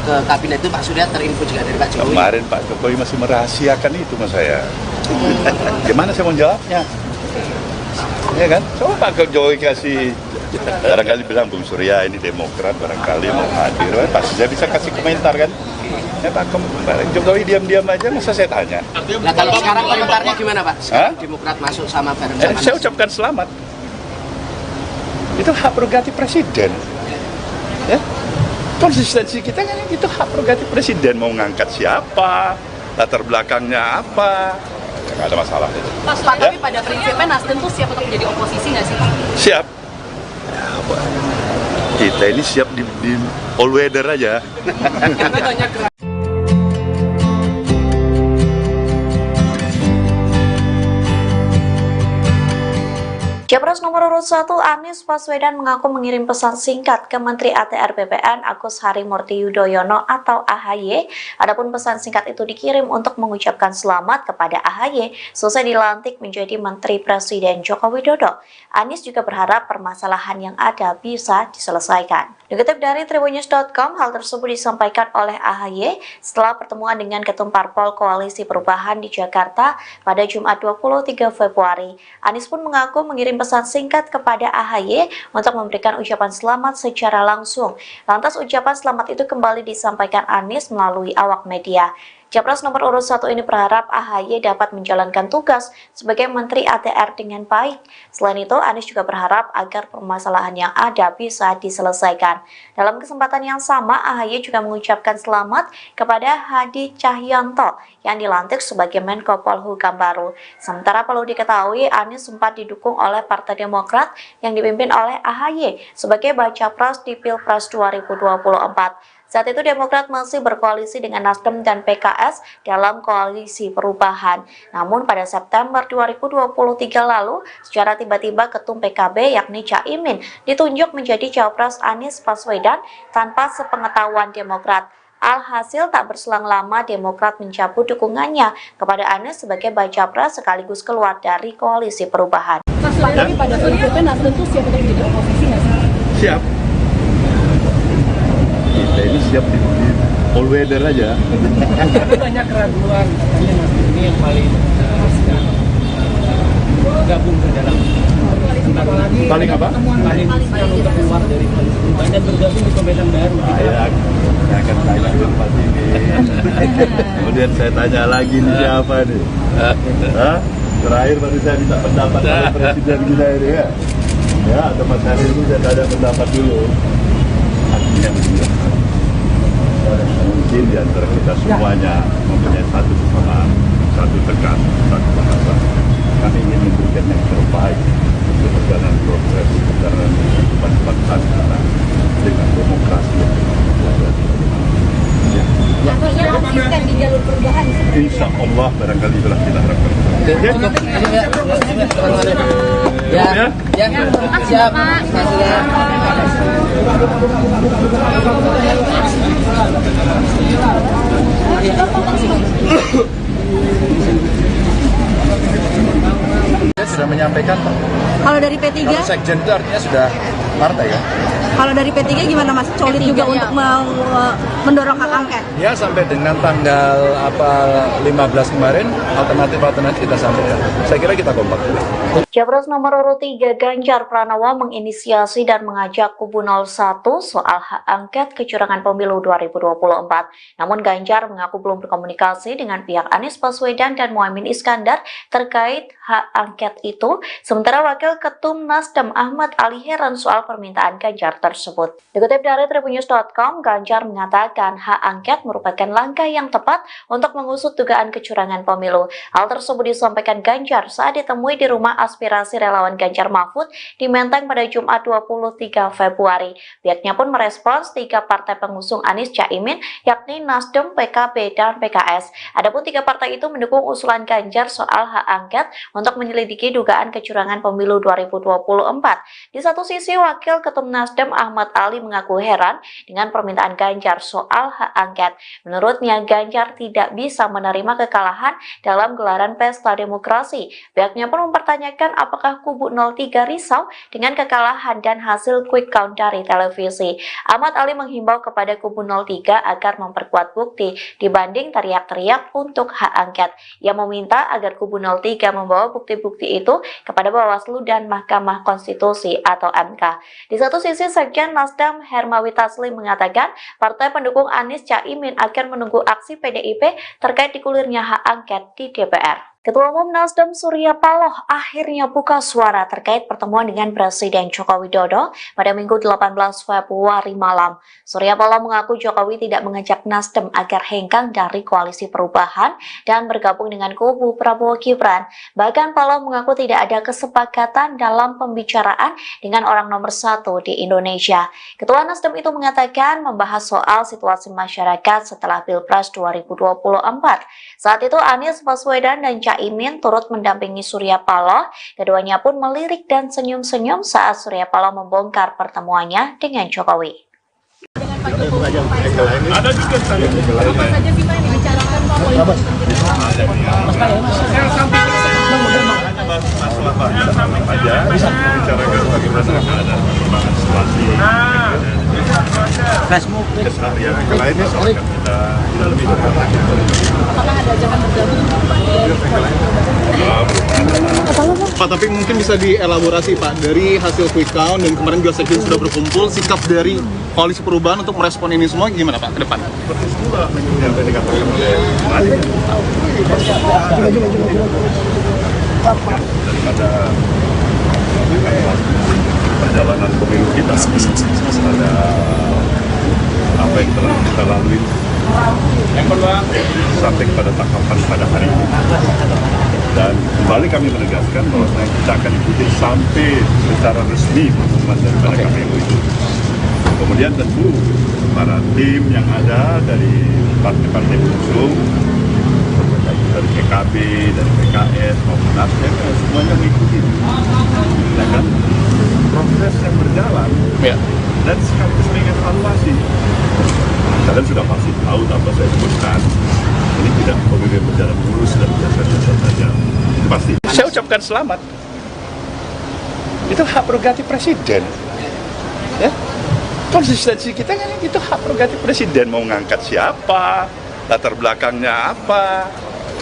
ke Kabinet itu. Pak Surya terinfo juga dari Pak Jokowi. Kemarin Pak Jokowi masih merahasiakan itu mas saya. Gimana saya mau jawabnya? Ya kan? Coba Pak Jokowi kasih, barangkali bilang Bung Surya ini Demokrat, barangkali mau hadir, pasti saya bisa kasih komentar kan? Ya Pak Jokowi diam-diam aja, masa saya tanya? Nah kalau sekarang komentarnya gimana Pak? Sekarang Demokrat masuk sama bareng sama saya ucapkan selamat. Itu hak prerogatif presiden. Ya. Konsistensi kita kan itu hak prerogatif presiden, mau ngangkat siapa, latar belakangnya apa, nggak ada masalah itu. Pak, tapi pada prinsipnya Nasdem tuh siap untuk menjadi oposisi nggak sih Pak? Siap. Kita ini siap di all weather aja. Capres nomor urut 1 Anies Baswedan mengaku mengirim pesan singkat ke Menteri ATR BPN Agus Harimurti Yudhoyono atau AHY. Adapun pesan singkat itu dikirim untuk mengucapkan selamat kepada AHY selesai dilantik menjadi Menteri Presiden Joko Widodo. Anies juga berharap permasalahan yang ada bisa diselesaikan. Dikutip dari tribunnews.com, hal tersebut disampaikan oleh AHY setelah pertemuan dengan Ketum Parpol Koalisi Perubahan di Jakarta pada Jumat 23 Februari. Anies pun mengaku mengirim pesan singkat kepada AHY untuk memberikan ucapan selamat secara langsung. Lantas ucapan selamat itu kembali disampaikan Anies melalui awak media. Capres nomor urut 1 ini berharap AHY dapat menjalankan tugas sebagai Menteri ATR dengan baik. Selain itu, Anies juga berharap agar permasalahan yang ada bisa diselesaikan. Dalam kesempatan yang sama, AHY juga mengucapkan selamat kepada Hadi Cahyanto yang dilantik sebagai Menko Polhukam baru. Sementara perlu diketahui, Anies sempat didukung oleh Partai Demokrat yang dipimpin oleh AHY sebagai baca pres di Pilpres 2024. Saat itu Demokrat masih berkoalisi dengan Nasdem dan PKS dalam koalisi perubahan. Namun pada September 2023 lalu, secara tiba-tiba Ketum PKB yakni Caimin ditunjuk menjadi Cawapres Anies Baswedan tanpa sepengetahuan Demokrat. Alhasil tak berselang lama Demokrat mencabut dukungannya kepada Anies sebagai baca pres sekaligus keluar dari koalisi perubahan. Tapi pada saat itu Nasdem tuh siap untuk jadi oposisi nggak sih? Siap. Kita ini siap di all weather aja. Banyak keraguan, katanya Nasdem ini yang paling riskan gabung ke dalam Paling apa? Paling riskan untuk keluar dari koalisi perubahan dan bergabung di pemerintahan baru. Saya akan tanya ke tempat ini. Kemudian saya tanya lagi nih siapa nih? Hah? Terakhir baru saya minta pendapat oleh Presiden kita ini ya. Ya, atau Mas Hari ini saya tanya pendapat dulu. Artinya mungkin di antara kita semuanya mempunyai satu kesamaan, satu tekan, satu bahasa. Kami ingin memberikan yang terbaik untuk perjalanan progres perjalanan kehidupan bangsa kita dengan demokrasi yang Konsisten di jalur perubahan. Insya Allah barangkali itulah kita harapkan. Ya, siap. Dia sudah menyampaikan. Kalau dari P3? Kalau sekjen itu artinya sudah partai ya. Kalau dari P3 gimana Mas? Solid juga untuk mendorong hak angket? Ya sampai dengan tanggal 15 kemarin alternatif kita sampaikan. Saya kira kita kompak. Capres nomor urut 3 Ganjar Pranowo menginisiasi dan mengajak kubu 01 soal hak angket kecurangan pemilu 2024. Namun Ganjar mengaku belum berkomunikasi dengan pihak Anies Baswedan dan Muhaimin Iskandar terkait hak angket itu. Sementara Wakil Ketum Nasdem Ahmad Ali heran soal permintaan Ganjar tersebut. Dikutip dari tribunnews.com, Ganjar mengatakan hak angket merupakan langkah yang tepat untuk mengusut dugaan kecurangan pemilu. Hal tersebut disampaikan Ganjar saat ditemui di rumah aspirasi relawan Ganjar Mahfud di Menteng pada Jumat 23 Februari. Pihaknya pun merespons 3 partai pengusung Anies Caimin yakni Nasdem, PKB, dan PKS. Adapun 3 partai itu mendukung usulan Ganjar soal hak angket untuk menyelidiki dugaan kecurangan pemilu 2024. Di satu sisi, Wakil Ketum Nasdem Ahmad Ali mengaku heran dengan permintaan Ganjar soal hak angket. Menurutnya, Ganjar tidak bisa menerima kekalahan dalam gelaran pesta demokrasi. Pihaknya pun mempertanyakan apakah kubu 03 risau dengan kekalahan dan hasil quick count dari televisi. Ahmad Ali menghimbau kepada kubu 03 agar memperkuat bukti dibanding teriak-teriak untuk hak angket. Ia meminta agar kubu 03 membawa bukti-bukti itu kepada Bawaslu dan Mahkamah Konstitusi atau MK. Di satu sisi, Sekjen Nasdem Hermawi Taslim mengatakan partai pendukung Anies Caimin akan menunggu aksi PDIP terkait digulirnya hak angket di DPR. Ketua Umum Nasdem Surya Paloh akhirnya buka suara terkait pertemuan dengan Presiden Joko Widodo pada Minggu 18 Februari malam. Surya Paloh mengaku Jokowi tidak mengajak Nasdem agar hengkang dari koalisi perubahan dan bergabung dengan kubu Prabowo Gibran. Bahkan Paloh mengaku tidak ada kesepakatan dalam pembicaraan dengan orang nomor 1 di Indonesia. Ketua Nasdem itu mengatakan membahas soal situasi masyarakat setelah Pilpres 2024. Saat itu Anies Baswedan dan Caimin turut mendampingi Surya Paloh. Keduanya pun melirik dan senyum-senyum saat Surya Paloh membongkar pertemuannya dengan Jokowi. Ada juga saya. Apa saja sih Pak yang dibicarakan Pak? Masalah banyak aja. Bicarakan bagaimana ada perkembangan situasi. Keseharian yang lainnya soal kita lebih Apakah ada ajakan bergabung Pak? Pak, tapi mungkin bisa dielaborasi Pak, dari hasil quick count dan kemarin juga sekjen sudah berkumpul, sikap dari Koalisi Perubahan untuk merespon ini semua gimana Pak ke depan? seperti semula yang tadi dikatakan oleh Mari. Daripada perjalanan pemilu kita, ada apa yang telah kita lalui sampai kepada tahapan pada hari ini. Dan kembali kami menegaskan bahwa kita akan ikuti sampai secara resmi pengumuman daripada KPU itu. Kemudian tentu para tim yang ada dari partai-partai pengusung, dari PKB, dari PKS maupun Nasdem, semuanya mengikuti. Ya kan? Proses yang berjalan, Ya. dan sekaligus mengevaluasi. Kalian sudah pasti tahu tanpa saya sebutkan, ini tidak pemilu berjalan mulus dan biasa-biasa saja. Itu pasti. Saya ucapkan selamat. Itu hak prerogatif presiden. Ya. Konsistensi kita kan itu hak prerogatif presiden, mau ngangkat siapa, latar belakangnya apa,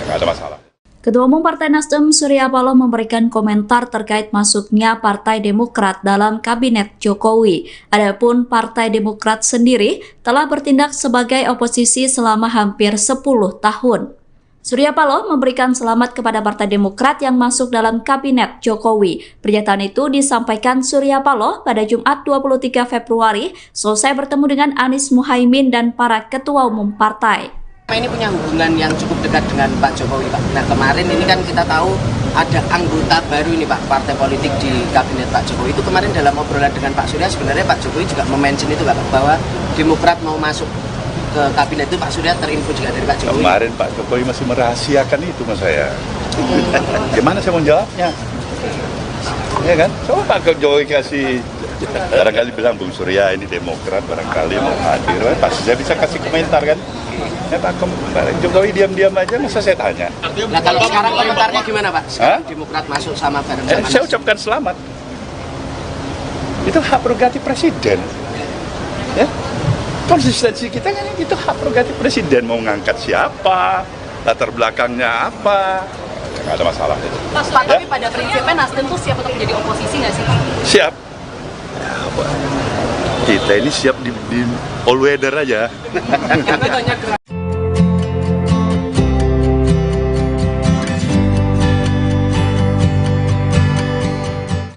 nggak ada masalah. Ketua Umum Partai Nasdem Surya Paloh memberikan komentar terkait masuknya Partai Demokrat dalam Kabinet Jokowi. Adapun Partai Demokrat sendiri telah bertindak sebagai oposisi selama hampir 10 tahun. Surya Paloh memberikan selamat kepada Partai Demokrat yang masuk dalam Kabinet Jokowi. Pernyataan itu disampaikan Surya Paloh pada Jumat 23 Februari selesai bertemu dengan Anies Muhaimin dan para ketua umum partai. Ini punya hubungan yang cukup dekat dengan Pak Jokowi, Pak. Nah, kemarin ini kan kita tahu ada anggota baru ini, Pak, partai politik di Kabinet Pak Jokowi. Itu kemarin dalam obrolan dengan Pak Surya, sebenarnya Pak Jokowi juga mention itu, Pak, bahwa Demokrat mau masuk ke Kabinet itu. Pak Surya terinfo juga dari Pak Jokowi. Kemarin Pak Jokowi masih merahasiakan itu mas saya. Gimana saya mau jawabnya? Ya kan? Coba Pak Jokowi kasih, barangkali bilang Bung Surya ini Demokrat, barangkali mau hadir, pasti saya bisa kasih komentar kan? Ya Pak Jokowi diam-diam aja, masa saya tanya. Nah, kalau sekarang komentarnya gimana, Pak? Sekarang Demokrat masuk sama bareng sama Saya ucapkan selamat. Itu hak prerogatif presiden. Ya. Konsistensi kita kan itu hak prerogatif presiden, mau ngangkat siapa, latar belakangnya apa, nggak ada masalah itu. Pak, tapi pada prinsipnya Nasdem tuh siap untuk menjadi oposisi nggak sih Pak? Siap. Kita ini siap di all weather aja.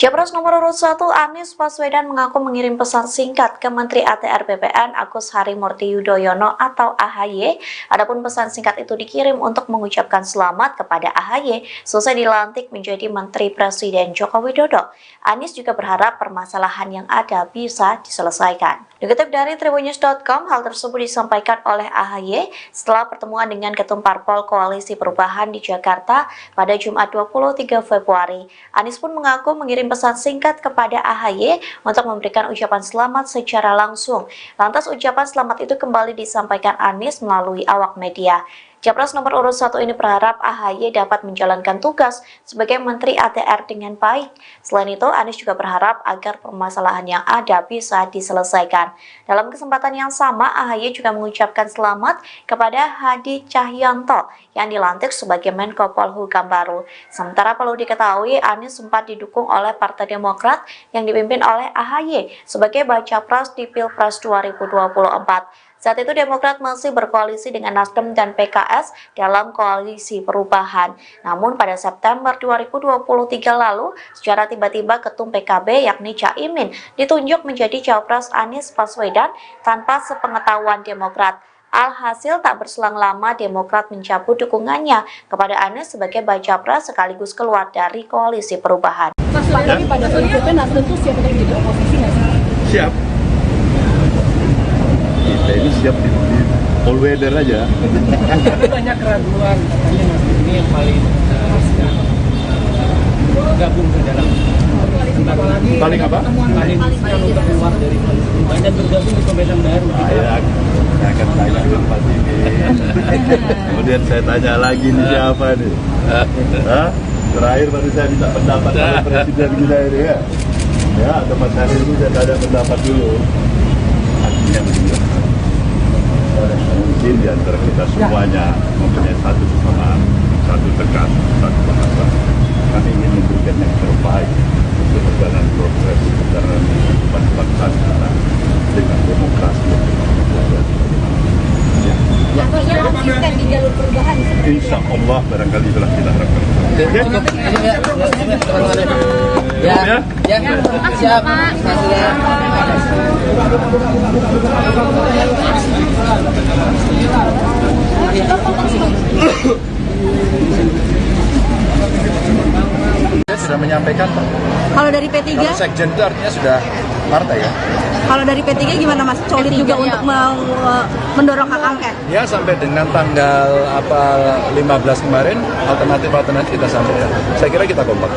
Capres nomor urut 1 Anies Baswedan mengaku mengirim pesan singkat ke Menteri ATR BPN Agus Harimurti Yudhoyono atau AHY. Adapun pesan singkat itu dikirim untuk mengucapkan selamat kepada AHY selesai dilantik menjadi Menteri Presiden Joko Widodo. Anies juga berharap permasalahan yang ada bisa diselesaikan. Dikutip dari Tribunnews.com, hal tersebut disampaikan oleh AHY setelah pertemuan dengan Ketum Parpol Koalisi Perubahan di Jakarta pada Jumat 23 Februari. Anies pun mengaku mengirim pesan singkat kepada AHY untuk memberikan ucapan selamat secara langsung. Lantas ucapan selamat itu kembali disampaikan Anies melalui awak media. Capres nomor urut 1 ini berharap AHY dapat menjalankan tugas sebagai Menteri ATR dengan baik. Selain itu, Anies juga berharap agar permasalahan yang ada bisa diselesaikan. Dalam kesempatan yang sama, AHY juga mengucapkan selamat kepada Hadi Cahyanto yang dilantik sebagai Menko Polhukam baru. Sementara perlu diketahui, Anies sempat didukung oleh Partai Demokrat yang dipimpin oleh AHY sebagai baca pres di Pilpres 2024. Saat itu Demokrat masih berkoalisi dengan Nasdem dan PKS dalam Koalisi Perubahan. Namun pada September 2023 lalu, secara tiba-tiba Ketum PKB yakni Caimin ditunjuk menjadi Cawapres Anies Baswedan tanpa sepengetahuan Demokrat. Alhasil tak berselang lama Demokrat mencabut dukungannya kepada Anies sebagai baca pres sekaligus keluar dari Koalisi Perubahan. Mas, tapi pada prinsipnya Nasdem tuh siap untuk menjadi oposisi nggak sih? Siap. Kita ini siap di all weather aja. Banyak keraguan katanya Nasdem ini yang paling gabung ke dalam Paling apa? paling untuk keluar dari koalisi perubahan dan bergabung di pemerintahan baru. Saya akan tanya Pak ini. Kemudian saya tanya lagi nih siapa nih? Hah? Terakhir baru saya minta pendapat oleh presiden kita ini ya. Ya, atau Mas Hari ini saya tanya pendapat dulu. Artinya begini. Mungkin di antara kita semuanya mempunyai satu kesamaan, satu tekan, satu bahasa. Kami ingin memberikan yang terbaik untuk perjalanan progres perjalanan kehidupan bangsa kita dengan demokrasi yang Artinya konsisten di jalur perubahan. insya Allah barangkali itulah kita harapkan. Ya, siap. Dia sudah menyampaikan, Pak. Kalau dari P3, Kalau sekjen itu artinya sudah partai ya. kalau dari P3 gimana Mas? Solid juga untuk mendorong hak angket. Ya sampai dengan tanggal 15 kemarin alternatif kita sampaikan. Saya kira kita kompak.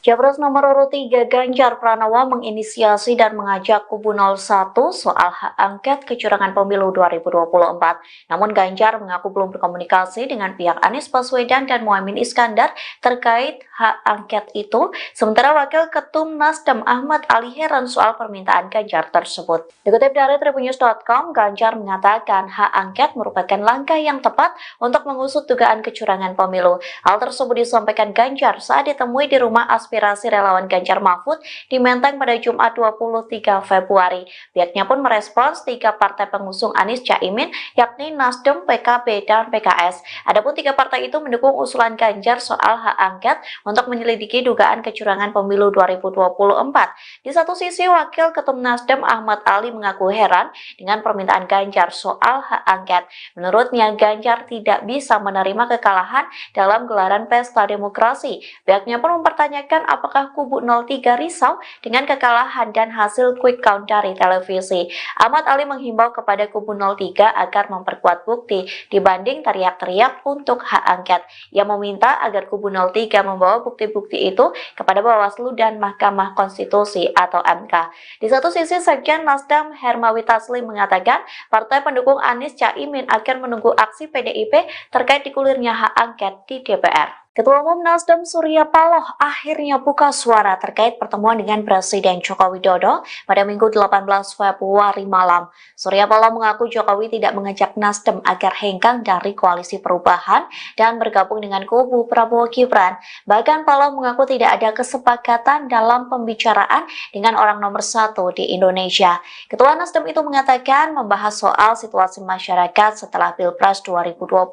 Capres nomor urut 3 Ganjar Pranowo menginisiasi dan mengajak kubu 01 soal hak angket kecurangan pemilu 2024. Namun Ganjar mengaku belum berkomunikasi dengan pihak Anies Baswedan dan Muhaimin Iskandar terkait hak angket itu. Sementara Wakil Ketum Nasdem Ahmad Ali heran soal permintaan Ganjar tersebut. Dikutip dari Tribunnews.com, Ganjar mengatakan hak angket merupakan langkah yang tepat untuk mengusut dugaan kecurangan pemilu. Hal tersebut disampaikan Ganjar saat ditemui di rumah aspirasi relawan Ganjar Mahfud di Menteng pada Jumat 23 Februari. Pihaknya pun merespons 3 partai pengusung Anies Caimin, yakni Nasdem, PKB, dan PKS. Adapun 3 partai itu mendukung usulan Ganjar soal hak angket untuk menyelidiki dugaan kecurangan pemilu 2024. Di satu sisi, Wakil Ketum Nasdem Ahmad Ali mengaku heran dengan permintaan Ganjar soal hak angket. Menurutnya, Ganjar tidak bisa menerima kekalahan dalam gelaran pesta demokrasi. Pihaknya pun mempertanyakan apakah kubu 03 risau dengan kekalahan dan hasil quick count dari televisi. Ahmad Ali menghimbau kepada kubu 03 agar memperkuat bukti dibanding teriak-teriak untuk hak angket. Ia meminta agar kubu 03 membawa bukti-bukti itu kepada Bawaslu dan Mahkamah Konstitusi atau MK. Di satu sisi, Sekjen Nasdem Hermawi Taslim mengatakan partai pendukung Anies Caimin akan menunggu aksi PDIP terkait digulirnya hak angket di DPR. Ketua Umum Nasdem Surya Paloh akhirnya buka suara terkait pertemuan dengan Presiden Joko Widodo pada Minggu 18 Februari malam. Surya Paloh mengaku Jokowi tidak mengajak Nasdem agar hengkang dari koalisi perubahan dan bergabung dengan kubu Prabowo Gibran. Bahkan Paloh mengaku tidak ada kesepakatan dalam pembicaraan dengan orang nomor 1 di Indonesia. Ketua Nasdem itu mengatakan membahas soal situasi masyarakat setelah Pilpres 2024.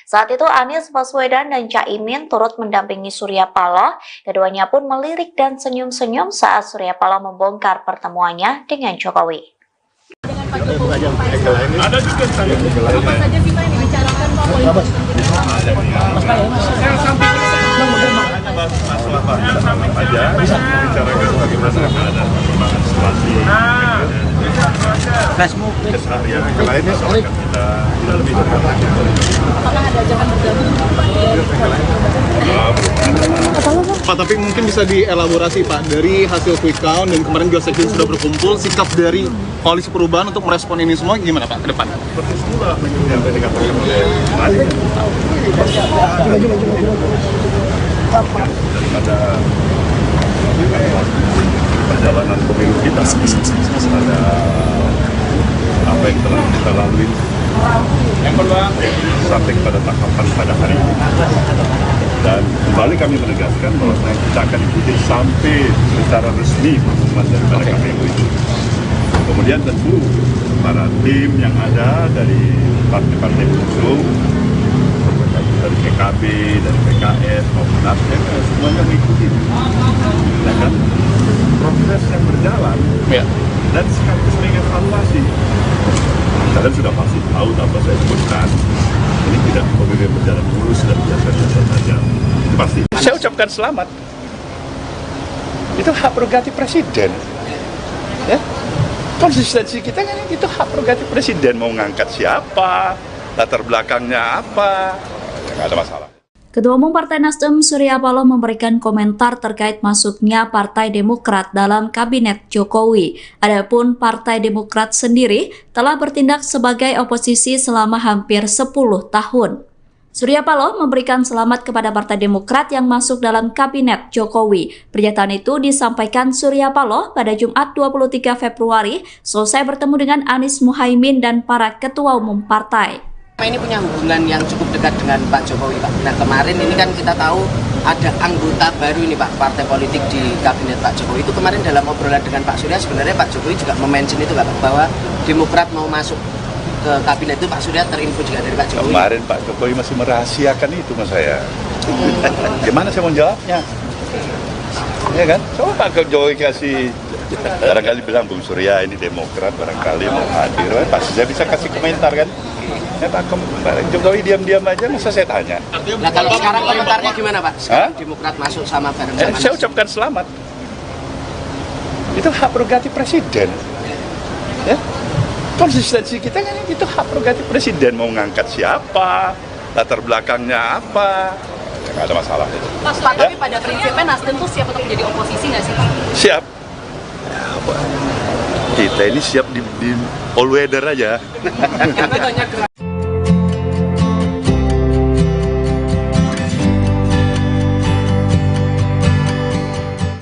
Saat itu Anies Baswedan dan Caimin turut mendampingi Surya Paloh. Keduanya pun melirik dan senyum-senyum saat Surya Paloh membongkar pertemuannya dengan Jokowi. Dengan Pak Jokowi, ada juga saya. Apa saja sih Pak yang dibicarakan Pak? Masalah apa aja, bicarakan bagaimana ada perkembangan situasi, keseharian yang lainnya soal kita lebih Apakah ada ajakan bergabung Pak, tapi mungkin bisa dielaborasi Pak, dari hasil quick count dan kemarin juga sekjen sudah berkumpul, sikap dari koalisi perubahan untuk merespon ini semua gimana Pak ke depan? seperti semula yang tadi dikatakan oleh Mari daripada perjalanan pemilu kita ada apa yang telah kita lalui sampai kepada tahapan pada hari ini, dan kembali kami menegaskan bahwa kita akan ikuti sampai secara resmi pengumuman daripada KPU itu. Kemudian tentu para tim yang ada dari partai-partai pengusung, dari PKB, dari PKS maupun Nasdem, semuanya mengikuti, ya kan? Proses yang berjalan, Ya. dan sekaligus mengevaluasi. Kalian sudah pasti tahu apa saya sebutkan. Ini tidak pemilu yang berjalan mulus dan biasa-biasa saja. Itu pasti. Saya ucapkan selamat. Itu hak prerogatif presiden. Ya. Konsistensi kita kan itu hak prerogatif presiden, mau ngangkat siapa, latar belakangnya apa, nggak ada masalah. Ketua Umum Partai Nasdem Surya Paloh memberikan komentar terkait masuknya Partai Demokrat dalam Kabinet Jokowi. Adapun Partai Demokrat sendiri telah bertindak sebagai oposisi selama hampir 10 tahun. Surya Paloh memberikan selamat kepada Partai Demokrat yang masuk dalam Kabinet Jokowi. Pernyataan itu disampaikan Surya Paloh pada Jumat 23 Februari selesai bertemu dengan Anies Muhaimin dan para ketua umum partai. Ini punya hubungan yang cukup dekat dengan Pak Jokowi, Pak. Nah, kemarin ini kan kita tahu ada anggota baru ini, Pak, partai politik di Kabinet Pak Jokowi. Itu kemarin dalam obrolan dengan Pak Surya, sebenarnya Pak Jokowi juga mention itu, Pak, bahwa Demokrat mau masuk ke Kabinet itu. Pak Surya terinfo juga dari Pak Jokowi. Kemarin Pak Jokowi masih merahasiakan itu sama saya. Gimana saya mau jawabnya? Ya kan? Coba Pak Jokowi kasih, barangkali bilang Bung Surya ini Demokrat, barangkali mau hadir, pasti saya bisa kasih komentar kan? Ya Pak Jokowi diam-diam aja, masa saya tanya? Nah, kalau sekarang komentarnya gimana, Pak? Sekarang Demokrat masuk sama bareng sama saya ucapkan selamat. Itu hak prerogatif presiden. Ya, konsistensi kita kan itu hak prerogatif presiden, mau ngangkat siapa, latar belakangnya apa, nggak ada masalah itu. Pak, tapi pada prinsipnya Nasdem tuh siap untuk menjadi oposisi nggak sih, Pak? Siap. Kita ini siap di all weather aja.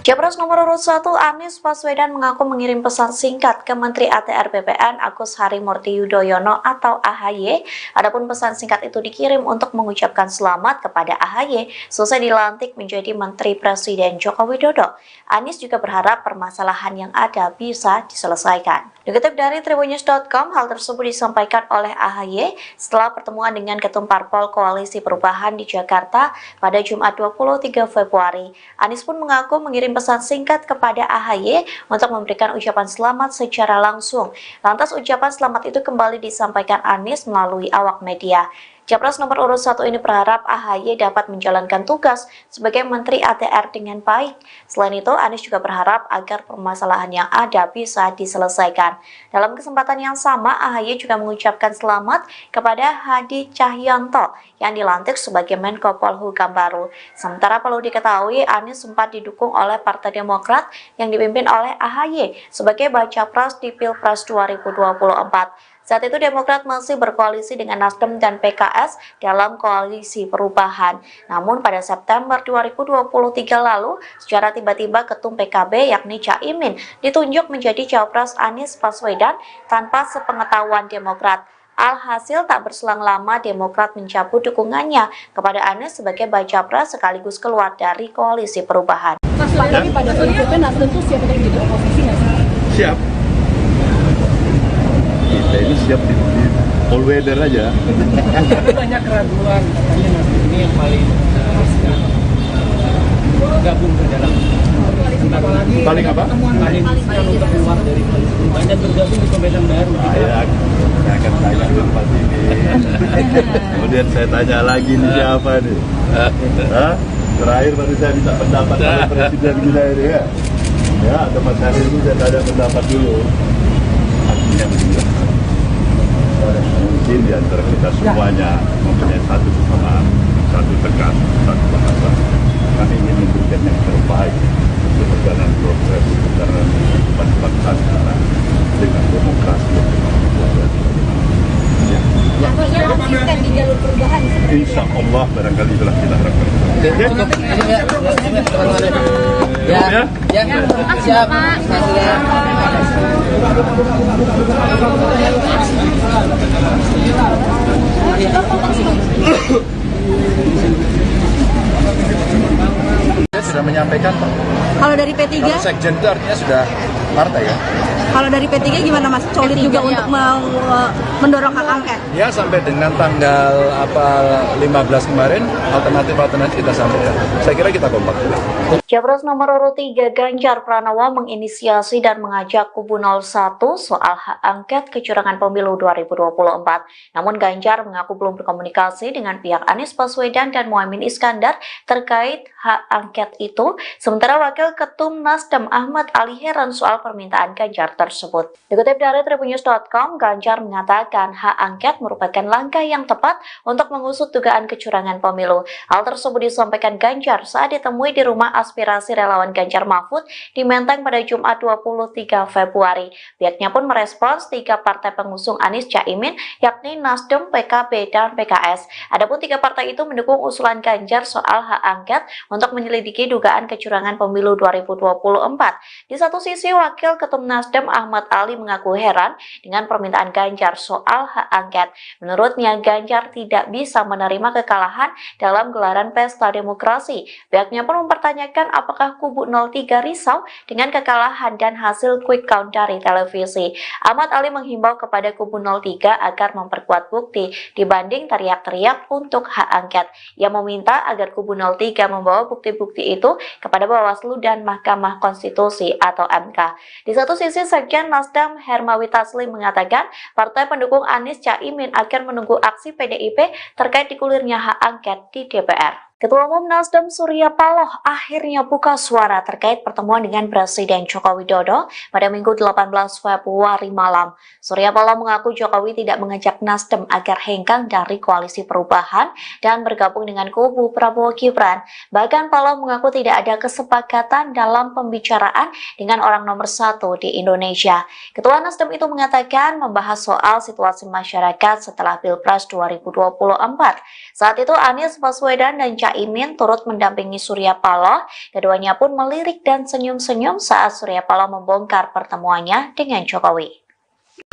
Capres nomor urut 1 Anies Baswedan mengaku mengirim pesan singkat ke Menteri ATR BPN Agus Harimurti Yudhoyono atau AHY. Adapun pesan singkat itu dikirim untuk mengucapkan selamat kepada AHY selesai dilantik menjadi Menteri Presiden Joko Widodo. Anies juga berharap permasalahan yang ada bisa diselesaikan. Dikutip dari Tribunnews.com, hal tersebut disampaikan oleh AHY setelah pertemuan dengan Ketum Parpol Koalisi Perubahan di Jakarta pada Jumat 23 Februari. Anies pun mengaku mengirim pesan singkat kepada AHY untuk memberikan ucapan selamat secara langsung. Lantas ucapan selamat itu kembali disampaikan Anies melalui awak media. Capres nomor urut 1 ini berharap AHY dapat menjalankan tugas sebagai Menteri ATR dengan baik. Selain itu, Anies juga berharap agar permasalahan yang ada bisa diselesaikan. Dalam kesempatan yang sama, AHY juga mengucapkan selamat kepada Hadi Cahyanto yang dilantik sebagai Menko Polhukam baru. Sementara perlu diketahui, Anies sempat didukung oleh Partai Demokrat yang dipimpin oleh AHY sebagai baca pres di Pilpres 2024. Saat itu Demokrat masih berkoalisi dengan Nasdem dan PKS dalam koalisi perubahan. Namun pada September 2023 lalu, secara tiba-tiba Ketum PKB yakni Caimin ditunjuk menjadi Cawapres Anies Baswedan tanpa sepengetahuan Demokrat. Alhasil tak berselang lama Demokrat mencabut dukungannya kepada Anies sebagai baca pres sekaligus keluar dari koalisi perubahan. Tapi pada prinsipnya Nasdem tuh siap untuk menjadi oposisi nggak sih? Siap. Kita ini siap di all weather aja. Banyak keraguan, katanya Nasdem ini yang paling riskan gabung ke dalam paling apa? Paling riskan untuk keluar dari koalisi perubahan dan bergabung di pemerintahan baru. Saya akan tanya ke tempat ini. Kemudian saya tanya lagi nih siapa nih? Terakhir baru saya minta pendapat oleh Presiden kita ini ya. Ya, atau Mas Hari ini saya tanya pendapat dulu. Artinya menjelaskan. Mungkin di antara kita semuanya mempunyai satu kesamaan, satu tekan, satu bahasa. Kami ingin memberikan yang terbaik untuk perjalanan progres perjalanan kehidupan bangsa kita dengan demokrasi yang Yang di jalur perubahan. Insya Allah barangkali itulah kita harapkan. Siap. Sudah menyampaikan Pak. Kalau dari P3? Kalau sekjen itu artinya sudah partai ya. Kalau dari P3 gimana Mas? Solid juga untuk mendorong hak angket? Ya sampai dengan tanggal 15 kemarin alternatif kita sampaikan. Saya kira kita kompak. Capres nomor urut 3 Ganjar Pranowo menginisiasi dan mengajak kubu 01 soal hak angket kecurangan pemilu 2024. Namun Ganjar mengaku belum berkomunikasi dengan pihak Anies Baswedan dan Muhaimin Iskandar terkait hak angket itu. Sementara Wakil Ketum Nasdem Ahmad Ali heran soal permintaan Ganjar tersebut. tersebut. Dikutip dari tribunnews.com, Ganjar mengatakan hak angket merupakan langkah yang tepat untuk mengusut dugaan kecurangan pemilu. Hal tersebut disampaikan Ganjar saat ditemui di rumah aspirasi relawan Ganjar Mahfud di Menteng pada Jumat 23 Februari. Pihaknya pun merespons 3 partai pengusung Anies Caimin, yakni Nasdem, PKB, dan PKS. Adapun 3 partai itu mendukung usulan Ganjar soal hak angket untuk menyelidiki dugaan kecurangan pemilu 2024. Di satu sisi, Wakil Ketum Nasdem Ahmad Ali mengaku heran dengan permintaan Ganjar soal hak angket. Menurutnya, Ganjar tidak bisa menerima kekalahan dalam gelaran pesta demokrasi. Pihaknya pun mempertanyakan apakah kubu 03 risau dengan kekalahan dan hasil quick count dari televisi. Ahmad Ali menghimbau kepada kubu 03 agar memperkuat bukti dibanding teriak-teriak untuk hak angket. Ia meminta agar kubu 03 membawa bukti-bukti itu kepada Bawaslu dan Mahkamah Konstitusi atau MK. Di satu sisi, Sekjen Nasdem Hermawi Taslim mengatakan partai pendukung Anies Caimin akan menunggu aksi PDIP terkait digulirnya hak angket di DPR. Ketua Umum Nasdem Surya Paloh akhirnya buka suara terkait pertemuan dengan Presiden Joko Widodo pada Minggu 18 Februari malam. Surya Paloh mengaku Jokowi tidak mengajak Nasdem agar hengkang dari koalisi perubahan dan bergabung dengan kubu Prabowo Gibran. Bahkan Paloh mengaku tidak ada kesepakatan dalam pembicaraan dengan orang nomor 1 di Indonesia. Ketua Nasdem itu mengatakan membahas soal situasi masyarakat setelah Pilpres 2024. Saat itu Anies Baswedan dan Caimin turut mendampingi Surya Paloh. Keduanya pun melirik dan senyum-senyum saat Surya Paloh membongkar pertemuannya dengan Jokowi.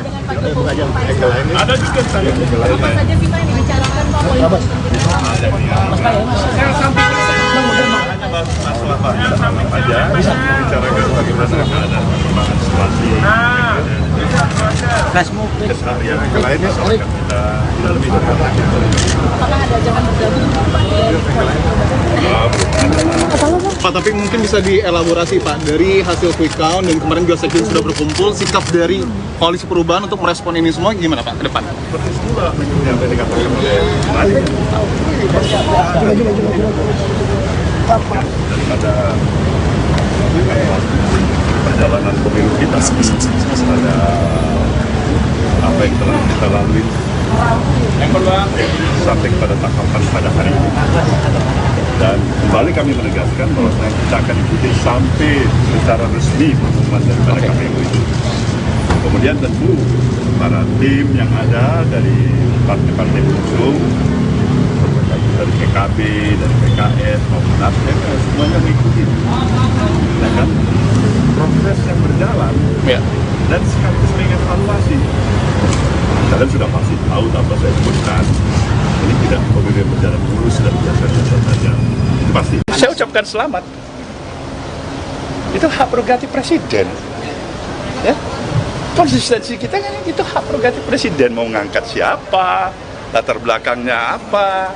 Dengan Pak Jokowi, ada juga saya. Apa saja sih Pak yang dibicarakan Pak? Masalah banyak aja, bicarakan bagaimana ada perkembangan situasi. Keseharian yang lainnya soalnya kita lebih dekat. Apakah ada jangan bergabung Pak, tapi mungkin bisa dielaborasi Pak, dari hasil quick count dan kemarin juga Sekjen sudah berkumpul, sikap dari koalisi perubahan untuk merespon ini semua gimana Pak ke depan? Seperti semula yang tadi dikatakan oleh daripada perjalanan pemilu kita, ada apa yang telah kita lalui sampai kepada tahapan pada hari ini. Dan kembali kami menegaskan bahwa kita akan ikuti sampai secara resmi pengumuman daripada KPU itu. Kemudian tentu para tim yang ada dari partai-partai pengusung, dari PKB, dari PKS, maupun Nasdem, semuanya mengikuti. Ya kan? Proses yang berjalan, ya. Dan sekaligus mengevaluasi. Kalian sudah pasti tahu apa saya sebutkan. Ini tidak pemilu yang berjalan mulus dan biasa-biasa saja. Itu pasti. Saya ucapkan selamat. Itu hak prerogatif presiden. Ya. Konsistensi kita kan itu hak prerogatif presiden, mau ngangkat siapa, latar belakangnya apa,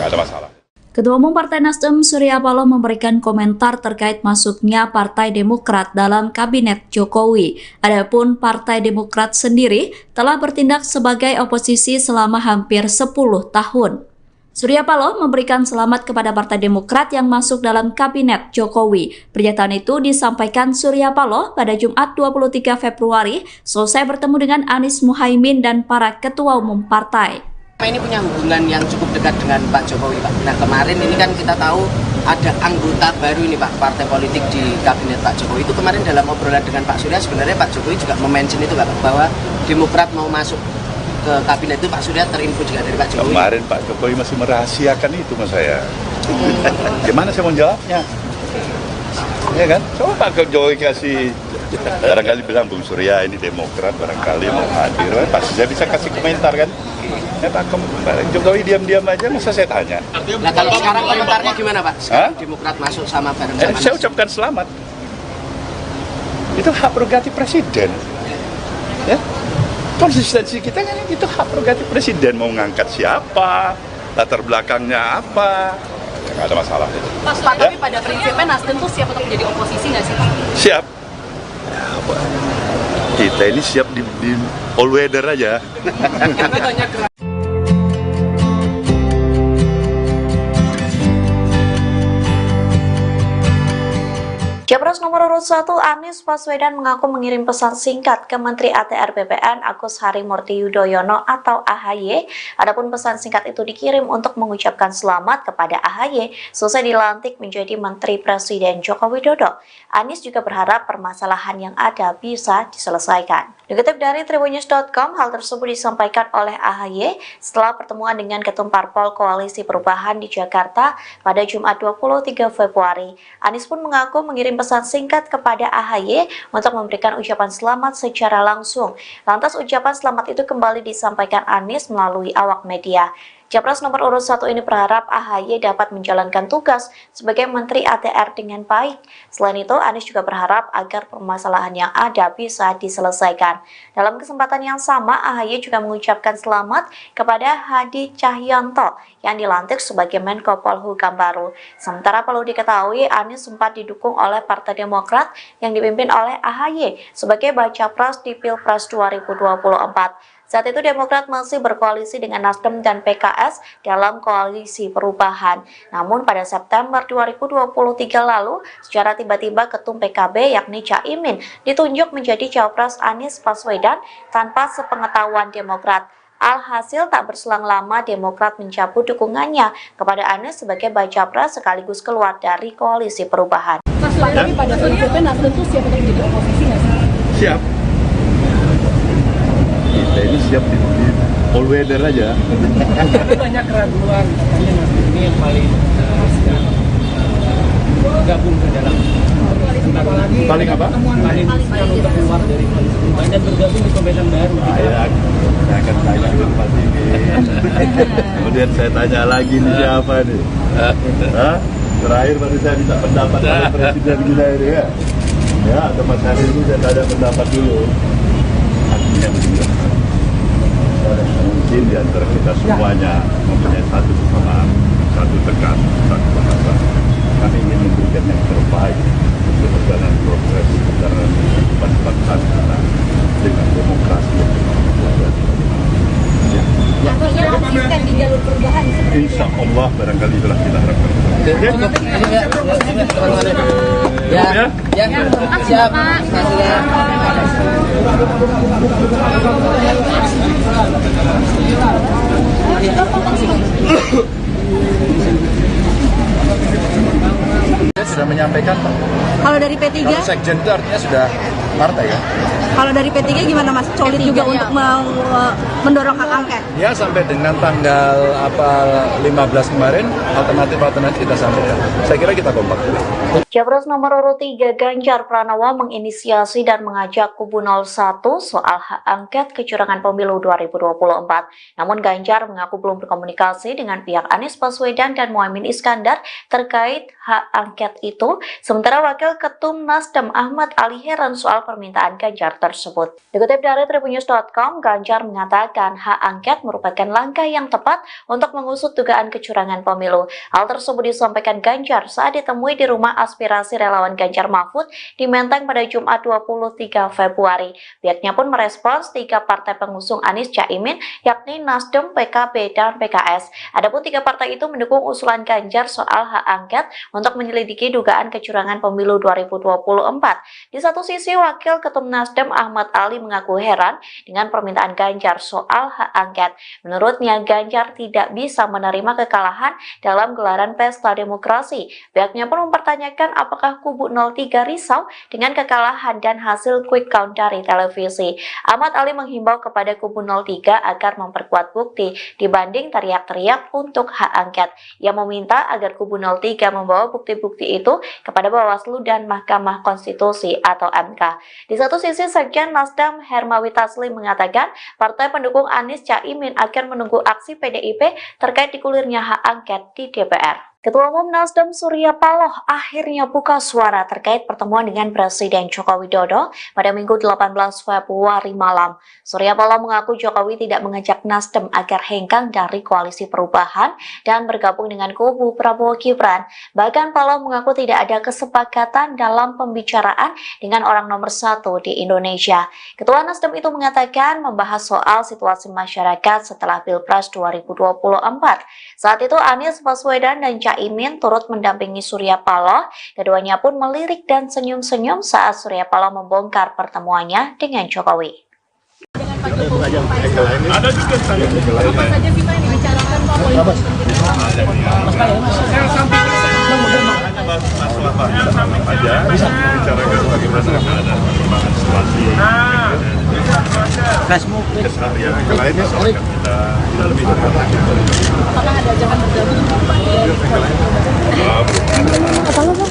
nggak ada masalah. Ketua Umum Partai Nasdem Surya Paloh memberikan komentar terkait masuknya Partai Demokrat dalam Kabinet Jokowi. Adapun Partai Demokrat sendiri telah bertindak sebagai oposisi selama hampir 10 tahun. Surya Paloh memberikan selamat kepada Partai Demokrat yang masuk dalam Kabinet Jokowi. Pernyataan itu disampaikan Surya Paloh pada Jumat 23 Februari selesai bertemu dengan Anies Muhaimin dan para ketua umum partai. Ini punya hubungan yang cukup dekat dengan Pak Jokowi, Pak. Nah, kemarin ini kan kita tahu ada anggota baru ini, Pak, partai politik di Kabinet Pak Jokowi. Itu kemarin dalam obrolan dengan Pak Surya, sebenarnya Pak Jokowi juga mention itu, Pak, bahwa Demokrat mau masuk ke Kabinet itu. Pak Surya terinfo juga dari Pak Jokowi. Kemarin Pak Jokowi masih merahasiakan itu sama saya. Gimana saya mau jawabnya? Ya kan? Coba Pak Jokowi kasih, barangkali bilang Bung Surya ini Demokrat, barangkali mau hadir, pasti saya bisa kasih komentar kan? Ya Pak Jokowi diam-diam aja, masa saya tanya? Nah, kalau sekarang komentarnya gimana Pak? Sekarang Demokrat masuk sama bareng sama saya ucapkan selamat. Itu hak prerogatif presiden. Ya. Konsistensi kita kan itu hak prerogatif presiden, mau ngangkat siapa, latar belakangnya apa, nggak ada masalah itu. Pak, tapi pada prinsipnya Nasdem tuh siap untuk menjadi oposisi nggak sih Pak? Siap. Kita ini siap di all weather aja. Capres nomor urut 1 Anies Baswedan mengaku mengirim pesan singkat ke Menteri ATR BPN Agus Harimurti Yudhoyono atau AHY. Adapun pesan singkat itu dikirim untuk mengucapkan selamat kepada AHY selesai dilantik menjadi Menteri Presiden Joko Widodo. Anies juga berharap permasalahan yang ada bisa diselesaikan. Dikutip dari Tribunnews.com, hal tersebut disampaikan oleh AHY setelah pertemuan dengan Ketum Parpol Koalisi Perubahan di Jakarta pada Jumat 23 Februari. Anies pun mengaku mengirim pesan singkat kepada AHY untuk memberikan ucapan selamat secara langsung. Lantas ucapan selamat itu kembali disampaikan Anies melalui awak media. Capres nomor urut 1 ini berharap AHY dapat menjalankan tugas sebagai Menteri ATR dengan baik. Selain itu, Anies juga berharap agar permasalahan yang ada bisa diselesaikan. Dalam kesempatan yang sama, AHY juga mengucapkan selamat kepada Hadi Cahyanto yang dilantik sebagai Menko Polhukam baru. Sementara perlu diketahui, Anies sempat didukung oleh Partai Demokrat yang dipimpin oleh AHY sebagai baca pres di Pilpres 2024. Saat itu Demokrat masih berkoalisi dengan Nasdem dan PKS dalam koalisi perubahan. Namun pada September 2023 lalu, secara tiba-tiba Ketum PKB yakni Caimin ditunjuk menjadi Cawapres Anies Baswedan tanpa sepengetahuan Demokrat. Alhasil tak berselang lama Demokrat mencabut dukungannya kepada Anies sebagai baca pres sekaligus keluar dari koalisi perubahan. Tapi pada prinsipnya Nasdem itu siap untuk jadi oposisi nggak sih? Siap. Kita ini siap di all weather aja. Tapi banyak keraguan katanya Nasdem ini yang paling riskan gabung ke dalam Paling apa? paling riskan untuk keluar dari koalisi perubahan dan bergabung di pemerintahan baru. Saya akan tanya ke Pak ini. Kemudian saya tanya lagi nih siapa nih? Hah? Terakhir baru saya minta pendapat oleh Presiden kita ini ya. Ya, atau Mas Hari ini saya tanya pendapat dulu. Artinya begini. Mungkin di antara kita semuanya mempunyai satu kesamaan, satu tekan, satu bahasa. Kami ingin memberikan yang terbaik untuk perjalanan progres perjalanan kehidupan bangsa kita dengan demokrasi yang Yang di jalur perubahan. Insya Allah barangkali itulah kita harapkan. Siap. Sudah menyampaikan Pak. Kalau dari P3, Kalau sekjen itu artinya sudah partai ya. kalau dari P3 gimana Mas? Solid juga untuk mendorong hak angket. Ya sampai dengan tanggal 15 kemarin alternatif kita sampaikan. Saya kira kita kompak. Capres nomor urut 3 Ganjar Pranowo menginisiasi dan mengajak kubu 01 soal hak angket kecurangan pemilu 2024. Namun Ganjar mengaku belum berkomunikasi dengan pihak Anies Baswedan dan Muhaimin Iskandar terkait hak angket itu. Sementara Wakil Ketum Nasdem Ahmad Ali heran soal permintaan Ganjar tersebut. Dikutip dari Tribunnews.com, Ganjar mengatakan hak angket merupakan langkah yang tepat untuk mengusut dugaan kecurangan pemilu. Hal tersebut disampaikan Ganjar saat ditemui di rumah aspirasi relawan Ganjar Mahfud di Menteng pada Jumat 23 Februari. Pihaknya pun merespons 3 partai pengusung Anies Caimin yakni Nasdem, PKB, dan PKS. Adapun 3 partai itu mendukung usulan Ganjar soal hak angket untuk menyelidiki dugaan kecurangan pemilu 2024. Di satu sisi, Wakil Ketum Nasdem Ahmad Ali mengaku heran dengan permintaan Ganjar soal hak angket. Menurutnya, Ganjar tidak bisa menerima kekalahan dalam gelaran pesta demokrasi. Pihaknya pun mempertanyakan apakah kubu 03 risau dengan kekalahan dan hasil quick count dari televisi. Ahmad Ali menghimbau kepada kubu 03 agar memperkuat bukti dibanding teriak-teriak untuk hak angket. Ia meminta agar kubu 03 membawa bukti-bukti itu kepada Bawaslu dan Mahkamah Konstitusi atau MK. Di satu sisi, Sekjen Nasdem Hermawi Taslim mengatakan partai pendukung Anies Caimin akan menunggu aksi PDIP terkait digulirnya hak angket di DPR. Ketua Umum Nasdem Surya Paloh akhirnya buka suara terkait pertemuan dengan Presiden Joko Widodo pada Minggu 18 Februari malam. Surya Paloh mengaku Jokowi tidak mengajak Nasdem agar hengkang dari koalisi perubahan dan bergabung dengan kubu Prabowo Gibran. Bahkan Paloh mengaku tidak ada kesepakatan dalam pembicaraan dengan orang nomor 1 di Indonesia. Ketua Nasdem itu mengatakan membahas soal situasi masyarakat setelah Pilpres 2024. Saat itu Anies Baswedan dan Caimin turut mendampingi Surya Paloh. Keduanya pun melirik dan senyum-senyum saat Surya Paloh membongkar pertemuannya dengan Jokowi. Ada juga saya. Apa saja sih Pak yang dibicarakan Pak? Masalah apa aja, bicarakan bagaimana ada perkembangan situasi. Keseharian yang lainnya kita lebih dekat. Apakah ada ajakan bergabung Pak?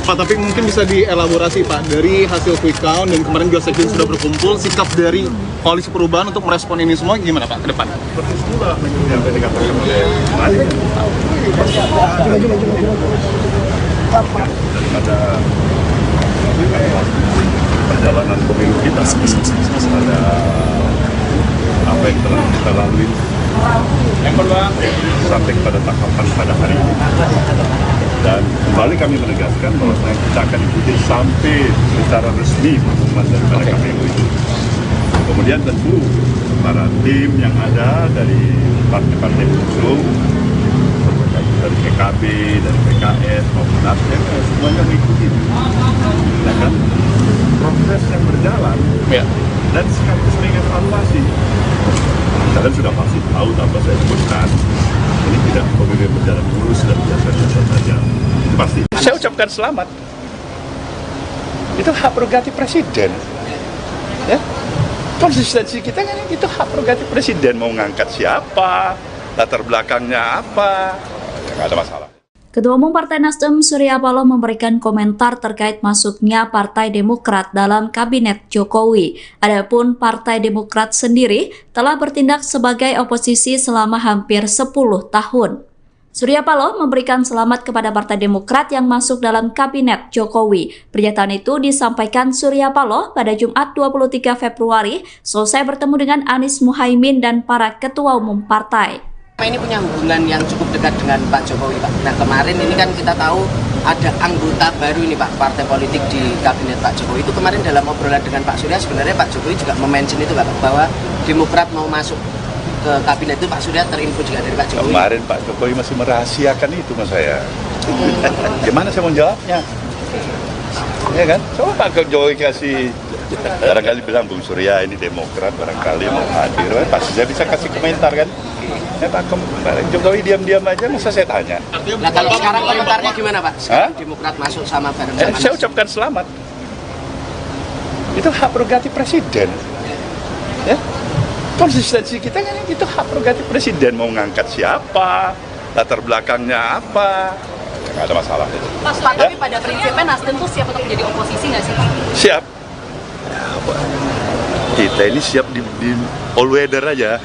Pak, tapi mungkin bisa dielaborasi Pak, dari hasil quick count dan kemarin juga sekjen sudah berkumpul, sikap dari Koalisi Perubahan untuk merespon ini semua gimana Pak ke depan? Seperti semula yang tadi dikatakan oleh Mari. Daripada perjalanan pemilu kita, ada apa yang telah kita lalui sampai kepada tahapan pada hari ini. Dan kembali kami menegaskan bahwa kita akan ikuti sampai secara resmi pengumuman daripada KPU itu. Kemudian tentu para tim yang ada dari partai-partai pengusung, dari PKB, dari PKS, maupun Nasdem, semuanya mengikuti. Ya kan? Proses yang berjalan, ya. Dan sekaligus mengevaluasi. Kalian sudah pasti tahu apa saya sebutkan. Ini tidak pemilu berjalan mulus dan biasa-biasa saja. Pasti. Saya ucapkan selamat. Itu hak prerogatif presiden. Ya. Konsistensi kita kan itu hak prerogatif presiden, mau ngangkat siapa, latar belakangnya apa, nggak ada masalah. Ketua Umum Partai Nasdem Surya Paloh memberikan komentar terkait masuknya Partai Demokrat dalam Kabinet Jokowi. Adapun Partai Demokrat sendiri telah bertindak sebagai oposisi selama hampir 10 tahun. Surya Paloh memberikan selamat kepada Partai Demokrat yang masuk dalam Kabinet Jokowi. Pernyataan itu disampaikan Surya Paloh pada Jumat 23 Februari selesai bertemu dengan Anies Muhaimin dan para ketua umum partai. Ini punya hubungan yang cukup dekat dengan Pak Jokowi, Pak. Nah, kemarin ini kan kita tahu ada anggota baru ini, Pak, partai politik di Kabinet Pak Jokowi. Itu kemarin dalam obrolan dengan Pak Surya, sebenarnya Pak Jokowi juga mention itu, Pak, bahwa Demokrat mau masuk ke Kabinet itu. Pak Surya terinfo juga dari Pak Jokowi. Kemarin Pak Jokowi masih merahasiakan itu mas saya. Gimana saya mau jawabnya? Ya kan? Coba Pak Jokowi kasih, barangkali bilang Bung Surya ini Demokrat, barangkali mau hadir, pasti saya bisa kasih komentar kan? Ya Pak Jokowi diam-diam aja, masa saya tanya. Nah kalau sekarang komentarnya gimana Pak? Sekarang Demokrat masuk sama bareng-bareng. Saya ucapkan selamat. Itu hak prerogatif presiden. Ya. Konsistensi kita kan itu hak prerogatif presiden, mau ngangkat siapa, latar belakangnya apa, nggak ada masalah. Pak, tapi pada prinsipnya Nasdem tuh siap untuk menjadi oposisi nggak sih Pak? Siap. Kita ini siap di all weather aja.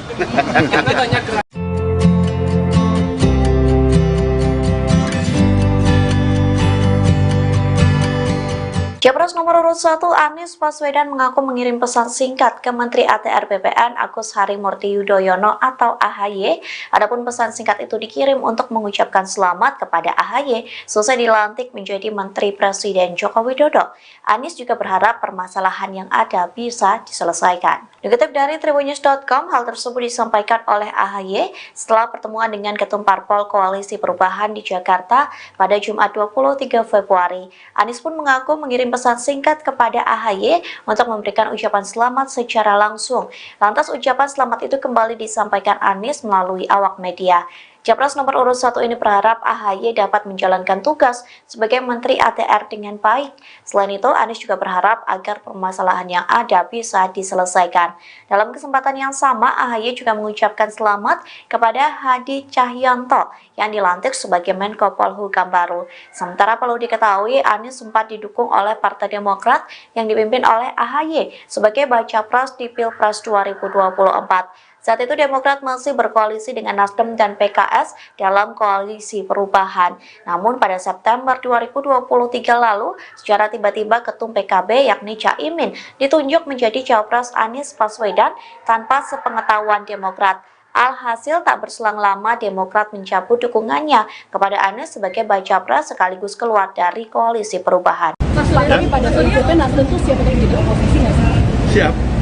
Capres nomor urut 1 Anies Baswedan mengaku mengirim pesan singkat ke Menteri ATR BPN Agus Harimurti Yudhoyono atau AHY. Adapun pesan singkat itu dikirim untuk mengucapkan selamat kepada AHY selesai dilantik menjadi Menteri Presiden Joko Widodo. Anies juga berharap permasalahan yang ada bisa diselesaikan. Dikutip dari Tribunnews.com, hal tersebut disampaikan oleh AHY setelah pertemuan dengan Ketum Parpol Koalisi Perubahan di Jakarta pada Jumat 23 Februari. Anies pun mengaku mengirim pesan singkat kepada AHY untuk memberikan ucapan selamat secara langsung. Lantas ucapan selamat itu kembali disampaikan Anies melalui awak media. Capres nomor urut 1 ini berharap AHY dapat menjalankan tugas sebagai Menteri ATR dengan baik. Selain itu, Anies juga berharap agar permasalahan yang ada bisa diselesaikan. Dalam kesempatan yang sama, AHY juga mengucapkan selamat kepada Hadi Cahyanto yang dilantik sebagai Menko Polhukam baru. Sementara perlu diketahui, Anies sempat didukung oleh Partai Demokrat yang dipimpin oleh AHY sebagai baca pres di Pilpres 2024. Saat itu Demokrat masih berkoalisi dengan Nasdem dan PKS dalam Koalisi Perubahan. Namun pada September 2023 lalu, secara tiba-tiba Ketum PKB yakni Caimin ditunjuk menjadi Cawapres Anies Baswedan tanpa sepengetahuan Demokrat. Alhasil tak berselang lama Demokrat mencabut dukungannya kepada Anies sebagai baca pres sekaligus keluar dari Koalisi Perubahan. Tapi pada prinsipnya Nasdem tuh siap untuk jadi oposisi nggak sih? Siap.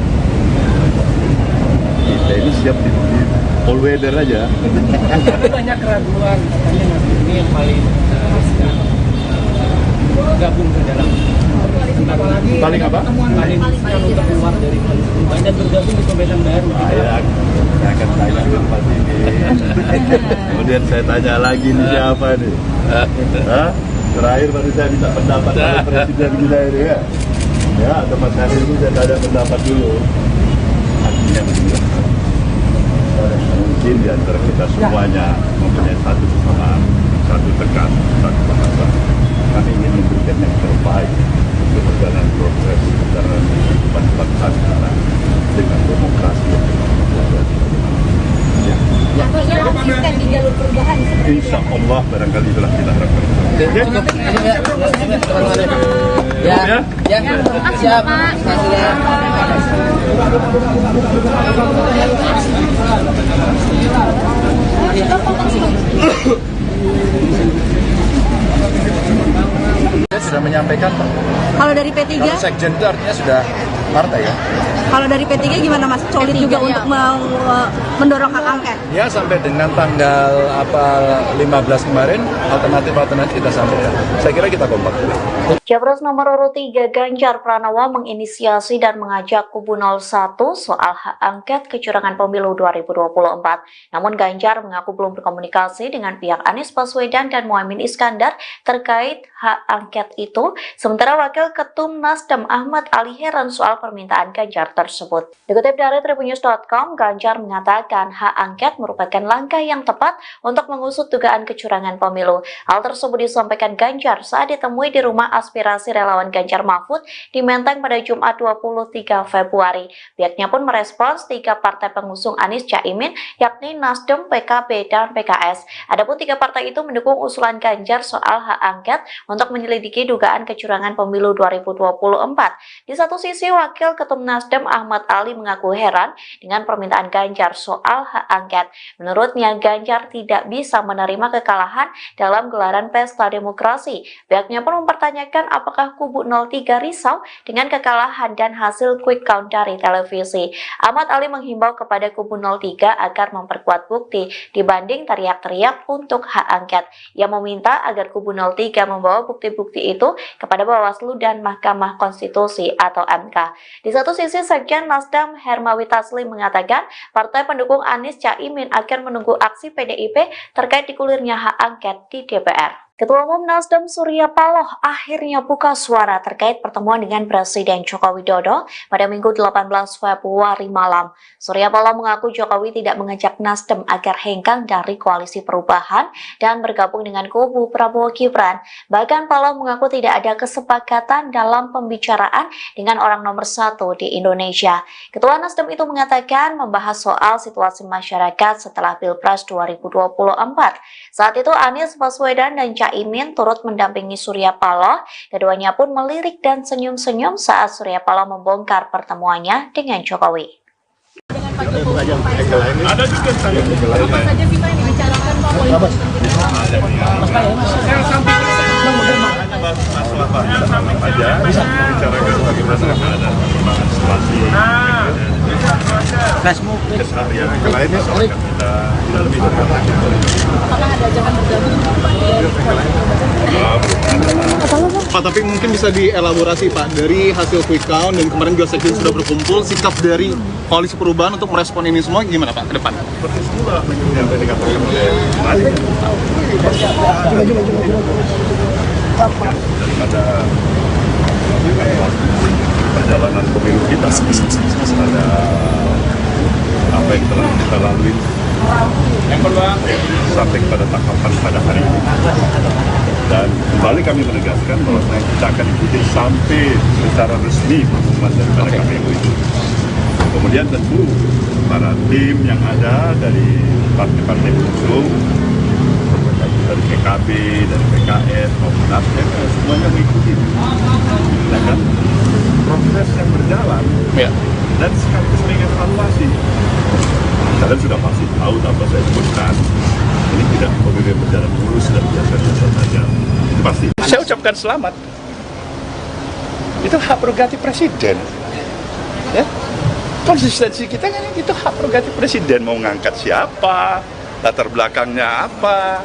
Kita ini siap di all weather aja. Tapi banyak keraguan katanya nanti ini yang paling riskan gabung ke dalam Paling apa? paling riskan untuk keluar dari koalisi perubahan dan bergabung di pemerintahan baru. Saya akan tanya tempat ini. Kemudian saya tanya lagi nih siapa nih? Hah? Terakhir baru saya minta pendapat oleh presiden kita ini ya. Ya, atau Mas Hari ini saya tanya pendapat dulu. Artinya mungkin di antara kita semuanya mempunyai satu kesamaan, satu tekan, satu bahasa. Kami ingin memberikan yang terbaik untuk perjalanan progres perjalanan kehidupan bangsa kita dengan demokrasi yang Konsisten di jalur perubahan. insya Allah barangkali itulah kita harapkan. Ya, siap. Saya sudah menyampaikan, Pak. Kalau dari P3, Kalau sekjen itu artinya sudah partai ya. kalau dari P3 gimana Mas? Solid juga untuk mendorong hak angket. Ya sampai dengan tanggal 15 kemarin alternatif kita sampaikan. Saya kira kita kompak. Capres nomor urut 3 Ganjar Pranowo menginisiasi dan mengajak kubu 01 soal hak angket kecurangan pemilu 2024. Namun Ganjar mengaku belum berkomunikasi dengan pihak Anies Baswedan dan Muhaimin Iskandar terkait hak angket itu. Sementara Wakil Ketum Nasdem Ahmad Ali heran soal permintaan Ganjar tersebut. Dikutip dari Tribunnews.com, Ganjar mengatakan hak angket merupakan langkah yang tepat untuk mengusut dugaan kecurangan pemilu. Hal tersebut disampaikan Ganjar saat ditemui di rumah aspirasi relawan Ganjar Mahfud di Menteng pada Jumat 23 Februari. Pihaknya pun merespons 3 partai pengusung Anies Caimin, yakni Nasdem, PKB, dan PKS. Adapun 3 partai itu mendukung usulan Ganjar soal hak angket untuk menyelidiki dugaan kecurangan pemilu 2024. Di satu sisi, Wakil Ketum Nasdem Ahmad Ali mengaku heran dengan permintaan Ganjar soal hak angket. Menurutnya, Ganjar tidak bisa menerima kekalahan dalam gelaran pesta demokrasi. Pihaknya pun mempertanyakan apakah kubu 03 risau dengan kekalahan dan hasil quick count dari televisi. Ahmad Ali menghimbau kepada kubu 03 agar memperkuat bukti dibanding teriak-teriak untuk hak angket. Ia meminta agar kubu 03 membawa bukti-bukti itu kepada Bawaslu dan Mahkamah Konstitusi atau MK. Di satu sisi, Sekjen Nasdem Hermawi Taslim mengatakan partai pendukung Anies Caimin akan menunggu aksi PDIP terkait digulirnya hak angket di DPR. Ketua Umum Nasdem Surya Paloh akhirnya buka suara terkait pertemuan dengan Presiden Joko Widodo pada Minggu 18 Februari malam. Surya Paloh mengaku Jokowi tidak mengajak Nasdem agar hengkang dari koalisi perubahan dan bergabung dengan kubu Prabowo Gibran. Bahkan Paloh mengaku tidak ada kesepakatan dalam pembicaraan dengan orang nomor 1 di Indonesia. Ketua Nasdem itu mengatakan membahas soal situasi masyarakat setelah Pilpres 2024. Saat itu Anies Baswedan dan Caimin turut mendampingi Surya Paloh. Keduanya pun melirik dan senyum-senyum saat Surya Paloh membongkar pertemuannya dengan Jokowi. Dengan Pak Jokowi, ada juga apa saja sih Pak yang dibicarakan Pak politik? Masalah apa aja bicarakan bagaimana ada perkembangan situasi keseharian yang lainnya soal kita lebih Apakah ada ajakan bergabung Pak, tapi mungkin bisa dielaborasi Pak, dari hasil quick count dan kemarin juga sekjen sudah berkumpul, sikap dari koalisi perubahan untuk merespon ini semua gimana Pak ke depan? seperti semula yang tadi dikatakan oleh Mari daripada perjalanan pemilu kita ada apa yang telah kita lalui sampai pada tahapan pada hari ini, dan kembali kami menegaskan bahwa kita akan ikuti sampai secara resmi pengumuman daripada KPU itu. Kemudian tentu para tim yang ada dari partai-partai pengusung, dari PKB, dari PKS maupun Nasdem, semuanya mengikuti. Ya kan? Proses yang berjalan dan sekaligus mengevaluasi. Kalian sudah pasti tahu apa saya sebutkan. Ini tidak pemilu berjalan mulus dan biasa-biasa saja. Itu pasti. Saya ucapkan selamat. Itu hak prerogatif presiden. Ya. konsistensi kita kan itu hak prerogatif presiden, mau ngangkat siapa, latar belakangnya apa,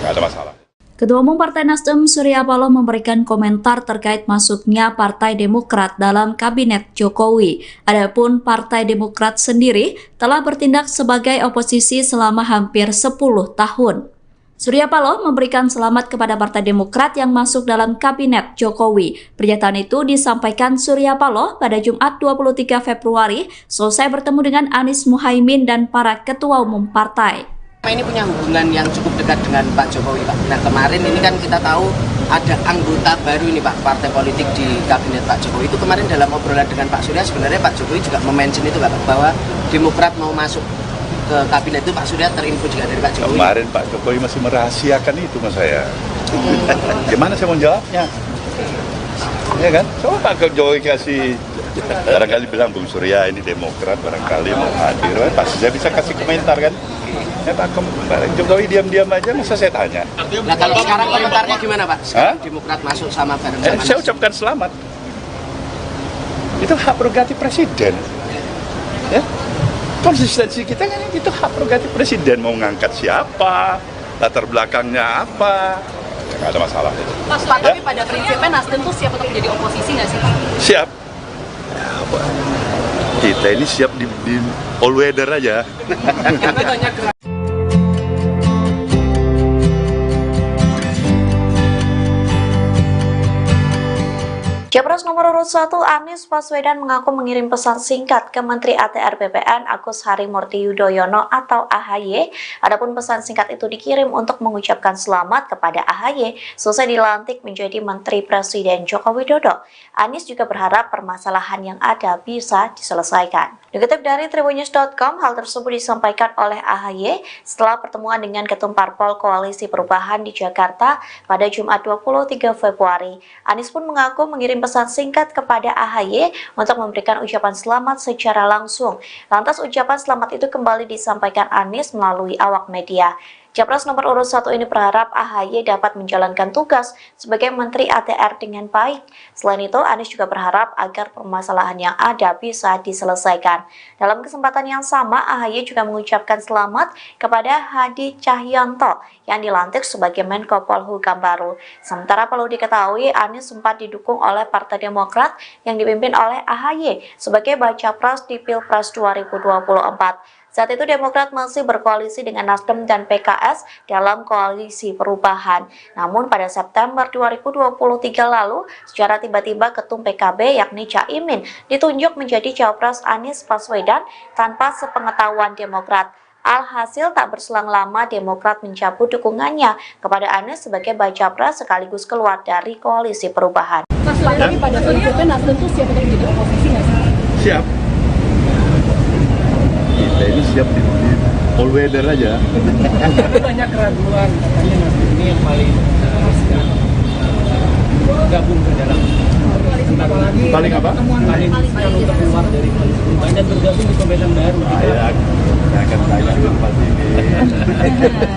nggak ada masalah. Ketua Umum Partai Nasdem Surya Paloh memberikan komentar terkait masuknya Partai Demokrat dalam Kabinet Jokowi. Adapun Partai Demokrat sendiri telah bertindak sebagai oposisi selama hampir 10 tahun. Surya Paloh memberikan selamat kepada Partai Demokrat yang masuk dalam Kabinet Jokowi. Pernyataan itu disampaikan Surya Paloh pada Jumat 23 Februari selesai bertemu dengan Anies Muhaimin dan para ketua umum partai. Ini punya hubungan yang cukup dekat dengan Pak Jokowi, Pak. Nah, kemarin ini kan kita tahu ada anggota baru ini, Pak, partai politik di Kabinet Pak Jokowi. Itu kemarin dalam obrolan dengan Pak Surya, sebenarnya Pak Jokowi juga mention itu, Pak, bahwa Demokrat mau masuk ke Kabinet itu. Pak Surya terinfo juga dari Pak Jokowi. Kemarin Pak Jokowi masih merahasiakan itu sama saya. Gimana saya mau jawabnya? Ya kan? Coba Pak Jokowi kasih, barangkali bilang Bung Surya ini Demokrat, barangkali mau hadir, pasti saya bisa kasih komentar kan? Ya Pak Jokowi diam-diam aja, masa saya tanya. Nah, kalau sekarang komentarnya gimana, Pak? Sekarang Demokrat masuk sama bareng sama saya ucapkan selamat. Itu hak prerogatif presiden. Ya? Konsistensi kita kan itu hak prerogatif presiden, mau ngangkat siapa, latar belakangnya apa, nggak ada masalah itu. Pak, tapi pada prinsipnya Nasdem tuh siap untuk menjadi oposisi nggak sih, Pak? Siap. Kita ini siap di all weather aja. Karena banyak Capres nomor urut 1 Anies Baswedan mengaku mengirim pesan singkat ke Menteri ATR BPN Agus Harimurti Yudhoyono atau AHY. Adapun pesan singkat itu dikirim untuk mengucapkan selamat kepada AHY selesai dilantik menjadi Menteri Presiden Joko Widodo. Anies juga berharap permasalahan yang ada bisa diselesaikan. Dikutip dari Tribunnews.com, hal tersebut disampaikan oleh AHY setelah pertemuan dengan Ketum Parpol Koalisi Perubahan di Jakarta pada Jumat 23 Februari. Anies pun mengaku mengirim pesan singkat kepada AHY untuk memberikan ucapan selamat secara langsung. Lantas ucapan selamat itu kembali disampaikan Anies melalui awak media. Capres nomor urut 1 ini berharap AHY dapat menjalankan tugas sebagai Menteri ATR dengan baik. Selain itu, Anies juga berharap agar permasalahan yang ada bisa diselesaikan. Dalam kesempatan yang sama, AHY juga mengucapkan selamat kepada Hadi Cahyanto yang dilantik sebagai Menko Polhukam baru. Sementara perlu diketahui, Anies sempat didukung oleh Partai Demokrat yang dipimpin oleh AHY sebagai baca pres di Pilpres 2024. Saat itu Demokrat masih berkoalisi dengan Nasdem dan PKS dalam koalisi perubahan. Namun pada September 2023 lalu, secara tiba-tiba Ketum PKB yakni Caimin ditunjuk menjadi Cawapres Anies Baswedan tanpa sepengetahuan Demokrat. Alhasil tak berselang lama Demokrat mencabut dukungannya kepada Anies sebagai baca pres sekaligus keluar dari koalisi perubahan. Mas, tapi pada prinsipnya Nasdem tuh siap untuk menjadi oposisi nggak sih? Siap. Kita ini siap di all weather aja. Tapi banyak keraguan, katanya Nasdem ini yang paling gabung ke dalam Paling apa? paling untuk keluar dari koalisi perubahan dan bergabung di pemerintahan baru. Saya akan tanya ke Pak ini.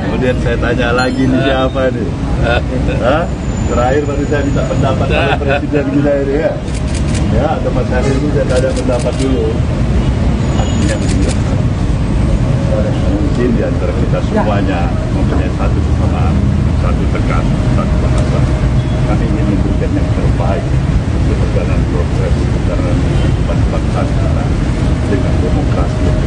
Kemudian saya tanya lagi nih siapa nih? Hah? Terakhir baru saya minta pendapat oleh Presiden kita ini ya. Ya, atau Mas Hari ini saya tanya pendapat dulu. Artinya begini. Mungkin di antara kita semuanya mempunyai satu kesamaan, satu tekan, satu bahasa. Kami ingin memberikan yang terbaik untuk perjalanan proses perjalanan kehidupan bangsa kita dengan demokrasi yang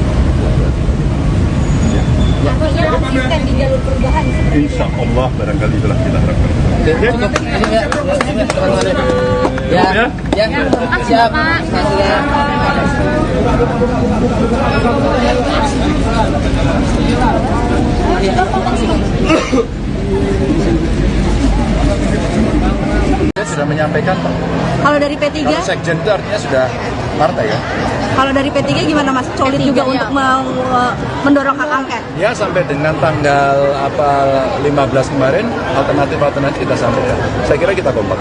Konsisten di jalur perubahan. Insya Allah barangkali itulah kita harapkan. Siap. Saya sudah menyampaikan, Pak. Kalau dari P3? Kalau sekjen itu artinya sudah partai ya. Kalau dari P3 gimana Mas? Solid juga untuk mendorong hak angket? Ya sampai dengan tanggal 15 kemarin alternatif kita sampaikan. Saya kira kita kompak.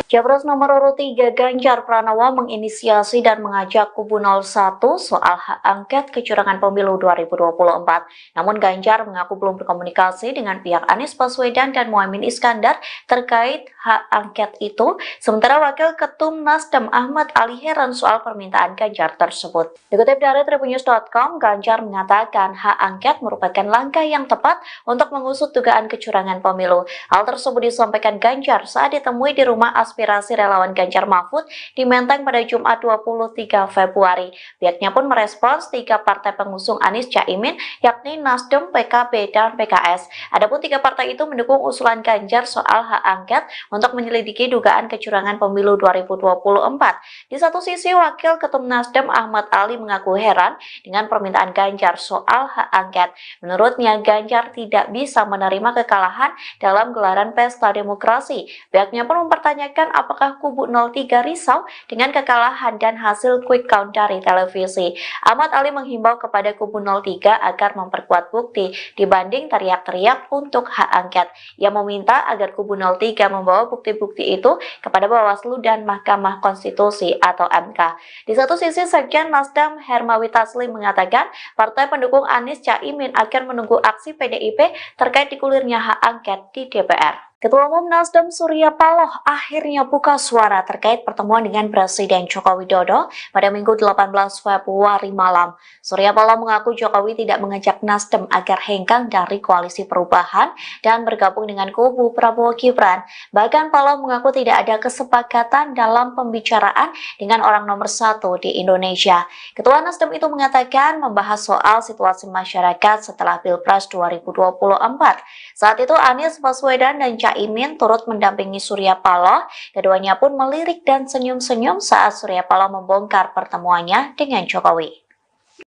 Capres nomor urut 3 Ganjar Pranowo menginisiasi dan mengajak kubu 01 soal hak angket kecurangan pemilu 2024. Namun Ganjar mengaku belum berkomunikasi dengan pihak Anies Baswedan dan Muhaimin Iskandar terkait hak angket itu. Sementara Wakil Ketum Nasdem Ahmad Ali heran soal permintaan Ganjar tersebut. Dikutip dari tribunnews.com, Ganjar mengatakan hak angket merupakan langkah yang tepat untuk mengusut dugaan kecurangan pemilu. Hal tersebut disampaikan Ganjar saat ditemui di rumah aspirasi relawan Ganjar Mahfud di Menteng pada Jumat 23 Februari. Pihaknya pun merespons 3 partai pengusung Anies Caimin, yakni Nasdem, PKB, dan PKS. Adapun 3 partai itu mendukung usulan Ganjar soal hak angket untuk menyelidiki dugaan kecurangan pemilu 2024. Di satu sisi, Wakil Ketum Nasdem Ahmad Ali mengaku heran dengan permintaan Ganjar soal hak angket. Menurutnya, Ganjar tidak bisa menerima kekalahan dalam gelaran pesta demokrasi. Pihaknya pun mempertanyakan apakah kubu 03 risau dengan kekalahan dan hasil quick count dari televisi. Ahmad Ali menghimbau kepada kubu 03 agar memperkuat bukti dibanding teriak-teriak untuk hak angket. Ia meminta agar kubu 03 membawa bukti-bukti itu kepada Bawaslu dan Mahkamah Konstitusi atau MK. Di satu sisi, Sekjen Nasdem Hermawi Taslim mengatakan partai pendukung Anies Caimin akan menunggu aksi PDIP terkait digulirnya hak angket di DPR. Ketua Umum Nasdem Surya Paloh akhirnya buka suara terkait pertemuan dengan Presiden Joko Widodo pada Minggu 18 Februari malam. Surya Paloh mengaku Jokowi tidak mengajak Nasdem agar hengkang dari koalisi perubahan dan bergabung dengan kubu Prabowo Gibran. Bahkan Paloh mengaku tidak ada kesepakatan dalam pembicaraan dengan orang nomor 1 di Indonesia. Ketua Nasdem itu mengatakan membahas soal situasi masyarakat setelah Pilpres 2024. Saat itu Anies Baswedan dan Caimin turut mendampingi Surya Paloh. Keduanya pun melirik dan senyum-senyum saat Surya Paloh membongkar pertemuannya dengan Jokowi.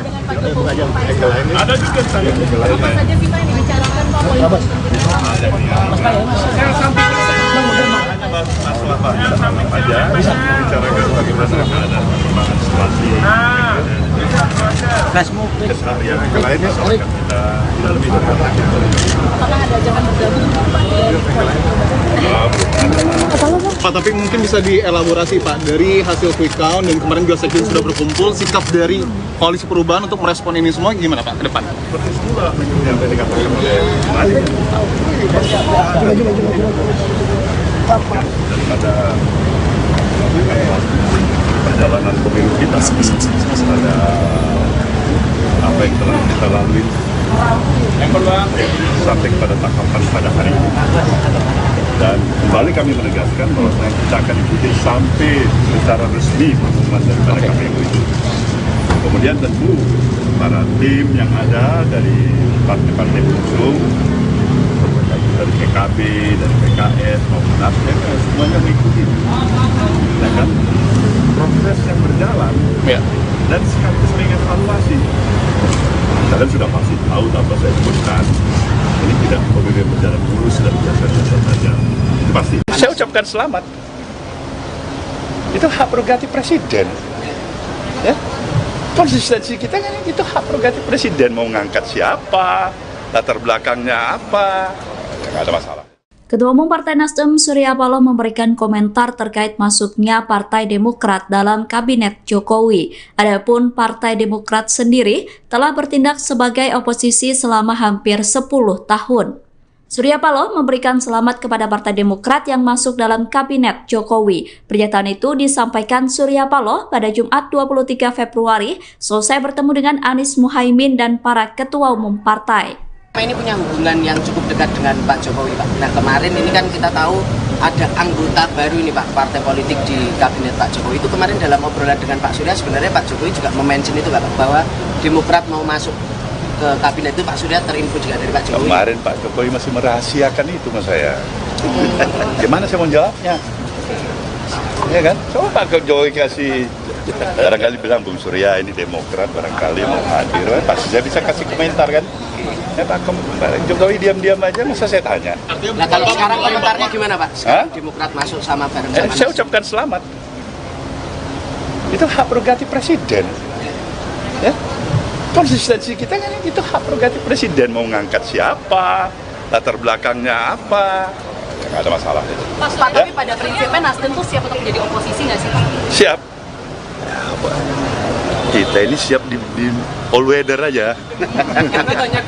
Ada juga saya. Apa saja sih Pak yang dibicarakan Pak? Masalah apa aja, bicarakan bagaimana keadaan perkembangan situasi, keseharian yang lainnya akan kita lalui dengan lanjut. Apakah ada ajakan bergabung Pak, tapi mungkin bisa dielaborasi Pak, dari hasil quick count dan kemarin juga sekjen sudah berkumpul, sikap dari koalisi perubahan untuk merespon ini semua gimana Pak ke depan? Seperti semula yang tadi dikatakan oleh Mari. Daripada perjalanan pemilu kita, ada apa yang telah kita lalui sampai kepada tahapan pada hari ini. Dan kembali kami menegaskan bahwa kita akan ikuti sampai secara resmi pengumuman daripada KPU itu. Kemudian tentu para tim yang ada dari partai-partai pengusung, dari PKB, dari PKS maupun Nasdem, semuanya mengikuti. Ya kan? Proses yang berjalan dan sekaligus mengevaluasi. Kalian sudah pasti tahu apa saya sebutkan. Ini tidak pemilu berjalan mulus dan biasa-biasa saja. Itu pasti. Saya ucapkan selamat. Itu hak prerogatif presiden. Ya. Konsistensi kita kan itu hak prerogatif presiden, mau ngangkat siapa, latar belakangnya apa, nggak ada masalah. Ketua Umum Partai Nasdem Surya Paloh memberikan komentar terkait masuknya Partai Demokrat dalam Kabinet Jokowi. Adapun Partai Demokrat sendiri telah bertindak sebagai oposisi selama hampir 10 tahun. Surya Paloh memberikan selamat kepada Partai Demokrat yang masuk dalam Kabinet Jokowi. Pernyataan itu disampaikan Surya Paloh pada Jumat 23 Februari selesai bertemu dengan Anies Muhaimin dan para ketua umum partai. Ini punya hubungan yang cukup dekat dengan Pak Jokowi, Pak. Nah, kemarin ini kan kita tahu ada anggota baru ini, Pak, partai politik di Kabinet Pak Jokowi. Itu kemarin dalam obrolan dengan Pak Surya, sebenarnya Pak Jokowi juga mention itu, Pak, bahwa Demokrat mau masuk ke Kabinet itu. Pak Surya terinfo juga dari Pak Jokowi. Kemarin Pak Jokowi masih merahasiakan itu sama saya. Gimana saya mau jawabnya? Ya kan? Coba Pak Jokowi kasih, barangkali bilang Bung Surya ini Demokrat, barangkali mau hadir, pasti saya bisa kasih komentar kan? Ya Pak Jokowi diam-diam aja, masa saya tanya. Nah, kalau sekarang komentarnya gimana Pak? Sekarang Demokrat masuk sama bareng-sama. Saya ucapkan selamat. Itu hak prerogatif presiden. Ya. Konsistensi kita kan itu hak prerogatif presiden, mau ngangkat siapa, latar belakangnya apa, nggak ada masalah itu. Pak, tapi pada prinsipnya Nasdem tuh siap untuk menjadi oposisi nggak sih Pak? Siap. Kita ini siap di all weather aja. Karena banyak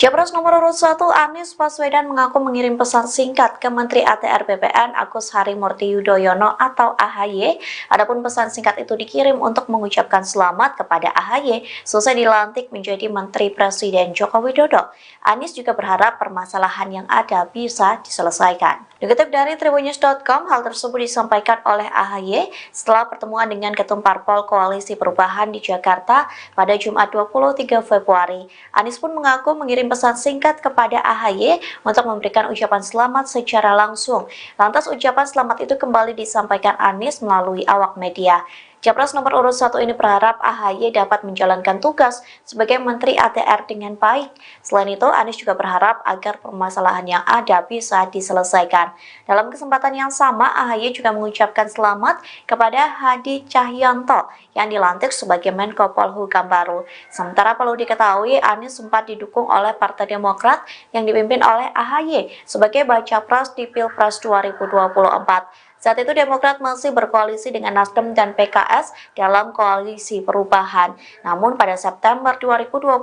Capres nomor urut 1 Anies Baswedan mengaku mengirim pesan singkat ke Menteri ATR BPN Agus Harimurti Yudhoyono atau AHY. Adapun pesan singkat itu dikirim untuk mengucapkan selamat kepada AHY selesai dilantik menjadi Menteri Presiden Joko Widodo. Anies juga berharap permasalahan yang ada bisa diselesaikan. Dikutip dari tribunnews.com, hal tersebut disampaikan oleh AHY setelah pertemuan dengan Ketum Parpol Koalisi Perubahan di Jakarta pada Jumat 23 Februari. Anies pun mengaku mengirim pesan singkat kepada AHY untuk memberikan ucapan selamat secara langsung. Lantas ucapan selamat itu kembali disampaikan Anies melalui awak media. Capres nomor urut 1 ini berharap AHY dapat menjalankan tugas sebagai Menteri ATR dengan baik. Selain itu, Anies juga berharap agar permasalahan yang ada bisa diselesaikan. Dalam kesempatan yang sama, AHY juga mengucapkan selamat kepada Hadi Cahyanto yang dilantik sebagai Menko Polhukam baru. Sementara perlu diketahui, Anies sempat didukung oleh Partai Demokrat yang dipimpin oleh AHY sebagai baca pres di Pilpres 2024. Saat itu Demokrat masih berkoalisi dengan Nasdem dan PKS dalam koalisi perubahan. Namun pada September 2023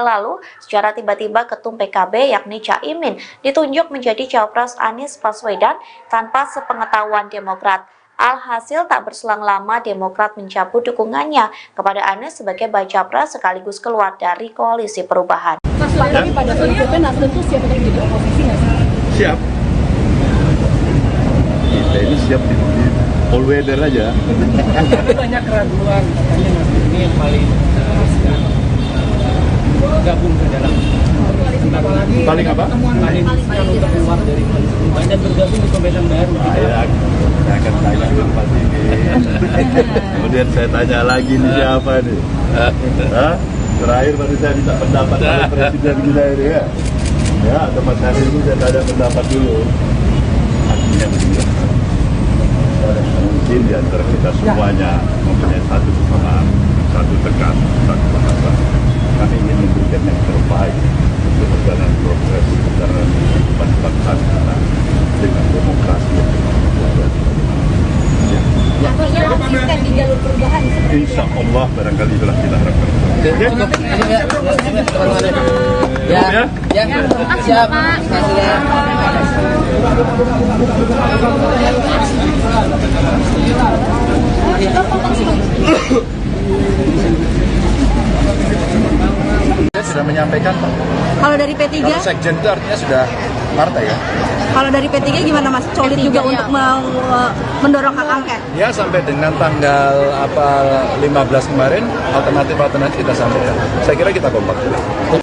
lalu, secara tiba-tiba Ketum PKB yakni Caimin ditunjuk menjadi Cawapres Anies Baswedan tanpa sepengetahuan Demokrat. Alhasil tak berselang lama Demokrat mencabut dukungannya kepada Anies sebagai baca pres sekaligus keluar dari koalisi perubahan. Mas, tapi pada prinsipnya Nasdem tuh siap untuk jadi oposisi nggak sih? Siap. Kita ini siap di all weather aja. Tapi banyak keraguan katanya Nasdem ini yang paling riskan gabung ke dalam Paling apa? Paling riskan untuk keluar dari koalisi perubahan dan bergabung di pemerintahan baru. Saya akan tanya ke Pak Tini. Kemudian saya tanya lagi nih siapa nih? Terakhir baru saya minta pendapat dari Presiden kita ini ya. Ya, atau Mas Hari ini saya tanya pendapat dulu. Artinya begini. Mungkin di antara kita semuanya mempunyai satu kesamaan, satu tekan, satu bahasa. Kami ingin memberikan yang terbaik untuk perjalanan proses perjalanan kehidupan bangsa kita dengan demokrasi yang Konsisten di jalur perubahan. Insya Allah barangkali itulah kita harapkan. Siap. Saya sudah menyampaikan, Pak. Kalau dari P3? Kalau sekjen itu artinya sudah partai ya. Kalau dari P3 gimana Mas? Solid juga untuk mendorong hak angket? Ya sampai dengan tanggal 15 kemarin alternatif kita sampaikan. Saya kira kita kompak.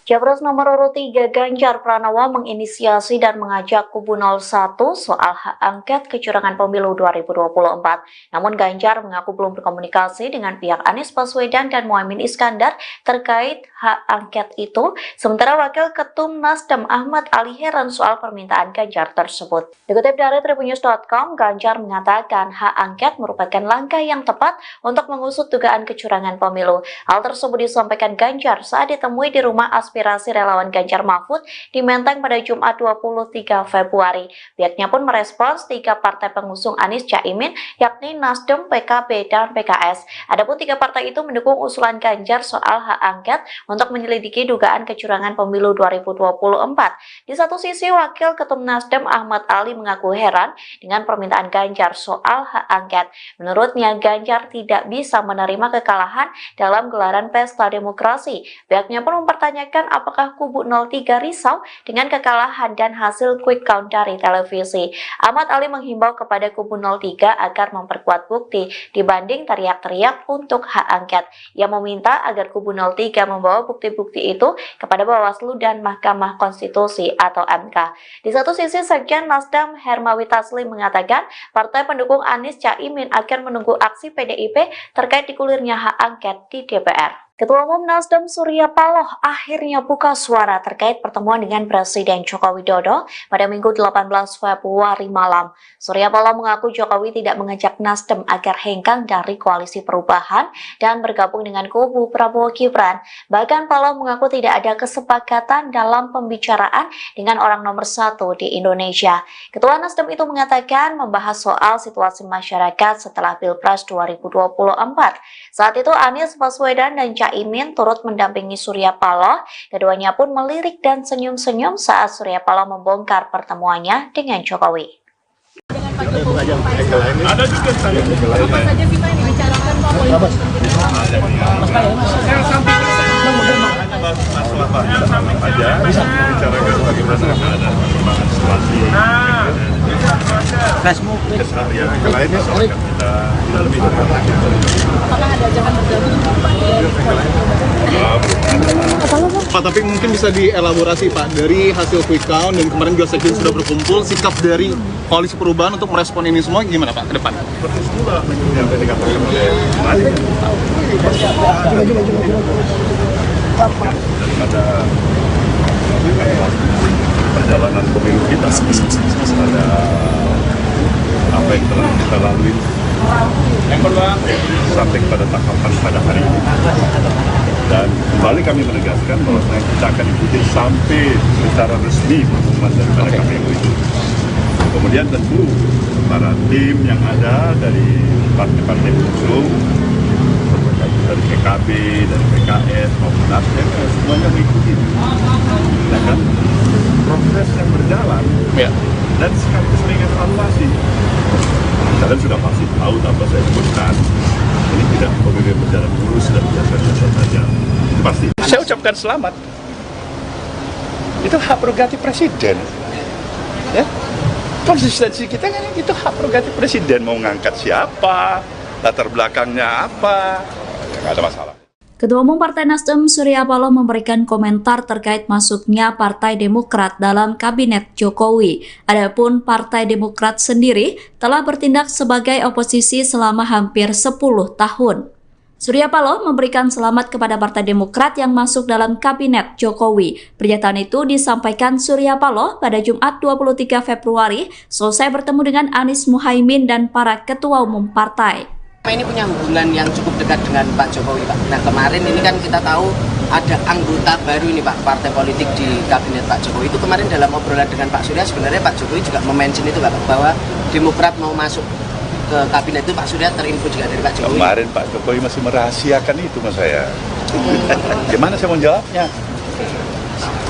Capres nomor urut 3 Ganjar Pranowo menginisiasi dan mengajak kubu 01 soal hak angket kecurangan pemilu 2024. Namun Ganjar mengaku belum berkomunikasi dengan pihak Anies Baswedan dan Muhaimin Iskandar terkait hak angket itu. Sementara Wakil Ketum Nasdem Ahmad Ali heran soal permintaan Ganjar tersebut. Dikutip dari tribunnews.com, Ganjar mengatakan hak angket merupakan langkah yang tepat untuk mengusut dugaan kecurangan pemilu. Hal tersebut disampaikan Ganjar saat ditemui di rumah aspirasi relawan Ganjar Mahfud di Menteng pada Jumat 23 Februari. Pihaknya pun merespons 3 partai pengusung Anies Caimin, yakni Nasdem, PKB, dan PKS. Adapun 3 partai itu mendukung usulan Ganjar soal hak angket untuk menyelidiki dugaan kecurangan pemilu 2024. Di satu sisi, Wakil Ketum Nasdem Ahmad Ali mengaku heran dengan permintaan Ganjar soal hak angket. Menurutnya, Ganjar tidak bisa menerima kekalahan dalam gelaran pesta demokrasi. Pihaknya pun mempertanyakan apakah kubu 03 risau dengan kekalahan dan hasil quick count dari televisi. Ahmad Ali menghimbau kepada kubu 03 agar memperkuat bukti dibanding teriak-teriak untuk hak angket. Ia meminta agar kubu 03 membawa bukti-bukti itu kepada Bawaslu dan Mahkamah Konstitusi atau MK. Di satu sisi, Sekjen Nasdem Hermawi Taslim mengatakan partai pendukung Anies Caimin akan menunggu aksi PDIP terkait digulirnya hak angket di DPR. Ketua Umum Nasdem Surya Paloh akhirnya buka suara terkait pertemuan dengan Presiden Joko Widodo pada Minggu 18 Februari malam. Surya Paloh mengaku Jokowi tidak mengajak Nasdem agar hengkang dari koalisi perubahan dan bergabung dengan kubu Prabowo Gibran. Bahkan Paloh mengaku tidak ada kesepakatan dalam pembicaraan dengan orang nomor 1 di Indonesia. Ketua Nasdem itu mengatakan membahas soal situasi masyarakat setelah Pilpres 2024. Saat itu Anies Baswedan dan Caimin turut mendampingi Surya Paloh. Keduanya pun melirik dan senyum-senyum saat Surya Paloh membongkar pertemuannya dengan Jokowi. Ada juga saya. Apa saja sih Pak yang dibicarakan Pak? Masalah apa aja, bicarakan bagaimana ada perkembangan situasi, keseharian yang lainnya kita lebih Apakah ada ajakan bergabung Pak, tapi mungkin bisa dielaborasi Pak, dari hasil quick count dan kemarin juga sekjen sudah berkumpul, sikap dari Koalisi Perubahan untuk merespon ini semua gimana Pak ke depan? seperti semula yang tadi dikatakan oleh Mari. Daripada perjalanan pemilu kita, ada apa yang telah kita lalui sampai pada tahapan pada hari ini. Dan kembali kami menegaskan bahwa kita akan ikuti sampai secara resmi pengumuman daripada KPU itu. Kemudian tentu para tim yang ada dari partai-partai pengusung, dari PKB, dari PKS, maupun Nasdem, semuanya mengikuti. Ya kan? Proses yang berjalan, dan sekaligus mengevaluasi. Kalian sudah pasti tahu apa saya sebutkan. Ini tidak pemilu berjalan lurus dan biasa-biasa saja. Itu pasti. Saya ucapkan selamat. Itu hak prerogatif presiden. Ya. Konsistensi kita kan itu hak prerogatif presiden, mau ngangkat siapa, latar belakangnya apa, nggak ada masalah. Ketua Umum Partai Nasdem Surya Paloh memberikan komentar terkait masuknya Partai Demokrat dalam Kabinet Jokowi. Adapun Partai Demokrat sendiri telah bertindak sebagai oposisi selama hampir 10 tahun. Surya Paloh memberikan selamat kepada Partai Demokrat yang masuk dalam Kabinet Jokowi. Pernyataan itu disampaikan Surya Paloh pada Jumat 23 Februari selesai bertemu dengan Anies Muhaimin dan para ketua umum partai. Ini punya hubungan yang cukup dekat dengan Pak Jokowi, Pak. Nah, kemarin ini kan kita tahu ada anggota baru ini, Pak, partai politik di Kabinet Pak Jokowi. Itu kemarin dalam obrolan dengan Pak Surya, sebenarnya Pak Jokowi juga mention itu, Pak, bahwa Demokrat mau masuk ke Kabinet itu. Pak Surya terinfo juga dari Pak Jokowi. Kemarin Pak Jokowi masih merahasiakan itu sama saya. Gimana saya mau jawabnya?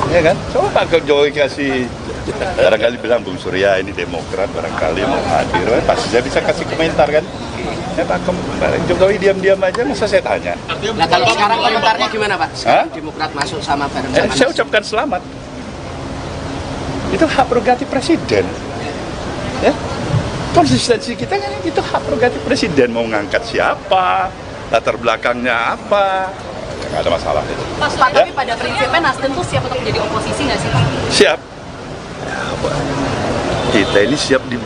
Ya kan? Coba Pak Jokowi kasih, barangkali bilang Bung Surya ini Demokrat, barangkali mau hadir, pasti saya bisa kasih komentar kan? Ya Pak, kemarin Jokowi diam-diam aja, masa saya tanya? Nah, kalau sekarang komentarnya gimana, Pak? Sekarang Demokrat masuk sama bareng-bareng. Saya ucapkan selamat. Itu hak prerogatif presiden. Ya. Konsistensi kita kan itu hak prerogatif presiden, mau ngangkat siapa, latar belakangnya apa, nggak ada masalah itu. Pak, tapi pada prinsipnya Nasdem tuh siap untuk menjadi oposisi nggak sih Pak? Siap. Kita ini siap di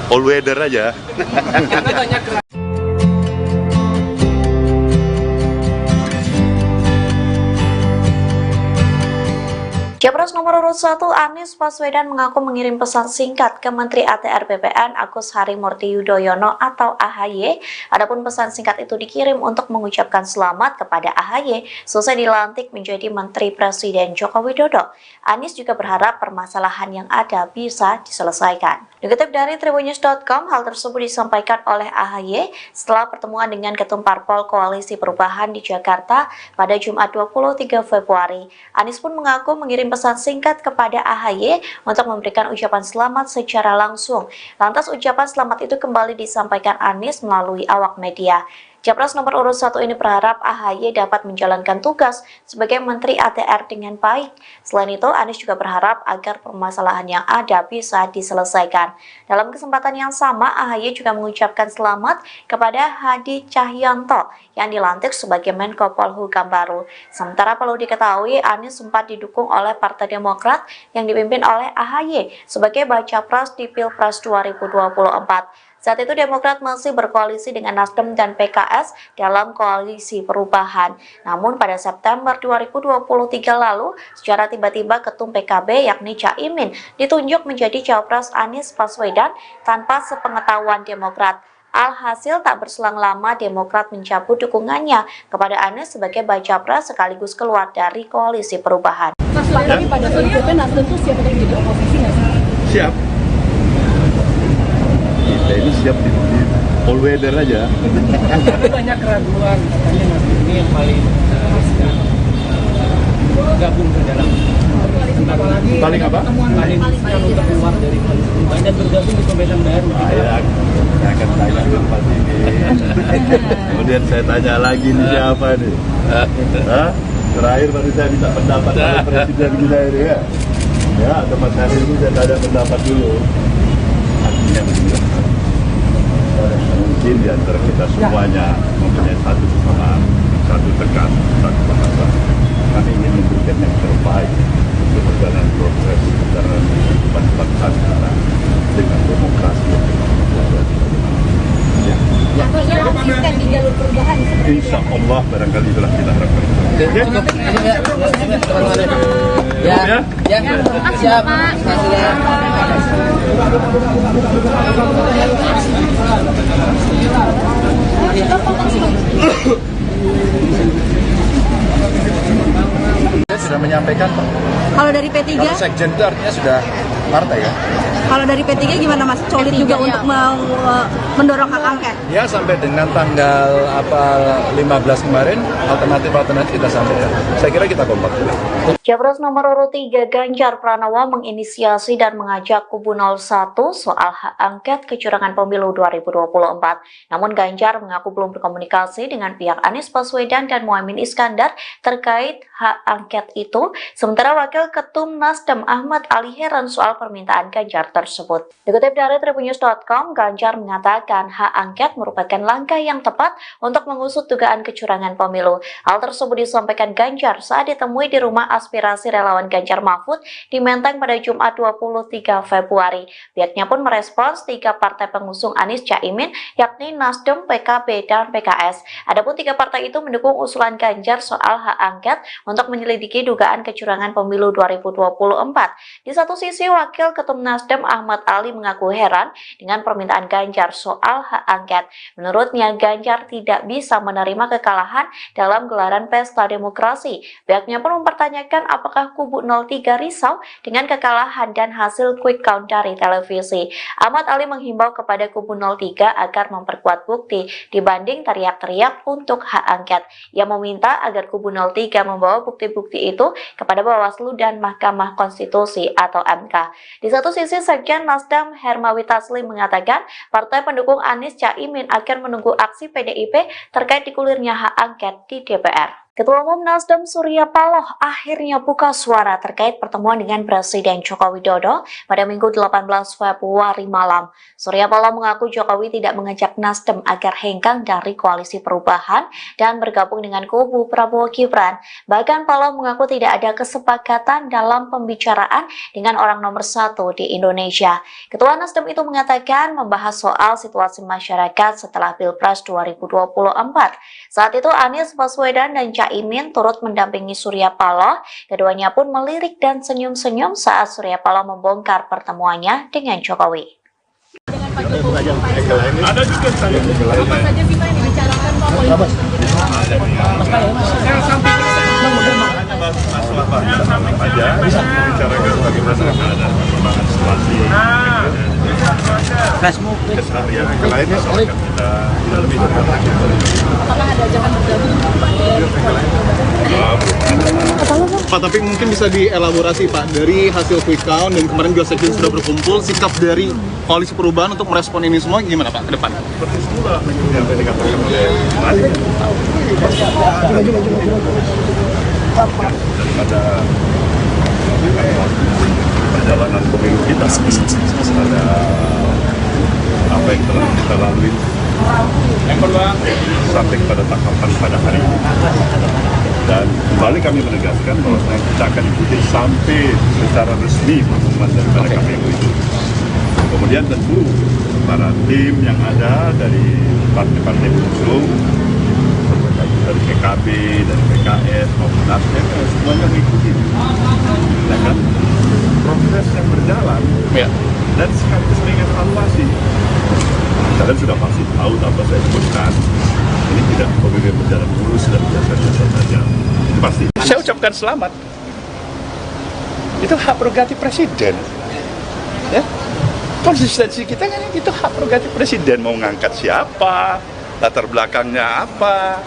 all weather aja. Karena banyak Capres nomor urut 1 Anies Baswedan mengaku mengirim pesan singkat ke Menteri ATR BPN Agus Harimurti Yudhoyono atau AHY. Adapun pesan singkat itu dikirim untuk mengucapkan selamat kepada AHY selesai dilantik menjadi Menteri Presiden Joko Widodo. Anies juga berharap permasalahan yang ada bisa diselesaikan. Dikutip dari Tribunnews.com, hal tersebut disampaikan oleh AHY setelah pertemuan dengan Ketum Parpol Koalisi Perubahan di Jakarta pada Jumat 23 Februari. Anies pun mengaku mengirim pesan singkat kepada AHY untuk memberikan ucapan selamat secara langsung. Lantas ucapan selamat itu kembali disampaikan Anies melalui awak media. Capres nomor urut 1 ini berharap AHY dapat menjalankan tugas sebagai Menteri ATR dengan baik. Selain itu, Anies juga berharap agar permasalahan yang ada bisa diselesaikan. Dalam kesempatan yang sama, AHY juga mengucapkan selamat kepada Hadi Cahyanto yang dilantik sebagai Menko Polhukam baru. Sementara perlu diketahui, Anies sempat didukung oleh Partai Demokrat yang dipimpin oleh AHY sebagai baca pres di Pilpres 2024. Saat itu Demokrat masih berkoalisi dengan Nasdem dan PKS dalam Koalisi Perubahan. Namun pada September 2023 lalu, secara tiba-tiba Ketum PKB yakni Caimin ditunjuk menjadi Cawapres Anies Baswedan tanpa sepengetahuan Demokrat. Alhasil tak berselang lama Demokrat mencabut dukungannya kepada Anies sebagai baca pres sekaligus keluar dari Koalisi Perubahan. Mas, tapi pada prinsipnya Nasdem tuh siap untuk menjadi oposisi nggak sih? Siap. Kita ini siap di all weather aja. Tapi banyak keraguan katanya nanti ini yang paling riskan gabung ke dalam apalagi Paling apa? paling riskan untuk keluar dari koalisi perubahan dan bergabung di pemerintahan baru. Saya akan tanya ke Pak ini. Kemudian saya tanya lagi nih siapa nih? Hah? Terakhir baru saya minta pendapat dari presiden kita ini ya. Ya, atau Mas Hari ini saya tanya pendapat dulu. Artinya begini. Mungkin di antara kita semuanya mempunyai satu kesamaan, satu tekan, satu bahasa. Kami ingin memberikan yang terbaik untuk perjalanan proses perjalanan kehidupan bangsa kita dengan demokrasi yang ya. Konsisten di jalur perubahan. Insya Allah barangkali itulah kita harapkan. Siap. Saya sudah menyampaikan, Pak. Kalau dari P3, Kalau sekjen itu artinya sudah partai ya. kalau dari P3 gimana Mas? Solid juga untuk mendorong hak angket. Ya sampai dengan tanggal 15 kemarin alternatif kita sampaikan. Saya kira kita kompak. Capres nomor urut 3 Ganjar Pranowo menginisiasi dan mengajak kubu 01 soal hak angket kecurangan pemilu 2024. Namun Ganjar mengaku belum berkomunikasi dengan pihak Anies Baswedan dan Muhaimin Iskandar terkait hak angket itu. Sementara Wakil Ketum Nasdem Ahmad Ali heran soal permintaan Ganjar tersebut. Dikutip dari Tribunnews.com, Ganjar mengatakan hak angket merupakan langkah yang tepat untuk mengusut dugaan kecurangan pemilu. Hal tersebut disampaikan Ganjar saat ditemui di rumah aspirasi relawan Ganjar Mahfud di Menteng pada Jumat 23 Februari. Pihaknya pun merespons 3 partai pengusung Anies Caimin, yakni Nasdem, PKB, dan PKS. Adapun 3 partai itu mendukung usulan Ganjar soal hak angket untuk menyelidiki dugaan kecurangan pemilu 2024. Di satu sisi, Wakil Ketum Nasdem Ahmad Ali mengaku heran dengan permintaan Ganjar soal hak angket. Menurutnya, Ganjar tidak bisa menerima kekalahan dalam gelaran pesta demokrasi. Pihaknya pun mempertanyakan apakah kubu 03 risau dengan kekalahan dan hasil quick count dari televisi. Ahmad Ali menghimbau kepada kubu 03 agar memperkuat bukti dibanding teriak-teriak untuk hak angket. Ia meminta agar kubu 03 membawa bukti-bukti itu kepada Bawaslu dan Mahkamah Konstitusi atau MK. Di satu sisi, Sekjen Nasdem Hermawi Taslim mengatakan partai pendukung Anies Caimin akan menunggu aksi PDIP terkait digulirnya hak angket di DPR. Ketua Umum Nasdem Surya Paloh akhirnya buka suara terkait pertemuan dengan Presiden Joko Widodo pada Minggu 18 Februari malam. Surya Paloh mengaku Jokowi tidak mengajak Nasdem agar hengkang dari koalisi perubahan dan bergabung dengan kubu Prabowo Gibran. Bahkan Paloh mengaku tidak ada kesepakatan dalam pembicaraan dengan orang nomor 1 di Indonesia. Ketua Nasdem itu mengatakan membahas soal situasi masyarakat setelah Pilpres 2024. Saat itu Anies Baswedan dan Caimin turut mendampingi Surya Paloh. Keduanya pun melirik dan senyum-senyum saat Surya Paloh membongkar pertemuannya dengan Jokowi. Dengan Pak Jokowi, ada juga saya. Apa saja sih Pak yang dibicarakan Pak? Masalah apa aja, bicarakan bagaimana keadaan perkembangan situasi, keseharian yang lainnya soal kita lebih dekat lagi. Apakah ada jangan bergabung Pak, tapi mungkin bisa dielaborasi Pak, dari hasil quick count dan kemarin juga sekjen sudah berkumpul, sikap dari koalisi perubahan untuk merespon ini semua gimana Pak ke depan? Seperti semula yang tadi dikatakan oleh Mari. Daripada perjalanan pemilu kita, ada apa yang telah kita lalui sampai pada tahapan pada hari ini. Dan kembali kami menegaskan bahwa kita akan ikuti sampai secara resmi pengumuman daripada KPU itu. Kemudian tentu para tim yang ada dari partai-partai pengusung, dari PKB, dari PKS maupun Nasdem, semuanya mengikuti. Ya kan? Proses yang berjalan dan sekaligus mengevaluasi. Kalian sudah pasti tahu apa saya sebutkan. Ini tidak pemilu berjalan mulus dan biasa-biasa saja. Itu pasti. Saya ucapkan selamat. Itu hak prerogatif presiden. Ya. konsistensi kita kan itu hak prerogatif presiden, mau ngangkat siapa, latar belakangnya apa,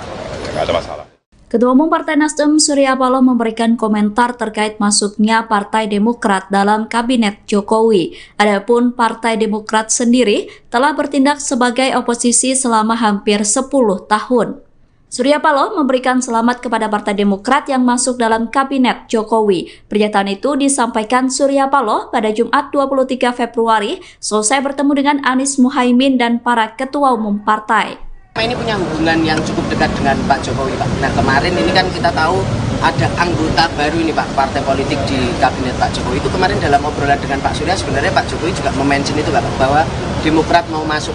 nggak ada masalah. Ketua Umum Partai Nasdem Surya Paloh memberikan komentar terkait masuknya Partai Demokrat dalam Kabinet Jokowi. Adapun Partai Demokrat sendiri telah bertindak sebagai oposisi selama hampir 10 tahun. Surya Paloh memberikan selamat kepada Partai Demokrat yang masuk dalam Kabinet Jokowi. Pernyataan itu disampaikan Surya Paloh pada Jumat 23 Februari selesai bertemu dengan Anies Muhaimin dan para ketua umum partai. Ini punya hubungan yang cukup dekat dengan Pak Jokowi, Pak. Nah, kemarin ini kan kita tahu ada anggota baru ini, Pak, partai politik di Kabinet Pak Jokowi. Itu kemarin dalam obrolan dengan Pak Surya, sebenarnya Pak Jokowi juga mention itu, Pak, bahwa Demokrat mau masuk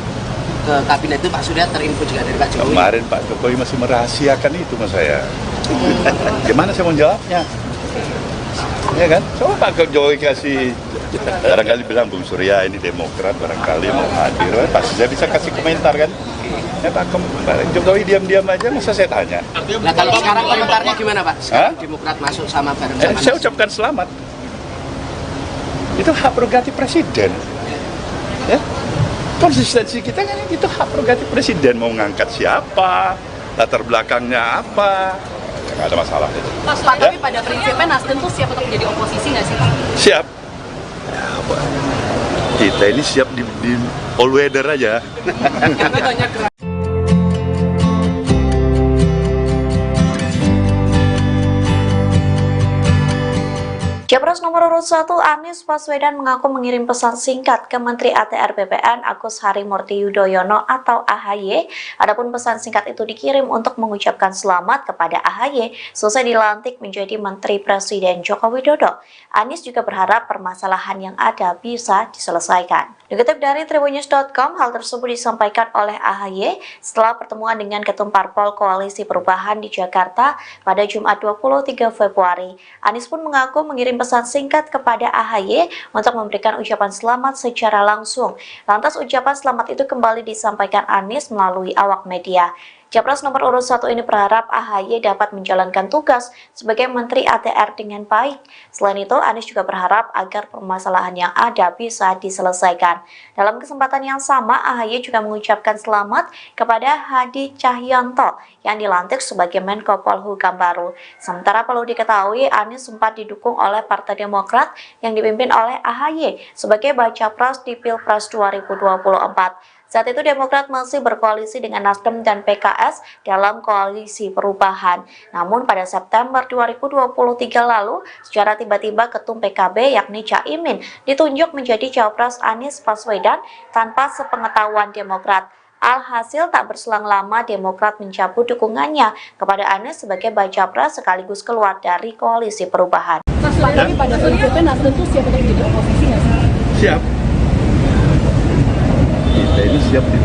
ke Kabinet itu. Pak Surya terinfo juga dari Pak Jokowi. Kemarin Pak Jokowi masih merahasiakan itu sama saya. Gimana saya mau jawabnya? Ya kan? Coba Pak Jokowi kasih, barangkali bilang Bung Surya ini Demokrat, barangkali mau hadir, pasti saya bisa kasih komentar kan? Ya Pak Jokowi diam-diam aja, masa saya tanya. Nah, kalau sekarang komentarnya gimana, Pak? Sekarang Demokrat masuk sama bareng-sama. Saya ucapkan selamat. Itu hak prerogatif presiden. Ya, konsistensi kita kan itu hak prerogatif presiden, mau ngangkat siapa, latar belakangnya apa, nggak ada masalah itu. Pak, tapi pada prinsipnya Nasdem tuh siap untuk menjadi oposisi nggak sih, Pak? Siap. Ya, kita ini siap di all weather aja. Karena banyak Capres nomor urut 1 Anies Baswedan mengaku mengirim pesan singkat ke Menteri ATR BPN Agus Harimurti Yudhoyono atau AHY. Adapun pesan singkat itu dikirim untuk mengucapkan selamat kepada AHY selesai dilantik menjadi Menteri Presiden Joko Widodo. Anies juga berharap permasalahan yang ada bisa diselesaikan. Dikutip dari Tribunnews.com, hal tersebut disampaikan oleh AHY setelah pertemuan dengan Ketum Parpol Koalisi Perubahan di Jakarta pada Jumat 23 Februari. Anies pun mengaku mengirim pesan singkat kepada AHY untuk memberikan ucapan selamat secara langsung. Lantas ucapan selamat itu kembali disampaikan Anies melalui awak media. Capres nomor urut 1 ini berharap AHY dapat menjalankan tugas sebagai Menteri ATR dengan baik. Selain itu, Anies juga berharap agar permasalahan yang ada bisa diselesaikan. Dalam kesempatan yang sama, AHY juga mengucapkan selamat kepada Hadi Cahyanto yang dilantik sebagai Menko Polhukam baru. Sementara perlu diketahui, Anies sempat didukung oleh Partai Demokrat yang dipimpin oleh AHY sebagai baca pres di Pilpres 2024. Saat itu Demokrat masih berkoalisi dengan Nasdem dan PKS dalam koalisi perubahan. Namun pada September 2023 lalu, secara tiba-tiba Ketum PKB yakni Caimin ditunjuk menjadi Cawapres Anies Baswedan tanpa sepengetahuan Demokrat. Alhasil tak berselang lama Demokrat mencabut dukungannya kepada Anies sebagai baca pres sekaligus keluar dari koalisi perubahan. Pak, tapi pada prinsipnya Nasdem tuh siap untuk menjadi oposisi nggak sih? Siap. Kita ini siap di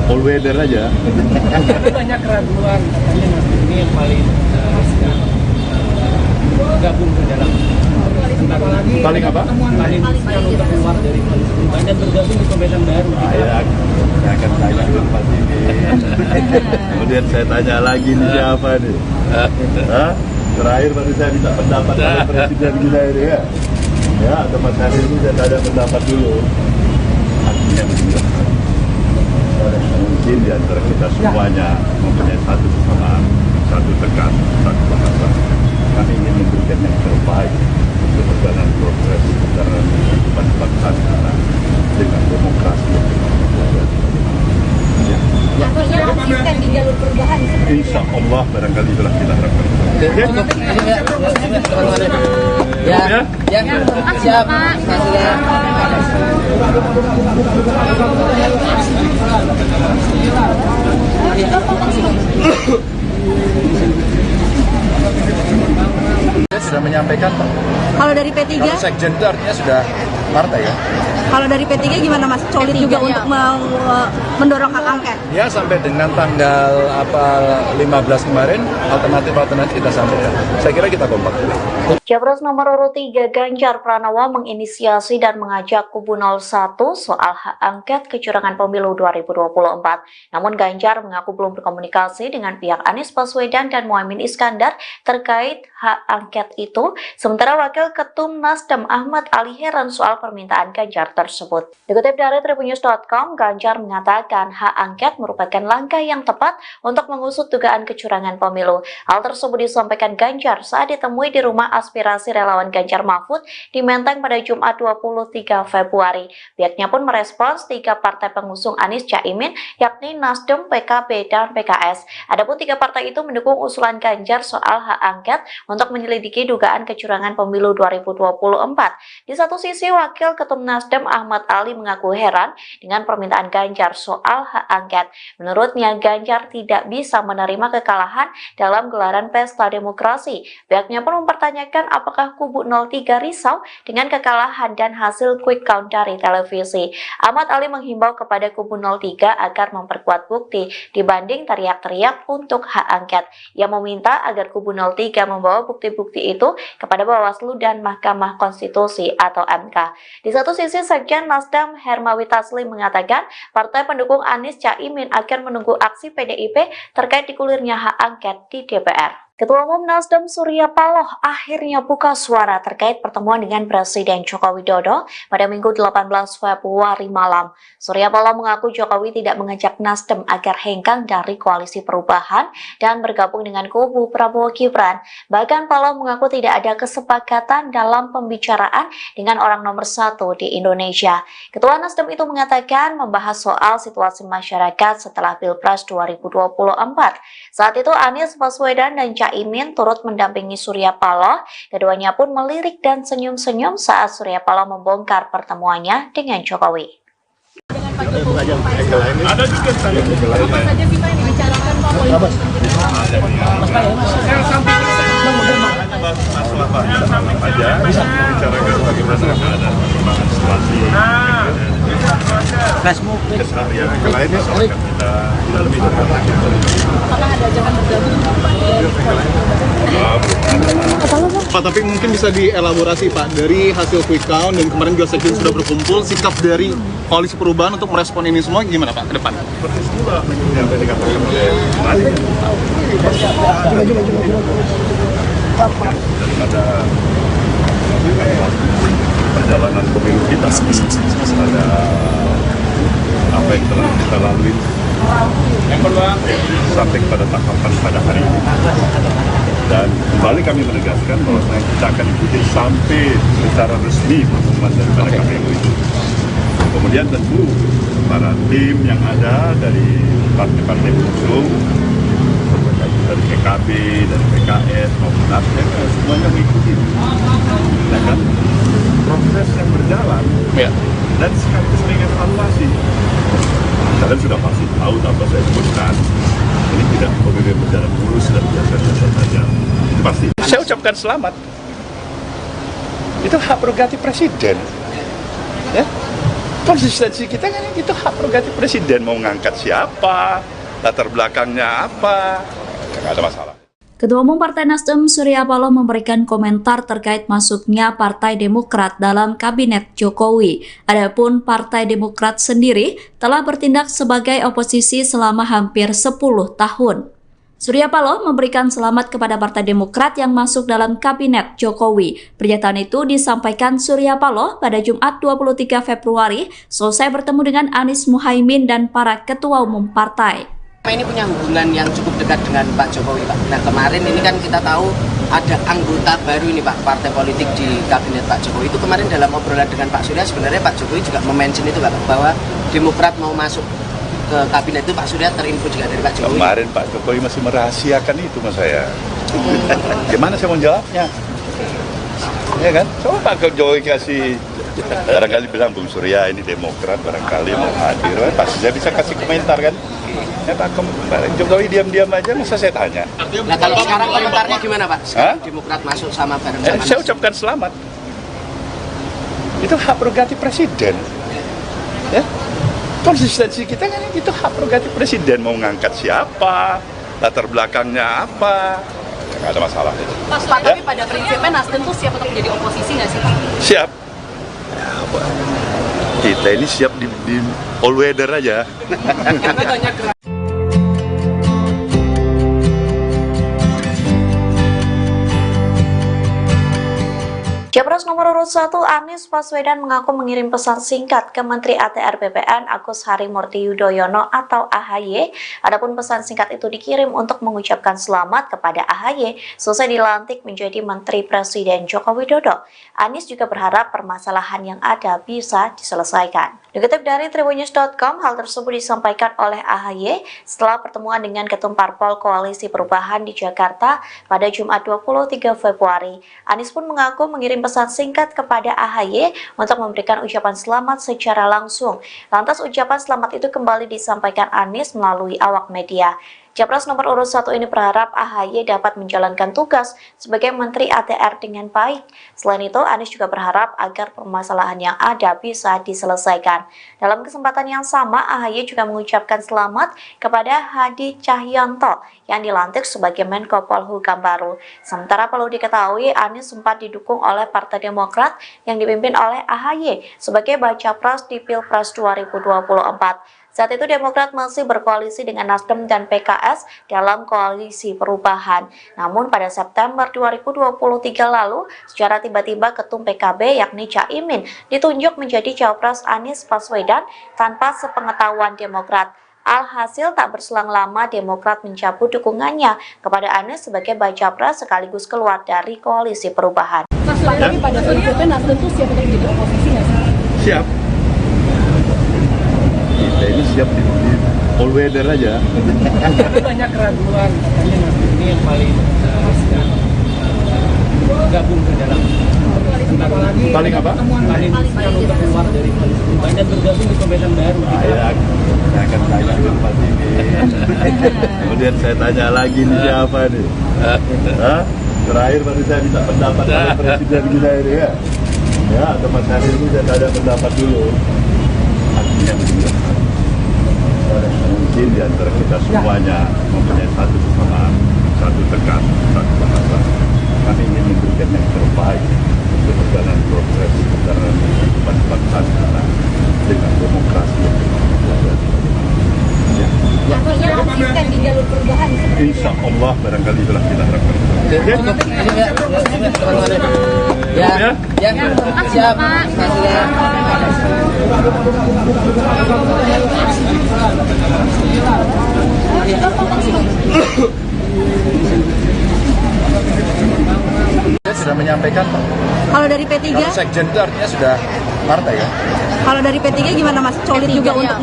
all weather aja. Tapi banyak keraguan katanya Nasdem ini yang paling gabung ke dalam Paling apa? paling untuk keluar dari koalisi perubahan dan bergabung di pemerintahan baru. Saya akan tanya ke Pak Tini. Kemudian saya tanya lagi nih siapa nih? Hah? Terakhir baru saya minta pendapat dari Presiden kita ini ya. Ya, atau Mas Hari ini saya tanya pendapat dulu. Artinya begini. Mungkin di antara kita semuanya mempunyai satu kesamaan, satu tekan, satu bahasa. Kami ingin memberikan yang terbaik untuk perjalanan progres perjalanan kehidupan bangsa kita dengan demokrasi yang Konsisten di jalur perubahan. Insya Allah barangkali itulah kita harapkan. Siap. Saya sudah menyampaikan, Pak. Kalau dari P3? Kalau sekjen itu artinya sudah partai ya. Kalau dari P3 gimana Mas? Solid juga untuk mendorong hak angket? Ya sampai dengan tanggal 15 kemarin alternatif kita sampaikan. Saya kira kita kompak. Capres nomor urut 3 Ganjar Pranowo menginisiasi dan mengajak kubu 01 soal hak angket kecurangan pemilu 2024. Namun Ganjar mengaku belum berkomunikasi dengan pihak Anies Baswedan dan Muhaimin Iskandar terkait hak angket itu. Sementara Wakil Ketum Nasdem Ahmad Ali heran soal permintaan Ganjar tersebut. Dikutip dari tribunnews.com, Ganjar mengatakan hak angket merupakan langkah yang tepat untuk mengusut dugaan kecurangan pemilu. Hal tersebut disampaikan Ganjar saat ditemui di rumah aspirasi relawan Ganjar Mahfud di Menteng pada Jumat 23 Februari. Pihaknya pun merespons 3 partai pengusung Anies Caimin, yakni Nasdem, PKB, dan PKS. Adapun 3 partai itu mendukung usulan Ganjar soal hak angket untuk menyelidiki dugaan kecurangan pemilu 2024. Di satu sisi, Wakil Ketum Nasdem Ahmad Ali mengaku heran dengan permintaan Ganjar soal hak angket. Menurutnya, Ganjar tidak bisa menerima kekalahan dalam gelaran pesta demokrasi. Pihaknya pun mempertanyakan apakah kubu 03 risau dengan kekalahan dan hasil quick count dari televisi. Ahmad Ali menghimbau kepada kubu 03 agar memperkuat bukti dibanding teriak-teriak untuk hak angket. Ia meminta agar kubu 03 membawa bukti-bukti itu kepada Bawaslu dan Mahkamah Konstitusi atau MK. Di satu sisi, Sekjen Nasdem Hermawi Taslim mengatakan partai pendukung Anies Caimin akan menunggu aksi PDIP terkait digulirnya hak angket di DPR. Ketua Umum Nasdem Surya Paloh akhirnya buka suara terkait pertemuan dengan Presiden Joko Widodo pada Minggu 18 Februari malam. Surya Paloh mengaku Jokowi tidak mengajak Nasdem agar hengkang dari koalisi perubahan dan bergabung dengan kubu Prabowo Gibran. Bahkan Paloh mengaku tidak ada kesepakatan dalam pembicaraan dengan orang nomor 1 di Indonesia. Ketua Nasdem itu mengatakan membahas soal situasi masyarakat setelah Pilpres 2024. Saat itu Anies Baswedan dan Caimin turut mendampingi Surya Paloh. Keduanya pun melirik dan senyum-senyum saat Surya Paloh membongkar pertemuannya dengan Jokowi. Dengan Pak Jokowi, ada juga apa saja sih Pak yang dibicarakan Pak? Masalah aja, bicarakan bagaimana ada perkembangan situasi, keseharian yang lainnya akan kita lebih Apakah ada ajakan bergabung Pak, tapi mungkin bisa dielaborasi Pak, dari hasil quick count dan kemarin juga Sekjen sudah berkumpul, sikap dari koalisi perubahan untuk merespon ini semua gimana Pak ke depan? seperti semula yang tadi dikatakan oleh Mari. Daripada perjalanan pemilu kita, ada apa yang telah kita lalui sampai pada tahapan pada hari ini. Dan kembali kami menegaskan bahwa kita akan ikuti sampai secara resmi pengumuman daripada KPU itu. Kemudian tentu para tim yang ada dari partai-partai pengusung, dari PKB, dari PKS maupun Nasdem, semuanya mengikuti. Ya kan? Proses yang berjalan dan sekaligus mengevaluasi. Kalian sudah pasti tahu apa saya sebutkan. Ini tidak pemilu berjalan mulus dan biasa-biasa saja. Itu pasti. Saya ucapkan selamat. Itu hak prerogatif presiden. Ya? Konsistensi kita kan itu hak prerogatif presiden, mau ngangkat siapa, latar belakangnya apa, nggak ada masalah. Ketua Umum Partai Nasdem Surya Paloh memberikan komentar terkait masuknya Partai Demokrat dalam Kabinet Jokowi. Adapun Partai Demokrat sendiri telah bertindak sebagai oposisi selama hampir 10 tahun. Surya Paloh memberikan selamat kepada Partai Demokrat yang masuk dalam Kabinet Jokowi. Pernyataan itu disampaikan Surya Paloh pada Jumat 23 Februari selesai bertemu dengan Anies Muhaimin dan para ketua umum partai. Ini punya hubungan yang cukup dekat dengan Pak Jokowi, Pak. Nah, kemarin ini kan kita tahu ada anggota baru ini, Pak, partai politik di Kabinet Pak Jokowi. Itu kemarin dalam obrolan dengan Pak Surya, sebenarnya Pak Jokowi juga mention itu, Pak, bahwa Demokrat mau masuk ke Kabinet itu. Pak Surya terinfo juga dari Pak Jokowi. Kemarin Pak Jokowi masih merahasiakan itu sama saya. Gimana saya mau jawabnya? Ya kan? Coba Pak Jokowi kasih, barangkali bilang Bung Surya ini Demokrat, barangkali mau hadir, pasti saya bisa kasih komentar kan? Ya Pak Jokowi diam-diam aja, masa saya tanya. Nah, kalau sekarang komentarnya gimana Pak? Sekarang Demokrat masuk sama bareng-bareng. Saya ucapkan selamat. Itu hak prerogatif presiden. Ya? Konsistensi kita kan itu hak prerogatif presiden, mau ngangkat siapa, latar belakangnya apa, nggak ada masalah itu. Pak, tapi pada prinsipnya Nasdem tuh siap untuk menjadi oposisi nggak sih Pak? Siap. Kita ini siap di all weather aja. Karena banyak Capres nomor urut 1 Anies Baswedan mengaku mengirim pesan singkat ke Menteri ATR BPN Agus Harimurti Yudhoyono atau AHY. Adapun pesan singkat itu dikirim untuk mengucapkan selamat kepada AHY selesai dilantik menjadi Menteri Presiden Joko Widodo. Anies juga berharap permasalahan yang ada bisa diselesaikan. Dikutip dari tribunnews.com, hal tersebut disampaikan oleh AHY setelah pertemuan dengan Ketum Parpol Koalisi Perubahan di Jakarta pada Jumat 23 Februari. Anies pun mengaku mengirim pesan singkat kepada AHY untuk memberikan ucapan selamat secara langsung. Lantas ucapan selamat itu kembali disampaikan Anies melalui awak media. Capres nomor urut 1 ini berharap AHY dapat menjalankan tugas sebagai Menteri ATR dengan baik. Selain itu, Anies juga berharap agar permasalahan yang ada bisa diselesaikan. Dalam kesempatan yang sama, AHY juga mengucapkan selamat kepada Hadi Cahyanto yang dilantik sebagai Menko Polhukam baru. Sementara perlu diketahui, Anies sempat didukung oleh Partai Demokrat yang dipimpin oleh AHY sebagai baca pres di Pilpres 2024. Saat itu Demokrat masih berkoalisi dengan Nasdem dan PKS dalam koalisi perubahan. Namun pada September 2023 lalu, secara tiba-tiba Ketum PKB yakni Caimin ditunjuk menjadi Cawapres Anies Baswedan tanpa sepengetahuan Demokrat. Alhasil tak berselang lama Demokrat mencabut dukungannya kepada Anies sebagai baca pres sekaligus keluar dari koalisi perubahan. Mas, tapi pada saat itu Nasdem tuh siap untuk jadi oposisi nggak sih? Siap. Kita ini siap di all weather aja. Tapi banyak keraguan katanya Nasdem ini yang paling riskan gabung ke dalam Paling apa? Paling riskan untuk keluar dari koalisi perubahan dan bergabung di pemerintahan baru. Saya akan tanya ke Pak Tini. Kemudian saya tanya lagi nih siapa nih? Hah? Terakhir baru saya minta pendapat dari Presiden kita ini ya. Ya, atau Mas Hari ini saya tanya pendapat dulu. Artinya begini. Mungkin di antara kita semuanya mempunyai satu kesamaan, satu tekan, satu bahasa. Kami ingin memberikan yang terbaik untuk perjalanan proses perjalanan kehidupan bangsa kita dengan demokrasi yang Yang di jalur perubahan. Insya Allah barangkali itulah kita harapkan. Siap. Saya sudah menyampaikan, Pak. Kalau dari P3, Kalau sekjen itu artinya sudah partai ya. kalau dari P3 gimana Mas? Solid juga untuk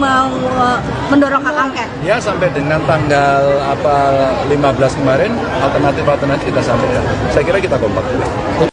mendorong hak angket. Ya sampai dengan tanggal 15 kemarin alternatif kita sampaikan. Saya kira kita kompak.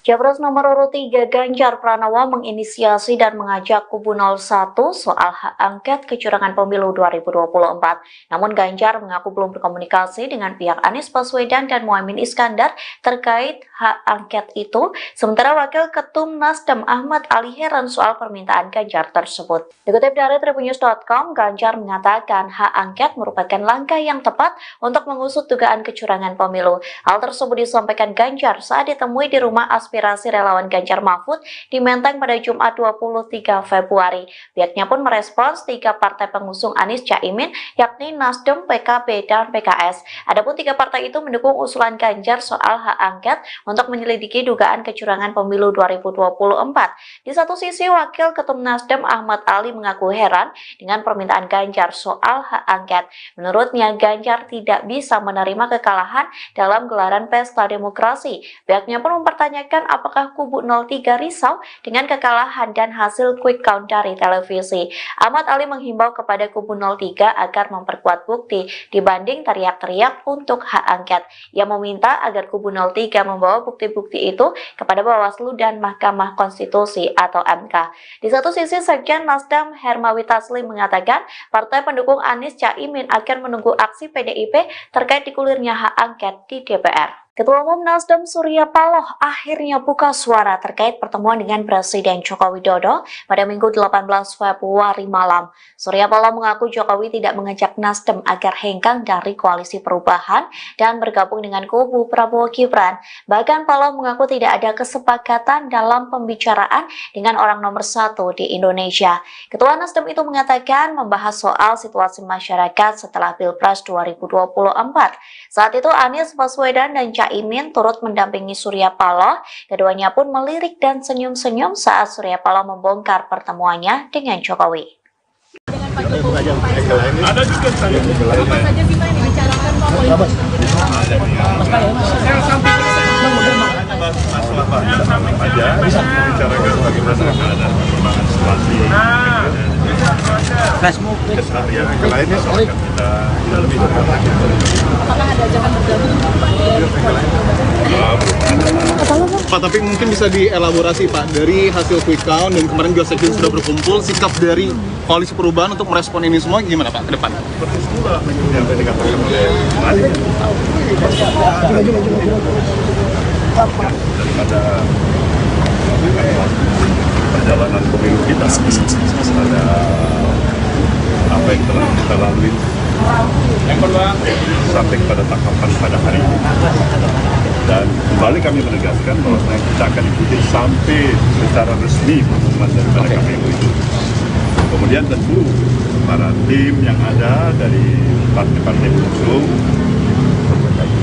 Capres nomor urut 3 Ganjar Pranowo menginisiasi dan mengajak kubu 01 soal hak angket kecurangan pemilu 2024. Namun Ganjar mengaku belum berkomunikasi dengan pihak Anies Baswedan dan Muhaimin Iskandar terkait hak angket itu. Sementara Wakil Ketum Nasdem Ahmad Ali heran soal permintaan Ganjar tersebut. Dikutip dari tribunnews.com, Ganjar mengatakan hak angket merupakan langkah yang tepat untuk mengusut dugaan kecurangan pemilu. Hal tersebut disampaikan Ganjar saat ditemui di rumah aspirasi relawan Ganjar Mahfud di Menteng pada Jumat 23 Februari. Pihaknya pun merespons 3 partai pengusung Anies Caimin yakni Nasdem, PKB, dan PKS. Adapun 3 partai itu mendukung usulan Ganjar soal hak angket untuk menyelidiki dugaan kecurangan pemilu 2024. Di satu sisi, Wakil Ketum Nasdem Ahmad Ali mengaku heran dengan permintaan Ganjar soal hak angket. Menurutnya, Ganjar tidak bisa menerima kekalahan dalam gelaran pesta demokrasi. Pihaknya pun mempertanyakan apakah kubu 03 risau dengan kekalahan dan hasil quick count dari televisi. Ahmad Ali menghimbau kepada kubu 03 agar memperkuat bukti dibanding teriak-teriak untuk hak angket. Ia meminta agar kubu 03 membawa bukti-bukti itu kepada Bawaslu dan Mahkamah Konstitusi atau MK. Di satu sisi, Sekjen Nasdem Hermawi Taslim mengatakan partai pendukung Anies Caimin akan menunggu aksi PDIP terkait digulirnya hak angket di DPR. Ketua Umum Nasdem Surya Paloh akhirnya buka suara terkait pertemuan dengan Presiden Joko Widodo pada Minggu 18 Februari malam. Surya Paloh mengaku Jokowi tidak mengajak Nasdem agar hengkang dari koalisi perubahan dan bergabung dengan kubu Prabowo Gibran. Bahkan Paloh mengaku tidak ada kesepakatan dalam pembicaraan dengan orang nomor 1 di Indonesia. Ketua Nasdem itu mengatakan membahas soal situasi masyarakat setelah Pilpres 2024. Saat itu Anies Baswedan dan Caimin turut mendampingi Surya Paloh. Keduanya pun melirik dan senyum-senyum saat Surya Paloh membongkar pertemuannya dengan Jokowi. Ada juga saya. Apa saja sih Pak yang dibicarakan Pak politik? Masalah Pak aja bisa bicarakan bagaimana keadaan perkembangan situasi. Yang lainnya soal kita lebih dekat. Apakah ada ajakan bergabung? Pak, tapi mungkin bisa dielaborasi Pak, dari hasil quick count dan kemarin juga sekjen sudah berkumpul, sikap dari Koalisi Perubahan untuk merespon ini semua gimana Pak ke depan? Seperti semula yang tadi dikatakan oleh Mari. Daripada perjalanan pemilu kita, ada apa yang telah kita lalui sampai pada tahapan pada hari ini. Dan kembali kami menegaskan bahwa kita akan ikuti sampai secara resmi pengumuman daripada KPU itu. Kemudian tentu para tim yang ada dari partai-partai pengusung,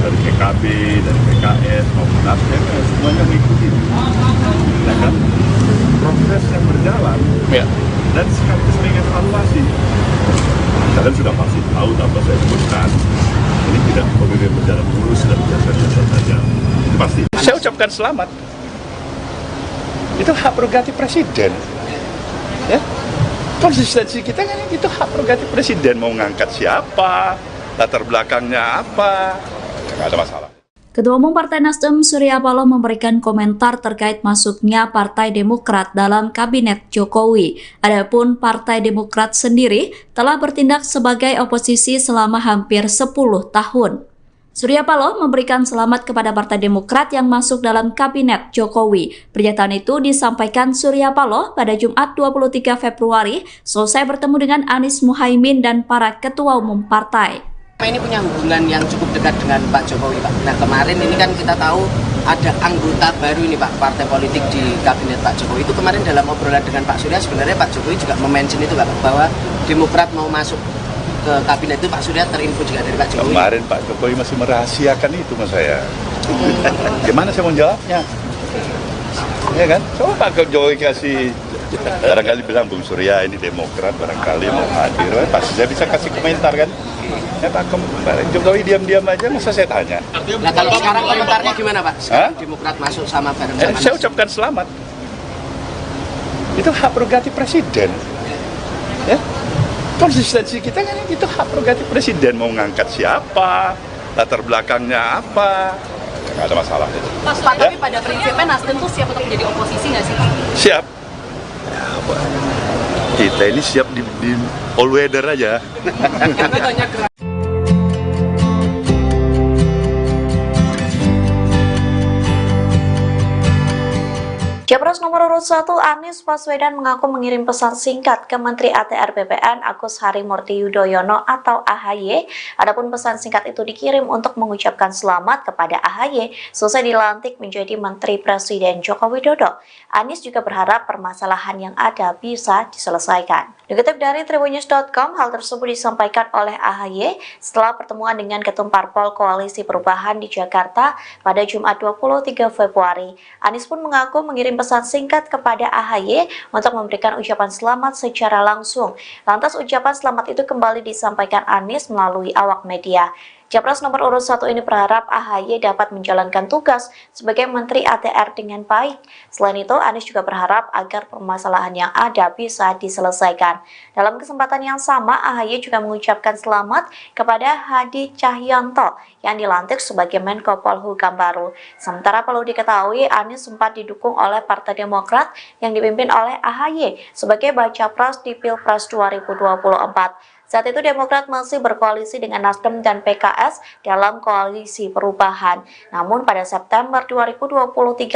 dari PKB, dari PKS maupun Nasdem, semuanya mengikuti. Ya kan? Proses yang berjalan dan sekaligus mengevaluasi. Kalian sudah pasti tahu tanpa saya sebutkan, ini tidak pemilu berjalan mulus dan biasa-biasa saja. Pasti. Saya ucapkan selamat. Itu hak prerogatif presiden. Ya. Konsistensi kita kan itu hak prerogatif presiden, mau ngangkat siapa, latar belakangnya apa, nggak ada masalah. Ketua Umum Partai Nasdem Surya Paloh memberikan komentar terkait masuknya Partai Demokrat dalam Kabinet Jokowi. Adapun Partai Demokrat sendiri telah bertindak sebagai oposisi selama hampir 10 tahun. Surya Paloh memberikan selamat kepada Partai Demokrat yang masuk dalam Kabinet Jokowi. Pernyataan itu disampaikan Surya Paloh pada Jumat 23 Februari selesai bertemu dengan Anies Muhaimin dan para ketua umum partai. Ini punya hubungan yang cukup dekat dengan Pak Jokowi, Pak. Nah, kemarin ini kan kita tahu ada anggota baru ini, Pak, partai politik di Kabinet Pak Jokowi. Itu kemarin dalam obrolan dengan Pak Surya, sebenarnya Pak Jokowi juga mention itu, Pak, bahwa Demokrat mau masuk ke Kabinet itu. Pak Surya terinfo juga dari Pak Jokowi. Kemarin Pak Jokowi masih merahasiakan itu mas saya. Gimana saya mau jawabnya? Ya kan? Coba Pak Jokowi kasih, barangkali bilang Bung Surya ini Demokrat, barangkali mau hadir, pasti saya bisa kasih komentar kan? Ya Pak Jokowi diam-diam aja, masa saya tanya? Nah kalau sekarang komentarnya gimana Pak? Sekarang Demokrat masuk sama bareng sama saya ucapkan selamat. Itu hak prerogatif presiden. Ya. Konsistensi kita kan itu hak prerogatif presiden, mau ngangkat siapa, latar belakangnya apa, nggak ada masalah. Pak, tapi pada prinsipnya Nasdem tuh siap untuk menjadi oposisi nggak sih Pak? Siap. Ya, kita ini siap di all weather aja. Capres nomor urut 1 Anies Baswedan mengaku mengirim pesan singkat ke Menteri ATR BPN Agus Harimurti Yudhoyono atau AHY. Adapun pesan singkat itu dikirim untuk mengucapkan selamat kepada AHY selesai dilantik menjadi Menteri Presiden Joko Widodo. Anies juga berharap permasalahan yang ada bisa diselesaikan. Dikutip dari Tribunnews.com, hal tersebut disampaikan oleh AHY setelah pertemuan dengan Ketum Parpol Koalisi Perubahan di Jakarta pada Jumat 23 Februari. Anies pun mengaku mengirim pesan singkat kepada AHY untuk memberikan ucapan selamat secara langsung. Lantas ucapan selamat itu kembali disampaikan Anies melalui awak media. Capres nomor urut 1 ini berharap AHY dapat menjalankan tugas sebagai Menteri ATR dengan baik. Selain itu, Anies juga berharap agar permasalahan yang ada bisa diselesaikan. Dalam kesempatan yang sama, AHY juga mengucapkan selamat kepada Hadi Cahyanto yang dilantik sebagai Menko Polhukam baru. Sementara perlu diketahui, Anies sempat didukung oleh Partai Demokrat yang dipimpin oleh AHY sebagai baca pres di Pilpres 2024. Saat itu Demokrat masih berkoalisi dengan Nasdem dan PKS dalam Koalisi Perubahan. Namun pada September 2023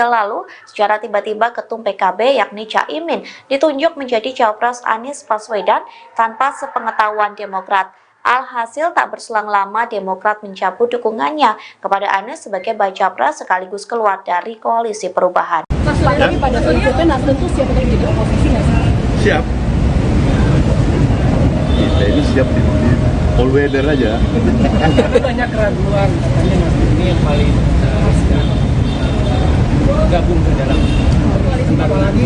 lalu, secara tiba-tiba Ketum PKB yakni Caimin ditunjuk menjadi Cawapres Anies Baswedan tanpa sepengetahuan Demokrat. Alhasil tak berselang lama Demokrat mencabut dukungannya kepada Anies sebagai baca pres sekaligus keluar dari Koalisi Perubahan. Mas, lagi pada prinsipnya Nasdem tuh siap untuk jadi oposisi nggak sih? Siap. Kita ini siap di all weather aja. Tapi banyak keraguan katanya Nasdem ini yang paling gabung ke dalam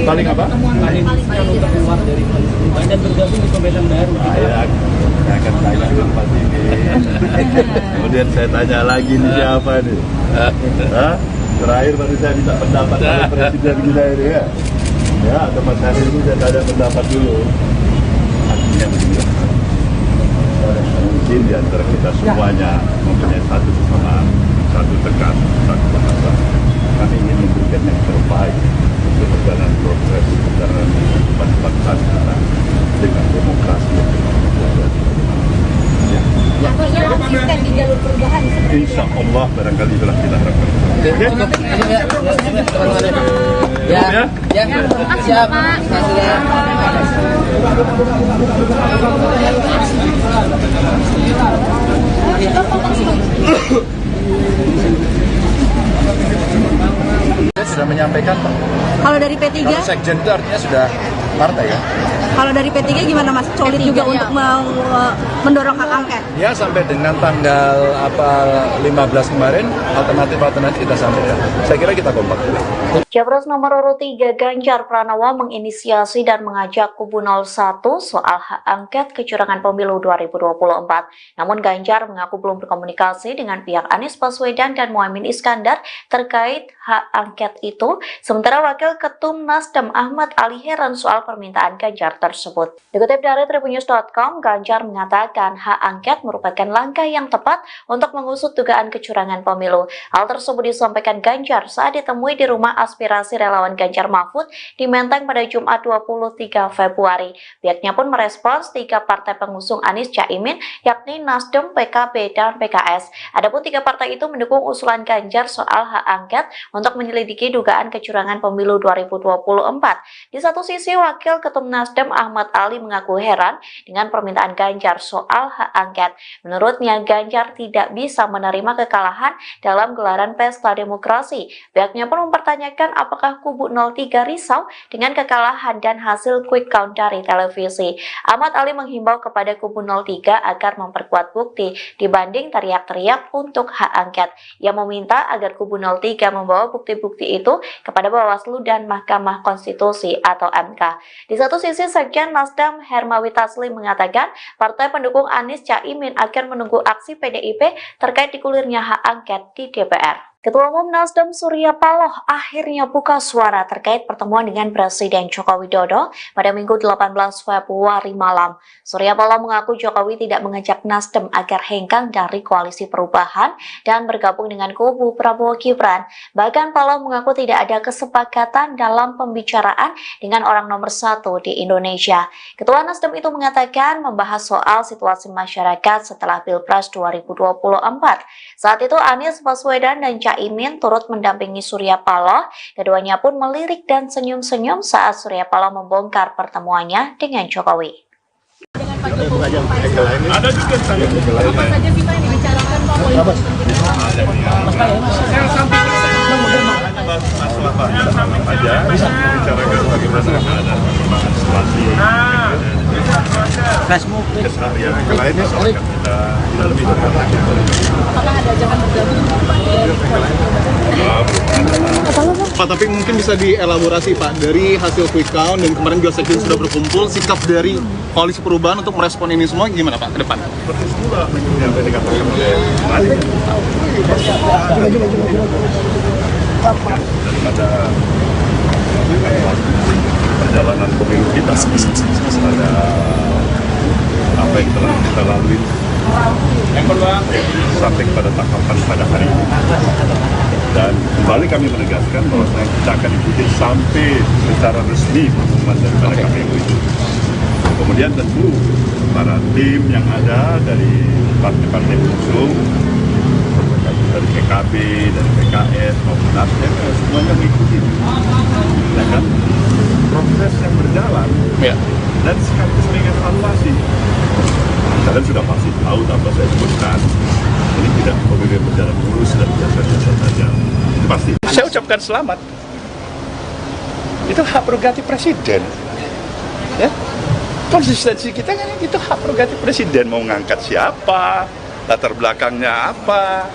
Paling apa? paling untuk keluar dari koalisi perubahan dan bergabung di pemerintahan baru. Saya akan tanya ke Pak ini. Kemudian saya tanya lagi nih siapa nih? Hah? Terakhir baru saya minta pendapat dari presiden kita ini ya. Ya, atau Mas Hasil itu saya tanya pendapat dulu. Artinya begini. Mungkin di antara kita semuanya mempunyai satu kesamaan, satu tekad, satu bahasa. Kami ingin memberikan yang terbaik untuk perjalanan proses perjalanan kehidupan bangsa kita dengan demokrasi yang Artinya konsisten di jalur perubahan. insya Allah barangkali itulah kita harapkan. Ya, siap. Saya sudah menyampaikan Pak. Kalau dari P3, Kalau sekjen itu artinya sudah partai ya. kalau dari P3 gimana Mas? Solid juga untuk mendorong hak angket. Ya sampai dengan tanggal 15 kemarin alternatif kita sampaikan. Saya kira kita kompak. Capres nomor urut 3 Ganjar Pranowo menginisiasi dan mengajak kubu 01 soal hak angket kecurangan pemilu 2024. Namun Ganjar mengaku belum berkomunikasi dengan pihak Anies Baswedan dan Muhaimin Iskandar terkait hak angket itu. Sementara Wakil Ketum Nasdem Ahmad Ali heran soal permintaan Ganjar tersebut. Dikutip dari tribunnews.com, Ganjar mengatakan hak angket merupakan langkah yang tepat untuk mengusut dugaan kecurangan pemilu. Hal tersebut disampaikan Ganjar saat ditemui di rumah aspirasi relawan Ganjar Mahfud di Menteng pada Jumat 23 Februari. Pihaknya pun merespons 3 partai pengusung Anies Caimin, yakni Nasdem, PKB, dan PKS. Adapun 3 partai itu mendukung usulan Ganjar soal hak angket untuk menyelidiki dugaan kecurangan pemilu 2024. Di satu sisi, Wakil Ketum Nasdem Ahmad Ali mengaku heran dengan permintaan Ganjar soal hak angket. Menurutnya, Ganjar tidak bisa menerima kekalahan dalam gelaran pesta demokrasi. Pihaknya pun mempertanyakan apakah kubu 03 risau dengan kekalahan dan hasil quick count dari televisi. Ahmad Ali menghimbau kepada kubu 03 agar memperkuat bukti dibanding teriak-teriak untuk hak angket. Ia meminta agar kubu 03 membawa bukti-bukti itu kepada Bawaslu dan Mahkamah Konstitusi atau MK. Di satu sisi, Sekjen Nasdem Hermawi Taslim mengatakan partai pendukung Anies Caimin akan menunggu aksi PDIP terkait digulirnya hak angket di DPR. Ketua Umum Nasdem Surya Paloh akhirnya buka suara terkait pertemuan dengan Presiden Joko Widodo pada Minggu 18 Februari malam. Surya Paloh mengaku Jokowi tidak mengajak Nasdem agar hengkang dari koalisi perubahan dan bergabung dengan kubu Prabowo Gibran. Bahkan Paloh mengaku tidak ada kesepakatan dalam pembicaraan dengan orang nomor 1 di Indonesia. Ketua Nasdem itu mengatakan membahas soal situasi masyarakat setelah Pilpres 2024. Saat itu Anies Baswedan dan Caimin turut mendampingi Surya Paloh. Keduanya pun melirik dan senyum-senyum saat Surya Paloh membongkar pertemuannya dengan Jokowi. Dengan Pak Jokowi, ada juga apa saja sih Pak yang dibicarakan Pak? Masalah Pak aja bisa bicarakan bagaimana keadaan perkembangan situasi keseharian yang lainnya soalnya kita lebih dekat. Apakah ada ajakan bergabung Pak, tapi mungkin bisa dielaborasi Pak, dari hasil quick count dan kemarin juga sekjen sudah berkumpul, sikap dari koalisi perubahan untuk merespon ini semua gimana Pak ke depan? Seperti semula yang tadi dikatakan oleh Malik daripada perjalanan pemilu kita, pada apa yang telah kita lalui sampai pada tahapan pada hari ini. Dan kembali kami menegaskan bahwa kita akan ikuti sampai secara resmi pengumuman daripada KPU itu. Kemudian tentu para tim yang ada dari partai-partai pengusung, dari PKB, dari PKS maupun Nasdem, semuanya mengikuti. Ya kan? Proses yang berjalan dan sekaligus mengevaluasi. Kalian sudah pasti tahu tanpa saya sebutkan, ini tidak pemilu berjalan mulus dan biasa-biasa saja. Pasti. Saya ucapkan selamat. Itu hak prerogatif presiden. Ya. Konsistensi kita kan itu hak prerogatif presiden, mau ngangkat siapa, latar belakangnya apa,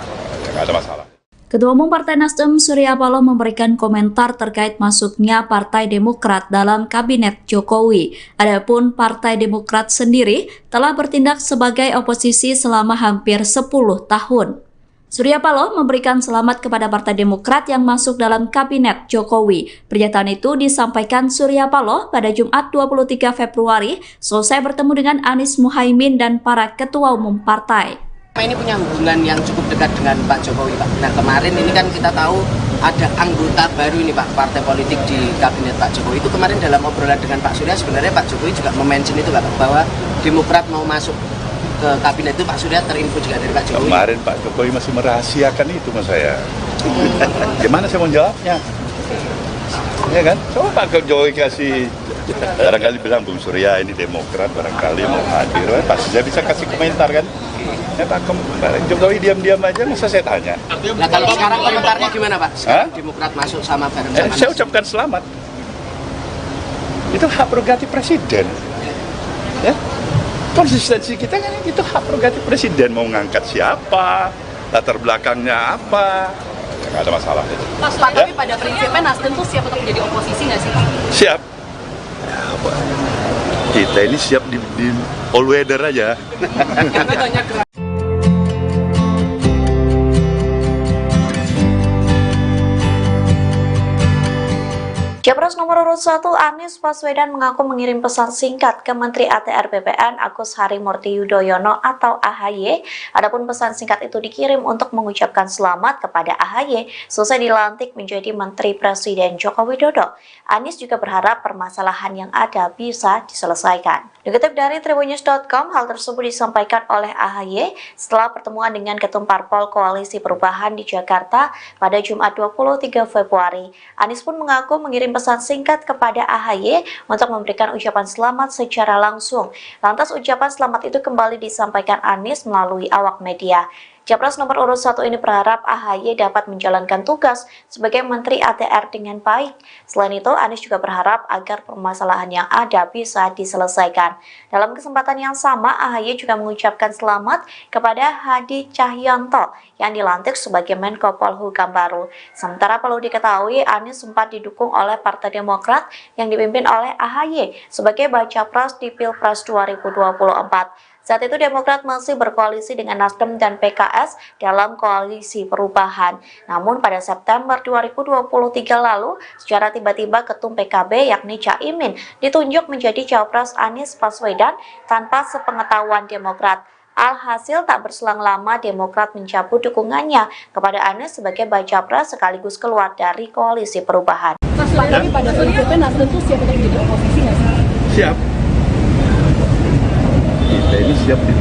nggak ada masalah. Ketua Umum Partai Nasdem Surya Paloh memberikan komentar terkait masuknya Partai Demokrat dalam Kabinet Jokowi. Adapun Partai Demokrat sendiri telah bertindak sebagai oposisi selama hampir 10 tahun. Surya Paloh memberikan selamat kepada Partai Demokrat yang masuk dalam Kabinet Jokowi. Pernyataan itu disampaikan Surya Paloh pada Jumat 23 Februari selesai bertemu dengan Anies Muhaimin dan para ketua umum partai. Ini punya hubungan yang cukup dekat dengan Pak Jokowi, Pak. Nah, kemarin ini kan kita tahu ada anggota baru ini, Pak, partai politik di Kabinet Pak Jokowi. Itu kemarin dalam obrolan dengan Pak Surya, sebenarnya Pak Jokowi juga mention itu, Pak, bahwa Demokrat mau masuk ke Kabinet itu. Pak Surya terinfo juga dari Pak Jokowi. Kemarin Pak Jokowi masih merahasiakan itu mas saya. Gimana saya mau jawabnya? Ya kan? Coba Pak Jokowi kasih, barangkali bilang Bung Surya ini Demokrat, barangkali mau hadir, pasti saya bisa kasih komentar kan? Ya Pak Jokowi diam-diam aja, masa saya tanya. Nah kalau sekarang komentarnya gimana Pak? Sekarang Demokrat masuk sama bareng sama saya ucapkan selamat. Itu hak prerogatif presiden. Ya, konsistensi kita kan itu hak prerogatif presiden, mau ngangkat siapa, latar belakangnya apa, nggak ada masalah itu. Pak, tapi pada prinsipnya Nasdem tuh siap untuk menjadi oposisi nggak sih Pak? Siap. Ya, apa? Kita ini siap di all weather aja. Capres nomor urut 1 Anies Baswedan mengaku mengirim pesan singkat ke Menteri ATR BPN Agus Harimurti Yudhoyono atau AHY. Adapun pesan singkat itu dikirim untuk mengucapkan selamat kepada AHY selesai dilantik menjadi Menteri Presiden Joko Widodo. Anies juga berharap permasalahan yang ada bisa diselesaikan. Dikutip dari Tribunnews.com, hal tersebut disampaikan oleh AHY setelah pertemuan dengan Ketum Parpol Koalisi Perubahan di Jakarta pada Jumat 23 Februari. Anies pun mengaku mengirim pesan singkat kepada AHY untuk memberikan ucapan selamat secara langsung. Lantas ucapan selamat itu kembali disampaikan Anies melalui awak media. Capres nomor urut 1 ini berharap AHY dapat menjalankan tugas sebagai Menteri ATR dengan baik. Selain itu, Anies juga berharap agar permasalahan yang ada bisa diselesaikan. Dalam kesempatan yang sama, AHY juga mengucapkan selamat kepada Hadi Cahyanto yang dilantik sebagai Menko Polhukam baru. Sementara perlu diketahui, Anies sempat didukung oleh Partai Demokrat yang dipimpin oleh AHY sebagai baca pres di Pilpres 2024. Saat itu Demokrat masih berkoalisi dengan Nasdem dan PKS dalam koalisi perubahan. Namun pada September 2023 lalu, secara tiba-tiba Ketum PKB yakni Caimin ditunjuk menjadi Cawapres Anies Baswedan tanpa sepengetahuan Demokrat. Alhasil tak berselang lama Demokrat mencabut dukungannya kepada Anies sebagai baca pres sekaligus keluar dari koalisi perubahan. Mas, tapi pada prinsipnya Nasdem tuh siap untuk menjadi oposisi nggak sih? Siap. Kita ini siap di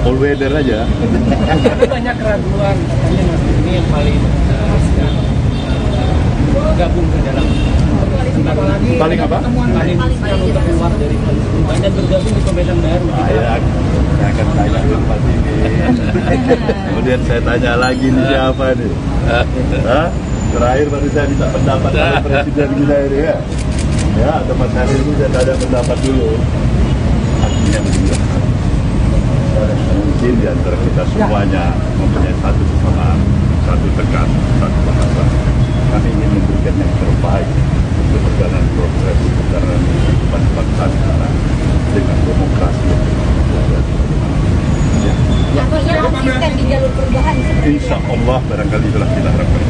all weather aja. Tapi banyak keraguan katanya Nasdem ini yang paling gabung ke dalam paling apa? Paling untuk keluar dari koalisi perubahan dan bergabung di pemerintahan baru. Saya akan tanya Pak ini. Kemudian saya tanya lagi nih siapa nih? Terakhir baru saya minta pendapat dari Presiden kita ini ya. Ya, atau Mas Hari ini saya tanya pendapat dulu. Artinya mungkin di antara kita semuanya mempunyai satu kesamaan, satu tekan, satu bahasa. Kami ingin memberikan yang terbaik untuk perjalanan progres perjalanan kehidupan bangsa kita dengan demokrasi yang berkualitas. Artinya konsisten di jalur perubahan. Insya Allah barangkali itulah kita harapkan.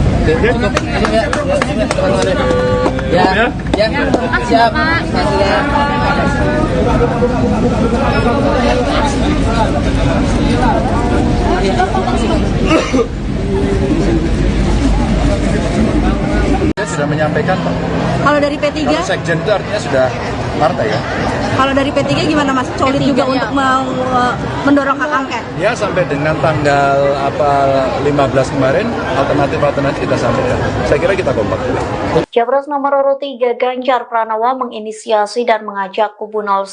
Ya, siap. Sudah menyampaikan Pak. Kalau dari P3? Kalau sekjen itu artinya sudah partai ya. Kalau dari P3 gimana Mas? Solid juga untuk mendorong hak angket? Ya sampai dengan tanggal 15 kemarin alternatif kita sampaikan. Saya kira kita kompak. Capres nomor urut 3 Ganjar Pranowo menginisiasi dan mengajak kubu 01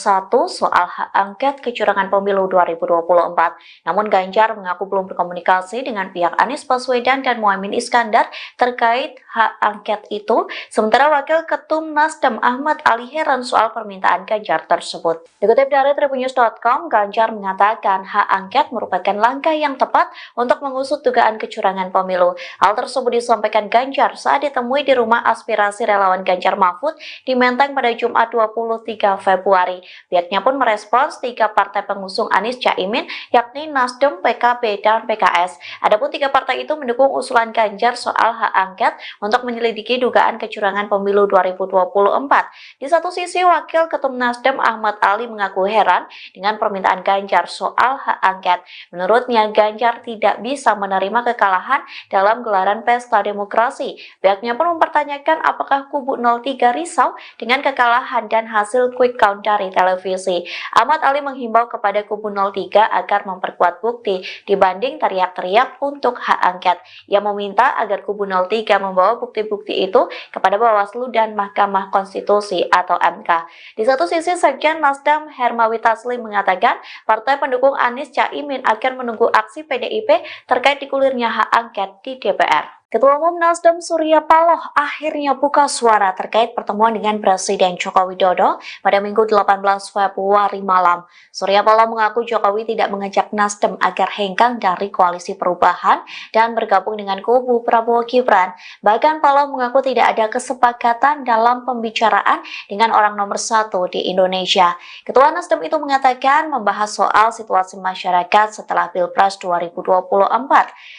soal hak angket kecurangan pemilu 2024. Namun Ganjar mengaku belum berkomunikasi dengan pihak Anies Baswedan dan Muhaimin Iskandar terkait hak angket itu. Sementara Wakil Ketum Nasdem Ahmad Ali heran soal soal permintaan Ganjar tersebut. Dikutip dari tribunnews.com, Ganjar mengatakan hak angket merupakan langkah yang tepat untuk mengusut dugaan kecurangan pemilu. Hal tersebut disampaikan Ganjar saat ditemui di rumah aspirasi relawan Ganjar Mahfud di Menteng pada Jumat 23 Februari. Pihaknya pun merespons 3 partai pengusung Anies Caimin, yakni Nasdem, PKB, dan PKS. Adapun 3 partai itu mendukung usulan Ganjar soal hak angket untuk menyelidiki dugaan kecurangan pemilu 2024. Di satu sisi, Wakil Ketum Nasdem Ahmad Ali mengaku heran dengan permintaan Ganjar soal hak angket. Menurutnya, Ganjar tidak bisa menerima kekalahan dalam gelaran pesta demokrasi. Pihaknya pun mempertanyakan apakah kubu 03 risau dengan kekalahan dan hasil quick count dari televisi. Ahmad Ali menghimbau kepada kubu 03 agar memperkuat bukti dibanding teriak-teriak untuk hak angket. Ia meminta agar kubu 03 membawa bukti-bukti itu kepada Bawaslu dan Mahkamah Konstitusi atau MK. Di satu sisi, Sekjen Nasdem Hermawi Taslim mengatakan partai pendukung Anies Caimin akan menunggu aksi PDIP terkait digulirnya hak angket di DPR. Ketua Umum Nasdem Surya Paloh akhirnya buka suara terkait pertemuan dengan Presiden Joko Widodo pada Minggu 18 Februari malam. Surya Paloh mengaku Jokowi tidak mengajak Nasdem agar hengkang dari koalisi perubahan dan bergabung dengan kubu Prabowo Gibran. Bahkan Paloh mengaku tidak ada kesepakatan dalam pembicaraan dengan orang nomor 1 di Indonesia. Ketua Nasdem itu mengatakan membahas soal situasi masyarakat setelah Pilpres 2024.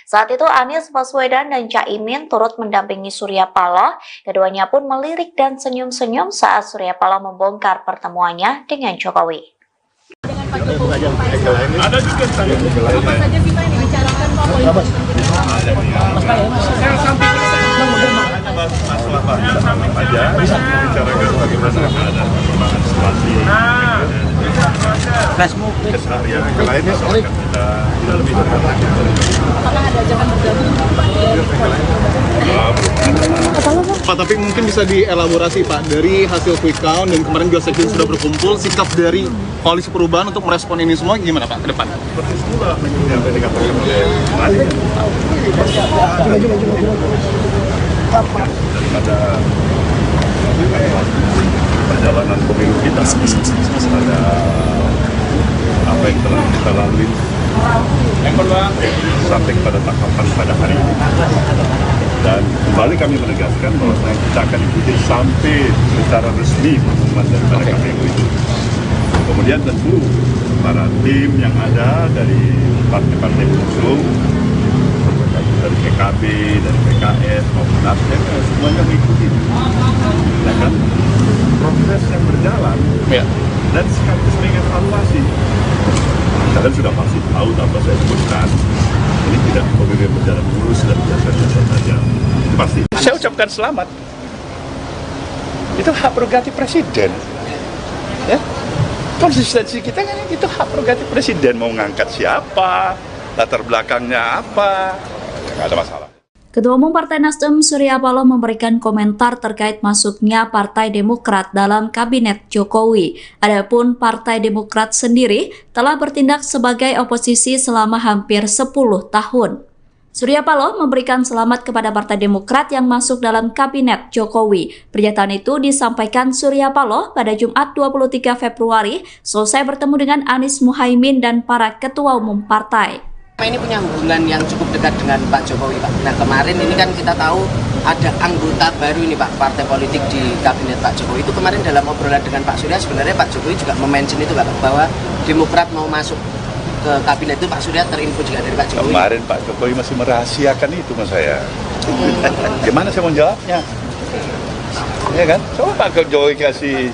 Saat itu Anies Baswedan dan Caimin turut mendampingi Surya Paloh. Keduanya pun melirik dan senyum-senyum saat Surya Paloh membongkar pertemuannya dengan Jokowi. Dengan Pak Jokowi, ada juga saya. Apa saja sih Pak yang dibicarakan Pak? Masalah Pak aja, bicarakan bagaimana ada perkembangan situasi. Keseharian yang lainnya soal kita lebih Apakah ada ajakan bergabung Pak? Pak, tapi mungkin bisa dielaborasi Pak, dari hasil quick count dan kemarin juga Sekjen sudah berkumpul, sikap dari koalisi perubahan untuk merespon ini semua gimana Pak ke depan? seperti semula yang tadi dikatakan oleh Mari. Daripada perjalanan pemilu kita, ada apa yang telah kita lalui sampai pada tahapan pada hari ini. Dan kembali kami menegaskan bahwa kita akan ikuti sampai secara resmi pengumuman daripada KPU itu. Kemudian tentu para tim yang ada dari partai-partai pengusung, dari PKB, dari PKS maupun Nasdem, semuanya mengikuti. Ya kan? Proses yang berjalan dan sekaligus mengevaluasi. Kalian sudah pasti tahu apa saya sebutkan. Ini tidak pemilu berjalan mulus dan biasa-biasa saja. Pasti. Saya ucapkan selamat. Itu hak prerogatif presiden. Ya. Konsistensi kita kan itu hak prerogatif presiden, mau ngangkat siapa, latar belakangnya apa, nggak ada masalah. Ketua Umum Partai Nasdem Surya Paloh memberikan komentar terkait masuknya Partai Demokrat dalam Kabinet Jokowi. Adapun Partai Demokrat sendiri telah bertindak sebagai oposisi selama hampir 10 tahun. Surya Paloh memberikan selamat kepada Partai Demokrat yang masuk dalam Kabinet Jokowi. Pernyataan itu disampaikan Surya Paloh pada Jumat 23 Februari selesai bertemu dengan Anies Muhaimin dan para ketua umum partai. Ini punya hubungan yang cukup dekat dengan Pak Jokowi, Pak. Nah, kemarin ini kan kita tahu ada anggota baru ini, Pak, partai politik di Kabinet Pak Jokowi. Itu kemarin dalam obrolan dengan Pak Surya, sebenarnya Pak Jokowi juga mention itu, Pak, bahwa Demokrat mau masuk ke Kabinet itu. Pak Surya terinfo juga dari Pak Jokowi. Kemarin Pak Jokowi masih merahasiakan itu mas saya. Gimana saya mau jawabnya? Ya kan? Coba Pak Jokowi kasih,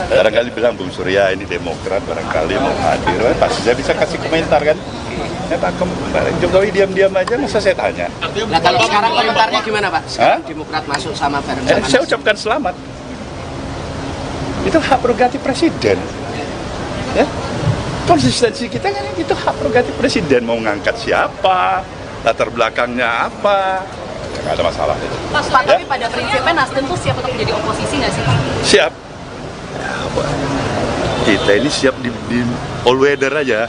barangkali bilang Bung Surya ini Demokrat, barangkali mau hadir, pasti saya bisa kasih komentar kan? Ya Pak Jokowi diam-diam aja, masa saya tanya? Nah kalau sekarang komentarnya gimana Pak? Sekarang Demokrat masuk sama bareng sama saya ucapkan selamat. Itu hak prerogatif presiden. Ya. Konsistensi kita kan itu hak prerogatif presiden, mau ngangkat siapa, latar belakangnya apa, nggak ada masalah. Pak, tapi pada prinsipnya Nasdem tuh siap untuk menjadi oposisi nggak sih Pak? Siap. Kita ini siap di all weather aja.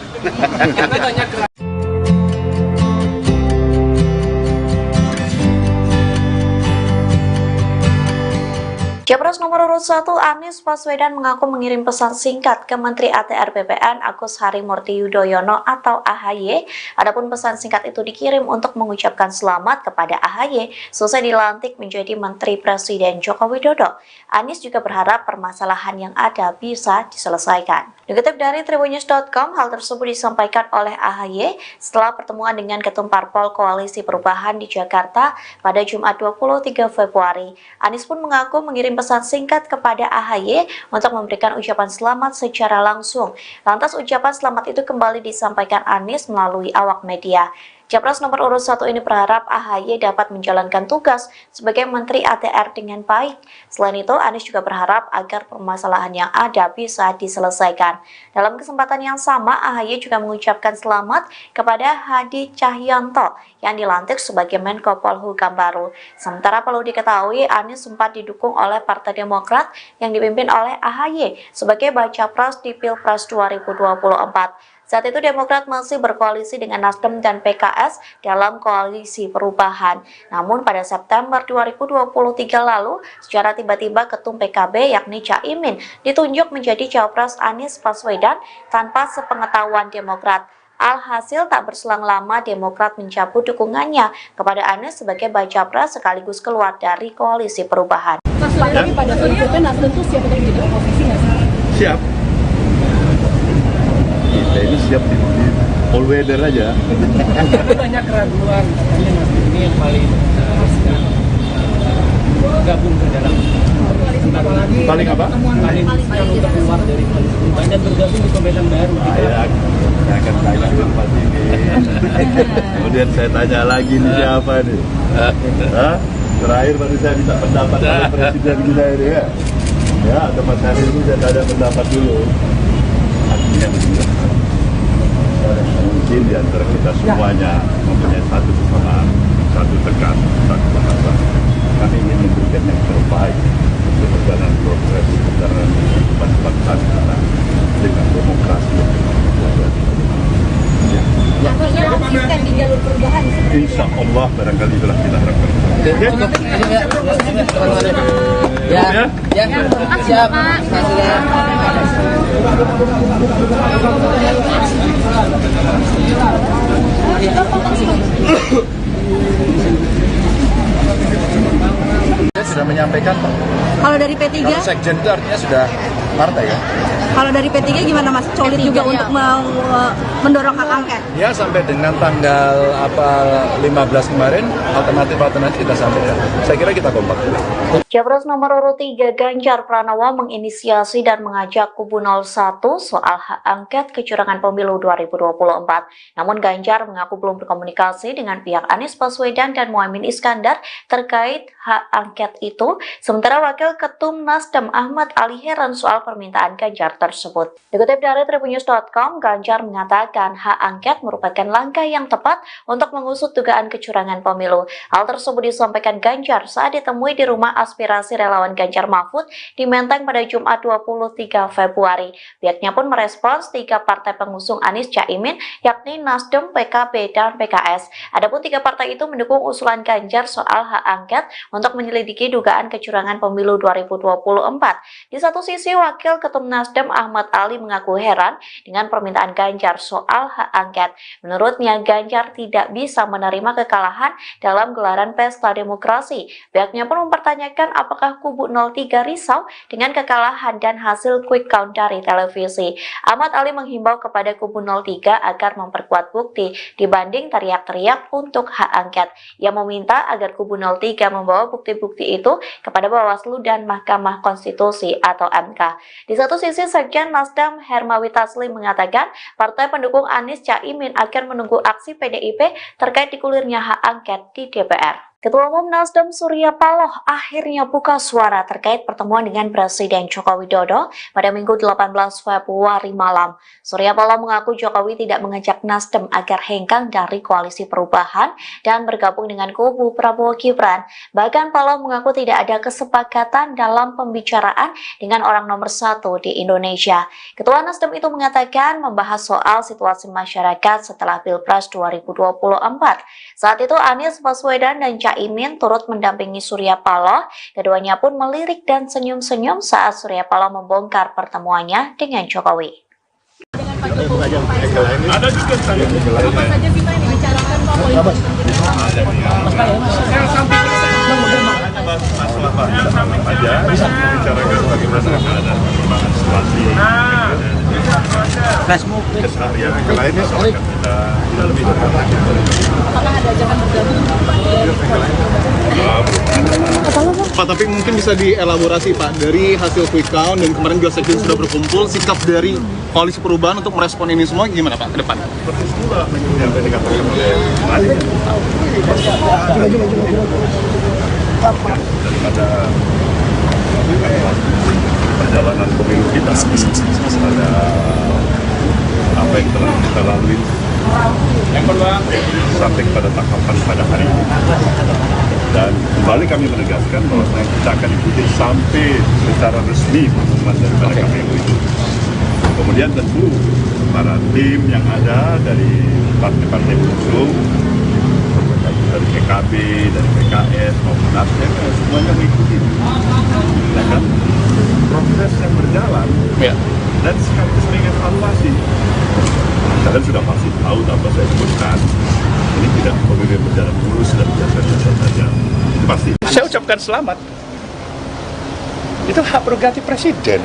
Capres nomor urut 1 Anies Baswedan mengaku mengirim pesan singkat ke Menteri ATR BPN Agus Harimurti Yudhoyono atau AHY. Adapun pesan singkat itu dikirim untuk mengucapkan selamat kepada AHY selesai dilantik menjadi Menteri Presiden Joko Widodo. Anies juga berharap permasalahan yang ada bisa diselesaikan. Dikutip dari Tribunnews.com, hal tersebut disampaikan oleh AHY setelah pertemuan dengan Ketum Parpol Koalisi Perubahan di Jakarta pada Jumat 23 Februari. Anies pun mengaku mengirim pesan singkat kepada AHY untuk memberikan ucapan selamat secara langsung. Lantas ucapan selamat itu kembali disampaikan Anies melalui awak media. Capres nomor urut 1 ini berharap AHY dapat menjalankan tugas sebagai Menteri ATR dengan baik. Selain itu, Anies juga berharap agar permasalahan yang ada bisa diselesaikan. Dalam kesempatan yang sama, AHY juga mengucapkan selamat kepada Hadi Cahyanto yang dilantik sebagai Menko Polhukam baru. Sementara perlu diketahui, Anies sempat didukung oleh Partai Demokrat yang dipimpin oleh AHY sebagai baca pres di Pilpres 2024. Saat itu Demokrat masih berkoalisi dengan Nasdem dan PKS dalam koalisi perubahan. Namun pada September 2023 lalu, secara tiba-tiba Ketum PKB yakni Caimin ditunjuk menjadi Cawapres Anies Baswedan tanpa sepengetahuan Demokrat. Alhasil tak berselang lama Demokrat mencabut dukungannya kepada Anies sebagai baca pres sekaligus keluar dari koalisi perubahan. Tapi pada prinsipnya Nasdem tuh siap untuk jadi oposisi nggak sih? Siap. Kita ini siap di all weather aja. Ada banyak keraguan katanya Nasdem ini yang paling gabung ke dalam Paling apa? paling untuk keluar dari koalisi perubahan dan bergabung di pemerintahan baru. Saya akan tanya ke tempat ini. Kemudian saya tanya lagi nih siapa nih? Hah? Terakhir baru saya minta pendapat oleh Presiden kita ini ya. Ya, atau Mas Hari ini saya tanya pendapat dulu. Artinya mungkin di antara kita semuanya mempunyai satu kesamaan, satu tekan, satu bahasa. Kami ingin memberikan yang terbaik untuk perjalanan progres perjalanan kehidupan bangsa kita dengan demokrasi yang berkualitas. Artinya konsisten di jalur perubahan. Insya Allah barangkali itulah kita harapkan. Ya, siap. Dia sudah menyampaikan Pak. Kalau dari P3, Kalau sekjen itu artinya sudah partai ya. kalau dari P3 gimana Mas? Solid juga untuk mendorong hak angket. Ya sampai dengan tanggal 15 kemarin alternatif kita sampaikan. Saya kira kita kompak. Capres nomor urut 3 Ganjar Pranowo menginisiasi dan mengajak kubu 01 soal hak angket kecurangan pemilu 2024. Namun Ganjar mengaku belum berkomunikasi dengan pihak Anies Baswedan dan Muhaimin Iskandar terkait hak angket itu. Sementara Wakil Ketum Nasdem Ahmad Ali heran soal permintaan Ganjar tersebut. Dikutip dari Tribunnews.com, Ganjar mengatakan hak angket merupakan langkah yang tepat untuk mengusut dugaan kecurangan pemilu. Hal tersebut disampaikan Ganjar saat ditemui di rumah aspirasi relawan Ganjar Mahfud di Menteng pada Jumat 23 Februari. Pihaknya pun merespons 3 partai pengusung Anies Caimin yakni Nasdem, PKB, dan PKS. Adapun 3 partai itu mendukung usulan Ganjar soal hak angket untuk menyelidiki dugaan kecurangan pemilu 2024. Di satu sisi, Wakil Ketum Nasdem Ahmad Ali mengaku heran dengan permintaan Ganjar soal hak angket. Menurutnya, Ganjar tidak bisa menerima kekalahan dalam gelaran pesta demokrasi. Pihaknya pun mempertanyakan apakah kubu 03 risau dengan kekalahan dan hasil quick count dari televisi. Ahmad Ali menghimbau kepada kubu 03 agar memperkuat bukti dibanding teriak-teriak untuk hak angket. Ia meminta agar kubu 03 membawa bukti-bukti itu kepada Bawaslu dan Mahkamah Konstitusi atau MK. Di satu sisi, Sekjen Nasdem Hermawi Taslim mengatakan partai pendukung Anies Caimin akan menunggu aksi PDIP terkait digulirnya hak angket di DPR. Ketua Umum Nasdem Surya Paloh akhirnya buka suara terkait pertemuan dengan Presiden Joko Widodo pada Minggu 18 Februari malam. Surya Paloh mengaku Jokowi tidak mengajak Nasdem agar hengkang dari koalisi perubahan dan bergabung dengan kubu Prabowo Gibran. Bahkan Paloh mengaku tidak ada kesepakatan dalam pembicaraan dengan orang nomor 1 di Indonesia. Ketua Nasdem itu mengatakan membahas soal situasi masyarakat setelah Pilpres 2024. Saat itu Anies Baswedan dan Caimin turut mendampingi Surya Paloh. Keduanya pun melirik dan senyum-senyum saat Surya Paloh membongkar pertemuannya dengan Jokowi. Dengan Pak Jokowi, ada juga saya. Apa saja sih Pak yang dibicarakan Pak? Masalah banyak aja bisa membicarakan bagaimana keadaan perkembangan situasi keseharian yang lainnya soal kita lebih Apakah ada ajakan bergabung Pak, tapi mungkin bisa dielaborasi Pak, dari hasil quick count dan kemarin juga sekjen sudah berkumpul, sikap dari Koalisi Perubahan untuk merespon ini semua gimana Pak ke depan? seperti itulah yang tadi dikatakan oleh Malik daripada perjalanan pemilu kita pada apa yang telah kita lalui sampai pada tahapan pada hari ini, dan kembali kami menegaskan bahwa kita akan ikuti sampai secara resmi pengumuman daripada KPU itu. Kemudian tentu para tim yang ada dari partai-partai pengusung, dari PKB, dari PKS maupun Nasdem, semuanya mengikuti. Ya kan? Proses yang berjalan dan sekaligus mengevaluasi. Kalian sudah pasti tahu apa saya sebutkan. Ini tidak pemilu berjalan mulus dan biasa-biasa saja. Pasti. Saya ucapkan selamat. Itu hak prerogatif presiden.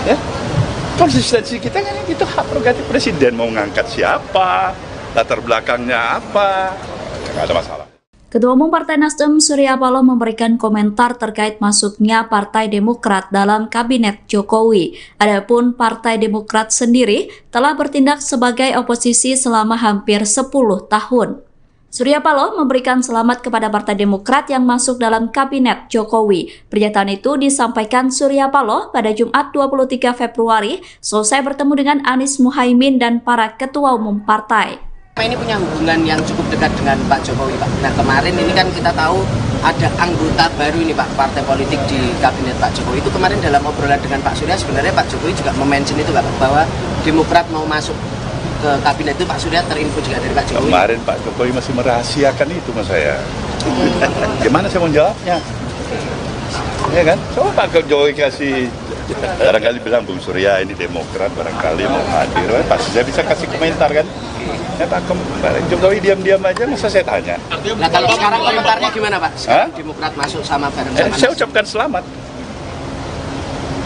Ya? Konsistensi kita kan itu hak prerogatif presiden, mau ngangkat siapa, latar belakangnya apa, nggak ada masalah. Ketua Umum Partai Nasdem Surya Paloh memberikan komentar terkait masuknya Partai Demokrat dalam Kabinet Jokowi. Adapun Partai Demokrat sendiri telah bertindak sebagai oposisi selama hampir 10 tahun. Surya Paloh memberikan selamat kepada Partai Demokrat yang masuk dalam Kabinet Jokowi. Pernyataan itu disampaikan Surya Paloh pada Jumat 23 Februari selesai bertemu dengan Anies Muhaimin dan para ketua umum partai. Ini punya hubungan yang cukup dekat dengan Pak Jokowi, Pak. Nah, kemarin ini kan kita tahu ada anggota baru ini, Pak, partai politik di Kabinet Pak Jokowi. Itu kemarin dalam obrolan dengan Pak Surya, sebenarnya Pak Jokowi juga mention itu, Pak, bahwa Demokrat mau masuk ke Kabinet itu. Pak Surya terinfo juga dari Pak Jokowi. Kemarin Pak Jokowi masih merahasiakan itu mas saya. Gimana saya mau jawabnya? Ya kan? Coba Pak Jokowi kasih, barangkali bilang Bung Surya ini Demokrat, barangkali mau hadir, pasti saya bisa kasih komentar kan? Ya Pak Jokowi diam-diam aja, masa saya tanya. Nah kalau sekarang komentarnya gimana Pak? Sekarang Demokrat masuk sama bareng sama saya ucapkan selamat.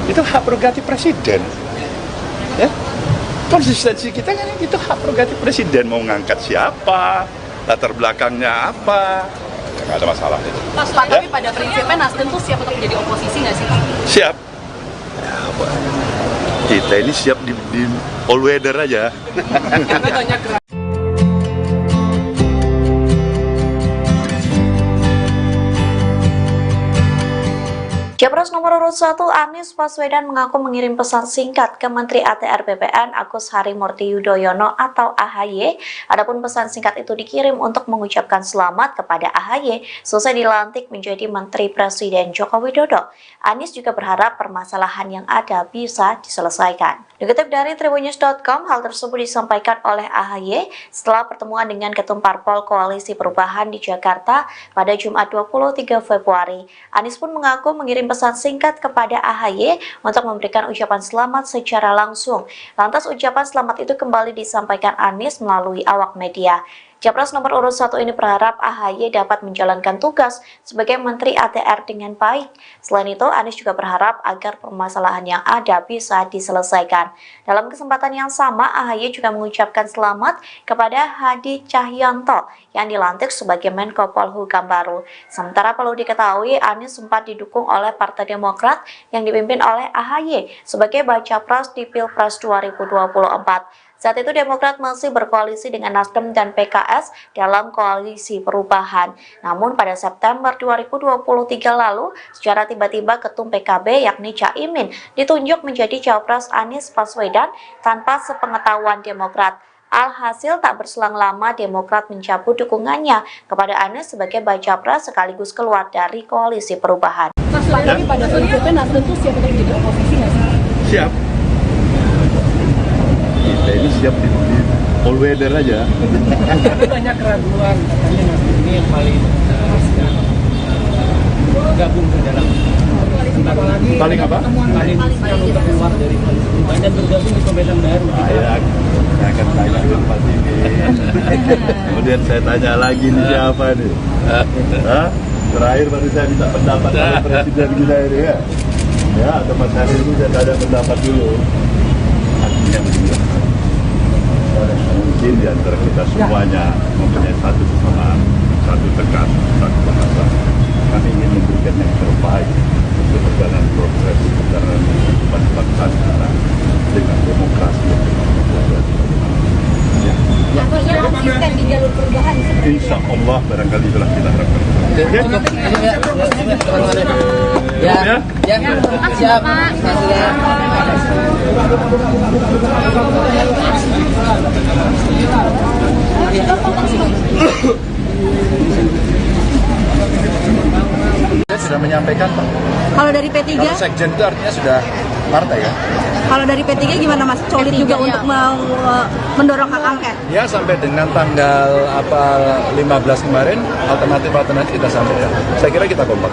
Itu hak prerogatif presiden. Ya? Konsistensi kita kan itu hak prerogatif presiden, mau ngangkat siapa, latar belakangnya apa, nggak ada masalah itu. Pak, tapi pada prinsipnya Nasdem tuh siap untuk menjadi oposisi nggak sih Pak? Siap. Kita ini siap di all weather aja. Capres nomor urut 1 Anies Baswedan mengaku mengirim pesan singkat ke Menteri ATR BPN Agus Harimurti Yudhoyono atau AHY. Adapun pesan singkat itu dikirim untuk mengucapkan selamat kepada AHY selesai dilantik menjadi Menteri Presiden Joko Widodo. Anies juga berharap permasalahan yang ada bisa diselesaikan. Dikutip dari Tribunnews.com, hal tersebut disampaikan oleh AHY setelah pertemuan dengan Ketum Parpol Koalisi Perubahan di Jakarta pada Jumat 23 Februari. Anies pun mengaku mengirim pesan singkat kepada AHY untuk memberikan ucapan selamat secara langsung. Lantas ucapan selamat itu kembali disampaikan Anies melalui awak media. Capres nomor urut 1 ini berharap AHY dapat menjalankan tugas sebagai Menteri ATR dengan baik. Selain itu, Anies juga berharap agar permasalahan yang ada bisa diselesaikan. Dalam kesempatan yang sama, AHY juga mengucapkan selamat kepada Hadi Cahyanto yang dilantik sebagai Menko Polhukam baru. Sementara perlu diketahui, Anies sempat didukung oleh Partai Demokrat yang dipimpin oleh AHY sebagai baca pres di Pilpres 2024. Saat itu Demokrat masih berkoalisi dengan Nasdem dan PKS dalam Koalisi Perubahan. Namun pada September 2023 lalu, secara tiba-tiba Ketum PKB yakni Caimin ditunjuk menjadi Cawapres Anies Baswedan tanpa sepengetahuan Demokrat. Alhasil tak berselang lama Demokrat mencabut dukungannya kepada Anies sebagai baca pres sekaligus keluar dari Koalisi Perubahan. Tapi pada prinsipnya Nasdem tuh siap untuk menjadi oposisi nggak sih? Siap. Kita ini siap di all weather aja. Tapi banyak keraguan katanya Nasdem ini yang paling bergabung ke dalam Paling apa? paling keluar dari koalisi perubahan dan bergabung di pemerintahan baru. Saya akan tanya ke Pak ini. Kemudian saya tanya lagi nih siapa nih? Hah? Terakhir baru saya minta pendapat oleh Presiden kita ini ya. Ya, atau Mas Hari ini saya tanya pendapat dulu. Artinya mungkin di antara kita semuanya mempunyai satu kesamaan, satu tekad, satu bahasa. Kami ingin memberikan yang terbaik untuk perjalanan progres perjalanan kehidupan bangsa kita dengan demokrasi yang berkelanjutan. Ya. Artinya konsisten di jalur perubahan. Insya Allah barangkali itulah kita harapkan. Ya, siap. Sudah menyampaikan Pak. Kalau dari P3, Kalau sekjen itu artinya sudah partai ya. kalau dari P3 gimana Mas? Solid juga untuk mendorong hak angket. Ya sampai dengan tanggal 15 kemarin alternatif kita sampaikan. Saya kira kita kompak.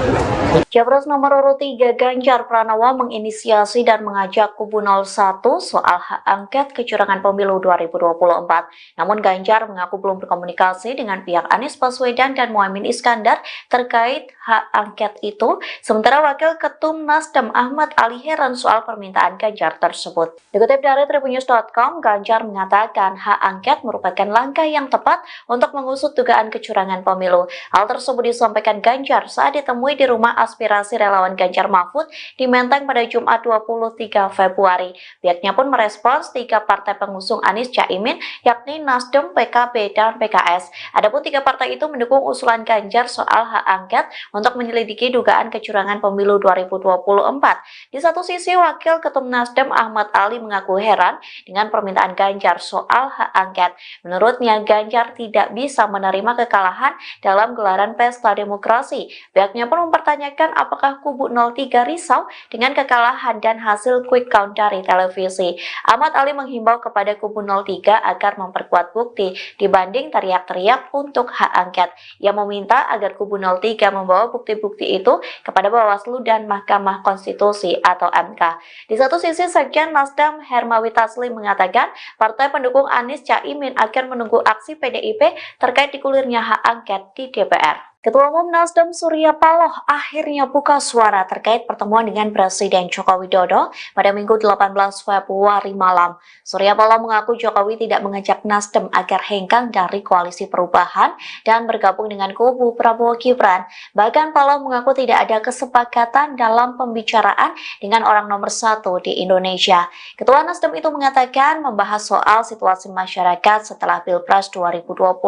Capres nomor urut 3 Ganjar Pranowo menginisiasi dan mengajak kubu 01 soal hak angket kecurangan pemilu 2024. Namun Ganjar mengaku belum berkomunikasi dengan pihak Anies Baswedan dan Muhaimin Iskandar terkait hak angket itu. Sementara Wakil Ketum Nasdem Ahmad Ali heran soal permintaan Ganjar tersebut. Dikutip dari Tribunnews.com, Ganjar mengatakan hak angket merupakan langkah yang tepat untuk mengusut dugaan kecurangan pemilu. Hal tersebut disampaikan Ganjar saat ditemui di rumah aspirasi relawan Ganjar Mahfud di Menteng pada Jumat 23 Februari. Pihaknya pun merespons 3 partai pengusung Anies Caimin, yakni Nasdem, PKB, dan PKS. Adapun 3 partai itu mendukung usulan Ganjar soal hak angket untuk menyelidiki dugaan kecurangan pemilu 2024. Di satu sisi, Wakil Ketum Nasdem Ahmad Ali mengaku heran dengan permintaan Ganjar soal hak angket. Menurutnya, Ganjar tidak bisa menerima kekalahan dalam gelaran pesta demokrasi. Pihaknya pun mempertanyakan apakah kubu 03 risau dengan kekalahan dan hasil quick count dari televisi. Ahmad Ali menghimbau kepada kubu 03 agar memperkuat bukti dibanding teriak-teriak untuk hak angket. Ia meminta agar kubu 03 membawa bukti-bukti itu kepada Bawaslu dan Mahkamah Konstitusi atau MK. Di satu sisi, Sekjen Nasdem Hermawi Taslim mengatakan partai pendukung Anies Caimin akan menunggu aksi PDIP terkait digulirnya hak angket di DPR. Ketua Umum Nasdem Surya Paloh akhirnya buka suara terkait pertemuan dengan Presiden Joko Widodo pada Minggu 18 Februari malam. Surya Paloh mengaku Jokowi tidak mengajak Nasdem agar hengkang dari koalisi perubahan dan bergabung dengan kubu Prabowo Gibran. Bahkan Paloh mengaku tidak ada kesepakatan dalam pembicaraan dengan orang nomor 1 di Indonesia. Ketua Nasdem itu mengatakan membahas soal situasi masyarakat setelah Pilpres 2024.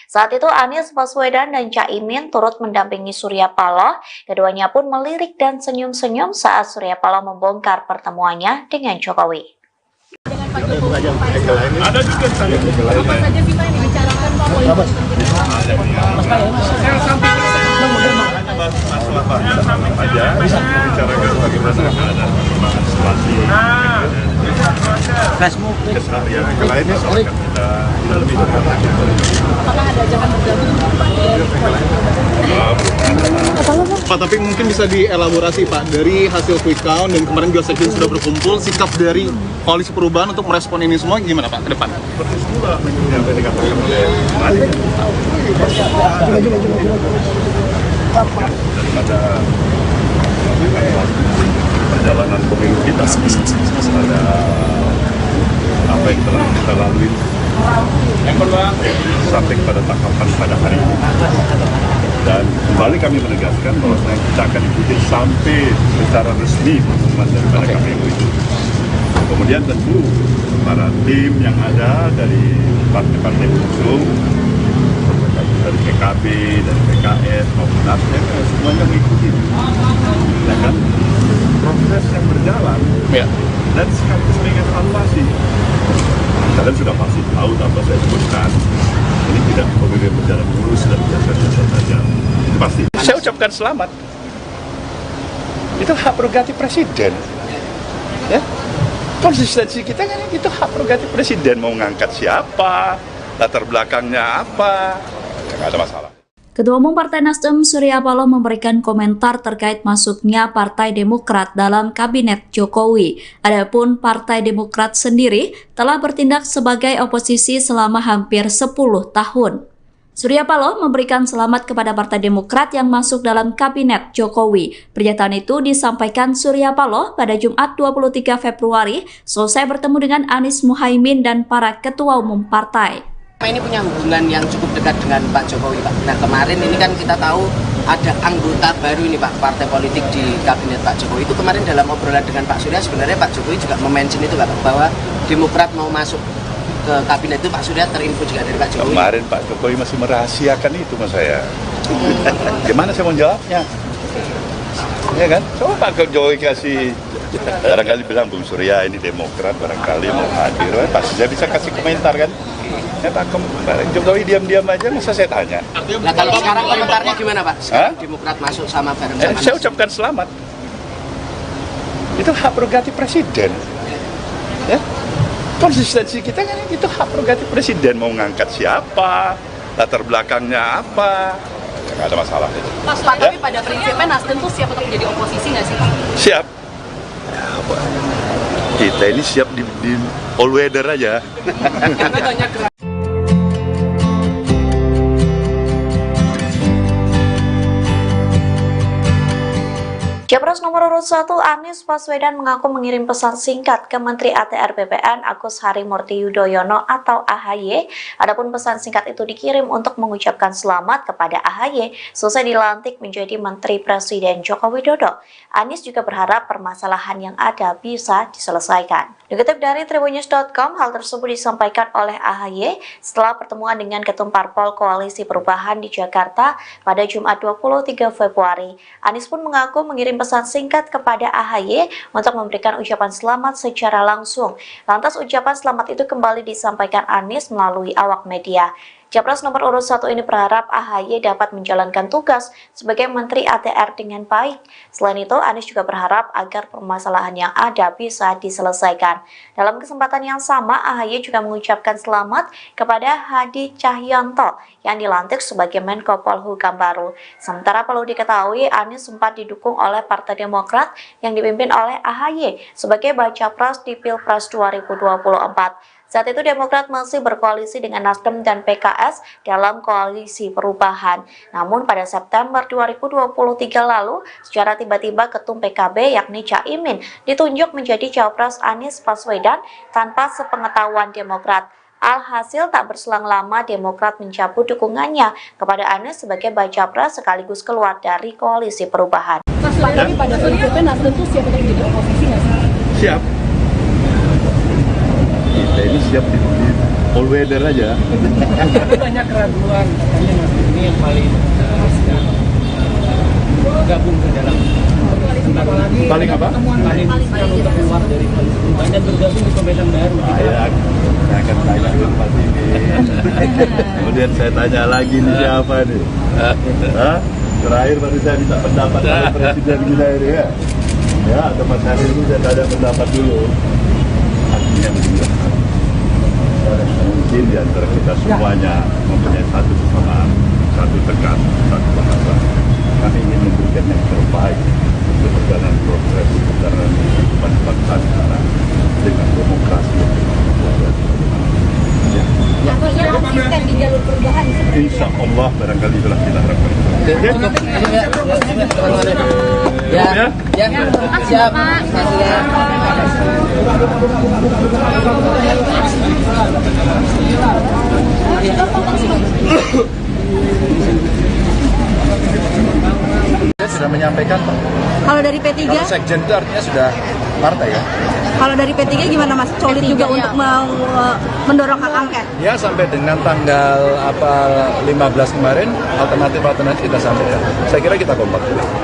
Saat itu Anies Baswedan dan Caimin turut mendampingi Surya Paloh. Keduanya pun melirik dan senyum-senyum saat Surya Paloh membongkar pertemuannya dengan Jokowi. Dengan Pak Jokowi, ada juga apa saja sih Pak yang dibicarakan Pak? Masalah Pak aja, bicarakan bagaimana ada perkembangan situasi keseharian yang lainnya soal kita lebih dekat. Apakah ada ajakan bergabung Pak, tapi mungkin bisa dielaborasi Pak, dari hasil quick count dan kemarin juga sekjen sudah berkumpul, sikap dari koalisi perubahan untuk merespon ini semua gimana Pak ke depan? Seperti semula yang tadi dikatakan oleh Mari. Daripada perjalanan pemilu kita, ada apa yang telah kita lalui sampai pada tahapan pada hari ini. Dan kembali kami menegaskan bahwa kita akan ikuti sampai secara resmi pengumuman daripada KPU itu. Kemudian tentu para tim yang ada dari partai-partai pengusung, dari PKB, dari PKS maupun Nasdem, semuanya mengikuti. Ya kan? Proses yang berjalan, Ya. dan sekaligus mengevaluasi. Kalian sudah pasti tahu tanpa saya sebutkan, ini tidak pemilu yang berjalan mulus dan biasa-biasa saja. Itu pasti. Saya ucapkan selamat. Itu hak prerogatif presiden. Ya. Konsistensi kita kan itu hak prerogatif presiden, mau ngangkat siapa, latar belakangnya apa, nggak ada masalah. Ketua Umum Partai Nasdem Surya Paloh memberikan komentar terkait masuknya Partai Demokrat dalam Kabinet Jokowi. Adapun Partai Demokrat sendiri telah bertindak sebagai oposisi selama hampir 10 tahun. Surya Paloh memberikan selamat kepada Partai Demokrat yang masuk dalam Kabinet Jokowi. Pernyataan itu disampaikan Surya Paloh pada Jumat 23 Februari selesai bertemu dengan Anies Muhaimin dan para ketua umum partai. Ini punya hubungan yang cukup dekat dengan Pak Jokowi, Pak. Nah, kemarin ini kan kita tahu ada anggota baru ini, Pak, partai politik di Kabinet Pak Jokowi. Itu kemarin dalam obrolan dengan Pak Surya, sebenarnya Pak Jokowi juga mention itu, Pak, bahwa Demokrat mau masuk ke Kabinet itu. Pak Surya terinfo juga dari Pak Jokowi. Kemarin Pak Jokowi masih merahasiakan itu mas saya. Gimana saya mau jawabnya? Ya kan? Coba Pak Jokowi kasih, barangkali bilang Bung Surya ini Demokrat, barangkali mau hadir, pasti saya bisa kasih komentar kan? Ya Pak Jokowi diam-diam aja, masa saya tanya. Nah kalau sekarang komentarnya gimana Pak? Sekarang Demokrat masuk sama bareng sama saya ucapkan selamat. Itu hak prerogatif presiden. Ya, konsistensi kita kan itu hak prerogatif presiden, mau ngangkat siapa, latar belakangnya apa, nggak ada masalah itu. Pak, tapi pada prinsipnya Nasdem tuh siap untuk menjadi oposisi nggak sih Pak? Siap. Kita ini siap di all weather aja. Capres nomor urut 1 Anies Baswedan mengaku mengirim pesan singkat ke Menteri ATR BPN Agus Harimurti Yudhoyono atau AHY. Adapun pesan singkat itu dikirim untuk mengucapkan selamat kepada AHY selesai dilantik menjadi Menteri Presiden Joko Widodo. Anies juga berharap permasalahan yang ada bisa diselesaikan. Dikutip dari Tribunnews.com, hal tersebut disampaikan oleh AHY setelah pertemuan dengan Ketum Parpol Koalisi Perubahan di Jakarta pada Jumat 23 Februari. Anies pun mengaku mengirim pesan singkat kepada AHY untuk memberikan ucapan selamat secara langsung. Lantas ucapan selamat itu kembali disampaikan Anies melalui awak media. Capres nomor urut 1 ini berharap AHY dapat menjalankan tugas sebagai Menteri ATR dengan baik. Selain itu, Anies juga berharap agar permasalahan yang ada bisa diselesaikan. Dalam kesempatan yang sama, AHY juga mengucapkan selamat kepada Hadi Cahyanto yang dilantik sebagai Menko Polhukam baru. Sementara perlu diketahui, Anies sempat didukung oleh Partai Demokrat yang dipimpin oleh AHY sebagai baca pres di Pilpres 2024. Saat itu Demokrat masih berkoalisi dengan Nasdem dan PKS dalam koalisi perubahan. Namun pada September 2023 lalu, secara tiba-tiba Ketum PKB yakni Caimin ditunjuk menjadi Cawapres Anies Baswedan tanpa sepengetahuan Demokrat. Alhasil tak berselang lama Demokrat mencabut dukungannya kepada Anies sebagai baca pres sekaligus keluar dari koalisi perubahan. Pak, tapi pada prinsipnya Nasdem tuh siap untuk menjadi oposisi nggak sih? Siap. Kita ini siap di all weather aja. Banyak keraguan katanya Nasdem ini yang paling gabung ke dalam paling apa? Paling untuk keluar dari koalisi perubahan dan bergabung di pemerintahan baru. Saya akan tanya ke Pak ini. Kemudian saya tanya lagi nih siapa nih? Terakhir baru saya minta pendapat dari Presiden kita ini ya. Ya, atau Mas Hari ini saya tanya pendapat dulu. Artinya mungkin di antara kita semuanya mempunyai satu kesamaan, satu tekan, satu bahasa. Kami ingin memberikan yang terbaik untuk perjalanan progres perjalanan kehidupan bangsa kita dengan demokrasi yang Konsisten di jalur perubahan. Insya Allah barangkali itulah kita harapkan. Siap. Saya sudah menyampaikan. Kalau dari P3? Kalau sekjen itu artinya sudah partai ya. Kalau dari P3 gimana Mas? Solid juga untuk mendorong hak angket? Ya sampai dengan tanggal 15 kemarin alternatif kita sampaikan. Saya kira kita kompak.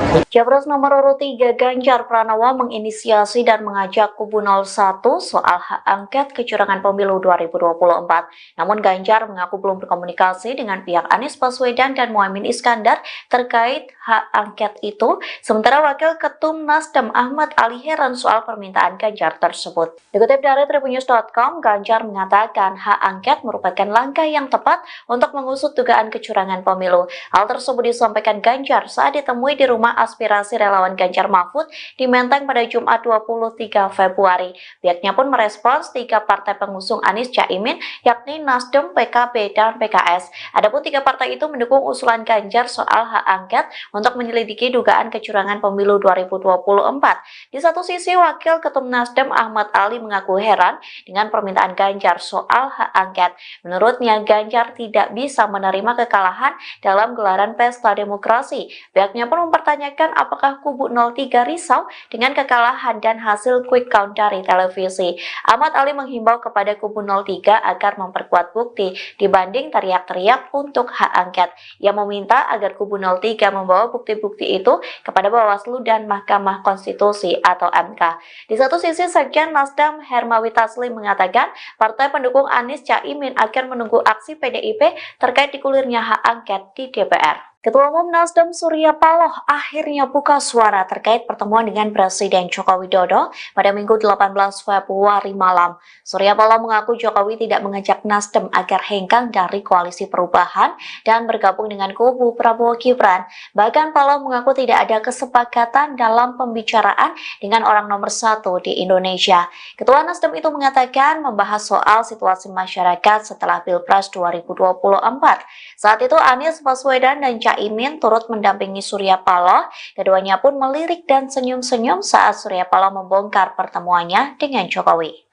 Capres nomor urut 3 Ganjar Pranowo menginisiasi dan mengajak kubu 01 soal hak angket kecurangan pemilu 2024. Namun Ganjar mengaku belum berkomunikasi dengan pihak Anies Baswedan dan Muhaimin Iskandar terkait hak angket itu, sementara Wakil Ketum Nasdem Ahmad Ali heran soal permintaan Ganjar tersebut. Dikutip dari Tribunnews.com, Ganjar mengatakan hak angket merupakan langkah yang tepat untuk mengusut dugaan kecurangan pemilu. Hal tersebut disampaikan Ganjar saat ditemui di rumah aspirasi relawan Ganjar Mahfud di Menteng pada Jumat 23 Februari. Pihaknya pun merespons 3 partai pengusung Anies Caimin, yakni Nasdem, PKB, dan PKS. Adapun 3 partai itu mendukung usulan Ganjar soal hak angket untuk menyelidiki dugaan kecurangan pemilu 2024. Di satu sisi, Wakil Ketum Nasdem Ahmad Ali mengaku heran dengan permintaan Ganjar soal hak angket. Menurutnya, Ganjar tidak bisa menerima kekalahan dalam gelaran pesta demokrasi. Pihaknya pun mempertanyakan apakah kubu 03 risau dengan kekalahan dan hasil quick count dari televisi. Ahmad Ali menghimbau kepada kubu 03 agar memperkuat bukti dibanding teriak-teriak untuk hak angket. Ia meminta agar kubu 03 membawa bukti-bukti itu kepada Bawaslu dan Mahkamah Konstitusi atau MK. Di satu sisi, Sekjen Nasdem Hermawi Taslim mengatakan partai pendukung Anies Caimin akan menunggu aksi PDIP terkait digulirnya hak angket di DPR. Ketua Umum Nasdem Surya Paloh akhirnya buka suara terkait pertemuan dengan Presiden Joko Widodo pada Minggu 18 Februari malam. Surya Paloh mengaku Jokowi tidak mengajak Nasdem agar hengkang dari koalisi perubahan dan bergabung dengan kubu Prabowo Gibran. Bahkan Paloh mengaku tidak ada kesepakatan dalam pembicaraan dengan orang nomor 1 di Indonesia. Ketua Nasdem itu mengatakan membahas soal situasi masyarakat setelah Pilpres 2024. Saat itu Anies Baswedan dan Caimin turut mendampingi Surya Paloh. Keduanya pun melirik dan senyum-senyum saat Surya Paloh membongkar pertemuannya dengan Jokowi.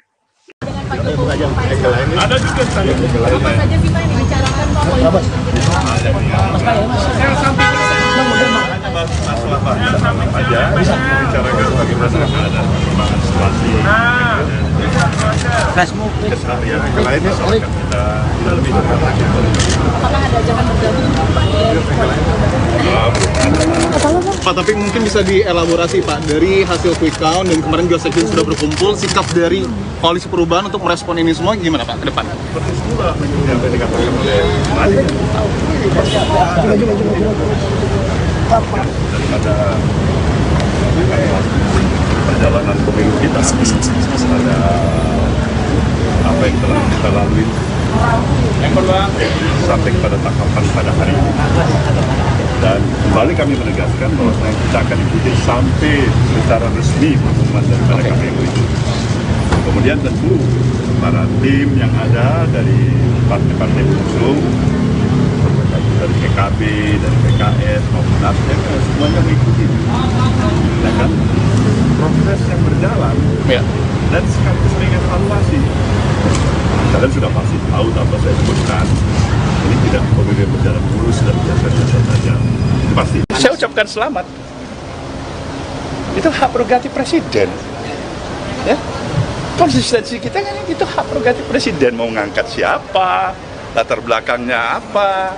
Ada juga saya. Apa saja sih Pak yang dibicarakan Pak? Masalah apa aja bicarakan bagaimana ada perkembangan situasi keseharian yang lainnya soal kita lebih lagi. Apakah ada jangan bergabung Pak, tapi mungkin bisa dielaborasi Pak, dari hasil quick count dan kemarin juga sekjen sudah berkumpul, sikap dari koalisi perubahan untuk merespon ini semua gimana Pak ke depan? Seperti semula yang tadi dikatakan oleh Madi. Daripada perjalanan pemilu kita, ada apa yang telah kita lalui sampai pada tahapan pada hari ini. Dan kembali kami menegaskan bahwa kita akan ikuti sampai secara resmi pengumuman daripada KPU itu. Kemudian tentu para tim yang ada dari partai-partai pengusung, dari PKB, dari PKS maupun Nasdem, semuanya mengikuti. Ya kan? Proses yang berjalan dan sekaligus mengevaluasi. Kalian sudah pasti tahu apa saya sebutkan. Ini tidak pemilu berjalan mulus dan biasa-biasa saja. Itu pasti. Saya ucapkan selamat. Itu hak prerogatif presiden. Ya. Konsistensi kita kan itu hak prerogatif presiden, mau ngangkat siapa, latar belakangnya apa,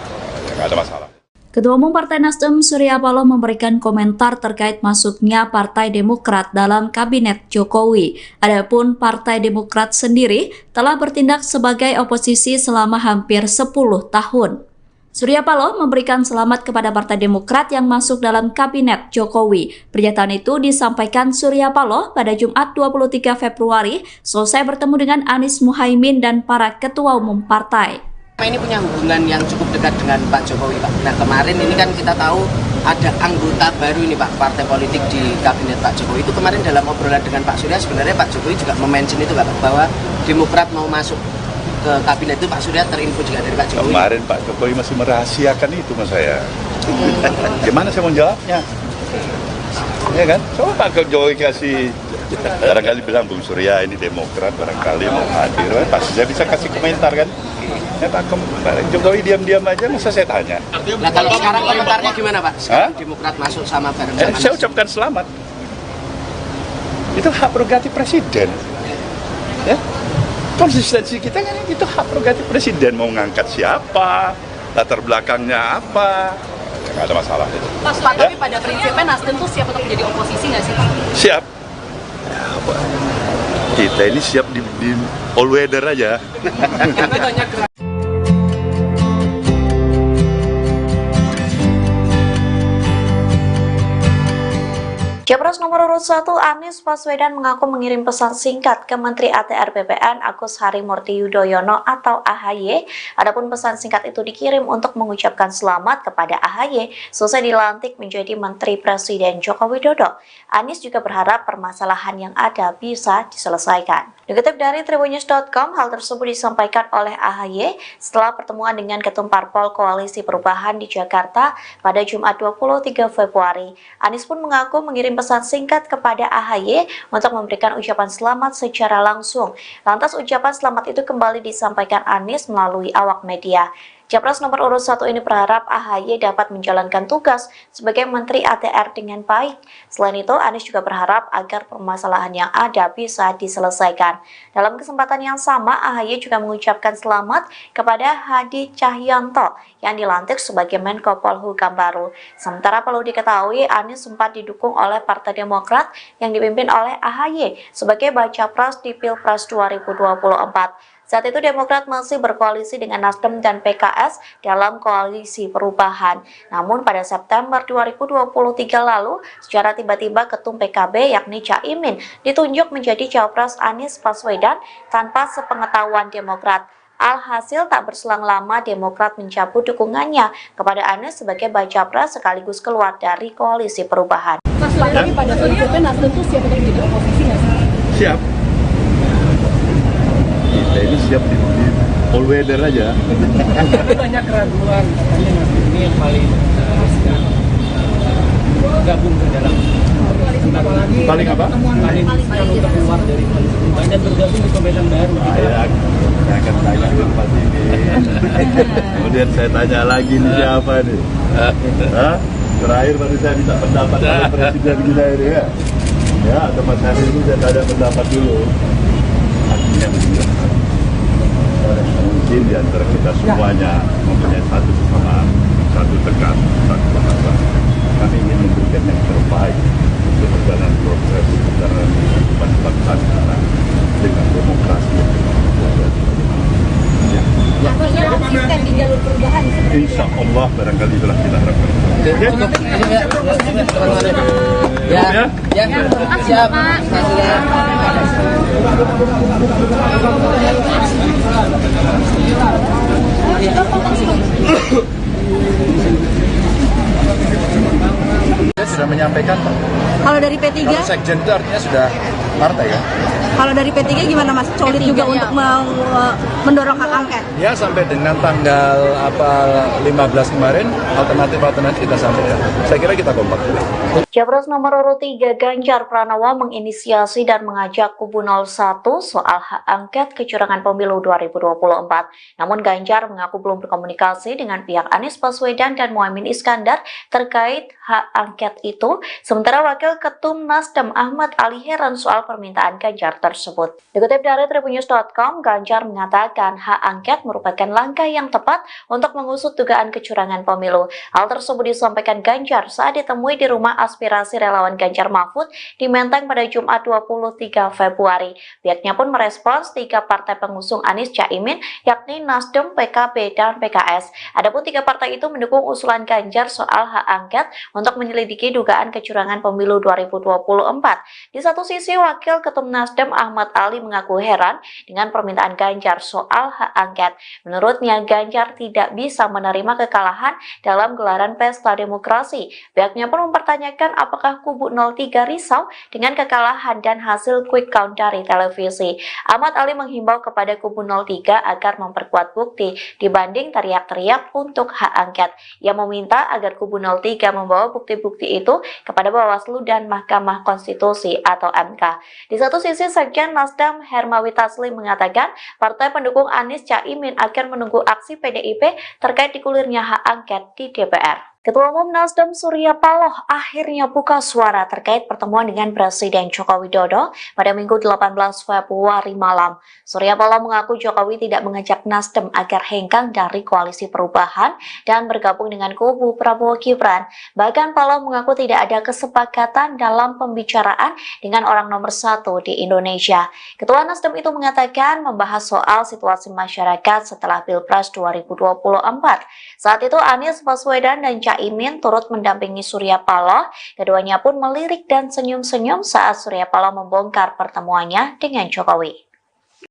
nggak ada masalah. Ketua Umum Partai Nasdem Surya Paloh memberikan komentar terkait masuknya Partai Demokrat dalam Kabinet Jokowi. Adapun Partai Demokrat sendiri telah bertindak sebagai oposisi selama hampir 10 tahun. Surya Paloh memberikan selamat kepada Partai Demokrat yang masuk dalam Kabinet Jokowi. Pernyataan itu disampaikan Surya Paloh pada Jumat 23 Februari selesai bertemu dengan Anies Muhaimin dan para ketua umum partai. Ini punya hubungan yang cukup dekat dengan Pak Jokowi, Pak. Nah, kemarin ini kan kita tahu ada anggota baru ini, Pak, partai politik di Kabinet Pak Jokowi. Itu kemarin dalam obrolan dengan Pak Surya, sebenarnya Pak Jokowi juga mention itu, Pak, bahwa Demokrat mau masuk ke Kabinet itu. Pak Surya terinfo juga dari Pak Jokowi. Kemarin Pak Jokowi masih merahasiakan itu sama saya. Gimana saya mau jawabnya? Ya kan? Coba Pak Jokowi kasih, barangkali bilang Bung Surya ini Demokrat, barangkali mau hadir, pasti saya bisa kasih komentar kan? Ya Pak Jokowi diam-diam aja, masa saya tanya. Nah, kalau sekarang komentarnya gimana Pak? Sekarang Demokrat masuk sama bareng-bareng. Saya ucapkan selamat. Itu hak prerogatif presiden. Ya. Konsistensi kita kan itu hak prerogatif presiden, mau ngangkat siapa, latar belakangnya apa, nggak nggak ada masalah itu. Pak, tapi pada prinsipnya Nasdem tuh siap untuk menjadi oposisi nggak sih, Pak? Siap. Ya, apa? Kita ini siap di all weather aja. Karena banyak Capres nomor urut 1 Anies Baswedan mengaku mengirim pesan singkat ke Menteri ATR BPN Agus Harimurti Yudhoyono atau AHY. Adapun pesan singkat itu dikirim untuk mengucapkan selamat kepada AHY selesai dilantik menjadi Menteri Presiden Joko Widodo. Anies juga berharap permasalahan yang ada bisa diselesaikan. Dikutip dari tribunnews.com, hal tersebut disampaikan oleh AHY setelah pertemuan dengan Ketum Parpol Koalisi Perubahan di Jakarta pada Jumat 23 Februari. Anies pun mengaku mengirim pesan singkat kepada AHY untuk memberikan ucapan selamat secara langsung. Lantas ucapan selamat itu kembali disampaikan Anies melalui awak media. Capres nomor urut 1 ini berharap AHY dapat menjalankan tugas sebagai Menteri ATR dengan baik. Selain itu, Anies juga berharap agar permasalahan yang ada bisa diselesaikan. Dalam kesempatan yang sama, AHY juga mengucapkan selamat kepada Hadi Cahyanto yang dilantik sebagai Menko Polhukam baru. Sementara perlu diketahui, Anies sempat didukung oleh Partai Demokrat yang dipimpin oleh AHY sebagai baca pres di Pilpres 2024. Saat itu Demokrat masih berkoalisi dengan Nasdem dan PKS dalam koalisi perubahan. Namun pada September 2023 lalu, secara tiba-tiba Ketum PKB yakni Caimin ditunjuk menjadi Cawapres Anies Baswedan tanpa sepengetahuan Demokrat. Alhasil tak berselang lama Demokrat mencabut dukungannya kepada Anies sebagai baca pres sekaligus keluar dari koalisi perubahan. Mas, tapi pada prinsipnya Nasdem tuh siap untuk menjadi oposisi nggak sih? Siap. Kita ini siap di all weather aja. Tapi banyak keraguan katanya Nasdem ini yang paling gabung ke dalam Paling apa? paling untuk keluar dari koalisi perubahan dan bergabung di pemerintahan baru. Saya akan tanya ke Pak Tini. Kemudian saya tanya lagi nih siapa nih? Hah? Terakhir baru saya minta pendapat dari Presiden kita ini ya. Ya, atau Mas Hari ini saya tanya pendapat dulu. Artinya begini. Mungkin di antara kita semuanya mempunyai satu tekad, satu bahasa. Kami ingin memberikan yang terbaik untuk perjalanan proses perjalanan kehidupan bangsa kita dengan demokrasi yang Konsisten di jalur perubahan. Insya Allah barangkali itulah kita harapkan. Siap. Saya sudah menyampaikan, Pak. Kalau dari P3, Kalau sekjen itu artinya sudah partai ya. kalau dari P3 gimana Mas? Solid juga untuk mendorong hak angket? Ya sampai dengan tanggal 15 kemarin alternatif kita sampaikan. Saya kira kita kompak. Capres nomor urut 3 Ganjar Pranowo menginisiasi dan mengajak kubu 01 soal hak angket kecurangan pemilu 2024. Namun Ganjar mengaku belum berkomunikasi dengan pihak Anies Baswedan dan Muhaimin Iskandar terkait hak angket itu. Sementara Wakil Ketum Nasdem Ahmad Ali heran soal permintaan Ganjar tersebut. Dikutip dari tribunnews.com, Ganjar mengatakan hak angket merupakan langkah yang tepat untuk mengusut dugaan kecurangan pemilu. Hal tersebut disampaikan Ganjar saat ditemui di rumah aspirasi relawan Ganjar Mahfud di Menteng pada Jumat 23 Februari. Pihaknya pun merespons 3 partai pengusung Anies Caimin, yakni Nasdem, PKB, dan PKS. Adapun 3 partai itu mendukung usulan Ganjar soal hak angket untuk menyelidiki dugaan kecurangan pemilu 2024. Di satu sisi, Wakil Ketum Nasdem Ahmad Ali mengaku heran dengan permintaan Ganjar soal hak angket. Menurutnya, Ganjar tidak bisa menerima kekalahan dalam gelaran pesta demokrasi. Pihaknya pun mempertanyakan apakah kubu 03 risau dengan kekalahan dan hasil quick count dari televisi. Ahmad Ali menghimbau kepada kubu 03 agar memperkuat bukti dibanding teriak-teriak untuk hak angket. Ia meminta agar kubu 03 membawa bukti-bukti itu kepada Bawaslu dan Mahkamah Konstitusi atau MK. Di satu sisi, Sekjen Nasdem Hermawi Taslim mengatakan partai pendukung Anies Caimin akan menunggu aksi PDIP terkait digulirnya hak angket di DPR. Ketua Umum Nasdem Surya Paloh akhirnya buka suara terkait pertemuan dengan Presiden Joko Widodo pada Minggu 18 Februari malam. Surya Paloh mengaku Jokowi tidak mengajak Nasdem agar hengkang dari koalisi perubahan dan bergabung dengan kubu Prabowo Gibran. Bahkan Paloh mengaku tidak ada kesepakatan dalam pembicaraan dengan orang nomor satu di Indonesia. Ketua Nasdem itu mengatakan membahas soal situasi masyarakat setelah Pilpres 2024. Saat itu Anies Baswedan dan Caimin turut mendampingi Surya Paloh. Keduanya pun melirik dan senyum-senyum saat Surya Paloh membongkar pertemuannya dengan Jokowi.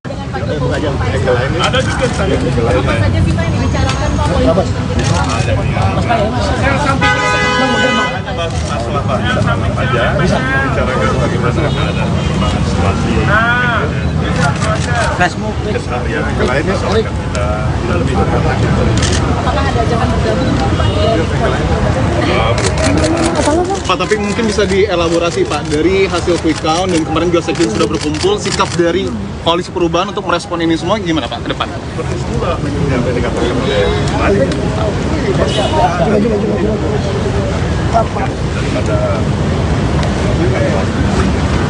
Dengan Pak Jokowi ada juga saya. Apa saja sih Pak yang dibicarakan Pak politik? Saya samping masalah Pak aja bicarakan bagaimana ada perkembangan situasi keseharian yang lainnya soal kita lebih dekat lagi. Apakah ada ajakan bergabung Pak? Pak, tapi mungkin bisa dielaborasi Pak, dari hasil quick count dan kemarin juga sekjen sudah berkumpul, sikap dari koalisi perubahan untuk merespon ini semua gimana Pak ke depan? Seperti semula yang tadi dikatakan oleh daripada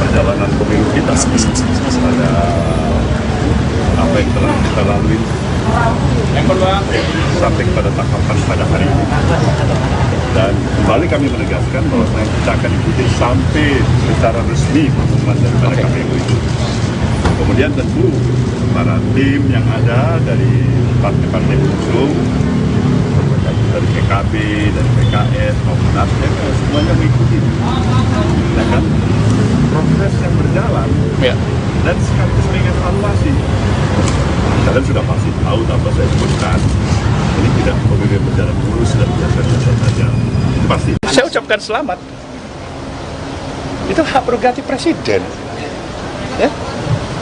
perjalanan pemilu kita pada apa yang telah kita lalui sampai pada tahapan pada hari ini, dan kembali kami menegaskan bahwa kita akan ikuti sampai secara resmi pengumuman daripada KPU itu. Kemudian tentu para tim yang ada dari partai-partai pengusung, dari PKB, dari PKS maupun Nasdem, semuanya mengikuti. Ya kan? Proses yang berjalan dan sekaligus mengevaluasi. Kalian sudah pasti tahu tanpa saya sebutkan, ini tidak kemudian berjalan mulus dan biasa-biasa saja. Itu pasti. Saya ucapkan selamat. Itu hak prerogatif presiden. Ya?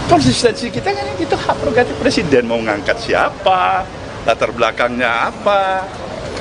Konsistensi kita kan itu hak prerogatif presiden, mau ngangkat siapa, latar belakangnya apa,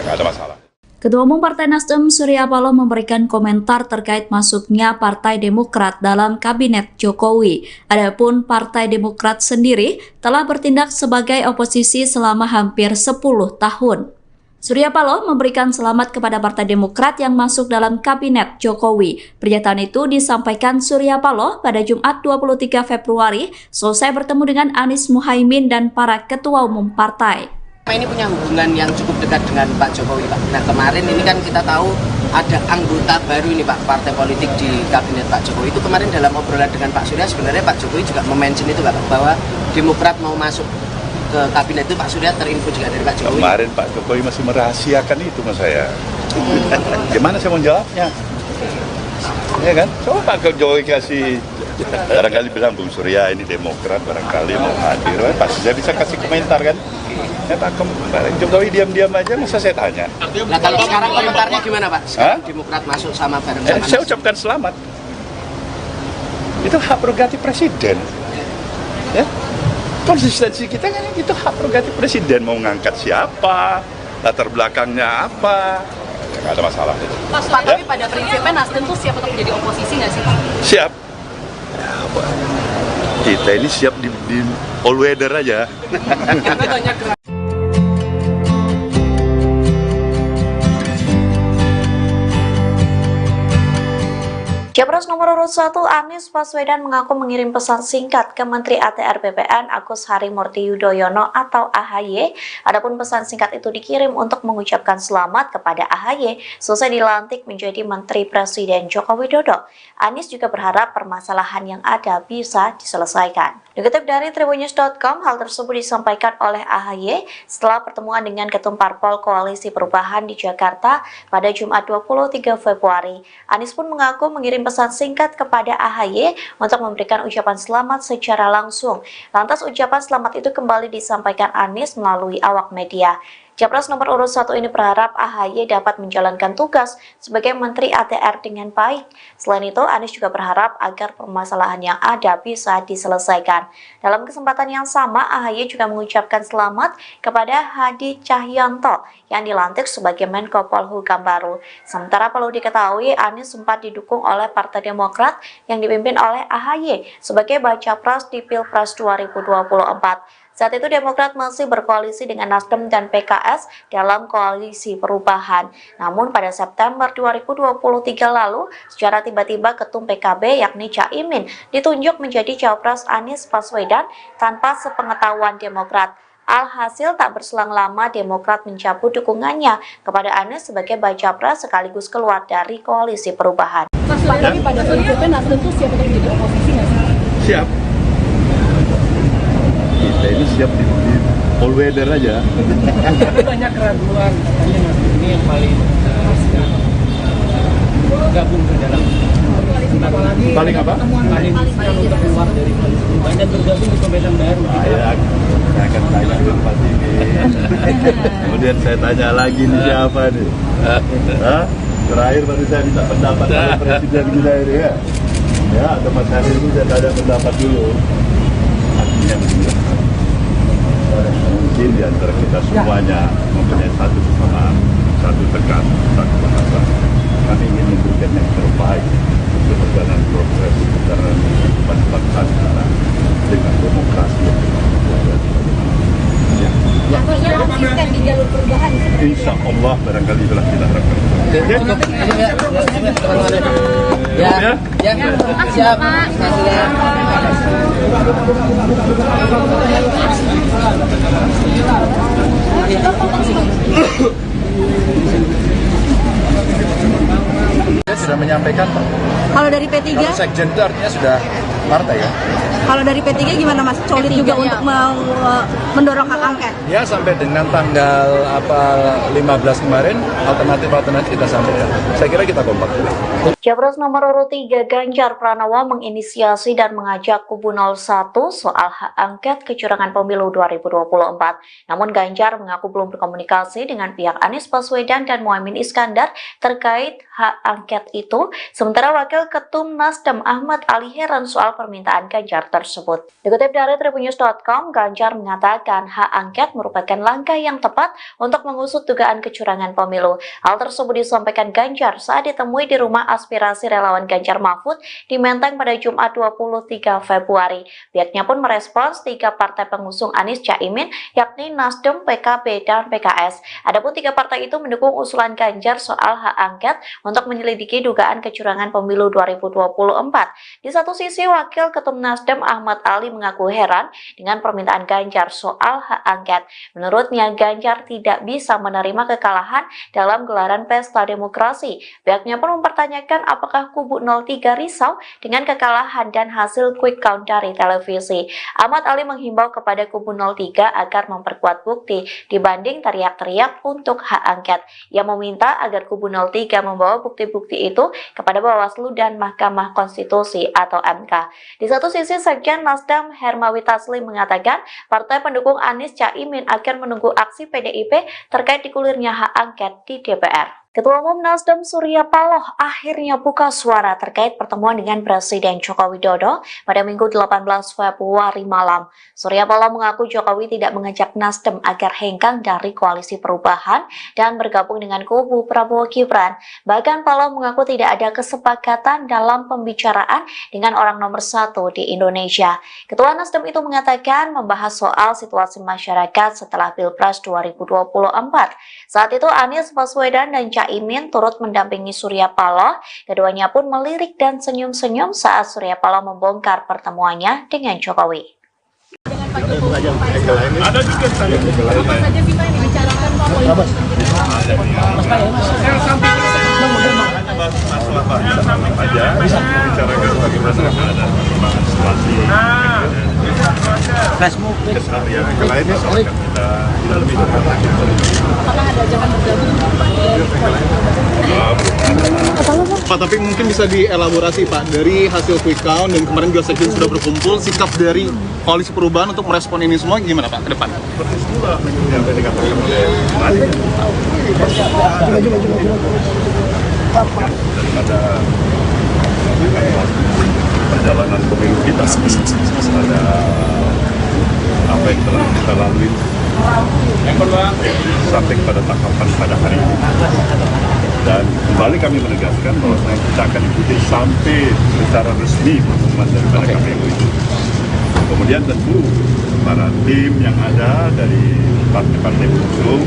nggak ada masalah. Ketua Umum Partai Nasdem Surya Paloh memberikan komentar terkait masuknya Partai Demokrat dalam Kabinet Jokowi. Adapun Partai Demokrat sendiri telah bertindak sebagai oposisi selama hampir 10 tahun. Surya Paloh memberikan selamat kepada Partai Demokrat yang masuk dalam Kabinet Jokowi. Pernyataan itu disampaikan Surya Paloh pada Jumat 23 Februari selesai bertemu dengan Anies Muhaimin dan para ketua umum partai. Ini punya hubungan yang cukup dekat dengan Pak Jokowi, Pak. Nah, kemarin ini kan kita tahu ada anggota baru ini, Pak, partai politik di Kabinet Pak Jokowi. Itu kemarin dalam obrolan dengan Pak Surya, sebenarnya Pak Jokowi juga mention itu, Pak, bahwa Demokrat mau masuk ke Kabinet itu. Pak Surya terinfo juga dari Pak Jokowi. Kemarin Pak Jokowi masih merahasiakan itu sama saya. Gimana saya mau jawabnya? Ya kan? Coba Pak Jokowi kasih, barangkali bilang Bung Surya ini Demokrat, barangkali mau hadir, pasti saya bisa kasih komentar kan? Ya Pak Jokowi diam-diam aja, masa saya tanya. Nah, kalau sekarang komentarnya gimana Pak? Sekarang Demokrat masuk sama bareng sama saya ucapkan selamat. Itu hak prerogatif presiden. Ya? Konsistensi kita kan itu hak prerogatif presiden, mau ngangkat siapa, latar belakangnya apa, nggak ada masalah. Pak, tapi pada prinsipnya Nasdem tuh siap untuk menjadi oposisi nggak sih Pak? Siap. Kita ini siap di all weather aja. Capres nomor urut 1 Anies Baswedan mengaku mengirim pesan singkat ke Menteri ATR BPN Agus Harimurti Yudhoyono atau AHY. Adapun pesan singkat itu dikirim untuk mengucapkan selamat kepada AHY selesai dilantik menjadi Menteri Presiden Joko Widodo. Anies juga berharap permasalahan yang ada bisa diselesaikan. Dikutip dari Tribunnews.com, hal tersebut disampaikan oleh AHY setelah pertemuan dengan Ketum Parpol Koalisi Perubahan di Jakarta pada Jumat 23 Februari. Anies pun mengaku mengirim pesan singkat kepada AHY untuk memberikan ucapan selamat secara langsung. Lantas ucapan selamat itu kembali disampaikan Anies melalui awak media. Capres nomor urut 1 ini berharap AHY dapat menjalankan tugas sebagai Menteri ATR dengan baik. Selain itu, Anies juga berharap agar permasalahan yang ada bisa diselesaikan. Dalam kesempatan yang sama, AHY juga mengucapkan selamat kepada Hadi Cahyanto yang dilantik sebagai Menko Polhukam baru. Sementara perlu diketahui, Anies sempat didukung oleh Partai Demokrat yang dipimpin oleh AHY sebagai baca pres di Pilpres 2024. Saat itu Demokrat masih berkoalisi dengan Nasdem dan PKS dalam koalisi perubahan. Namun pada September 2023 lalu, secara tiba-tiba Ketum PKB yakni Caimin ditunjuk menjadi Cawapres Anies Baswedan tanpa sepengetahuan Demokrat. Alhasil tak berselang lama Demokrat mencabut dukungannya kepada Anies sebagai baca pres sekaligus keluar dari koalisi perubahan. Tapi pada prinsipnya Nasdem tuh siap untuk jadi oposisi nggak sih? Siap. Kita ini siap di all weather aja. Tapi banyak keraguan katanya Nasdem ini yang paling gabung ke dalam Paling apa? paling untuk keluar dari koalisi perubahan dan bergabung di pemerintahan baru. Saya akan tanya dulu Pak ini. Kemudian saya tanya lagi nih siapa nih? Hah? Terakhir baru saya minta pendapat oleh Presiden kita ini ya. Ya, atau Mas Hari ini saya tanya pendapat dulu. Artinya begini. Mungkin di antara kita semuanya mempunyai satu kesamaan, satu tekan, satu bahasa. Kami ingin memberikan yang terbaik untuk perjalanan proses perjalanan kehidupan bangsa kita dengan demokrasi yang Artinya konsisten di jalur perubahan. insya Allah barangkali itulah kita harapkan. Siap. Saya sudah menyampaikan Pak. Kalau dari P3, Kalau sekjen itu artinya sudah partai ya. kalau dari P3 gimana Mas? Solid juga untuk mendorong hak angket. Ya sampai dengan tanggal 15 kemarin alternatif kita sampaikan. Saya kira kita kompak. Capres nomor urut 3 Ganjar Pranowo menginisiasi dan mengajak kubu 01 soal hak angket kecurangan pemilu 2024. Namun Ganjar mengaku belum berkomunikasi dengan pihak Anies Baswedan dan Muhaimin Iskandar terkait hak angket itu. Sementara Wakil Ketum Nasdem Ahmad Ali heran soal permintaan Ganjar tersebut. Dikutip dari Tribunnews.com, Ganjar mengatakan hak angket merupakan langkah yang tepat untuk mengusut dugaan kecurangan pemilu. Hal tersebut disampaikan Ganjar saat ditemui di rumah aspirasi relawan Ganjar Mahfud di Menteng pada Jumat 23 Februari. Pihaknya pun merespons 3 partai pengusung Anies Caimin yakni Nasdem, PKB, dan PKS. Adapun 3 partai itu mendukung usulan Ganjar soal hak angket untuk menyelidiki dugaan kecurangan pemilu 2024. Di satu sisi, Wakil Ketum Nasdem Ahmad Ali mengaku heran dengan permintaan Ganjar soal hak angket. Menurutnya, Ganjar tidak bisa menerima kekalahan dalam gelaran pesta demokrasi. Pihaknya pun mempertanyakan apakah kubu 03 risau dengan kekalahan dan hasil quick count dari televisi. Ahmad Ali menghimbau kepada kubu 03 agar memperkuat bukti dibanding teriak-teriak untuk hak angket. Ia meminta agar kubu 03 membawa bukti-bukti itu kepada Bawaslu dan Mahkamah Konstitusi atau MK. Di satu sisi, Sekjen Nasdem Hermawi Taslim mengatakan partai pendukung Anies Caimin akan menunggu aksi PDIP terkait digulirnya hak angket di DPR. Ketua Umum Nasdem Surya Paloh akhirnya buka suara terkait pertemuan dengan Presiden Joko Widodo pada Minggu 18 Februari malam. Surya Paloh mengaku Jokowi tidak mengajak Nasdem agar hengkang dari koalisi perubahan dan bergabung dengan kubu Prabowo Gibran. Bahkan Paloh mengaku tidak ada kesepakatan dalam pembicaraan dengan orang nomor 1 di Indonesia. Ketua Nasdem itu mengatakan membahas soal situasi masyarakat setelah Pilpres 2024. Saat itu Anies Baswedan dan Caimin turut mendampingi Surya Paloh. Keduanya pun melirik dan senyum-senyum saat Surya Paloh membongkar pertemuannya dengan Jokowi. Dengan Pak Jokowi, ada juga saya. Apa saja sih Pak yang dibicarakan Pak? Masalah Pak aja bisa membicarakan bagaimana ada perkembangan situasi. Yang lainnya soalnya kita lebih Apakah ada ajakan bergabung Pak, tapi mungkin bisa dielaborasi Pak, dari hasil quick count dan kemarin juga sekjen sudah berkumpul, sikap dari koalisi perubahan untuk merespon ini semua gimana Pak ke depan? seperti itulah yang tadi dikatakan oleh Mari. Daripada perjalanan pemilu kita, ada apa yang telah kita lalui sampai pada tahapan pada hari ini. Dan kembali kami menegaskan bahwa kita akan ikuti sampai secara resmi pengumuman daripada KPU itu. Kemudian tentu para tim yang ada dari partai-partai pengusung,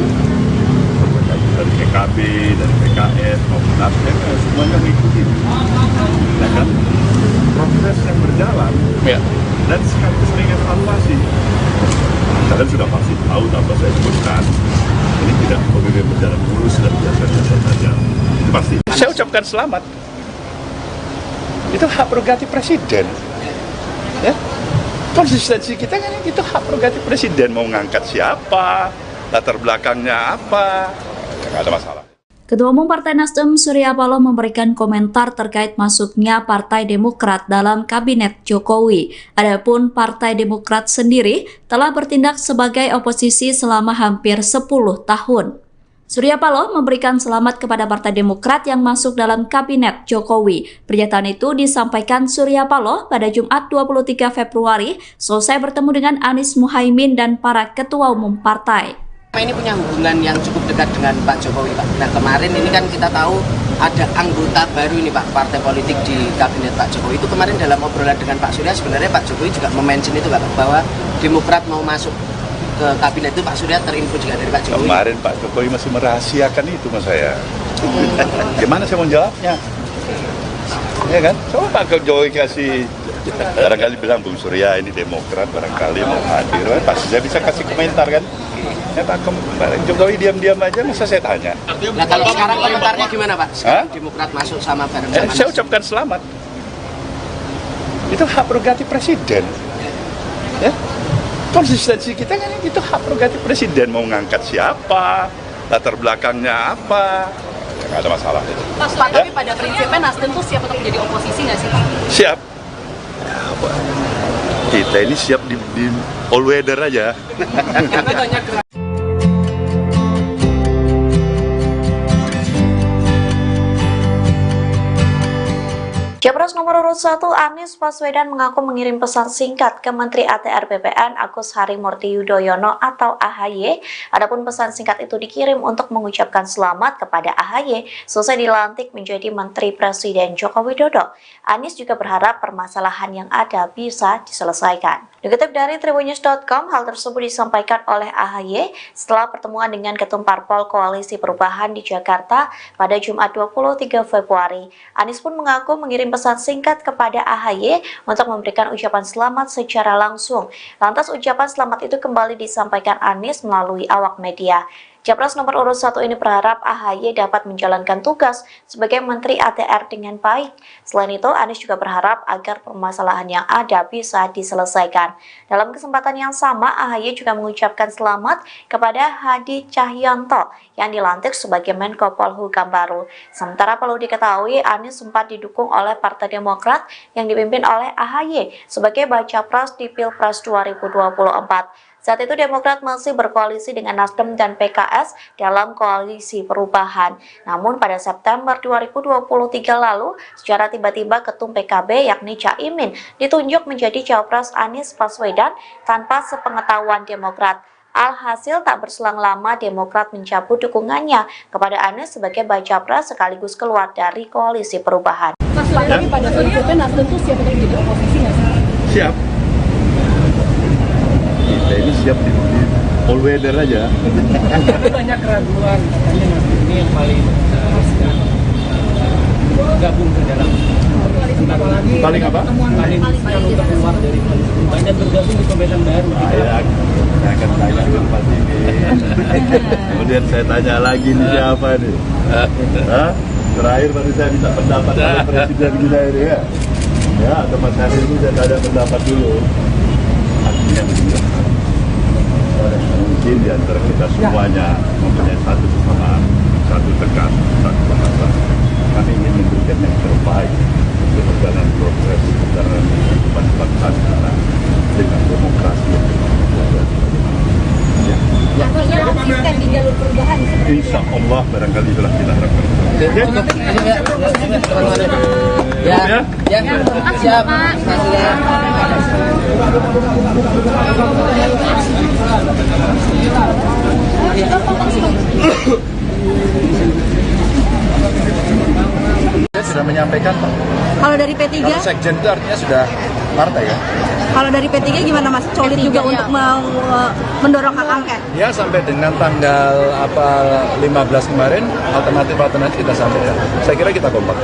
dari PKB, dari PKS maupun Nasdem, semuanya mengikuti. Ya kan? Proses yang berjalan, dan sekaligus sering evaluasi. Kalian sudah pasti tahu tanpa saya sebutkan, ini tidak pemilu berjalan mulus dan biasa-biasa saja. Pasti. Saya ucapkan selamat. Itu hak prerogatif presiden. Ya? Konsistensi kita kan itu hak prerogatif presiden, mau ngangkat siapa, latar belakangnya apa, nggak ada masalah. Ketua Umum Partai Nasdem Surya Paloh memberikan komentar terkait masuknya Partai Demokrat dalam Kabinet Jokowi. Adapun Partai Demokrat sendiri telah bertindak sebagai oposisi selama hampir 10 tahun. Surya Paloh memberikan selamat kepada Partai Demokrat yang masuk dalam Kabinet Jokowi. Pernyataan itu disampaikan Surya Paloh pada Jumat 23 Februari selesai bertemu dengan Anies Muhaimin dan para ketua umum partai. Ini punya hubungan yang cukup dekat dengan Pak Jokowi, Pak. Nah, kemarin ini kan kita tahu ada anggota baru ini, Pak, partai politik di Kabinet Pak Jokowi. Itu kemarin dalam obrolan dengan Pak Surya, sebenarnya Pak Jokowi juga mention itu, Pak, bahwa Demokrat mau masuk ke Kabinet itu. Pak Surya terinfo juga dari Pak Jokowi. Kemarin Pak Jokowi masih merahasiakan itu mas saya. Gimana saya mau jawabnya? Ya kan? Coba Pak Jokowi kasih, barangkali bilang Bung Surya ini Demokrat, barangkali mau hadir, pasti saya bisa kasih komentar kan? Ya Pak Jokowi diam-diam aja, masa saya tanya. Nah kalau sekarang komentarnya gimana Pak? Sekarang Demokrat masuk sama bareng sama saya ucapkan selamat. Itu hak prerogatif presiden. Ya? Konsistensi kita kan itu hak prerogatif presiden, mau ngangkat siapa, latar belakangnya apa, nggak ada masalah. Pak, tapi pada prinsipnya Nasdem tuh siap untuk menjadi oposisi nggak sih Pak? Siap. Kita ini siap di all weather aja. Capres nomor urut 1 Anies Baswedan mengaku mengirim pesan singkat ke Menteri ATR BPN Agus Harimurti Yudhoyono atau AHY. Adapun pesan singkat itu dikirim untuk mengucapkan selamat kepada AHY selesai dilantik menjadi Menteri Presiden Joko Widodo. Anies juga berharap permasalahan yang ada bisa diselesaikan. Dikutip dari Tribunnews.com, hal tersebut disampaikan oleh AHY setelah pertemuan dengan Ketum Parpol Koalisi Perubahan di Jakarta pada Jumat 23 Februari. Anies pun mengaku mengirim pesan singkat kepada AHY untuk memberikan ucapan selamat secara langsung. Lantas ucapan selamat itu kembali disampaikan Anies melalui awak media. Capres nomor urut 1 ini berharap AHY dapat menjalankan tugas sebagai Menteri ATR dengan baik. Selain itu, Anies juga berharap agar permasalahan yang ada bisa diselesaikan. Dalam kesempatan yang sama, AHY juga mengucapkan selamat kepada Hadi Cahyanto yang dilantik sebagai Menko Polhukam baru. Sementara perlu diketahui, Anies sempat didukung oleh Partai Demokrat yang dipimpin oleh AHY sebagai baca pres di Pilpres 2024. Saat itu Demokrat masih berkoalisi dengan Nasdem dan PKS dalam koalisi perubahan. Namun pada September 2023 lalu, secara tiba-tiba Ketum PKB yakni Caimin ditunjuk menjadi Cawapres Anies Baswedan tanpa sepengetahuan Demokrat. Alhasil tak berselang lama Demokrat mencabut dukungannya kepada Anies sebagai baca pres sekaligus keluar dari koalisi perubahan. Mas, tapi pada prinsipnya Nasdem tuh siap untuk menjadi oposisi nggak sih? Siap. Kita ini siap di all weather aja. Tapi banyak keraguan katanya Nasdem ini yang paling gabung ke dalam paling apa? Paling kalau keluar dari banyak bergabung di pemerintahan baru. Saya akan tanya ke Pak ini. Kemudian saya tanya lagi nih siapa nih? Terakhir baru saya minta pendapat oleh Presiden kita ini ya. Ya, atau Mas Hari ini saya ada pendapat dulu. Artinya mungkin di antara kita semuanya mempunyai satu kesamaan, satu tegas, satu bahasa. Kami ingin memberikan yang terbaik untuk perjalanan progres perjalanan kehidupan bangsa kita dengan demokrasi yang berkualitas. Artinya konsisten di jalur perubahan. Insya Allah barangkali itulah kita harapkan. Ya, siap. Saya sudah menyampaikan Pak. Kalau dari P3? Kalau sekjen itu artinya sudah partai kan. Kalau dari P3 gimana Mas? Solid juga untuk mendorong hak angket? Ya sampai dengan tanggal 15 kemarin alternatif kita sampaikan. Saya kira kita kompak.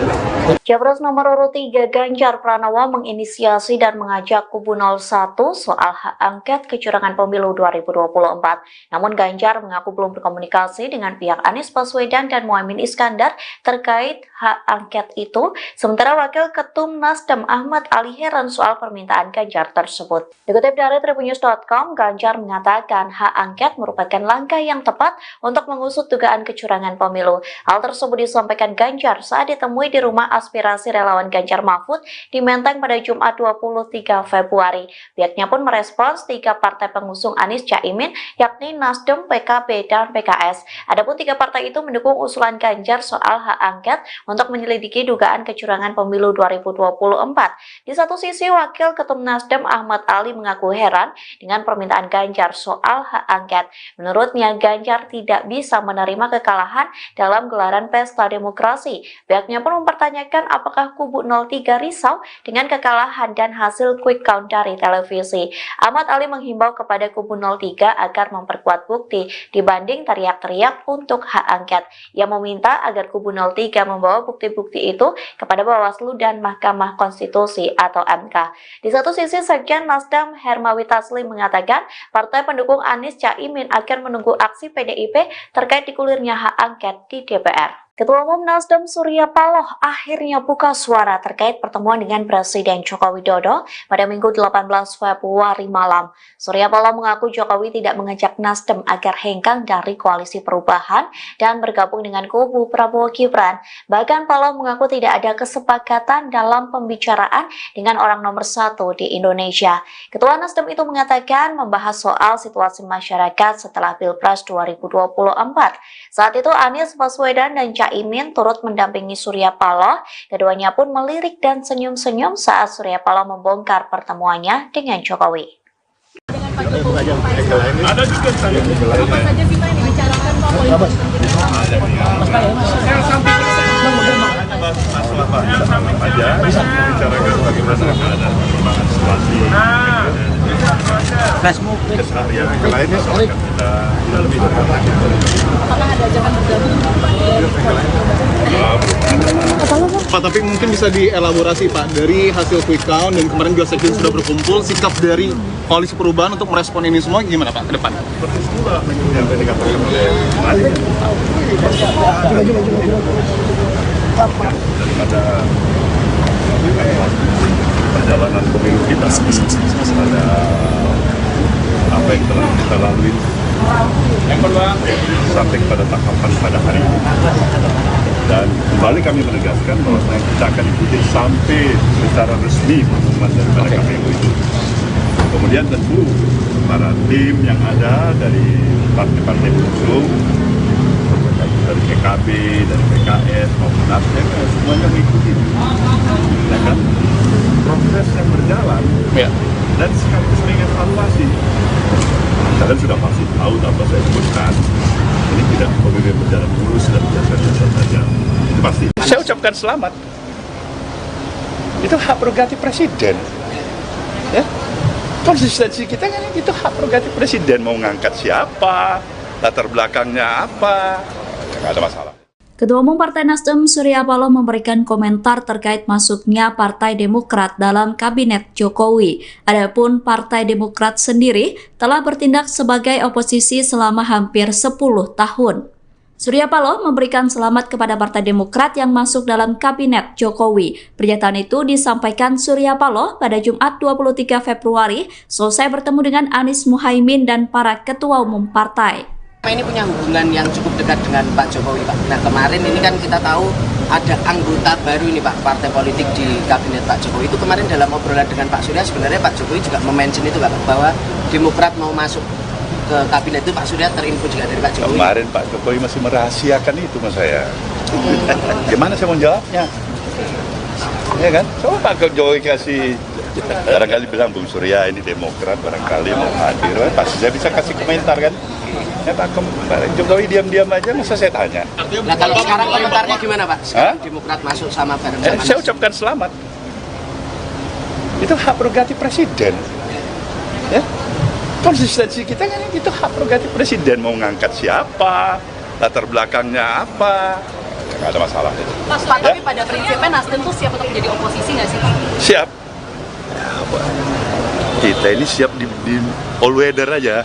Capres nomor urut 3 Ganjar Pranowo menginisiasi dan mengajak kubu 01 soal hak angket kecurangan pemilu 2024. Namun Ganjar mengaku belum berkomunikasi dengan pihak Anies Baswedan dan Muhaimin Iskandar terkait hak angket itu, sementara Wakil Ketum Nasdem Ahmad Ali heran soal permintaan Ganjar tersebut. Dikutip dari Tribunnews.com, Ganjar mengatakan hak angket merupakan langkah yang tepat untuk mengusut dugaan kecurangan pemilu. Hal tersebut disampaikan Ganjar saat ditemui di rumah aspirasi relawan Ganjar Mahfud di Menteng pada Jumat 23 Februari. Pihaknya pun merespons 3 partai pengusung Anies Caimin, yakni Nasdem, PKB, dan PKS. Adapun 3 partai itu mendukung usulan Ganjar soal hak angket untuk menyelidiki dugaan kecurangan pemilu 2024. Di satu sisi, Wakil Ketum Nasdem Ahmad Ali mengaku heran dengan permintaan Ganjar soal hak angket. Menurutnya, Ganjar tidak bisa menerima kekalahan dalam gelaran pesta demokrasi. Pihaknya pun mempertanyakan apakah kubu 03 risau dengan kekalahan dan hasil quick count dari televisi. Ahmad Ali menghimbau kepada kubu 03 agar memperkuat bukti dibanding teriak-teriak untuk hak angket. Ia meminta agar kubu 03 membawa bukti-bukti itu kepada Bawaslu dan Mahkamah Konstitusi atau MK. Di satu sisi, Sekjen Nasdem Hermawi Taslim mengatakan partai pendukung Anies Caimin akan menunggu aksi PDIP terkait digulirnya hak angket di DPR. Ketua Umum Nasdem Surya Paloh akhirnya buka suara terkait pertemuan dengan Presiden Joko Widodo pada Minggu 18 Februari malam. Surya Paloh mengaku Jokowi tidak mengajak Nasdem agar hengkang dari koalisi perubahan dan bergabung dengan kubu Prabowo Gibran. Bahkan Paloh mengaku tidak ada kesepakatan dalam pembicaraan dengan orang nomor 1 di Indonesia. Ketua Nasdem itu mengatakan membahas soal situasi masyarakat setelah Pilpres 2024. Saat itu Anies Baswedan dan Caimin turut mendampingi Surya Paloh. Keduanya pun melirik dan senyum-senyum saat Surya Paloh membongkar pertemuannya dengan Jokowi. Ada juga saya. Apa saja sih Pak yang dibicarakan Pak? Masalah apa aja, bicarakan bagaimana keadaan perkembangan situasi, keseharian yang lainnya soal kita lebih Apakah ada ajakan bergabung Pak, tapi mungkin bisa dielaborasi Pak, dari hasil quick count dan kemarin juga sekjen sudah berkumpul, sikap dari koalisi perubahan untuk merespon ini semua gimana Pak ke depan? seperti semula yang tadi dikatakan oleh Mari. Daripada perjalanan pemilu kita, ada apa yang telah kita lalui sampai pada tahapan pada hari ini. Dan kembali kami menegaskan bahwa kita akan ikuti sampai secara resmi pengumuman daripada KPU itu. Kemudian tentu para tim yang ada dari partai-partai pengusung, dari PKB, dari PKS maupun Nasdem, semuanya mengikuti. Ya kan? Proses yang berjalan dan sekaligus mengevaluasi. Kalian sudah pasti tahu apa saya sebutkan. Ini tidak pemilu berjalan mulus dan biasa-biasa saja. Itu pasti. Saya ucapkan selamat. Itu hak prerogatif presiden. Ya. Konsistensi kita kan itu hak prerogatif presiden, mau ngangkat siapa, latar belakangnya apa, nggak ada masalah. Ketua Umum Partai Nasdem Surya Paloh memberikan komentar terkait masuknya Partai Demokrat dalam Kabinet Jokowi. Adapun Partai Demokrat sendiri telah bertindak sebagai oposisi selama hampir 10 tahun. Surya Paloh memberikan selamat kepada Partai Demokrat yang masuk dalam Kabinet Jokowi. Pernyataan itu disampaikan Surya Paloh pada Jumat 23 Februari selesai bertemu dengan Anies Muhaimin dan para ketua umum partai. Ini punya hubungan yang cukup dekat dengan Pak Jokowi, Pak. Nah, kemarin ini kan kita tahu ada anggota baru ini, Pak, partai politik di Kabinet Pak Jokowi. Itu kemarin dalam obrolan dengan Pak Surya, sebenarnya Pak Jokowi juga mention itu, Pak, bahwa Demokrat mau masuk ke Kabinet itu. Pak Surya terinfo juga dari Pak Jokowi. Kemarin Pak Jokowi masih merahasiakan itu sama saya. Gimana saya mau jawabnya? Ya kan? Coba Pak Jokowi kasih, barangkali bilang Bung Surya ini Demokrat, barangkali mau hadir, pasti saya bisa kasih komentar kan? Ya Pak Jokowi diam-diam aja, masa saya tanya. Nah, kalau sekarang komentarnya gimana Pak? Sekarang Demokrat masuk sama bareng-sama. Saya ucapkan selamat. Itu hak prerogatif presiden. Ya. Konsistensi kita kan itu hak prerogatif presiden, mau ngangkat siapa, latar belakangnya apa, nggak ada masalah itu. Pak, tapi pada prinsipnya Nasdem tuh siap untuk menjadi oposisi nggak sih? Siap. Kita ini siap di all weather aja.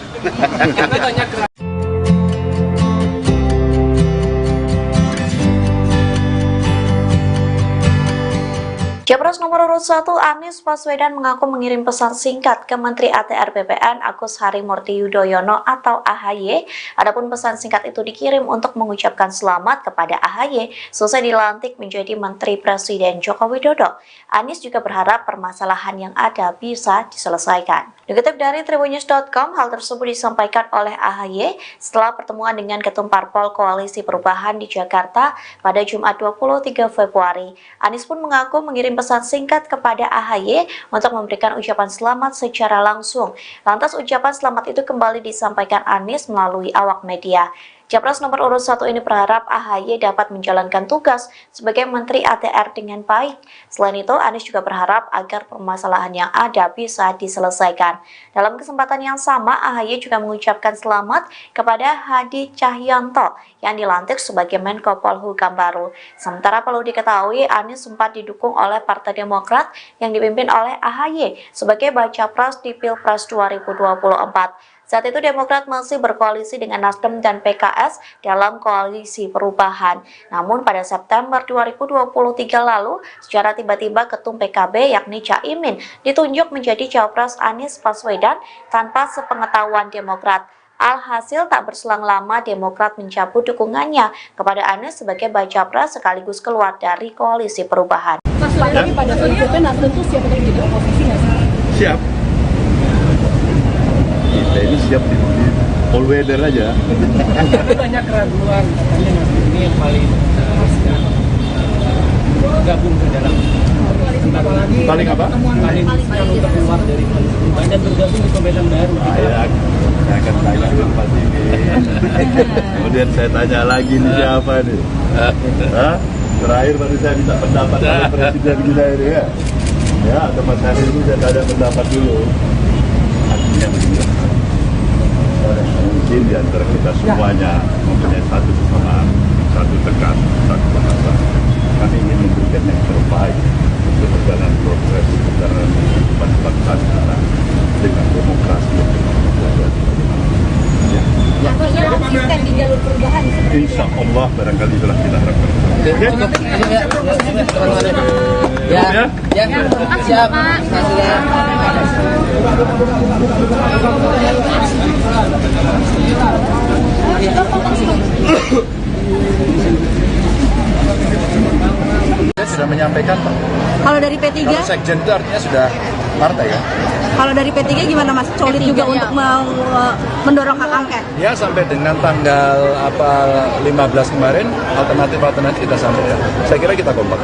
Capres nomor urut 1 Anies Baswedan mengaku mengirim pesan singkat ke Menteri ATR BPN Agus Harimurti Yudhoyono atau AHY. Adapun pesan singkat itu dikirim untuk mengucapkan selamat kepada AHY selesai dilantik menjadi Menteri Presiden Joko Widodo. Anies juga berharap permasalahan yang ada bisa diselesaikan. Dikutip dari Tribunnews.com, hal tersebut disampaikan oleh AHY setelah pertemuan dengan Ketum Parpol Koalisi Perubahan di Jakarta pada Jumat 23 Februari. Anies pun mengaku mengirim pesan singkat kepada AHY untuk memberikan ucapan selamat secara langsung. Lantas ucapan selamat itu kembali disampaikan Anies melalui awak media. Capres nomor urut 1 ini berharap AHY dapat menjalankan tugas sebagai Menteri ATR dengan baik. Selain itu, Anies juga berharap agar permasalahan yang ada bisa diselesaikan. Dalam kesempatan yang sama, AHY juga mengucapkan selamat kepada Hadi Cahyanto yang dilantik sebagai Menko Polhukam baru. Sementara perlu diketahui, Anies sempat didukung oleh Partai Demokrat yang dipimpin oleh AHY sebagai baca pres di Pilpres 2024. Saat itu Demokrat masih berkoalisi dengan Nasdem dan PKS dalam koalisi perubahan. Namun pada September 2023 lalu, secara tiba-tiba Ketum PKB yakni Caimin ditunjuk menjadi Cawapres Anies Baswedan tanpa sepengetahuan Demokrat. Alhasil tak berselang lama Demokrat mencabut dukungannya kepada Anies sebagai baca pres sekaligus keluar dari koalisi perubahan. Pak, tapi pada prinsipnya Nasdem tuh siap untuk menjadi oposisi nggak sih? Siap. Kita ini siap di all weather aja. Tapi banyak keraguan katanya Nasdem ini yang paling gabung ke dalam Paling apa? paling untuk keluar dari koalisi perubahan dan bergabung di pemerintahan baru. Saya akan tanya ke Pak Tini. Kemudian saya tanya lagi nih siapa nih? Hah? Terakhir baru saya minta pendapat dari Presiden kita ini ya. Ya, atau Mas Hari ini saya tanya pendapat dulu. Artinya begini. Mungkin di antara kita semuanya mempunyai satu kesamaan, satu tekan, satu bahasa. Kami ingin memberikan yang terbaik untuk perjalanan proses perjalanan kehidupan bangsa kita dengan demokrasi yang Konsisten di jalur perubahan. Insya Allah barangkali itulah kita harapkan. Siap. Saya sudah menyampaikan, Pak. Kalau dari P3, Kalau sekjen itu artinya sudah partai ya. kalau dari P3 gimana Mas? Solid juga untuk mendorong hak angket? Ya sampai dengan tanggal 15 kemarin alternatif kita sampaikan. Saya kira kita kompak.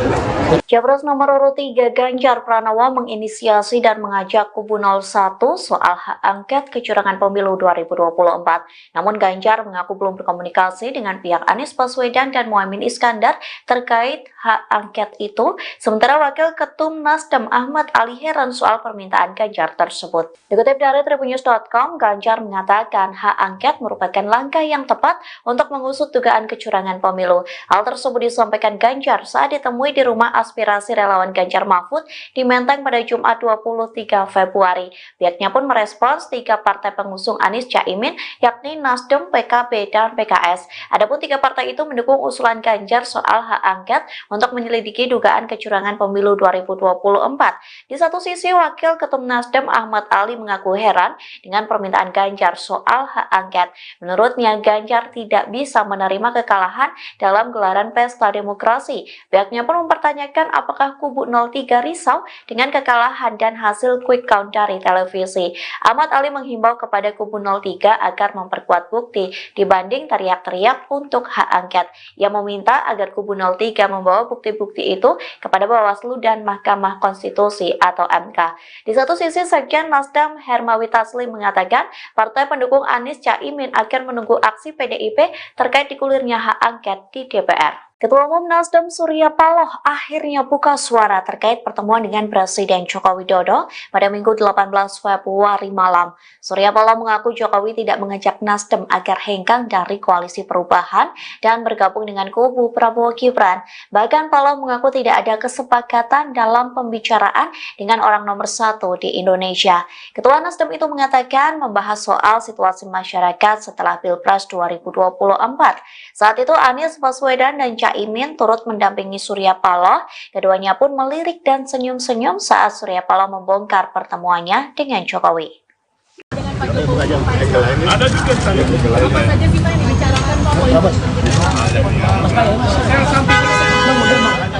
Capres nomor urut 3 Ganjar Pranowo menginisiasi dan mengajak kubu 01 soal hak angket kecurangan pemilu 2024. Namun Ganjar mengaku belum berkomunikasi dengan pihak Anies Baswedan dan Muhaimin Iskandar terkait hak angket itu. Sementara Wakil Ketum Nasdem Ahmad Ali heran soal permintaan Ganjar tersebut. Dikutip dari Tribunnews.com, Ganjar mengatakan hak angket merupakan langkah yang tepat untuk mengusut dugaan kecurangan pemilu. Hal tersebut disampaikan Ganjar saat ditemui di rumah aspirasi relawan Ganjar Mahfud di Menteng pada Jumat 23 Februari. Pihaknya pun merespons 3 partai pengusung Anies Caimin, yakni Nasdem, PKB, dan PKS. Adapun 3 partai itu mendukung usulan Ganjar soal hak angket untuk menyelidiki dugaan kecurangan pemilu 2024. Di satu sisi, Wakil Ketum Nasdem Ahmad Ali mengaku heran dengan permintaan Ganjar soal hak angket. Menurutnya, Ganjar tidak bisa menerima kekalahan dalam gelaran pesta demokrasi. Pihaknya pun mempertanyakan apakah kubu 03 risau dengan kekalahan dan hasil quick count dari televisi. Ahmad Ali menghimbau kepada kubu 03 agar memperkuat bukti dibanding teriak-teriak untuk hak angket. Ia meminta agar kubu 03 membawa bukti-bukti itu kepada Bawaslu dan Mahkamah Konstitusi atau MK. Di satu sisi, Sekjen Nasdem Hermawi Taslim mengatakan partai pendukung Anies Caimin akan menunggu aksi PDIP terkait digulirnya hak angket di DPR. Ketua Umum Nasdem Surya Paloh akhirnya buka suara terkait pertemuan dengan Presiden Joko Widodo pada Minggu 18 Februari malam. Surya Paloh mengaku Jokowi tidak mengajak Nasdem agar hengkang dari koalisi perubahan dan bergabung dengan kubu Prabowo Gibran. Bahkan Paloh mengaku tidak ada kesepakatan dalam pembicaraan dengan orang nomor satu di Indonesia. Ketua Nasdem itu mengatakan membahas soal situasi masyarakat setelah Pilpres 2024. Saat itu Anies Baswedan dan Caimin turut mendampingi Surya Paloh. Keduanya pun melirik dan senyum-senyum saat Surya Paloh membongkar pertemuannya dengan Jokowi. Dengan Pak Jokowi ada juga apa saja sih Pak yang dibicarakan Pak politik?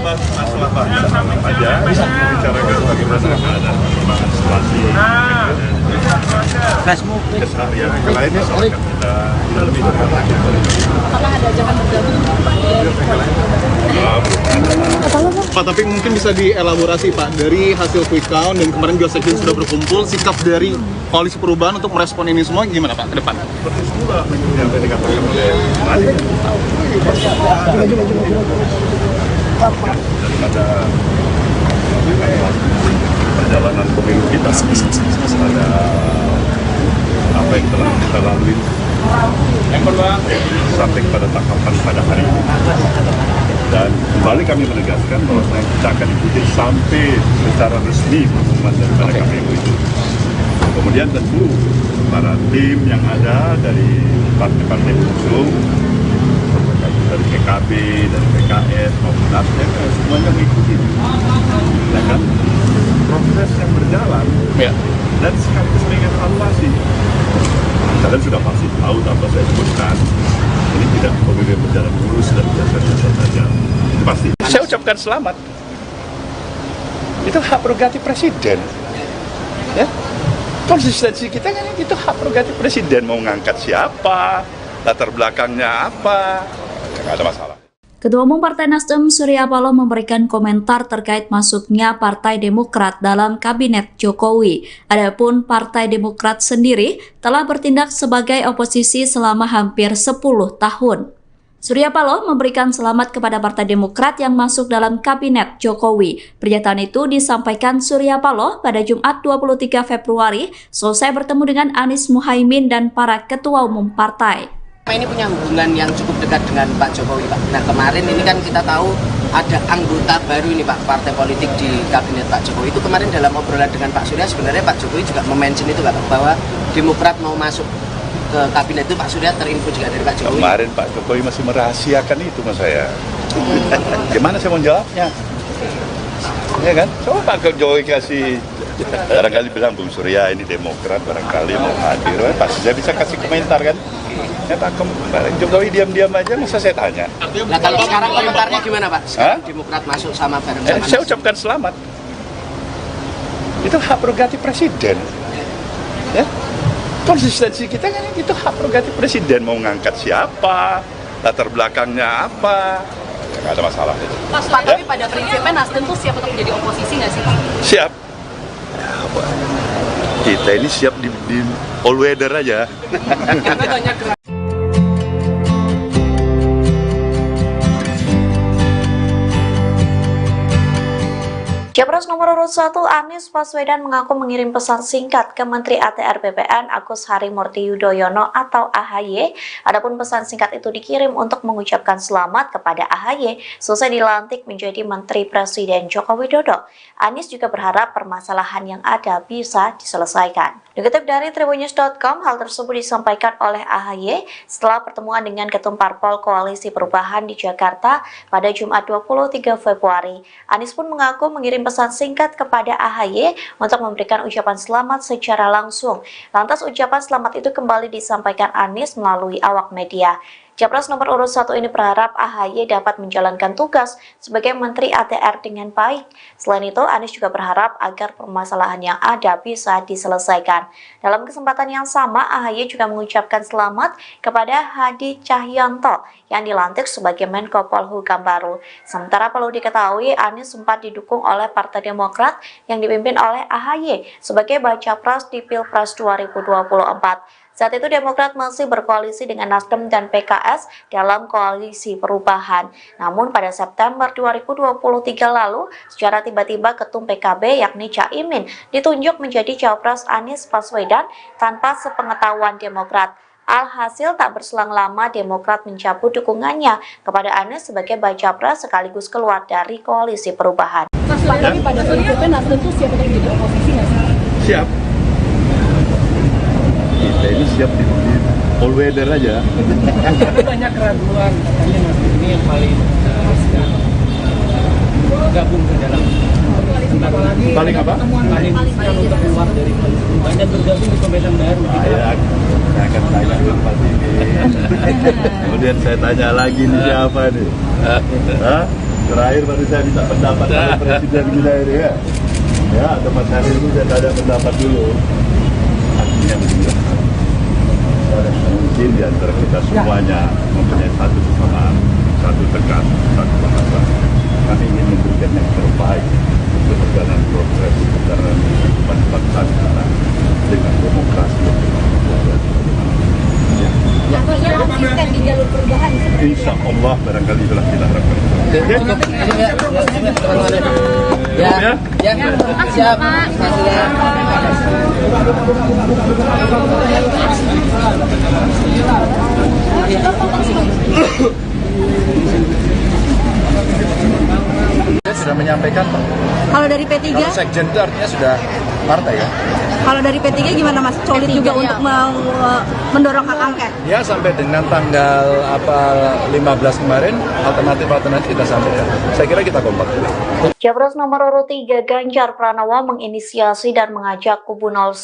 Masalah Pak aja bicarakan bagaimana keadaan perkembangan situasi keseharian yang lainnya soal kita lebih dekat lagi. Apakah ada ajakan bergabung Pak dari Pak, tapi mungkin bisa dielaborasi Pak, dari hasil quick count dan kemarin juga sekjen sudah berkumpul, sikap dari koalisi perubahan untuk merespon ini semua gimana Pak ke depan? Seperti semula yang tadi dikatakan oleh daripada perjalanan pemilu kita pada apa yang telah kita lalui sampai pada tahapan pada hari ini, dan kembali kami menegaskan bahwa kita akan ikuti sampai secara resmi pengumuman daripada KPU itu. Kemudian tentu para tim yang ada dari partai-partai pengusung, dari PKB, dari PKS maupun Nasdem, semuanya mengikuti, ya kan, proses yang berjalan, dan sekaligus mengevaluasi. Kalian sudah pasti tahu tanpa saya sebutkan, ini tidak pemilu berjalan mulus dan biasa-biasa saja, itu pasti. Saya ucapkan selamat. Itu hak prerogatif presiden, ya. Konsistensi kita kan itu hak prerogatif presiden, mau ngangkat siapa, latar belakangnya apa, nggak ada masalah. Ketua Umum Partai Nasdem Surya Paloh memberikan komentar terkait masuknya Partai Demokrat dalam Kabinet Jokowi. Adapun Partai Demokrat sendiri telah bertindak sebagai oposisi selama hampir 10 tahun. Surya Paloh memberikan selamat kepada Partai Demokrat yang masuk dalam Kabinet Jokowi. Pernyataan itu disampaikan Surya Paloh pada Jumat 23 Februari selesai bertemu dengan Anies Muhaimin dan para ketua umum partai. Ini punya hubungan yang cukup dekat dengan Pak Jokowi, Pak. Nah, kemarin ini kan kita tahu ada anggota baru ini, Pak, partai politik di Kabinet Pak Jokowi. Itu kemarin dalam obrolan dengan Pak Surya, sebenarnya Pak Jokowi juga mention itu, Pak, bahwa Demokrat mau masuk ke Kabinet itu. Pak Surya terinfo juga dari Pak Jokowi. Kemarin Pak Jokowi masih merahasiakan itu sama saya. Gimana saya mau jawabnya? Ya kan? Coba Pak Jokowi kasih, barangkali bilang Bung Surya ini Demokrat, barangkali mau hadir, pasti saya bisa kasih komentar kan? Ya Pak Jokowi diam-diam aja, masa saya tanya. Nah, kalau sekarang komentarnya gimana Pak? Sekarang Demokrat masuk sama bareng sama saya ucapkan selamat. Itu hak prerogatif presiden, ya. Konsistensi kita kan itu hak prerogatif presiden, mau ngangkat siapa, latar belakangnya apa, nggak ada masalah itu. Pak, tapi pada prinsipnya Nasdem tuh siap untuk menjadi oposisi nggak sih Pak? Siap. Kita ini siap di all weather aja. Capres nomor urut 1 Anies Baswedan mengaku mengirim pesan singkat ke Menteri ATR BPN Agus Harimurti Yudhoyono atau AHY. Adapun pesan singkat itu dikirim untuk mengucapkan selamat kepada AHY selesai dilantik menjadi Menteri Presiden Joko Widodo. Anies juga berharap permasalahan yang ada bisa diselesaikan. Dikutip dari Tribunnews.com, hal tersebut disampaikan oleh AHY setelah pertemuan dengan Ketum Parpol Koalisi Perubahan di Jakarta pada Jumat 23 Februari. Anies pun mengaku mengirim pesan singkat kepada AHY untuk memberikan ucapan selamat secara langsung. Lantas ucapan selamat itu kembali disampaikan Anies melalui awak media. Capres nomor urut 1 ini berharap AHY dapat menjalankan tugas sebagai Menteri ATR dengan baik. Selain itu, Anies juga berharap agar permasalahan yang ada bisa diselesaikan. Dalam kesempatan yang sama, AHY juga mengucapkan selamat kepada Hadi Cahyanto yang dilantik sebagai Menko Polhukam baru. Sementara perlu diketahui, Anies sempat didukung oleh Partai Demokrat yang dipimpin oleh AHY sebagai baca pres di Pilpres 2024. Saat itu Demokrat masih berkoalisi dengan Nasdem dan PKS dalam koalisi perubahan. Namun pada September 2023 lalu, secara tiba-tiba Ketum PKB yakni Caimin ditunjuk menjadi Cawapres Anies Baswedan tanpa sepengetahuan Demokrat. Alhasil tak berselang lama Demokrat mencabut dukungannya kepada Anies sebagai baca pres sekaligus keluar dari koalisi perubahan. Tapi pada prinsipnya Nasdem tuh siap untuk jadi oposisi nggak sih? Siap. Kita ini siap di all weather aja. Tapi banyak keraguan katanya Nasdem ini yang paling gabung ke dalam Paling apa? Paling untuk keluar dari koalisi perubahan dan bergabung di pemerintahan baru. Saya akan tanya dulu Pak ini. Kemudian saya tanya lagi nih siapa nih? Hah? Terakhir baru saya minta pendapat dari Presiden kita ini ya. Ya, atau Mas Hari itu saya tanya pendapat dulu. Artinya begini. Mungkin di antara kita semuanya mempunyai satu kesamaan, satu tekan, satu bahasa. Kami ingin memberikan yang terbaik untuk perjalanan progres perjalanan kehidupan bangsa kita dengan demokrasi yang Konsisten di jalur perubahan. Insya Allah barangkali itulah kita harapkan. Siap. Saya sudah menyampaikan, Pak. Kalau dari P3? Kalau sekjen itu artinya sudah partai ya. Kalau dari P3 gimana Mas? Solid juga untuk mendorong hak angket? Ya sampai dengan tanggal 15 kemarin alternatif kita sampaikan. Saya kira kita kompak. Capres nomor urut 3 Ganjar Pranowo menginisiasi dan mengajak kubu 01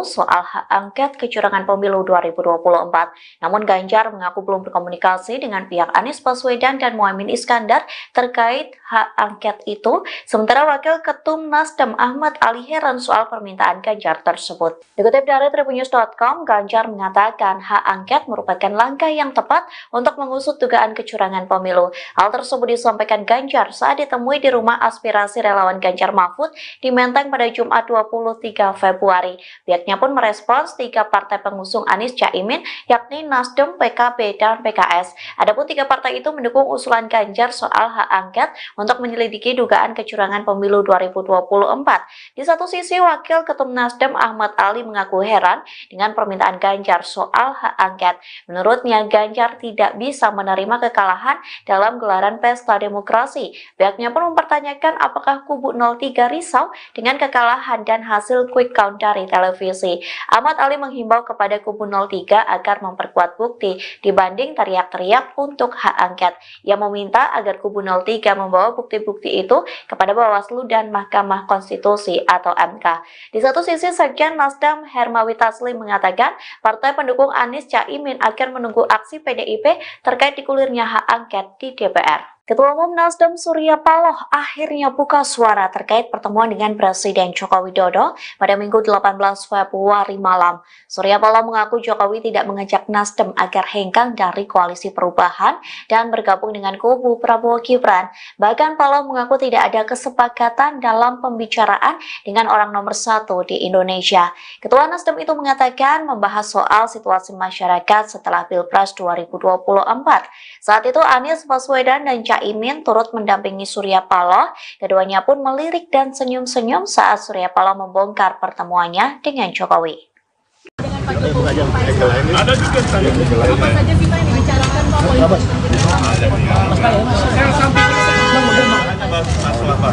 soal hak angket kecurangan pemilu 2024. Namun Ganjar mengaku belum berkomunikasi dengan pihak Anies Baswedan dan Muhaimin Iskandar terkait hak angket itu. Sementara Wakil Ketum Nasdem Ahmad Ali heran soal permintaan Ganjar tersebut. Dikutip dari Tribunnews.com, Ganjar mengatakan hak angket merupakan langkah yang tepat untuk mengusut dugaan kecurangan pemilu. Hal tersebut disampaikan Ganjar saat ditemui di rumah aspirasi relawan Ganjar Mahfud di Menteng pada Jumat 23 Februari. Pihaknya pun merespons 3 partai pengusung Anies Caimin yakni Nasdem, PKB, dan PKS. Adapun 3 partai itu mendukung usulan Ganjar soal hak angket untuk menyelidiki dugaan kecurangan pemilu 2024. Di satu sisi, Wakil Ketum Nasdem Ahmad Ali mengaku heran dengan permintaan Ganjar soal hak angket. Menurutnya, Ganjar tidak bisa menerima kekalahan dalam gelaran pesta demokrasi. Pihaknya pun mempertanyakan apakah kubu 03 risau dengan kekalahan dan hasil quick count dari televisi. Ahmad Ali menghimbau kepada kubu 03 agar memperkuat bukti dibanding teriak-teriak untuk hak angket. Ia meminta agar kubu 03 membawa bukti-bukti itu kepada Bawaslu dan Mahkamah Konstitusi atau MK. Di satu sisi, Sekjen Nasdem Hermawi Taslim mengatakan partai pendukung Anies Caimin akan menunggu aksi PDIP terkait digulirnya hak angket di DPR. Ketua Umum Nasdem Surya Paloh akhirnya buka suara terkait pertemuan dengan Presiden Joko Widodo pada Minggu 18 Februari malam. Surya Paloh mengaku Jokowi tidak mengajak Nasdem agar hengkang dari koalisi perubahan dan bergabung dengan kubu Prabowo Gibran. Bahkan Paloh mengaku tidak ada kesepakatan dalam pembicaraan dengan orang nomor 1 di Indonesia. Ketua Nasdem itu mengatakan membahas soal situasi masyarakat setelah Pilpres 2024. Saat itu Anies Baswedan dan Caimin turut mendampingi Surya Paloh. Keduanya pun melirik dan senyum-senyum saat Surya Paloh membongkar pertemuannya dengan Jokowi. Dengan Pak Jokowi, ada juga apa saja sih Pak yang dibicarakan Pak politik? Masalah Pak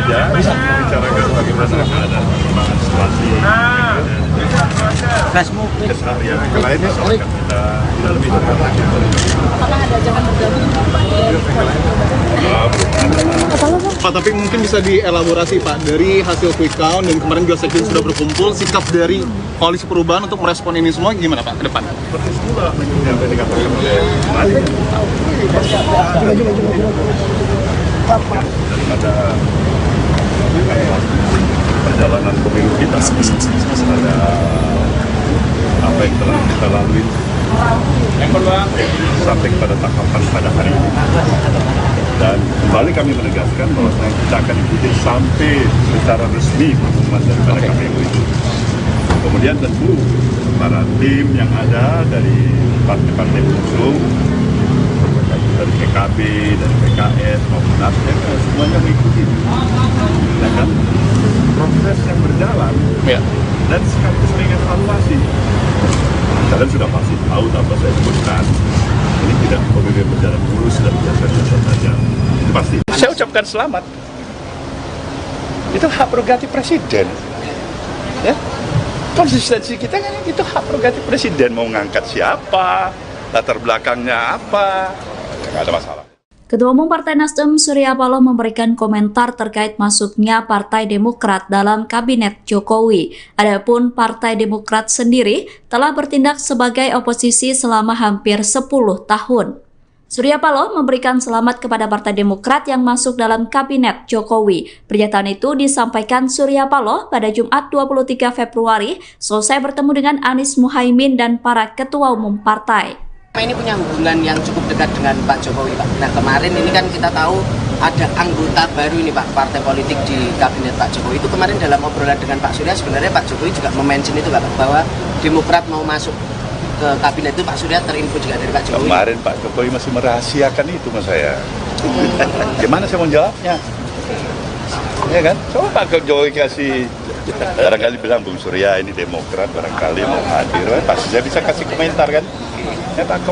aja bisa membicarakan bagaimana ada perkembangan situasi keseharian yang lainnya soalnya kita lebih dekat lagi. Apakah ada ajakan bergabung? Pak, tapi mungkin bisa dielaborasi Pak, dari hasil quick count dan kemarin juga sekjen sudah berkumpul, sikap dari koalisi perubahan untuk merespon ini semua gimana Pak ke depan? Persis pula yang tadi dikatakan oleh daripada perjalanan pemilu kita, ada apa yang telah kita lalui sampai pada tahapan pada hari ini. Dan kembali kami menegaskan bahwa kita akan ikuti sampai secara resmi pengumuman daripada KPU itu. Kemudian tentu para tim yang ada dari partai-partai pengusung, dari PKB, dari PKS maupun Nasdem, semuanya mengikuti. Ya kan? Proses yang berjalan dan sekaligus mengevaluasi. Kalian sudah pasti tahu tanpa saya sebutkan, ini tidak pemilu berjalan mulus dan biasa-biasa saja. Pasti. Saya ucapkan selamat. Itu hak prerogatif presiden. Ya, konsistensi kita kan itu hak prerogatif presiden, mau ngangkat siapa, latar belakangnya apa, nggak ada masalah. Ketua Umum Partai Nasdem Surya Paloh memberikan komentar terkait masuknya Partai Demokrat dalam Kabinet Jokowi. Adapun Partai Demokrat sendiri telah bertindak sebagai oposisi selama hampir 10 tahun. Surya Paloh memberikan selamat kepada Partai Demokrat yang masuk dalam Kabinet Jokowi. Pernyataan itu disampaikan Surya Paloh pada Jumat 23 Februari selesai bertemu dengan Anies Muhaimin dan para ketua umum partai. Ini punya hubungan yang cukup dekat dengan Pak Jokowi, Pak. Nah, kemarin ini kan kita tahu ada anggota baru ini, Pak, partai politik di Kabinet Pak Jokowi. Itu kemarin dalam obrolan dengan Pak Surya, sebenarnya Pak Jokowi juga mention itu, Pak, bahwa Demokrat mau masuk ke Kabinet itu. Pak Surya terinfo juga dari Pak Jokowi. Kemarin Pak Jokowi masih merahasiakan itu sama saya. Gimana saya mau jawabnya? Ya kan? Coba Pak Jokowi kasih, barangkali bilang Bung Surya ini Demokrat, barangkali mau hadir, pasti saya bisa kasih komentar kan? Ya Pak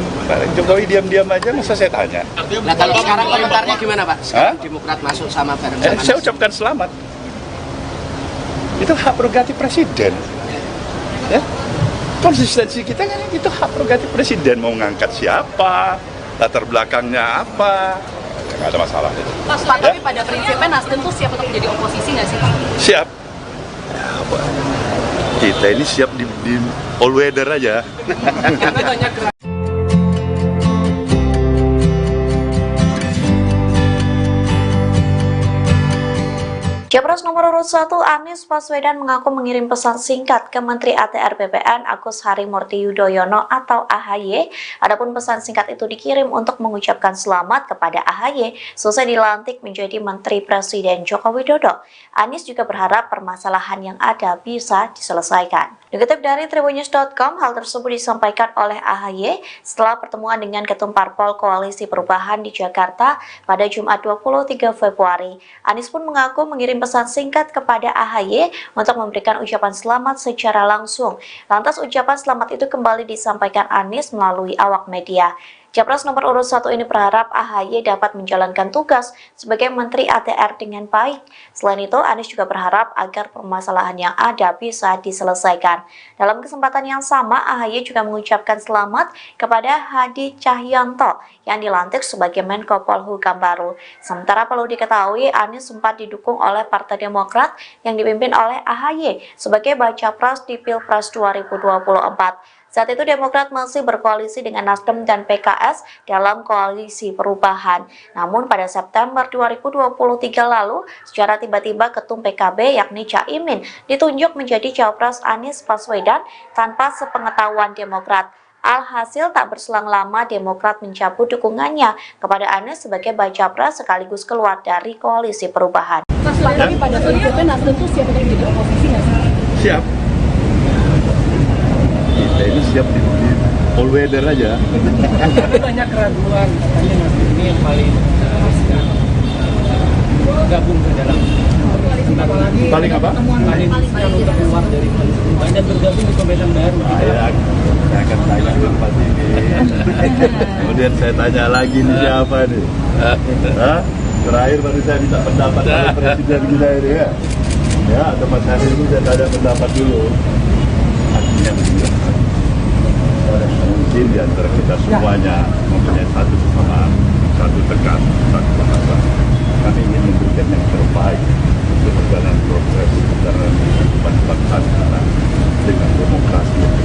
Jokowi diam-diam aja, masa saya tanya. Nah, kalau sekarang komentarnya gimana, Pak? Sekarang Demokrat masuk sama bareng sama saya ucapkan selamat. Itu hak prerogatif presiden. Ya, konsistensi kita kan itu hak prerogatif presiden, mau ngangkat siapa, latar belakangnya apa, nggak ada masalah. Pak, tapi pada prinsipnya Nasdem tuh siap untuk menjadi oposisi nggak sih, Pak? Siap. Ya, Pak. Kita ini siap di all weather aja. Capres nomor urut 1 Anies Baswedan mengaku mengirim pesan singkat ke Menteri ATR BPN Agus Harimurti Yudhoyono atau AHY. Adapun pesan singkat itu dikirim untuk mengucapkan selamat kepada AHY selesai dilantik menjadi Menteri Presiden Joko Widodo. Anies juga berharap permasalahan yang ada bisa diselesaikan. Dikutip dari Tribunnews.com, hal tersebut disampaikan oleh AHY setelah pertemuan dengan Ketum Parpol Koalisi Perubahan di Jakarta pada Jumat 23 Februari. Anies pun mengaku mengirim pesan singkat kepada AHY untuk memberikan ucapan selamat secara langsung. Lantas ucapan selamat itu kembali disampaikan Anies melalui awak media. Capres nomor urut 1 ini berharap AHY dapat menjalankan tugas sebagai Menteri ATR dengan baik. Selain itu, Anies juga berharap agar permasalahan yang ada bisa diselesaikan. Dalam kesempatan yang sama, AHY juga mengucapkan selamat kepada Hadi Cahyanto yang dilantik sebagai Menko Polhukam baru. Sementara perlu diketahui, Anies sempat didukung oleh Partai Demokrat yang dipimpin oleh AHY sebagai baca pres di Pilpres 2024. Saat itu Demokrat masih berkoalisi dengan Nasdem dan PKS dalam koalisi perubahan. Namun pada September 2023 lalu, secara tiba-tiba Ketum PKB yakni Caimin ditunjuk menjadi Cawapres Anies Baswedan tanpa sepengetahuan Demokrat. Alhasil tak berselang lama Demokrat mencabut dukungannya kepada Anies sebagai baca pres sekaligus keluar dari koalisi perubahan. Tapi pada prinsipnya Nasdem tuh siap untuk menjadi oposisi nggak sih? Siap. Kita ini siap di all weather aja. Tapi banyak keraguan, katanya Nasdem ini yang paling gabung ke dalam paling apa? Paling untuk keluar dari koalisi perubahan dan bergabung di pemerintahan baru. Saya akan tanya ke Pak ini. Kemudian saya tanya lagi nih siapa nih? Terakhir baru saya minta pendapat dari Presiden kita ini ya. Ya, atau Mas Hadir ini saya tanya pendapat dulu. Artinya mungkin di antara kita semuanya mempunyai satu kesamaan, satu tekan, satu bahasa. Kami ingin memberikan yang terbaik untuk perjalanan proses perjalanan kehidupan bangsa kita dengan demokrasi yang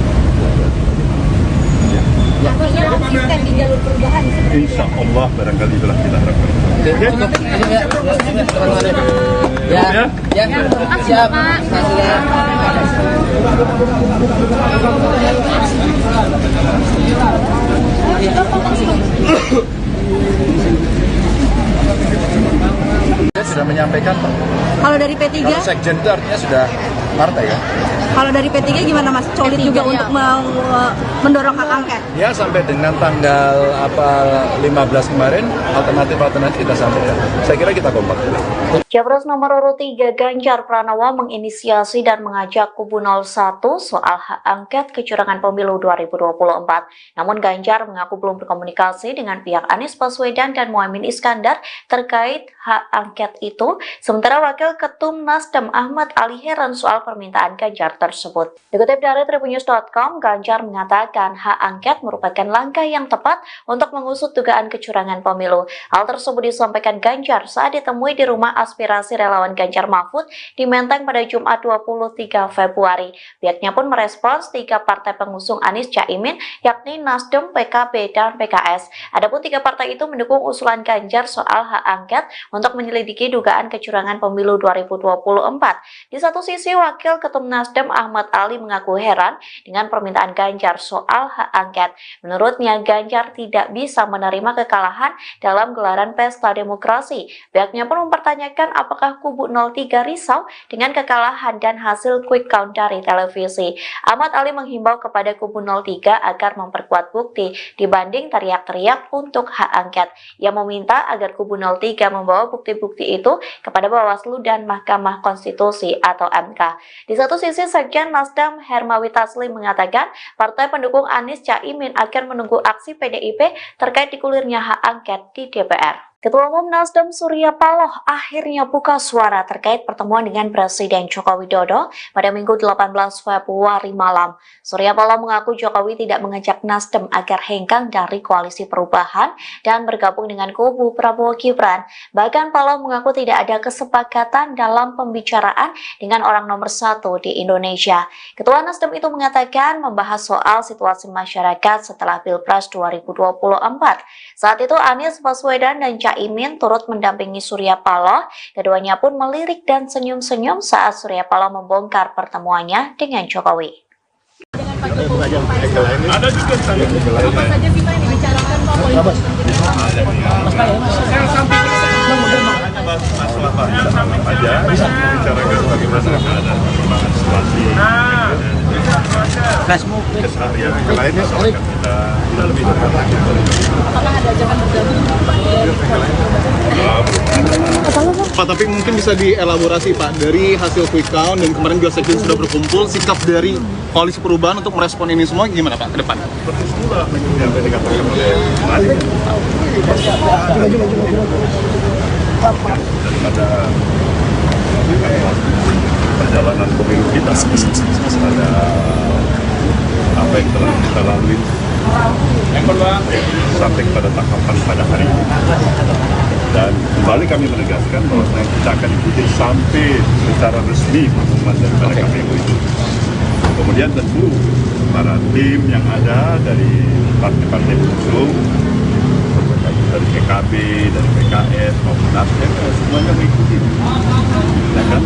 Konsisten di jalur perubahan. Insya Allah barangkali itulah kita harapkan. Ya, siap. Saya sudah menyampaikan, Pak. Kalau dari P3? Kalau Sekjen itu artinya sudah partai kan. Kalau dari P3 gimana Mas? Solid juga untuk mendorong hak angket? Ya sampai dengan tanggal 15 kemarin alternatif kita sampaikan. Saya kira kita kompak. Capres nomor urut 3 Ganjar Pranowo menginisiasi dan mengajak kubu 01 soal hak angket kecurangan pemilu 2024. Namun Ganjar mengaku belum berkomunikasi dengan pihak Anies Baswedan dan Muhaimin Iskandar terkait hak angket itu. Sementara Wakil Ketum Nasdem Ahmad Ali heran soal permintaan Ganjar tersebut. Dikutip dari Tribunnews.com, Ganjar mengatakan hak angket merupakan langkah yang tepat untuk mengusut dugaan kecurangan pemilu. Hal tersebut disampaikan Ganjar saat ditemui di rumah aspirasi relawan Ganjar Mahfud di Menteng pada Jumat 23 Februari. Pihaknya pun merespons 3 partai pengusung Anies Caimin, yakni Nasdem, PKB, dan PKS. Adapun 3 partai itu mendukung usulan Ganjar soal hak angket untuk menyelidiki dugaan kecurangan pemilu 2024. Di satu sisi, Wakil Ketum Nasdem Ahmad Ali mengaku heran dengan permintaan Ganjar soal hak angket. Menurutnya, Ganjar tidak bisa menerima kekalahan dalam gelaran pesta demokrasi. Pihaknya pun mempertanyakan apakah kubu 03 risau dengan kekalahan dan hasil quick count dari televisi. Ahmad Ali menghimbau kepada kubu 03 agar memperkuat bukti dibanding teriak-teriak untuk hak angket. Ia meminta agar kubu 03 membawa bukti-bukti itu kepada Bawaslu dan Mahkamah Konstitusi atau MK. Di satu sisi, Sekjen Nasdem Hermawi Taslim mengatakan partai pendukung Anies Caimin akan menunggu aksi PDIP terkait digulirnya hak angket di DPR. Ketua Umum Nasdem Surya Paloh akhirnya buka suara terkait pertemuan dengan Presiden Joko Widodo pada Minggu 18 Februari malam. Surya Paloh mengaku Jokowi tidak mengajak Nasdem agar hengkang dari koalisi perubahan dan bergabung dengan kubu Prabowo Gibran. Bahkan Paloh mengaku tidak ada kesepakatan dalam pembicaraan dengan orang nomor 1 di Indonesia. Ketua Nasdem itu mengatakan membahas soal situasi masyarakat setelah Pilpres 2024. Saat itu Anies Baswedan dan Caimin turut mendampingi Surya Paloh. Keduanya pun melirik dan senyum-senyum saat Surya Paloh membongkar pertemuannya dengan Jokowi. Dengan Pak Jokowi, ada juga apa saja sih Pak yang dibicarakan Pak politik? Saya sampaikan masalah aja bisa bicarakan bagaimana keadaan perkembangan situasi keseharian yang lainnya soal kita lebih dekat lagi. Apakah ada ajakan bergabung Pak, tapi mungkin bisa dielaborasi Pak dari hasil quick count dan kemarin juga Sekjen sudah berkumpul, sikap dari koalisi perubahan untuk merespon ini semua gimana Pak ke depan? Seperti semula yang dikatakan oleh Mari daripada perjalanan pemilu kita ada apa yang telah kita lalui sampai pada tahapan pada hari ini, dan kembali kami menegaskan bahwa kita akan ikuti sampai secara resmi pengumuman daripada KPU itu. Kemudian tentu para tim yang ada dari partai-partai pengusung dari PKB, dari PKS maupun Nasdem semuanya mengikuti, ya kan,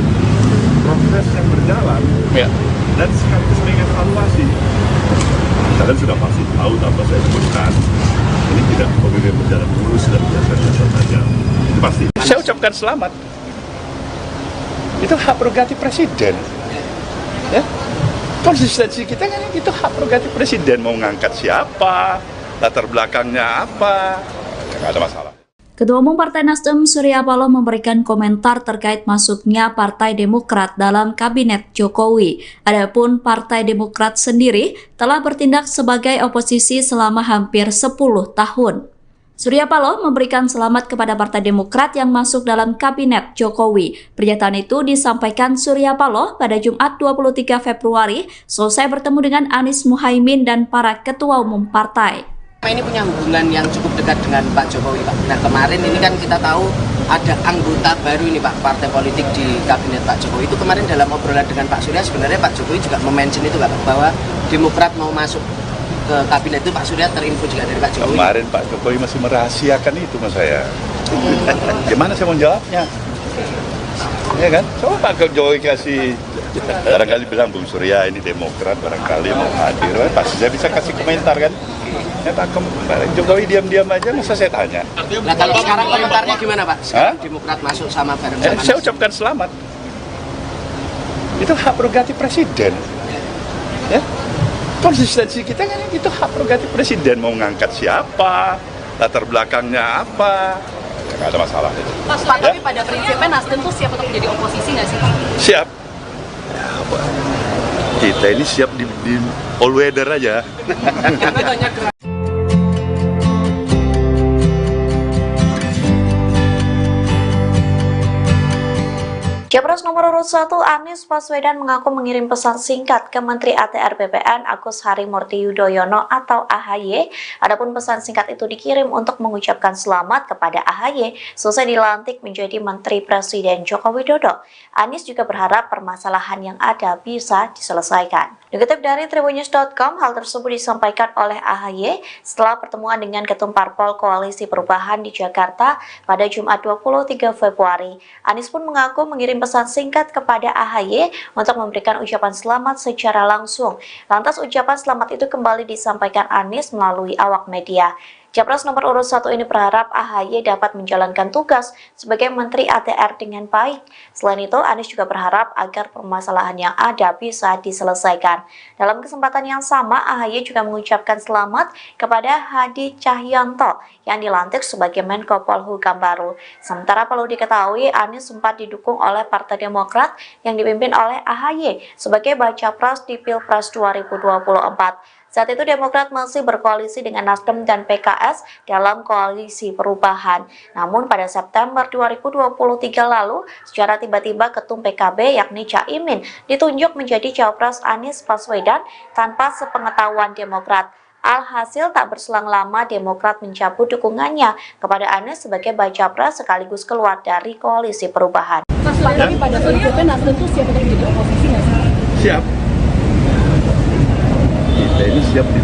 proses yang berjalan dan sekaligus mengevaluasi. Kalian sudah pasti tahu tanpa saya sebutkan, ini tidak pemilu berjalan mulus dan biasa-biasa saja. Pasti. Saya ucapkan selamat. Itu hak prerogatif presiden. Ya, konsistensi kita kan itu hak prerogatif presiden, mau ngangkat siapa, latar belakangnya apa. Nggak ada masalah. Ketua Umum Partai Nasdem Surya Paloh memberikan komentar terkait masuknya Partai Demokrat dalam Kabinet Jokowi. Adapun Partai Demokrat sendiri telah bertindak sebagai oposisi selama hampir 10 tahun. Surya Paloh memberikan selamat kepada Partai Demokrat yang masuk dalam Kabinet Jokowi. Pernyataan itu disampaikan Surya Paloh pada Jumat 23 Februari selesai bertemu dengan Anies Muhaimin dan para ketua umum partai. Ini punya hubungan yang cukup dekat dengan Pak Jokowi, Pak. Nah, kemarin ini kan kita tahu ada anggota baru ini, Pak, partai politik di Kabinet Pak Jokowi. Itu kemarin dalam obrolan dengan Pak Surya, sebenarnya Pak Jokowi juga mention itu, Pak, bahwa Demokrat mau masuk ke Kabinet itu. Pak Surya terinfo juga dari Pak Jokowi. Kemarin Pak Jokowi masih merahasiakan itu sama saya. Gimana saya mau jawabnya? Ya kan? Coba Pak Jokowi kasih, barangkali bilang Bung Surya ini Demokrat, barangkali mau hadir, pasti saya bisa kasih komentar kan. Ya Pak Jokowi diam-diam aja, masa saya tanya. Nah, kalau sekarang komentarnya gimana Pak? Sekarang Demokrat masuk sama bareng-sama. Saya ucapkan selamat. Itu hak prerogatif presiden. Ya. Konsistensi kita kan itu hak prerogatif presiden, mau ngangkat siapa, latar belakangnya apa, ya nggak ada masalah itu. Pak, tapi pada prinsipnya Nasdem tuh siap untuk menjadi oposisi nggak sih Pak? Siap. Ya, apa? Kita ini siap di all weather aja. Karena banyak Capres nomor urut 1 Anies Baswedan mengaku mengirim pesan singkat ke Menteri ATR BPN Agus Harimurti Yudhoyono atau AHY. Adapun pesan singkat itu dikirim untuk mengucapkan selamat kepada AHY selesai dilantik menjadi Menteri Presiden Joko Widodo. Anies juga berharap permasalahan yang ada bisa diselesaikan. Dikutip dari Tribunnews.com, hal tersebut disampaikan oleh AHY setelah pertemuan dengan Ketum Parpol Koalisi Perubahan di Jakarta pada Jumat 23 Februari. Anies pun mengaku mengirim pesan singkat kepada AHY untuk memberikan ucapan selamat secara langsung. Lantas ucapan selamat itu kembali disampaikan Anies melalui awak media. Capres nomor urut 1 ini berharap AHY dapat menjalankan tugas sebagai Menteri ATR dengan baik. Selain itu, Anies juga berharap agar permasalahan yang ada bisa diselesaikan. Dalam kesempatan yang sama, AHY juga mengucapkan selamat kepada Hadi Cahyanto yang dilantik sebagai Menko Polhukam baru. Sementara perlu diketahui, Anies sempat didukung oleh Partai Demokrat yang dipimpin oleh AHY sebagai baca pres di Pilpres 2024. Saat itu Demokrat masih berkoalisi dengan Nasdem dan PKS dalam koalisi perubahan. Namun pada September 2023 lalu, secara tiba-tiba Ketum PKB yakni Caimin ditunjuk menjadi Cawapres Anies Baswedan tanpa sepengetahuan Demokrat. Alhasil tak berselang lama Demokrat mencabut dukungannya kepada Anies sebagai baca pres sekaligus keluar dari koalisi perubahan. tapi pada prinsipnya Nasdem tuh siap untuk menjadi oposisi nggak sih? Siap. Kita ini siap di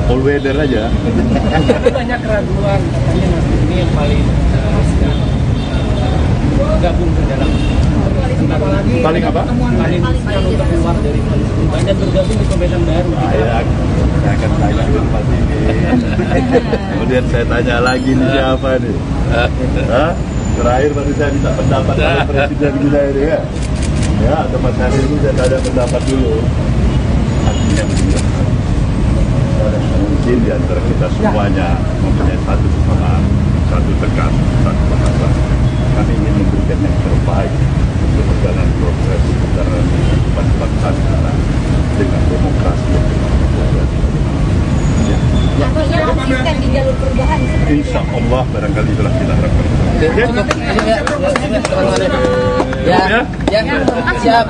all weather aja. Tapi banyak keraguan katanya Nasdem ini yang paling gabung ke dalam apalagi Paling apa? paling siap untuk keluar dari koalisi perubahan dan bergabung di pemerintahan baru. Saya akan tanya ke Pak ini. Kemudian saya tanya lagi nih siapa nih? Hah? Terakhir baru saya minta pendapat dari presiden kita ini ya. Ya, atau Mas Hadir ini saya tanya pendapat dulu. Artinya begini. Mungkin di antara kita semuanya mempunyai satu kesamaan, satu tekan, satu bahasa. Kami ingin memberikan yang terbaik untuk perjalanan proses perjalanan kehidupan bangsa kita dengan demokrasi yang Konsisten di jalur perubahan. insya Allah barangkali itulah kita harapkan. Siap.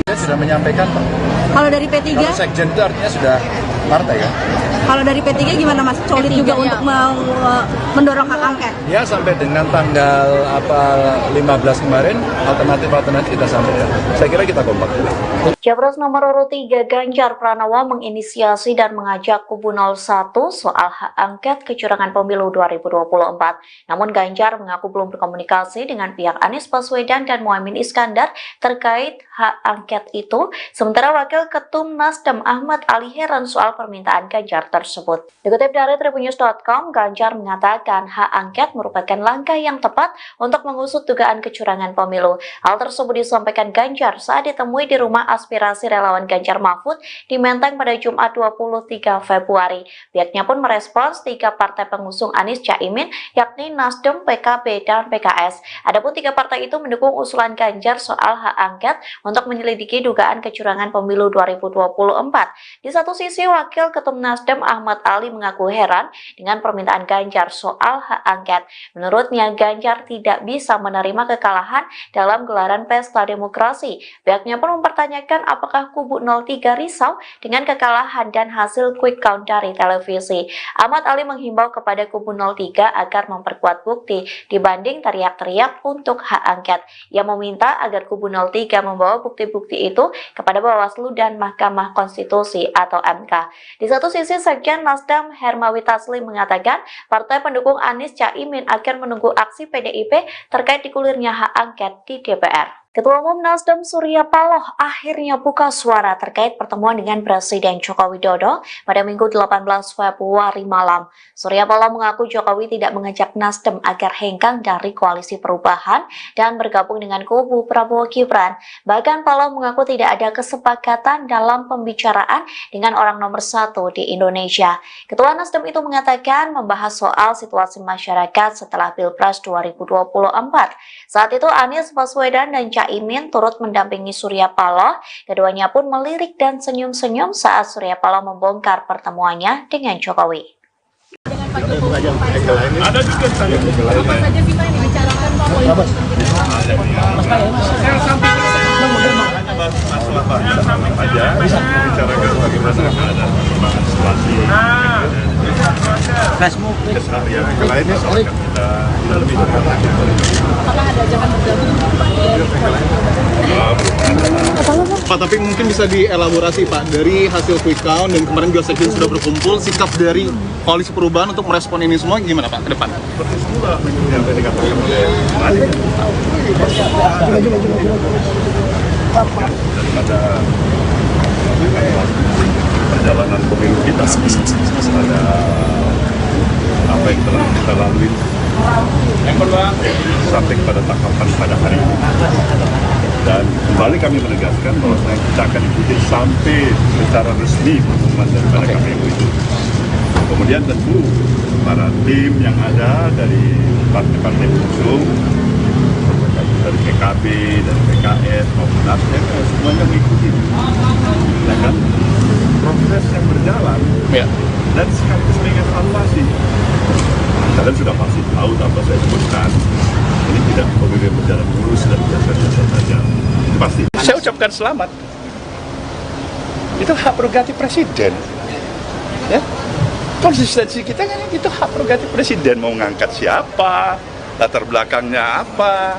Saya sudah menyampaikan, Pak. Kalau dari P3, Kalau sekjen itu artinya sudah partai kan? kalau dari P3 gimana Mas? Solid juga untuk mendorong hak angket. Ya sampai dengan tanggal 15 kemarin alternatif kita sampaikan. Saya kira kita kompak. Capres nomor urut 3 Ganjar Pranowo menginisiasi dan mengajak kubu 01 soal hak angket kecurangan pemilu 2024. Namun Ganjar mengaku belum berkomunikasi dengan pihak Anies Baswedan dan Muhaimin Iskandar terkait hak angket itu. Sementara Wakil Ketum Nasdem Ahmad Ali heran soal permintaan Ganjar tersebut. Dikutip dari Tribunnews.com, Ganjar mengatakan hak angket merupakan langkah yang tepat untuk mengusut dugaan kecurangan pemilu. Hal tersebut disampaikan Ganjar saat ditemui di rumah aspirasi relawan Ganjar Mahfud di Menteng pada Jumat 23 Februari. Pihaknya pun merespons 3 partai pengusung Anies Caimin yakni Nasdem, PKB, dan PKS. Adapun 3 partai itu mendukung usulan Ganjar soal hak angket untuk menyelidiki dugaan kecurangan pemilu 2024. Di satu sisi, Wakil Ketum Nasdem Ahmad Ali mengaku heran dengan permintaan Ganjar soal hak angket. Menurutnya, Ganjar tidak bisa menerima kekalahan dalam gelaran pesta demokrasi. Pihaknya pun mempertanyakan apakah kubu 03 risau dengan kekalahan dan hasil quick count dari televisi. Ahmad Ali menghimbau kepada kubu 03 agar memperkuat bukti dibanding teriak-teriak untuk hak angket. Ia meminta agar kubu 03 membawa bukti-bukti itu kepada Bawaslu dan Mahkamah Konstitusi atau MK. Di satu sisi, Sekjen Nasdem Hermawi Taslim mengatakan partai pendukung Anies Caimin akan menunggu aksi PDIP terkait digulirnya hak angket di DPR. Ketua Umum Nasdem Surya Paloh akhirnya buka suara terkait pertemuan dengan Presiden Joko Widodo pada Minggu 18 Februari malam. Surya Paloh mengaku Jokowi tidak mengajak Nasdem agar hengkang dari koalisi perubahan dan bergabung dengan kubu Prabowo Gibran. Bahkan Paloh mengaku tidak ada kesepakatan dalam pembicaraan dengan orang nomor satu di Indonesia. Ketua Nasdem itu mengatakan membahas soal situasi masyarakat setelah Pilpres 2024. Saat itu Anies Baswedan dan Caimin turut mendampingi Surya Paloh. Keduanya pun melirik dan senyum-senyum saat Surya Paloh membongkar pertemuannya dengan Jokowi. Dengan Pak Jokowi, ada juga apa saja sih Pak yang dibicarakan Pak? Saya samping masalah Pak aja bisa bicarakan bagaimana ada perkembangan situasi yang lainnya soal kita lebih dekat. Apakah ada ajakan bergabung Pak, tapi mungkin bisa dielaborasi Pak, dari hasil quick count dan kemarin juga sekjen sudah berkumpul, sikap dari koalisi perubahan untuk merespon ini semua gimana Pak ke depan? Seperti semula yang tadi dikatakan oleh Malik, daripada perjalanan pemilu kita, ada apa yang telah kita lalui sampai pada tahapan pada hari ini. Dan kembali kami menegaskan bahwa kita akan ikuti sampai secara resmi pengumuman daripada KPU itu. Kemudian tentu para tim yang ada dari partai-partai pengusung, dari PKB, dari PKS maupun Nasdem, semuanya mengikuti. Ya kan? Proses yang berjalan dan sekaligus mengevaluasi. Kalian sudah pasti tahu tanpa saya sebutkan. Ini tidak pemilu berjalan mulus dan biasa-biasa saja. Pasti. Saya ucapkan selamat. Itu hak prerogatif presiden. Ya. Konsistensi kita kan itu hak prerogatif presiden, mau ngangkat siapa, latar belakangnya apa,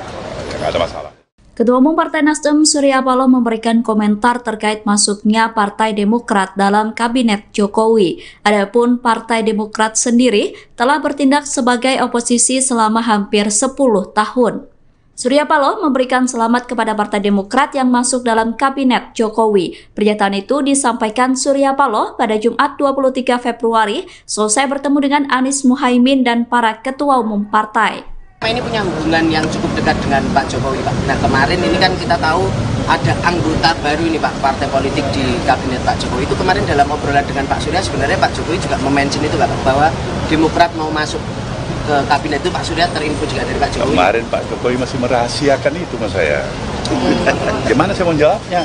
nggak ada masalah. Ketua Umum Partai Nasdem Surya Paloh memberikan komentar terkait masuknya Partai Demokrat dalam Kabinet Jokowi. Adapun Partai Demokrat sendiri telah bertindak sebagai oposisi selama hampir 10 tahun. Surya Paloh memberikan selamat kepada Partai Demokrat yang masuk dalam Kabinet Jokowi. Pernyataan itu disampaikan Surya Paloh pada Jumat 23 Februari selesai bertemu dengan Anies Muhaimin dan para ketua umum partai. Ini punya hubungan yang cukup dekat dengan Pak Jokowi, Pak. Nah, kemarin ini kan kita tahu ada anggota baru ini, Pak, partai politik di Kabinet Pak Jokowi. Itu kemarin dalam obrolan dengan Pak Surya, sebenarnya Pak Jokowi juga mention itu, Pak, bahwa Demokrat mau masuk ke Kabinet itu. Pak Surya terinfo juga dari Pak Jokowi. Kemarin Pak Jokowi masih merahasiakan itu mas saya. Gimana saya mau jawabnya?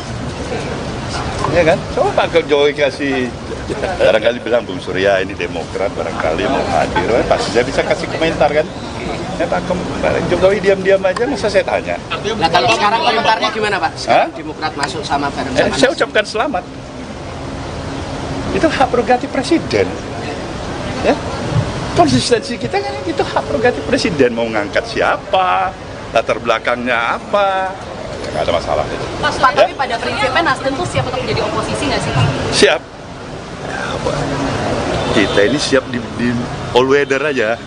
Ya kan? Coba Pak Jokowi kasih, barangkali bilang Bung Surya ini Demokrat, barangkali mau hadir, pasti saya bisa kasih komentar kan? Ya Pak Jokowi diam-diam aja, masa saya tanya. Nah kalau sekarang komentarnya gimana Pak? Sekarang Demokrat masuk sama bareng sama saya ucapkan selamat. Itu hak prerogatif presiden. Ya. Konsistensi kita kan itu hak prerogatif presiden, mau ngangkat siapa, latar belakangnya apa, nggak ada masalah. Pak, tapi pada prinsipnya Nasdem tuh siap untuk menjadi oposisi nggak sih Pak? Siap. Ya, kita ini siap di all weather aja.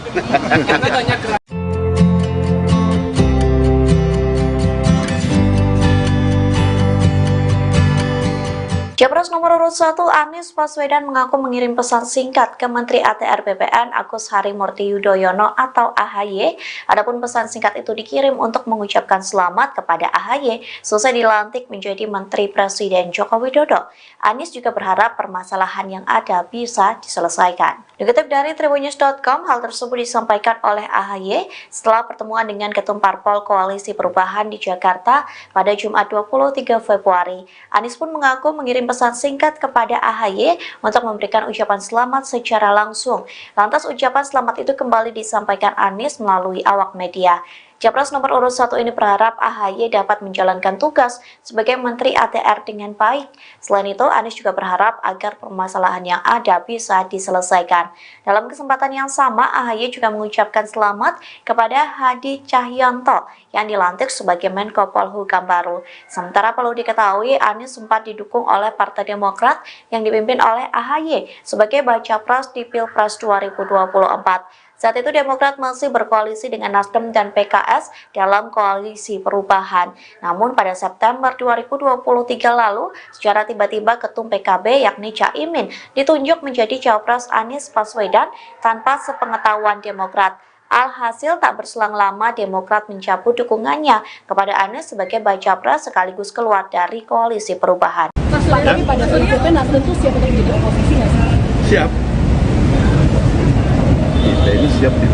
Capres nomor urut 1 Anies Baswedan mengaku mengirim pesan singkat ke Menteri ATR BPN Agus Harimurti Yudhoyono atau AHY. Adapun pesan singkat itu dikirim untuk mengucapkan selamat kepada AHY selesai dilantik menjadi Menteri Presiden Joko Widodo. Anies juga berharap permasalahan yang ada bisa diselesaikan. Dikutip dari Tribunnews.com, hal tersebut disampaikan oleh AHY setelah pertemuan dengan Ketum Parpol Koalisi Perubahan di Jakarta pada Jumat 23 Februari. Anies pun mengaku mengirim pesan singkat kepada AHY untuk memberikan ucapan selamat secara langsung. Lantas ucapan selamat itu kembali disampaikan Anies melalui awak media. Capres nomor urut 1 ini berharap AHY dapat menjalankan tugas sebagai Menteri ATR dengan baik. Selain itu, Anies juga berharap agar permasalahan yang ada bisa diselesaikan. Dalam kesempatan yang sama, AHY juga mengucapkan selamat kepada Hadi Cahyanto yang dilantik sebagai Menko Polhukam baru. Sementara perlu diketahui, Anies sempat didukung oleh Partai Demokrat yang dipimpin oleh AHY sebagai baca pres di Pilpres 2024. Saat itu Demokrat masih berkoalisi dengan Nasdem dan PKS dalam koalisi perubahan. Namun pada September 2023 lalu, secara tiba-tiba Ketum PKB yakni Caimin ditunjuk menjadi Cawapres Anies Baswedan tanpa sepengetahuan Demokrat. Alhasil tak berselang lama Demokrat mencabut dukungannya kepada Anies sebagai baca pres sekaligus keluar dari koalisi perubahan. Mas, lagi pada prinsipnya Nasdem tuh siap untuk jadi oposisi nggak sih? Siap. Kita ini siap di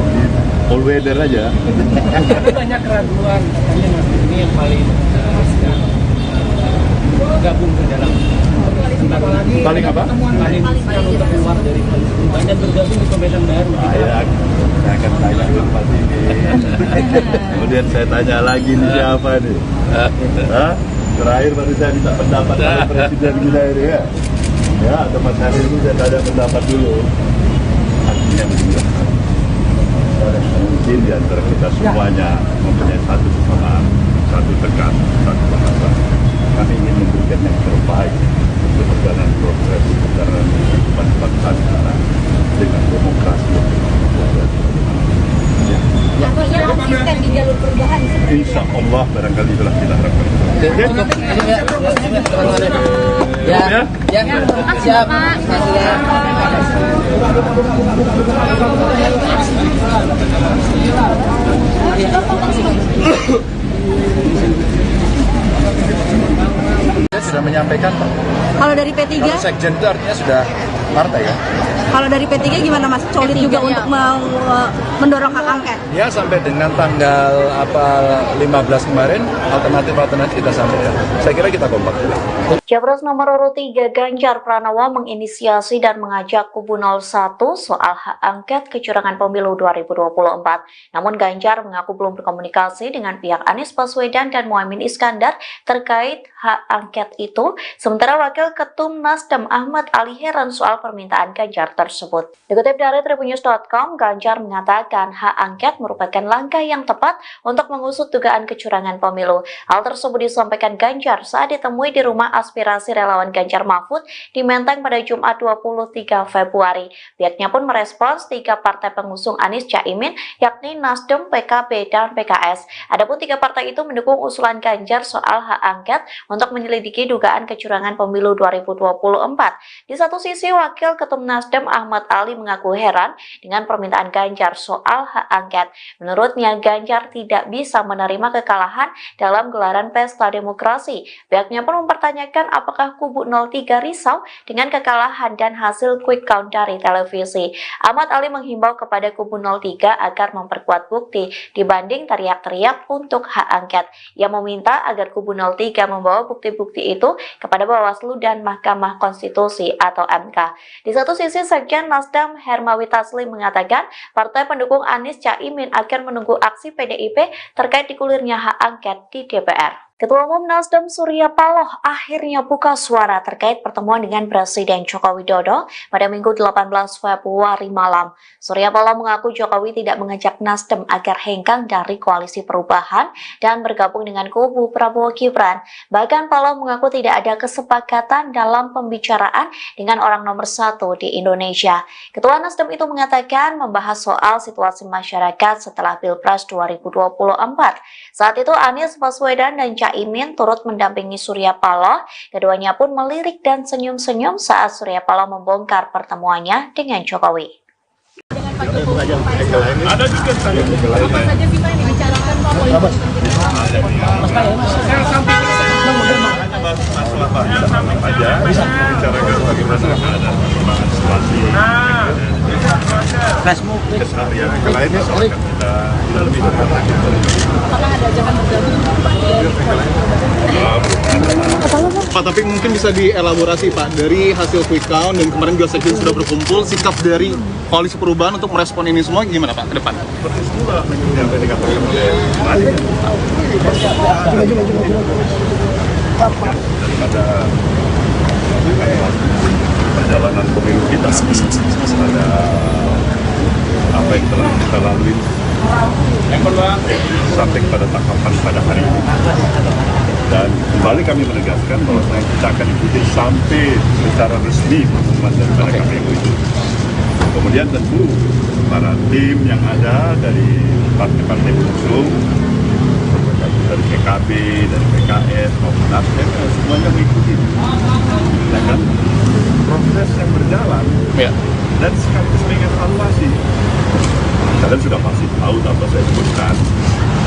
all weather aja. Tapi banyak keraguan katanya Nasdem ini yang paling gabung ke dalam Paling apa? Paling siap untuk keluar dari koalisi perubahan dan bergabung di pemerintahan baru. Saya akan tanya ke Pak ini. Kemudian saya tanya lagi nih siapa nih? Terakhir baru saya minta pendapat dari Presiden kita ini ya. Ya, atau Mas Haris itu saya tanya pendapat dulu. Artinya begini. Mungkin di antara kita semuanya mempunyai satu kesamaan, satu tekan, satu bahasa. Kami ingin memberikan yang terbaik untuk perjalanan proses perjalanan kehidupan bangsa kita dengan demokrasi yang Konsisten di jalur perubahan. insya Allah barangkali itulah kita harapkan. Siap. Saya sudah menyampaikan, Pak. Kalau dari P3? Kalau sekjen itu artinya sudah partai ya. Kalau dari P3 gimana Mas? Solid juga untuk mendorong hak angket? Ya sampai dengan tanggal 15 kemarin alternatif kita sampaikan. Saya kira kita kompak. Capres nomor urut 3 Ganjar Pranowo menginisiasi dan mengajak kubu 01 soal hak angket kecurangan pemilu 2024. Namun Ganjar mengaku belum berkomunikasi dengan pihak Anies Baswedan dan Muhaimin Iskandar terkait hak angket itu. Sementara Wakil Ketum Nasdem Ahmad Ali heran soal permintaan Ganjar tersebut. Dikutip dari Tribunnews.com, Ganjar mengatakan hak angket merupakan langkah yang tepat untuk mengusut dugaan kecurangan pemilu. Hal tersebut disampaikan Ganjar saat ditemui di rumah aspirasi relawan Ganjar Mahfud di Menteng pada Jumat 23 Februari. Pihaknya pun merespons 3 partai pengusung Anies Caimin yakni Nasdem, PKB, dan PKS. Adapun 3 partai itu mendukung usulan Ganjar soal hak angket untuk menyelidiki dugaan kecurangan pemilu 2024. Di satu sisi, Wakil Ketum Nasdem Ahmad Ali mengaku heran dengan permintaan Ganjar soal hak angket. Menurutnya, Ganjar tidak bisa menerima kekalahan dalam gelaran pesta demokrasi. Pihaknya pun mempertanyakan apakah kubu 03 risau dengan kekalahan dan hasil quick count dari televisi. Ahmad Ali menghimbau kepada kubu 03 agar memperkuat bukti dibanding teriak-teriak untuk hak angket. Ia meminta agar kubu 03 membawa bukti-bukti itu kepada Bawaslu dan Mahkamah Konstitusi atau MK. Di satu sisi, Sekjen Nasdem Hermawi Taslim mengatakan partai pendukung Anies Caimin akan menunggu aksi PDIP terkait digulirnya hak angket di DPR. Ketua Umum Nasdem Surya Paloh akhirnya buka suara terkait pertemuan dengan Presiden Joko Widodo pada Minggu 18 Februari malam. Surya Paloh mengaku Jokowi tidak mengajak Nasdem agar hengkang dari koalisi perubahan dan bergabung dengan kubu Prabowo Gibran. Bahkan Paloh mengaku tidak ada kesepakatan dalam pembicaraan dengan orang nomor 1 di Indonesia. Ketua Nasdem itu mengatakan membahas soal situasi masyarakat setelah Pilpres 2024. Saat itu Anies Baswedan dan Caimin turut mendampingi Surya Paloh. Keduanya pun melirik dan senyum-senyum saat Surya Paloh membongkar pertemuannya dengan Jokowi. Dengan Pak Jokowi, ada juga apa saja sih Pak yang dibicarakan Pak? Saya sampaikan masalah Pak aja bisa bicarakan bagaimana ada perkembangan situasi keseharian yang lainnya soal kita lebih dekat lagi. apakah ada ajakan bergabung Pak, tapi mungkin bisa dielaborasi Pak, dari hasil quick count dan kemarin juga sekjen sudah berkumpul, sikap dari koalisi perubahan untuk merespon ini semua gimana Pak ke depan? Persis pula yang tadi dikatakan oleh daripada perjalanan pemilu kita, pada apa yang telah kita lalui sampai pada tahapan pada hari ini. Dan kembali kami menegaskan bahwa kita akan ikuti sampai secara resmi pengumuman daripada KPU itu. Kemudian tentu para tim yang ada dari partai-partai pengusung, dari PKB, dari PKS maupun Nasdem, semuanya mengikuti, ya kan? Proses yang berjalan, Ya. dan sekaligus mengevaluasi. Kalian sudah pasti tahu tanpa saya sebutkan,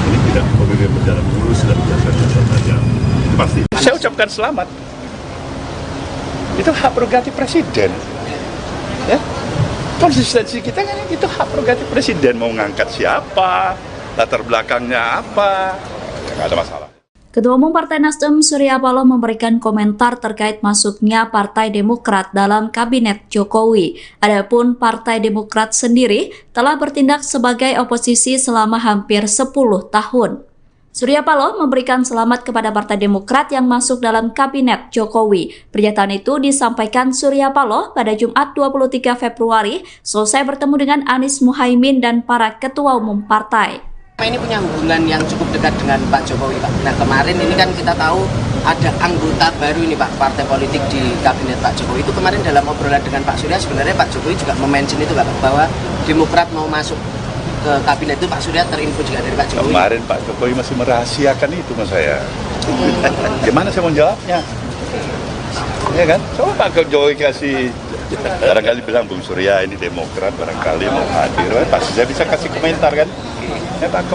ini tidak pemilu berjalan mulus dan biasa-biasa saja. Pasti. Saya ucapkan selamat. Itu hak prerogatif presiden. Ya. Konsistensi kita kan itu hak prerogatif presiden, mau ngangkat siapa, latar belakangnya apa, nggak ada masalah. Ketua Umum Partai Nasdem Surya Paloh memberikan komentar terkait masuknya Partai Demokrat dalam Kabinet Jokowi. Adapun Partai Demokrat sendiri telah bertindak sebagai oposisi selama hampir 10 tahun. Surya Paloh memberikan selamat kepada Partai Demokrat yang masuk dalam Kabinet Jokowi. Pernyataan itu disampaikan Surya Paloh pada Jumat 23 Februari selesai bertemu dengan Anies Muhaimin dan para ketua umum partai. Ini punya hubungan yang cukup dekat dengan Pak Jokowi, Pak. Nah, kemarin ini kan kita tahu ada anggota baru ini, Pak, partai politik di Kabinet Pak Jokowi. Itu kemarin dalam obrolan dengan Pak Surya, sebenarnya Pak Jokowi juga mention itu, Pak, bahwa Demokrat mau masuk ke Kabinet itu. Pak Surya terinfo juga dari Pak Jokowi. Kemarin Pak Jokowi masih merahasiakan itu mas saya. Gimana saya mau jawabnya? Ya kan? Coba Pak Jokowi kasih, barangkali bilang Bung Surya ini Demokrat, barangkali mau hadir, pasti saya bisa kasih komentar kan? Ya Pak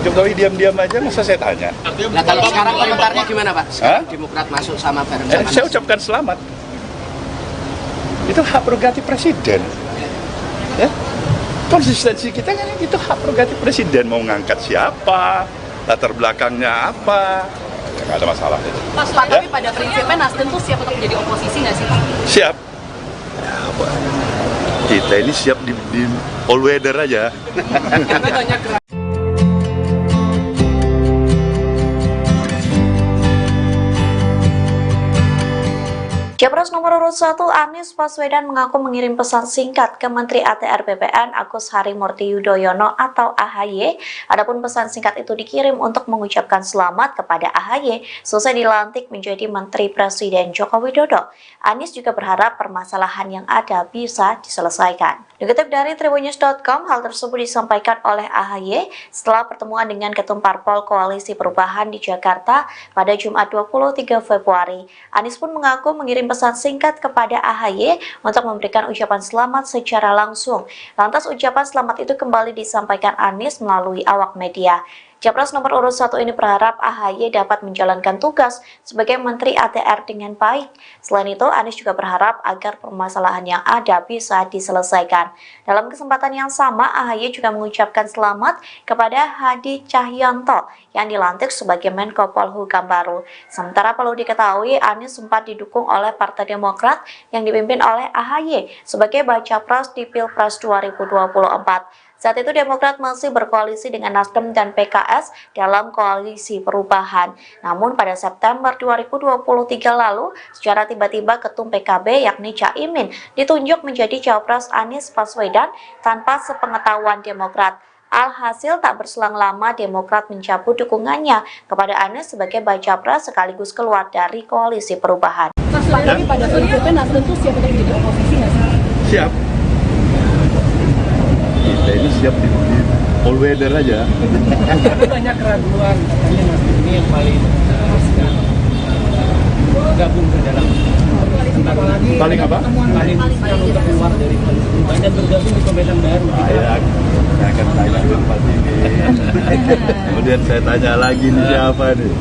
Jokowi diam-diam aja, masa saya tanya? Nah, kalau sekarang komentarnya gimana, Pak? Sekarang Demokrat masuk sama bareng sama Saya ucapkan selamat. Itu hak prerogatif presiden. Ya. Konsistensi kita kan itu hak prerogatif presiden, mau ngangkat siapa, latar belakangnya apa, nggak ada masalah. Pak, tapi pada prinsipnya Nasdem tuh siap untuk menjadi oposisi nggak sih, Pak? Siap. Ya, Pak. Kita ini siap di all weather aja. Capres nomor urut 1 Anies Baswedan mengaku mengirim pesan singkat ke Menteri ATR BPN Agus Harimurti Yudhoyono atau AHY. Adapun pesan singkat itu dikirim untuk mengucapkan selamat kepada AHY selesai dilantik menjadi Menteri Presiden Joko Widodo. Anies juga berharap permasalahan yang ada bisa diselesaikan. Dikutip dari Tribunnews.com, hal tersebut disampaikan oleh AHY setelah pertemuan dengan Ketum Parpol Koalisi Perubahan di Jakarta pada Jumat 23 Februari. Anies pun mengaku mengirim pesan singkat kepada AHY untuk memberikan ucapan selamat secara langsung. Lantas ucapan selamat itu kembali disampaikan Anies melalui awak media. Capres nomor urut 1 ini berharap AHY dapat menjalankan tugas sebagai Menteri ATR dengan baik. Selain itu, Anies juga berharap agar permasalahan yang ada bisa diselesaikan. Dalam kesempatan yang sama, AHY juga mengucapkan selamat kepada Hadi Cahyanto yang dilantik sebagai Menko Polhukam baru. Sementara perlu diketahui, Anies sempat didukung oleh Partai Demokrat yang dipimpin oleh AHY sebagai baca pres di Pilpres 2024. Saat itu Demokrat masih berkoalisi dengan Nasdem dan PKS dalam koalisi perubahan. Namun pada September 2023 lalu, secara tiba-tiba Ketum PKB yakni Caimin ditunjuk menjadi Cawapres Anies Baswedan tanpa sepengetahuan Demokrat. Alhasil tak berselang lama Demokrat mencabut dukungannya kepada Anies sebagai baca pres sekaligus keluar dari koalisi perubahan. Tapi pada prinsipnya Nasdem tuh siap untuk menjadi oposisi nggak sih? Siap. Kita ini siap di all weather aja. Tapi banyak keraguan katanya Nasdem ini yang paling gabung ke dalam Paling apa? paling siap untuk keluar dari koalisi perubahan dan bergabung di pemerintahan baru. Saya akan tanya ke Pak ini. Kemudian saya tanya lagi nih siapa nih?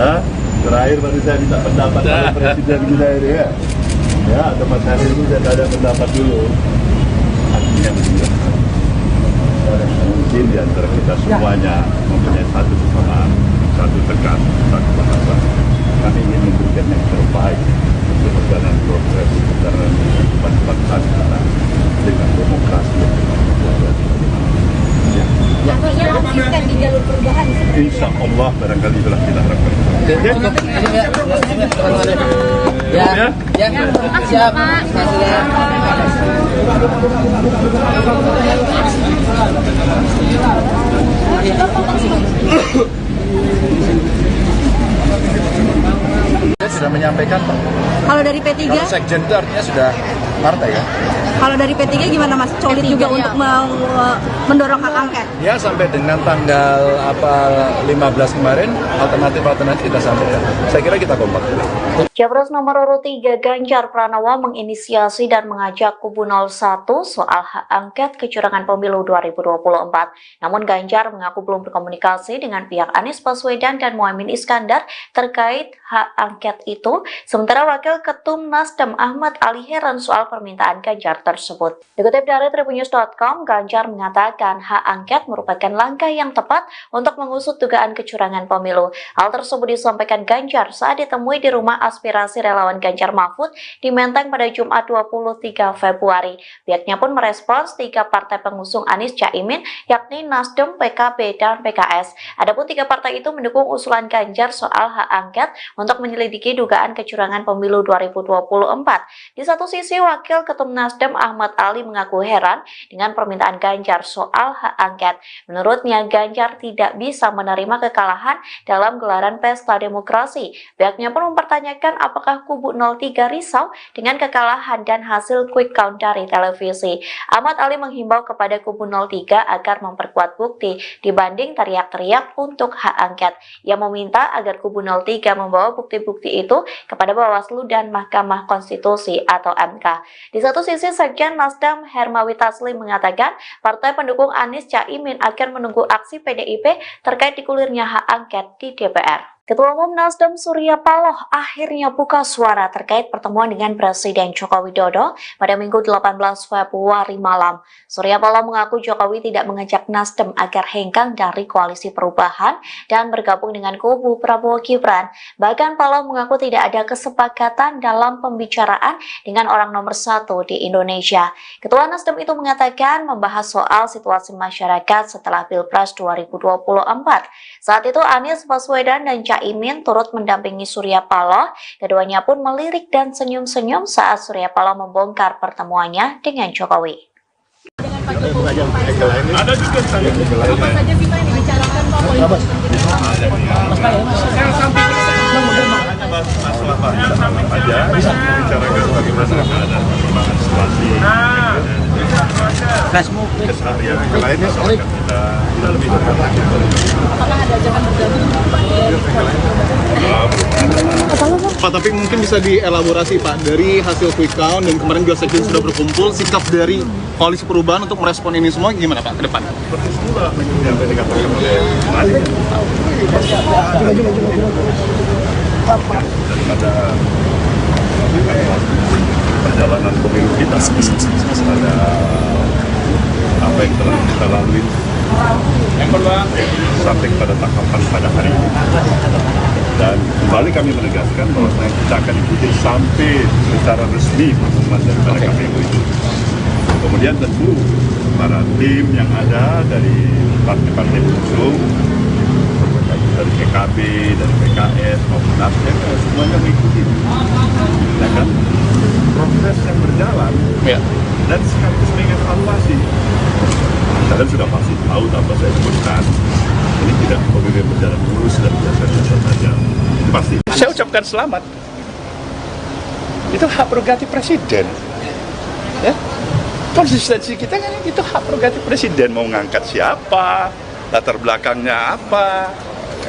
Hah? Terakhir baru saya minta pendapat dari Presiden kita ini ya. Ya, atau Mas Hadir itu saya tanya pendapat dulu. Artinya begini. Mungkin di antara kita semuanya mempunyai satu kesamaan, satu tekan, satu bahasa. Kami ingin memberikan yang terbaik untuk perjalanan proses perjalanan kehidupan bangsa kita dengan demokrasi yang Konsisten di jalur perubahan. insya Allah barangkali itulah kita harapkan. Siap. Saya sudah menyampaikan Pak. Kalau dari P3? Kalau sekjen itu artinya sudah partai ya. Kalau dari P3 gimana Mas? Solid juga untuk mendorong hak angket? Ya sampai dengan tanggal 15 kemarin alternatif kita sampaikan. Saya kira kita kompak. Capres nomor urut 3 Ganjar Pranowo menginisiasi dan mengajak kubu 01 soal hak angket kecurangan pemilu 2024. Namun Ganjar mengaku belum berkomunikasi dengan pihak Anies Baswedan dan Muhaimin Iskandar terkait hak angket itu. Sementara Wakil Ketum Nasdem Ahmad Ali heran soal permintaan Ganjar tersebut. Dikutip dari tribunnews.com, Ganjar mengatakan hak angket merupakan langkah yang tepat untuk mengusut dugaan kecurangan pemilu. Hal tersebut disampaikan Ganjar saat ditemui di rumah aspirasi relawan Ganjar Mahfud di Menteng pada Jumat 23 Februari. Pihaknya pun merespons 3 partai pengusung Anies Caimin, yakni Nasdem, PKB, dan PKS. Adapun 3 partai itu mendukung usulan Ganjar soal hak angket untuk menyelidiki dugaan kecurangan pemilu 2024. Di satu sisi, Wakil Ketum Nasdem Ahmad Ali mengaku heran dengan permintaan Ganjar soal hak angket. Menurutnya, Ganjar tidak bisa menerima kekalahan dalam gelaran pesta demokrasi. Pihaknya pun mempertanyakan apakah kubu 03 risau dengan kekalahan dan hasil quick count dari televisi. Ahmad Ali menghimbau kepada kubu 03 agar memperkuat bukti dibanding teriak-teriak untuk hak angket. Ia meminta agar kubu 03 membawa bukti-bukti itu kepada Bawaslu dan Mahkamah Konstitusi atau MK. Di satu sisi, Sekjen Nasdem Hermawi Taslim mengatakan partai pendukung Anies Caimin akan menunggu aksi PDIP terkait digulirnya hak angket di DPR. Ketua Umum Nasdem Surya Paloh akhirnya buka suara terkait pertemuan dengan Presiden Joko Widodo pada Minggu 18 Februari malam. Surya Paloh mengaku Jokowi tidak mengajak Nasdem agar hengkang dari koalisi perubahan dan bergabung dengan kubu Prabowo Gibran. Bahkan Paloh mengaku tidak ada kesepakatan dalam pembicaraan dengan orang nomor 1 di Indonesia. Ketua Nasdem itu mengatakan membahas soal situasi masyarakat setelah Pilpres 2024. Saat itu Anies Baswedan dan Caimin turut mendampingi Surya Paloh. Keduanya pun melirik dan senyum-senyum saat Surya Paloh membongkar pertemuannya dengan Jokowi. Dengan Pak Jokowi ada juga saya. Apa saja sih Pak yang dibicarakan Pak? Masalah Pak aja bisa membicarakan bagaimana keadaan perkembangan situasi keseharian yang lainnya soal kita lebih dekat. Apakah ada ajakan bergabung Pak? Pak, tapi mungkin bisa dielaborasi Pak, dari hasil quick count dan kemarin juga sekjen sudah berkumpul, sikap dari koalisi perubahan untuk merespon ini semua gimana Pak ke depan? Seperti semula yang dikatakan oleh Malik daripada perjalanan pemilu kita, ada apa yang telah kita lalui sampai pada tahapan pada hari ini. Dan kembali kami menegaskan bahwa kita akan ikuti sampai secara resmi pengumuman daripada KPU itu. Kemudian tentu para tim yang ada dari partai-partai pengusung, dari PKB, dari PKS maupun Nasdem, semuanya mengikuti. Ya kan? Proses yang berjalan dan sekaligus mengevaluasi. Kalian sudah pasti tahu tanpa saya sebutkan. Ini tidak pemilu berjalan mulus dan biasa-biasa saja. Pasti. Saya ucapkan selamat. Itu hak prerogatif presiden. Ya. Konsistensi kita kan itu hak prerogatif presiden, mau ngangkat siapa, latar belakangnya apa,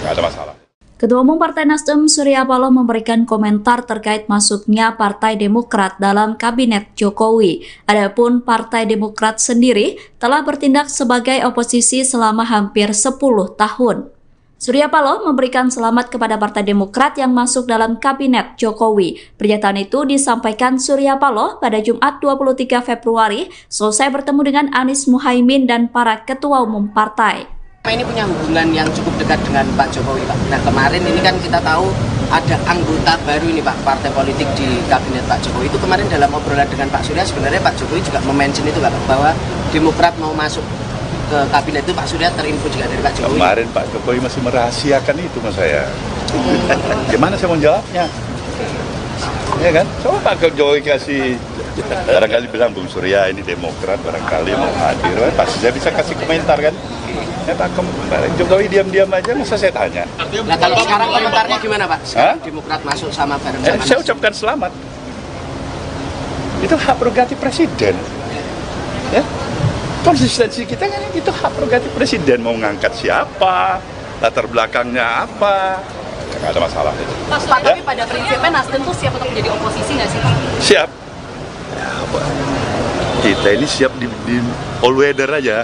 nggak ada masalah. Ketua Umum Partai Nasdem Surya Paloh memberikan komentar terkait masuknya Partai Demokrat dalam Kabinet Jokowi. Adapun Partai Demokrat sendiri telah bertindak sebagai oposisi selama hampir 10 tahun. Surya Paloh memberikan selamat kepada Partai Demokrat yang masuk dalam Kabinet Jokowi. Pernyataan itu disampaikan Surya Paloh pada Jumat 23 Februari selesai bertemu dengan Anies Muhaimin dan para ketua umum partai. Ini punya hubungan yang cukup dekat dengan Pak Jokowi, Pak. Nah, kemarin ini kan kita tahu ada anggota baru ini, Pak, partai politik di Kabinet Pak Jokowi. Itu kemarin dalam obrolan dengan Pak Surya, sebenarnya Pak Jokowi juga mention itu, Pak, bahwa Demokrat mau masuk ke Kabinet itu. Pak Surya terinfo juga dari Pak Jokowi. Kemarin Pak Jokowi masih merahasiakan itu mas saya. Gimana saya mau jawabnya? Ya kan? Coba Pak Jokowi kasih, barangkali bilang Bung Surya ini Demokrat, barangkali mau hadir, pasti saya bisa kasih komentar kan? Ya Pak Jokowi diam-diam aja, masa saya tanya. Nah kalau sekarang komentarnya gimana Pak? Sekarang Demokrat masuk sama bareng-bareng. Saya ucapkan selamat. Itu hak prerogatif presiden. Ya. Konsistensi kita kan itu hak prerogatif presiden, mau ngangkat siapa, latar belakangnya apa, nggak ada masalah itu. Pak, tapi pada prinsipnya Nasdem tuh siap untuk menjadi oposisi nggak sih Pak? Siap. Ya, apa? Kita ini siap di all weather aja.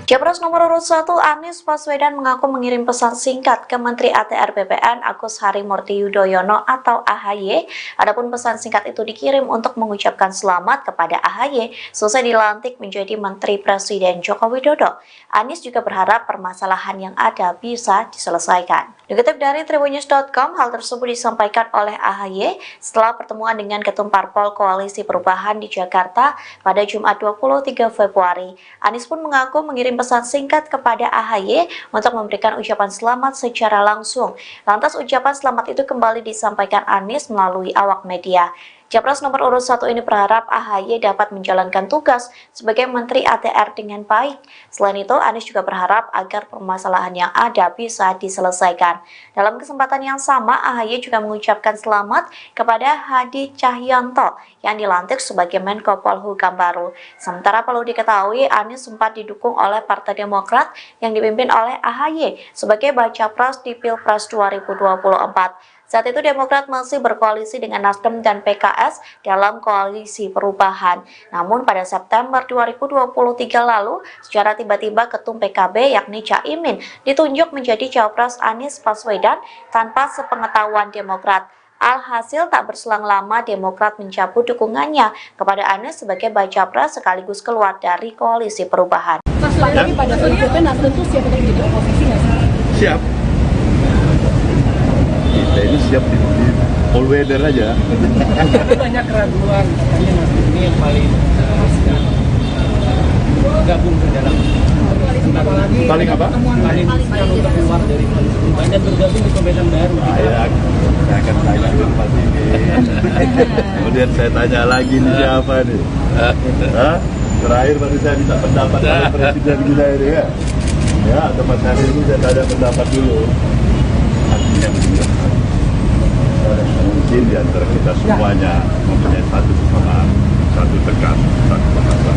Capres nomor urut 1 Anies Baswedan mengaku mengirim pesan singkat ke Menteri ATR BPN Agus Harimurti Yudhoyono atau AHY. Adapun pesan singkat itu dikirim untuk mengucapkan selamat kepada AHY selesai dilantik menjadi Menteri Presiden Joko Widodo. Anies juga berharap permasalahan yang ada bisa diselesaikan. Dikutip dari Tribunnews.com, hal tersebut disampaikan oleh AHY setelah pertemuan dengan Ketum Parpol Koalisi Perubahan di Jakarta pada Jumat 23 Februari. Anies pun mengaku mengirim pesan singkat kepada AHY untuk memberikan ucapan selamat secara langsung. Lantas ucapan selamat itu kembali disampaikan Anies melalui awak media. Capres nomor urut 1 ini berharap AHY dapat menjalankan tugas sebagai Menteri ATR dengan baik. Selain itu, Anies juga berharap agar permasalahan yang ada bisa diselesaikan. Dalam kesempatan yang sama, AHY juga mengucapkan selamat kepada Hadi Cahyanto yang dilantik sebagai Menko Polhukam baru. Sementara perlu diketahui, Anies sempat didukung oleh Partai Demokrat yang dipimpin oleh AHY sebagai baca pres di Pilpres 2024. Saat itu Demokrat masih berkoalisi dengan Nasdem dan PKS dalam koalisi perubahan. Namun pada September 2023 lalu, secara tiba-tiba Ketum PKB yakni Caimin ditunjuk menjadi Cawapres Anies Baswedan tanpa sepengetahuan Demokrat. Alhasil tak berselang lama Demokrat mencabut dukungannya kepada Anies sebagai baca pres sekaligus keluar dari koalisi perubahan. Mas, tapi pada prinsipnya Nasdem tuh siap untuk menjadi oposisi nggak sih? Siap. Kita ini siap di all weather aja. Tapi banyak keraguan katanya Nasdem ini yang paling gabung ke dalam Paling apa? paling untuk keluar dari koalisi perubahan dan bergabung di pemerintahan baru. Saya akan tanya ke Pak Tini. Kemudian saya tanya lagi nih siapa nih? Hah? Terakhir baru saya minta pendapat oleh Presiden kita ini ya. Ya, atau Mas Hari ini saya tanya pendapat dulu. Artinya mungkin di antara kita semuanya mempunyai satu kesamaan, satu tegas, satu bahasa.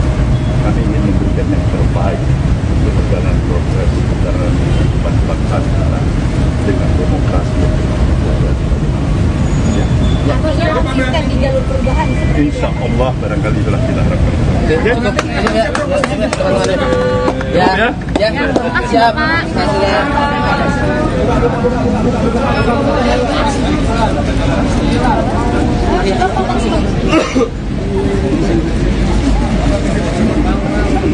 Kami ingin memberikan yang terbaik untuk perjalanan progres perjalanan kehidupan bangsa kita dengan demokrasi yang berkelanjutan. Ya. Di jalur perubahan. Insya Allah barangkali itulah kita harapkan. Ya, siap.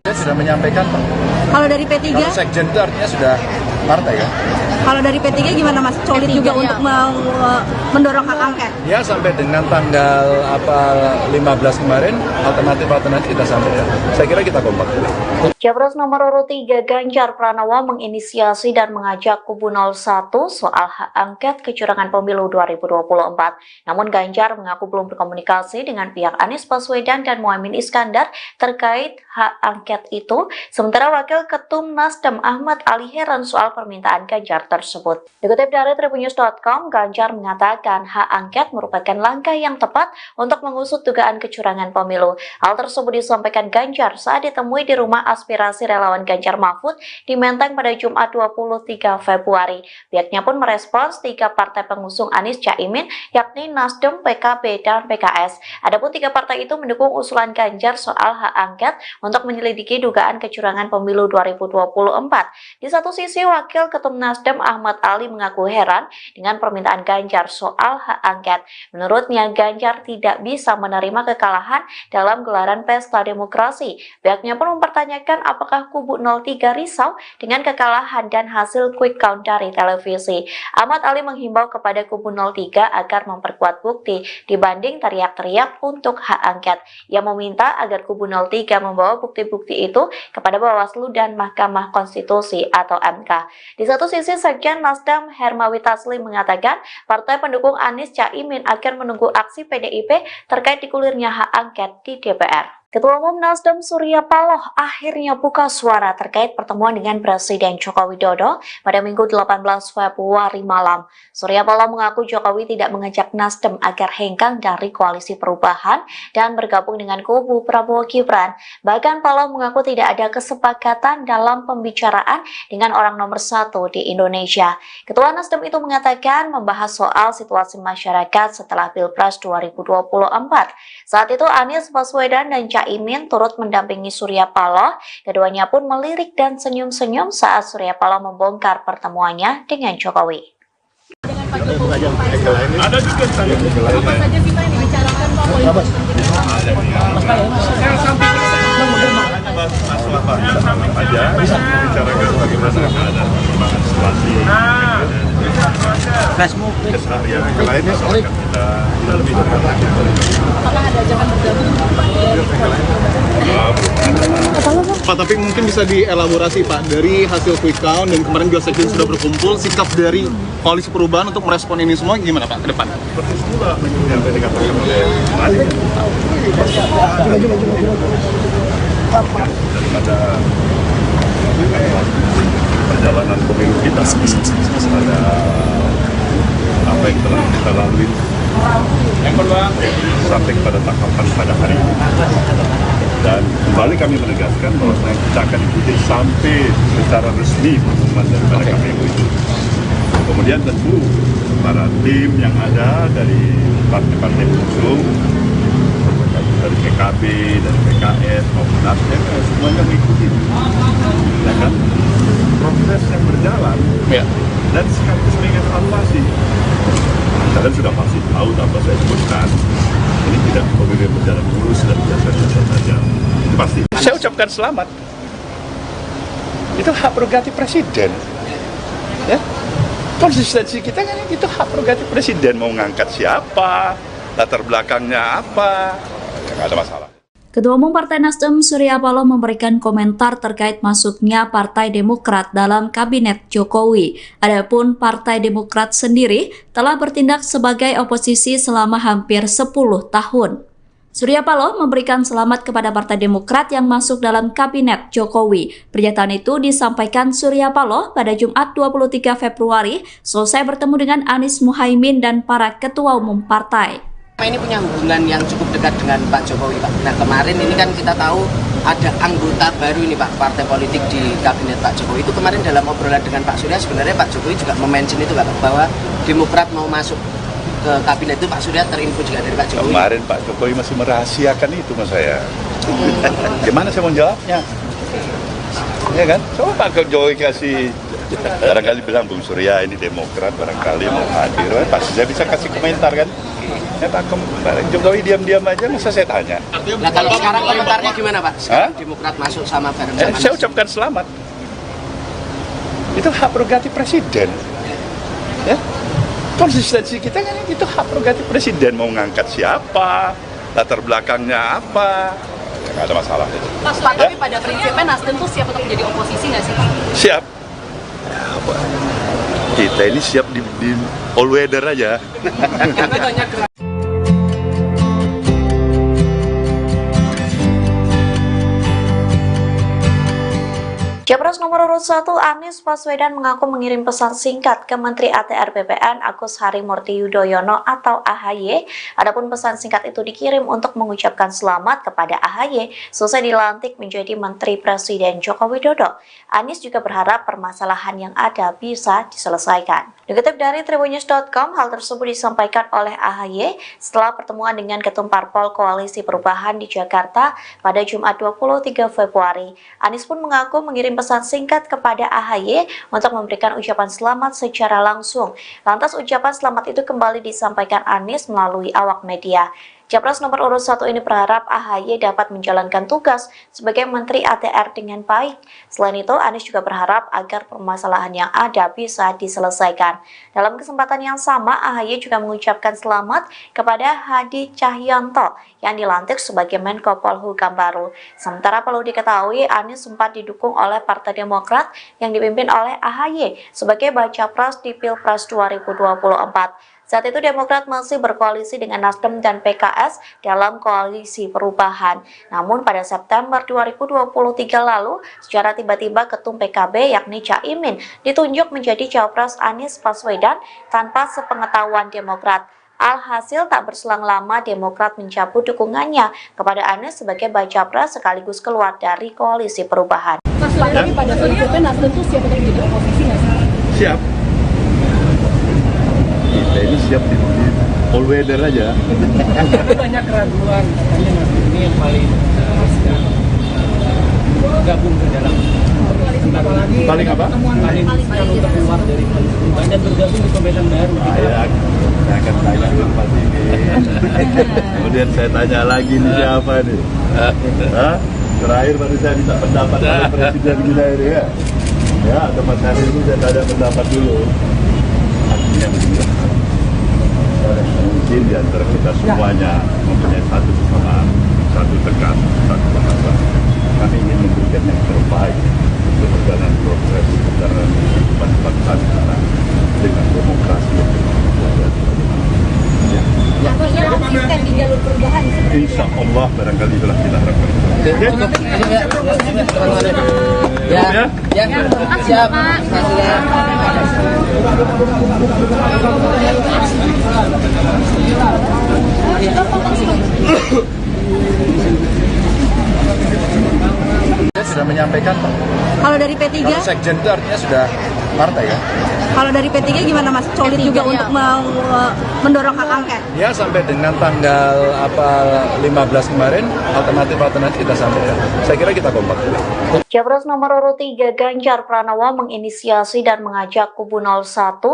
Saya sudah menyampaikan Pak. Kalau dari P3? Kalau sekjen itu artinya sudah partai kan? Kalau dari P3 gimana Mas? Solid juga untuk mendorong hak angket? Ya sampai dengan tanggal 15 kemarin alternatif kita sampaikan. Saya kira kita kompak. Capres nomor urut 3 Ganjar Pranowo menginisiasi dan mengajak kubu 01 soal hak angket kecurangan pemilu 2024. Namun Ganjar mengaku belum berkomunikasi dengan pihak Anies Baswedan dan Muhaimin Iskandar terkait hak angket itu. Sementara Wakil Ketum Nasdem Ahmad Ali heran soal permintaan Ganjar tersebut. Dikutip dari Tribunnews.com, Ganjar mengatakan hak angket merupakan langkah yang tepat untuk mengusut dugaan kecurangan pemilu. Hal tersebut disampaikan Ganjar saat ditemui di rumah aspirasi relawan Ganjar Mahfud di Menteng pada Jumat 23 Februari. Pihaknya pun merespons 3 partai pengusung Anies Caimin yakni Nasdem, PKB, dan PKS. Adapun 3 partai itu mendukung usulan Ganjar soal hak angket untuk menyelidiki dugaan kecurangan pemilu 2024. Di satu sisi, Wakil Ketum Nasdem Ahmad Ali mengaku heran dengan permintaan Ganjar soal hak angket. Menurutnya, Ganjar tidak bisa menerima kekalahan dalam gelaran pesta demokrasi. Pihaknya pun mempertanyakan apakah kubu 03 risau dengan kekalahan dan hasil quick count dari televisi. Ahmad Ali menghimbau kepada kubu 03 agar memperkuat bukti dibanding teriak-teriak untuk hak angket. Ia meminta agar kubu 03 membawa bukti-bukti itu kepada Bawaslu dan Mahkamah Konstitusi atau MK. Di satu sisi, Sekjen Nasdem Hermawi Taslim mengatakan partai pendukung Anies Caimin akan menunggu aksi PDIP terkait digulirnya hak angket di DPR. Ketua Umum Nasdem Surya Paloh akhirnya buka suara terkait pertemuan dengan Presiden Joko Widodo pada Minggu 18 Februari malam. Surya Paloh mengaku Jokowi tidak mengajak Nasdem agar hengkang dari koalisi perubahan dan bergabung dengan kubu Prabowo Gibran. Bahkan Paloh mengaku tidak ada kesepakatan dalam pembicaraan dengan orang nomor satu di Indonesia. Ketua Nasdem itu mengatakan membahas soal situasi masyarakat setelah Pilpres 2024. Saat itu Anies Baswedan dan Caimin turut mendampingi Surya Paloh. Keduanya pun melirik dan senyum-senyum saat Surya Paloh membongkar pertemuannya dengan Jokowi. Dengan Pak Jokowi, ada juga saya. Apa saja sih Pak yang dibicarakan Pak? Masalah Pak aja, bicarakan bagaimana ada perkembangan situasi. Facebook. Keseharian yang lainnya soal kita lebih Apakah ada ajakan bergabung Pak? Pak, tapi mungkin bisa dielaborasi Pak, dari hasil quick count dan kemarin juga sekjen sudah berkumpul, sikap dari koalisi perubahan untuk merespon ini semua gimana Pak ke depan? seperti semula yang tadi dikatakan oleh Malik daripada perjalanan pemilu kita pada apa yang telah kita lalui sampai pada tahapan pada hari ini. Dan kembali kami menegaskan bahwa kita akan ikuti sampai secara resmi pengumuman daripada KPU itu. Kemudian tentu para tim yang ada dari partai-partai pengusung, dari PKB, dari PKS maupun Nasdem, semuanya mengikuti. Ya kan? Proses yang berjalan dan sekaligus mengevaluasi. Kalian sudah pasti tahu tanpa saya sebutkan. Ini tidak pemilu berjalan mulus dan biasa-biasa saja. Pasti. Saya ucapkan selamat. Itu hak prerogatif presiden. Ya. Konsistensi kita kan itu hak prerogatif presiden, mau ngangkat siapa, latar belakangnya apa, nggak ada masalah. Ketua Umum Partai Nasdem Surya Paloh memberikan komentar terkait masuknya Partai Demokrat dalam Kabinet Jokowi. Adapun Partai Demokrat sendiri telah bertindak sebagai oposisi selama hampir 10 tahun. Surya Paloh memberikan selamat kepada Partai Demokrat yang masuk dalam Kabinet Jokowi. Pernyataan itu disampaikan Surya Paloh pada Jumat 23 Februari selesai bertemu dengan Anies Muhaimin dan para ketua umum partai. Ini punya hubungan yang cukup dekat dengan Pak Jokowi, Pak. Nah, kemarin ini kan kita tahu ada anggota baru ini, Pak, partai politik di Kabinet Pak Jokowi. Itu kemarin dalam obrolan dengan Pak Surya, sebenarnya Pak Jokowi juga mention itu, Pak, bahwa Demokrat mau masuk ke Kabinet itu. Pak Surya terinfo juga dari Pak Jokowi. Kemarin Pak Jokowi masih merahasiakan itu mas saya. Gimana saya mau jawabnya? Ya kan? Coba Pak Jokowi kasih, barangkali bilang Bung Surya ini Demokrat, barangkali mau hadir, pasti saya bisa kasih komentar kan? Ya Pak Jokowi diam-diam aja, masa saya tanya. Nah kalau sekarang komentarnya gimana Pak? Sekarang Demokrat masuk sama bareng sama saya ucapkan selamat. Itu hak prerogatif presiden. Ya. Konsistensi kita kan itu hak prerogatif presiden, mau ngangkat siapa, latar belakangnya apa, nggak ada masalah. Pak, tapi pada prinsipnya Nasdem tuh siap untuk menjadi oposisi nggak sih Pak? Siap. Kita ini siap di all weather aja. Capres nomor urut 1 Anies Baswedan mengaku mengirim pesan singkat ke Menteri ATR BPN Agus Harimurti Yudhoyono atau AHY. Adapun pesan singkat itu dikirim untuk mengucapkan selamat kepada AHY selesai dilantik menjadi Menteri Presiden Joko Widodo. Anies juga berharap permasalahan yang ada bisa diselesaikan. Dikutip dari Tribunnews.com, hal tersebut disampaikan oleh AHY setelah pertemuan dengan Ketum Parpol Koalisi Perubahan di Jakarta pada Jumat 23 Februari. Anies pun mengaku mengirim pesan singkat kepada AHY untuk memberikan ucapan selamat secara langsung. Lantas ucapan selamat itu kembali disampaikan Anies melalui awak media. Capres nomor urut 1 ini berharap AHY dapat menjalankan tugas sebagai Menteri ATR dengan baik. Selain itu, Anies juga berharap agar permasalahan yang ada bisa diselesaikan. Dalam kesempatan yang sama, AHY juga mengucapkan selamat kepada Hadi Cahyanto yang dilantik sebagai Menko Polhukam baru. Sementara perlu diketahui, Anies sempat didukung oleh Partai Demokrat yang dipimpin oleh AHY sebagai baca pres di Pilpres 2024. Saat itu Demokrat masih berkoalisi dengan Nasdem dan PKS dalam koalisi perubahan. Namun pada September 2023 lalu, secara tiba-tiba Ketum PKB yakni Caimin ditunjuk menjadi Cawapres Anies Baswedan tanpa sepengetahuan Demokrat. Alhasil tak berselang lama Demokrat mencabut dukungannya kepada Anies sebagai baca pres sekaligus keluar dari koalisi perubahan. Mas, tapi pada berikutnya Nasdem tuh siap untuk jadi oposisi nggak sih? Siap. Kita ini siap di all weather aja. Ada banyak keraguan katanya Nasdem ini yang paling gabung ke dalam Paling apa? Paling untuk keluar dari koalisi perubahan dan bergabung di pemerintahan baru. Saya akan tanya ke Pak ini. Kemudian saya tanya lagi nih siapa nih? Hah? Terakhir baru saya minta pendapat oleh Presiden kita ini ya. Ya, atau Mas Hari ini saya tanya pendapat dulu. Artinya begini. Mungkin di antara kita semuanya mempunyai satu kesamaan, satu tekan, satu bahasa. Kami ingin memberikan yang terbaik untuk perjalanan progres perjalanan kehidupan bangsa kita dengan demokrasi yang berkualitas. Artinya konsisten di jalur perubahan. Insya Allah barangkali itulah kita harapkan. Ya, siap. Sudah menyampaikan Pak. Kalau dari P3? Kalau sekjen itu artinya sudah partai ya. Kalau dari P3 gimana Mas? Solid juga untuk mendorong hak angket? Ya sampai dengan tanggal 15 kemarin alternatif kita sampaikan. Saya kira kita kompak. Capres nomor urut 3 Ganjar Pranowo menginisiasi dan mengajak kubu 01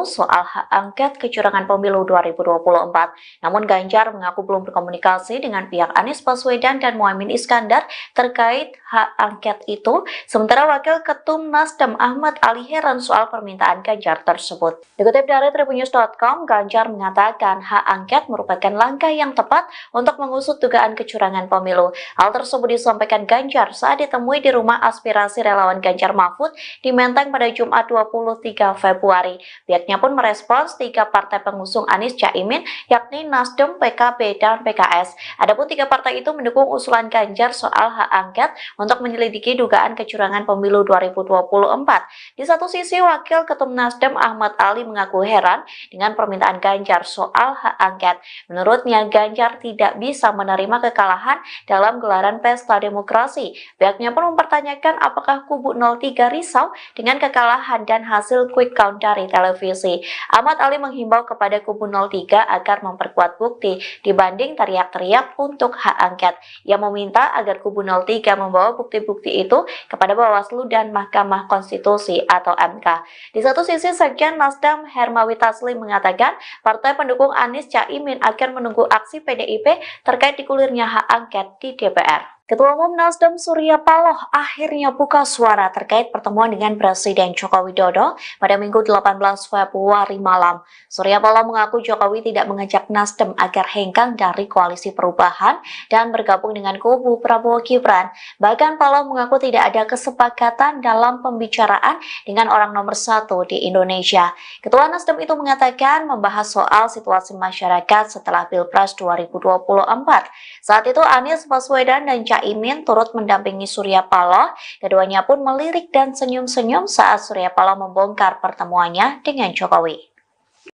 soal hak angket kecurangan pemilu 2024. Namun Ganjar mengaku belum berkomunikasi dengan pihak Anies Baswedan dan Muhaimin Iskandar terkait hak angket itu. Sementara Wakil Ketum Nasdem Ahmad Ali heran soal permintaan Ganjar tersebut. Dikutip dari Tribunnews.com, Ganjar mengatakan hak angket merupakan langkah yang tepat untuk mengusut dugaan kecurangan pemilu. Hal tersebut disampaikan Ganjar saat ditemui di rumah aspirasi relawan Ganjar Mahfud di Menteng pada Jumat 23 Februari. Pihaknya pun merespons 3 partai pengusung Anies Caimin yakni Nasdem, PKB, dan PKS. Adapun 3 partai itu mendukung usulan Ganjar soal hak angket untuk menyelidiki dugaan kecurangan pemilu 2024. Di satu sisi, Wakil Ketum Nasdem Ahmad Ali mengaku heran dengan permintaan Ganjar soal hak angket. Menurutnya, Ganjar tidak bisa menerima kekalahan dalam gelaran pesta demokrasi. Pihaknya pun mempertanyakan apakah kubu 03 risau dengan kekalahan dan hasil quick count dari televisi. Ahmad Ali menghimbau kepada kubu 03 agar memperkuat bukti dibanding teriak-teriak untuk hak angket. Ia meminta agar kubu 03 membawa bukti-bukti itu kepada Bawaslu dan Mahkamah Konstitusi atau MK. Di satu sisi, Sekjen Nasdem Hermawi Taslim mengatakan partai pendukung Anies Caimin akan menunggu aksi PDIP terkait digulirnya hak angket di DPR. Ketua Umum Nasdem Surya Paloh akhirnya buka suara terkait pertemuan dengan Presiden Joko Widodo pada Minggu 18 Februari malam. Surya Paloh mengaku Jokowi tidak mengajak Nasdem agar hengkang dari koalisi perubahan dan bergabung dengan kubu Prabowo Gibran. Bahkan Paloh mengaku tidak ada kesepakatan dalam pembicaraan dengan orang nomor 1 di Indonesia. Ketua Nasdem itu mengatakan membahas soal situasi masyarakat setelah Pilpres 2024. Saat itu Anies Baswedan dan Caimin turut mendampingi Surya Paloh. Keduanya pun melirik dan senyum-senyum saat Surya Paloh membongkar pertemuannya dengan Jokowi.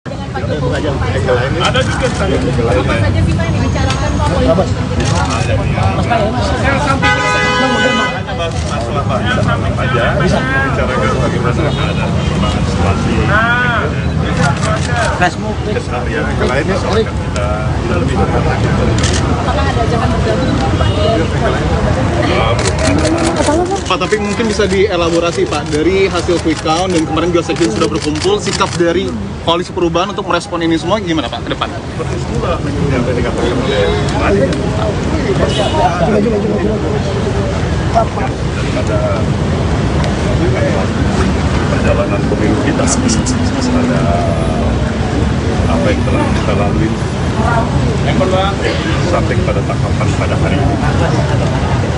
Dengan Pak Jokowi, ada juga apa saja sih Pak yang dibicarakan Pak politik? Masalah banyak aja bicarakan bagaimana ada perkembangan situasi keseharian yang lainnya soal kita lebih Apakah ada ajakan bergabung Pak, tapi mungkin bisa dielaborasi Pak, dari hasil quick count dan kemarin juga sekjen sudah berkumpul, sikap dari koalisi perubahan untuk merespon ini semua gimana Pak ke depan? seperti itulah yang tadi dikatakan oleh daripada perjalanan pemilu kita, ada apa yang telah kita lalui sampai pada tahapan pada hari ini.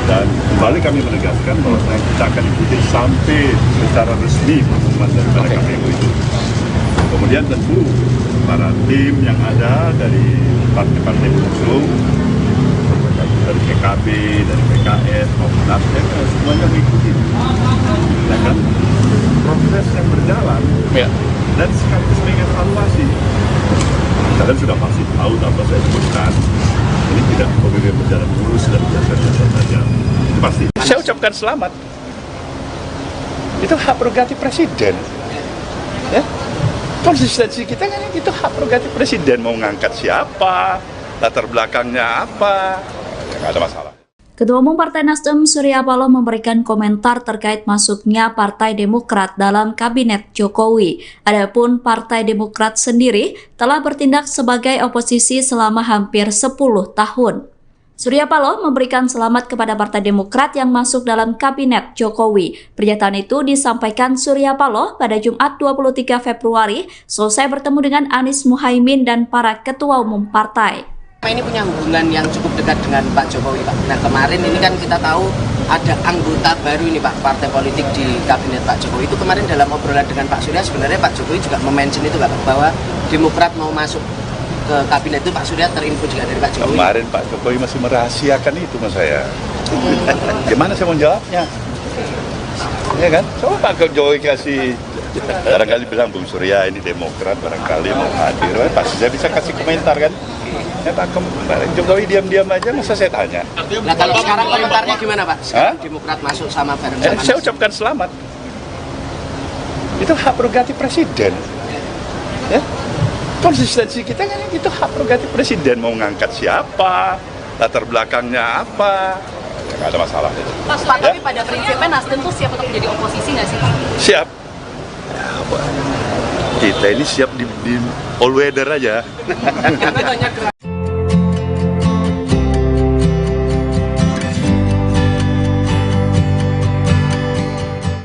Dan kembali kami menegaskan bahwa kita akan ikuti sampai secara resmi pengumuman daripada KPU itu. Kemudian tentu para tim yang ada dari partai-partai pengusung, dari PKB, dari PKS maupun Nasdem, semuanya mengikuti. Ya kan? Proses yang berjalan dan sekaligus mengevaluasi. Kalian sudah pasti tahu apa saya sebutkan. Ini tidak pemilu berjalan mulus dan biasa-biasa saja. Pasti. Saya ucapkan selamat. Itu hak prerogatif presiden. Ya? Konsistensi kita kan itu hak prerogatif presiden, mau ngangkat siapa, latar belakangnya apa, nggak ada masalah. Ketua Umum Partai Nasdem Surya Paloh memberikan komentar terkait masuknya Partai Demokrat dalam Kabinet Jokowi. Adapun Partai Demokrat sendiri telah bertindak sebagai oposisi selama hampir 10 tahun. Surya Paloh memberikan selamat kepada Partai Demokrat yang masuk dalam Kabinet Jokowi. Pernyataan itu disampaikan Surya Paloh pada Jumat 23 Februari selesai bertemu dengan Anies Muhaimin dan para ketua umum partai. Ini punya hubungan yang cukup dekat dengan Pak Jokowi, Pak. Nah, kemarin ini kan kita tahu ada anggota baru ini, Pak, partai politik di Kabinet Pak Jokowi. Itu kemarin dalam obrolan dengan Pak Surya, sebenarnya Pak Jokowi juga mention itu, Pak, bahwa Demokrat mau masuk ke Kabinet itu. Pak Surya terinfo juga dari Pak Jokowi. Kemarin Pak Jokowi masih merahasiakan itu mas saya. Gimana saya mau jawabnya? Ya kan? Coba Pak Jokowi kasih, barangkali bilang Bung Surya ini Demokrat, barangkali mau hadir, pasti saya bisa kasih komentar kan? Ya Pak Jokowi diam-diam aja, masa saya tanya. Nah kalau sekarang komentarnya gimana Pak? Sekarang Demokrat masuk sama bareng sama saya ucapkan selamat. Itu hak prerogatif presiden. Ya? Konsistensi kita kan itu hak prerogatif presiden, mau ngangkat siapa, latar belakangnya apa, nggak ada masalah. Pak, tapi pada prinsipnya Nasdem tuh siap untuk menjadi oposisi nggak sih Pak? Siap. Kita ini siap di all weather aja.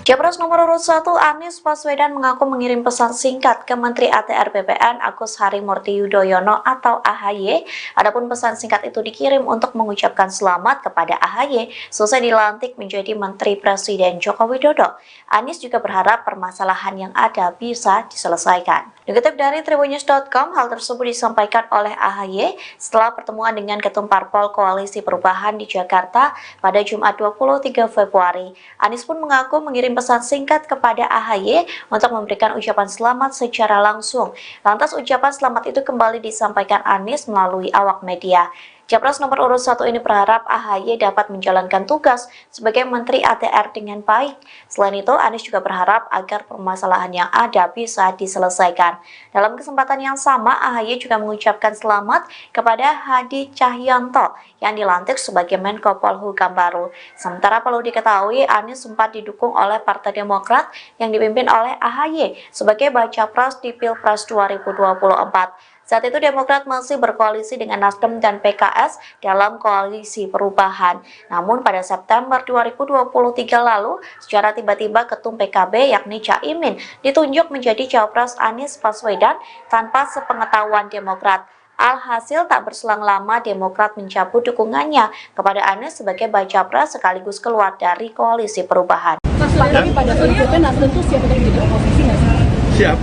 Capres nomor urut 1 Anies Baswedan mengaku mengirim pesan singkat ke Menteri ATR BPN Agus Harimurti Yudhoyono atau AHY. Adapun pesan singkat itu dikirim untuk mengucapkan selamat kepada AHY selesai dilantik menjadi Menteri Presiden Joko Widodo. Anies juga berharap permasalahan yang ada bisa diselesaikan. Dikutip dari Tribunnews.com, hal tersebut disampaikan oleh AHY setelah pertemuan dengan Ketum Parpol Koalisi Perubahan di Jakarta pada Jumat 23 Februari. Anies pun mengaku mengirim pesan singkat kepada AHY untuk memberikan ucapan selamat secara langsung. Lantas ucapan selamat itu kembali disampaikan Anies melalui awak media. Capres nomor urut 1 ini berharap AHY dapat menjalankan tugas sebagai Menteri ATR dengan baik. Selain itu, Anies juga berharap agar permasalahan yang ada bisa diselesaikan. Dalam kesempatan yang sama, AHY juga mengucapkan selamat kepada Hadi Cahyanto yang dilantik sebagai Menko Polhukam baru. Sementara perlu diketahui, Anies sempat didukung oleh Partai Demokrat yang dipimpin oleh AHY sebagai baca pres di Pilpres 2024. Saat itu Demokrat masih berkoalisi dengan Nasdem dan PKS dalam koalisi perubahan. Namun pada September 2023 lalu, secara tiba-tiba Ketum PKB yakni Caimin ditunjuk menjadi Cawapres Anies Baswedan tanpa sepengetahuan Demokrat. Alhasil tak berselang lama Demokrat mencabut dukungannya kepada Anies sebagai baca pres sekaligus keluar dari koalisi perubahan. Mas, tapi pada prinsipnya Nasdem tuh siap untuk menjadi oposisi nggak sih? Siap.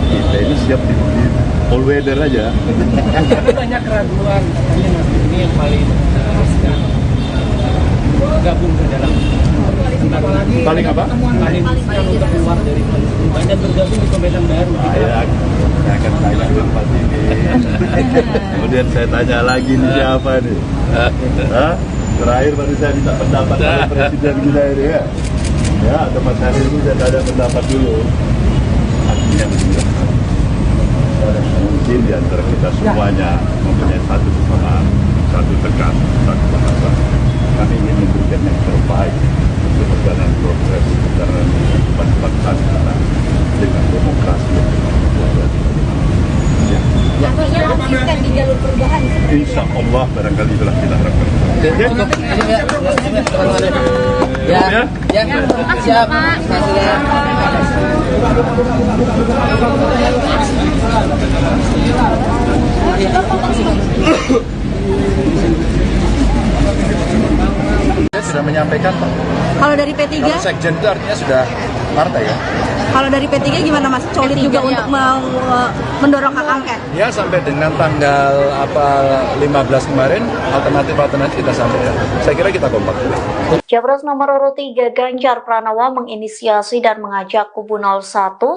Kita ini siap di all weather aja. Tapi banyak keraguan katanya Nasdem ini yang paling gabung ke dalam paling apa? Paling untuk keluar dari koalisi perubahan dan bergabung di pemerintahan baru. Saya akan tanya tempat ini. Kemudian saya tanya lagi nih siapa nih? Terakhir baru saya minta pendapat oleh Presiden kita ini ya. Ya, atau Mas Hari ini saya ada pendapat dulu. Artinya mungkin di antara kita semuanya mempunyai satu kesamaan, satu tegas, satu bahasa. Kami ingin memberikan yang terbaik untuk perjalanan progres perjalanan kehidupan bangsa kita dengan demokrasi yang berkualitas. Artinya konsisten di jalur perubahan. Insya Allah barangkali itulah kita harapkan. Siap. Saya sudah menyampaikan Pak. Kalau dari P3? Kalau sekjen itu artinya sudah partai ya. Kalau dari P3 gimana Mas? Solid juga untuk mendorong hak angket? Ya sampai dengan tanggal 15 kemarin alternatif kita sampaikan. Saya kira kita kompak. Capres nomor urut 3 Ganjar Pranowo menginisiasi dan mengajak kubu 01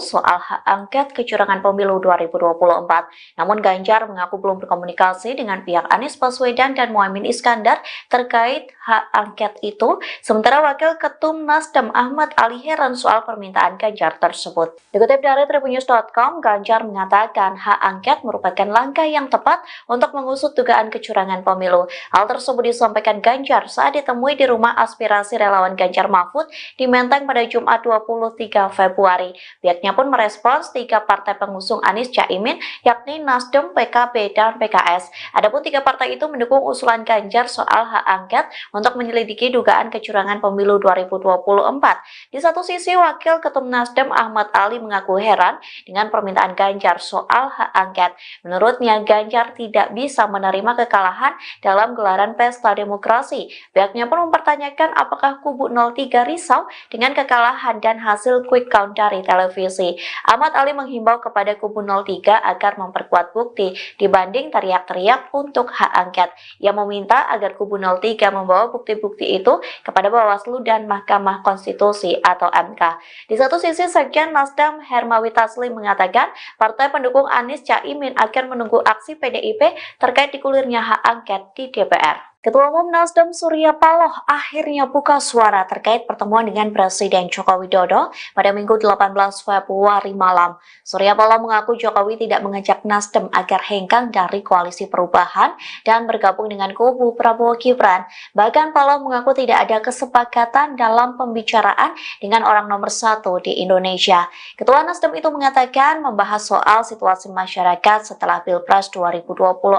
soal hak angket kecurangan pemilu 2024. Namun Ganjar mengaku belum berkomunikasi dengan pihak Anies Baswedan dan Muhaimin Iskandar terkait hak angket itu. Sementara Wakil Ketum Nasdem Ahmad Ali heran soal permintaan Ganjar tersebut. Dikutip dari tribunnews.com, Ganjar mengatakan hak angket merupakan langkah yang tepat untuk mengusut dugaan kecurangan pemilu. Hal tersebut disampaikan Ganjar saat ditemui di rumah aspirasi relawan Ganjar Mahfud di Menteng pada Jumat 23 Februari. Pihaknya pun merespons 3 partai pengusung Anies Caimin, yakni Nasdem, PKB, dan PKS. Adapun 3 partai itu mendukung usulan Ganjar soal hak angket untuk menyelidiki dugaan kecurangan pemilu 2024. Di satu sisi, Wakil Ketum Nasdem Ahmad Ali mengaku heran dengan permintaan Ganjar soal hak angket. Menurutnya, Ganjar tidak bisa menerima kekalahan dalam gelaran pesta demokrasi. Pihaknya pun mempertanyakan apakah kubu 03 risau dengan kekalahan dan hasil quick count dari televisi. Ahmad Ali menghimbau kepada kubu 03 agar memperkuat bukti dibanding teriak-teriak untuk hak angket. Ia meminta agar kubu 03 membawa bukti-bukti itu kepada Bawaslu dan Mahkamah Konstitusi atau MK. Di satu sisi, Sekjen Nasdem Hermawi Taslim mengatakan partai pendukung Anies Caimin akan menunggu aksi PDIP terkait digulirnya hak angket di DPR. Ketua Umum Nasdem Surya Paloh akhirnya buka suara terkait pertemuan dengan Presiden Joko Widodo pada Minggu 18 Februari malam. Surya Paloh mengaku Jokowi tidak mengajak Nasdem agar hengkang dari koalisi perubahan dan bergabung dengan kubu Prabowo Gibran. Bahkan Paloh mengaku tidak ada kesepakatan dalam pembicaraan dengan orang nomor 1 di Indonesia. Ketua Nasdem itu mengatakan membahas soal situasi masyarakat setelah Pilpres 2024.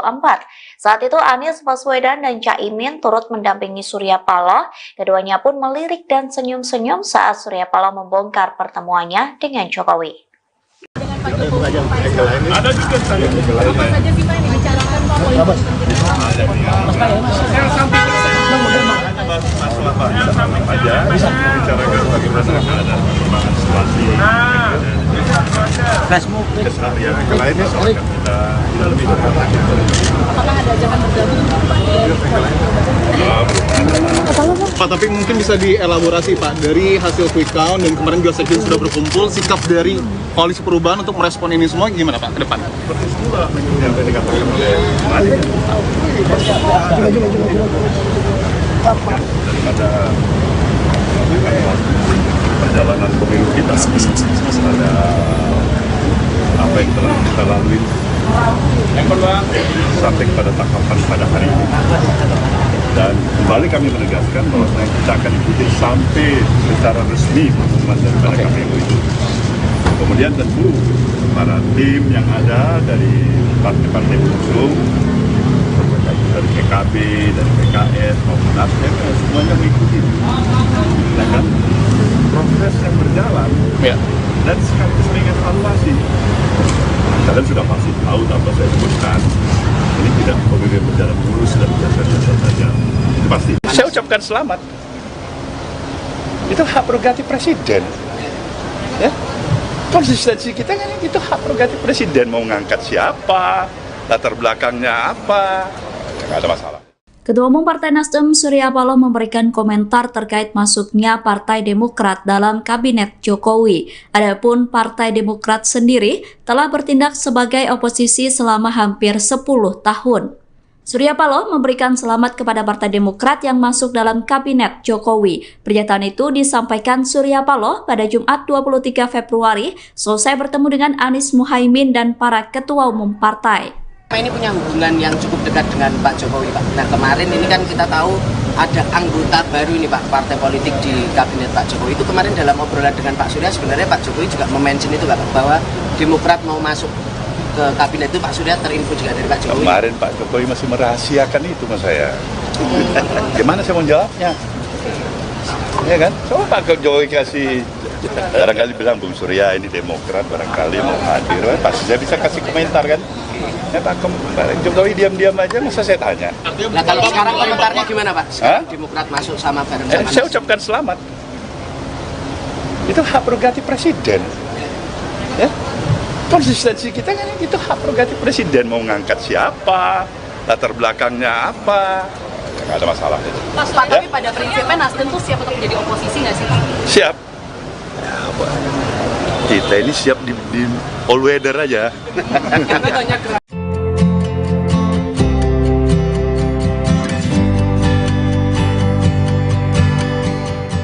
Saat itu Anies Baswedan dan Caimin turut mendampingi Surya Paloh. Keduanya pun melirik dan senyum-senyum saat Surya Paloh membongkar pertemuannya dengan Jokowi. Dengan Pak Jokowi, ada juga saya. Apa saja sih Pak yang dibicarakan Pak? Masalah banyak aja bisa membicarakan bagaimana ada perkembangan situasi keseharian yang lainnya soal kita lebih Apakah ada ajakan bergabung Pak, tapi mungkin bisa dielaborasi Pak, dari hasil quick count dan kemarin juga Sekjen sudah berkumpul, sikap dari koalisi perubahan untuk merespon ini semua gimana Pak ke depan? seperti itulah yang tadi dikatakan oleh Madi daripada perjalanan pemilu kita ada apa yang telah kita lalui sampai pada tahapan pada hari ini, dan kembali kami menegaskan bahwa kita akan ikuti sampai secara resmi pengumuman daripada KPU itu. Kemudian tentu para tim yang ada dari partai-partai pengusung dari PKB, dari PKS maupun Nasdem semuanya mengikuti, ya kan? Proses yang berjalan dan sekaligus mengevaluasi. Kalian sudah pasti tahu tanpa saya sebutkan, ini tidak pemilu berjalan mulus dan biasa-biasa saja. Itu pasti. Saya ucapkan selamat. Itu hak prerogatif presiden. Ya, konsistensi kita kan itu hak prerogatif presiden, mau ngangkat siapa, latar belakangnya apa, nggak ada masalah. Ketua Umum Partai Nasdem Surya Paloh memberikan komentar terkait masuknya Partai Demokrat dalam Kabinet Jokowi. Adapun Partai Demokrat sendiri telah bertindak sebagai oposisi selama hampir 10 tahun. Surya Paloh memberikan selamat kepada Partai Demokrat yang masuk dalam Kabinet Jokowi. Pernyataan itu disampaikan Surya Paloh pada Jumat 23 Februari selesai bertemu dengan Anies Muhaimin dan para ketua umum partai. Ini punya hubungan yang cukup dekat dengan Pak Jokowi, Pak. Nah, kemarin ini kan kita tahu ada anggota baru ini, Pak, partai politik di Kabinet Pak Jokowi. Itu kemarin dalam obrolan dengan Pak Surya, sebenarnya Pak Jokowi juga mention itu, Pak, bahwa Demokrat mau masuk ke Kabinet itu. Pak Surya terinfo juga dari Pak Jokowi. Kemarin Pak Jokowi masih merahasiakan itu mas saya. Gimana saya mau jawabnya? Ya kan? Coba Pak Jokowi kasih, barangkali bilang Bung Surya ini Demokrat, barangkali mau hadir, pasti saya bisa kasih komentar kan? Ya Pak Jokowi diam-diam aja, masa saya tanya. Nah kalau sekarang komentarnya gimana Pak? Sekarang Demokrat masuk sama bareng-sama. Saya ucapkan selamat. Itu hak prerogatif presiden. Ya. Konsistensi kita kan itu hak prerogatif presiden, mau ngangkat siapa, latar belakangnya apa, nggak ada masalah itu. Pak, tapi pada prinsipnya Nasdem tuh siap untuk menjadi oposisi nggak sih Pak? Siap. Ya, apa? Kita ini siap di all weather aja.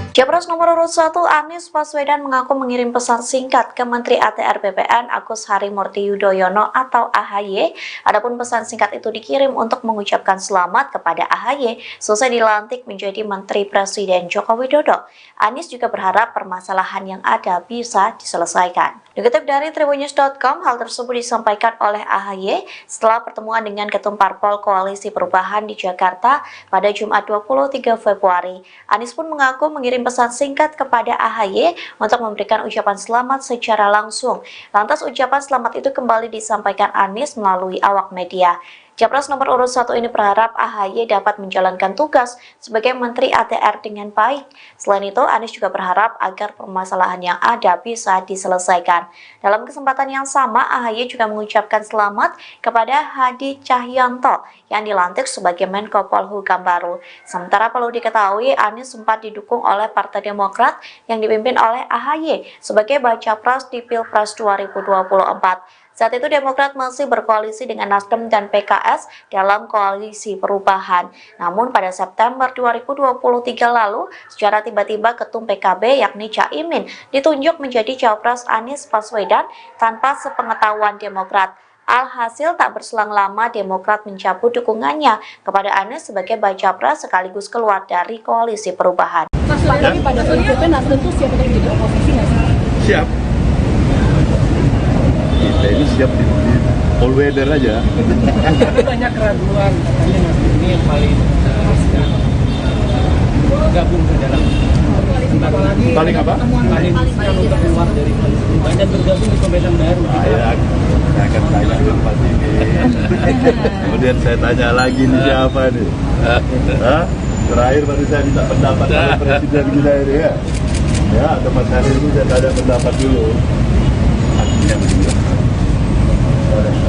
Capres nomor urut 1 Anies Baswedan mengaku mengirim pesan singkat ke Menteri ATR BPN Agus Harimurti Yudhoyono atau AHY. Adapun pesan singkat itu dikirim untuk mengucapkan selamat kepada AHY selesai dilantik menjadi Menteri Presiden Joko Widodo. Anies juga berharap permasalahan yang ada bisa diselesaikan. Dikutip dari Tribunnews.com, hal tersebut disampaikan oleh AHY setelah pertemuan dengan Ketum Parpol Koalisi Perubahan di Jakarta pada Jumat 23 Februari. Anies pun mengaku mengirim pesan singkat kepada AHY untuk memberikan ucapan selamat secara langsung. Lantas ucapan selamat itu kembali disampaikan Anies melalui awak media. Capres nomor urut 1 ini berharap AHY dapat menjalankan tugas sebagai Menteri ATR dengan baik. Selain itu, Anies juga berharap agar permasalahan yang ada bisa diselesaikan. Dalam kesempatan yang sama, AHY juga mengucapkan selamat kepada Hadi Cahyanto yang dilantik sebagai Menko Polhukam baru. Sementara perlu diketahui, Anies sempat didukung oleh Partai Demokrat yang dipimpin oleh AHY sebagai baca pres di Pilpres 2024. Saat itu Demokrat masih berkoalisi dengan Nasdem dan PKS dalam koalisi perubahan. Namun pada September 2023 lalu, secara tiba-tiba Ketum PKB yakni Caimin ditunjuk menjadi Cawapres Anies Baswedan tanpa sepengetahuan Demokrat. Alhasil tak berselang lama Demokrat mencabut dukungannya kepada Anies sebagai baca pres sekaligus keluar dari koalisi perubahan. Mas, tapi pada prinsipnya Nasdem tuh siap untuk menjadi oposisi nggak sih? Siap. Kita ini siap di all weather aja. Tapi banyak keraguan katanya Nasdem ini yang paling gabung ke dalam Paling apa? paling kalau keluar dari koalisi perubahan dan bergabung di pemerintahan baru. Saya akan tanya ke Pak Tini. Kemudian saya tanya lagi nih siapa nih? Hah? Terakhir baru saya minta pendapat oleh Presiden kita ini ya. Ya, atau Mas Hari ini saya tanya pendapat dulu. Artinya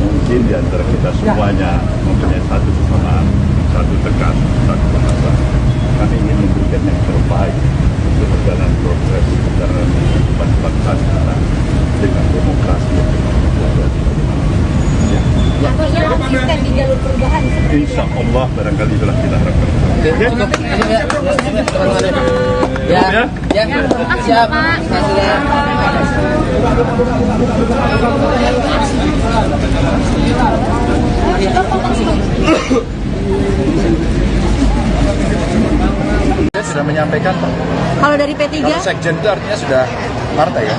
mungkin di antara kita semuanya mempunyai satu kesamaan, satu tekan, satu bahasa. Kami ingin memberikan yang terbaik untuk perjalanan progres perjalanan kehidupan bangsa kita dengan demokrasi yang berkualitas. Ya. Artinya konsisten di jalur perubahan. Insya Allah barangkali itulah kita harapkan. Ya, siap. Saya sudah menyampaikan Pak. Kalau dari P3, Kalau sekjen itu artinya sudah partai ya.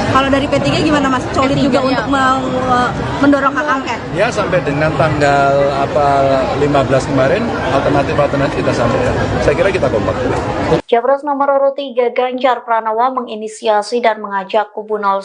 kalau dari P3 gimana Mas? Solid juga untuk mendorong hak angket. Ya sampai dengan tanggal 15 kemarin alternatif kita sampaikan. Saya kira kita kompak. Capres nomor urut 3 Ganjar Pranowo menginisiasi dan mengajak kubu 01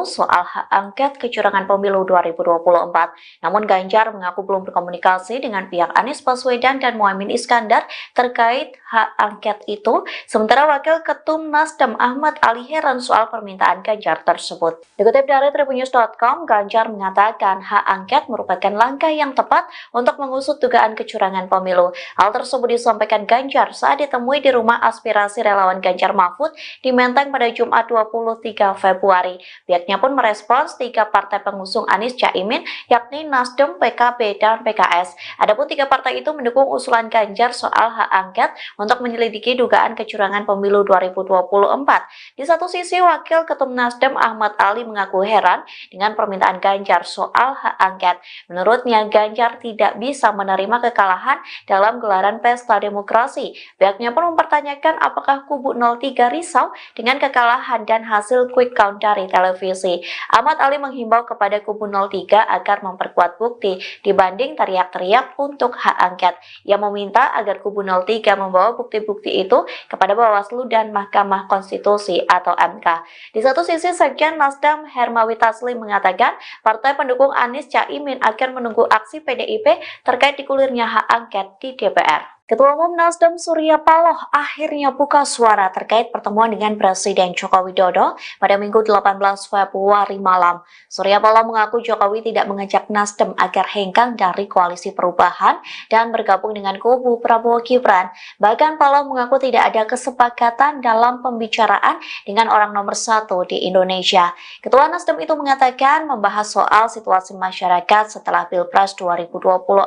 soal hak angket kecurangan pemilu 2024. Namun Ganjar mengaku belum berkomunikasi dengan pihak Anies Baswedan dan Muhaimin Iskandar terkait hak angket itu. Sementara Wakil Ketum Nasdem Ahmad Ali heran soal permintaan Ganjar tersebut. Dikutip dari Tribunnews.com, Ganjar mengatakan hak angket merupakan langkah yang tepat untuk mengusut dugaan kecurangan pemilu. Hal tersebut disampaikan Ganjar saat ditemui di rumah aspirasi relawan Ganjar Mahfud di Menteng pada Jumat 23 Februari. Pihaknya pun merespons 3 partai pengusung Anies Caimin yakni Nasdem, PKB, dan PKS. Adapun 3 partai itu mendukung usulan Ganjar soal hak angket untuk menyelidiki dugaan kecurangan pemilu 2024. Di satu sisi, Wakil Ketum Nasdem Ahmad Ali mengaku heran dengan permintaan Ganjar soal hak angket. Menurutnya, Ganjar tidak bisa menerima kekalahan dalam gelaran pesta demokrasi. Pihaknya pun mempertanyakan apakah kubu 03 risau dengan kekalahan dan hasil quick count dari televisi. Ahmad Ali menghimbau kepada kubu 03 agar memperkuat bukti dibanding teriak-teriak untuk hak angket. Ia meminta agar kubu 03 membawa bukti-bukti itu kepada Bawaslu dan Mahkamah Konstitusi atau MK. Di satu sisi, Sekjen Nasdem Hermawi Taslim mengatakan partai pendukung Anies Caimin akan menunggu aksi PDIP terkait digulirnya hak angket di DPR. Ketua Umum Nasdem Surya Paloh akhirnya buka suara terkait pertemuan dengan Presiden Joko Widodo pada Minggu 18 Februari malam. Surya Paloh mengaku Jokowi tidak mengajak Nasdem agar hengkang dari koalisi perubahan dan bergabung dengan kubu Prabowo Gibran. Bahkan Paloh mengaku tidak ada kesepakatan dalam pembicaraan dengan orang nomor satu di Indonesia. Ketua Nasdem itu mengatakan membahas soal situasi masyarakat setelah Pilpres 2024.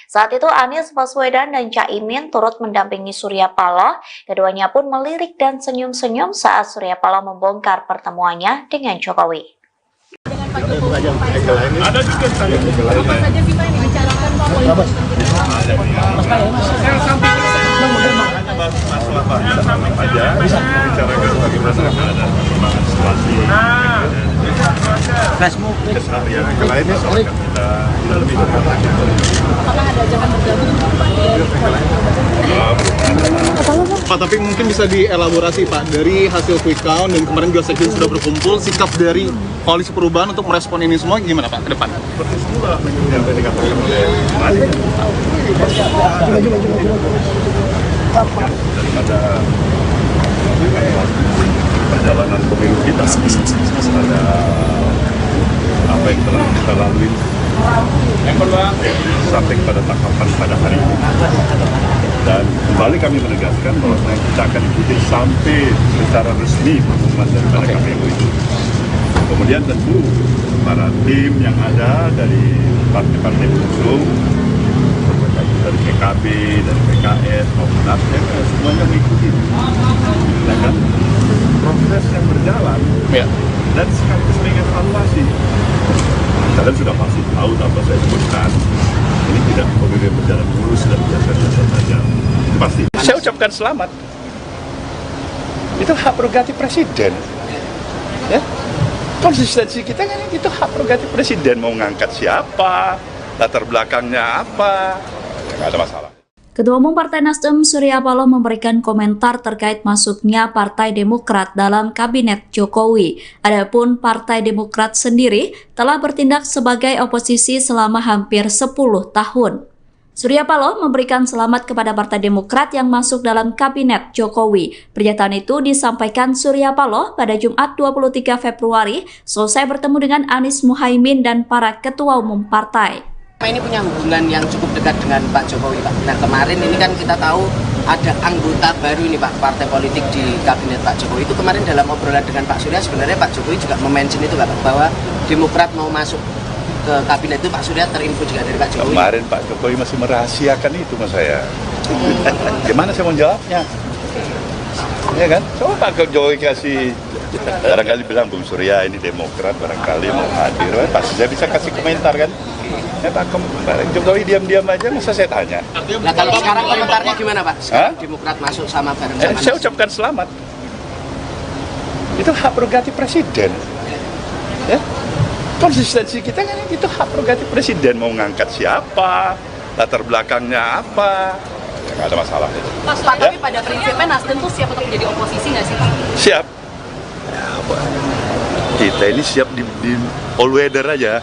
Saat itu Anies Baswedan dan Caimin turut mendampingi Surya Paloh. Keduanya pun melirik dan senyum-senyum saat Surya Paloh membongkar pertemuannya dengan Jokowi. Dengan Pak Jokowi, ada juga saya. Apa saja sih Pak yang dibicarakan Pak? Masalah Pak aja, bicarakan bagaimana ada perkembangan situasi. Keseharian yang lainnya soal kita lebih dekat. Apakah ada ajakan bergabung Pak, tapi mungkin bisa dielaborasi Pak, dari hasil quick count dan kemarin juga sekjen sudah berkumpul, sikap dari koalisi perubahan untuk merespon ini semua gimana Pak ke depan? Seperti semula yang tadi dikatakan oleh Mari. Daripada perjalanan pemilu kita, ada apa yang telah kita lalui sampai pada tahapan pada hari ini. Dan kembali kami menegaskan bahwa kita akan ikuti sampai secara resmi pengumuman daripada KPU itu. Kemudian tentu para tim yang ada dari partai-partai pengusung, dari PKB, dari PKS maupun Nasdem, semuanya mengikuti. Ya kan? Proses yang berjalan dan sekaligus mengevaluasi. Kalian sudah pasti tahu apa saya sebutkan. Ini tidak pemilu berjalan mulus dan biasa-biasa saja. Pasti. Saya ucapkan selamat. Itu hak prerogatif presiden. Ya. Konsistensi kita kan itu hak prerogatif presiden, mau ngangkat siapa, latar belakangnya apa, nggak ada masalah. Ketua Umum Partai Nasdem Surya Paloh memberikan komentar terkait masuknya Partai Demokrat dalam Kabinet Jokowi. Adapun Partai Demokrat sendiri telah bertindak sebagai oposisi selama hampir 10 tahun. Surya Paloh memberikan selamat kepada Partai Demokrat yang masuk dalam Kabinet Jokowi. Pernyataan itu disampaikan Surya Paloh pada Jumat 23 Februari selesai bertemu dengan Anies Muhaimin dan para ketua umum partai. Ini punya hubungan yang cukup dekat dengan Pak Jokowi, Pak. Nah, kemarin ini kan kita tahu ada anggota baru ini, Pak, partai politik di Kabinet Pak Jokowi. Itu kemarin dalam obrolan dengan Pak Surya, sebenarnya Pak Jokowi juga mention itu, Pak, bahwa Demokrat mau masuk ke Kabinet itu. Pak Surya terinfo juga dari Pak Jokowi. Kemarin Pak Jokowi masih merahasiakan itu mas saya. Gimana saya mau jawabnya? Ya kan? Coba Pak Jokowi kasih, barangkali bilang Bung Surya ini Demokrat, barangkali mau hadir, pasti saya bisa kasih komentar kan? Ya Pak Jokowi diam-diam aja, masa saya tanya. Nah kalau sekarang komentarnya gimana Pak? Sekarang Demokrat masuk sama bareng sama saya ucapkan selamat. Itu hak prerogatif presiden. Ya. Konsistensi kita kan itu hak prerogatif presiden, mau ngangkat siapa, latar belakangnya apa, nggak ada masalah itu. Pak, tapi pada prinsipnya Nasdem tuh siap untuk menjadi oposisi nggak sih Pak? Siap. Ya, kita ini siap di all weather aja.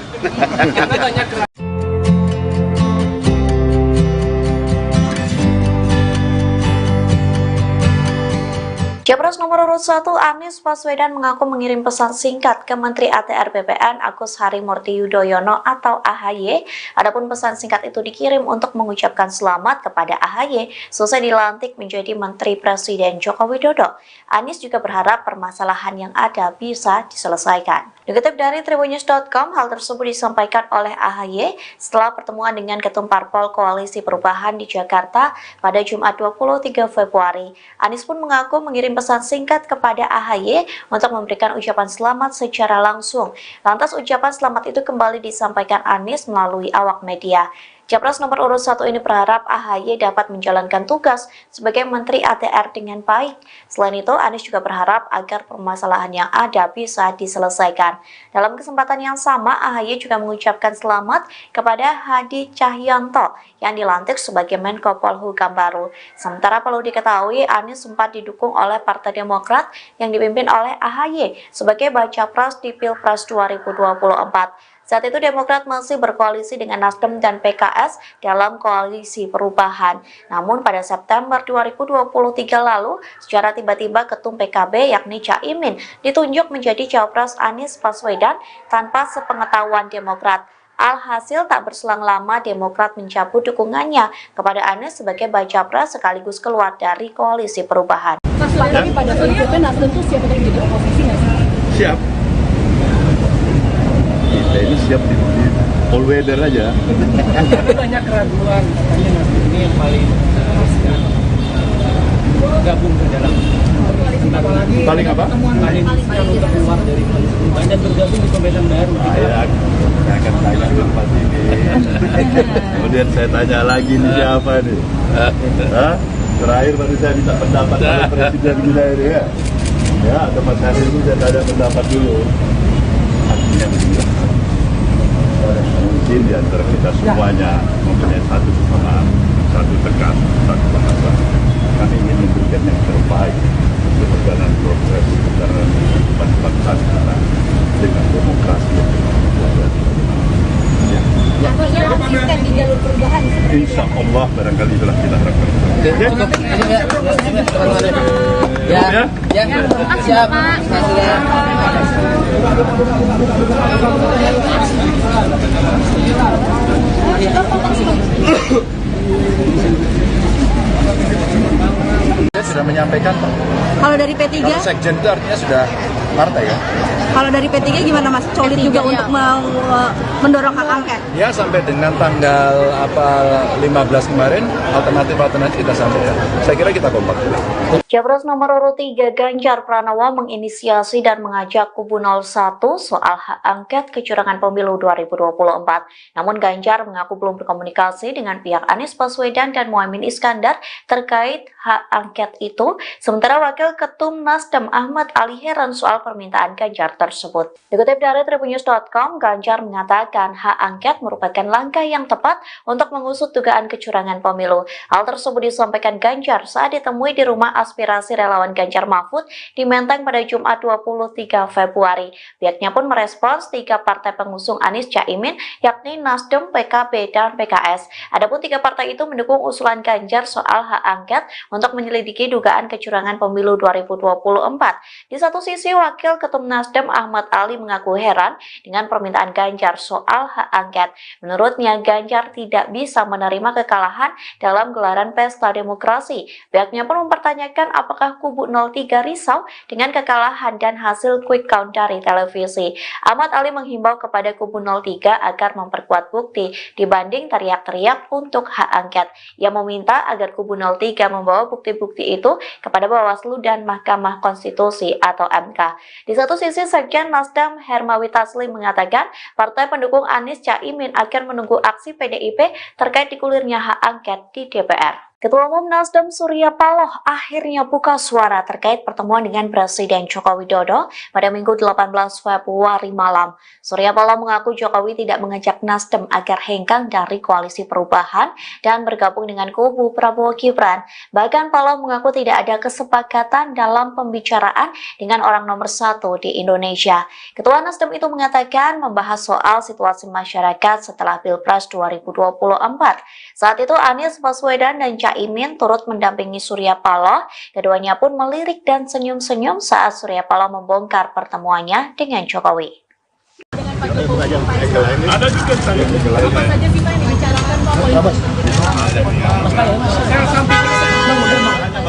Capres nomor urut 1 Anies Baswedan mengaku mengirim pesan singkat ke Menteri ATR BPN Agus Harimurti Yudhoyono atau AHY. Adapun pesan singkat itu dikirim untuk mengucapkan selamat kepada AHY selesai dilantik menjadi Menteri Presiden Joko Widodo. Anies juga berharap permasalahan yang ada bisa diselesaikan. Dikutip dari Tribunnews.com, hal tersebut disampaikan oleh AHY setelah pertemuan dengan Ketum Parpol Koalisi Perubahan di Jakarta pada Jumat 23 Februari. Anies pun mengaku mengirim pesan singkat kepada AHY untuk memberikan ucapan selamat secara langsung. Lantas ucapan selamat itu kembali disampaikan Anies melalui awak media. Capres nomor urut 1 ini berharap AHY dapat menjalankan tugas sebagai Menteri ATR dengan baik. Selain itu, Anies juga berharap agar permasalahan yang ada bisa diselesaikan. Dalam kesempatan yang sama, AHY juga mengucapkan selamat kepada Hadi Cahyanto yang dilantik sebagai Menko Polhukam baru. Sementara perlu diketahui, Anies sempat didukung oleh Partai Demokrat yang dipimpin oleh AHY sebagai baca pres di Pilpres 2024. Saat itu Demokrat masih berkoalisi dengan Nasdem dan PKS dalam koalisi perubahan. Namun pada September 2023 lalu, secara tiba-tiba Ketum PKB yakni Caimin ditunjuk menjadi Cawapres Anies Baswedan tanpa sepengetahuan Demokrat. Alhasil tak berselang lama Demokrat mencabut dukungannya kepada Anies sebagai baca pres sekaligus keluar dari koalisi perubahan. Mas, lagi pada berikutnya Nasdem tuh siap untuk jadi oposisi nggak sih? Siap. Kita ini siap di all weather aja. Tapi banyak keraguan katanya Nasdem ini yang paling gabung ke dalam Paling apa? paling untuk keluar dari koalisi perubahan dan bergabung di pemerintahan baru. Saya akan tanya dulu Pak ini. Kemudian saya tanya lagi nih siapa nih? Hah? Terakhir baru saya minta pendapat oleh Presiden kita ini ya. Ya, atau Mas Hari itu saya tanya pendapat dulu. Artinya begini. Mungkin di antara kita semuanya mempunyai satu kesamaan, satu tekad, satu bahasa. Kami ingin memberikan yang terbaik untuk perjalanan progres perjalanan kehidupan bangsa kita dengan demokrasi yang berkualitas. Artinya konsisten di jalur perubahan. Insya Allah barangkali itulah kita harapkan. Siap. Dia sudah menyampaikan Pak. Kalau dari P3? Kalau sekjen itu artinya sudah partai ya. Kalau dari P3 gimana Mas? Solid juga untuk mendorong hak angket? Ya sampai dengan tanggal 15 kemarin alternatif kita sampaikan. Saya kira kita kompak. Capres nomor urut 3 Ganjar Pranowo menginisiasi dan mengajak kubu 01 soal hak angket kecurangan pemilu 2024. Namun Ganjar mengaku belum berkomunikasi dengan pihak Anies Baswedan dan Muhaimin Iskandar terkait hak angket itu. Sementara Wakil Ketum Nasdem Ahmad Ali heran soal permintaan Ganjar tersebut. Dikutip dari Tribunnews.com, Ganjar mengatakan hak angket merupakan langkah yang tepat untuk mengusut dugaan kecurangan pemilu. Hal tersebut disampaikan Ganjar saat ditemui di rumah aspirasi relawan Ganjar Mahfud di Menteng pada Jumat 23 Februari. Pihaknya pun merespons 3 partai pengusung Anies Caimin yakni Nasdem, PKB, dan PKS. Adapun 3 partai itu mendukung usulan Ganjar soal hak angket untuk menyelidiki dugaan kecurangan pemilu 2024. Di satu sisi, Wakil Ketum Nasdem Ahmad Ali mengaku heran dengan permintaan Ganjar soal hak angket. Menurutnya, Ganjar tidak bisa menerima kekalahan dalam gelaran pesta demokrasi. Pihaknya pun mempertanyakan apakah kubu 03 risau dengan kekalahan dan hasil quick count dari televisi. Ahmad Ali menghimbau kepada kubu 03 agar memperkuat bukti dibanding teriak-teriak untuk hak angket. Ia meminta agar kubu 03 membawa bukti-bukti itu kepada Bawaslu dan Mahkamah Konstitusi atau MK. Di satu sisi, Sekjen Nasdem Hermawi Taslim mengatakan partai pendukung Anies Caimin akan menunggu aksi PDIP terkait digulirnya hak angket di DPR. Ketua Umum Nasdem Surya Paloh akhirnya buka suara terkait pertemuan dengan Presiden Joko Widodo pada Minggu 18 Februari malam. Surya Paloh mengaku Jokowi tidak mengajak Nasdem agar hengkang dari koalisi perubahan dan bergabung dengan kubu Prabowo Gibran. Bahkan Paloh mengaku tidak ada kesepakatan dalam pembicaraan dengan orang nomor 1 di Indonesia. Ketua Nasdem itu mengatakan membahas soal situasi masyarakat setelah Pilpres 2024. Saat itu Anies Baswedan dan Caimin turut mendampingi Surya Paloh. Keduanya pun melirik dan senyum-senyum saat Surya Paloh membongkar pertemuannya dengan Jokowi. Dengan Pak Jokowi, ada juga saya. Apa saja sih Pak yang dibicarakan Pak?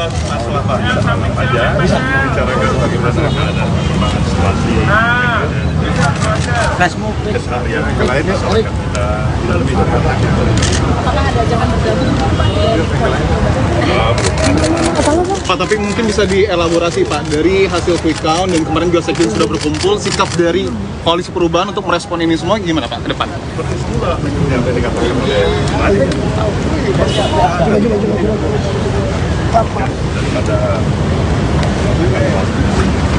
Masalah Pak aja bisa membicarakan bagaimana keadaan perkembangan situasi. Keseharian yang lainnya soalnya kita lebih dekat. Apakah ada ajakan bergabung Pak, tapi mungkin bisa dielaborasi Pak, dari hasil quick count dan kemarin juga sekjen sudah berkumpul, sikap dari koalisi perubahan untuk merespon ini semua gimana Pak ke depan? Seperti itulah yang tadi dikatakan oleh Madi. Daripada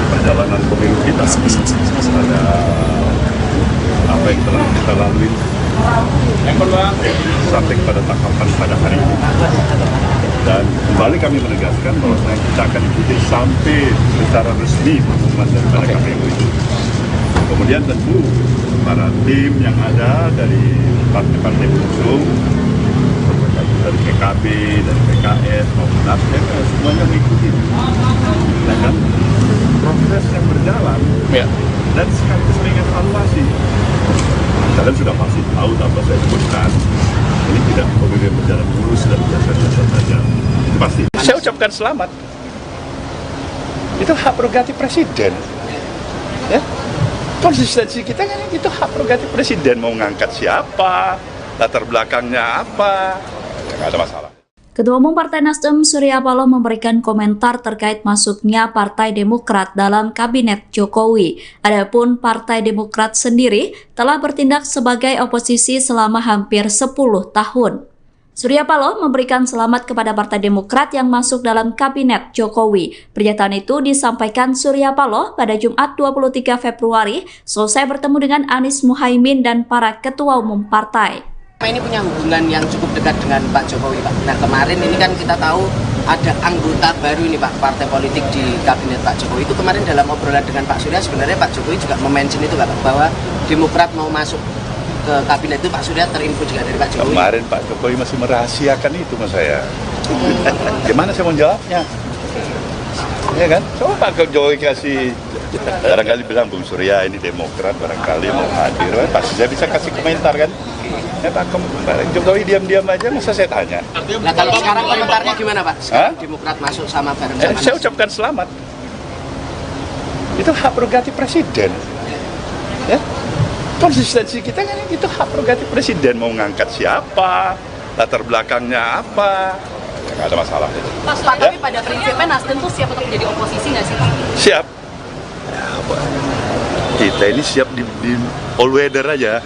perjalanan pemilu kita, ada apa yang telah kita lalui sampai pada tahapan pada hari ini. Dan kembali kami menegaskan bahwa kita akan ikuti sampai secara resmi pengumuman daripada KPU itu. Kemudian tentu para tim yang ada dari partai-partai pengusung, dari PKB, dari PKS maupun Nasdem, semuanya mengikuti. Nah, kan proses yang berjalan dan sekaligus mengevaluasi. Kalian sudah pasti tahu tanpa saya sebutkan, ini tidak kemudian berjalan mulus dan biasa-biasa saja. Pasti. Saya ucapkan selamat. Itu hak prerogatif presiden. Ya, konsistensi kita kan itu hak prerogatif presiden, mau ngangkat siapa, latar belakangnya apa, nggak ada masalah. Ketua Umum Partai Nasdem Surya Paloh memberikan komentar terkait masuknya Partai Demokrat dalam Kabinet Jokowi. Adapun Partai Demokrat sendiri telah bertindak sebagai oposisi selama hampir 10 tahun. Surya Paloh memberikan selamat kepada Partai Demokrat yang masuk dalam Kabinet Jokowi. Pernyataan itu disampaikan Surya Paloh pada Jumat 23 Februari selesai bertemu dengan Anies Muhaimin dan para ketua umum partai. Ini punya hubungan yang cukup dekat dengan Pak Jokowi, Pak. Nah, kemarin ini kan kita tahu ada anggota baru ini, Pak, partai politik di Kabinet Pak Jokowi. Itu kemarin dalam obrolan dengan Pak Surya, sebenarnya Pak Jokowi juga mention itu, Pak, bahwa Demokrat mau masuk ke Kabinet itu. Pak Surya terinfo juga dari Pak Jokowi. Kemarin Pak Jokowi masih merahasiakan itu mas saya. Gimana saya mau jawabnya? Ya kan? Coba Pak Jokowi kasih, barangkali bilang Bung Surya ini Demokrat, barangkali mau hadir, pasti saya bisa kasih komentar kan? Ya Pak Jokowi diam-diam aja, masa saya tanya. Nah kalau sekarang komentarnya gimana Pak? Sekarang Demokrat masuk sama bareng sama saya ucapkan selamat. Itu hak prerogatif presiden. Ya, konsistensi kita kan itu hak prerogatif presiden, mau ngangkat siapa, latar belakangnya apa, nggak ada masalah. Pak, tapi pada prinsipnya Nasdem tuh siap untuk menjadi oposisi nggak sih Pak? Siap. Ya, kita ini siap di all weather aja.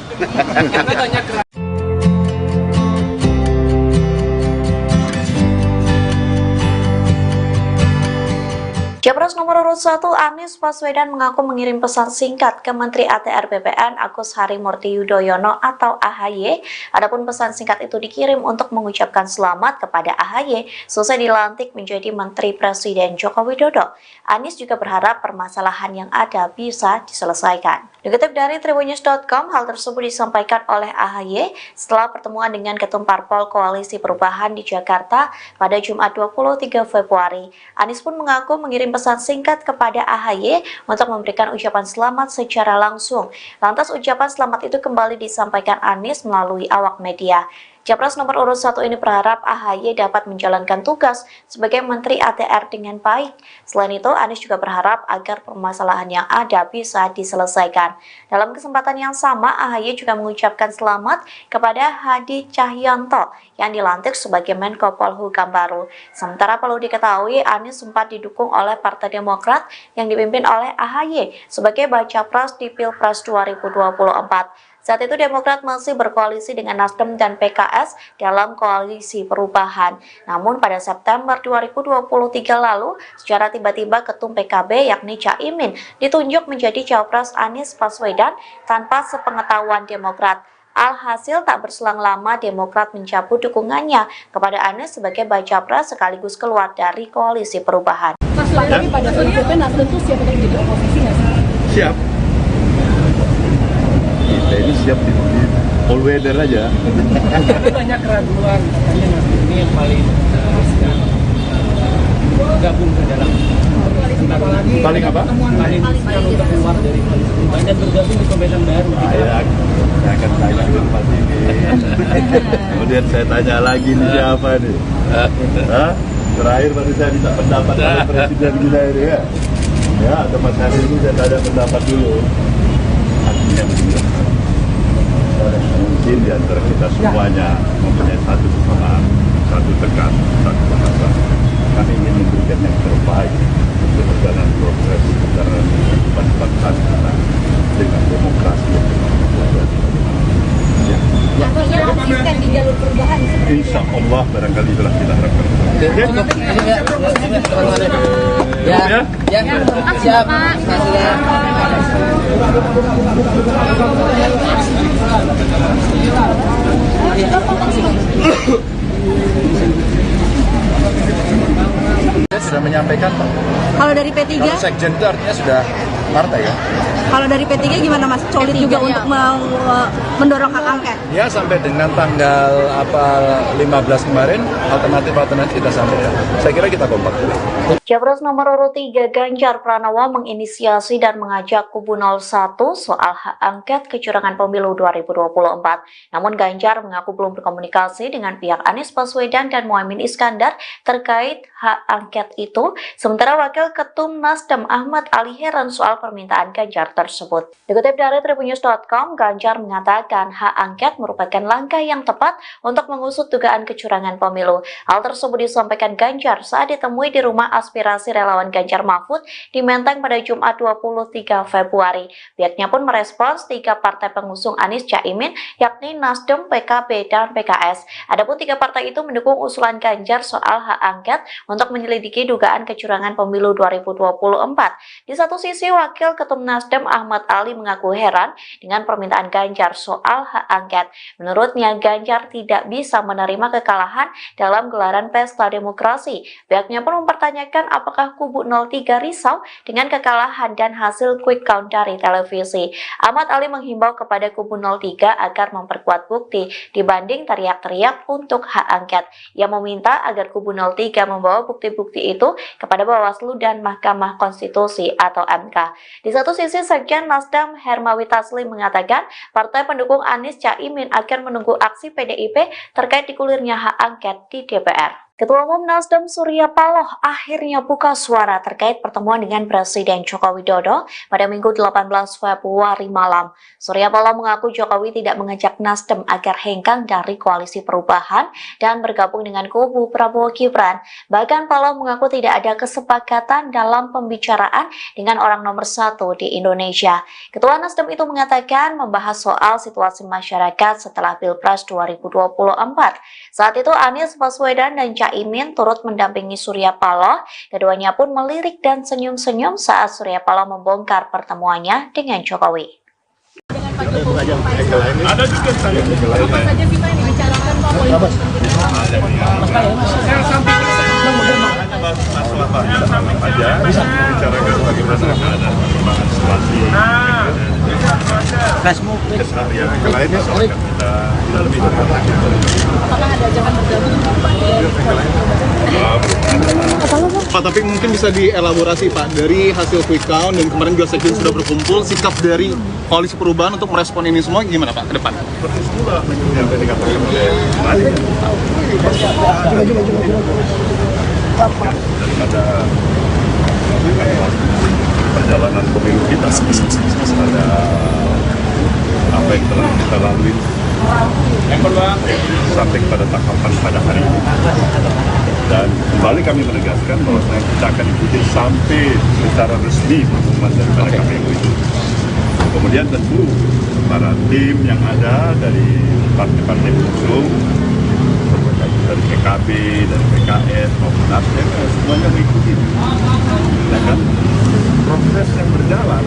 Capres nomor urut 1 Anies Baswedan mengaku mengirim pesan singkat ke Menteri ATR BPN Agus Harimurti Yudhoyono atau AHY. Adapun pesan singkat itu dikirim untuk mengucapkan selamat kepada AHY selesai dilantik menjadi Menteri Presiden Joko Widodo. Anies juga berharap permasalahan yang ada bisa diselesaikan. Dikutip dari Tribunnews.com, hal tersebut disampaikan oleh AHY setelah pertemuan dengan Ketum Parpol Koalisi Perubahan di Jakarta pada Jumat 23 Februari. Anies pun mengaku mengirim pesan singkat kepada AHY untuk memberikan ucapan selamat secara langsung. Lantas ucapan selamat itu kembali disampaikan Anies melalui awak media. Capres nomor urut 1 ini berharap AHY dapat menjalankan tugas sebagai Menteri ATR dengan baik. Selain itu, Anies juga berharap agar permasalahan yang ada bisa diselesaikan. Dalam kesempatan yang sama, AHY juga mengucapkan selamat kepada Hadi Cahyanto yang dilantik sebagai Menko Polhukam baru. Sementara perlu diketahui, Anies sempat didukung oleh Partai Demokrat yang dipimpin oleh AHY sebagai baca pres di Pilpres 2024. Saat itu Demokrat masih berkoalisi dengan Nasdem dan PKS dalam koalisi perubahan. Namun pada September 2023 lalu, secara tiba-tiba Ketum PKB yakni Caimin ditunjuk menjadi Cawapres Anies Baswedan tanpa sepengetahuan Demokrat. Alhasil tak berselang lama Demokrat mencabut dukungannya kepada Anies sebagai baca pres sekaligus keluar dari koalisi perubahan. Mas, tapi pada prinsipnya Nasdem tuh siap untuk menjadi oposisi nggak sih? Siap. Kita ini siap di all weather aja. Tapi banyak keraguan katanya Nasdem ini yang paling gabung ke dalam paling apa? Paling untuk keluar dari koalisi perubahan dan bergabung di pemerintahan baru. Saya akan tanya ke Pak ini. Kemudian saya tanya lagi nih siapa nih? Terakhir baru saya minta pendapat dari Presiden kita ini ya. Ya, atau Mas Hari ini saya tanya pendapat dulu. Artinya mungkin di antara kita semuanya mempunyai satu kesamaan, satu tekan, satu bahasa. Kami ingin memberikan yang terbaik untuk perjalanan progres perjalanan kehidupan bangsa kita dengan demokrasi yang berkelanjutan. Artinya konsisten di jalur perubahan. Insya Allah barangkali itulah kita harapkan. Ya, siap. Sudah menyampaikan Pak. Kalau dari P3? Kalau Sekjen itu artinya sudah partai kan. Kalau dari P3 gimana Mas? Solid juga untuk mendorong hak angket? Ya sampai dengan tanggal 15 kemarin alternatif kita sampaikan. Saya kira kita kompak. Capres nomor urut 3 Ganjar Pranowo menginisiasi dan mengajak kubu 01 soal hak angket kecurangan pemilu 2024. Namun Ganjar mengaku belum berkomunikasi dengan pihak Anies Baswedan dan Muhaimin Iskandar terkait hak angket itu. Sementara Wakil Ketum Nasdem Ahmad Ali heran soal permintaan Ganjar tersebut. Dikutip dari tribunnews.com, Ganjar mengatakan hak angket merupakan langkah yang tepat untuk mengusut dugaan kecurangan pemilu. Hal tersebut disampaikan Ganjar saat ditemui di rumah aspirasi relawan Ganjar Mahfud di Menteng pada Jumat 23 Februari. Pihaknya pun merespons 3 partai pengusung Anies Caimin, yakni Nasdem, PKB, dan PKS. Adapun 3 partai itu mendukung usulan Ganjar soal hak angket untuk menyelidiki dugaan kecurangan pemilu 2024. Di satu sisi, Wakil Ketum Nasdem Ahmad Ali mengaku heran dengan permintaan Ganjar soal hak angket. Menurutnya, Ganjar tidak bisa menerima kekalahan dalam gelaran pesta demokrasi. Pihaknya pun mempertanyakan apakah kubu 03 risau dengan kekalahan dan hasil quick count dari televisi. Ahmad Ali menghimbau kepada kubu 03 agar memperkuat bukti dibanding teriak-teriak untuk hak angket. Ia meminta agar kubu 03 membawa bukti-bukti itu kepada Bawaslu dan Mahkamah Konstitusi atau MK. Di satu sisi, Sekjen Nasdem Hermawi Taslim mengatakan partai pendukung Anies Caimin akan menunggu aksi PDIP terkait digulirnya hak angket di DPR. Ketua Umum Nasdem Surya Paloh akhirnya buka suara terkait pertemuan dengan Presiden Joko Widodo pada Minggu 18 Februari malam. Surya Paloh mengaku Jokowi tidak mengajak Nasdem agar hengkang dari koalisi perubahan dan bergabung dengan kubu Prabowo Gibran. Bahkan Paloh mengaku tidak ada kesepakatan dalam pembicaraan dengan orang nomor 1 di Indonesia. Ketua Nasdem itu mengatakan membahas soal situasi masyarakat setelah Pilpres 2024. Saat itu Anies Baswedan dan Caimin turut mendampingi Surya Paloh. Keduanya pun melirik dan senyum-senyum saat Surya Paloh membongkar pertemuannya dengan Jokowi. Dengan Pak Jokowi ada juga saya. Apa saja sih Pak yang dibicarakan Pak? Masalah Pak aja bisa membicarakan bagaimana keadaan perkembangan situasi. Yang lainnya soal kita lebih Apakah ada ajakan bergabung Pak? Pak, tapi mungkin bisa dielaborasi Pak, dari hasil quick count dan kemarin juga sekjen sudah berkumpul, sikap dari koalisi perubahan untuk merespon ini semua gimana Pak ke depan? seperti itulah yang tadi dikatakan oleh Mari. Daripada perjalanan pemilu kita, ada apa yang telah kita lalui sampai pada tahapan pada hari ini. Dan kembali kami menegaskan bahwa kita akan ikuti sampai secara resmi pengumuman daripada KPU itu. Kemudian tentu para tim yang ada dari partai-partai pengusung, dari PKB, dari PKS maupun Nasdem, semuanya mengikuti. Ya kan? Proses yang berjalan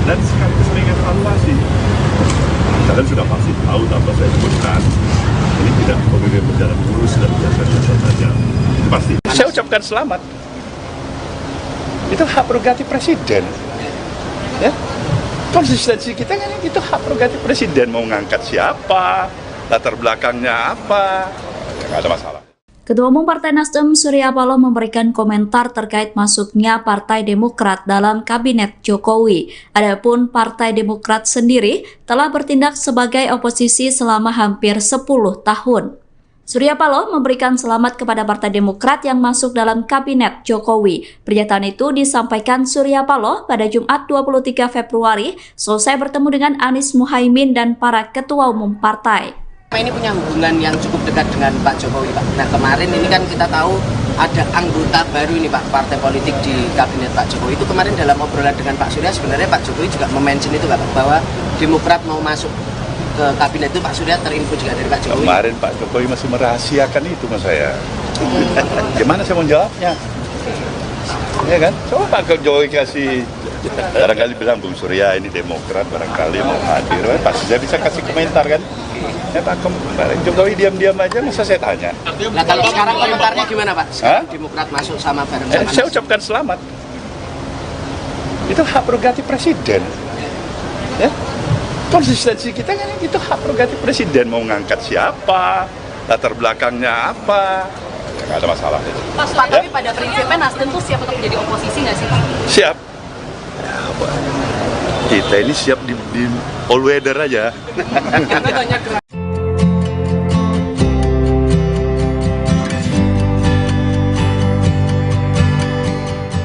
dan sekaligus mengevaluasi. Kalian sudah pasti tahu tanpa saya sebutkan, ini tidak pemilu berjalan mulus dan biasa-biasa saja. Pasti. Saya ucapkan selamat. Itu hak prerogatif presiden. Ya. Konsistensi kita kan itu hak prerogatif presiden, mau ngangkat siapa, latar belakangnya apa, nggak ada masalah. Ketua Umum Partai Nasdem Surya Paloh memberikan komentar terkait masuknya Partai Demokrat dalam Kabinet Jokowi. Adapun Partai Demokrat sendiri telah bertindak sebagai oposisi selama hampir 10 tahun. Surya Paloh memberikan selamat kepada Partai Demokrat yang masuk dalam Kabinet Jokowi. Pernyataan itu disampaikan Surya Paloh pada Jumat 23 Februari selesai bertemu dengan Anies Muhaimin dan para ketua umum partai. Ini punya hubungan yang cukup dekat dengan Pak Jokowi, Pak. Nah, kemarin ini kan kita tahu ada anggota baru ini, Pak, partai politik di Kabinet Pak Jokowi. Itu kemarin dalam obrolan dengan Pak Surya, sebenarnya Pak Jokowi juga mention itu, Pak, bahwa Demokrat mau masuk ke Kabinet itu. Pak Surya terinfo juga dari Pak Jokowi. Kemarin Pak Jokowi masih merahasiakan itu mas saya. Gimana saya mau jawabnya? Ya kan? Coba Pak Jokowi kasih, barangkali bilang Bung Surya ini Demokrat, barangkali mau hadir, pasti saya bisa kasih komentar kan? Ya Pak, kemarin Jokowi diam-diam aja, masa saya tanya? Nah, kalau sekarang komentarnya gimana Pak? Sekarang Demokrat masuk sama bareng sama saya ucapkan selamat. Itu hak prerogatif presiden. Ya. Konsistensi kita kan itu hak prerogatif presiden, mau ngangkat siapa, latar belakangnya apa, nggak ada masalah itu. Pak, tapi pada prinsipnya Nasdem tuh siap untuk menjadi oposisi nggak sih Pak? Siap. Ya, apa? Kita ini siap di all weather aja.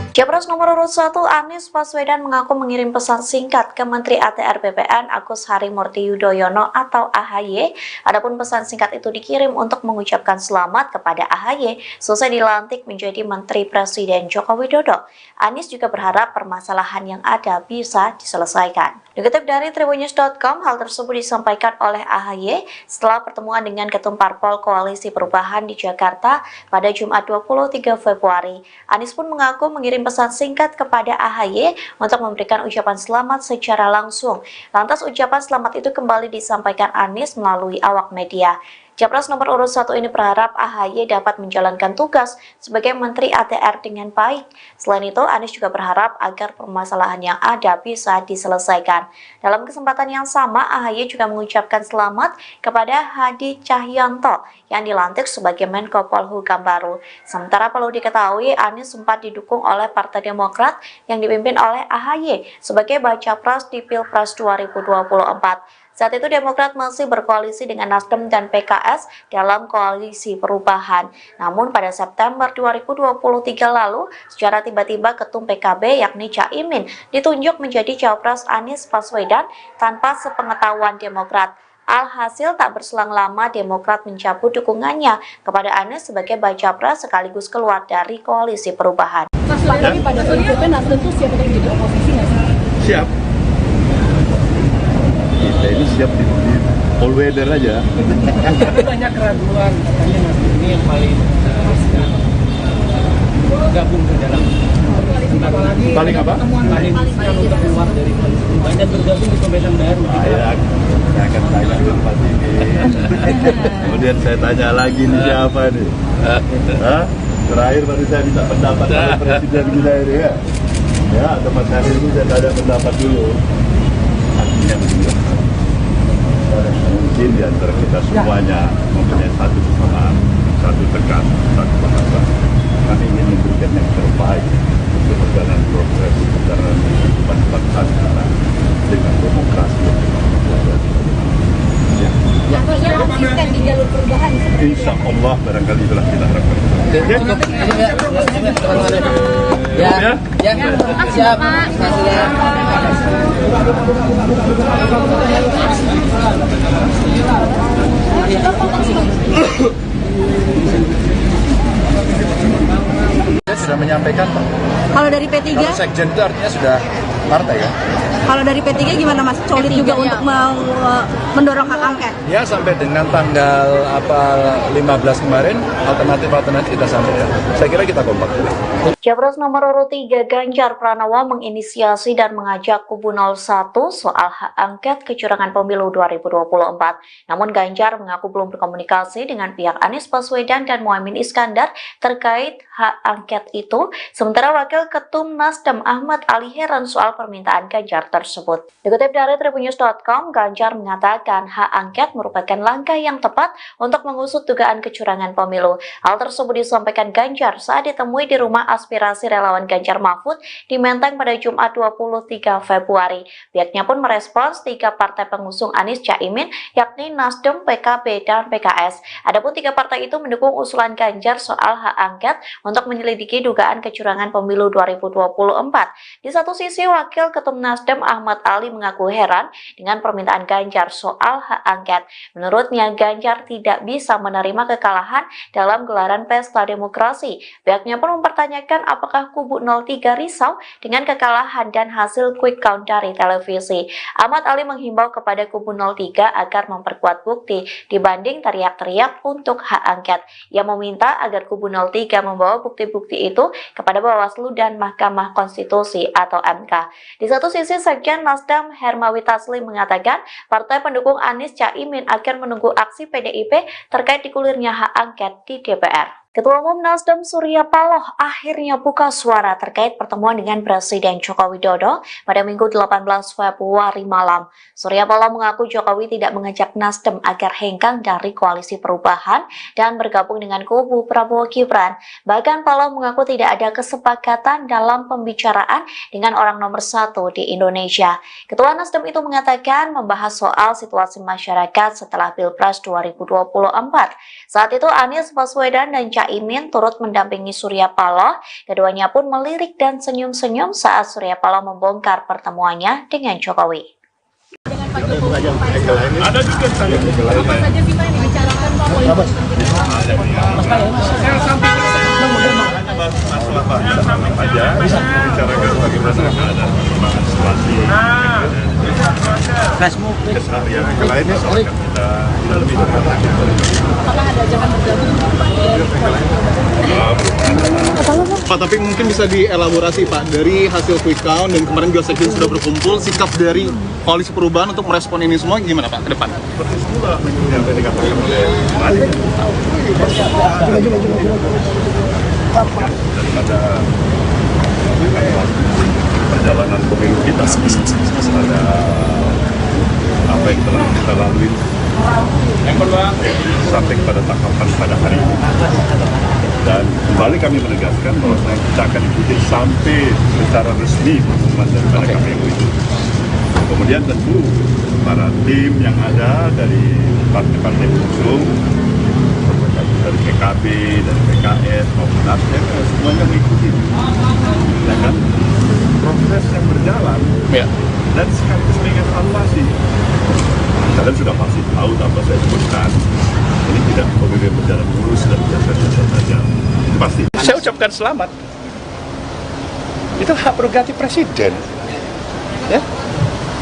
Capres nomor urut 1 Anies Baswedan mengaku mengirim pesan singkat ke Menteri ATR BPN Agus Harimurti Yudhoyono atau AHY. Adapun pesan singkat itu dikirim untuk mengucapkan selamat kepada AHY selesai dilantik menjadi Menteri Presiden Joko Widodo. Anies juga berharap permasalahan yang ada bisa diselesaikan. Dikutip dari Tribunnews.com, hal tersebut disampaikan oleh AHY setelah pertemuan dengan Ketum Parpol Koalisi Perubahan di Jakarta pada Jumat 23 Februari. Anies pun mengaku mengirim pesan singkat kepada AHY untuk memberikan ucapan selamat secara langsung. Lantas ucapan selamat itu kembali disampaikan Anies melalui awak media. Capres nomor urut 1 ini berharap AHY dapat menjalankan tugas sebagai Menteri ATR dengan baik. Selain itu, Anies juga berharap agar permasalahan yang ada bisa diselesaikan. Dalam kesempatan yang sama, AHY juga mengucapkan selamat kepada Hadi Cahyanto yang dilantik sebagai Menko Polhukam baru. Sementara perlu diketahui, Anies sempat didukung oleh Partai Demokrat yang dipimpin oleh AHY sebagai baca pres di Pilpres 2024. Saat itu Demokrat masih berkoalisi dengan Nasdem dan PKS dalam koalisi perubahan. Namun pada September 2023 lalu, secara tiba-tiba Ketum PKB yakni Caimin ditunjuk menjadi Cawapres Anies Baswedan tanpa sepengetahuan Demokrat. Alhasil tak berselang lama Demokrat mencabut dukungannya kepada Anies sebagai baca pres sekaligus keluar dari koalisi perubahan. Mas, tapi pada prinsipnya Nasdem tuh siap untuk menjadi oposisi nggak sih? Siap. Kita ini siap di all weather aja. Tapi banyak keraguan katanya Nasdem ini yang paling gabung ke dalam Paling apa? Paling untuk keluar dari koalisi perubahan dan bergabung di pemerintahan baru. Saya akan tanya ke Pak ini. Kemudian saya tanya lagi nih siapa nih? Hah? Terakhir baru saya minta pendapat oleh Presiden kita ini ya. Ya, atau Mas Hari ini saya tanya pendapat dulu. Artinya mungkin di antara kita semuanya mempunyai satu kesamaan, satu tekan, satu bahasa. Kami ingin memberikan yang terbaik untuk perjalanan progres perjalanan kehidupan bangsa kita dengan demokrasi yang berkualitas. Ya. Artinya konsisten di jalur perubahan. Insya Allah barangkali itulah kita harapkan. Ya, siap. Saya sudah menyampaikan, Pak. Kalau dari P3? Kalau sekjen itu artinya sudah partai kan? Kalau dari P3 gimana Mas? Solid juga untuk mendorong hak angket? Ya sampai dengan tanggal 15 kemarin alternatif kita sampaikan. Saya kira kita kompak. Capres nomor urut 3 Ganjar Pranowo menginisiasi dan mengajak kubu 01 soal hak angket kecurangan pemilu 2024. Namun Ganjar mengaku belum berkomunikasi dengan pihak Anies Baswedan dan Muhaimin Iskandar terkait hak angket itu. Sementara Wakil Ketum Nasdem Ahmad Ali heran soal permintaan Ganjar tersebut. Dikutip dari Tribunnews.com, Ganjar mengatakan hak angket merupakan langkah yang tepat untuk mengusut dugaan kecurangan pemilu. Hal tersebut disampaikan Ganjar saat ditemui di rumah aspirasi relawan Ganjar Mahfud di Menteng pada Jumat 23 Februari. Pihaknya pun merespons 3 partai pengusung Anies Caimin, yakni Nasdem, PKB, dan PKS. Adapun 3 partai itu mendukung usulan Ganjar soal hak angket untuk menyelidiki dugaan kecurangan pemilu 2024. Di satu sisi, Wakil Ketum Nasdem Ahmad Ali mengaku heran dengan permintaan Ganjar soal hak angket. Menurutnya, Ganjar tidak bisa menerima kekalahan dalam gelaran pesta demokrasi. Pihaknya pun mempertanyakan apakah kubu 03 risau dengan kekalahan dan hasil quick count dari televisi. Ahmad Ali menghimbau kepada kubu 03 agar memperkuat bukti dibanding teriak-teriak untuk hak angket. Ia meminta agar kubu 03 membawa bukti-bukti itu kepada Bawaslu dan Mahkamah Konstitusi atau MK. Di satu sisi, Sekjen Nasdem Hermawi Taslim mengatakan partai pendukung Anies Caimin akan menunggu aksi PDIP terkait digulirnya hak angket di DPR. Ketua Umum Nasdem Surya Paloh akhirnya buka suara terkait pertemuan dengan Presiden Joko Widodo pada Minggu 18 Februari malam. Surya Paloh mengaku Jokowi tidak mengajak Nasdem agar hengkang dari koalisi perubahan dan bergabung dengan kubu Prabowo Gibran. Bahkan Paloh mengaku tidak ada kesepakatan dalam pembicaraan dengan orang nomor satu di Indonesia. Ketua Nasdem itu mengatakan membahas soal situasi masyarakat setelah Pilpres 2024. Saat itu Anies Baswedan dan Caimin turut mendampingi Surya Paloh. Keduanya pun melirik dan senyum-senyum saat Surya Paloh membongkar pertemuannya dengan Jokowi. Dengan Pak Jokowi, ada juga apa saja sih Pak yang dibicarakan Pak? Saya sampaikan masalah Pak aja, bicarakan bagaimana keadaan perkembangan situasi keseharian yang lainnya soal kita lebih Apakah ada ajakan bergabung Pak, tapi mungkin bisa dielaborasi Pak, dari hasil quick count dan kemarin juga sekjen sudah berkumpul, sikap dari koalisi perubahan untuk merespon ini semua gimana Pak ke depan? seperti semula yang tadi dikatakan oleh Mari daripada perjalanan pemilu kita ada apa yang telah kita lalui sampai pada tahapan pada hari ini, dan kembali kami menegaskan bahwa kita akan ikuti sampai secara resmi pengumuman daripada KPU itu. Kemudian tentu para tim yang ada dari partai-partai pengusung, dari PKB, dari PKS maupun Nasdem, semuanya mengikuti, ya kan, proses yang berjalan, Ya. dan sekaligus mengevaluasi. Kalian sudah pasti tahu tanpa saya sebutkan, ini tidak pemilu berjalan mulus dan biasa-biasa saja, itu pasti. Saya ucapkan selamat. Itu hak prerogatif presiden. Ya.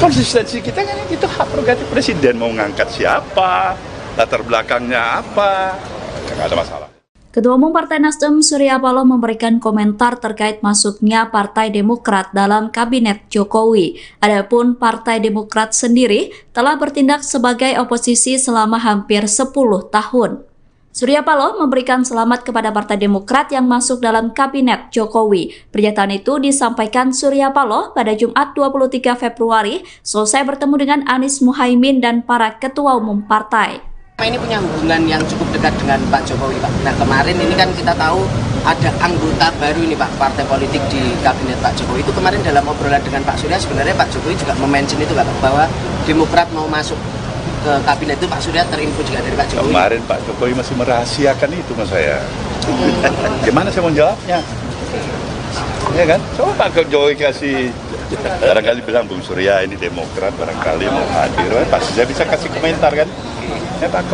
Konsistensi kita kan itu hak prerogatif presiden, mau ngangkat siapa, latar belakangnya apa, ya nggak ada masalah. Ketua Umum Partai Nasdem Surya Paloh memberikan komentar terkait masuknya Partai Demokrat dalam Kabinet Jokowi. Adapun Partai Demokrat sendiri telah bertindak sebagai oposisi selama hampir 10 tahun. Surya Paloh memberikan selamat kepada Partai Demokrat yang masuk dalam Kabinet Jokowi. Pernyataan itu disampaikan Surya Paloh pada Jumat 23 Februari selesai bertemu dengan Anies Muhaimin dan para ketua umum partai. Ini punya hubungan yang cukup dekat dengan Pak Jokowi, Pak. Nah, kemarin ini kan kita tahu ada anggota baru ini, Pak, partai politik di Kabinet Pak Jokowi. Itu kemarin dalam obrolan dengan Pak Surya, sebenarnya Pak Jokowi juga mention itu, Pak, bahwa Demokrat mau masuk ke Kabinet itu. Pak Surya terinfo juga dari Pak Jokowi. Kemarin Pak Jokowi masih merahasiakan itu sama saya. Gimana saya mau jawabnya? Ya kan? Coba Pak Jokowi kasih, barangkali bilang Bung Surya ini Demokrat, barangkali mau hadir, pasti saya bisa kasih komentar kan? Ya Pak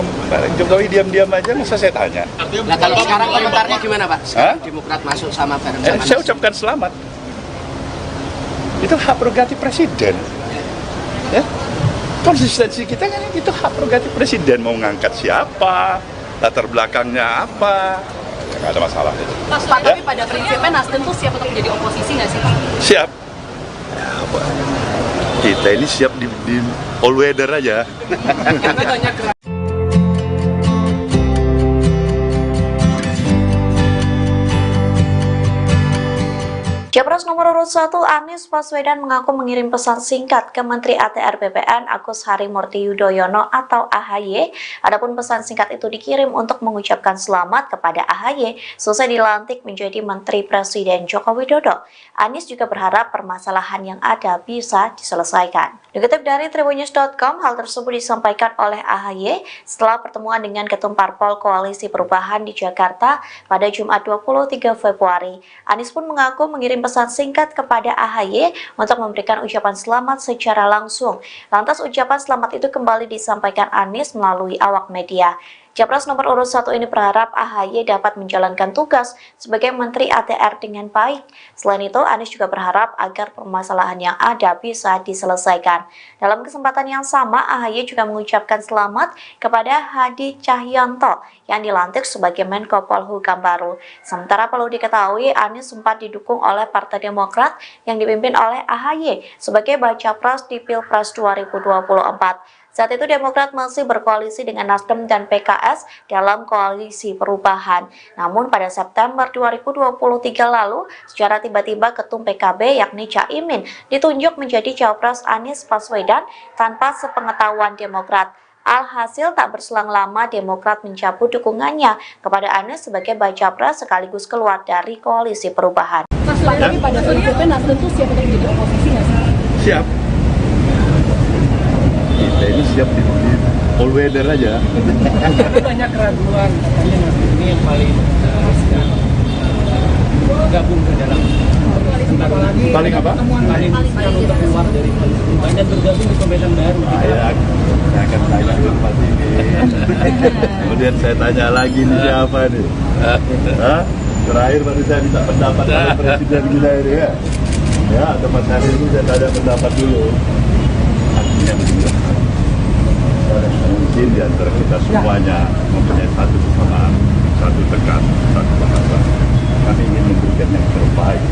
Jokowi diam-diam aja, masa saya tanya. Nah, kalau sekarang komentarnya gimana, Pak? Sekarang Demokrat masuk sama bareng-sama. Saya ucapkan selamat. Itu hak prerogatif presiden. Ya. Konsistensi kita kan itu hak prerogatif presiden, mau ngangkat siapa, latar belakangnya apa, ya nggak ada masalah itu. Pak, tapi pada prinsipnya Nasdem tuh siap untuk menjadi oposisi nggak sih Pak? Siap. Kita ini siap di all weather aja. Karena banyak Capres nomor urut 1 Anies Baswedan mengaku mengirim pesan singkat ke Menteri ATR BPN Agus Harimurti Yudhoyono atau AHY. Adapun pesan singkat itu dikirim untuk mengucapkan selamat kepada AHY selesai dilantik menjadi Menteri Presiden Joko Widodo. Anies juga berharap permasalahan yang ada bisa diselesaikan. Dikutip dari Tribunnews.com, hal tersebut disampaikan oleh AHY setelah pertemuan dengan Ketum Parpol Koalisi Perubahan di Jakarta pada Jumat 23 Februari. Anies pun mengaku mengirim pesan singkat kepada AHY untuk memberikan ucapan selamat secara langsung. Lantas ucapan selamat itu kembali disampaikan Anies melalui awak media. Capres nomor urut 1 ini berharap AHY dapat menjalankan tugas sebagai Menteri ATR dengan baik. Selain itu, Anies juga berharap agar permasalahan yang ada bisa diselesaikan. Dalam kesempatan yang sama, AHY juga mengucapkan selamat kepada Hadi Cahyanto yang dilantik sebagai Menko Polhukam baru. Sementara perlu diketahui, Anies sempat didukung oleh Partai Demokrat yang dipimpin oleh AHY sebagai baca pres di Pilpres 2024. Saat itu Demokrat masih berkoalisi dengan Nasdem dan PKS dalam koalisi perubahan. Namun pada September 2023 lalu, secara tiba-tiba Ketum PKB yakni Caimin ditunjuk menjadi cawapres Anies Baswedan tanpa sepengetahuan Demokrat. Alhasil tak berselang lama Demokrat mencabut dukungannya kepada Anies sebagai baca pres sekaligus keluar dari koalisi perubahan. Mas, tapi pada prinsipnya Nasdem tuh siap untuk jadi oposisi nggak sih? Siap. Kita ini siap di all weather aja. Tapi banyak keraguan katanya Nasdem ini yang paling gabung ke dalam Paling apa? paling untuk keluar dari koalisi perubahan dan bergabung di pemerintahan baru. Saya akan tanya dulu Pak ini. Kemudian saya tanya lagi nih siapa nih? Hah? Terakhir baru saya minta pendapat dari presiden kita ini ya. Ya, atau Mas Hari ini saya tanya pendapat dulu. Artinya begini. Mungkin di antara kita semuanya mempunyai satu kesamaan, satu tekan, satu bahasa. Kami ingin memberikan yang terbaik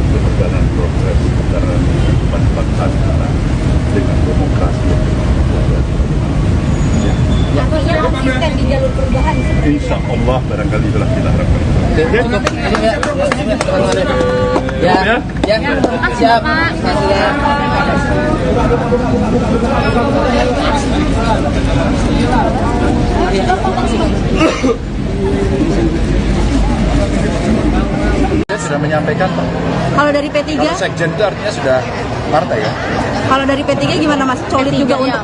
untuk perjalanan proses perjalanan kehidupan bangsa kita dengan demokrasi yang Artinya konsisten di jalur perubahan. insya Allah barangkali itulah kita harapkan. Siap. Saya sudah menyampaikan Pak. Kalau dari P3, Kalau sekjen itu artinya sudah partai ya. kalau dari P3 gimana Mas? Solid juga untuk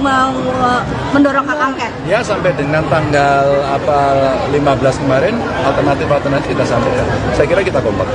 mendorong hak angket. Ya sampai dengan tanggal 15 kemarin alternatif kita sampaikan. Saya kira kita kompak.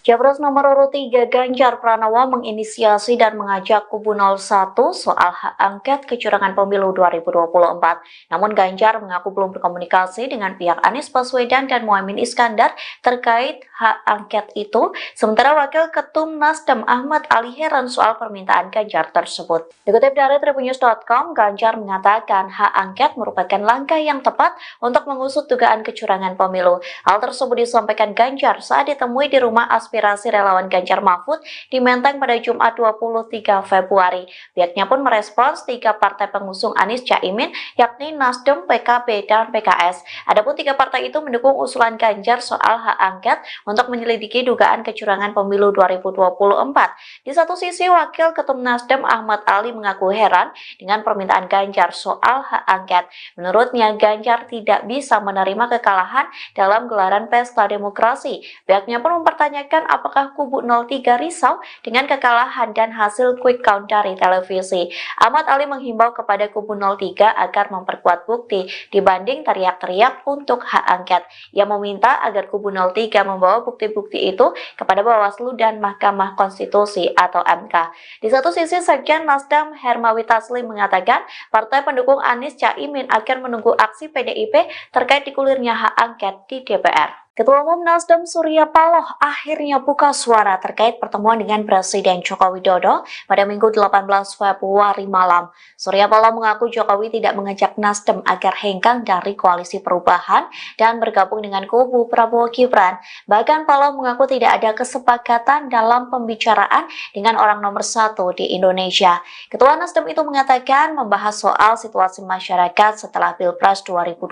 Capres nomor urut 3 Ganjar Pranowo menginisiasi dan mengajak kubu 01 soal hak angket kecurangan pemilu 2024. Namun Ganjar mengaku belum berkomunikasi dengan pihak Anies Baswedan dan Muhaimin Iskandar terkait hak angket itu. Sementara Wakil Ketum Nasdem Ahmad Ali heran soal permintaan Ganjar tersebut. Dikutip dari Tribunnews.com, Ganjar mengatakan hak angket merupakan langkah yang tepat untuk mengusut dugaan kecurangan pemilu. Hal tersebut disampaikan Ganjar saat ditemui di rumah aspirasi relawan Ganjar Mahfud di Menteng pada Jumat 23 Februari. Pihaknya pun merespons 3 partai pengusung Anies Caimin, yakni Nasdem, PKB, dan PKS. Adapun 3 partai itu mendukung usulan Ganjar soal hak angket untuk menyelidiki dugaan kecurangan pemilu 2024. Di satu sisi, Wakil Ketum Nasdem Ahmad Ali mengaku heran dengan permintaan Ganjar soal hak angket. Menurutnya, Ganjar tidak bisa menerima kekalahan dalam gelaran pesta demokrasi. Pihaknya pun mempertanyakan apakah kubu 03 risau dengan kekalahan dan hasil quick count dari televisi. Ahmad Ali menghimbau kepada kubu 03 agar memperkuat bukti dibanding teriak-teriak untuk hak angket. Ia meminta agar kubu 03 membawa bukti-bukti itu kepada Bawaslu dan Mahkamah Konstitusi atau MK. Di satu sisi, Sekjen Nasdem Hermawi Taslim mengatakan partai pendukung Anies Caimin akan menunggu aksi PDIP terkait digulirnya hak angket di DPR. Ketua Umum Nasdem Surya Paloh akhirnya buka suara terkait pertemuan dengan Presiden Joko Widodo pada Minggu 18 Februari malam. Surya Paloh mengaku Jokowi tidak mengajak Nasdem agar hengkang dari koalisi perubahan dan bergabung dengan kubu Prabowo Gibran. Bahkan Paloh mengaku tidak ada kesepakatan dalam pembicaraan dengan orang nomor 1 di Indonesia. Ketua Nasdem itu mengatakan membahas soal situasi masyarakat setelah Pilpres 2024.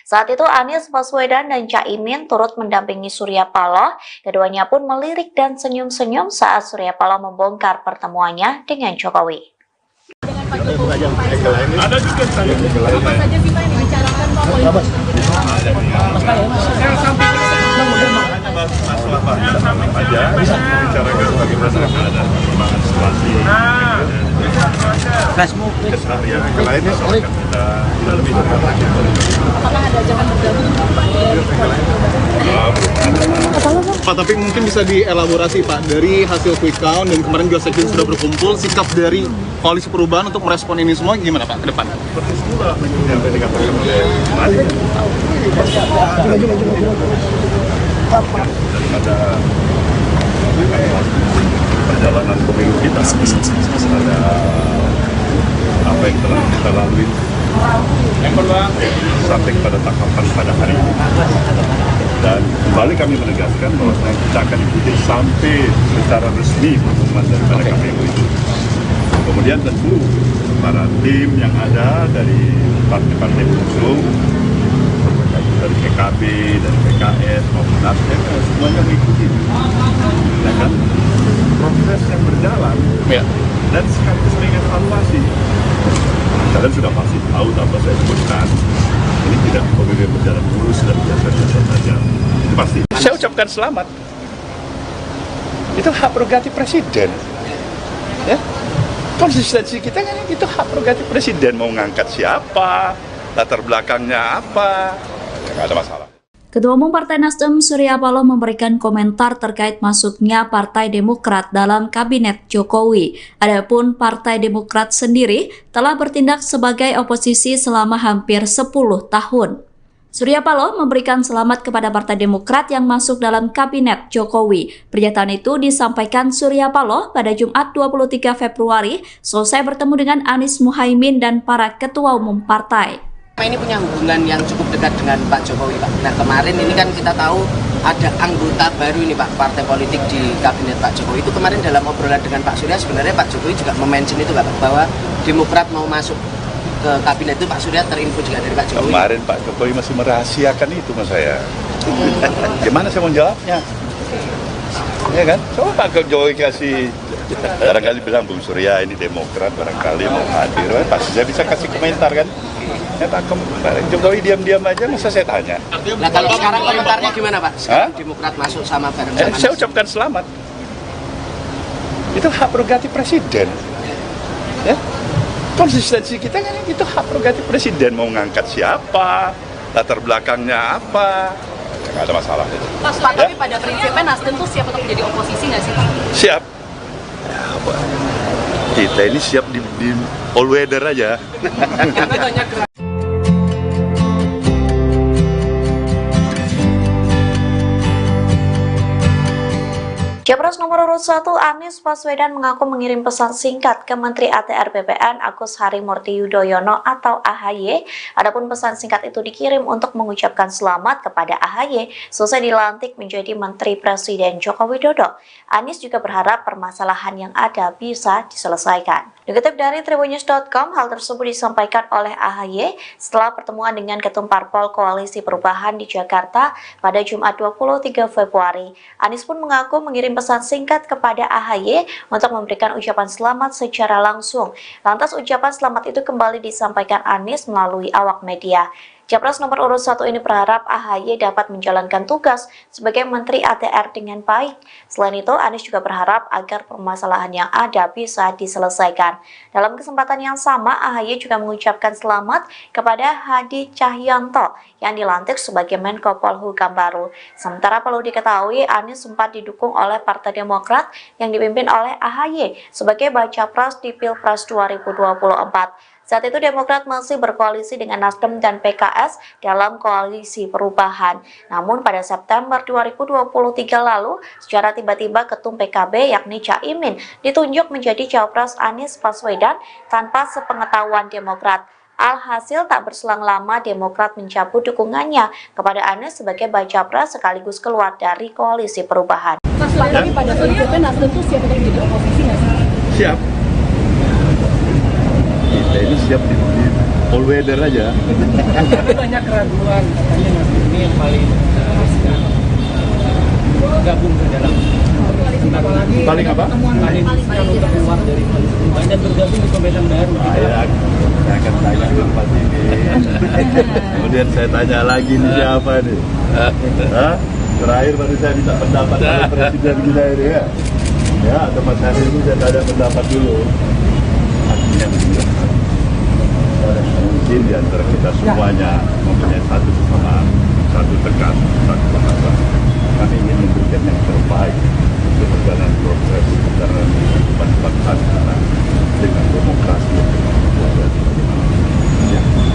Saat itu Anies Baswedan dan Caimin turut mendampingi Surya Paloh. Keduanya pun melirik dan senyum-senyum saat Surya Paloh membongkar pertemuannya dengan Jokowi. Dengan Pak Jokowi, ada juga apa saja sih Pak yang dibicarakan Pak politik? Masalah Pak aja bicarakan bagaimana ada perkembangan situasi keseharian yang lainnya soal kita lebih dekat lagi. Apakah ada ajakan bergabung Pak, tapi mungkin bisa dielaborasi Pak, dari hasil quick count dan kemarin juga sekjen sudah berkumpul, sikap dari koalisi perubahan untuk merespon ini semua gimana Pak ke depan? Seperti itulah yang tadi dikatakan oleh daripada perjalanan pemilu kita, ada apa yang telah kita lalui sampai pada tahapan pada hari ini. Dan kembali kami menegaskan bahwa kita akan ikuti sampai secara resmi pengumuman daripada KPU itu. Kemudian Kemudian tentu para tim yang ada dari partai-partai pengusung, dari PKB, dari PKS maupun Nasdem, semuanya mengikuti, ya kan? Proses yang berjalan, dan sekaligus mengevaluasi. Kalian sudah pasti tahu tanpa saya sebutkan, ini tidak pemilu berjalan mulus dan biasa-biasa saja. Itu pasti. Saya ucapkan selamat. Itu hak prerogatif presiden. Ya, konsistensi kita kan itu hak prerogatif presiden, mau ngangkat siapa, latar belakangnya apa, nggak ada masalah. Ketua Umum Partai Nasdem Surya Paloh memberikan komentar terkait masuknya Partai Demokrat dalam Kabinet Jokowi. Adapun Partai Demokrat sendiri telah bertindak sebagai oposisi selama hampir 10 tahun. Surya Paloh memberikan selamat kepada Partai Demokrat yang masuk dalam Kabinet Jokowi. Pernyataan itu disampaikan Surya Paloh pada Jumat 23 Februari selesai bertemu dengan Anies Muhaimin dan para ketua umum partai. Ini punya hubungan yang cukup dekat dengan Pak Jokowi, Pak. Nah, kemarin ini kan kita tahu ada anggota baru ini, Pak, partai politik di Kabinet Pak Jokowi. Itu kemarin dalam obrolan dengan Pak Surya, sebenarnya Pak Jokowi juga mention itu, Pak, bahwa Demokrat mau masuk ke kabinet itu. Pak Surya terinfo juga dari Pak Jokowi. Kemarin Pak Jokowi masih merahasiakan itu sama saya. Gimana saya mau jawabnya? Ya kan? Coba Pak Jokowi kasih, barangkali bilang Bung Surya ini Demokrat, barangkali mau hadir, pasti saya bisa kasih komentar kan? Ya Pak Jokowi diam-diam aja, masa saya tanya. Nah, kalau sekarang komentarnya gimana, Pak? Sekarang Demokrat masuk sama bareng sama saya ucapkan selamat. Itu hak prerogatif presiden. Ya, konsistensi kita kan itu hak prerogatif presiden, mau ngangkat siapa, latar belakangnya apa, nggak ada masalah. Pak, tapi pada prinsipnya Nasdem tuh siap untuk menjadi oposisi nggak sih, Pak? Siap. Ya, kita ini siap di all weather aja. Capres nomor urut 1 Anies Baswedan mengaku mengirim pesan singkat ke Menteri ATR BPN Agus Harimurti Yudhoyono atau AHY. Adapun pesan singkat itu dikirim untuk mengucapkan selamat kepada AHY selesai dilantik menjadi Menteri Presiden Joko Widodo. Anies juga berharap permasalahan yang ada bisa diselesaikan. Dikutip dari Tribunnews.com, hal tersebut disampaikan oleh AHY setelah pertemuan dengan Ketum Parpol Koalisi Perubahan di Jakarta pada Jumat 23 Februari. Anies pun mengaku mengirim pesan singkat kepada AHY untuk memberikan ucapan selamat secara langsung. Lantas ucapan selamat itu kembali disampaikan Anies melalui awak media. Capres nomor urut 1 ini berharap AHY dapat menjalankan tugas sebagai Menteri ATR dengan baik. Selain itu, Anies juga berharap agar permasalahan yang ada bisa diselesaikan. Dalam kesempatan yang sama, AHY juga mengucapkan selamat kepada Hadi Cahyanto yang dilantik sebagai Menko Polhukam baru. Sementara perlu diketahui, Anies sempat didukung oleh Partai Demokrat yang dipimpin oleh AHY sebagai baca pres di Pilpres 2024. Saat itu Demokrat masih berkoalisi dengan Nasdem dan PKS dalam koalisi perubahan. Namun pada September 2023 lalu, secara tiba-tiba Ketum PKB yakni Caimin ditunjuk menjadi Cawapres Anies Baswedan tanpa sepengetahuan Demokrat. Alhasil tak berselang lama Demokrat mencabut dukungannya kepada Anies sebagai baca pres sekaligus keluar dari koalisi perubahan. Mas, tapi pada prinsipnya Nasdem tuh siap untuk menjadi oposisi nggak sih? Siap. Kita ini siap di all weather aja. Tapi banyak keraguan katanya Nasdem ini yang paling gabung ke dalam paling apa? Paling untuk keluar dari koalisi perubahan dan bergabung di pemerintahan baru. Saya akan tanya ke Pak ini. Kemudian saya tanya lagi nih siapa nih? Terakhir baru saya minta pendapat dari Presiden kita ini ya. Ya, atau Mas Hadi itu saya tanya pendapat dulu. Artinya begini. Mungkin di antara kita semuanya mempunyai satu kesamaan, satu tekan, satu bahasa. Kami ingin memberikan yang terbaik untuk perjalanan proses perjalanan kehidupan bangsa kita dengan demokrasi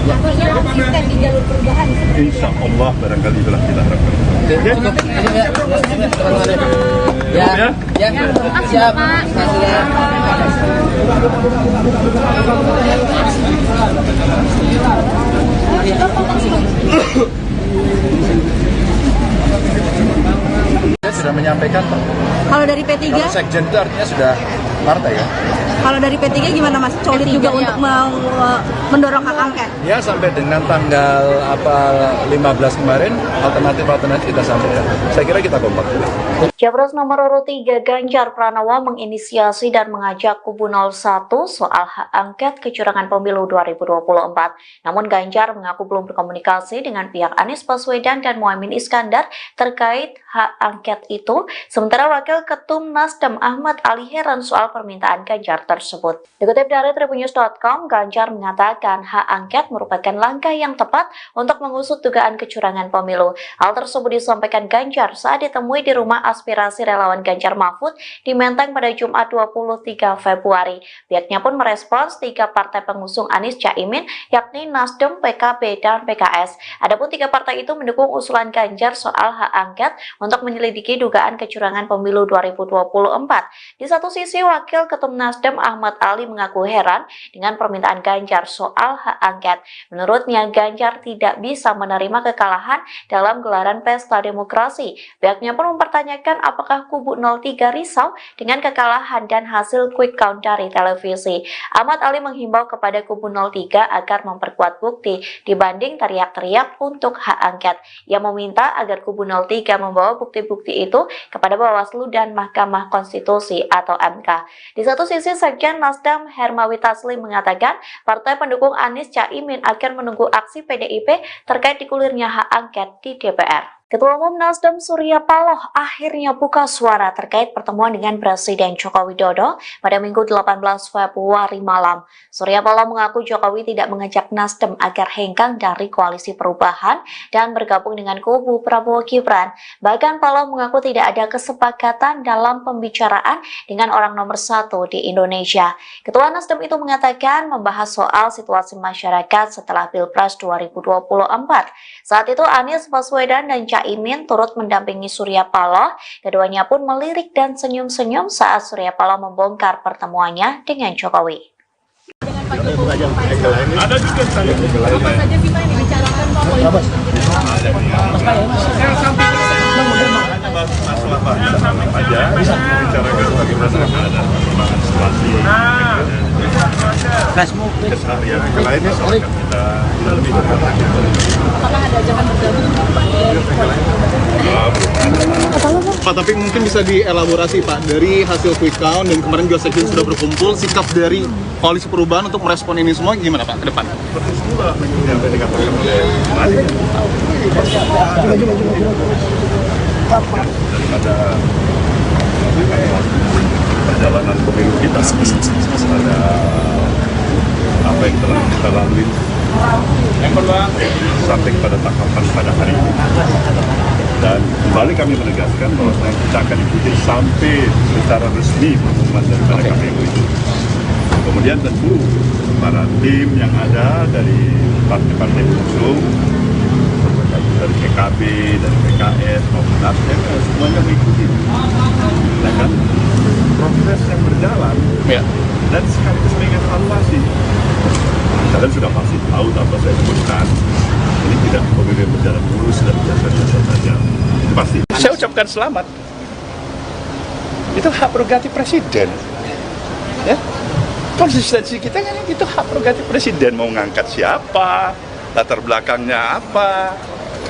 yang konsisten di jalur perubahan. Insya Allah barangkali itulah kita harapkan. Siap. Saya sudah menyampaikan Pak. Kalau dari P3? Kalau sekjen itu artinya sudah partai ya. Kalau dari P3 gimana Mas? Solid juga untuk mendorong hak angket? Ya sampai dengan tanggal 15 kemarin alternatif kita sampaikan. Saya kira kita kompak. Capres nomor urut 3 Ganjar Pranowo menginisiasi dan mengajak kubu 01 soal hak angket kecurangan pemilu 2024. Namun Ganjar mengaku belum berkomunikasi dengan pihak Anies Baswedan dan Muhaimin Iskandar terkait hak angket itu. Sementara Wakil Ketum Nasdem Ahmad Ali heran soal permintaan Ganjar tersebut. Dikutip dari tribunnews.com, Ganjar mengatakan hak angket merupakan langkah yang tepat untuk mengusut dugaan kecurangan pemilu. Hal tersebut disampaikan Ganjar saat ditemui di rumah aspirasi relawan Ganjar Mahfud di Menteng pada Jumat 23 Februari. Pihaknya pun merespons 3 partai pengusung Anies Caimin, yakni Nasdem, PKB, dan PKS. Adapun 3 partai itu mendukung usulan Ganjar soal hak angket untuk menyelidiki dugaan kecurangan pemilu 2024. Di satu sisi, Wakil Ketum Nasdem Ahmad Ali mengaku heran dengan permintaan Ganjar soal hak angket. Menurutnya, Ganjar tidak bisa menerima kekalahan dalam gelaran pesta demokrasi. Pihaknya pun mempertanyakan apakah kubu 03 risau dengan kekalahan dan hasil quick count dari televisi. Ahmad Ali menghimbau kepada kubu 03 agar memperkuat bukti dibanding teriak-teriak untuk hak angket. Ia meminta agar kubu 03 membawa bukti-bukti itu kepada Bawaslu dan Mahkamah Konstitusi atau MK. Di satu sisi, Sekjen Nasdem Hermawi Taslim mengatakan partai pendukung Anies Caimin akan menunggu aksi PDIP terkait digulirnya hak angket di DPR. Ketua Umum Nasdem Surya Paloh akhirnya buka suara terkait pertemuan dengan Presiden Joko Widodo pada Minggu 18 Februari malam. Surya Paloh mengaku Jokowi tidak mengajak Nasdem agar hengkang dari koalisi perubahan dan bergabung dengan kubu Prabowo Gibran. Bahkan Paloh mengaku tidak ada kesepakatan dalam pembicaraan dengan orang nomor 1 di Indonesia. Ketua Nasdem itu mengatakan membahas soal situasi masyarakat setelah Pilpres 2024. Saat itu Anies Baswedan dan Caimin turut mendampingi Surya Paloh. Keduanya pun melirik dan senyum-senyum saat Surya Paloh membongkar pertemuannya dengan Jokowi. Dengan Pak Jokowi ada juga saya. Apa saja sih Pak yang dibicarakan Pak? Masalah Pak aja bisa membicarakan bagaimana ada perkembangan situasi keseharian yang lainnya soal kita lebih Apakah ada ajakan bergabung Pak, tapi mungkin bisa dielaborasi Pak, dari hasil quick count dan kemarin juga sekjen sudah berkumpul, sikap dari koalisi perubahan untuk merespon ini semua gimana Pak ke depan? seperti semula yang tadi dikatakan oleh Mari daripada perjalanan pemilu kita ada apa yang telah kita lalui sampai pada tahapan pada hari ini, dan kembali kami menegaskan bahwa kita akan ikuti sampai secara resmi pengumuman daripada KPU itu. Kemudian tentu para tim yang ada dari partai-partai pengusung dari PKB, dari PKS maupun Nasdem semuanya mengikuti. Nah kan proses yang berjalan dan sekaligus mengevaluasi. Kalian sudah pasti tahu apa saya sebutkan. Ini tidak pemilu berjalan mulus dan biasa-biasa saja. Pasti. Saya ucapkan selamat. Itu hak prerogatif presiden. Ya. Konsistensi kita kan itu hak prerogatif presiden, mau ngangkat siapa, latar belakangnya apa,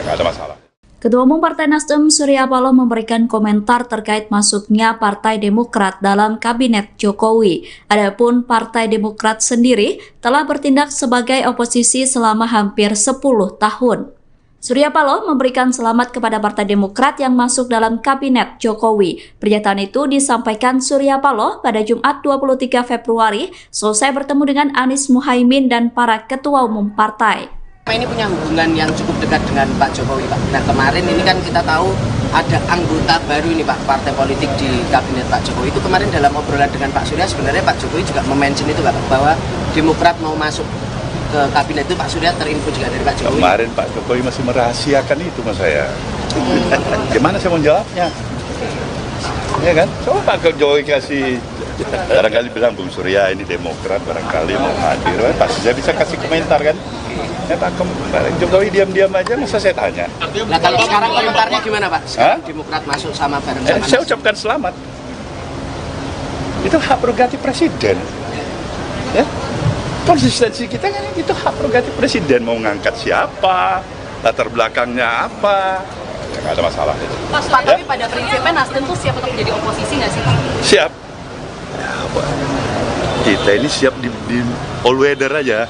nggak ada masalah. Ketua Umum Partai Nasdem Surya Paloh memberikan komentar terkait masuknya Partai Demokrat dalam Kabinet Jokowi. Adapun Partai Demokrat sendiri telah bertindak sebagai oposisi selama hampir 10 tahun. Surya Paloh memberikan selamat kepada Partai Demokrat yang masuk dalam Kabinet Jokowi. Pernyataan itu disampaikan Surya Paloh pada Jumat 23 Februari selesai bertemu dengan Anies Muhaimin dan para ketua umum partai. Ini punya hubungan yang cukup dekat dengan Pak Jokowi, Pak. Nah, kemarin ini kan kita tahu ada anggota baru ini, Pak, partai politik di Kabinet Pak Jokowi. Itu kemarin dalam obrolan dengan Pak Surya, sebenarnya Pak Jokowi juga mention itu, Pak, bahwa Demokrat mau masuk ke Kabinet itu. Pak Surya terinfo juga dari Pak Jokowi. Kemarin Pak Jokowi masih merahasiakan itu mas saya. Gimana saya mau jawabnya? Ya kan? Coba Pak Jokowi kasih, barangkali bilang Bung Surya ini Demokrat, barangkali mau hadir, pasti saya bisa kasih komentar kan? Ya Pak Jokowi diam-diam aja, masa saya tanya. Nah kalau sekarang komentarnya gimana Pak? Sekarang Demokrat masuk sama bareng sama saya ucapkan selamat. Itu hak prerogatif presiden. Ya, konsistensi kita kan itu hak prerogatif presiden mau ngangkat siapa, latar belakangnya apa, ya nggak ada masalah itu. Pak, tapi pada prinsipnya Nasdem tuh siap untuk menjadi oposisi nggak sih Pak? Siap. Ya, apa? Kita ini siap di all weather aja.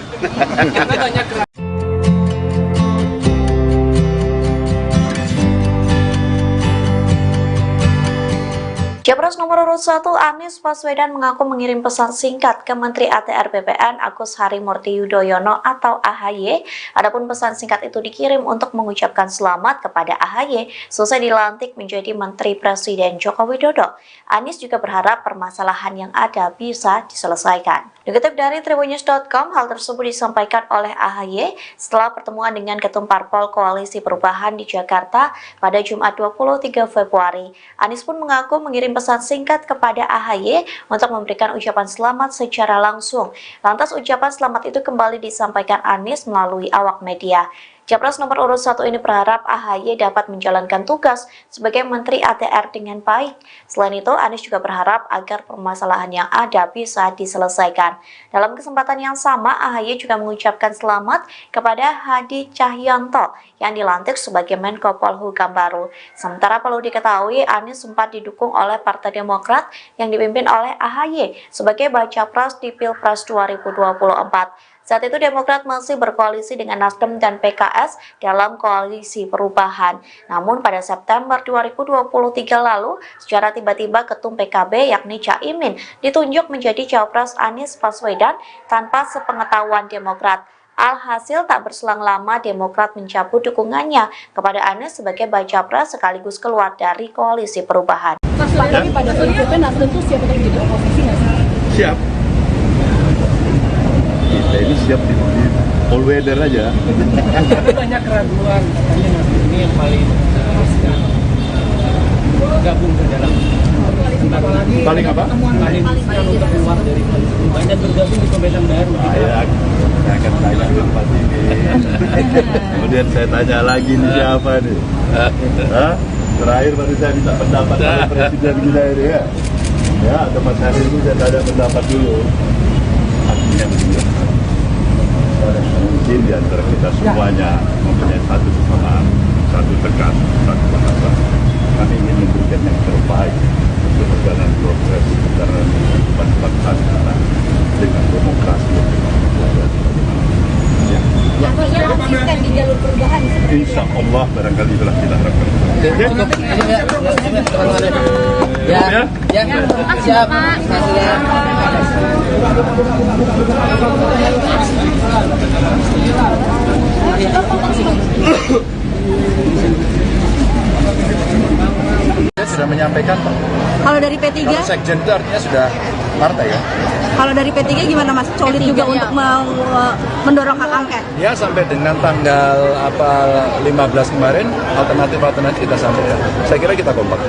Capres nomor urut 1 Anies Baswedan mengaku mengirim pesan singkat ke Menteri ATR BPN Agus Harimurti Yudhoyono atau AHY. Adapun pesan singkat itu dikirim untuk mengucapkan selamat kepada AHY selesai dilantik menjadi Menteri Presiden Joko Widodo. Anies juga berharap permasalahan yang ada bisa diselesaikan. Dikutip dari Tribunnews.com, hal tersebut disampaikan oleh AHY setelah pertemuan dengan Ketum Parpol Koalisi Perubahan di Jakarta pada Jumat 23 Februari. Anies pun mengaku mengirim pesan singkat kepada AHY untuk memberikan ucapan selamat secara langsung. Lantas ucapan selamat itu kembali disampaikan Anies melalui awak media. Capres nomor urut 1 ini berharap AHY dapat menjalankan tugas sebagai Menteri ATR dengan baik. Selain itu, Anies juga berharap agar permasalahan yang ada bisa diselesaikan. Dalam kesempatan yang sama, AHY juga mengucapkan selamat kepada Hadi Cahyanto yang dilantik sebagai Menko Polhukam baru. Sementara perlu diketahui, Anies sempat didukung oleh Partai Demokrat yang dipimpin oleh AHY sebagai baca pres di Pilpres 2024. Saat itu Demokrat masih berkoalisi dengan Nasdem dan PKS dalam koalisi perubahan. Namun pada September 2023 lalu, secara tiba-tiba Ketum PKB yakni Caimin ditunjuk menjadi Cawapres Anies Baswedan tanpa sepengetahuan Demokrat. Alhasil tak berselang lama Demokrat mencabut dukungannya kepada Anies sebagai baca pres sekaligus keluar dari koalisi perubahan. Mas, tapi pada prinsipnya Nasdem tuh siap untuk menjadi oposisi nggak sih? Siap. Kita ini siap di all weather aja. Tapi banyak keraguan katanya Nasdem ini yang paling gabung ke dalam Paling apa? paling untuk keluar dari koalisi perubahan dan bergabung di pemerintahan baru. Saya akan tanya ke Pak Tini. Kemudian saya tanya lagi nih siapa nih? Hah? Terakhir baru saya minta pendapat oleh Presiden kita ini ya. Ya, atau Mas Hari itu saya tanya pendapat dulu. Artinya mungkin di antara kita semuanya mempunyai satu kesamaan, satu tegas, satu bahasa. Kami ingin memberikan yang terbaik untuk perjalanan progres perjalanan kehidupan bangsa kita dengan demokrasi yang berkelanjutan. Ya. Di jalur perubahan. Insya Allah barangkali itulah kita harapkan. Siap. Saya sudah menyampaikan, Pak. Kalau dari P3? Kalau sekjen itu artinya sudah partai ya. Kalau dari P3 gimana Mas? Solid juga untuk mendorong hak angket? Ya sampai dengan tanggal 15 kemarin alternatif kita sampaikan. Saya kira kita kompak.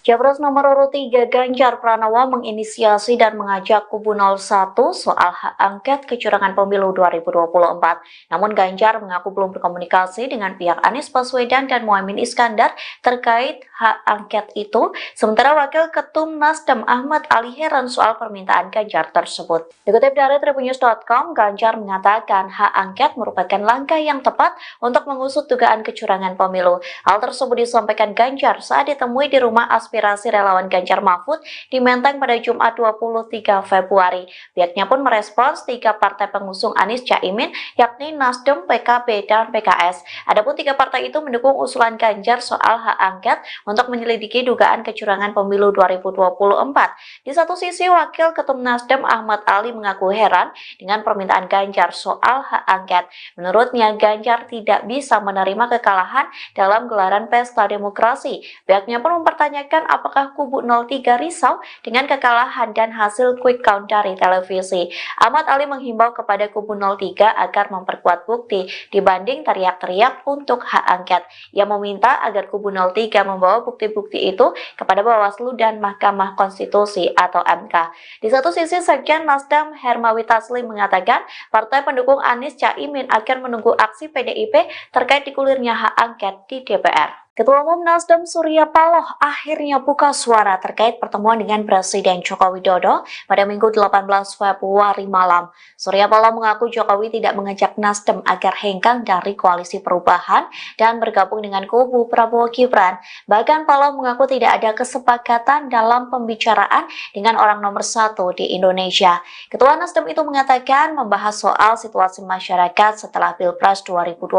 Capres nomor urut 3 Ganjar Pranowo menginisiasi dan mengajak kubu 01 soal hak angket kecurangan pemilu 2024. Namun Ganjar mengaku belum berkomunikasi dengan pihak Anies Baswedan dan Muhaimin Iskandar terkait hak angket itu. Sementara Wakil Ketum Nasdem Ahmad Ali heran soal permintaan Ganjar tersebut. Dikutip dari Tribunnews.com, Ganjar mengatakan hak angket merupakan langkah yang tepat untuk mengusut dugaan kecurangan pemilu. Hal tersebut disampaikan Ganjar saat ditemui di rumah aspirasi relawan Ganjar Mahfud di Menteng pada Jumat 23 Februari. Pihaknya pun merespons 3 partai pengusung Anies Caimin, yakni Nasdem, PKB, dan PKS. Adapun 3 partai itu mendukung usulan Ganjar soal hak angket untuk menyelidiki dugaan kecurangan pemilu 2024. Di satu sisi, Wakil Ketum Nasdem Ahmad Ali mengaku heran dengan permintaan Ganjar soal hak angket. Menurutnya, Ganjar tidak bisa menerima kekalahan dalam gelaran pesta demokrasi. Pihaknya pun mempertanyakan apakah kubu 03 risau dengan kekalahan dan hasil quick count dari televisi. Ahmad Ali menghimbau kepada kubu 03 agar memperkuat bukti dibanding teriak-teriak untuk hak angket. Ia meminta agar kubu 03 membawa bukti-bukti itu kepada Bawaslu dan Mahkamah Konstitusi atau MK. Di satu sisi, Sekjen Nasdem Hermawi Taslim mengatakan partai pendukung Anies Caimin akan menunggu aksi PDIP terkait digulirnya hak angket di DPR. Ketua Umum Nasdem Surya Paloh akhirnya buka suara terkait pertemuan dengan Presiden Joko Widodo pada Minggu 18 Februari malam. Surya Paloh mengaku Jokowi tidak mengajak Nasdem agar hengkang dari koalisi perubahan dan bergabung dengan kubu Prabowo Gibran. Bahkan Paloh mengaku tidak ada kesepakatan dalam pembicaraan dengan orang nomor satu di Indonesia. Ketua Nasdem itu mengatakan membahas soal situasi masyarakat setelah Pilpres 2024.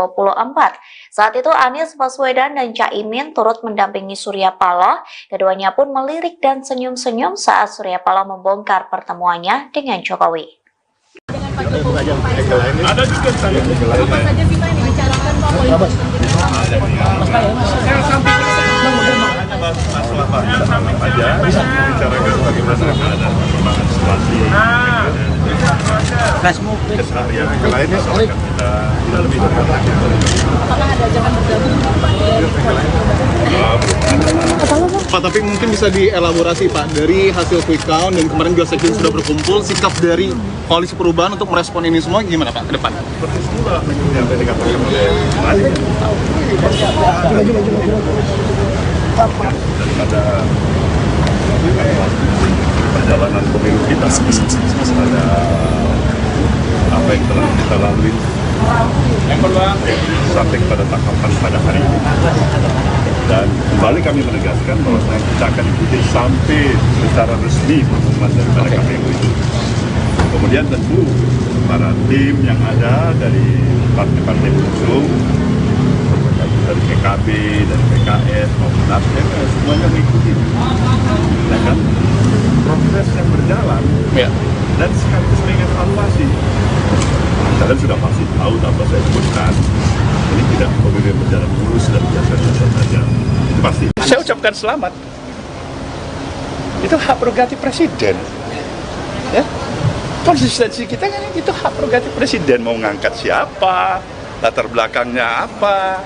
Saat itu Anies Baswedan dan Caimin turut mendampingi Surya Paloh. Keduanya pun melirik dan senyum-senyum saat Surya Paloh membongkar pertemuannya dengan Jokowi. Ada juga saya. Apa saja sih Pak yang dibicarakan Pak? Masalah apa aja, bicarakan bagaimana keadaan perkembangan situasi, keseharian yang lainnya akan kita lalui. Apakah ada ajakan bergabung Pak, tapi mungkin bisa dielaborasi Pak, dari hasil quick count dan kemarin juga sekjen sudah berkumpul, sikap dari koalisi perubahan untuk merespon ini semua gimana Pak ke depan? Seperti semula yang tadi dikatakan oleh Mari. Daripada perjalanan pemilu kita, ada apa yang telah kita lalui sampai pada tahapan pada hari ini. Dan kembali kami menegaskan bahwa kita akan ikuti sampai secara resmi pengumuman daripada KPU itu. Kemudian tentu para tim yang ada dari partai-partai pengusung, dari PKB, dari PKS, maupun Nasdem, semuanya mengikuti. Ya kan? Proses yang berjalan, dan sekaligus mengevaluasi. Kalian sudah pasti tahu apa saya sebutkan. Ini tidak pemilu berjalan mulus dan biasa-biasa saja. Itu pasti. Saya ucapkan selamat. Itu hak prerogatif presiden. Ya. Konsistensi kita kan itu hak prerogatif presiden, mau ngangkat siapa, latar belakangnya apa,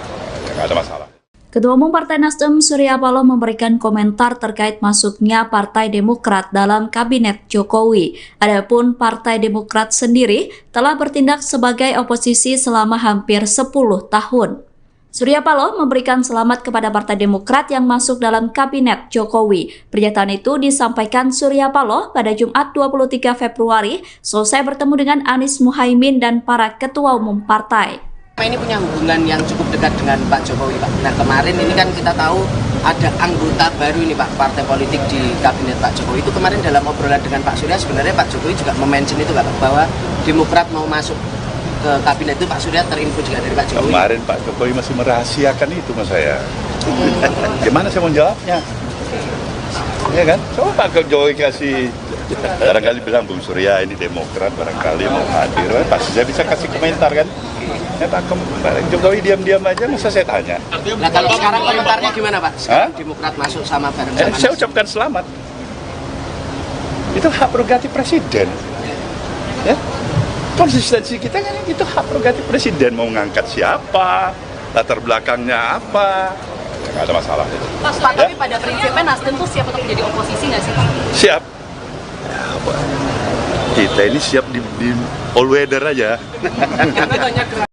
ya nggak ada masalah. Ketua Umum Partai Nasdem Surya Paloh memberikan komentar terkait masuknya Partai Demokrat dalam Kabinet Jokowi. Adapun Partai Demokrat sendiri telah bertindak sebagai oposisi selama hampir 10 tahun. Surya Paloh memberikan selamat kepada Partai Demokrat yang masuk dalam Kabinet Jokowi. Pernyataan itu disampaikan Surya Paloh pada Jumat 23 Februari selesai bertemu dengan Anies Muhaimin dan para ketua umum partai. Ini punya hubungan yang cukup dekat dengan Pak Jokowi, Pak. Nah, kemarin ini kan kita tahu ada anggota baru ini, Pak, partai politik di Kabinet Pak Jokowi. Itu kemarin dalam obrolan dengan Pak Surya, sebenarnya Pak Jokowi juga mention itu, Pak, bahwa Demokrat mau masuk ke Kabinet itu. Pak Surya terinfo juga dari Pak Jokowi. Kemarin Pak Jokowi masih merahasiakan itu sama saya. Gimana saya mau jawabnya? Ya kan? Coba Pak Jokowi kasih, barangkali bilang Bung Surya ini Demokrat, barangkali mau hadir, pasti saya bisa kasih komentar kan? Ya Pak Jokowi diam-diam aja, masa saya tanya. Nah, kalau sekarang komentarnya gimana Pak? Sekarang Demokrat masuk sama bareng-sama. Saya ucapkan selamat. Itu hak prerogatif presiden. Ya. Konsistensi kita kan itu hak prerogatif presiden, mau ngangkat siapa, latar belakangnya apa, ya nggak ada masalah. Pak, tapi pada prinsipnya Nasdem tuh siap untuk menjadi oposisi nggak sih Pak? Siap. Kita ini siap di all weather aja. Karena banyak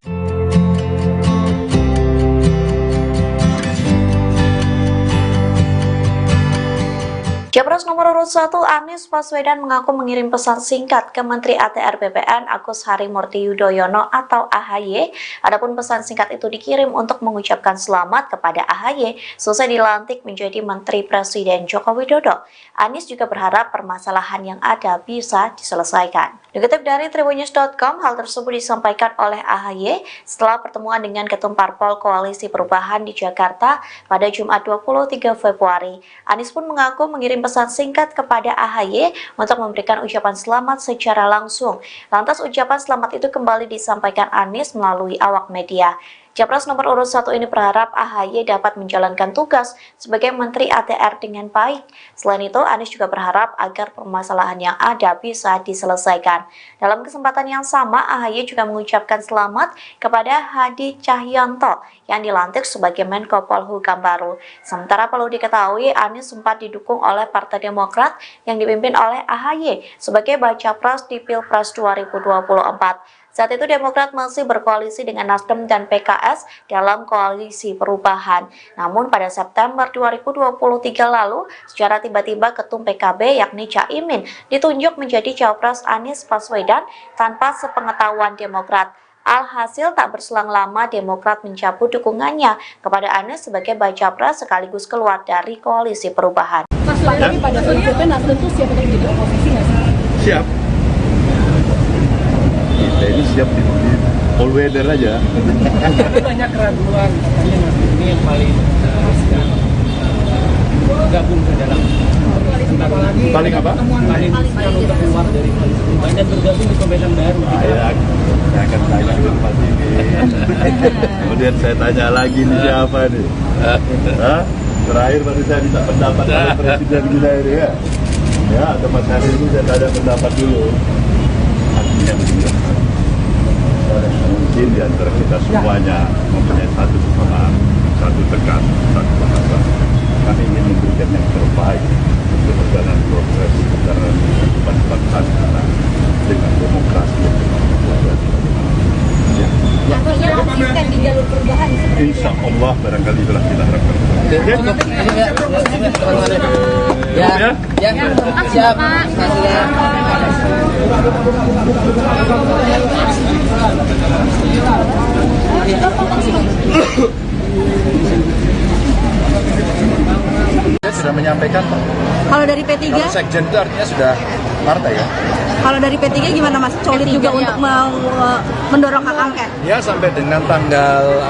Capres nomor urut 1 Anies Baswedan mengaku mengirim pesan singkat ke Menteri ATR BPN Agus Harimurti Yudhoyono atau AHY. Adapun pesan singkat itu dikirim untuk mengucapkan selamat kepada AHY selesai dilantik menjadi Menteri Presiden Joko Widodo. Anies juga berharap permasalahan yang ada bisa diselesaikan. Dikutip dari Tribunnews.com, hal tersebut disampaikan oleh AHY setelah pertemuan dengan Ketum Parpol Koalisi Perubahan di Jakarta pada Jumat 23 Februari. Anies pun mengaku mengirim pesan singkat kepada AHY untuk memberikan ucapan selamat secara langsung. Lantas ucapan selamat itu kembali disampaikan Anies melalui awak media. Capres nomor urut 1 ini berharap AHY dapat menjalankan tugas sebagai Menteri ATR dengan baik. Selain itu, Anies juga berharap agar permasalahan yang ada bisa diselesaikan. Dalam kesempatan yang sama, AHY juga mengucapkan selamat kepada Hadi Cahyanto yang dilantik sebagai Menko Polhukam baru. Sementara perlu diketahui, Anies sempat didukung oleh Partai Demokrat yang dipimpin oleh AHY sebagai baca pres di Pilpres 2024. Saat itu Demokrat masih berkoalisi dengan Nasdem dan PKS dalam koalisi perubahan. Namun pada September 2023 lalu, secara tiba-tiba Ketum PKB yakni Caimin ditunjuk menjadi cawapres Anies Baswedan tanpa sepengetahuan Demokrat. Alhasil tak berselang lama Demokrat mencabut dukungannya kepada Anies sebagai baca pres sekaligus keluar dari koalisi perubahan. Mas, tapi pada prinsipnya Nasdem tuh siap untuk jadi oposisi nggak sih? Siap. Kita ini siap di all weather aja. Tapi banyak keraguan katanya Nasdem ini yang paling gabung ke dalam Paling apa? paling untuk keluar dari koalisi perubahan dan bergabung di pemerintahan baru. Saya akan tanya ke Pak ini. Kemudian saya tanya lagi nih siapa nih? Hah? Terakhir baru saya minta pendapat dari presiden kita ini ya. Ya, atau Mas Hari ini saya tanya pendapat dulu. Artinya begini. Mungkin di antara kita semuanya mempunyai satu kesamaan, satu tekan, satu bahasa. Kami ingin memberikan yang terbaik untuk perjalanan proses perjalanan kehidupan bangsa kita dengan demokrasi yang Konsisten di jalur perubahan. Insya Allah barangkali itulah kita harapkan. Siap. Saya sudah menyampaikan, Pak. Kalau dari P3, Kalau sekjen itu artinya sudah partai ya. kalau dari P3 gimana Mas? Solid juga untuk mendorong hak angket. Ya sampai dengan tanggal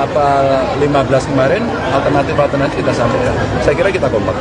15 kemarin alternatif kita sampaikan. Saya kira kita kompak.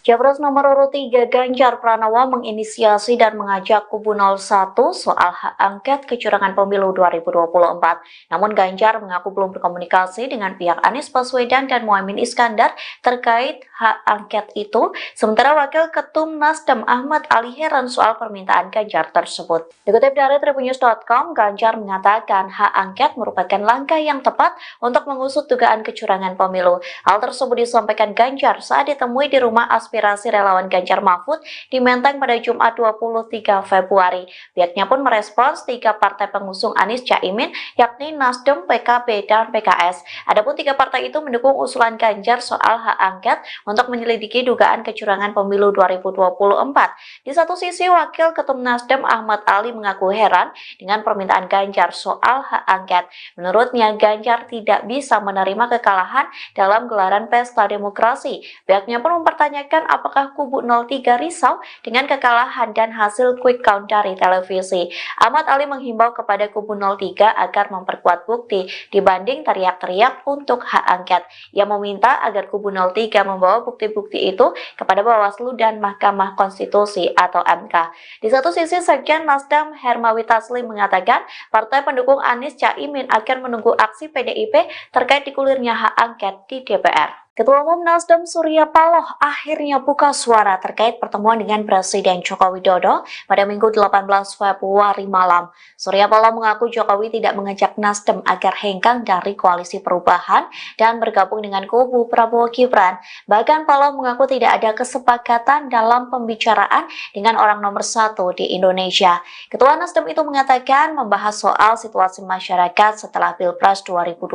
Capres nomor urut 3 Ganjar Pranowo menginisiasi dan mengajak kubu 01 soal hak angket kecurangan pemilu 2024. Namun Ganjar mengaku belum berkomunikasi dengan pihak Anies Baswedan dan Muhaimin Iskandar terkait hak angket itu. Sementara Wakil Ketum Nasdem Ahmad Ali heran soal permintaan Ganjar tersebut. Dikutip dari Tribunnews.com, Ganjar mengatakan hak angket merupakan langkah yang tepat untuk mengusut dugaan kecurangan pemilu. Hal tersebut disampaikan Ganjar saat ditemui di rumah aspirasi relawan Ganjar Mahfud di Menteng pada Jumat 23 Februari. Pihaknya pun merespons 3 partai pengusung Anies Caimin, yakni Nasdem, PKB, dan PKS. Adapun 3 partai itu mendukung usulan Ganjar soal hak angket untuk menyelidiki dugaan kecurangan pemilu 2024. Di satu sisi, Wakil Ketum Nasdem Ahmad Ali mengaku heran dengan permintaan Ganjar soal hak angket. Menurutnya, Ganjar tidak bisa menerima kekalahan dalam gelaran pesta demokrasi. Pihaknya pun mempertanyakan apakah kubu 03 risau dengan kekalahan dan hasil quick count dari televisi. Ahmad Ali menghimbau kepada kubu 03 agar memperkuat bukti dibanding teriak-teriak untuk hak angket. Ia meminta agar kubu 03 membawa bukti-bukti itu kepada Bawaslu dan Mahkamah Konstitusi atau MK. Di satu sisi, Sekjen Nasdem Hermawi Taslim mengatakan partai pendukung Anies Caimin akan menunggu aksi PDIP terkait digulirnya hak angket di DPR. Ketua Umum Nasdem Surya Paloh akhirnya buka suara terkait pertemuan dengan Presiden Joko Widodo pada Minggu 18 Februari malam. Surya Paloh mengaku Jokowi tidak mengajak Nasdem agar hengkang dari koalisi perubahan dan bergabung dengan kubu Prabowo Gibran. Bahkan Paloh mengaku tidak ada kesepakatan dalam pembicaraan dengan orang nomor 1 di Indonesia. Ketua Nasdem itu mengatakan membahas soal situasi masyarakat setelah Pilpres 2024.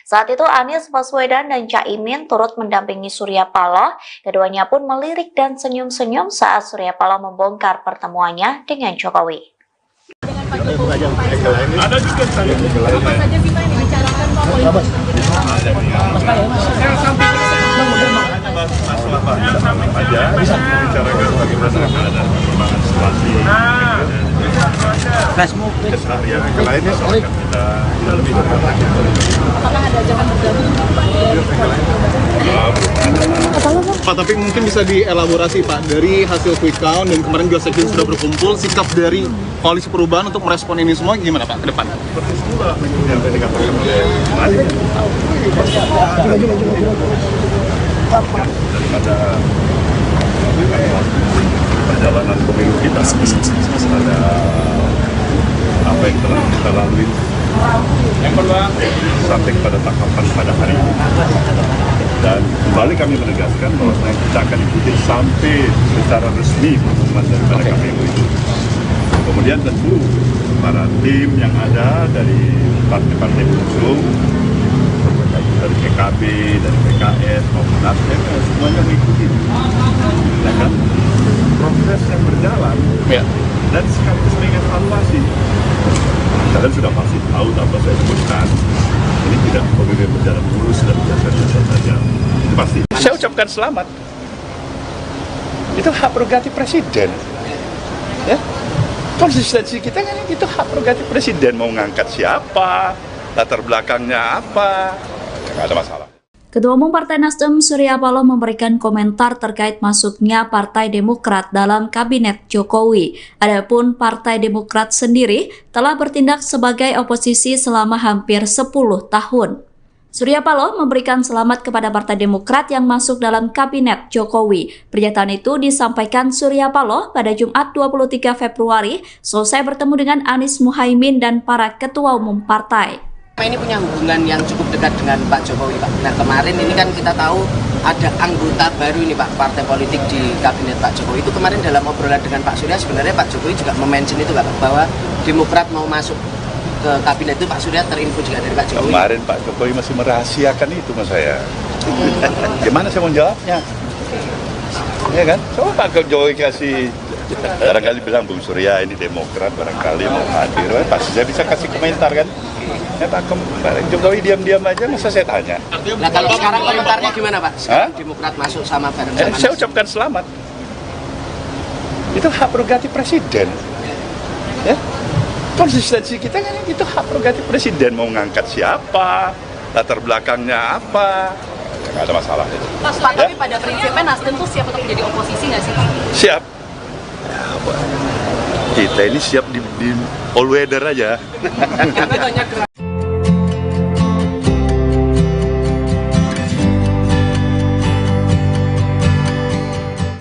Saat itu Anies Baswedan dan Caimin turut mendampingi Surya Paloh. Keduanya pun melirik dan senyum-senyum saat Surya Paloh membongkar pertemuannya dengan Jokowi. Ada juga saya. Apa saja sih Pak yang dibicarakan Pak politik? Masalah Pak, aja bisa membicarakan bagaimana ada perkembangan situasi keseharian yang lainnya soal kita lebih dekat. Apakah ada ajakan bergabung? Pak, tapi mungkin bisa dielaborasi Pak, dari hasil quick count dan kemarin juga sekjen sudah berkumpul, sikap dari koalisi perubahan untuk merespon ini semua gimana Pak ke depan? Seperti itulah yang tadi katakan oleh daripada perjalanan pemilu kita pada apa yang telah kita lalui sampai pada tahapan pada hari ini. Dan kembali kami menegaskan bahwa kita akan ikuti sampai secara resmi pengumuman daripada KPU itu. Kemudian tentu para tim yang ada dari partai-partai pengusung, dari PKB, dari PKS maupun Nasdem, semuanya mengikuti, ya kan? Proses yang berjalan, dan sekaligus mengevaluasi. Kalian sudah pasti tahu apa saya sebutkan. Ini tidak pemilu berjalan mulus dan biasa-biasa saja. Itu pasti. Saya ucapkan selamat. Itu hak prerogatif presiden. Ya, konsistensi kita kan itu hak prerogatif presiden, mau ngangkat siapa, latar belakangnya apa, nggak ada masalah. Ketua Umum Partai Nasdem Surya Paloh memberikan komentar terkait masuknya Partai Demokrat dalam Kabinet Jokowi. Adapun Partai Demokrat sendiri telah bertindak sebagai oposisi selama hampir 10 tahun. Surya Paloh memberikan selamat kepada Partai Demokrat yang masuk dalam Kabinet Jokowi. Pernyataan itu disampaikan Surya Paloh pada Jumat 23 Februari selesai bertemu dengan Anies Muhaimin dan para ketua umum partai. Ini punya hubungan yang cukup dekat dengan Pak Jokowi, Pak. Nah, kemarin ini kan kita tahu ada anggota baru ini, Pak, partai politik di Kabinet Pak Jokowi. Itu kemarin dalam obrolan dengan Pak Surya, sebenarnya Pak Jokowi juga mention itu, Pak, bahwa Demokrat mau masuk ke kabinet itu. Pak Surya terinfo juga dari Pak Jokowi. Kemarin Pak Jokowi masih merahasiakan itu sama saya. Gimana saya mau jawabnya? Ya kan? Coba Pak Jokowi kasih, barangkali bilang Bung Surya ini Demokrat, barangkali mau hadir, pasti saya bisa kasih komentar kan? Ya Pak Jokowi diam-diam aja, masa saya tanya. Nah, kalau sekarang komentarnya gimana, Pak? Sekarang Demokrat masuk sama bareng sama saya ucapkan selamat. Itu hak prerogatif presiden. Ya, konsistensi kita kan itu hak prerogatif presiden, mau ngangkat siapa, latar belakangnya apa, nggak ada masalah. Pak, tapi pada prinsipnya Nasdem tuh siap untuk menjadi oposisi nggak sih, Pak? Siap. Kita ini siap di all weather aja.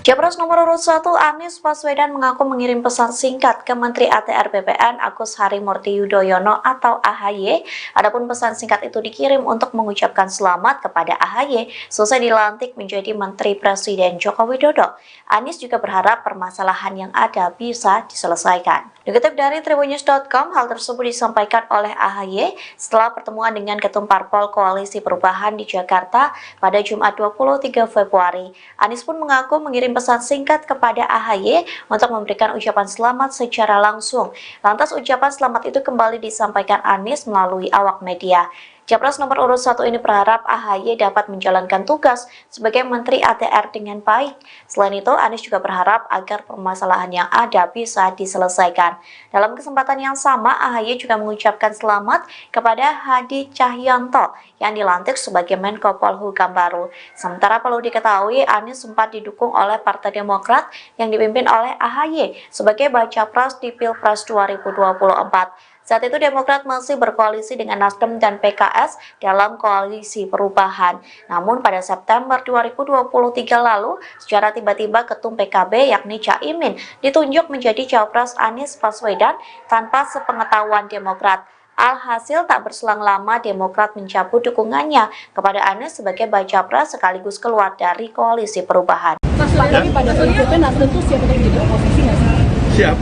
Capres nomor urut 1 Anies Baswedan mengaku mengirim pesan singkat ke Menteri ATR BPN Agus Harimurti Yudhoyono atau AHY. Adapun pesan singkat itu dikirim untuk mengucapkan selamat kepada AHY selesai dilantik menjadi Menteri Presiden Joko Widodo. Anies juga berharap permasalahan yang ada bisa diselesaikan. Dikutip dari Tribunnews.com, hal tersebut disampaikan oleh AHY setelah pertemuan dengan Ketum Parpol Koalisi Perubahan di Jakarta pada Jumat 23 Februari. Anies pun mengaku mengirim pesan singkat kepada AHY untuk memberikan ucapan selamat secara langsung. Lantas ucapan selamat itu kembali disampaikan Anies melalui awak media. Capres nomor urut 1 ini berharap AHY dapat menjalankan tugas sebagai Menteri ATR dengan baik. Selain itu, Anies juga berharap agar permasalahan yang ada bisa diselesaikan. Dalam kesempatan yang sama, AHY juga mengucapkan selamat kepada Hadi Cahyanto yang dilantik sebagai Menko Polhukam baru. Sementara perlu diketahui, Anies sempat didukung oleh Partai Demokrat yang dipimpin oleh AHY sebagai baca pres di Pilpres 2024. Saat itu Demokrat masih berkoalisi dengan Nasdem dan PKS dalam koalisi perubahan. Namun pada September 2023 lalu, secara tiba-tiba Ketum PKB yakni Caimin ditunjuk menjadi Cawapres Anies Baswedan tanpa sepengetahuan Demokrat. Alhasil tak berselang lama Demokrat mencabut dukungannya kepada Anies sebagai baca pres sekaligus keluar dari koalisi perubahan. Mas, tapi pada prinsipnya Nasdem tuh siap untuk menjadi oposisi nggak sih? Siap.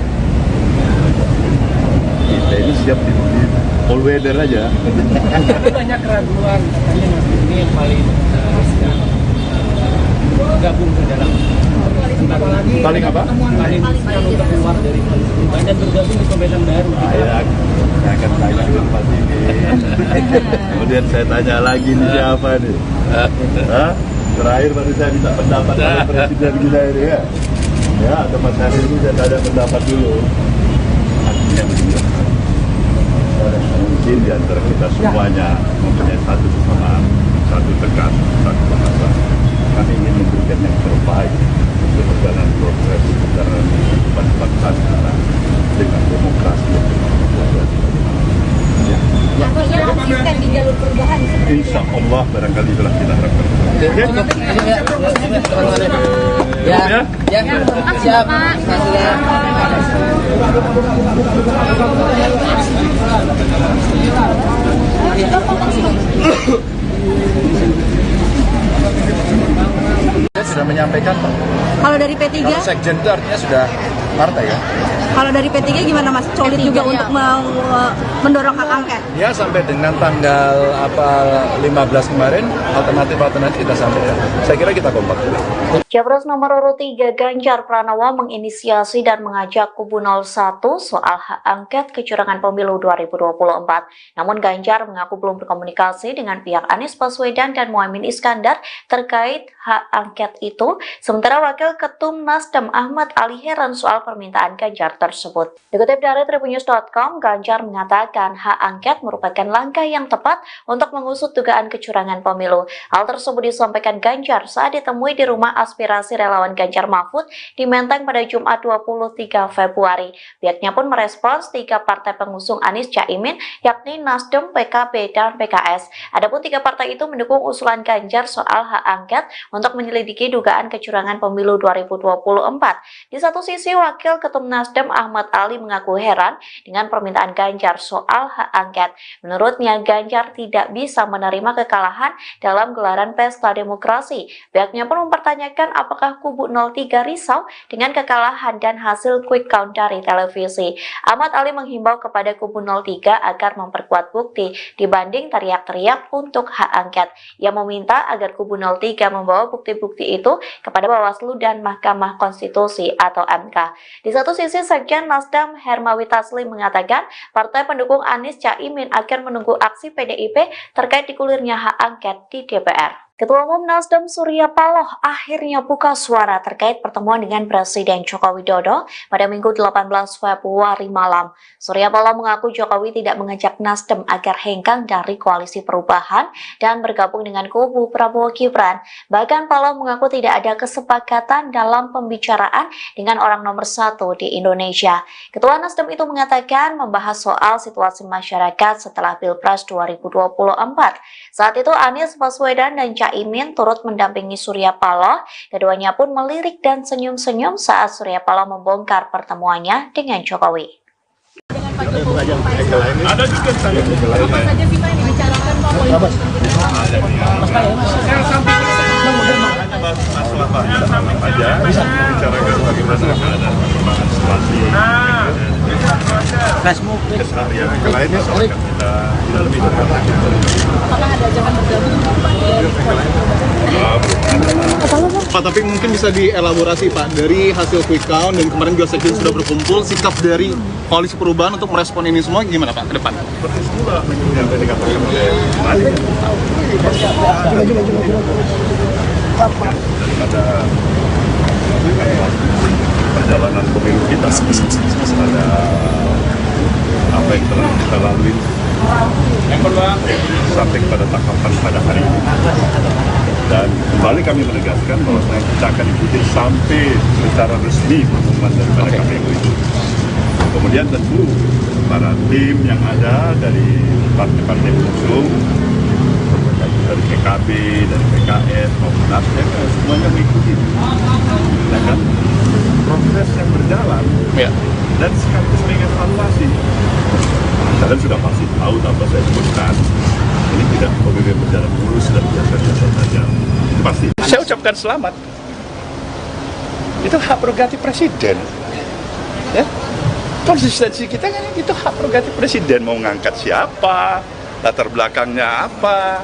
Kita ini siap di all weather aja. Tapi banyak keraguan katanya Nasdem ini yang paling gabung ke dalam paling apa? Paling untuk keluar dari koalisi perubahan dan bergabung di pemerintahan baru. Saya akan tanya dulu Pak ini. Kemudian saya tanya lagi nih siapa nih? Terakhir baru saya minta pendapat oleh Presiden kita ini ya. Ya, atau Mas Hari ini saya tanya pendapat dulu. Artinya begini. Mungkin di antara kita semuanya mempunyai satu kesamaan, satu tegas, satu bahasa. Kami ingin memberikan yang terbaik untuk perjalanan proses perjalanan kehidupan bangsa kita dengan demokrasi yang Konsisten di jalur perubahan. Insya Allah barangkali telah kita harapkan. Siap. Saya sudah menyampaikan Pak. Kalau dari P3? Kalau Sekjen itu artinya sudah partai ya. Kalau dari P3 gimana Mas? Solid juga untuk mendorong hak angket? Ya sampai dengan tanggal 15 kemarin alternatif kita sampaikan. Saya kira kita kompak. Capres nomor urut 3 Ganjar Pranowo menginisiasi dan mengajak kubu 01 soal hak angket kecurangan pemilu 2024. Namun Ganjar mengaku belum berkomunikasi dengan pihak Anies Baswedan dan Muhaimin Iskandar terkait hak angket itu. Sementara Wakil Ketum Nasdem Ahmad Ali heran soal permintaan Ganjar tersebut. Dikutip dari tribunnews.com, Ganjar mengatakan hak angket merupakan langkah yang tepat untuk mengusut dugaan kecurangan pemilu. Hal tersebut disampaikan Ganjar saat ditemui di rumah aspirasi relawan Ganjar Mahfud di Menteng pada Jumat 23 Februari. Pihaknya pun merespons 3 partai pengusung Anies Caimin, yakni Nasdem, PKB, dan PKS. Adapun 3 partai itu mendukung usulan Ganjar soal hak angket untuk menyelidiki dugaan kecurangan pemilu 2024. Di satu sisi, Wakil Ketum Nasdem Ahmad Ali mengaku heran dengan permintaan Ganjar soal hak angket. Menurutnya, Ganjar tidak bisa menerima kekalahan dalam gelaran pesta demokrasi. Pihaknya pun mempertanyakan apakah kubu 03 risau dengan kekalahan dan hasil quick count dari televisi. Ahmad Ali menghimbau kepada kubu 03 agar memperkuat bukti dibanding teriak-teriak untuk hak angket. Ia meminta agar kubu 03 membawa bukti-bukti itu kepada Bawaslu dan Mahkamah Konstitusi atau MK. Di satu sisi, Sekjen Nasdem Hermawi Taslim mengatakan partai pendukung Anies Caimin akan menunggu aksi PDIP terkait digulirnya hak angket di DPR. Ketua Umum Nasdem Surya Paloh akhirnya buka suara terkait pertemuan dengan Presiden Joko Widodo pada Minggu 18 Februari malam. Surya Paloh mengaku Jokowi tidak mengajak Nasdem agar hengkang dari koalisi perubahan dan bergabung dengan kubu Prabowo Gibran. Bahkan Paloh mengaku tidak ada kesepakatan dalam pembicaraan dengan orang nomor 1 di Indonesia. Ketua Nasdem itu mengatakan membahas soal situasi masyarakat setelah Pilpres 2024. Saat itu Anies Baswedan dan Caimin turut mendampingi Surya Paloh. Keduanya pun melirik dan senyum-senyum saat Surya Paloh membongkar pertemuannya dengan Jokowi. Dengan Pak Jokowi ada juga saya. Apa saja sih Pak yang dibicarakan Pak politik? Yang sampai masalah Pak aja bisa bicarakan bagaimana keadaan perkembangan situasi keseharian yang lainnya soal kita lebih dekat. Apakah ada ajakan bergabung Pak, tapi mungkin bisa dielaborasi Pak, dari hasil quick count dan kemarin juga sekjen sudah berkumpul, sikap dari koalisi perubahan untuk merespon ini semua gimana Pak ke depan? Seperti semula yang tadi katakan oleh daripada perjalanan pemilu kita pada apa yang telah kita lalui sampai pada tahapan pada hari ini, dan kembali kami menegaskan bahwa kita akan ikuti sampai secara resmi pengumuman daripada KPU itu. Kemudian tentu para tim yang ada dari partai-partai pengusung, dari PKB, dari PKS maupun Nasdem, semuanya mengikuti, ya kan, proses yang berjalan, ya. Dan sekaligus mengevaluasi. Kalian sudah pasti tahu tanpa saya sebutkan, ini tidak pemilu berjalan mulus dan biasa-biasa saja. Itu pasti. Saya ucapkan selamat. Itu hak prerogatif presiden. Ya. Konsistensi kita kan itu hak prerogatif presiden, mau ngangkat siapa, latar belakangnya apa,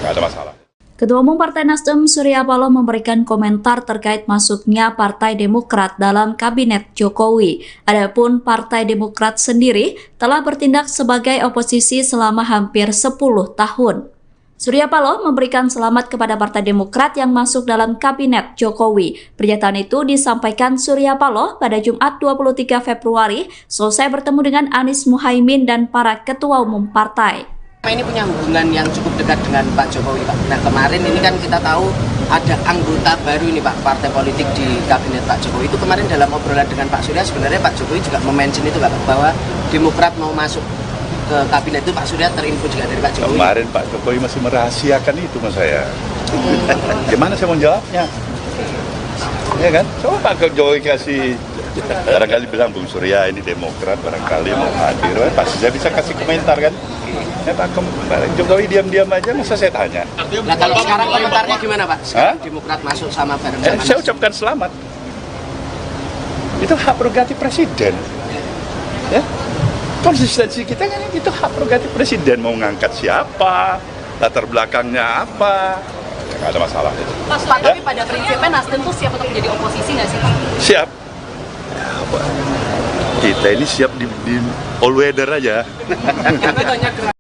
nggak ada masalah. Ketua Umum Partai Nasdem Surya Paloh memberikan komentar terkait masuknya Partai Demokrat dalam Kabinet Jokowi. Adapun Partai Demokrat sendiri telah bertindak sebagai oposisi selama hampir 10 tahun. Surya Paloh memberikan selamat kepada Partai Demokrat yang masuk dalam Kabinet Jokowi. Pernyataan itu disampaikan Surya Paloh pada Jumat 23 Februari selesai bertemu dengan Anies Muhaimin dan para ketua umum partai. Ini punya hubungan yang cukup dekat dengan Pak Jokowi, Pak. Nah, kemarin ini kan kita tahu ada anggota baru ini, Pak, partai politik di Kabinet Pak Jokowi. Itu kemarin dalam obrolan dengan Pak Surya, sebenarnya Pak Jokowi juga mention itu, Pak, bahwa Demokrat mau masuk ke Kabinet itu. Pak Surya terinfo juga dari Pak Jokowi. Kemarin Pak Jokowi masih merahasiakan itu sama saya. Gimana saya mau jawabnya? Ya kan? Coba Pak Jokowi kasih, barangkali bilang Bung Surya ini Demokrat, barangkali mau hadir, pasti saya bisa kasih komentar kan? Ya Pak Jokowi diam-diam aja, masa saya tanya. Nah, kalau sekarang komentarnya gimana Pak? Sekarang Demokrat masuk sama bareng-bareng. Saya ucapkan selamat. Itu hak prerogatif presiden. Ya. Konsistensi kita kan itu hak prerogatif presiden, mau ngangkat siapa, latar belakangnya apa, ya, nggak ada masalah itu. Pak, tapi pada prinsipnya Nasdem tuh siap untuk menjadi oposisi nggak sih Pak? Siap. Ya, apa? Kita ini siap di all weather aja. Tapi banyak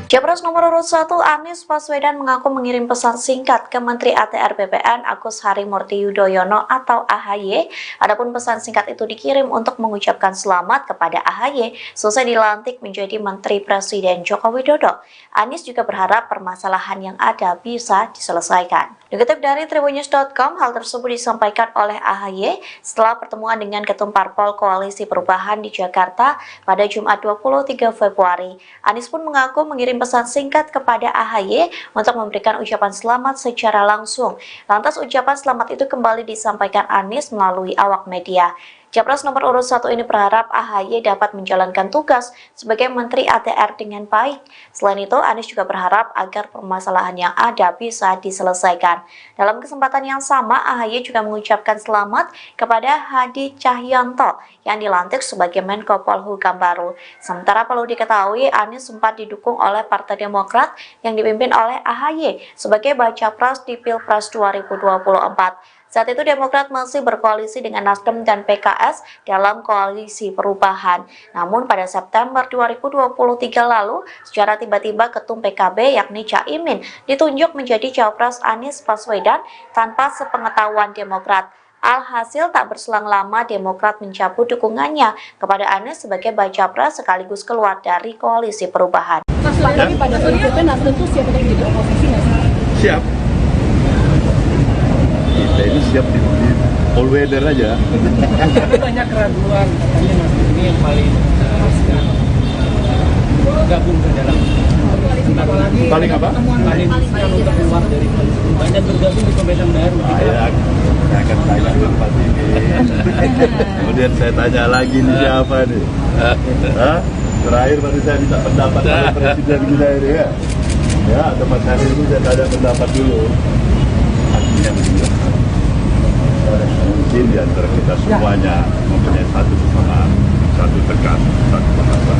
Capres nomor urut 1 Anies Baswedan mengaku mengirim pesan singkat ke Menteri ATR BPN Agus Harimurti Yudhoyono atau AHY. Adapun pesan singkat itu dikirim untuk mengucapkan selamat kepada AHY selesai dilantik menjadi Menteri Presiden Joko Widodo. Anies juga berharap permasalahan yang ada bisa diselesaikan. Dikutip dari Tribunnews.com, hal tersebut disampaikan oleh AHY setelah pertemuan dengan Ketum Parpol Koalisi Perubahan di Jakarta pada Jumat 23 Februari. Anies pun mengaku mengirim pesan singkat kepada AHY untuk memberikan ucapan selamat secara langsung. Lantas ucapan selamat itu kembali disampaikan Anies melalui awak media. Capres nomor urut 1 ini berharap AHY dapat menjalankan tugas sebagai Menteri ATR dengan baik. Selain itu, Anies juga berharap agar permasalahan yang ada bisa diselesaikan. Dalam kesempatan yang sama, AHY juga mengucapkan selamat kepada Hadi Cahyanto yang dilantik sebagai Menko Polhukam baru. Sementara perlu diketahui, Anies sempat didukung oleh Partai Demokrat yang dipimpin oleh AHY sebagai baca pres di Pilpres 2024. Saat itu Demokrat masih berkoalisi dengan Nasdem dan PKS dalam koalisi perubahan. Namun pada September 2023 lalu, secara tiba-tiba Ketum PKB yakni Caimin ditunjuk menjadi Cawapres Anies Baswedan tanpa sepengetahuan Demokrat. Alhasil tak berselang lama Demokrat mencabut dukungannya kepada Anies sebagai baca pres sekaligus keluar dari koalisi perubahan. Tapi pada prinsipnya Nasdem tuh siap untuk menjadi oposisi nggak sih? Siap. Kita ini siap di all weather aja. Tapi banyak keraguan katanya Nasdem ini yang paling gabung ke dalam Paling apa? paling untuk keluar dari koalisi perubahan dan bergabung di pemerintahan baru. Saya akan tanya tempat ini. Kemudian saya tanya lagi nih siapa nih? Hah? Terakhir baru saya minta pendapat oleh presiden kita ini ya. Ya, atau Mas Hari ini saya tanya pendapat dulu. Artinya begini. Mungkin di antara kita semuanya mempunyai satu kesamaan, satu tekan, satu bahasa.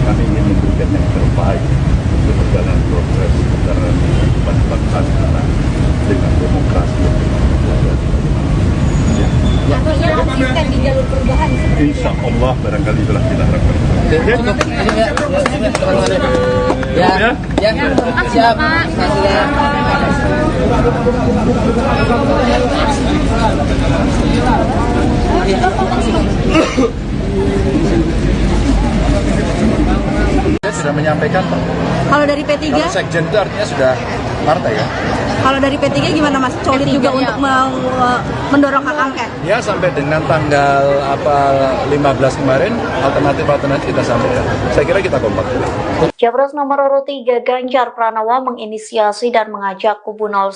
Kami ingin memberikan yang terbaik untuk perjalanan proses perjalanan kehidupan bangsa kita dengan demokrasi yang Konsisten di jalur perubahan. insya Allah barangkali itulah kita harapkan. Siap. Saya sudah menyampaikan, Pak. Kalau dari P3, Kalau sekjen itu artinya sudah partai ya. kalau dari P3 gimana Mas? Solid juga untuk mendorong hak angket. Ya sampai dengan tanggal 15 kemarin alternatif kita sampaikan. Saya kira kita kompak. Capres nomor urut 3 Ganjar Pranowo menginisiasi dan mengajak kubu 01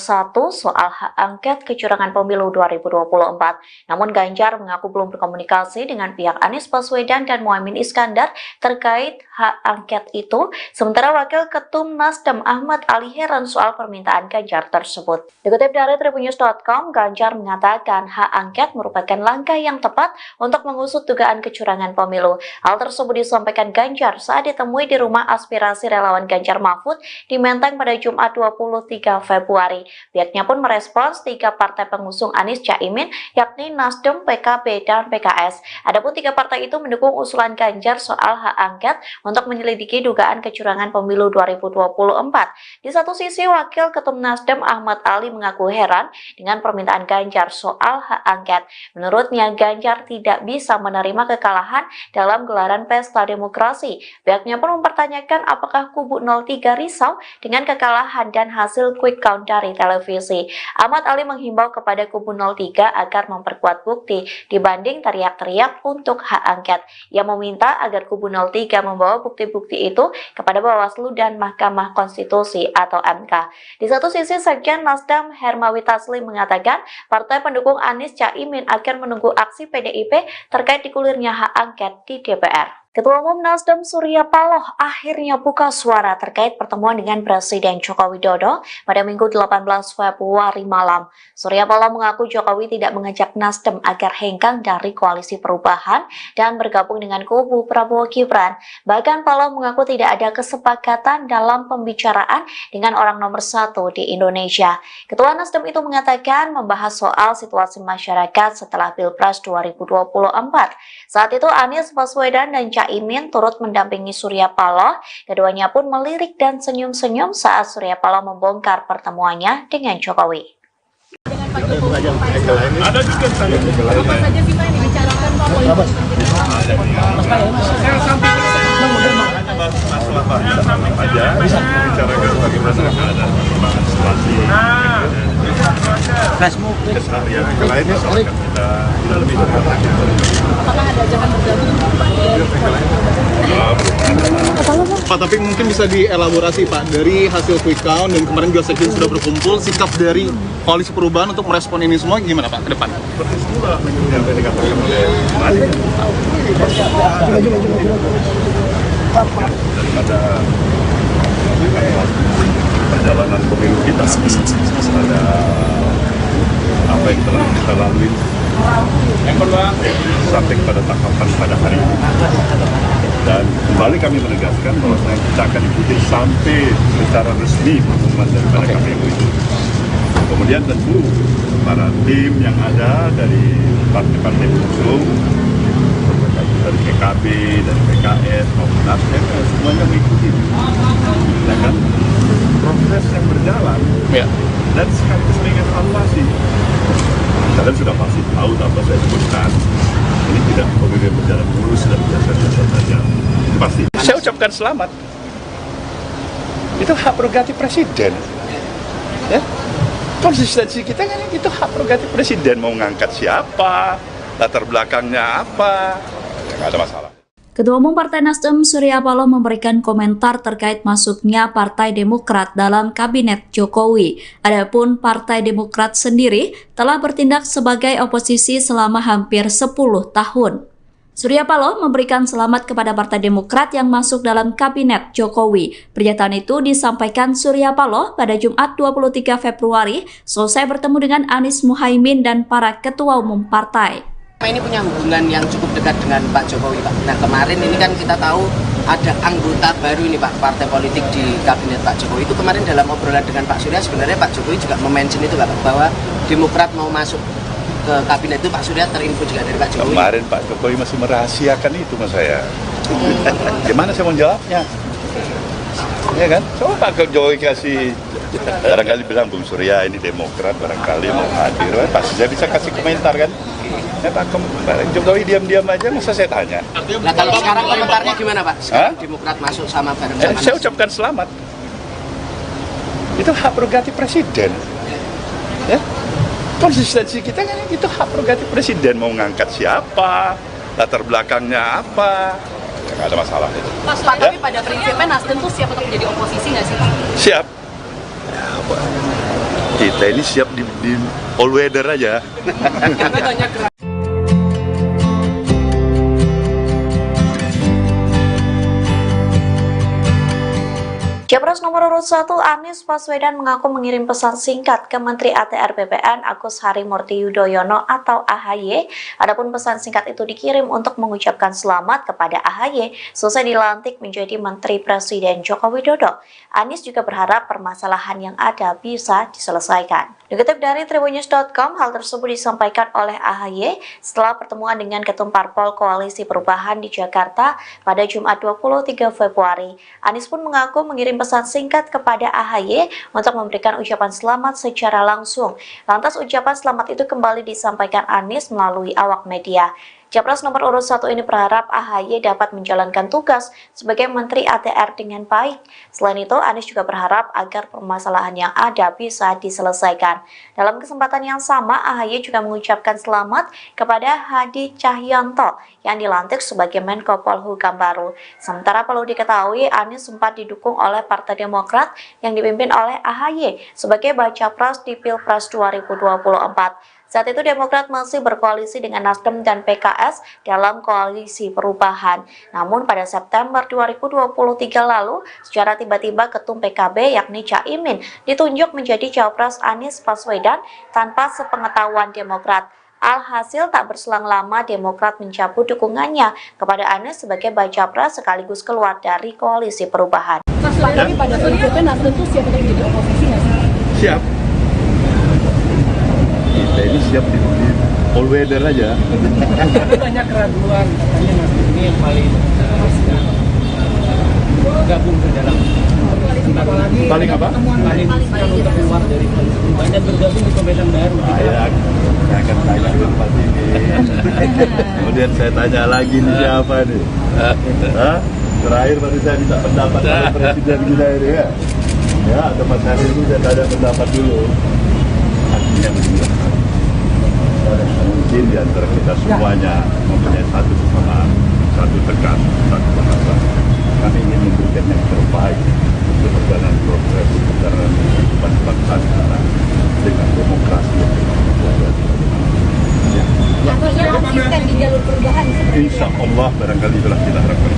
soal hak angket kecurangan pemilu 2024. Namun Ganjar mengaku belum berkomunikasi dengan pihak Anies Baswedan dan Muhaimin Iskandar terkait hak angket itu. Sementara Wakil Ketum Nasdem Ahmad Ali heran soal permintaan Ganjar tersebut. Dikutip dari Tribunnews.com, Ganjar mengatakan hak angket merupakan langkah yang tepat untuk mengusut dugaan kecurangan pemilu. Hal tersebut disampaikan Ganjar saat ditemui di rumah aspirasi relawan Ganjar Mahfud di Menteng pada Jumat 23 Februari. Pihaknya pun merespons 3 partai pengusung Anies Caimin yakni Nasdem, PKB, dan PKS. Adapun 3 partai itu mendukung usulan Ganjar soal hak angket untuk menyelidiki dugaan kecurangan pemilu 2024. Di satu sisi, Wakil Ketum Nasdem Ahmad Ali mengaku heran dengan permintaan Ganjar soal hak angket. Menurutnya, Ganjar tidak bisa menerima kekalahan dalam gelaran pesta demokrasi. Pihaknya pun mempertanyakan apakah kubu 03 risau dengan kekalahan dan hasil quick count dari televisi. Ahmad Ali menghimbau kepada kubu 03 agar memperkuat bukti dibanding teriak-teriak untuk hak angket. Ia meminta agar kubu 03 membawa bukti-bukti itu kepada Bawaslu dan Mahkamah Konstitusi atau MK. Di satu sisi, Sekjen Nasdem Hermawi Taslim mengatakan partai pendukung Anies Caimin akan menunggu aksi PDIP terkait digulirnya hak angket di DPR. Ketua Umum Nasdem Surya Paloh akhirnya buka suara terkait pertemuan dengan Presiden Joko Widodo pada Minggu 18 Februari malam. Surya Paloh mengaku Jokowi tidak mengajak Nasdem agar hengkang dari koalisi perubahan dan bergabung dengan kubu Prabowo Gibran. Bahkan Paloh mengaku tidak ada kesepakatan dalam pembicaraan dengan orang nomor satu di Indonesia. Ketua Nasdem itu mengatakan membahas soal situasi masyarakat setelah Pilpres 2024. Saat itu Anies Baswedan dan Caimin turut mendampingi Surya Paloh. Keduanya pun melirik dan senyum-senyum saat Surya Paloh membongkar pertemuannya dengan Jokowi. Dengan Pak Jokowi, ada juga apa saja sih Pak yang dibicarakan Pak politik? Saya sampaikan masalah Pak aja bicarakan bagaimana keadaan perkembangan situasi keseharian yang lainnya silakan kita lebih dekat lagi. Apakah ada ajakan bergabung Pak, tapi mungkin bisa dielaborasi Pak, dari hasil quick count dan kemarin juga sekjen sudah berkumpul, sikap dari koalisi perubahan untuk merespon ini semua gimana Pak ke depan? Seperti semula yang tadi dikatakan oleh Mari daripada perjalanan pemilu kita, ada apa yang telah kita lalui sampai pada tahapan pada hari ini. Dan kembali kami menegaskan bahwa kita akan ikuti sampai secara resmi pengumuman daripada KPU itu. Kemudian tentu para tim yang ada dari partai-partai pengusung, dari PKB, dari PKS, maupun Nasdem, semuanya mengikuti. Ya kan? Proses yang berjalan, dan sekaligus mengevaluasi. Kalian sudah pasti tahu apa saya sebutkan. Ini tidak kemudian berjalan mulus dan biasa-biasa saja. Pasti. Saya ucapkan selamat. Itu hak prerogatif presiden. Ya? Konsistensi kita kan itu hak prerogatif presiden, mau ngangkat siapa, latar belakangnya apa, nggak ada masalah. Ketua Umum Partai Nasdem Surya Paloh memberikan komentar terkait masuknya Partai Demokrat dalam Kabinet Jokowi. Adapun Partai Demokrat sendiri telah bertindak sebagai oposisi selama hampir 10 tahun. Surya Paloh memberikan selamat kepada Partai Demokrat yang masuk dalam Kabinet Jokowi. Pernyataan itu disampaikan Surya Paloh pada Jumat 23 Februari selesai bertemu dengan Anies Muhaimin dan para ketua umum partai. Ini punya hubungan yang cukup dekat dengan Pak Jokowi, Pak. Nah, kemarin ini kan kita tahu ada anggota baru ini, Pak, partai politik di Kabinet Pak Jokowi. Itu kemarin dalam obrolan dengan Pak Surya, sebenarnya Pak Jokowi juga mention itu, Pak, bahwa Demokrat mau masuk ke Kabinet itu. Pak Surya terinfo juga dari Pak Jokowi. Kemarin Pak Jokowi masih merahasiakan itu mas saya. Gimana saya mau jawabnya? Ya kan? Coba Pak Jokowi kasih, barangkali bilang Bung Surya ini Demokrat, barangkali mau hadir, pasti saya bisa kasih komentar kan? Ya Pak Jokowi diam-diam aja, masa saya tanya. Nah kalau sekarang komentarnya gimana Pak? Sekarang Demokrat masuk sama bareng-bareng. Saya ucapkan selamat. Itu hak prerogatif presiden. Ya? Konsistensi kita kan itu hak prerogatif presiden, mau ngangkat siapa, latar belakangnya apa, nggak ada masalah itu. Pak, tapi pada prinsipnya Nasdem tuh siap untuk menjadi oposisi nggak sih Pak? Siap. Ya, kita ini siap di all weather aja. Capres nomor urut 1 Anies Baswedan mengaku mengirim pesan singkat ke Menteri ATR BPN Agus Harimurti Yudhoyono atau AHY. Adapun pesan singkat itu dikirim untuk mengucapkan selamat kepada AHY selesai dilantik menjadi Menteri Presiden Joko Widodo. Anies juga berharap permasalahan yang ada bisa diselesaikan. Dikutip dari Tribunnews.com, hal tersebut disampaikan oleh AHY setelah pertemuan dengan Ketum Parpol Koalisi Perubahan di Jakarta pada Jumat 23 Februari. Anies pun mengaku mengirim pesan singkat kepada AHY untuk memberikan ucapan selamat secara langsung. Lantas ucapan selamat itu kembali disampaikan Anies melalui awak media. Capres nomor urut 1 ini berharap AHY dapat menjalankan tugas sebagai Menteri ATR dengan baik. Selain itu, Anies juga berharap agar permasalahan yang ada bisa diselesaikan. Dalam kesempatan yang sama, AHY juga mengucapkan selamat kepada Hadi Cahyanto yang dilantik sebagai Menko Polhukam baru. Sementara perlu diketahui, Anies sempat didukung oleh Partai Demokrat yang dipimpin oleh AHY sebagai baca pres di Pilpres 2024. Saat itu Demokrat masih berkoalisi dengan Nasdem dan PKS dalam koalisi perubahan. Namun pada September 2023 lalu, secara tiba-tiba Ketum PKB yakni Caimin ditunjuk menjadi Cawapres Anies Baswedan tanpa sepengetahuan Demokrat. Alhasil tak berselang lama Demokrat mencabut dukungannya kepada Anies sebagai baca pres sekaligus keluar dari koalisi perubahan. Tapi pada prinsipnya Nasdem tuh siap untuk jadi oposisi nggak sih? Siap. Kita ini siap di all weather aja. Tapi banyak keraguan katanya Nasdem ini yang paling gabung ke dalam Paling apa? paling untuk keluar dari koalisi perubahan dan bergabung di pemerintahan baru. Saya akan tanya ke tempat ini. Kemudian saya tanya lagi nih siapa nih? Hah? Terakhir baru saya minta pendapat dari presiden kita ini ya. Ya, atau Mas Hasim itu saya tanya pendapat dulu. Artinya begini. Mungkin di antara kita semuanya mempunyai satu kesamaan, satu tekan, satu bahasa. Kami ingin memberikan yang terbaik untuk perjalanan proses perjalanan kehidupan bangsa kita dengan demokrasi yang Artinya konsisten di jalur perubahan. insya Allah barangkali itulah kita harapkan.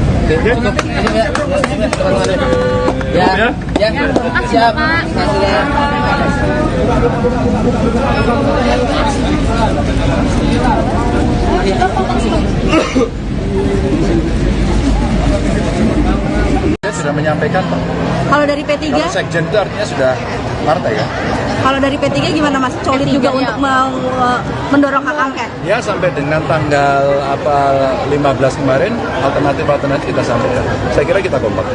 Siap. Dia sudah menyampaikan, Pak. Kalau dari P3, Kalau sekjen itu artinya sudah partai ya. kalau dari P3 gimana Mas? Solid juga untuk mendorong hak angket. Ya sampai dengan tanggal 15 kemarin alternatif kita sampaikan. Saya kira kita kompak.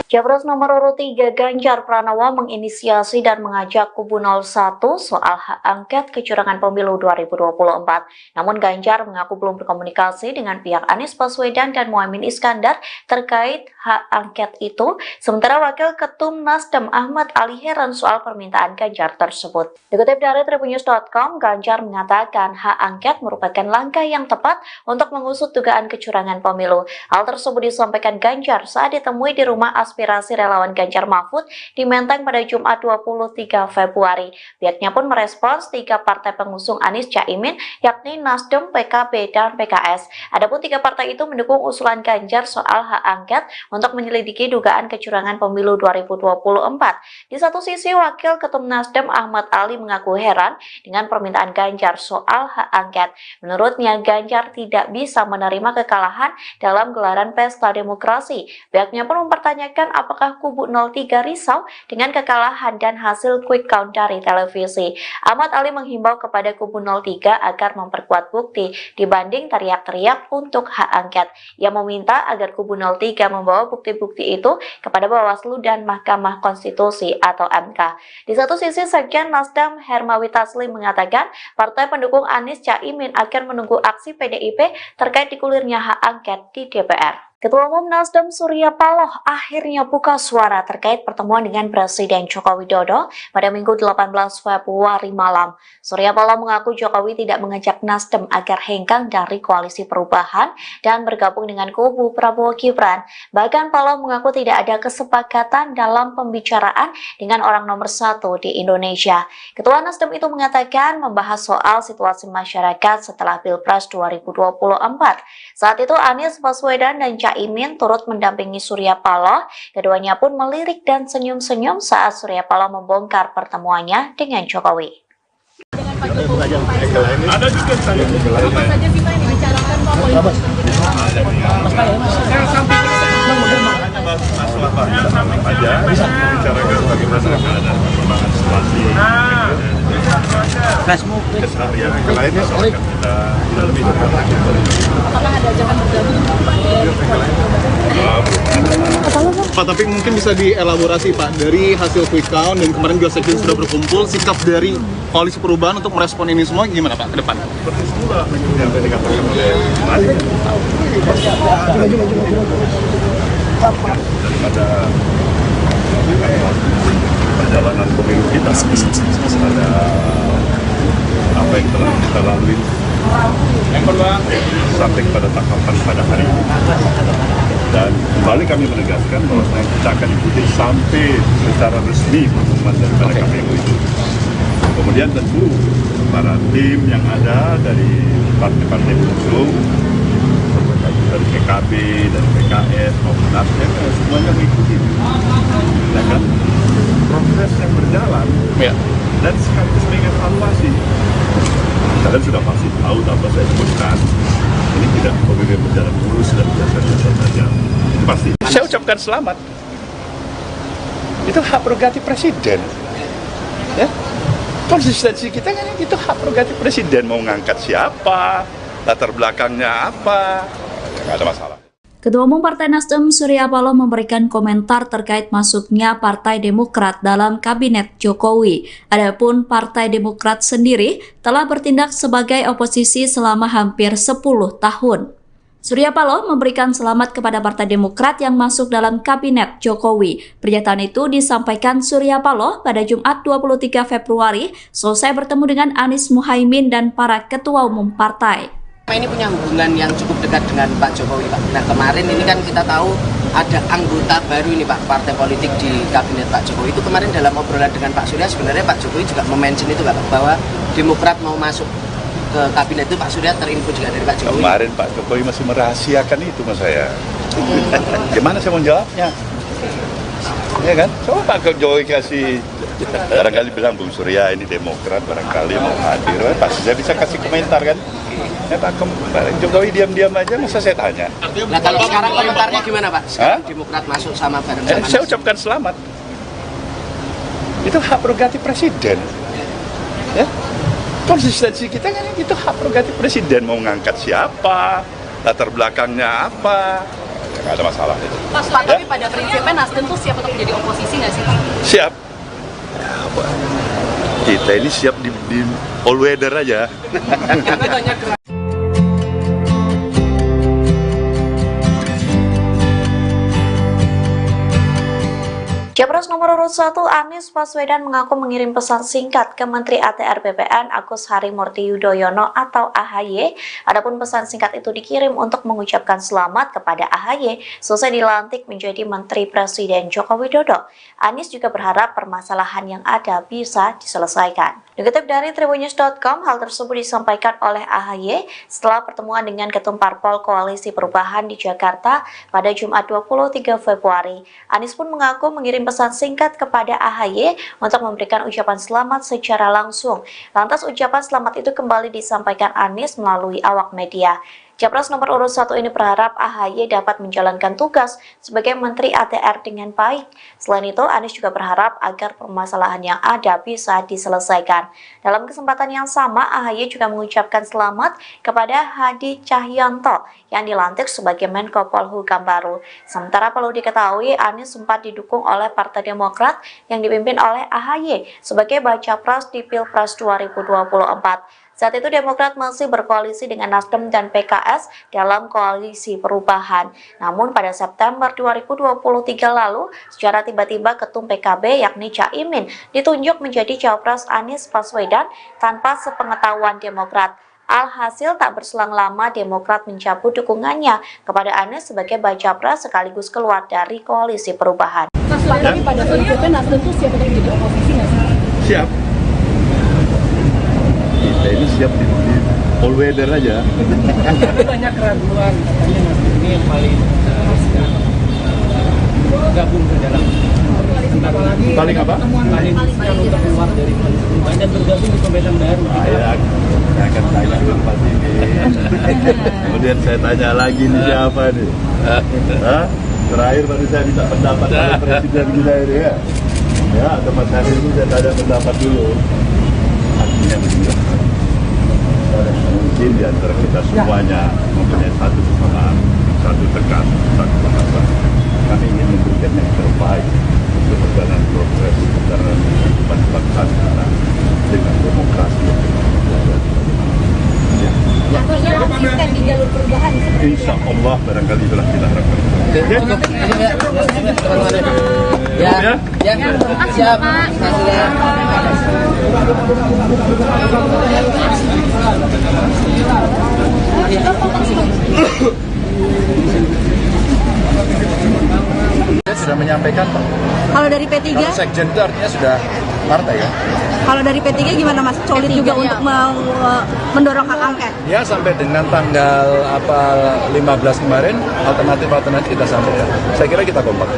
Capres nomor urut 3 Ganjar Pranowo menginisiasi dan mengajak kubu 01 soal hak angket kecurangan pemilu 2024. Namun Ganjar mengaku belum berkomunikasi dengan pihak Anies Baswedan dan Muhaimin Iskandar terkait hak angket itu. Sementara Wakil Ketum Nasdem Ahmad Ali heran soal permintaan Ganjar tersebut. Dikutip dari Tribunnews.com, Ganjar mengatakan hak angket merupakan langkah yang tepat untuk mengusut dugaan kecurangan pemilu. Hal tersebut disampaikan Ganjar saat ditemui di rumah aspirasi relawan Ganjar Mahfud di Menteng pada Jumat 23 Februari. Pihaknya pun merespons 3 partai pengusung Anies Caimin, yakni Nasdem, PKB, dan PKS. Adapun 3 partai itu mendukung usulan Ganjar soal hak angket untuk menyelidiki dugaan kecurangan pemilu 2024. Di satu sisi, Wakil Ketum Nasdem Ahmad Ali mengaku heran dengan permintaan Ganjar soal hak angket. Menurutnya, Ganjar tidak bisa menerima kekalahan dalam gelaran pesta demokrasi. Pihaknya pun mempertanyakan apakah kubu 03 risau dengan kekalahan dan hasil quick count dari televisi. Ahmad Ali menghimbau kepada kubu 03 agar memperkuat bukti dibanding teriak-teriak untuk hak angket. Ia meminta agar kubu 03 membawa bukti-bukti itu kepada Bawaslu dan Mahkamah Konstitusi atau MK. Di satu sisi, Sekjen Nasdem Hermawi Taslim mengatakan partai pendukung Anies Caimin akan menunggu aksi PDIP terkait digulirnya hak angket di DPR. Ketua Umum Nasdem Surya Paloh akhirnya buka suara terkait pertemuan dengan Presiden Joko Widodo pada Minggu 18 Februari malam. Surya Paloh mengaku Jokowi tidak mengajak Nasdem agar hengkang dari koalisi perubahan dan bergabung dengan kubu Prabowo Gibran. Bahkan Paloh mengaku tidak ada kesepakatan dalam pembicaraan dengan orang nomor 1 di Indonesia. Ketua Nasdem itu mengatakan membahas soal situasi masyarakat setelah Pilpres 2024. Saat itu Anies Baswedan dan Caimin turut mendampingi Surya Paloh. Keduanya pun melirik dan senyum-senyum saat Surya Paloh membongkar pertemuannya dengan Jokowi. Dengan Pak Jokowi, ada juga saya. Apa saja sih Pak yang dibicarakan Pak? Masalah Pak aja, bicarakan bagaimana ada perkembangan situasi. Keseharian yang lainnya soalnya kita lebih dekat. Apakah ada ajakan bergabung Pak, tapi mungkin bisa dielaborasi Pak, dari hasil quick count dan kemarin juga sekjen sudah berkumpul, sikap dari koalisi perubahan untuk merespon ini semua gimana Pak ke depan? Seperti semula yang tadi dikatakan oleh Mas, daripada perjalanan pemilu kita, ada apa yang telah kita lalui sampai kepada tahapan pada hari ini. Dan kembali kami menegaskan bahwa kita akan ikuti sampai secara resmi pengumuman daripada KPU itu. Kemudian tentu para tim yang ada dari partai-partai pengusung, dari PKB, dari PKS, maupun Nasdem, semuanya mengikuti. Ya kan? Proses yang berjalan, Ya. dan sekaligus mengevaluasi. Kalian sudah pasti tahu tanpa saya sebutkan, ini tidak pemilu berjalan mulus dan biasa-biasa saja. Pasti. Saya ucapkan selamat. Itu hak prerogatif presiden. Ya. Konsistensi kita kan itu hak prerogatif presiden, mau ngangkat siapa, latar belakangnya apa, nggak ada masalah. Ketua Umum Partai Nasdem Surya Paloh memberikan komentar terkait masuknya Partai Demokrat dalam Kabinet Jokowi. Adapun Partai Demokrat sendiri telah bertindak sebagai oposisi selama hampir 10 tahun. Surya Paloh memberikan selamat kepada Partai Demokrat yang masuk dalam Kabinet Jokowi. Pernyataan itu disampaikan Surya Paloh pada Jumat 23 Februari selesai bertemu dengan Anies Muhaimin dan para ketua umum partai. Ini punya hubungan yang cukup dekat dengan Pak Jokowi, Pak. Nah, kemarin ini kan kita tahu ada anggota baru ini, Pak, partai politik di Kabinet Pak Jokowi. Itu kemarin dalam obrolan dengan Pak Surya, sebenarnya Pak Jokowi juga mention itu, Pak, bahwa Demokrat mau masuk ke Kabinet itu. Pak Surya terinfo juga dari Pak Jokowi. Kemarin Pak Jokowi masih merahasiakan itu mas saya. Gimana saya mau jawabnya? Ya kan? Coba Pak Jokowi kasih, barangkali bilang Bung Surya ini Demokrat, barangkali mau hadir, pasti saya bisa kasih komentar kan? Ya Pak Jokowi diam-diam aja, masa saya tanya? Nah, kalau sekarang komentarnya gimana, Pak? Sekarang Demokrat masuk sama bareng sama Saya ucapkan selamat. Itu hak prerogatif presiden. Ya. Konsistensi kita kan itu hak prerogatif presiden, mau ngangkat siapa, latar belakangnya apa, nggak ada masalah itu. Pak, tapi pada prinsipnya Nasdem tuh siap untuk menjadi oposisi nggak sih, Pak? Siap. Kita ini siap di all weather aja. Capres nomor urut 1 Anies Baswedan mengaku mengirim pesan singkat ke Menteri ATR BPN Agus Harimurti Yudhoyono atau AHY. Adapun pesan singkat itu dikirim untuk mengucapkan selamat kepada AHY selesai dilantik menjadi Menteri Presiden Joko Widodo. Anies juga berharap permasalahan yang ada bisa diselesaikan. Dikutip dari Tribunnews.com, hal tersebut disampaikan oleh AHY setelah pertemuan dengan Ketum Parpol Koalisi Perubahan di Jakarta pada Jumat 23 Februari. Anies pun mengaku mengirim pesan singkat kepada AHY untuk memberikan ucapan selamat secara langsung. Lantas ucapan selamat itu kembali disampaikan Anies melalui awak media. Capres nomor urut 1 ini berharap AHY dapat menjalankan tugas sebagai Menteri ATR dengan baik. Selain itu, Anies juga berharap agar permasalahan yang ada bisa diselesaikan. Dalam kesempatan yang sama, AHY juga mengucapkan selamat kepada Hadi Cahyanto yang dilantik sebagai Menko Polhukam baru. Sementara perlu diketahui, Anies sempat didukung oleh Partai Demokrat yang dipimpin oleh AHY sebagai baca pres di Pilpres 2024. Saat itu Demokrat masih berkoalisi dengan Nasdem dan PKS dalam koalisi perubahan. Namun pada September 2023 lalu, secara tiba-tiba Ketum PKB yakni Caimin ditunjuk menjadi Cawapres Anies Baswedan tanpa sepengetahuan Demokrat. Alhasil tak berselang lama Demokrat mencabut dukungannya kepada Anies sebagai baca pres sekaligus keluar dari koalisi perubahan. Tapi pada prinsipnya Nasdem tuh siap untuk menjadi oposisi nggak sih? Siap. Kita ini siap di all weather aja. Banyak keraguan katanya Nasdem ini yang paling gabung ke dalam Paling apa? paling riskan untuk keluar dari koalisi perubahan dan bergabung di pemerintahan baru. Saya akan tanya tempat ini. Kemudian saya tanya lagi nih siapa nih? Hah? Terakhir baru saya minta pendapat oleh presiden kita ini ya. Ya, tempat hari ini saya tanya pendapat dulu. Artinya begini. Mungkin di antara kita semuanya mempunyai satu kesamaan, satu tekan, satu bahasa. Kami ingin memberikan yang terbaik untuk perjalanan progres perjalanan kehidupan bangsa kita dengan demokrasi yang Konsisten di jalur perubahan. insya Allah barangkali itulah kita harapkan. Siap. Saya sudah menyampaikan Pak. Kalau dari P3? Kalau sekjen itu artinya sudah partai kan. Kalau dari P3 gimana Mas? Solid juga untuk mendorong hak angket? Ya sampai dengan tanggal 15 kemarin alternatif kita sampaikan. Saya kira kita kompak.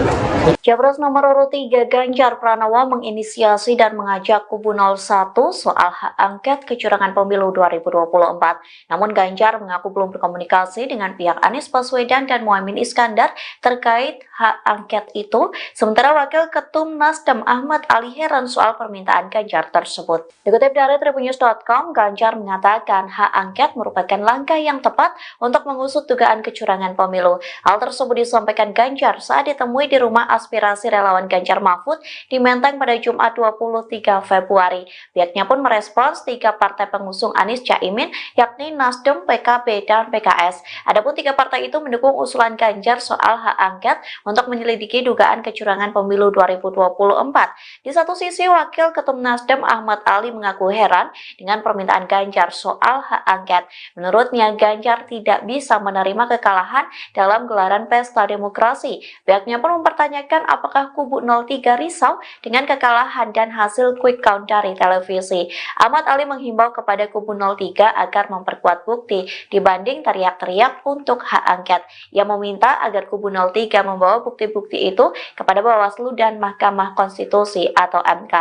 Capres nomor urut 3 Ganjar Pranowo menginisiasi dan mengajak kubu 01 soal hak angket kecurangan pemilu 2024. Namun Ganjar mengaku belum berkomunikasi dengan pihak Anies Baswedan dan Muhaimin Iskandar terkait hak angket itu, sementara Wakil Ketum Nasdem Ahmad Ali heran soal permintaan Ganjar tersebut. Dikutip dari Tribunnews.com, Ganjar mengatakan hak angket merupakan langkah yang tepat untuk mengusut dugaan kecurangan pemilu. Hal tersebut disampaikan Ganjar saat ditemui di rumah aspirasi relawan Ganjar Mahfud di Menteng pada Jumat 23 Februari. Pihaknya pun merespons 3 partai pengusung Anies Caimin, yakni Nasdem, PKB, dan PKS. Adapun 3 partai itu mendukung usulan Ganjar soal hak angket untuk menyelidiki dugaan kecurangan pemilu 2024. Di satu sisi, Wakil Ketum Nasdem Ahmad Ali mengaku heran dengan permintaan Ganjar soal hak angket. Menurutnya, Ganjar tidak bisa menerima kekalahan dalam gelaran pesta demokrasi. Pihaknya pun mempertanyakan apakah kubu 03 risau dengan kekalahan dan hasil quick count dari televisi. Ahmad Ali menghimbau kepada kubu 03 agar memperkuat bukti dibanding teriak-teriak untuk hak angket. Ia meminta agar kubu 03 membawa bukti-bukti itu kepada Bawaslu dan Mahkamah Konstitusi atau MK.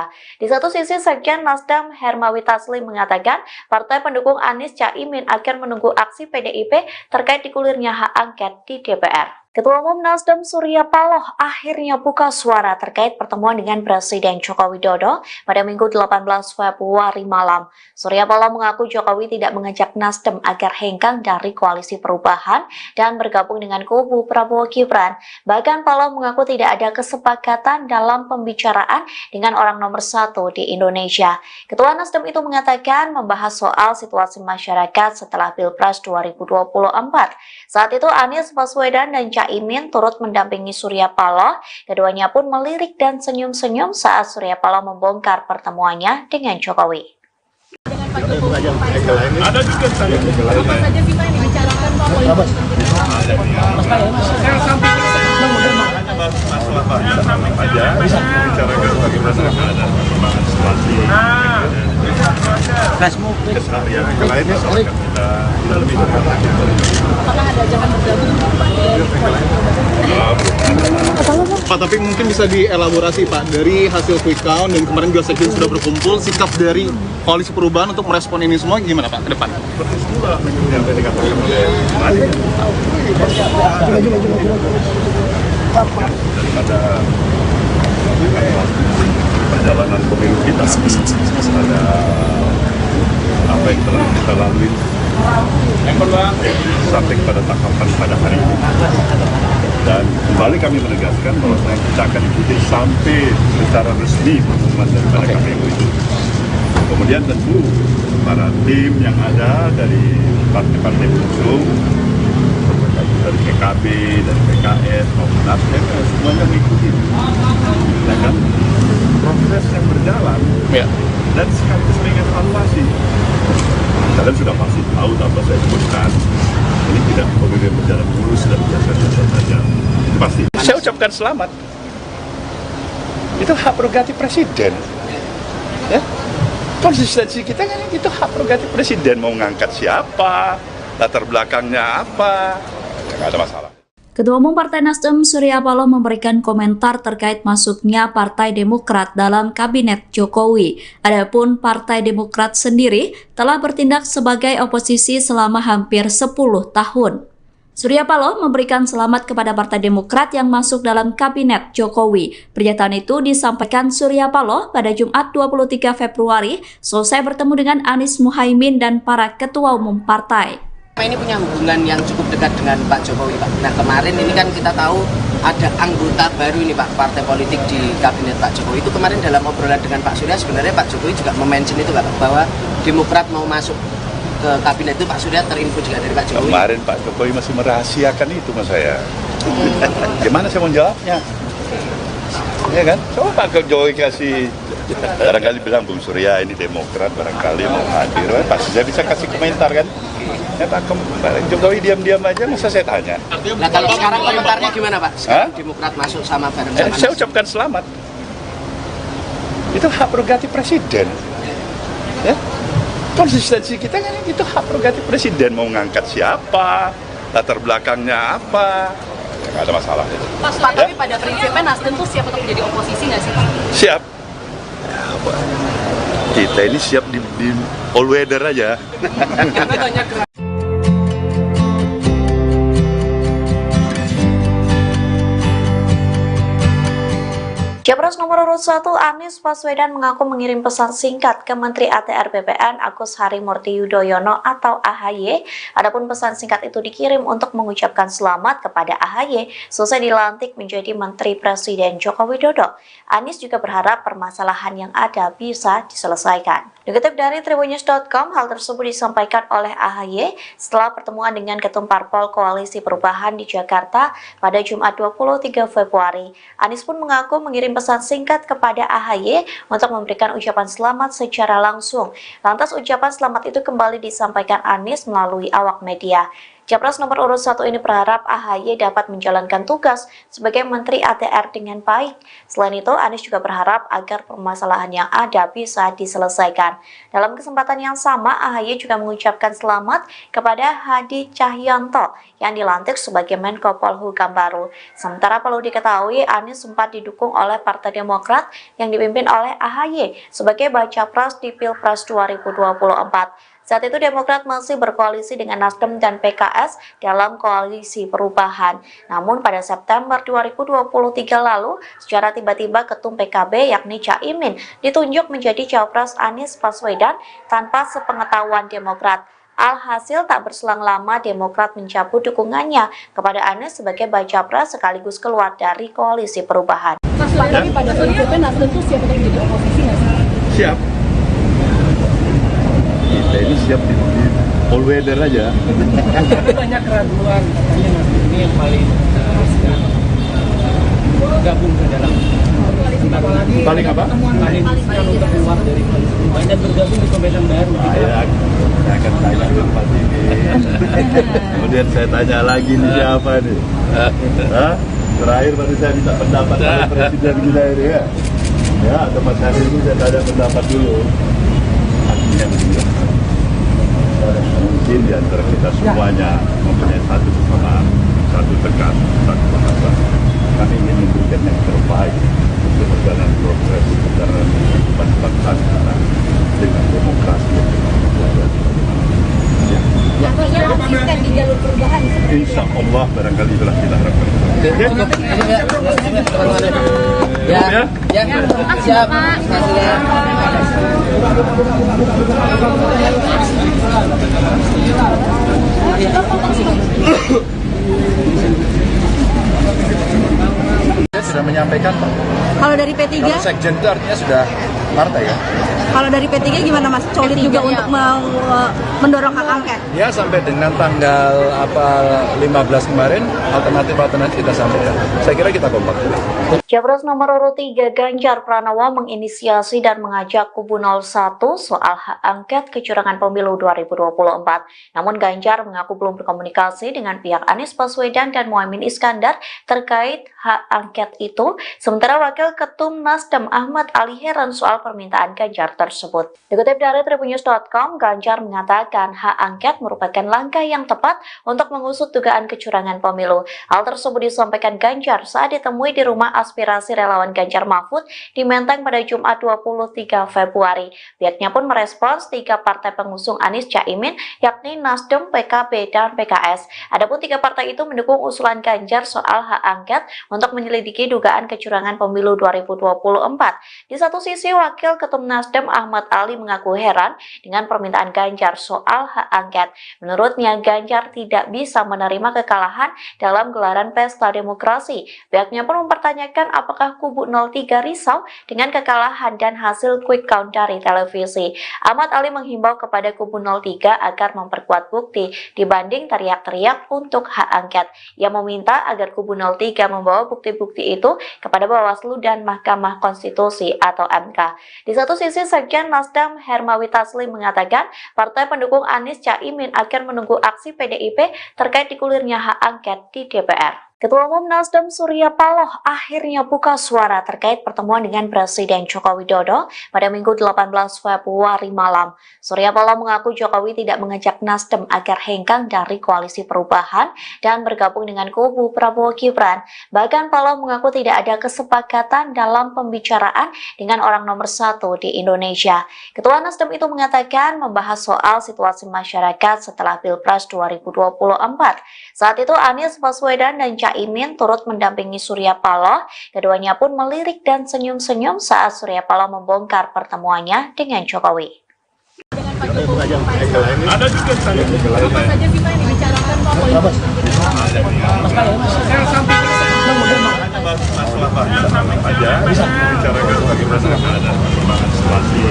Di satu sisi, Sekjen Nasdem Hermawi Taslim mengatakan partai pendukung Anies Caimin akan menunggu aksi PDIP terkait digulirnya hak angket di DPR. Ketua Umum Nasdem Surya Paloh akhirnya buka suara terkait pertemuan dengan Presiden Joko Widodo pada Minggu 18 Februari malam. Surya Paloh mengaku Jokowi tidak mengajak Nasdem agar hengkang dari koalisi perubahan dan bergabung dengan kubu Prabowo Gibran. Bahkan Paloh mengaku tidak ada kesepakatan dalam pembicaraan dengan orang nomor 1 di Indonesia. Ketua Nasdem itu mengatakan membahas soal situasi masyarakat setelah Pilpres 2024. Saat itu Anies Baswedan dan Caimin turut mendampingi Surya Paloh. Keduanya pun melirik dan senyum-senyum saat Surya Paloh membongkar pertemuannya dengan Jokowi. Dengan Pak Jokowi, ada juga saya. Apa saja sih Pak yang dibicarakan Pak? Saya samping masalah aja bicarakan bagaimana keadaan perkembangan situasi keseharian yang lainnya akan kita lebih lagi. Apakah ada jangan bergabung Pak, tapi mungkin bisa dielaborasi Pak, dari hasil quick count dan kemarin juga sekjen sudah berkumpul, sikap dari koalisi perubahan untuk merespon ini semua gimana Pak ke depan? Seperti semula yang tadi dikatakan oleh Mari daripada perjalanan pemilu kita ada apa yang telah kita lalui sampai pada tahapan pada hari ini, dan kembali kami menegaskan bahwa kita akan ikuti sampai secara resmi pengumuman daripada KPU itu. Kemudian tentu para tim yang ada dari partai-partai pengusung, dari PKB, dari PKS maupun Nasdem, semuanya mengikuti. Ya kan? Proses yang berjalan dan sekaligus mengevaluasi. Kalian sudah pasti tahu apa saya sebutkan. Ini tidak pemilu berjalan mulus dan biasa-biasa saja. Itu pasti. Saya ucapkan selamat. Itu hak prerogatif presiden. Ya. Konsistensi kita kan itu hak prerogatif presiden, mau ngangkat siapa, latar belakangnya apa, nggak ada masalah. Ketua Umum Partai Nasdem Surya Paloh memberikan komentar terkait masuknya Partai Demokrat dalam Kabinet Jokowi. Adapun Partai Demokrat sendiri telah bertindak sebagai oposisi selama hampir 10 tahun. Surya Paloh memberikan selamat kepada Partai Demokrat yang masuk dalam Kabinet Jokowi. Pernyataan itu disampaikan Surya Paloh pada Jumat 23 Februari selesai bertemu dengan Anies Muhaimin dan para ketua umum partai. Ini punya hubungan yang cukup dekat dengan Pak Jokowi, Pak. Nah, kemarin ini kan kita tahu ada anggota baru ini, Pak, partai politik di Kabinet Pak Jokowi. Itu kemarin dalam obrolan dengan Pak Surya, sebenarnya Pak Jokowi juga mention itu, Pak, bahwa Demokrat mau masuk ke Kabinet itu. Pak Surya terinfo juga dari Pak Jokowi. Kemarin Pak Jokowi masih merahasiakan itu mas saya. Gimana saya mau jawabnya? Ya kan? Coba Pak Jokowi kasih, barangkali bilang Bung Surya ini Demokrat, barangkali mau hadir, pasti saya bisa kasih komentar kan? Ya Pak Jokowi diam-diam aja, masa saya tanya. Nah kalau sekarang komentarnya gimana Pak? Sekarang Demokrat masuk sama bareng-sama. Saya ucapkan selamat. Itu hak prerogatif presiden. Ya. Konsistensi kita kan itu hak prerogatif presiden, mau ngangkat siapa, latar belakangnya apa, nggak ada masalah itu. Pak, tapi pada prinsipnya Nasdem tuh siap untuk menjadi oposisi nggak sih Pak? Siap. Ya, apa? Kita ini siap di all weather aja. Capres nomor urut 1 Anies Baswedan mengaku mengirim pesan singkat ke Menteri ATR BPN Agus Harimurti Yudhoyono atau AHY. Adapun pesan singkat itu dikirim untuk mengucapkan selamat kepada AHY selesai dilantik menjadi Menteri Presiden Joko Widodo. Anies juga berharap permasalahan yang ada bisa diselesaikan. Dikutip dari Tribunnews.com, hal tersebut disampaikan oleh AHY setelah pertemuan dengan Ketum Parpol Koalisi Perubahan di Jakarta pada Jumat 23 Februari. Anies pun mengaku mengirim pesan singkat kepada AHY untuk memberikan ucapan selamat secara langsung. Lantas ucapan selamat itu kembali disampaikan Anies melalui awak media. Capres nomor urut 1 ini berharap AHY dapat menjalankan tugas sebagai Menteri ATR dengan baik. Selain itu, Anies juga berharap agar permasalahan yang ada bisa diselesaikan. Dalam kesempatan yang sama, AHY juga mengucapkan selamat kepada Hadi Cahyanto yang dilantik sebagai Menko Polhukam baru. Sementara perlu diketahui, Anies sempat didukung oleh Partai Demokrat yang dipimpin oleh AHY sebagai baca pres di Pilpres 2024. Saat itu Demokrat masih berkoalisi dengan Nasdem dan PKS dalam koalisi perubahan. Namun pada September 2023 lalu, secara tiba-tiba Ketum PKB yakni Caimin ditunjuk menjadi Cawapres Anies Baswedan tanpa sepengetahuan Demokrat. Alhasil tak berselang lama Demokrat mencabut dukungannya kepada Anies sebagai baca pres sekaligus keluar dari koalisi perubahan. Mas, tapi pada prinsipnya Nasdem tuh siap untuk menjadi oposisi nggak sih? Siap. Kita ini siap di all weather aja. Tapi banyak keraguan katanya Nasdem ini yang paling gabung ke dalam Paling apa? paling kalau keluar dari koalisi perubahan dan bergabung di pemerintahan baru. Saya akan tanya ke Pak Tini. Kemudian saya tanya lagi nih siapa nih? Hah? Terakhir baru saya minta pendapat oleh Presiden kita ini ya. Ya, atau Mas Hari ini saya tanya pendapat dulu. Artinya begini. Mungkin di antara kita semuanya mempunyai satu kesamaan, satu tekan, satu bahasa. Kami ingin memberikan yang terbaik untuk perjalanan progres perjalanan kehidupan bangsa kita dengan demokrasi yang berkelanjutan. Artinya konsisten di jalur perubahan. Insya Allah barangkali itulah kita harapkan. Ya, siap. Saya sudah menyampaikan Pak. Kalau dari P3, Kalau sekjen itu artinya sudah partai ya. kalau dari P3 gimana Mas? Solid juga untuk mendorong hak angket. Ya sampai dengan tanggal 15 kemarin alternatif kita sampaikan. Saya kira kita kompak. Capres nomor urut 3 Ganjar Pranowo menginisiasi dan mengajak kubu 01 soal hak angket kecurangan pemilu 2024. Namun Ganjar mengaku belum berkomunikasi dengan pihak Anies Baswedan dan Muhaimin Iskandar terkait hak angket itu. Sementara Wakil Ketum Nasdem Ahmad Ali heran soal permintaan Ganjar tersebut. Dikutip dari Tribunnews.com, Ganjar mengatakan hak angket merupakan langkah yang tepat untuk mengusut dugaan kecurangan pemilu. Hal tersebut disampaikan Ganjar saat ditemui di rumah aspirasi relawan Ganjar Mahfud di Menteng pada Jumat 23 Februari. Pihaknya pun merespons 3 partai pengusung Anies Caimin yakni Nasdem, PKB, dan PKS. Adapun 3 partai itu mendukung usulan Ganjar soal hak angket untuk menyelidiki dugaan kecurangan pemilu 2024. Di satu sisi, Wakil Ketum Nasdem Ahmad Ali mengaku heran dengan permintaan Ganjar soal hak angket. Menurutnya, Ganjar tidak bisa menerima kekalahan dalam gelaran pesta demokrasi. Pihaknya pun mempertanyakan apakah kubu 03 risau dengan kekalahan dan hasil quick count dari televisi. Ahmad Ali menghimbau kepada kubu 03 agar memperkuat bukti dibanding teriak-teriak untuk hak angket. Ia meminta agar kubu 03 membawa bukti-bukti itu kepada Bawaslu dan Mahkamah Konstitusi atau MK. Di satu sisi, Sekjen Nasdem Hermawi Taslim mengatakan partai pendukung Anies Caimin akan menunggu aksi PDIP terkait digulirnya hak angket di DPR. Ketua Umum Nasdem Surya Paloh akhirnya buka suara terkait pertemuan dengan Presiden Joko Widodo pada Minggu 18 Februari malam. Surya Paloh mengaku Jokowi tidak mengajak Nasdem agar hengkang dari koalisi perubahan dan bergabung dengan kubu Prabowo Gibran. Bahkan Paloh mengaku tidak ada kesepakatan dalam pembicaraan dengan orang nomor satu di Indonesia. Ketua Nasdem itu mengatakan membahas soal situasi masyarakat setelah Pilpres 2024. Saat itu Anies Baswedan dan Caimin turut mendampingi Surya Paloh. Keduanya pun melirik dan senyum-senyum saat Surya Paloh membongkar pertemuannya dengan Jokowi. Dengan Pak Jokowi, ada juga saya. Apa saja sih Pak yang dibicarakan Pak politik? Masalah banyak aja, bicarakan bagaimana ada perkembangan situasi.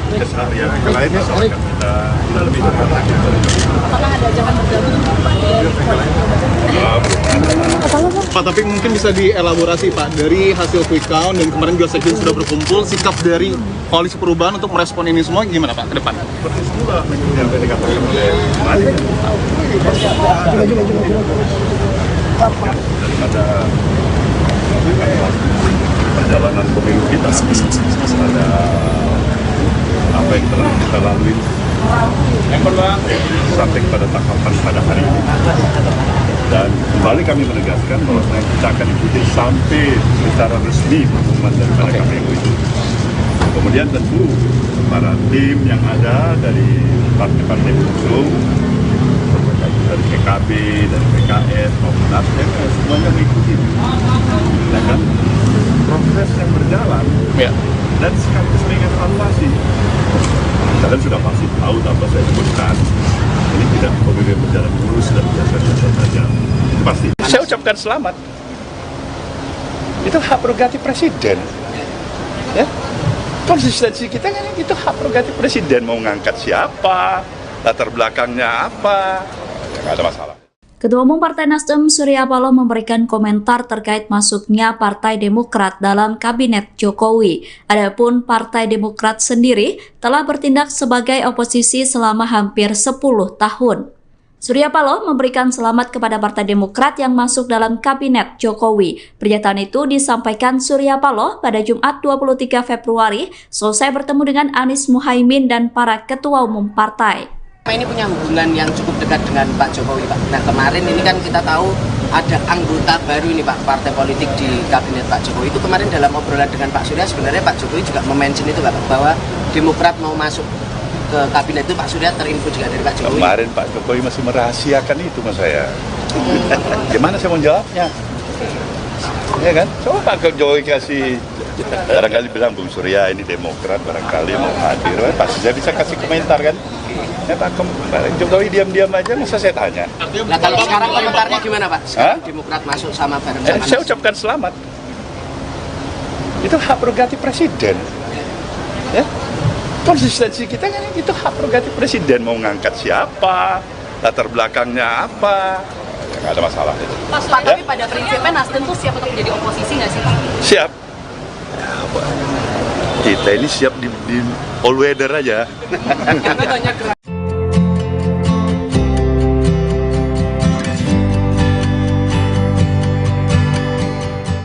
Keseharian yang lainnya soalnya kita lebih dekat. Apakah ada ajakan bergabung Pak, tapi mungkin bisa dielaborasi Pak, dari hasil quick count dan kemarin juga sekjen sudah berkumpul, sikap dari koalisi perubahan untuk merespon ini semua gimana Pak ke depan? Seperti semula yang tadi dikatakan oleh Mari. Daripada perjalanan pemilu kita, ada apa yang telah kita lalui sampai pada tahapan pada hari ini. Dan kembali kami menegaskan bahwa kita akan ikuti sampai secara resmi pengumuman daripada KPU itu. Kemudian tentu para tim yang ada dari partai-partai pengusung, dari PKB, dari PKS, maupun Nasdem, semuanya mengikuti. Ya kan? Proses yang berjalan dan sekaligus mengevaluasi. Kalian sudah pasti tahu tanpa saya sebutkan. Ini tidak pemilu berjalan mulus dan biasa-biasa saja. Pasti. Saya ucapkan selamat. Itu hak prerogatif presiden. Ya. Konsistensi kita kan itu hak prerogatif presiden, mau ngangkat siapa, latar belakangnya apa, nggak ada masalah. Ketua Umum Partai Nasdem Surya Paloh memberikan komentar terkait masuknya Partai Demokrat dalam Kabinet Jokowi. Adapun Partai Demokrat sendiri telah bertindak sebagai oposisi selama hampir 10 tahun. Surya Paloh memberikan selamat kepada Partai Demokrat yang masuk dalam Kabinet Jokowi. Pernyataan itu disampaikan Surya Paloh pada Jumat 23 Februari selesai bertemu dengan Anies Muhaimin dan para ketua umum partai. Ini punya hubungan yang cukup dekat dengan Pak Jokowi, Pak. Nah, kemarin ini kan kita tahu ada anggota baru ini, Pak, partai politik di Kabinet Pak Jokowi. Itu kemarin dalam obrolan dengan Pak Surya, sebenarnya Pak Jokowi juga mention itu, Pak, bahwa Demokrat mau masuk ke Kabinet itu. Pak Surya terinfo juga dari Pak Jokowi. Kemarin Pak Jokowi masih merahasiakan itu mas saya. Gimana saya mau jawabnya? Ya kan? Coba Pak Jokowi kasih, barangkali bilang Bung Surya ini Demokrat, barangkali mau hadir, pasti saya bisa kasih komentar kan? Ya Pak Jokowi diam-diam aja, masa saya tanya. Nah kalau sekarang komentarnya gimana Pak? Sekarang Demokrat masuk sama bareng sama saya ucapkan selamat. Itu hak prerogatif presiden. Ya. Konsistensi kita kan itu hak prerogatif presiden, mau ngangkat siapa, latar belakangnya apa, nggak ada masalah itu. Pak, tapi pada prinsipnya Nasdem tuh siap untuk menjadi oposisi nggak sih Pak? Siap. Kita ini siap di all weather aja.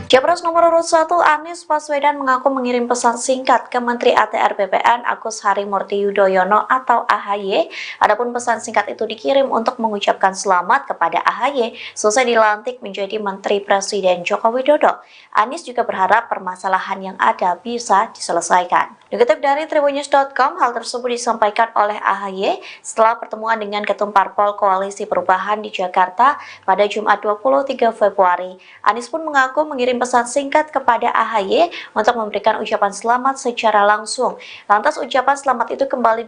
Capres nomor urut 1 Anies Baswedan mengaku mengirim pesan singkat ke Menteri ATR BPN Agus Harimurti Yudhoyono atau AHY. Adapun pesan singkat itu dikirim untuk mengucapkan selamat kepada AHY selesai dilantik menjadi Menteri Presiden Joko Widodo. Anies juga berharap permasalahan yang ada bisa diselesaikan. Dikutip dari Tribunnews.com, hal tersebut disampaikan oleh AHY setelah pertemuan dengan Ketum Parpol Koalisi Perubahan di Jakarta pada Jumat 23 Februari. Anies pun mengaku mengirim pesan singkat kepada AHY untuk memberikan ucapan selamat secara langsung. Lantas ucapan selamat itu kembali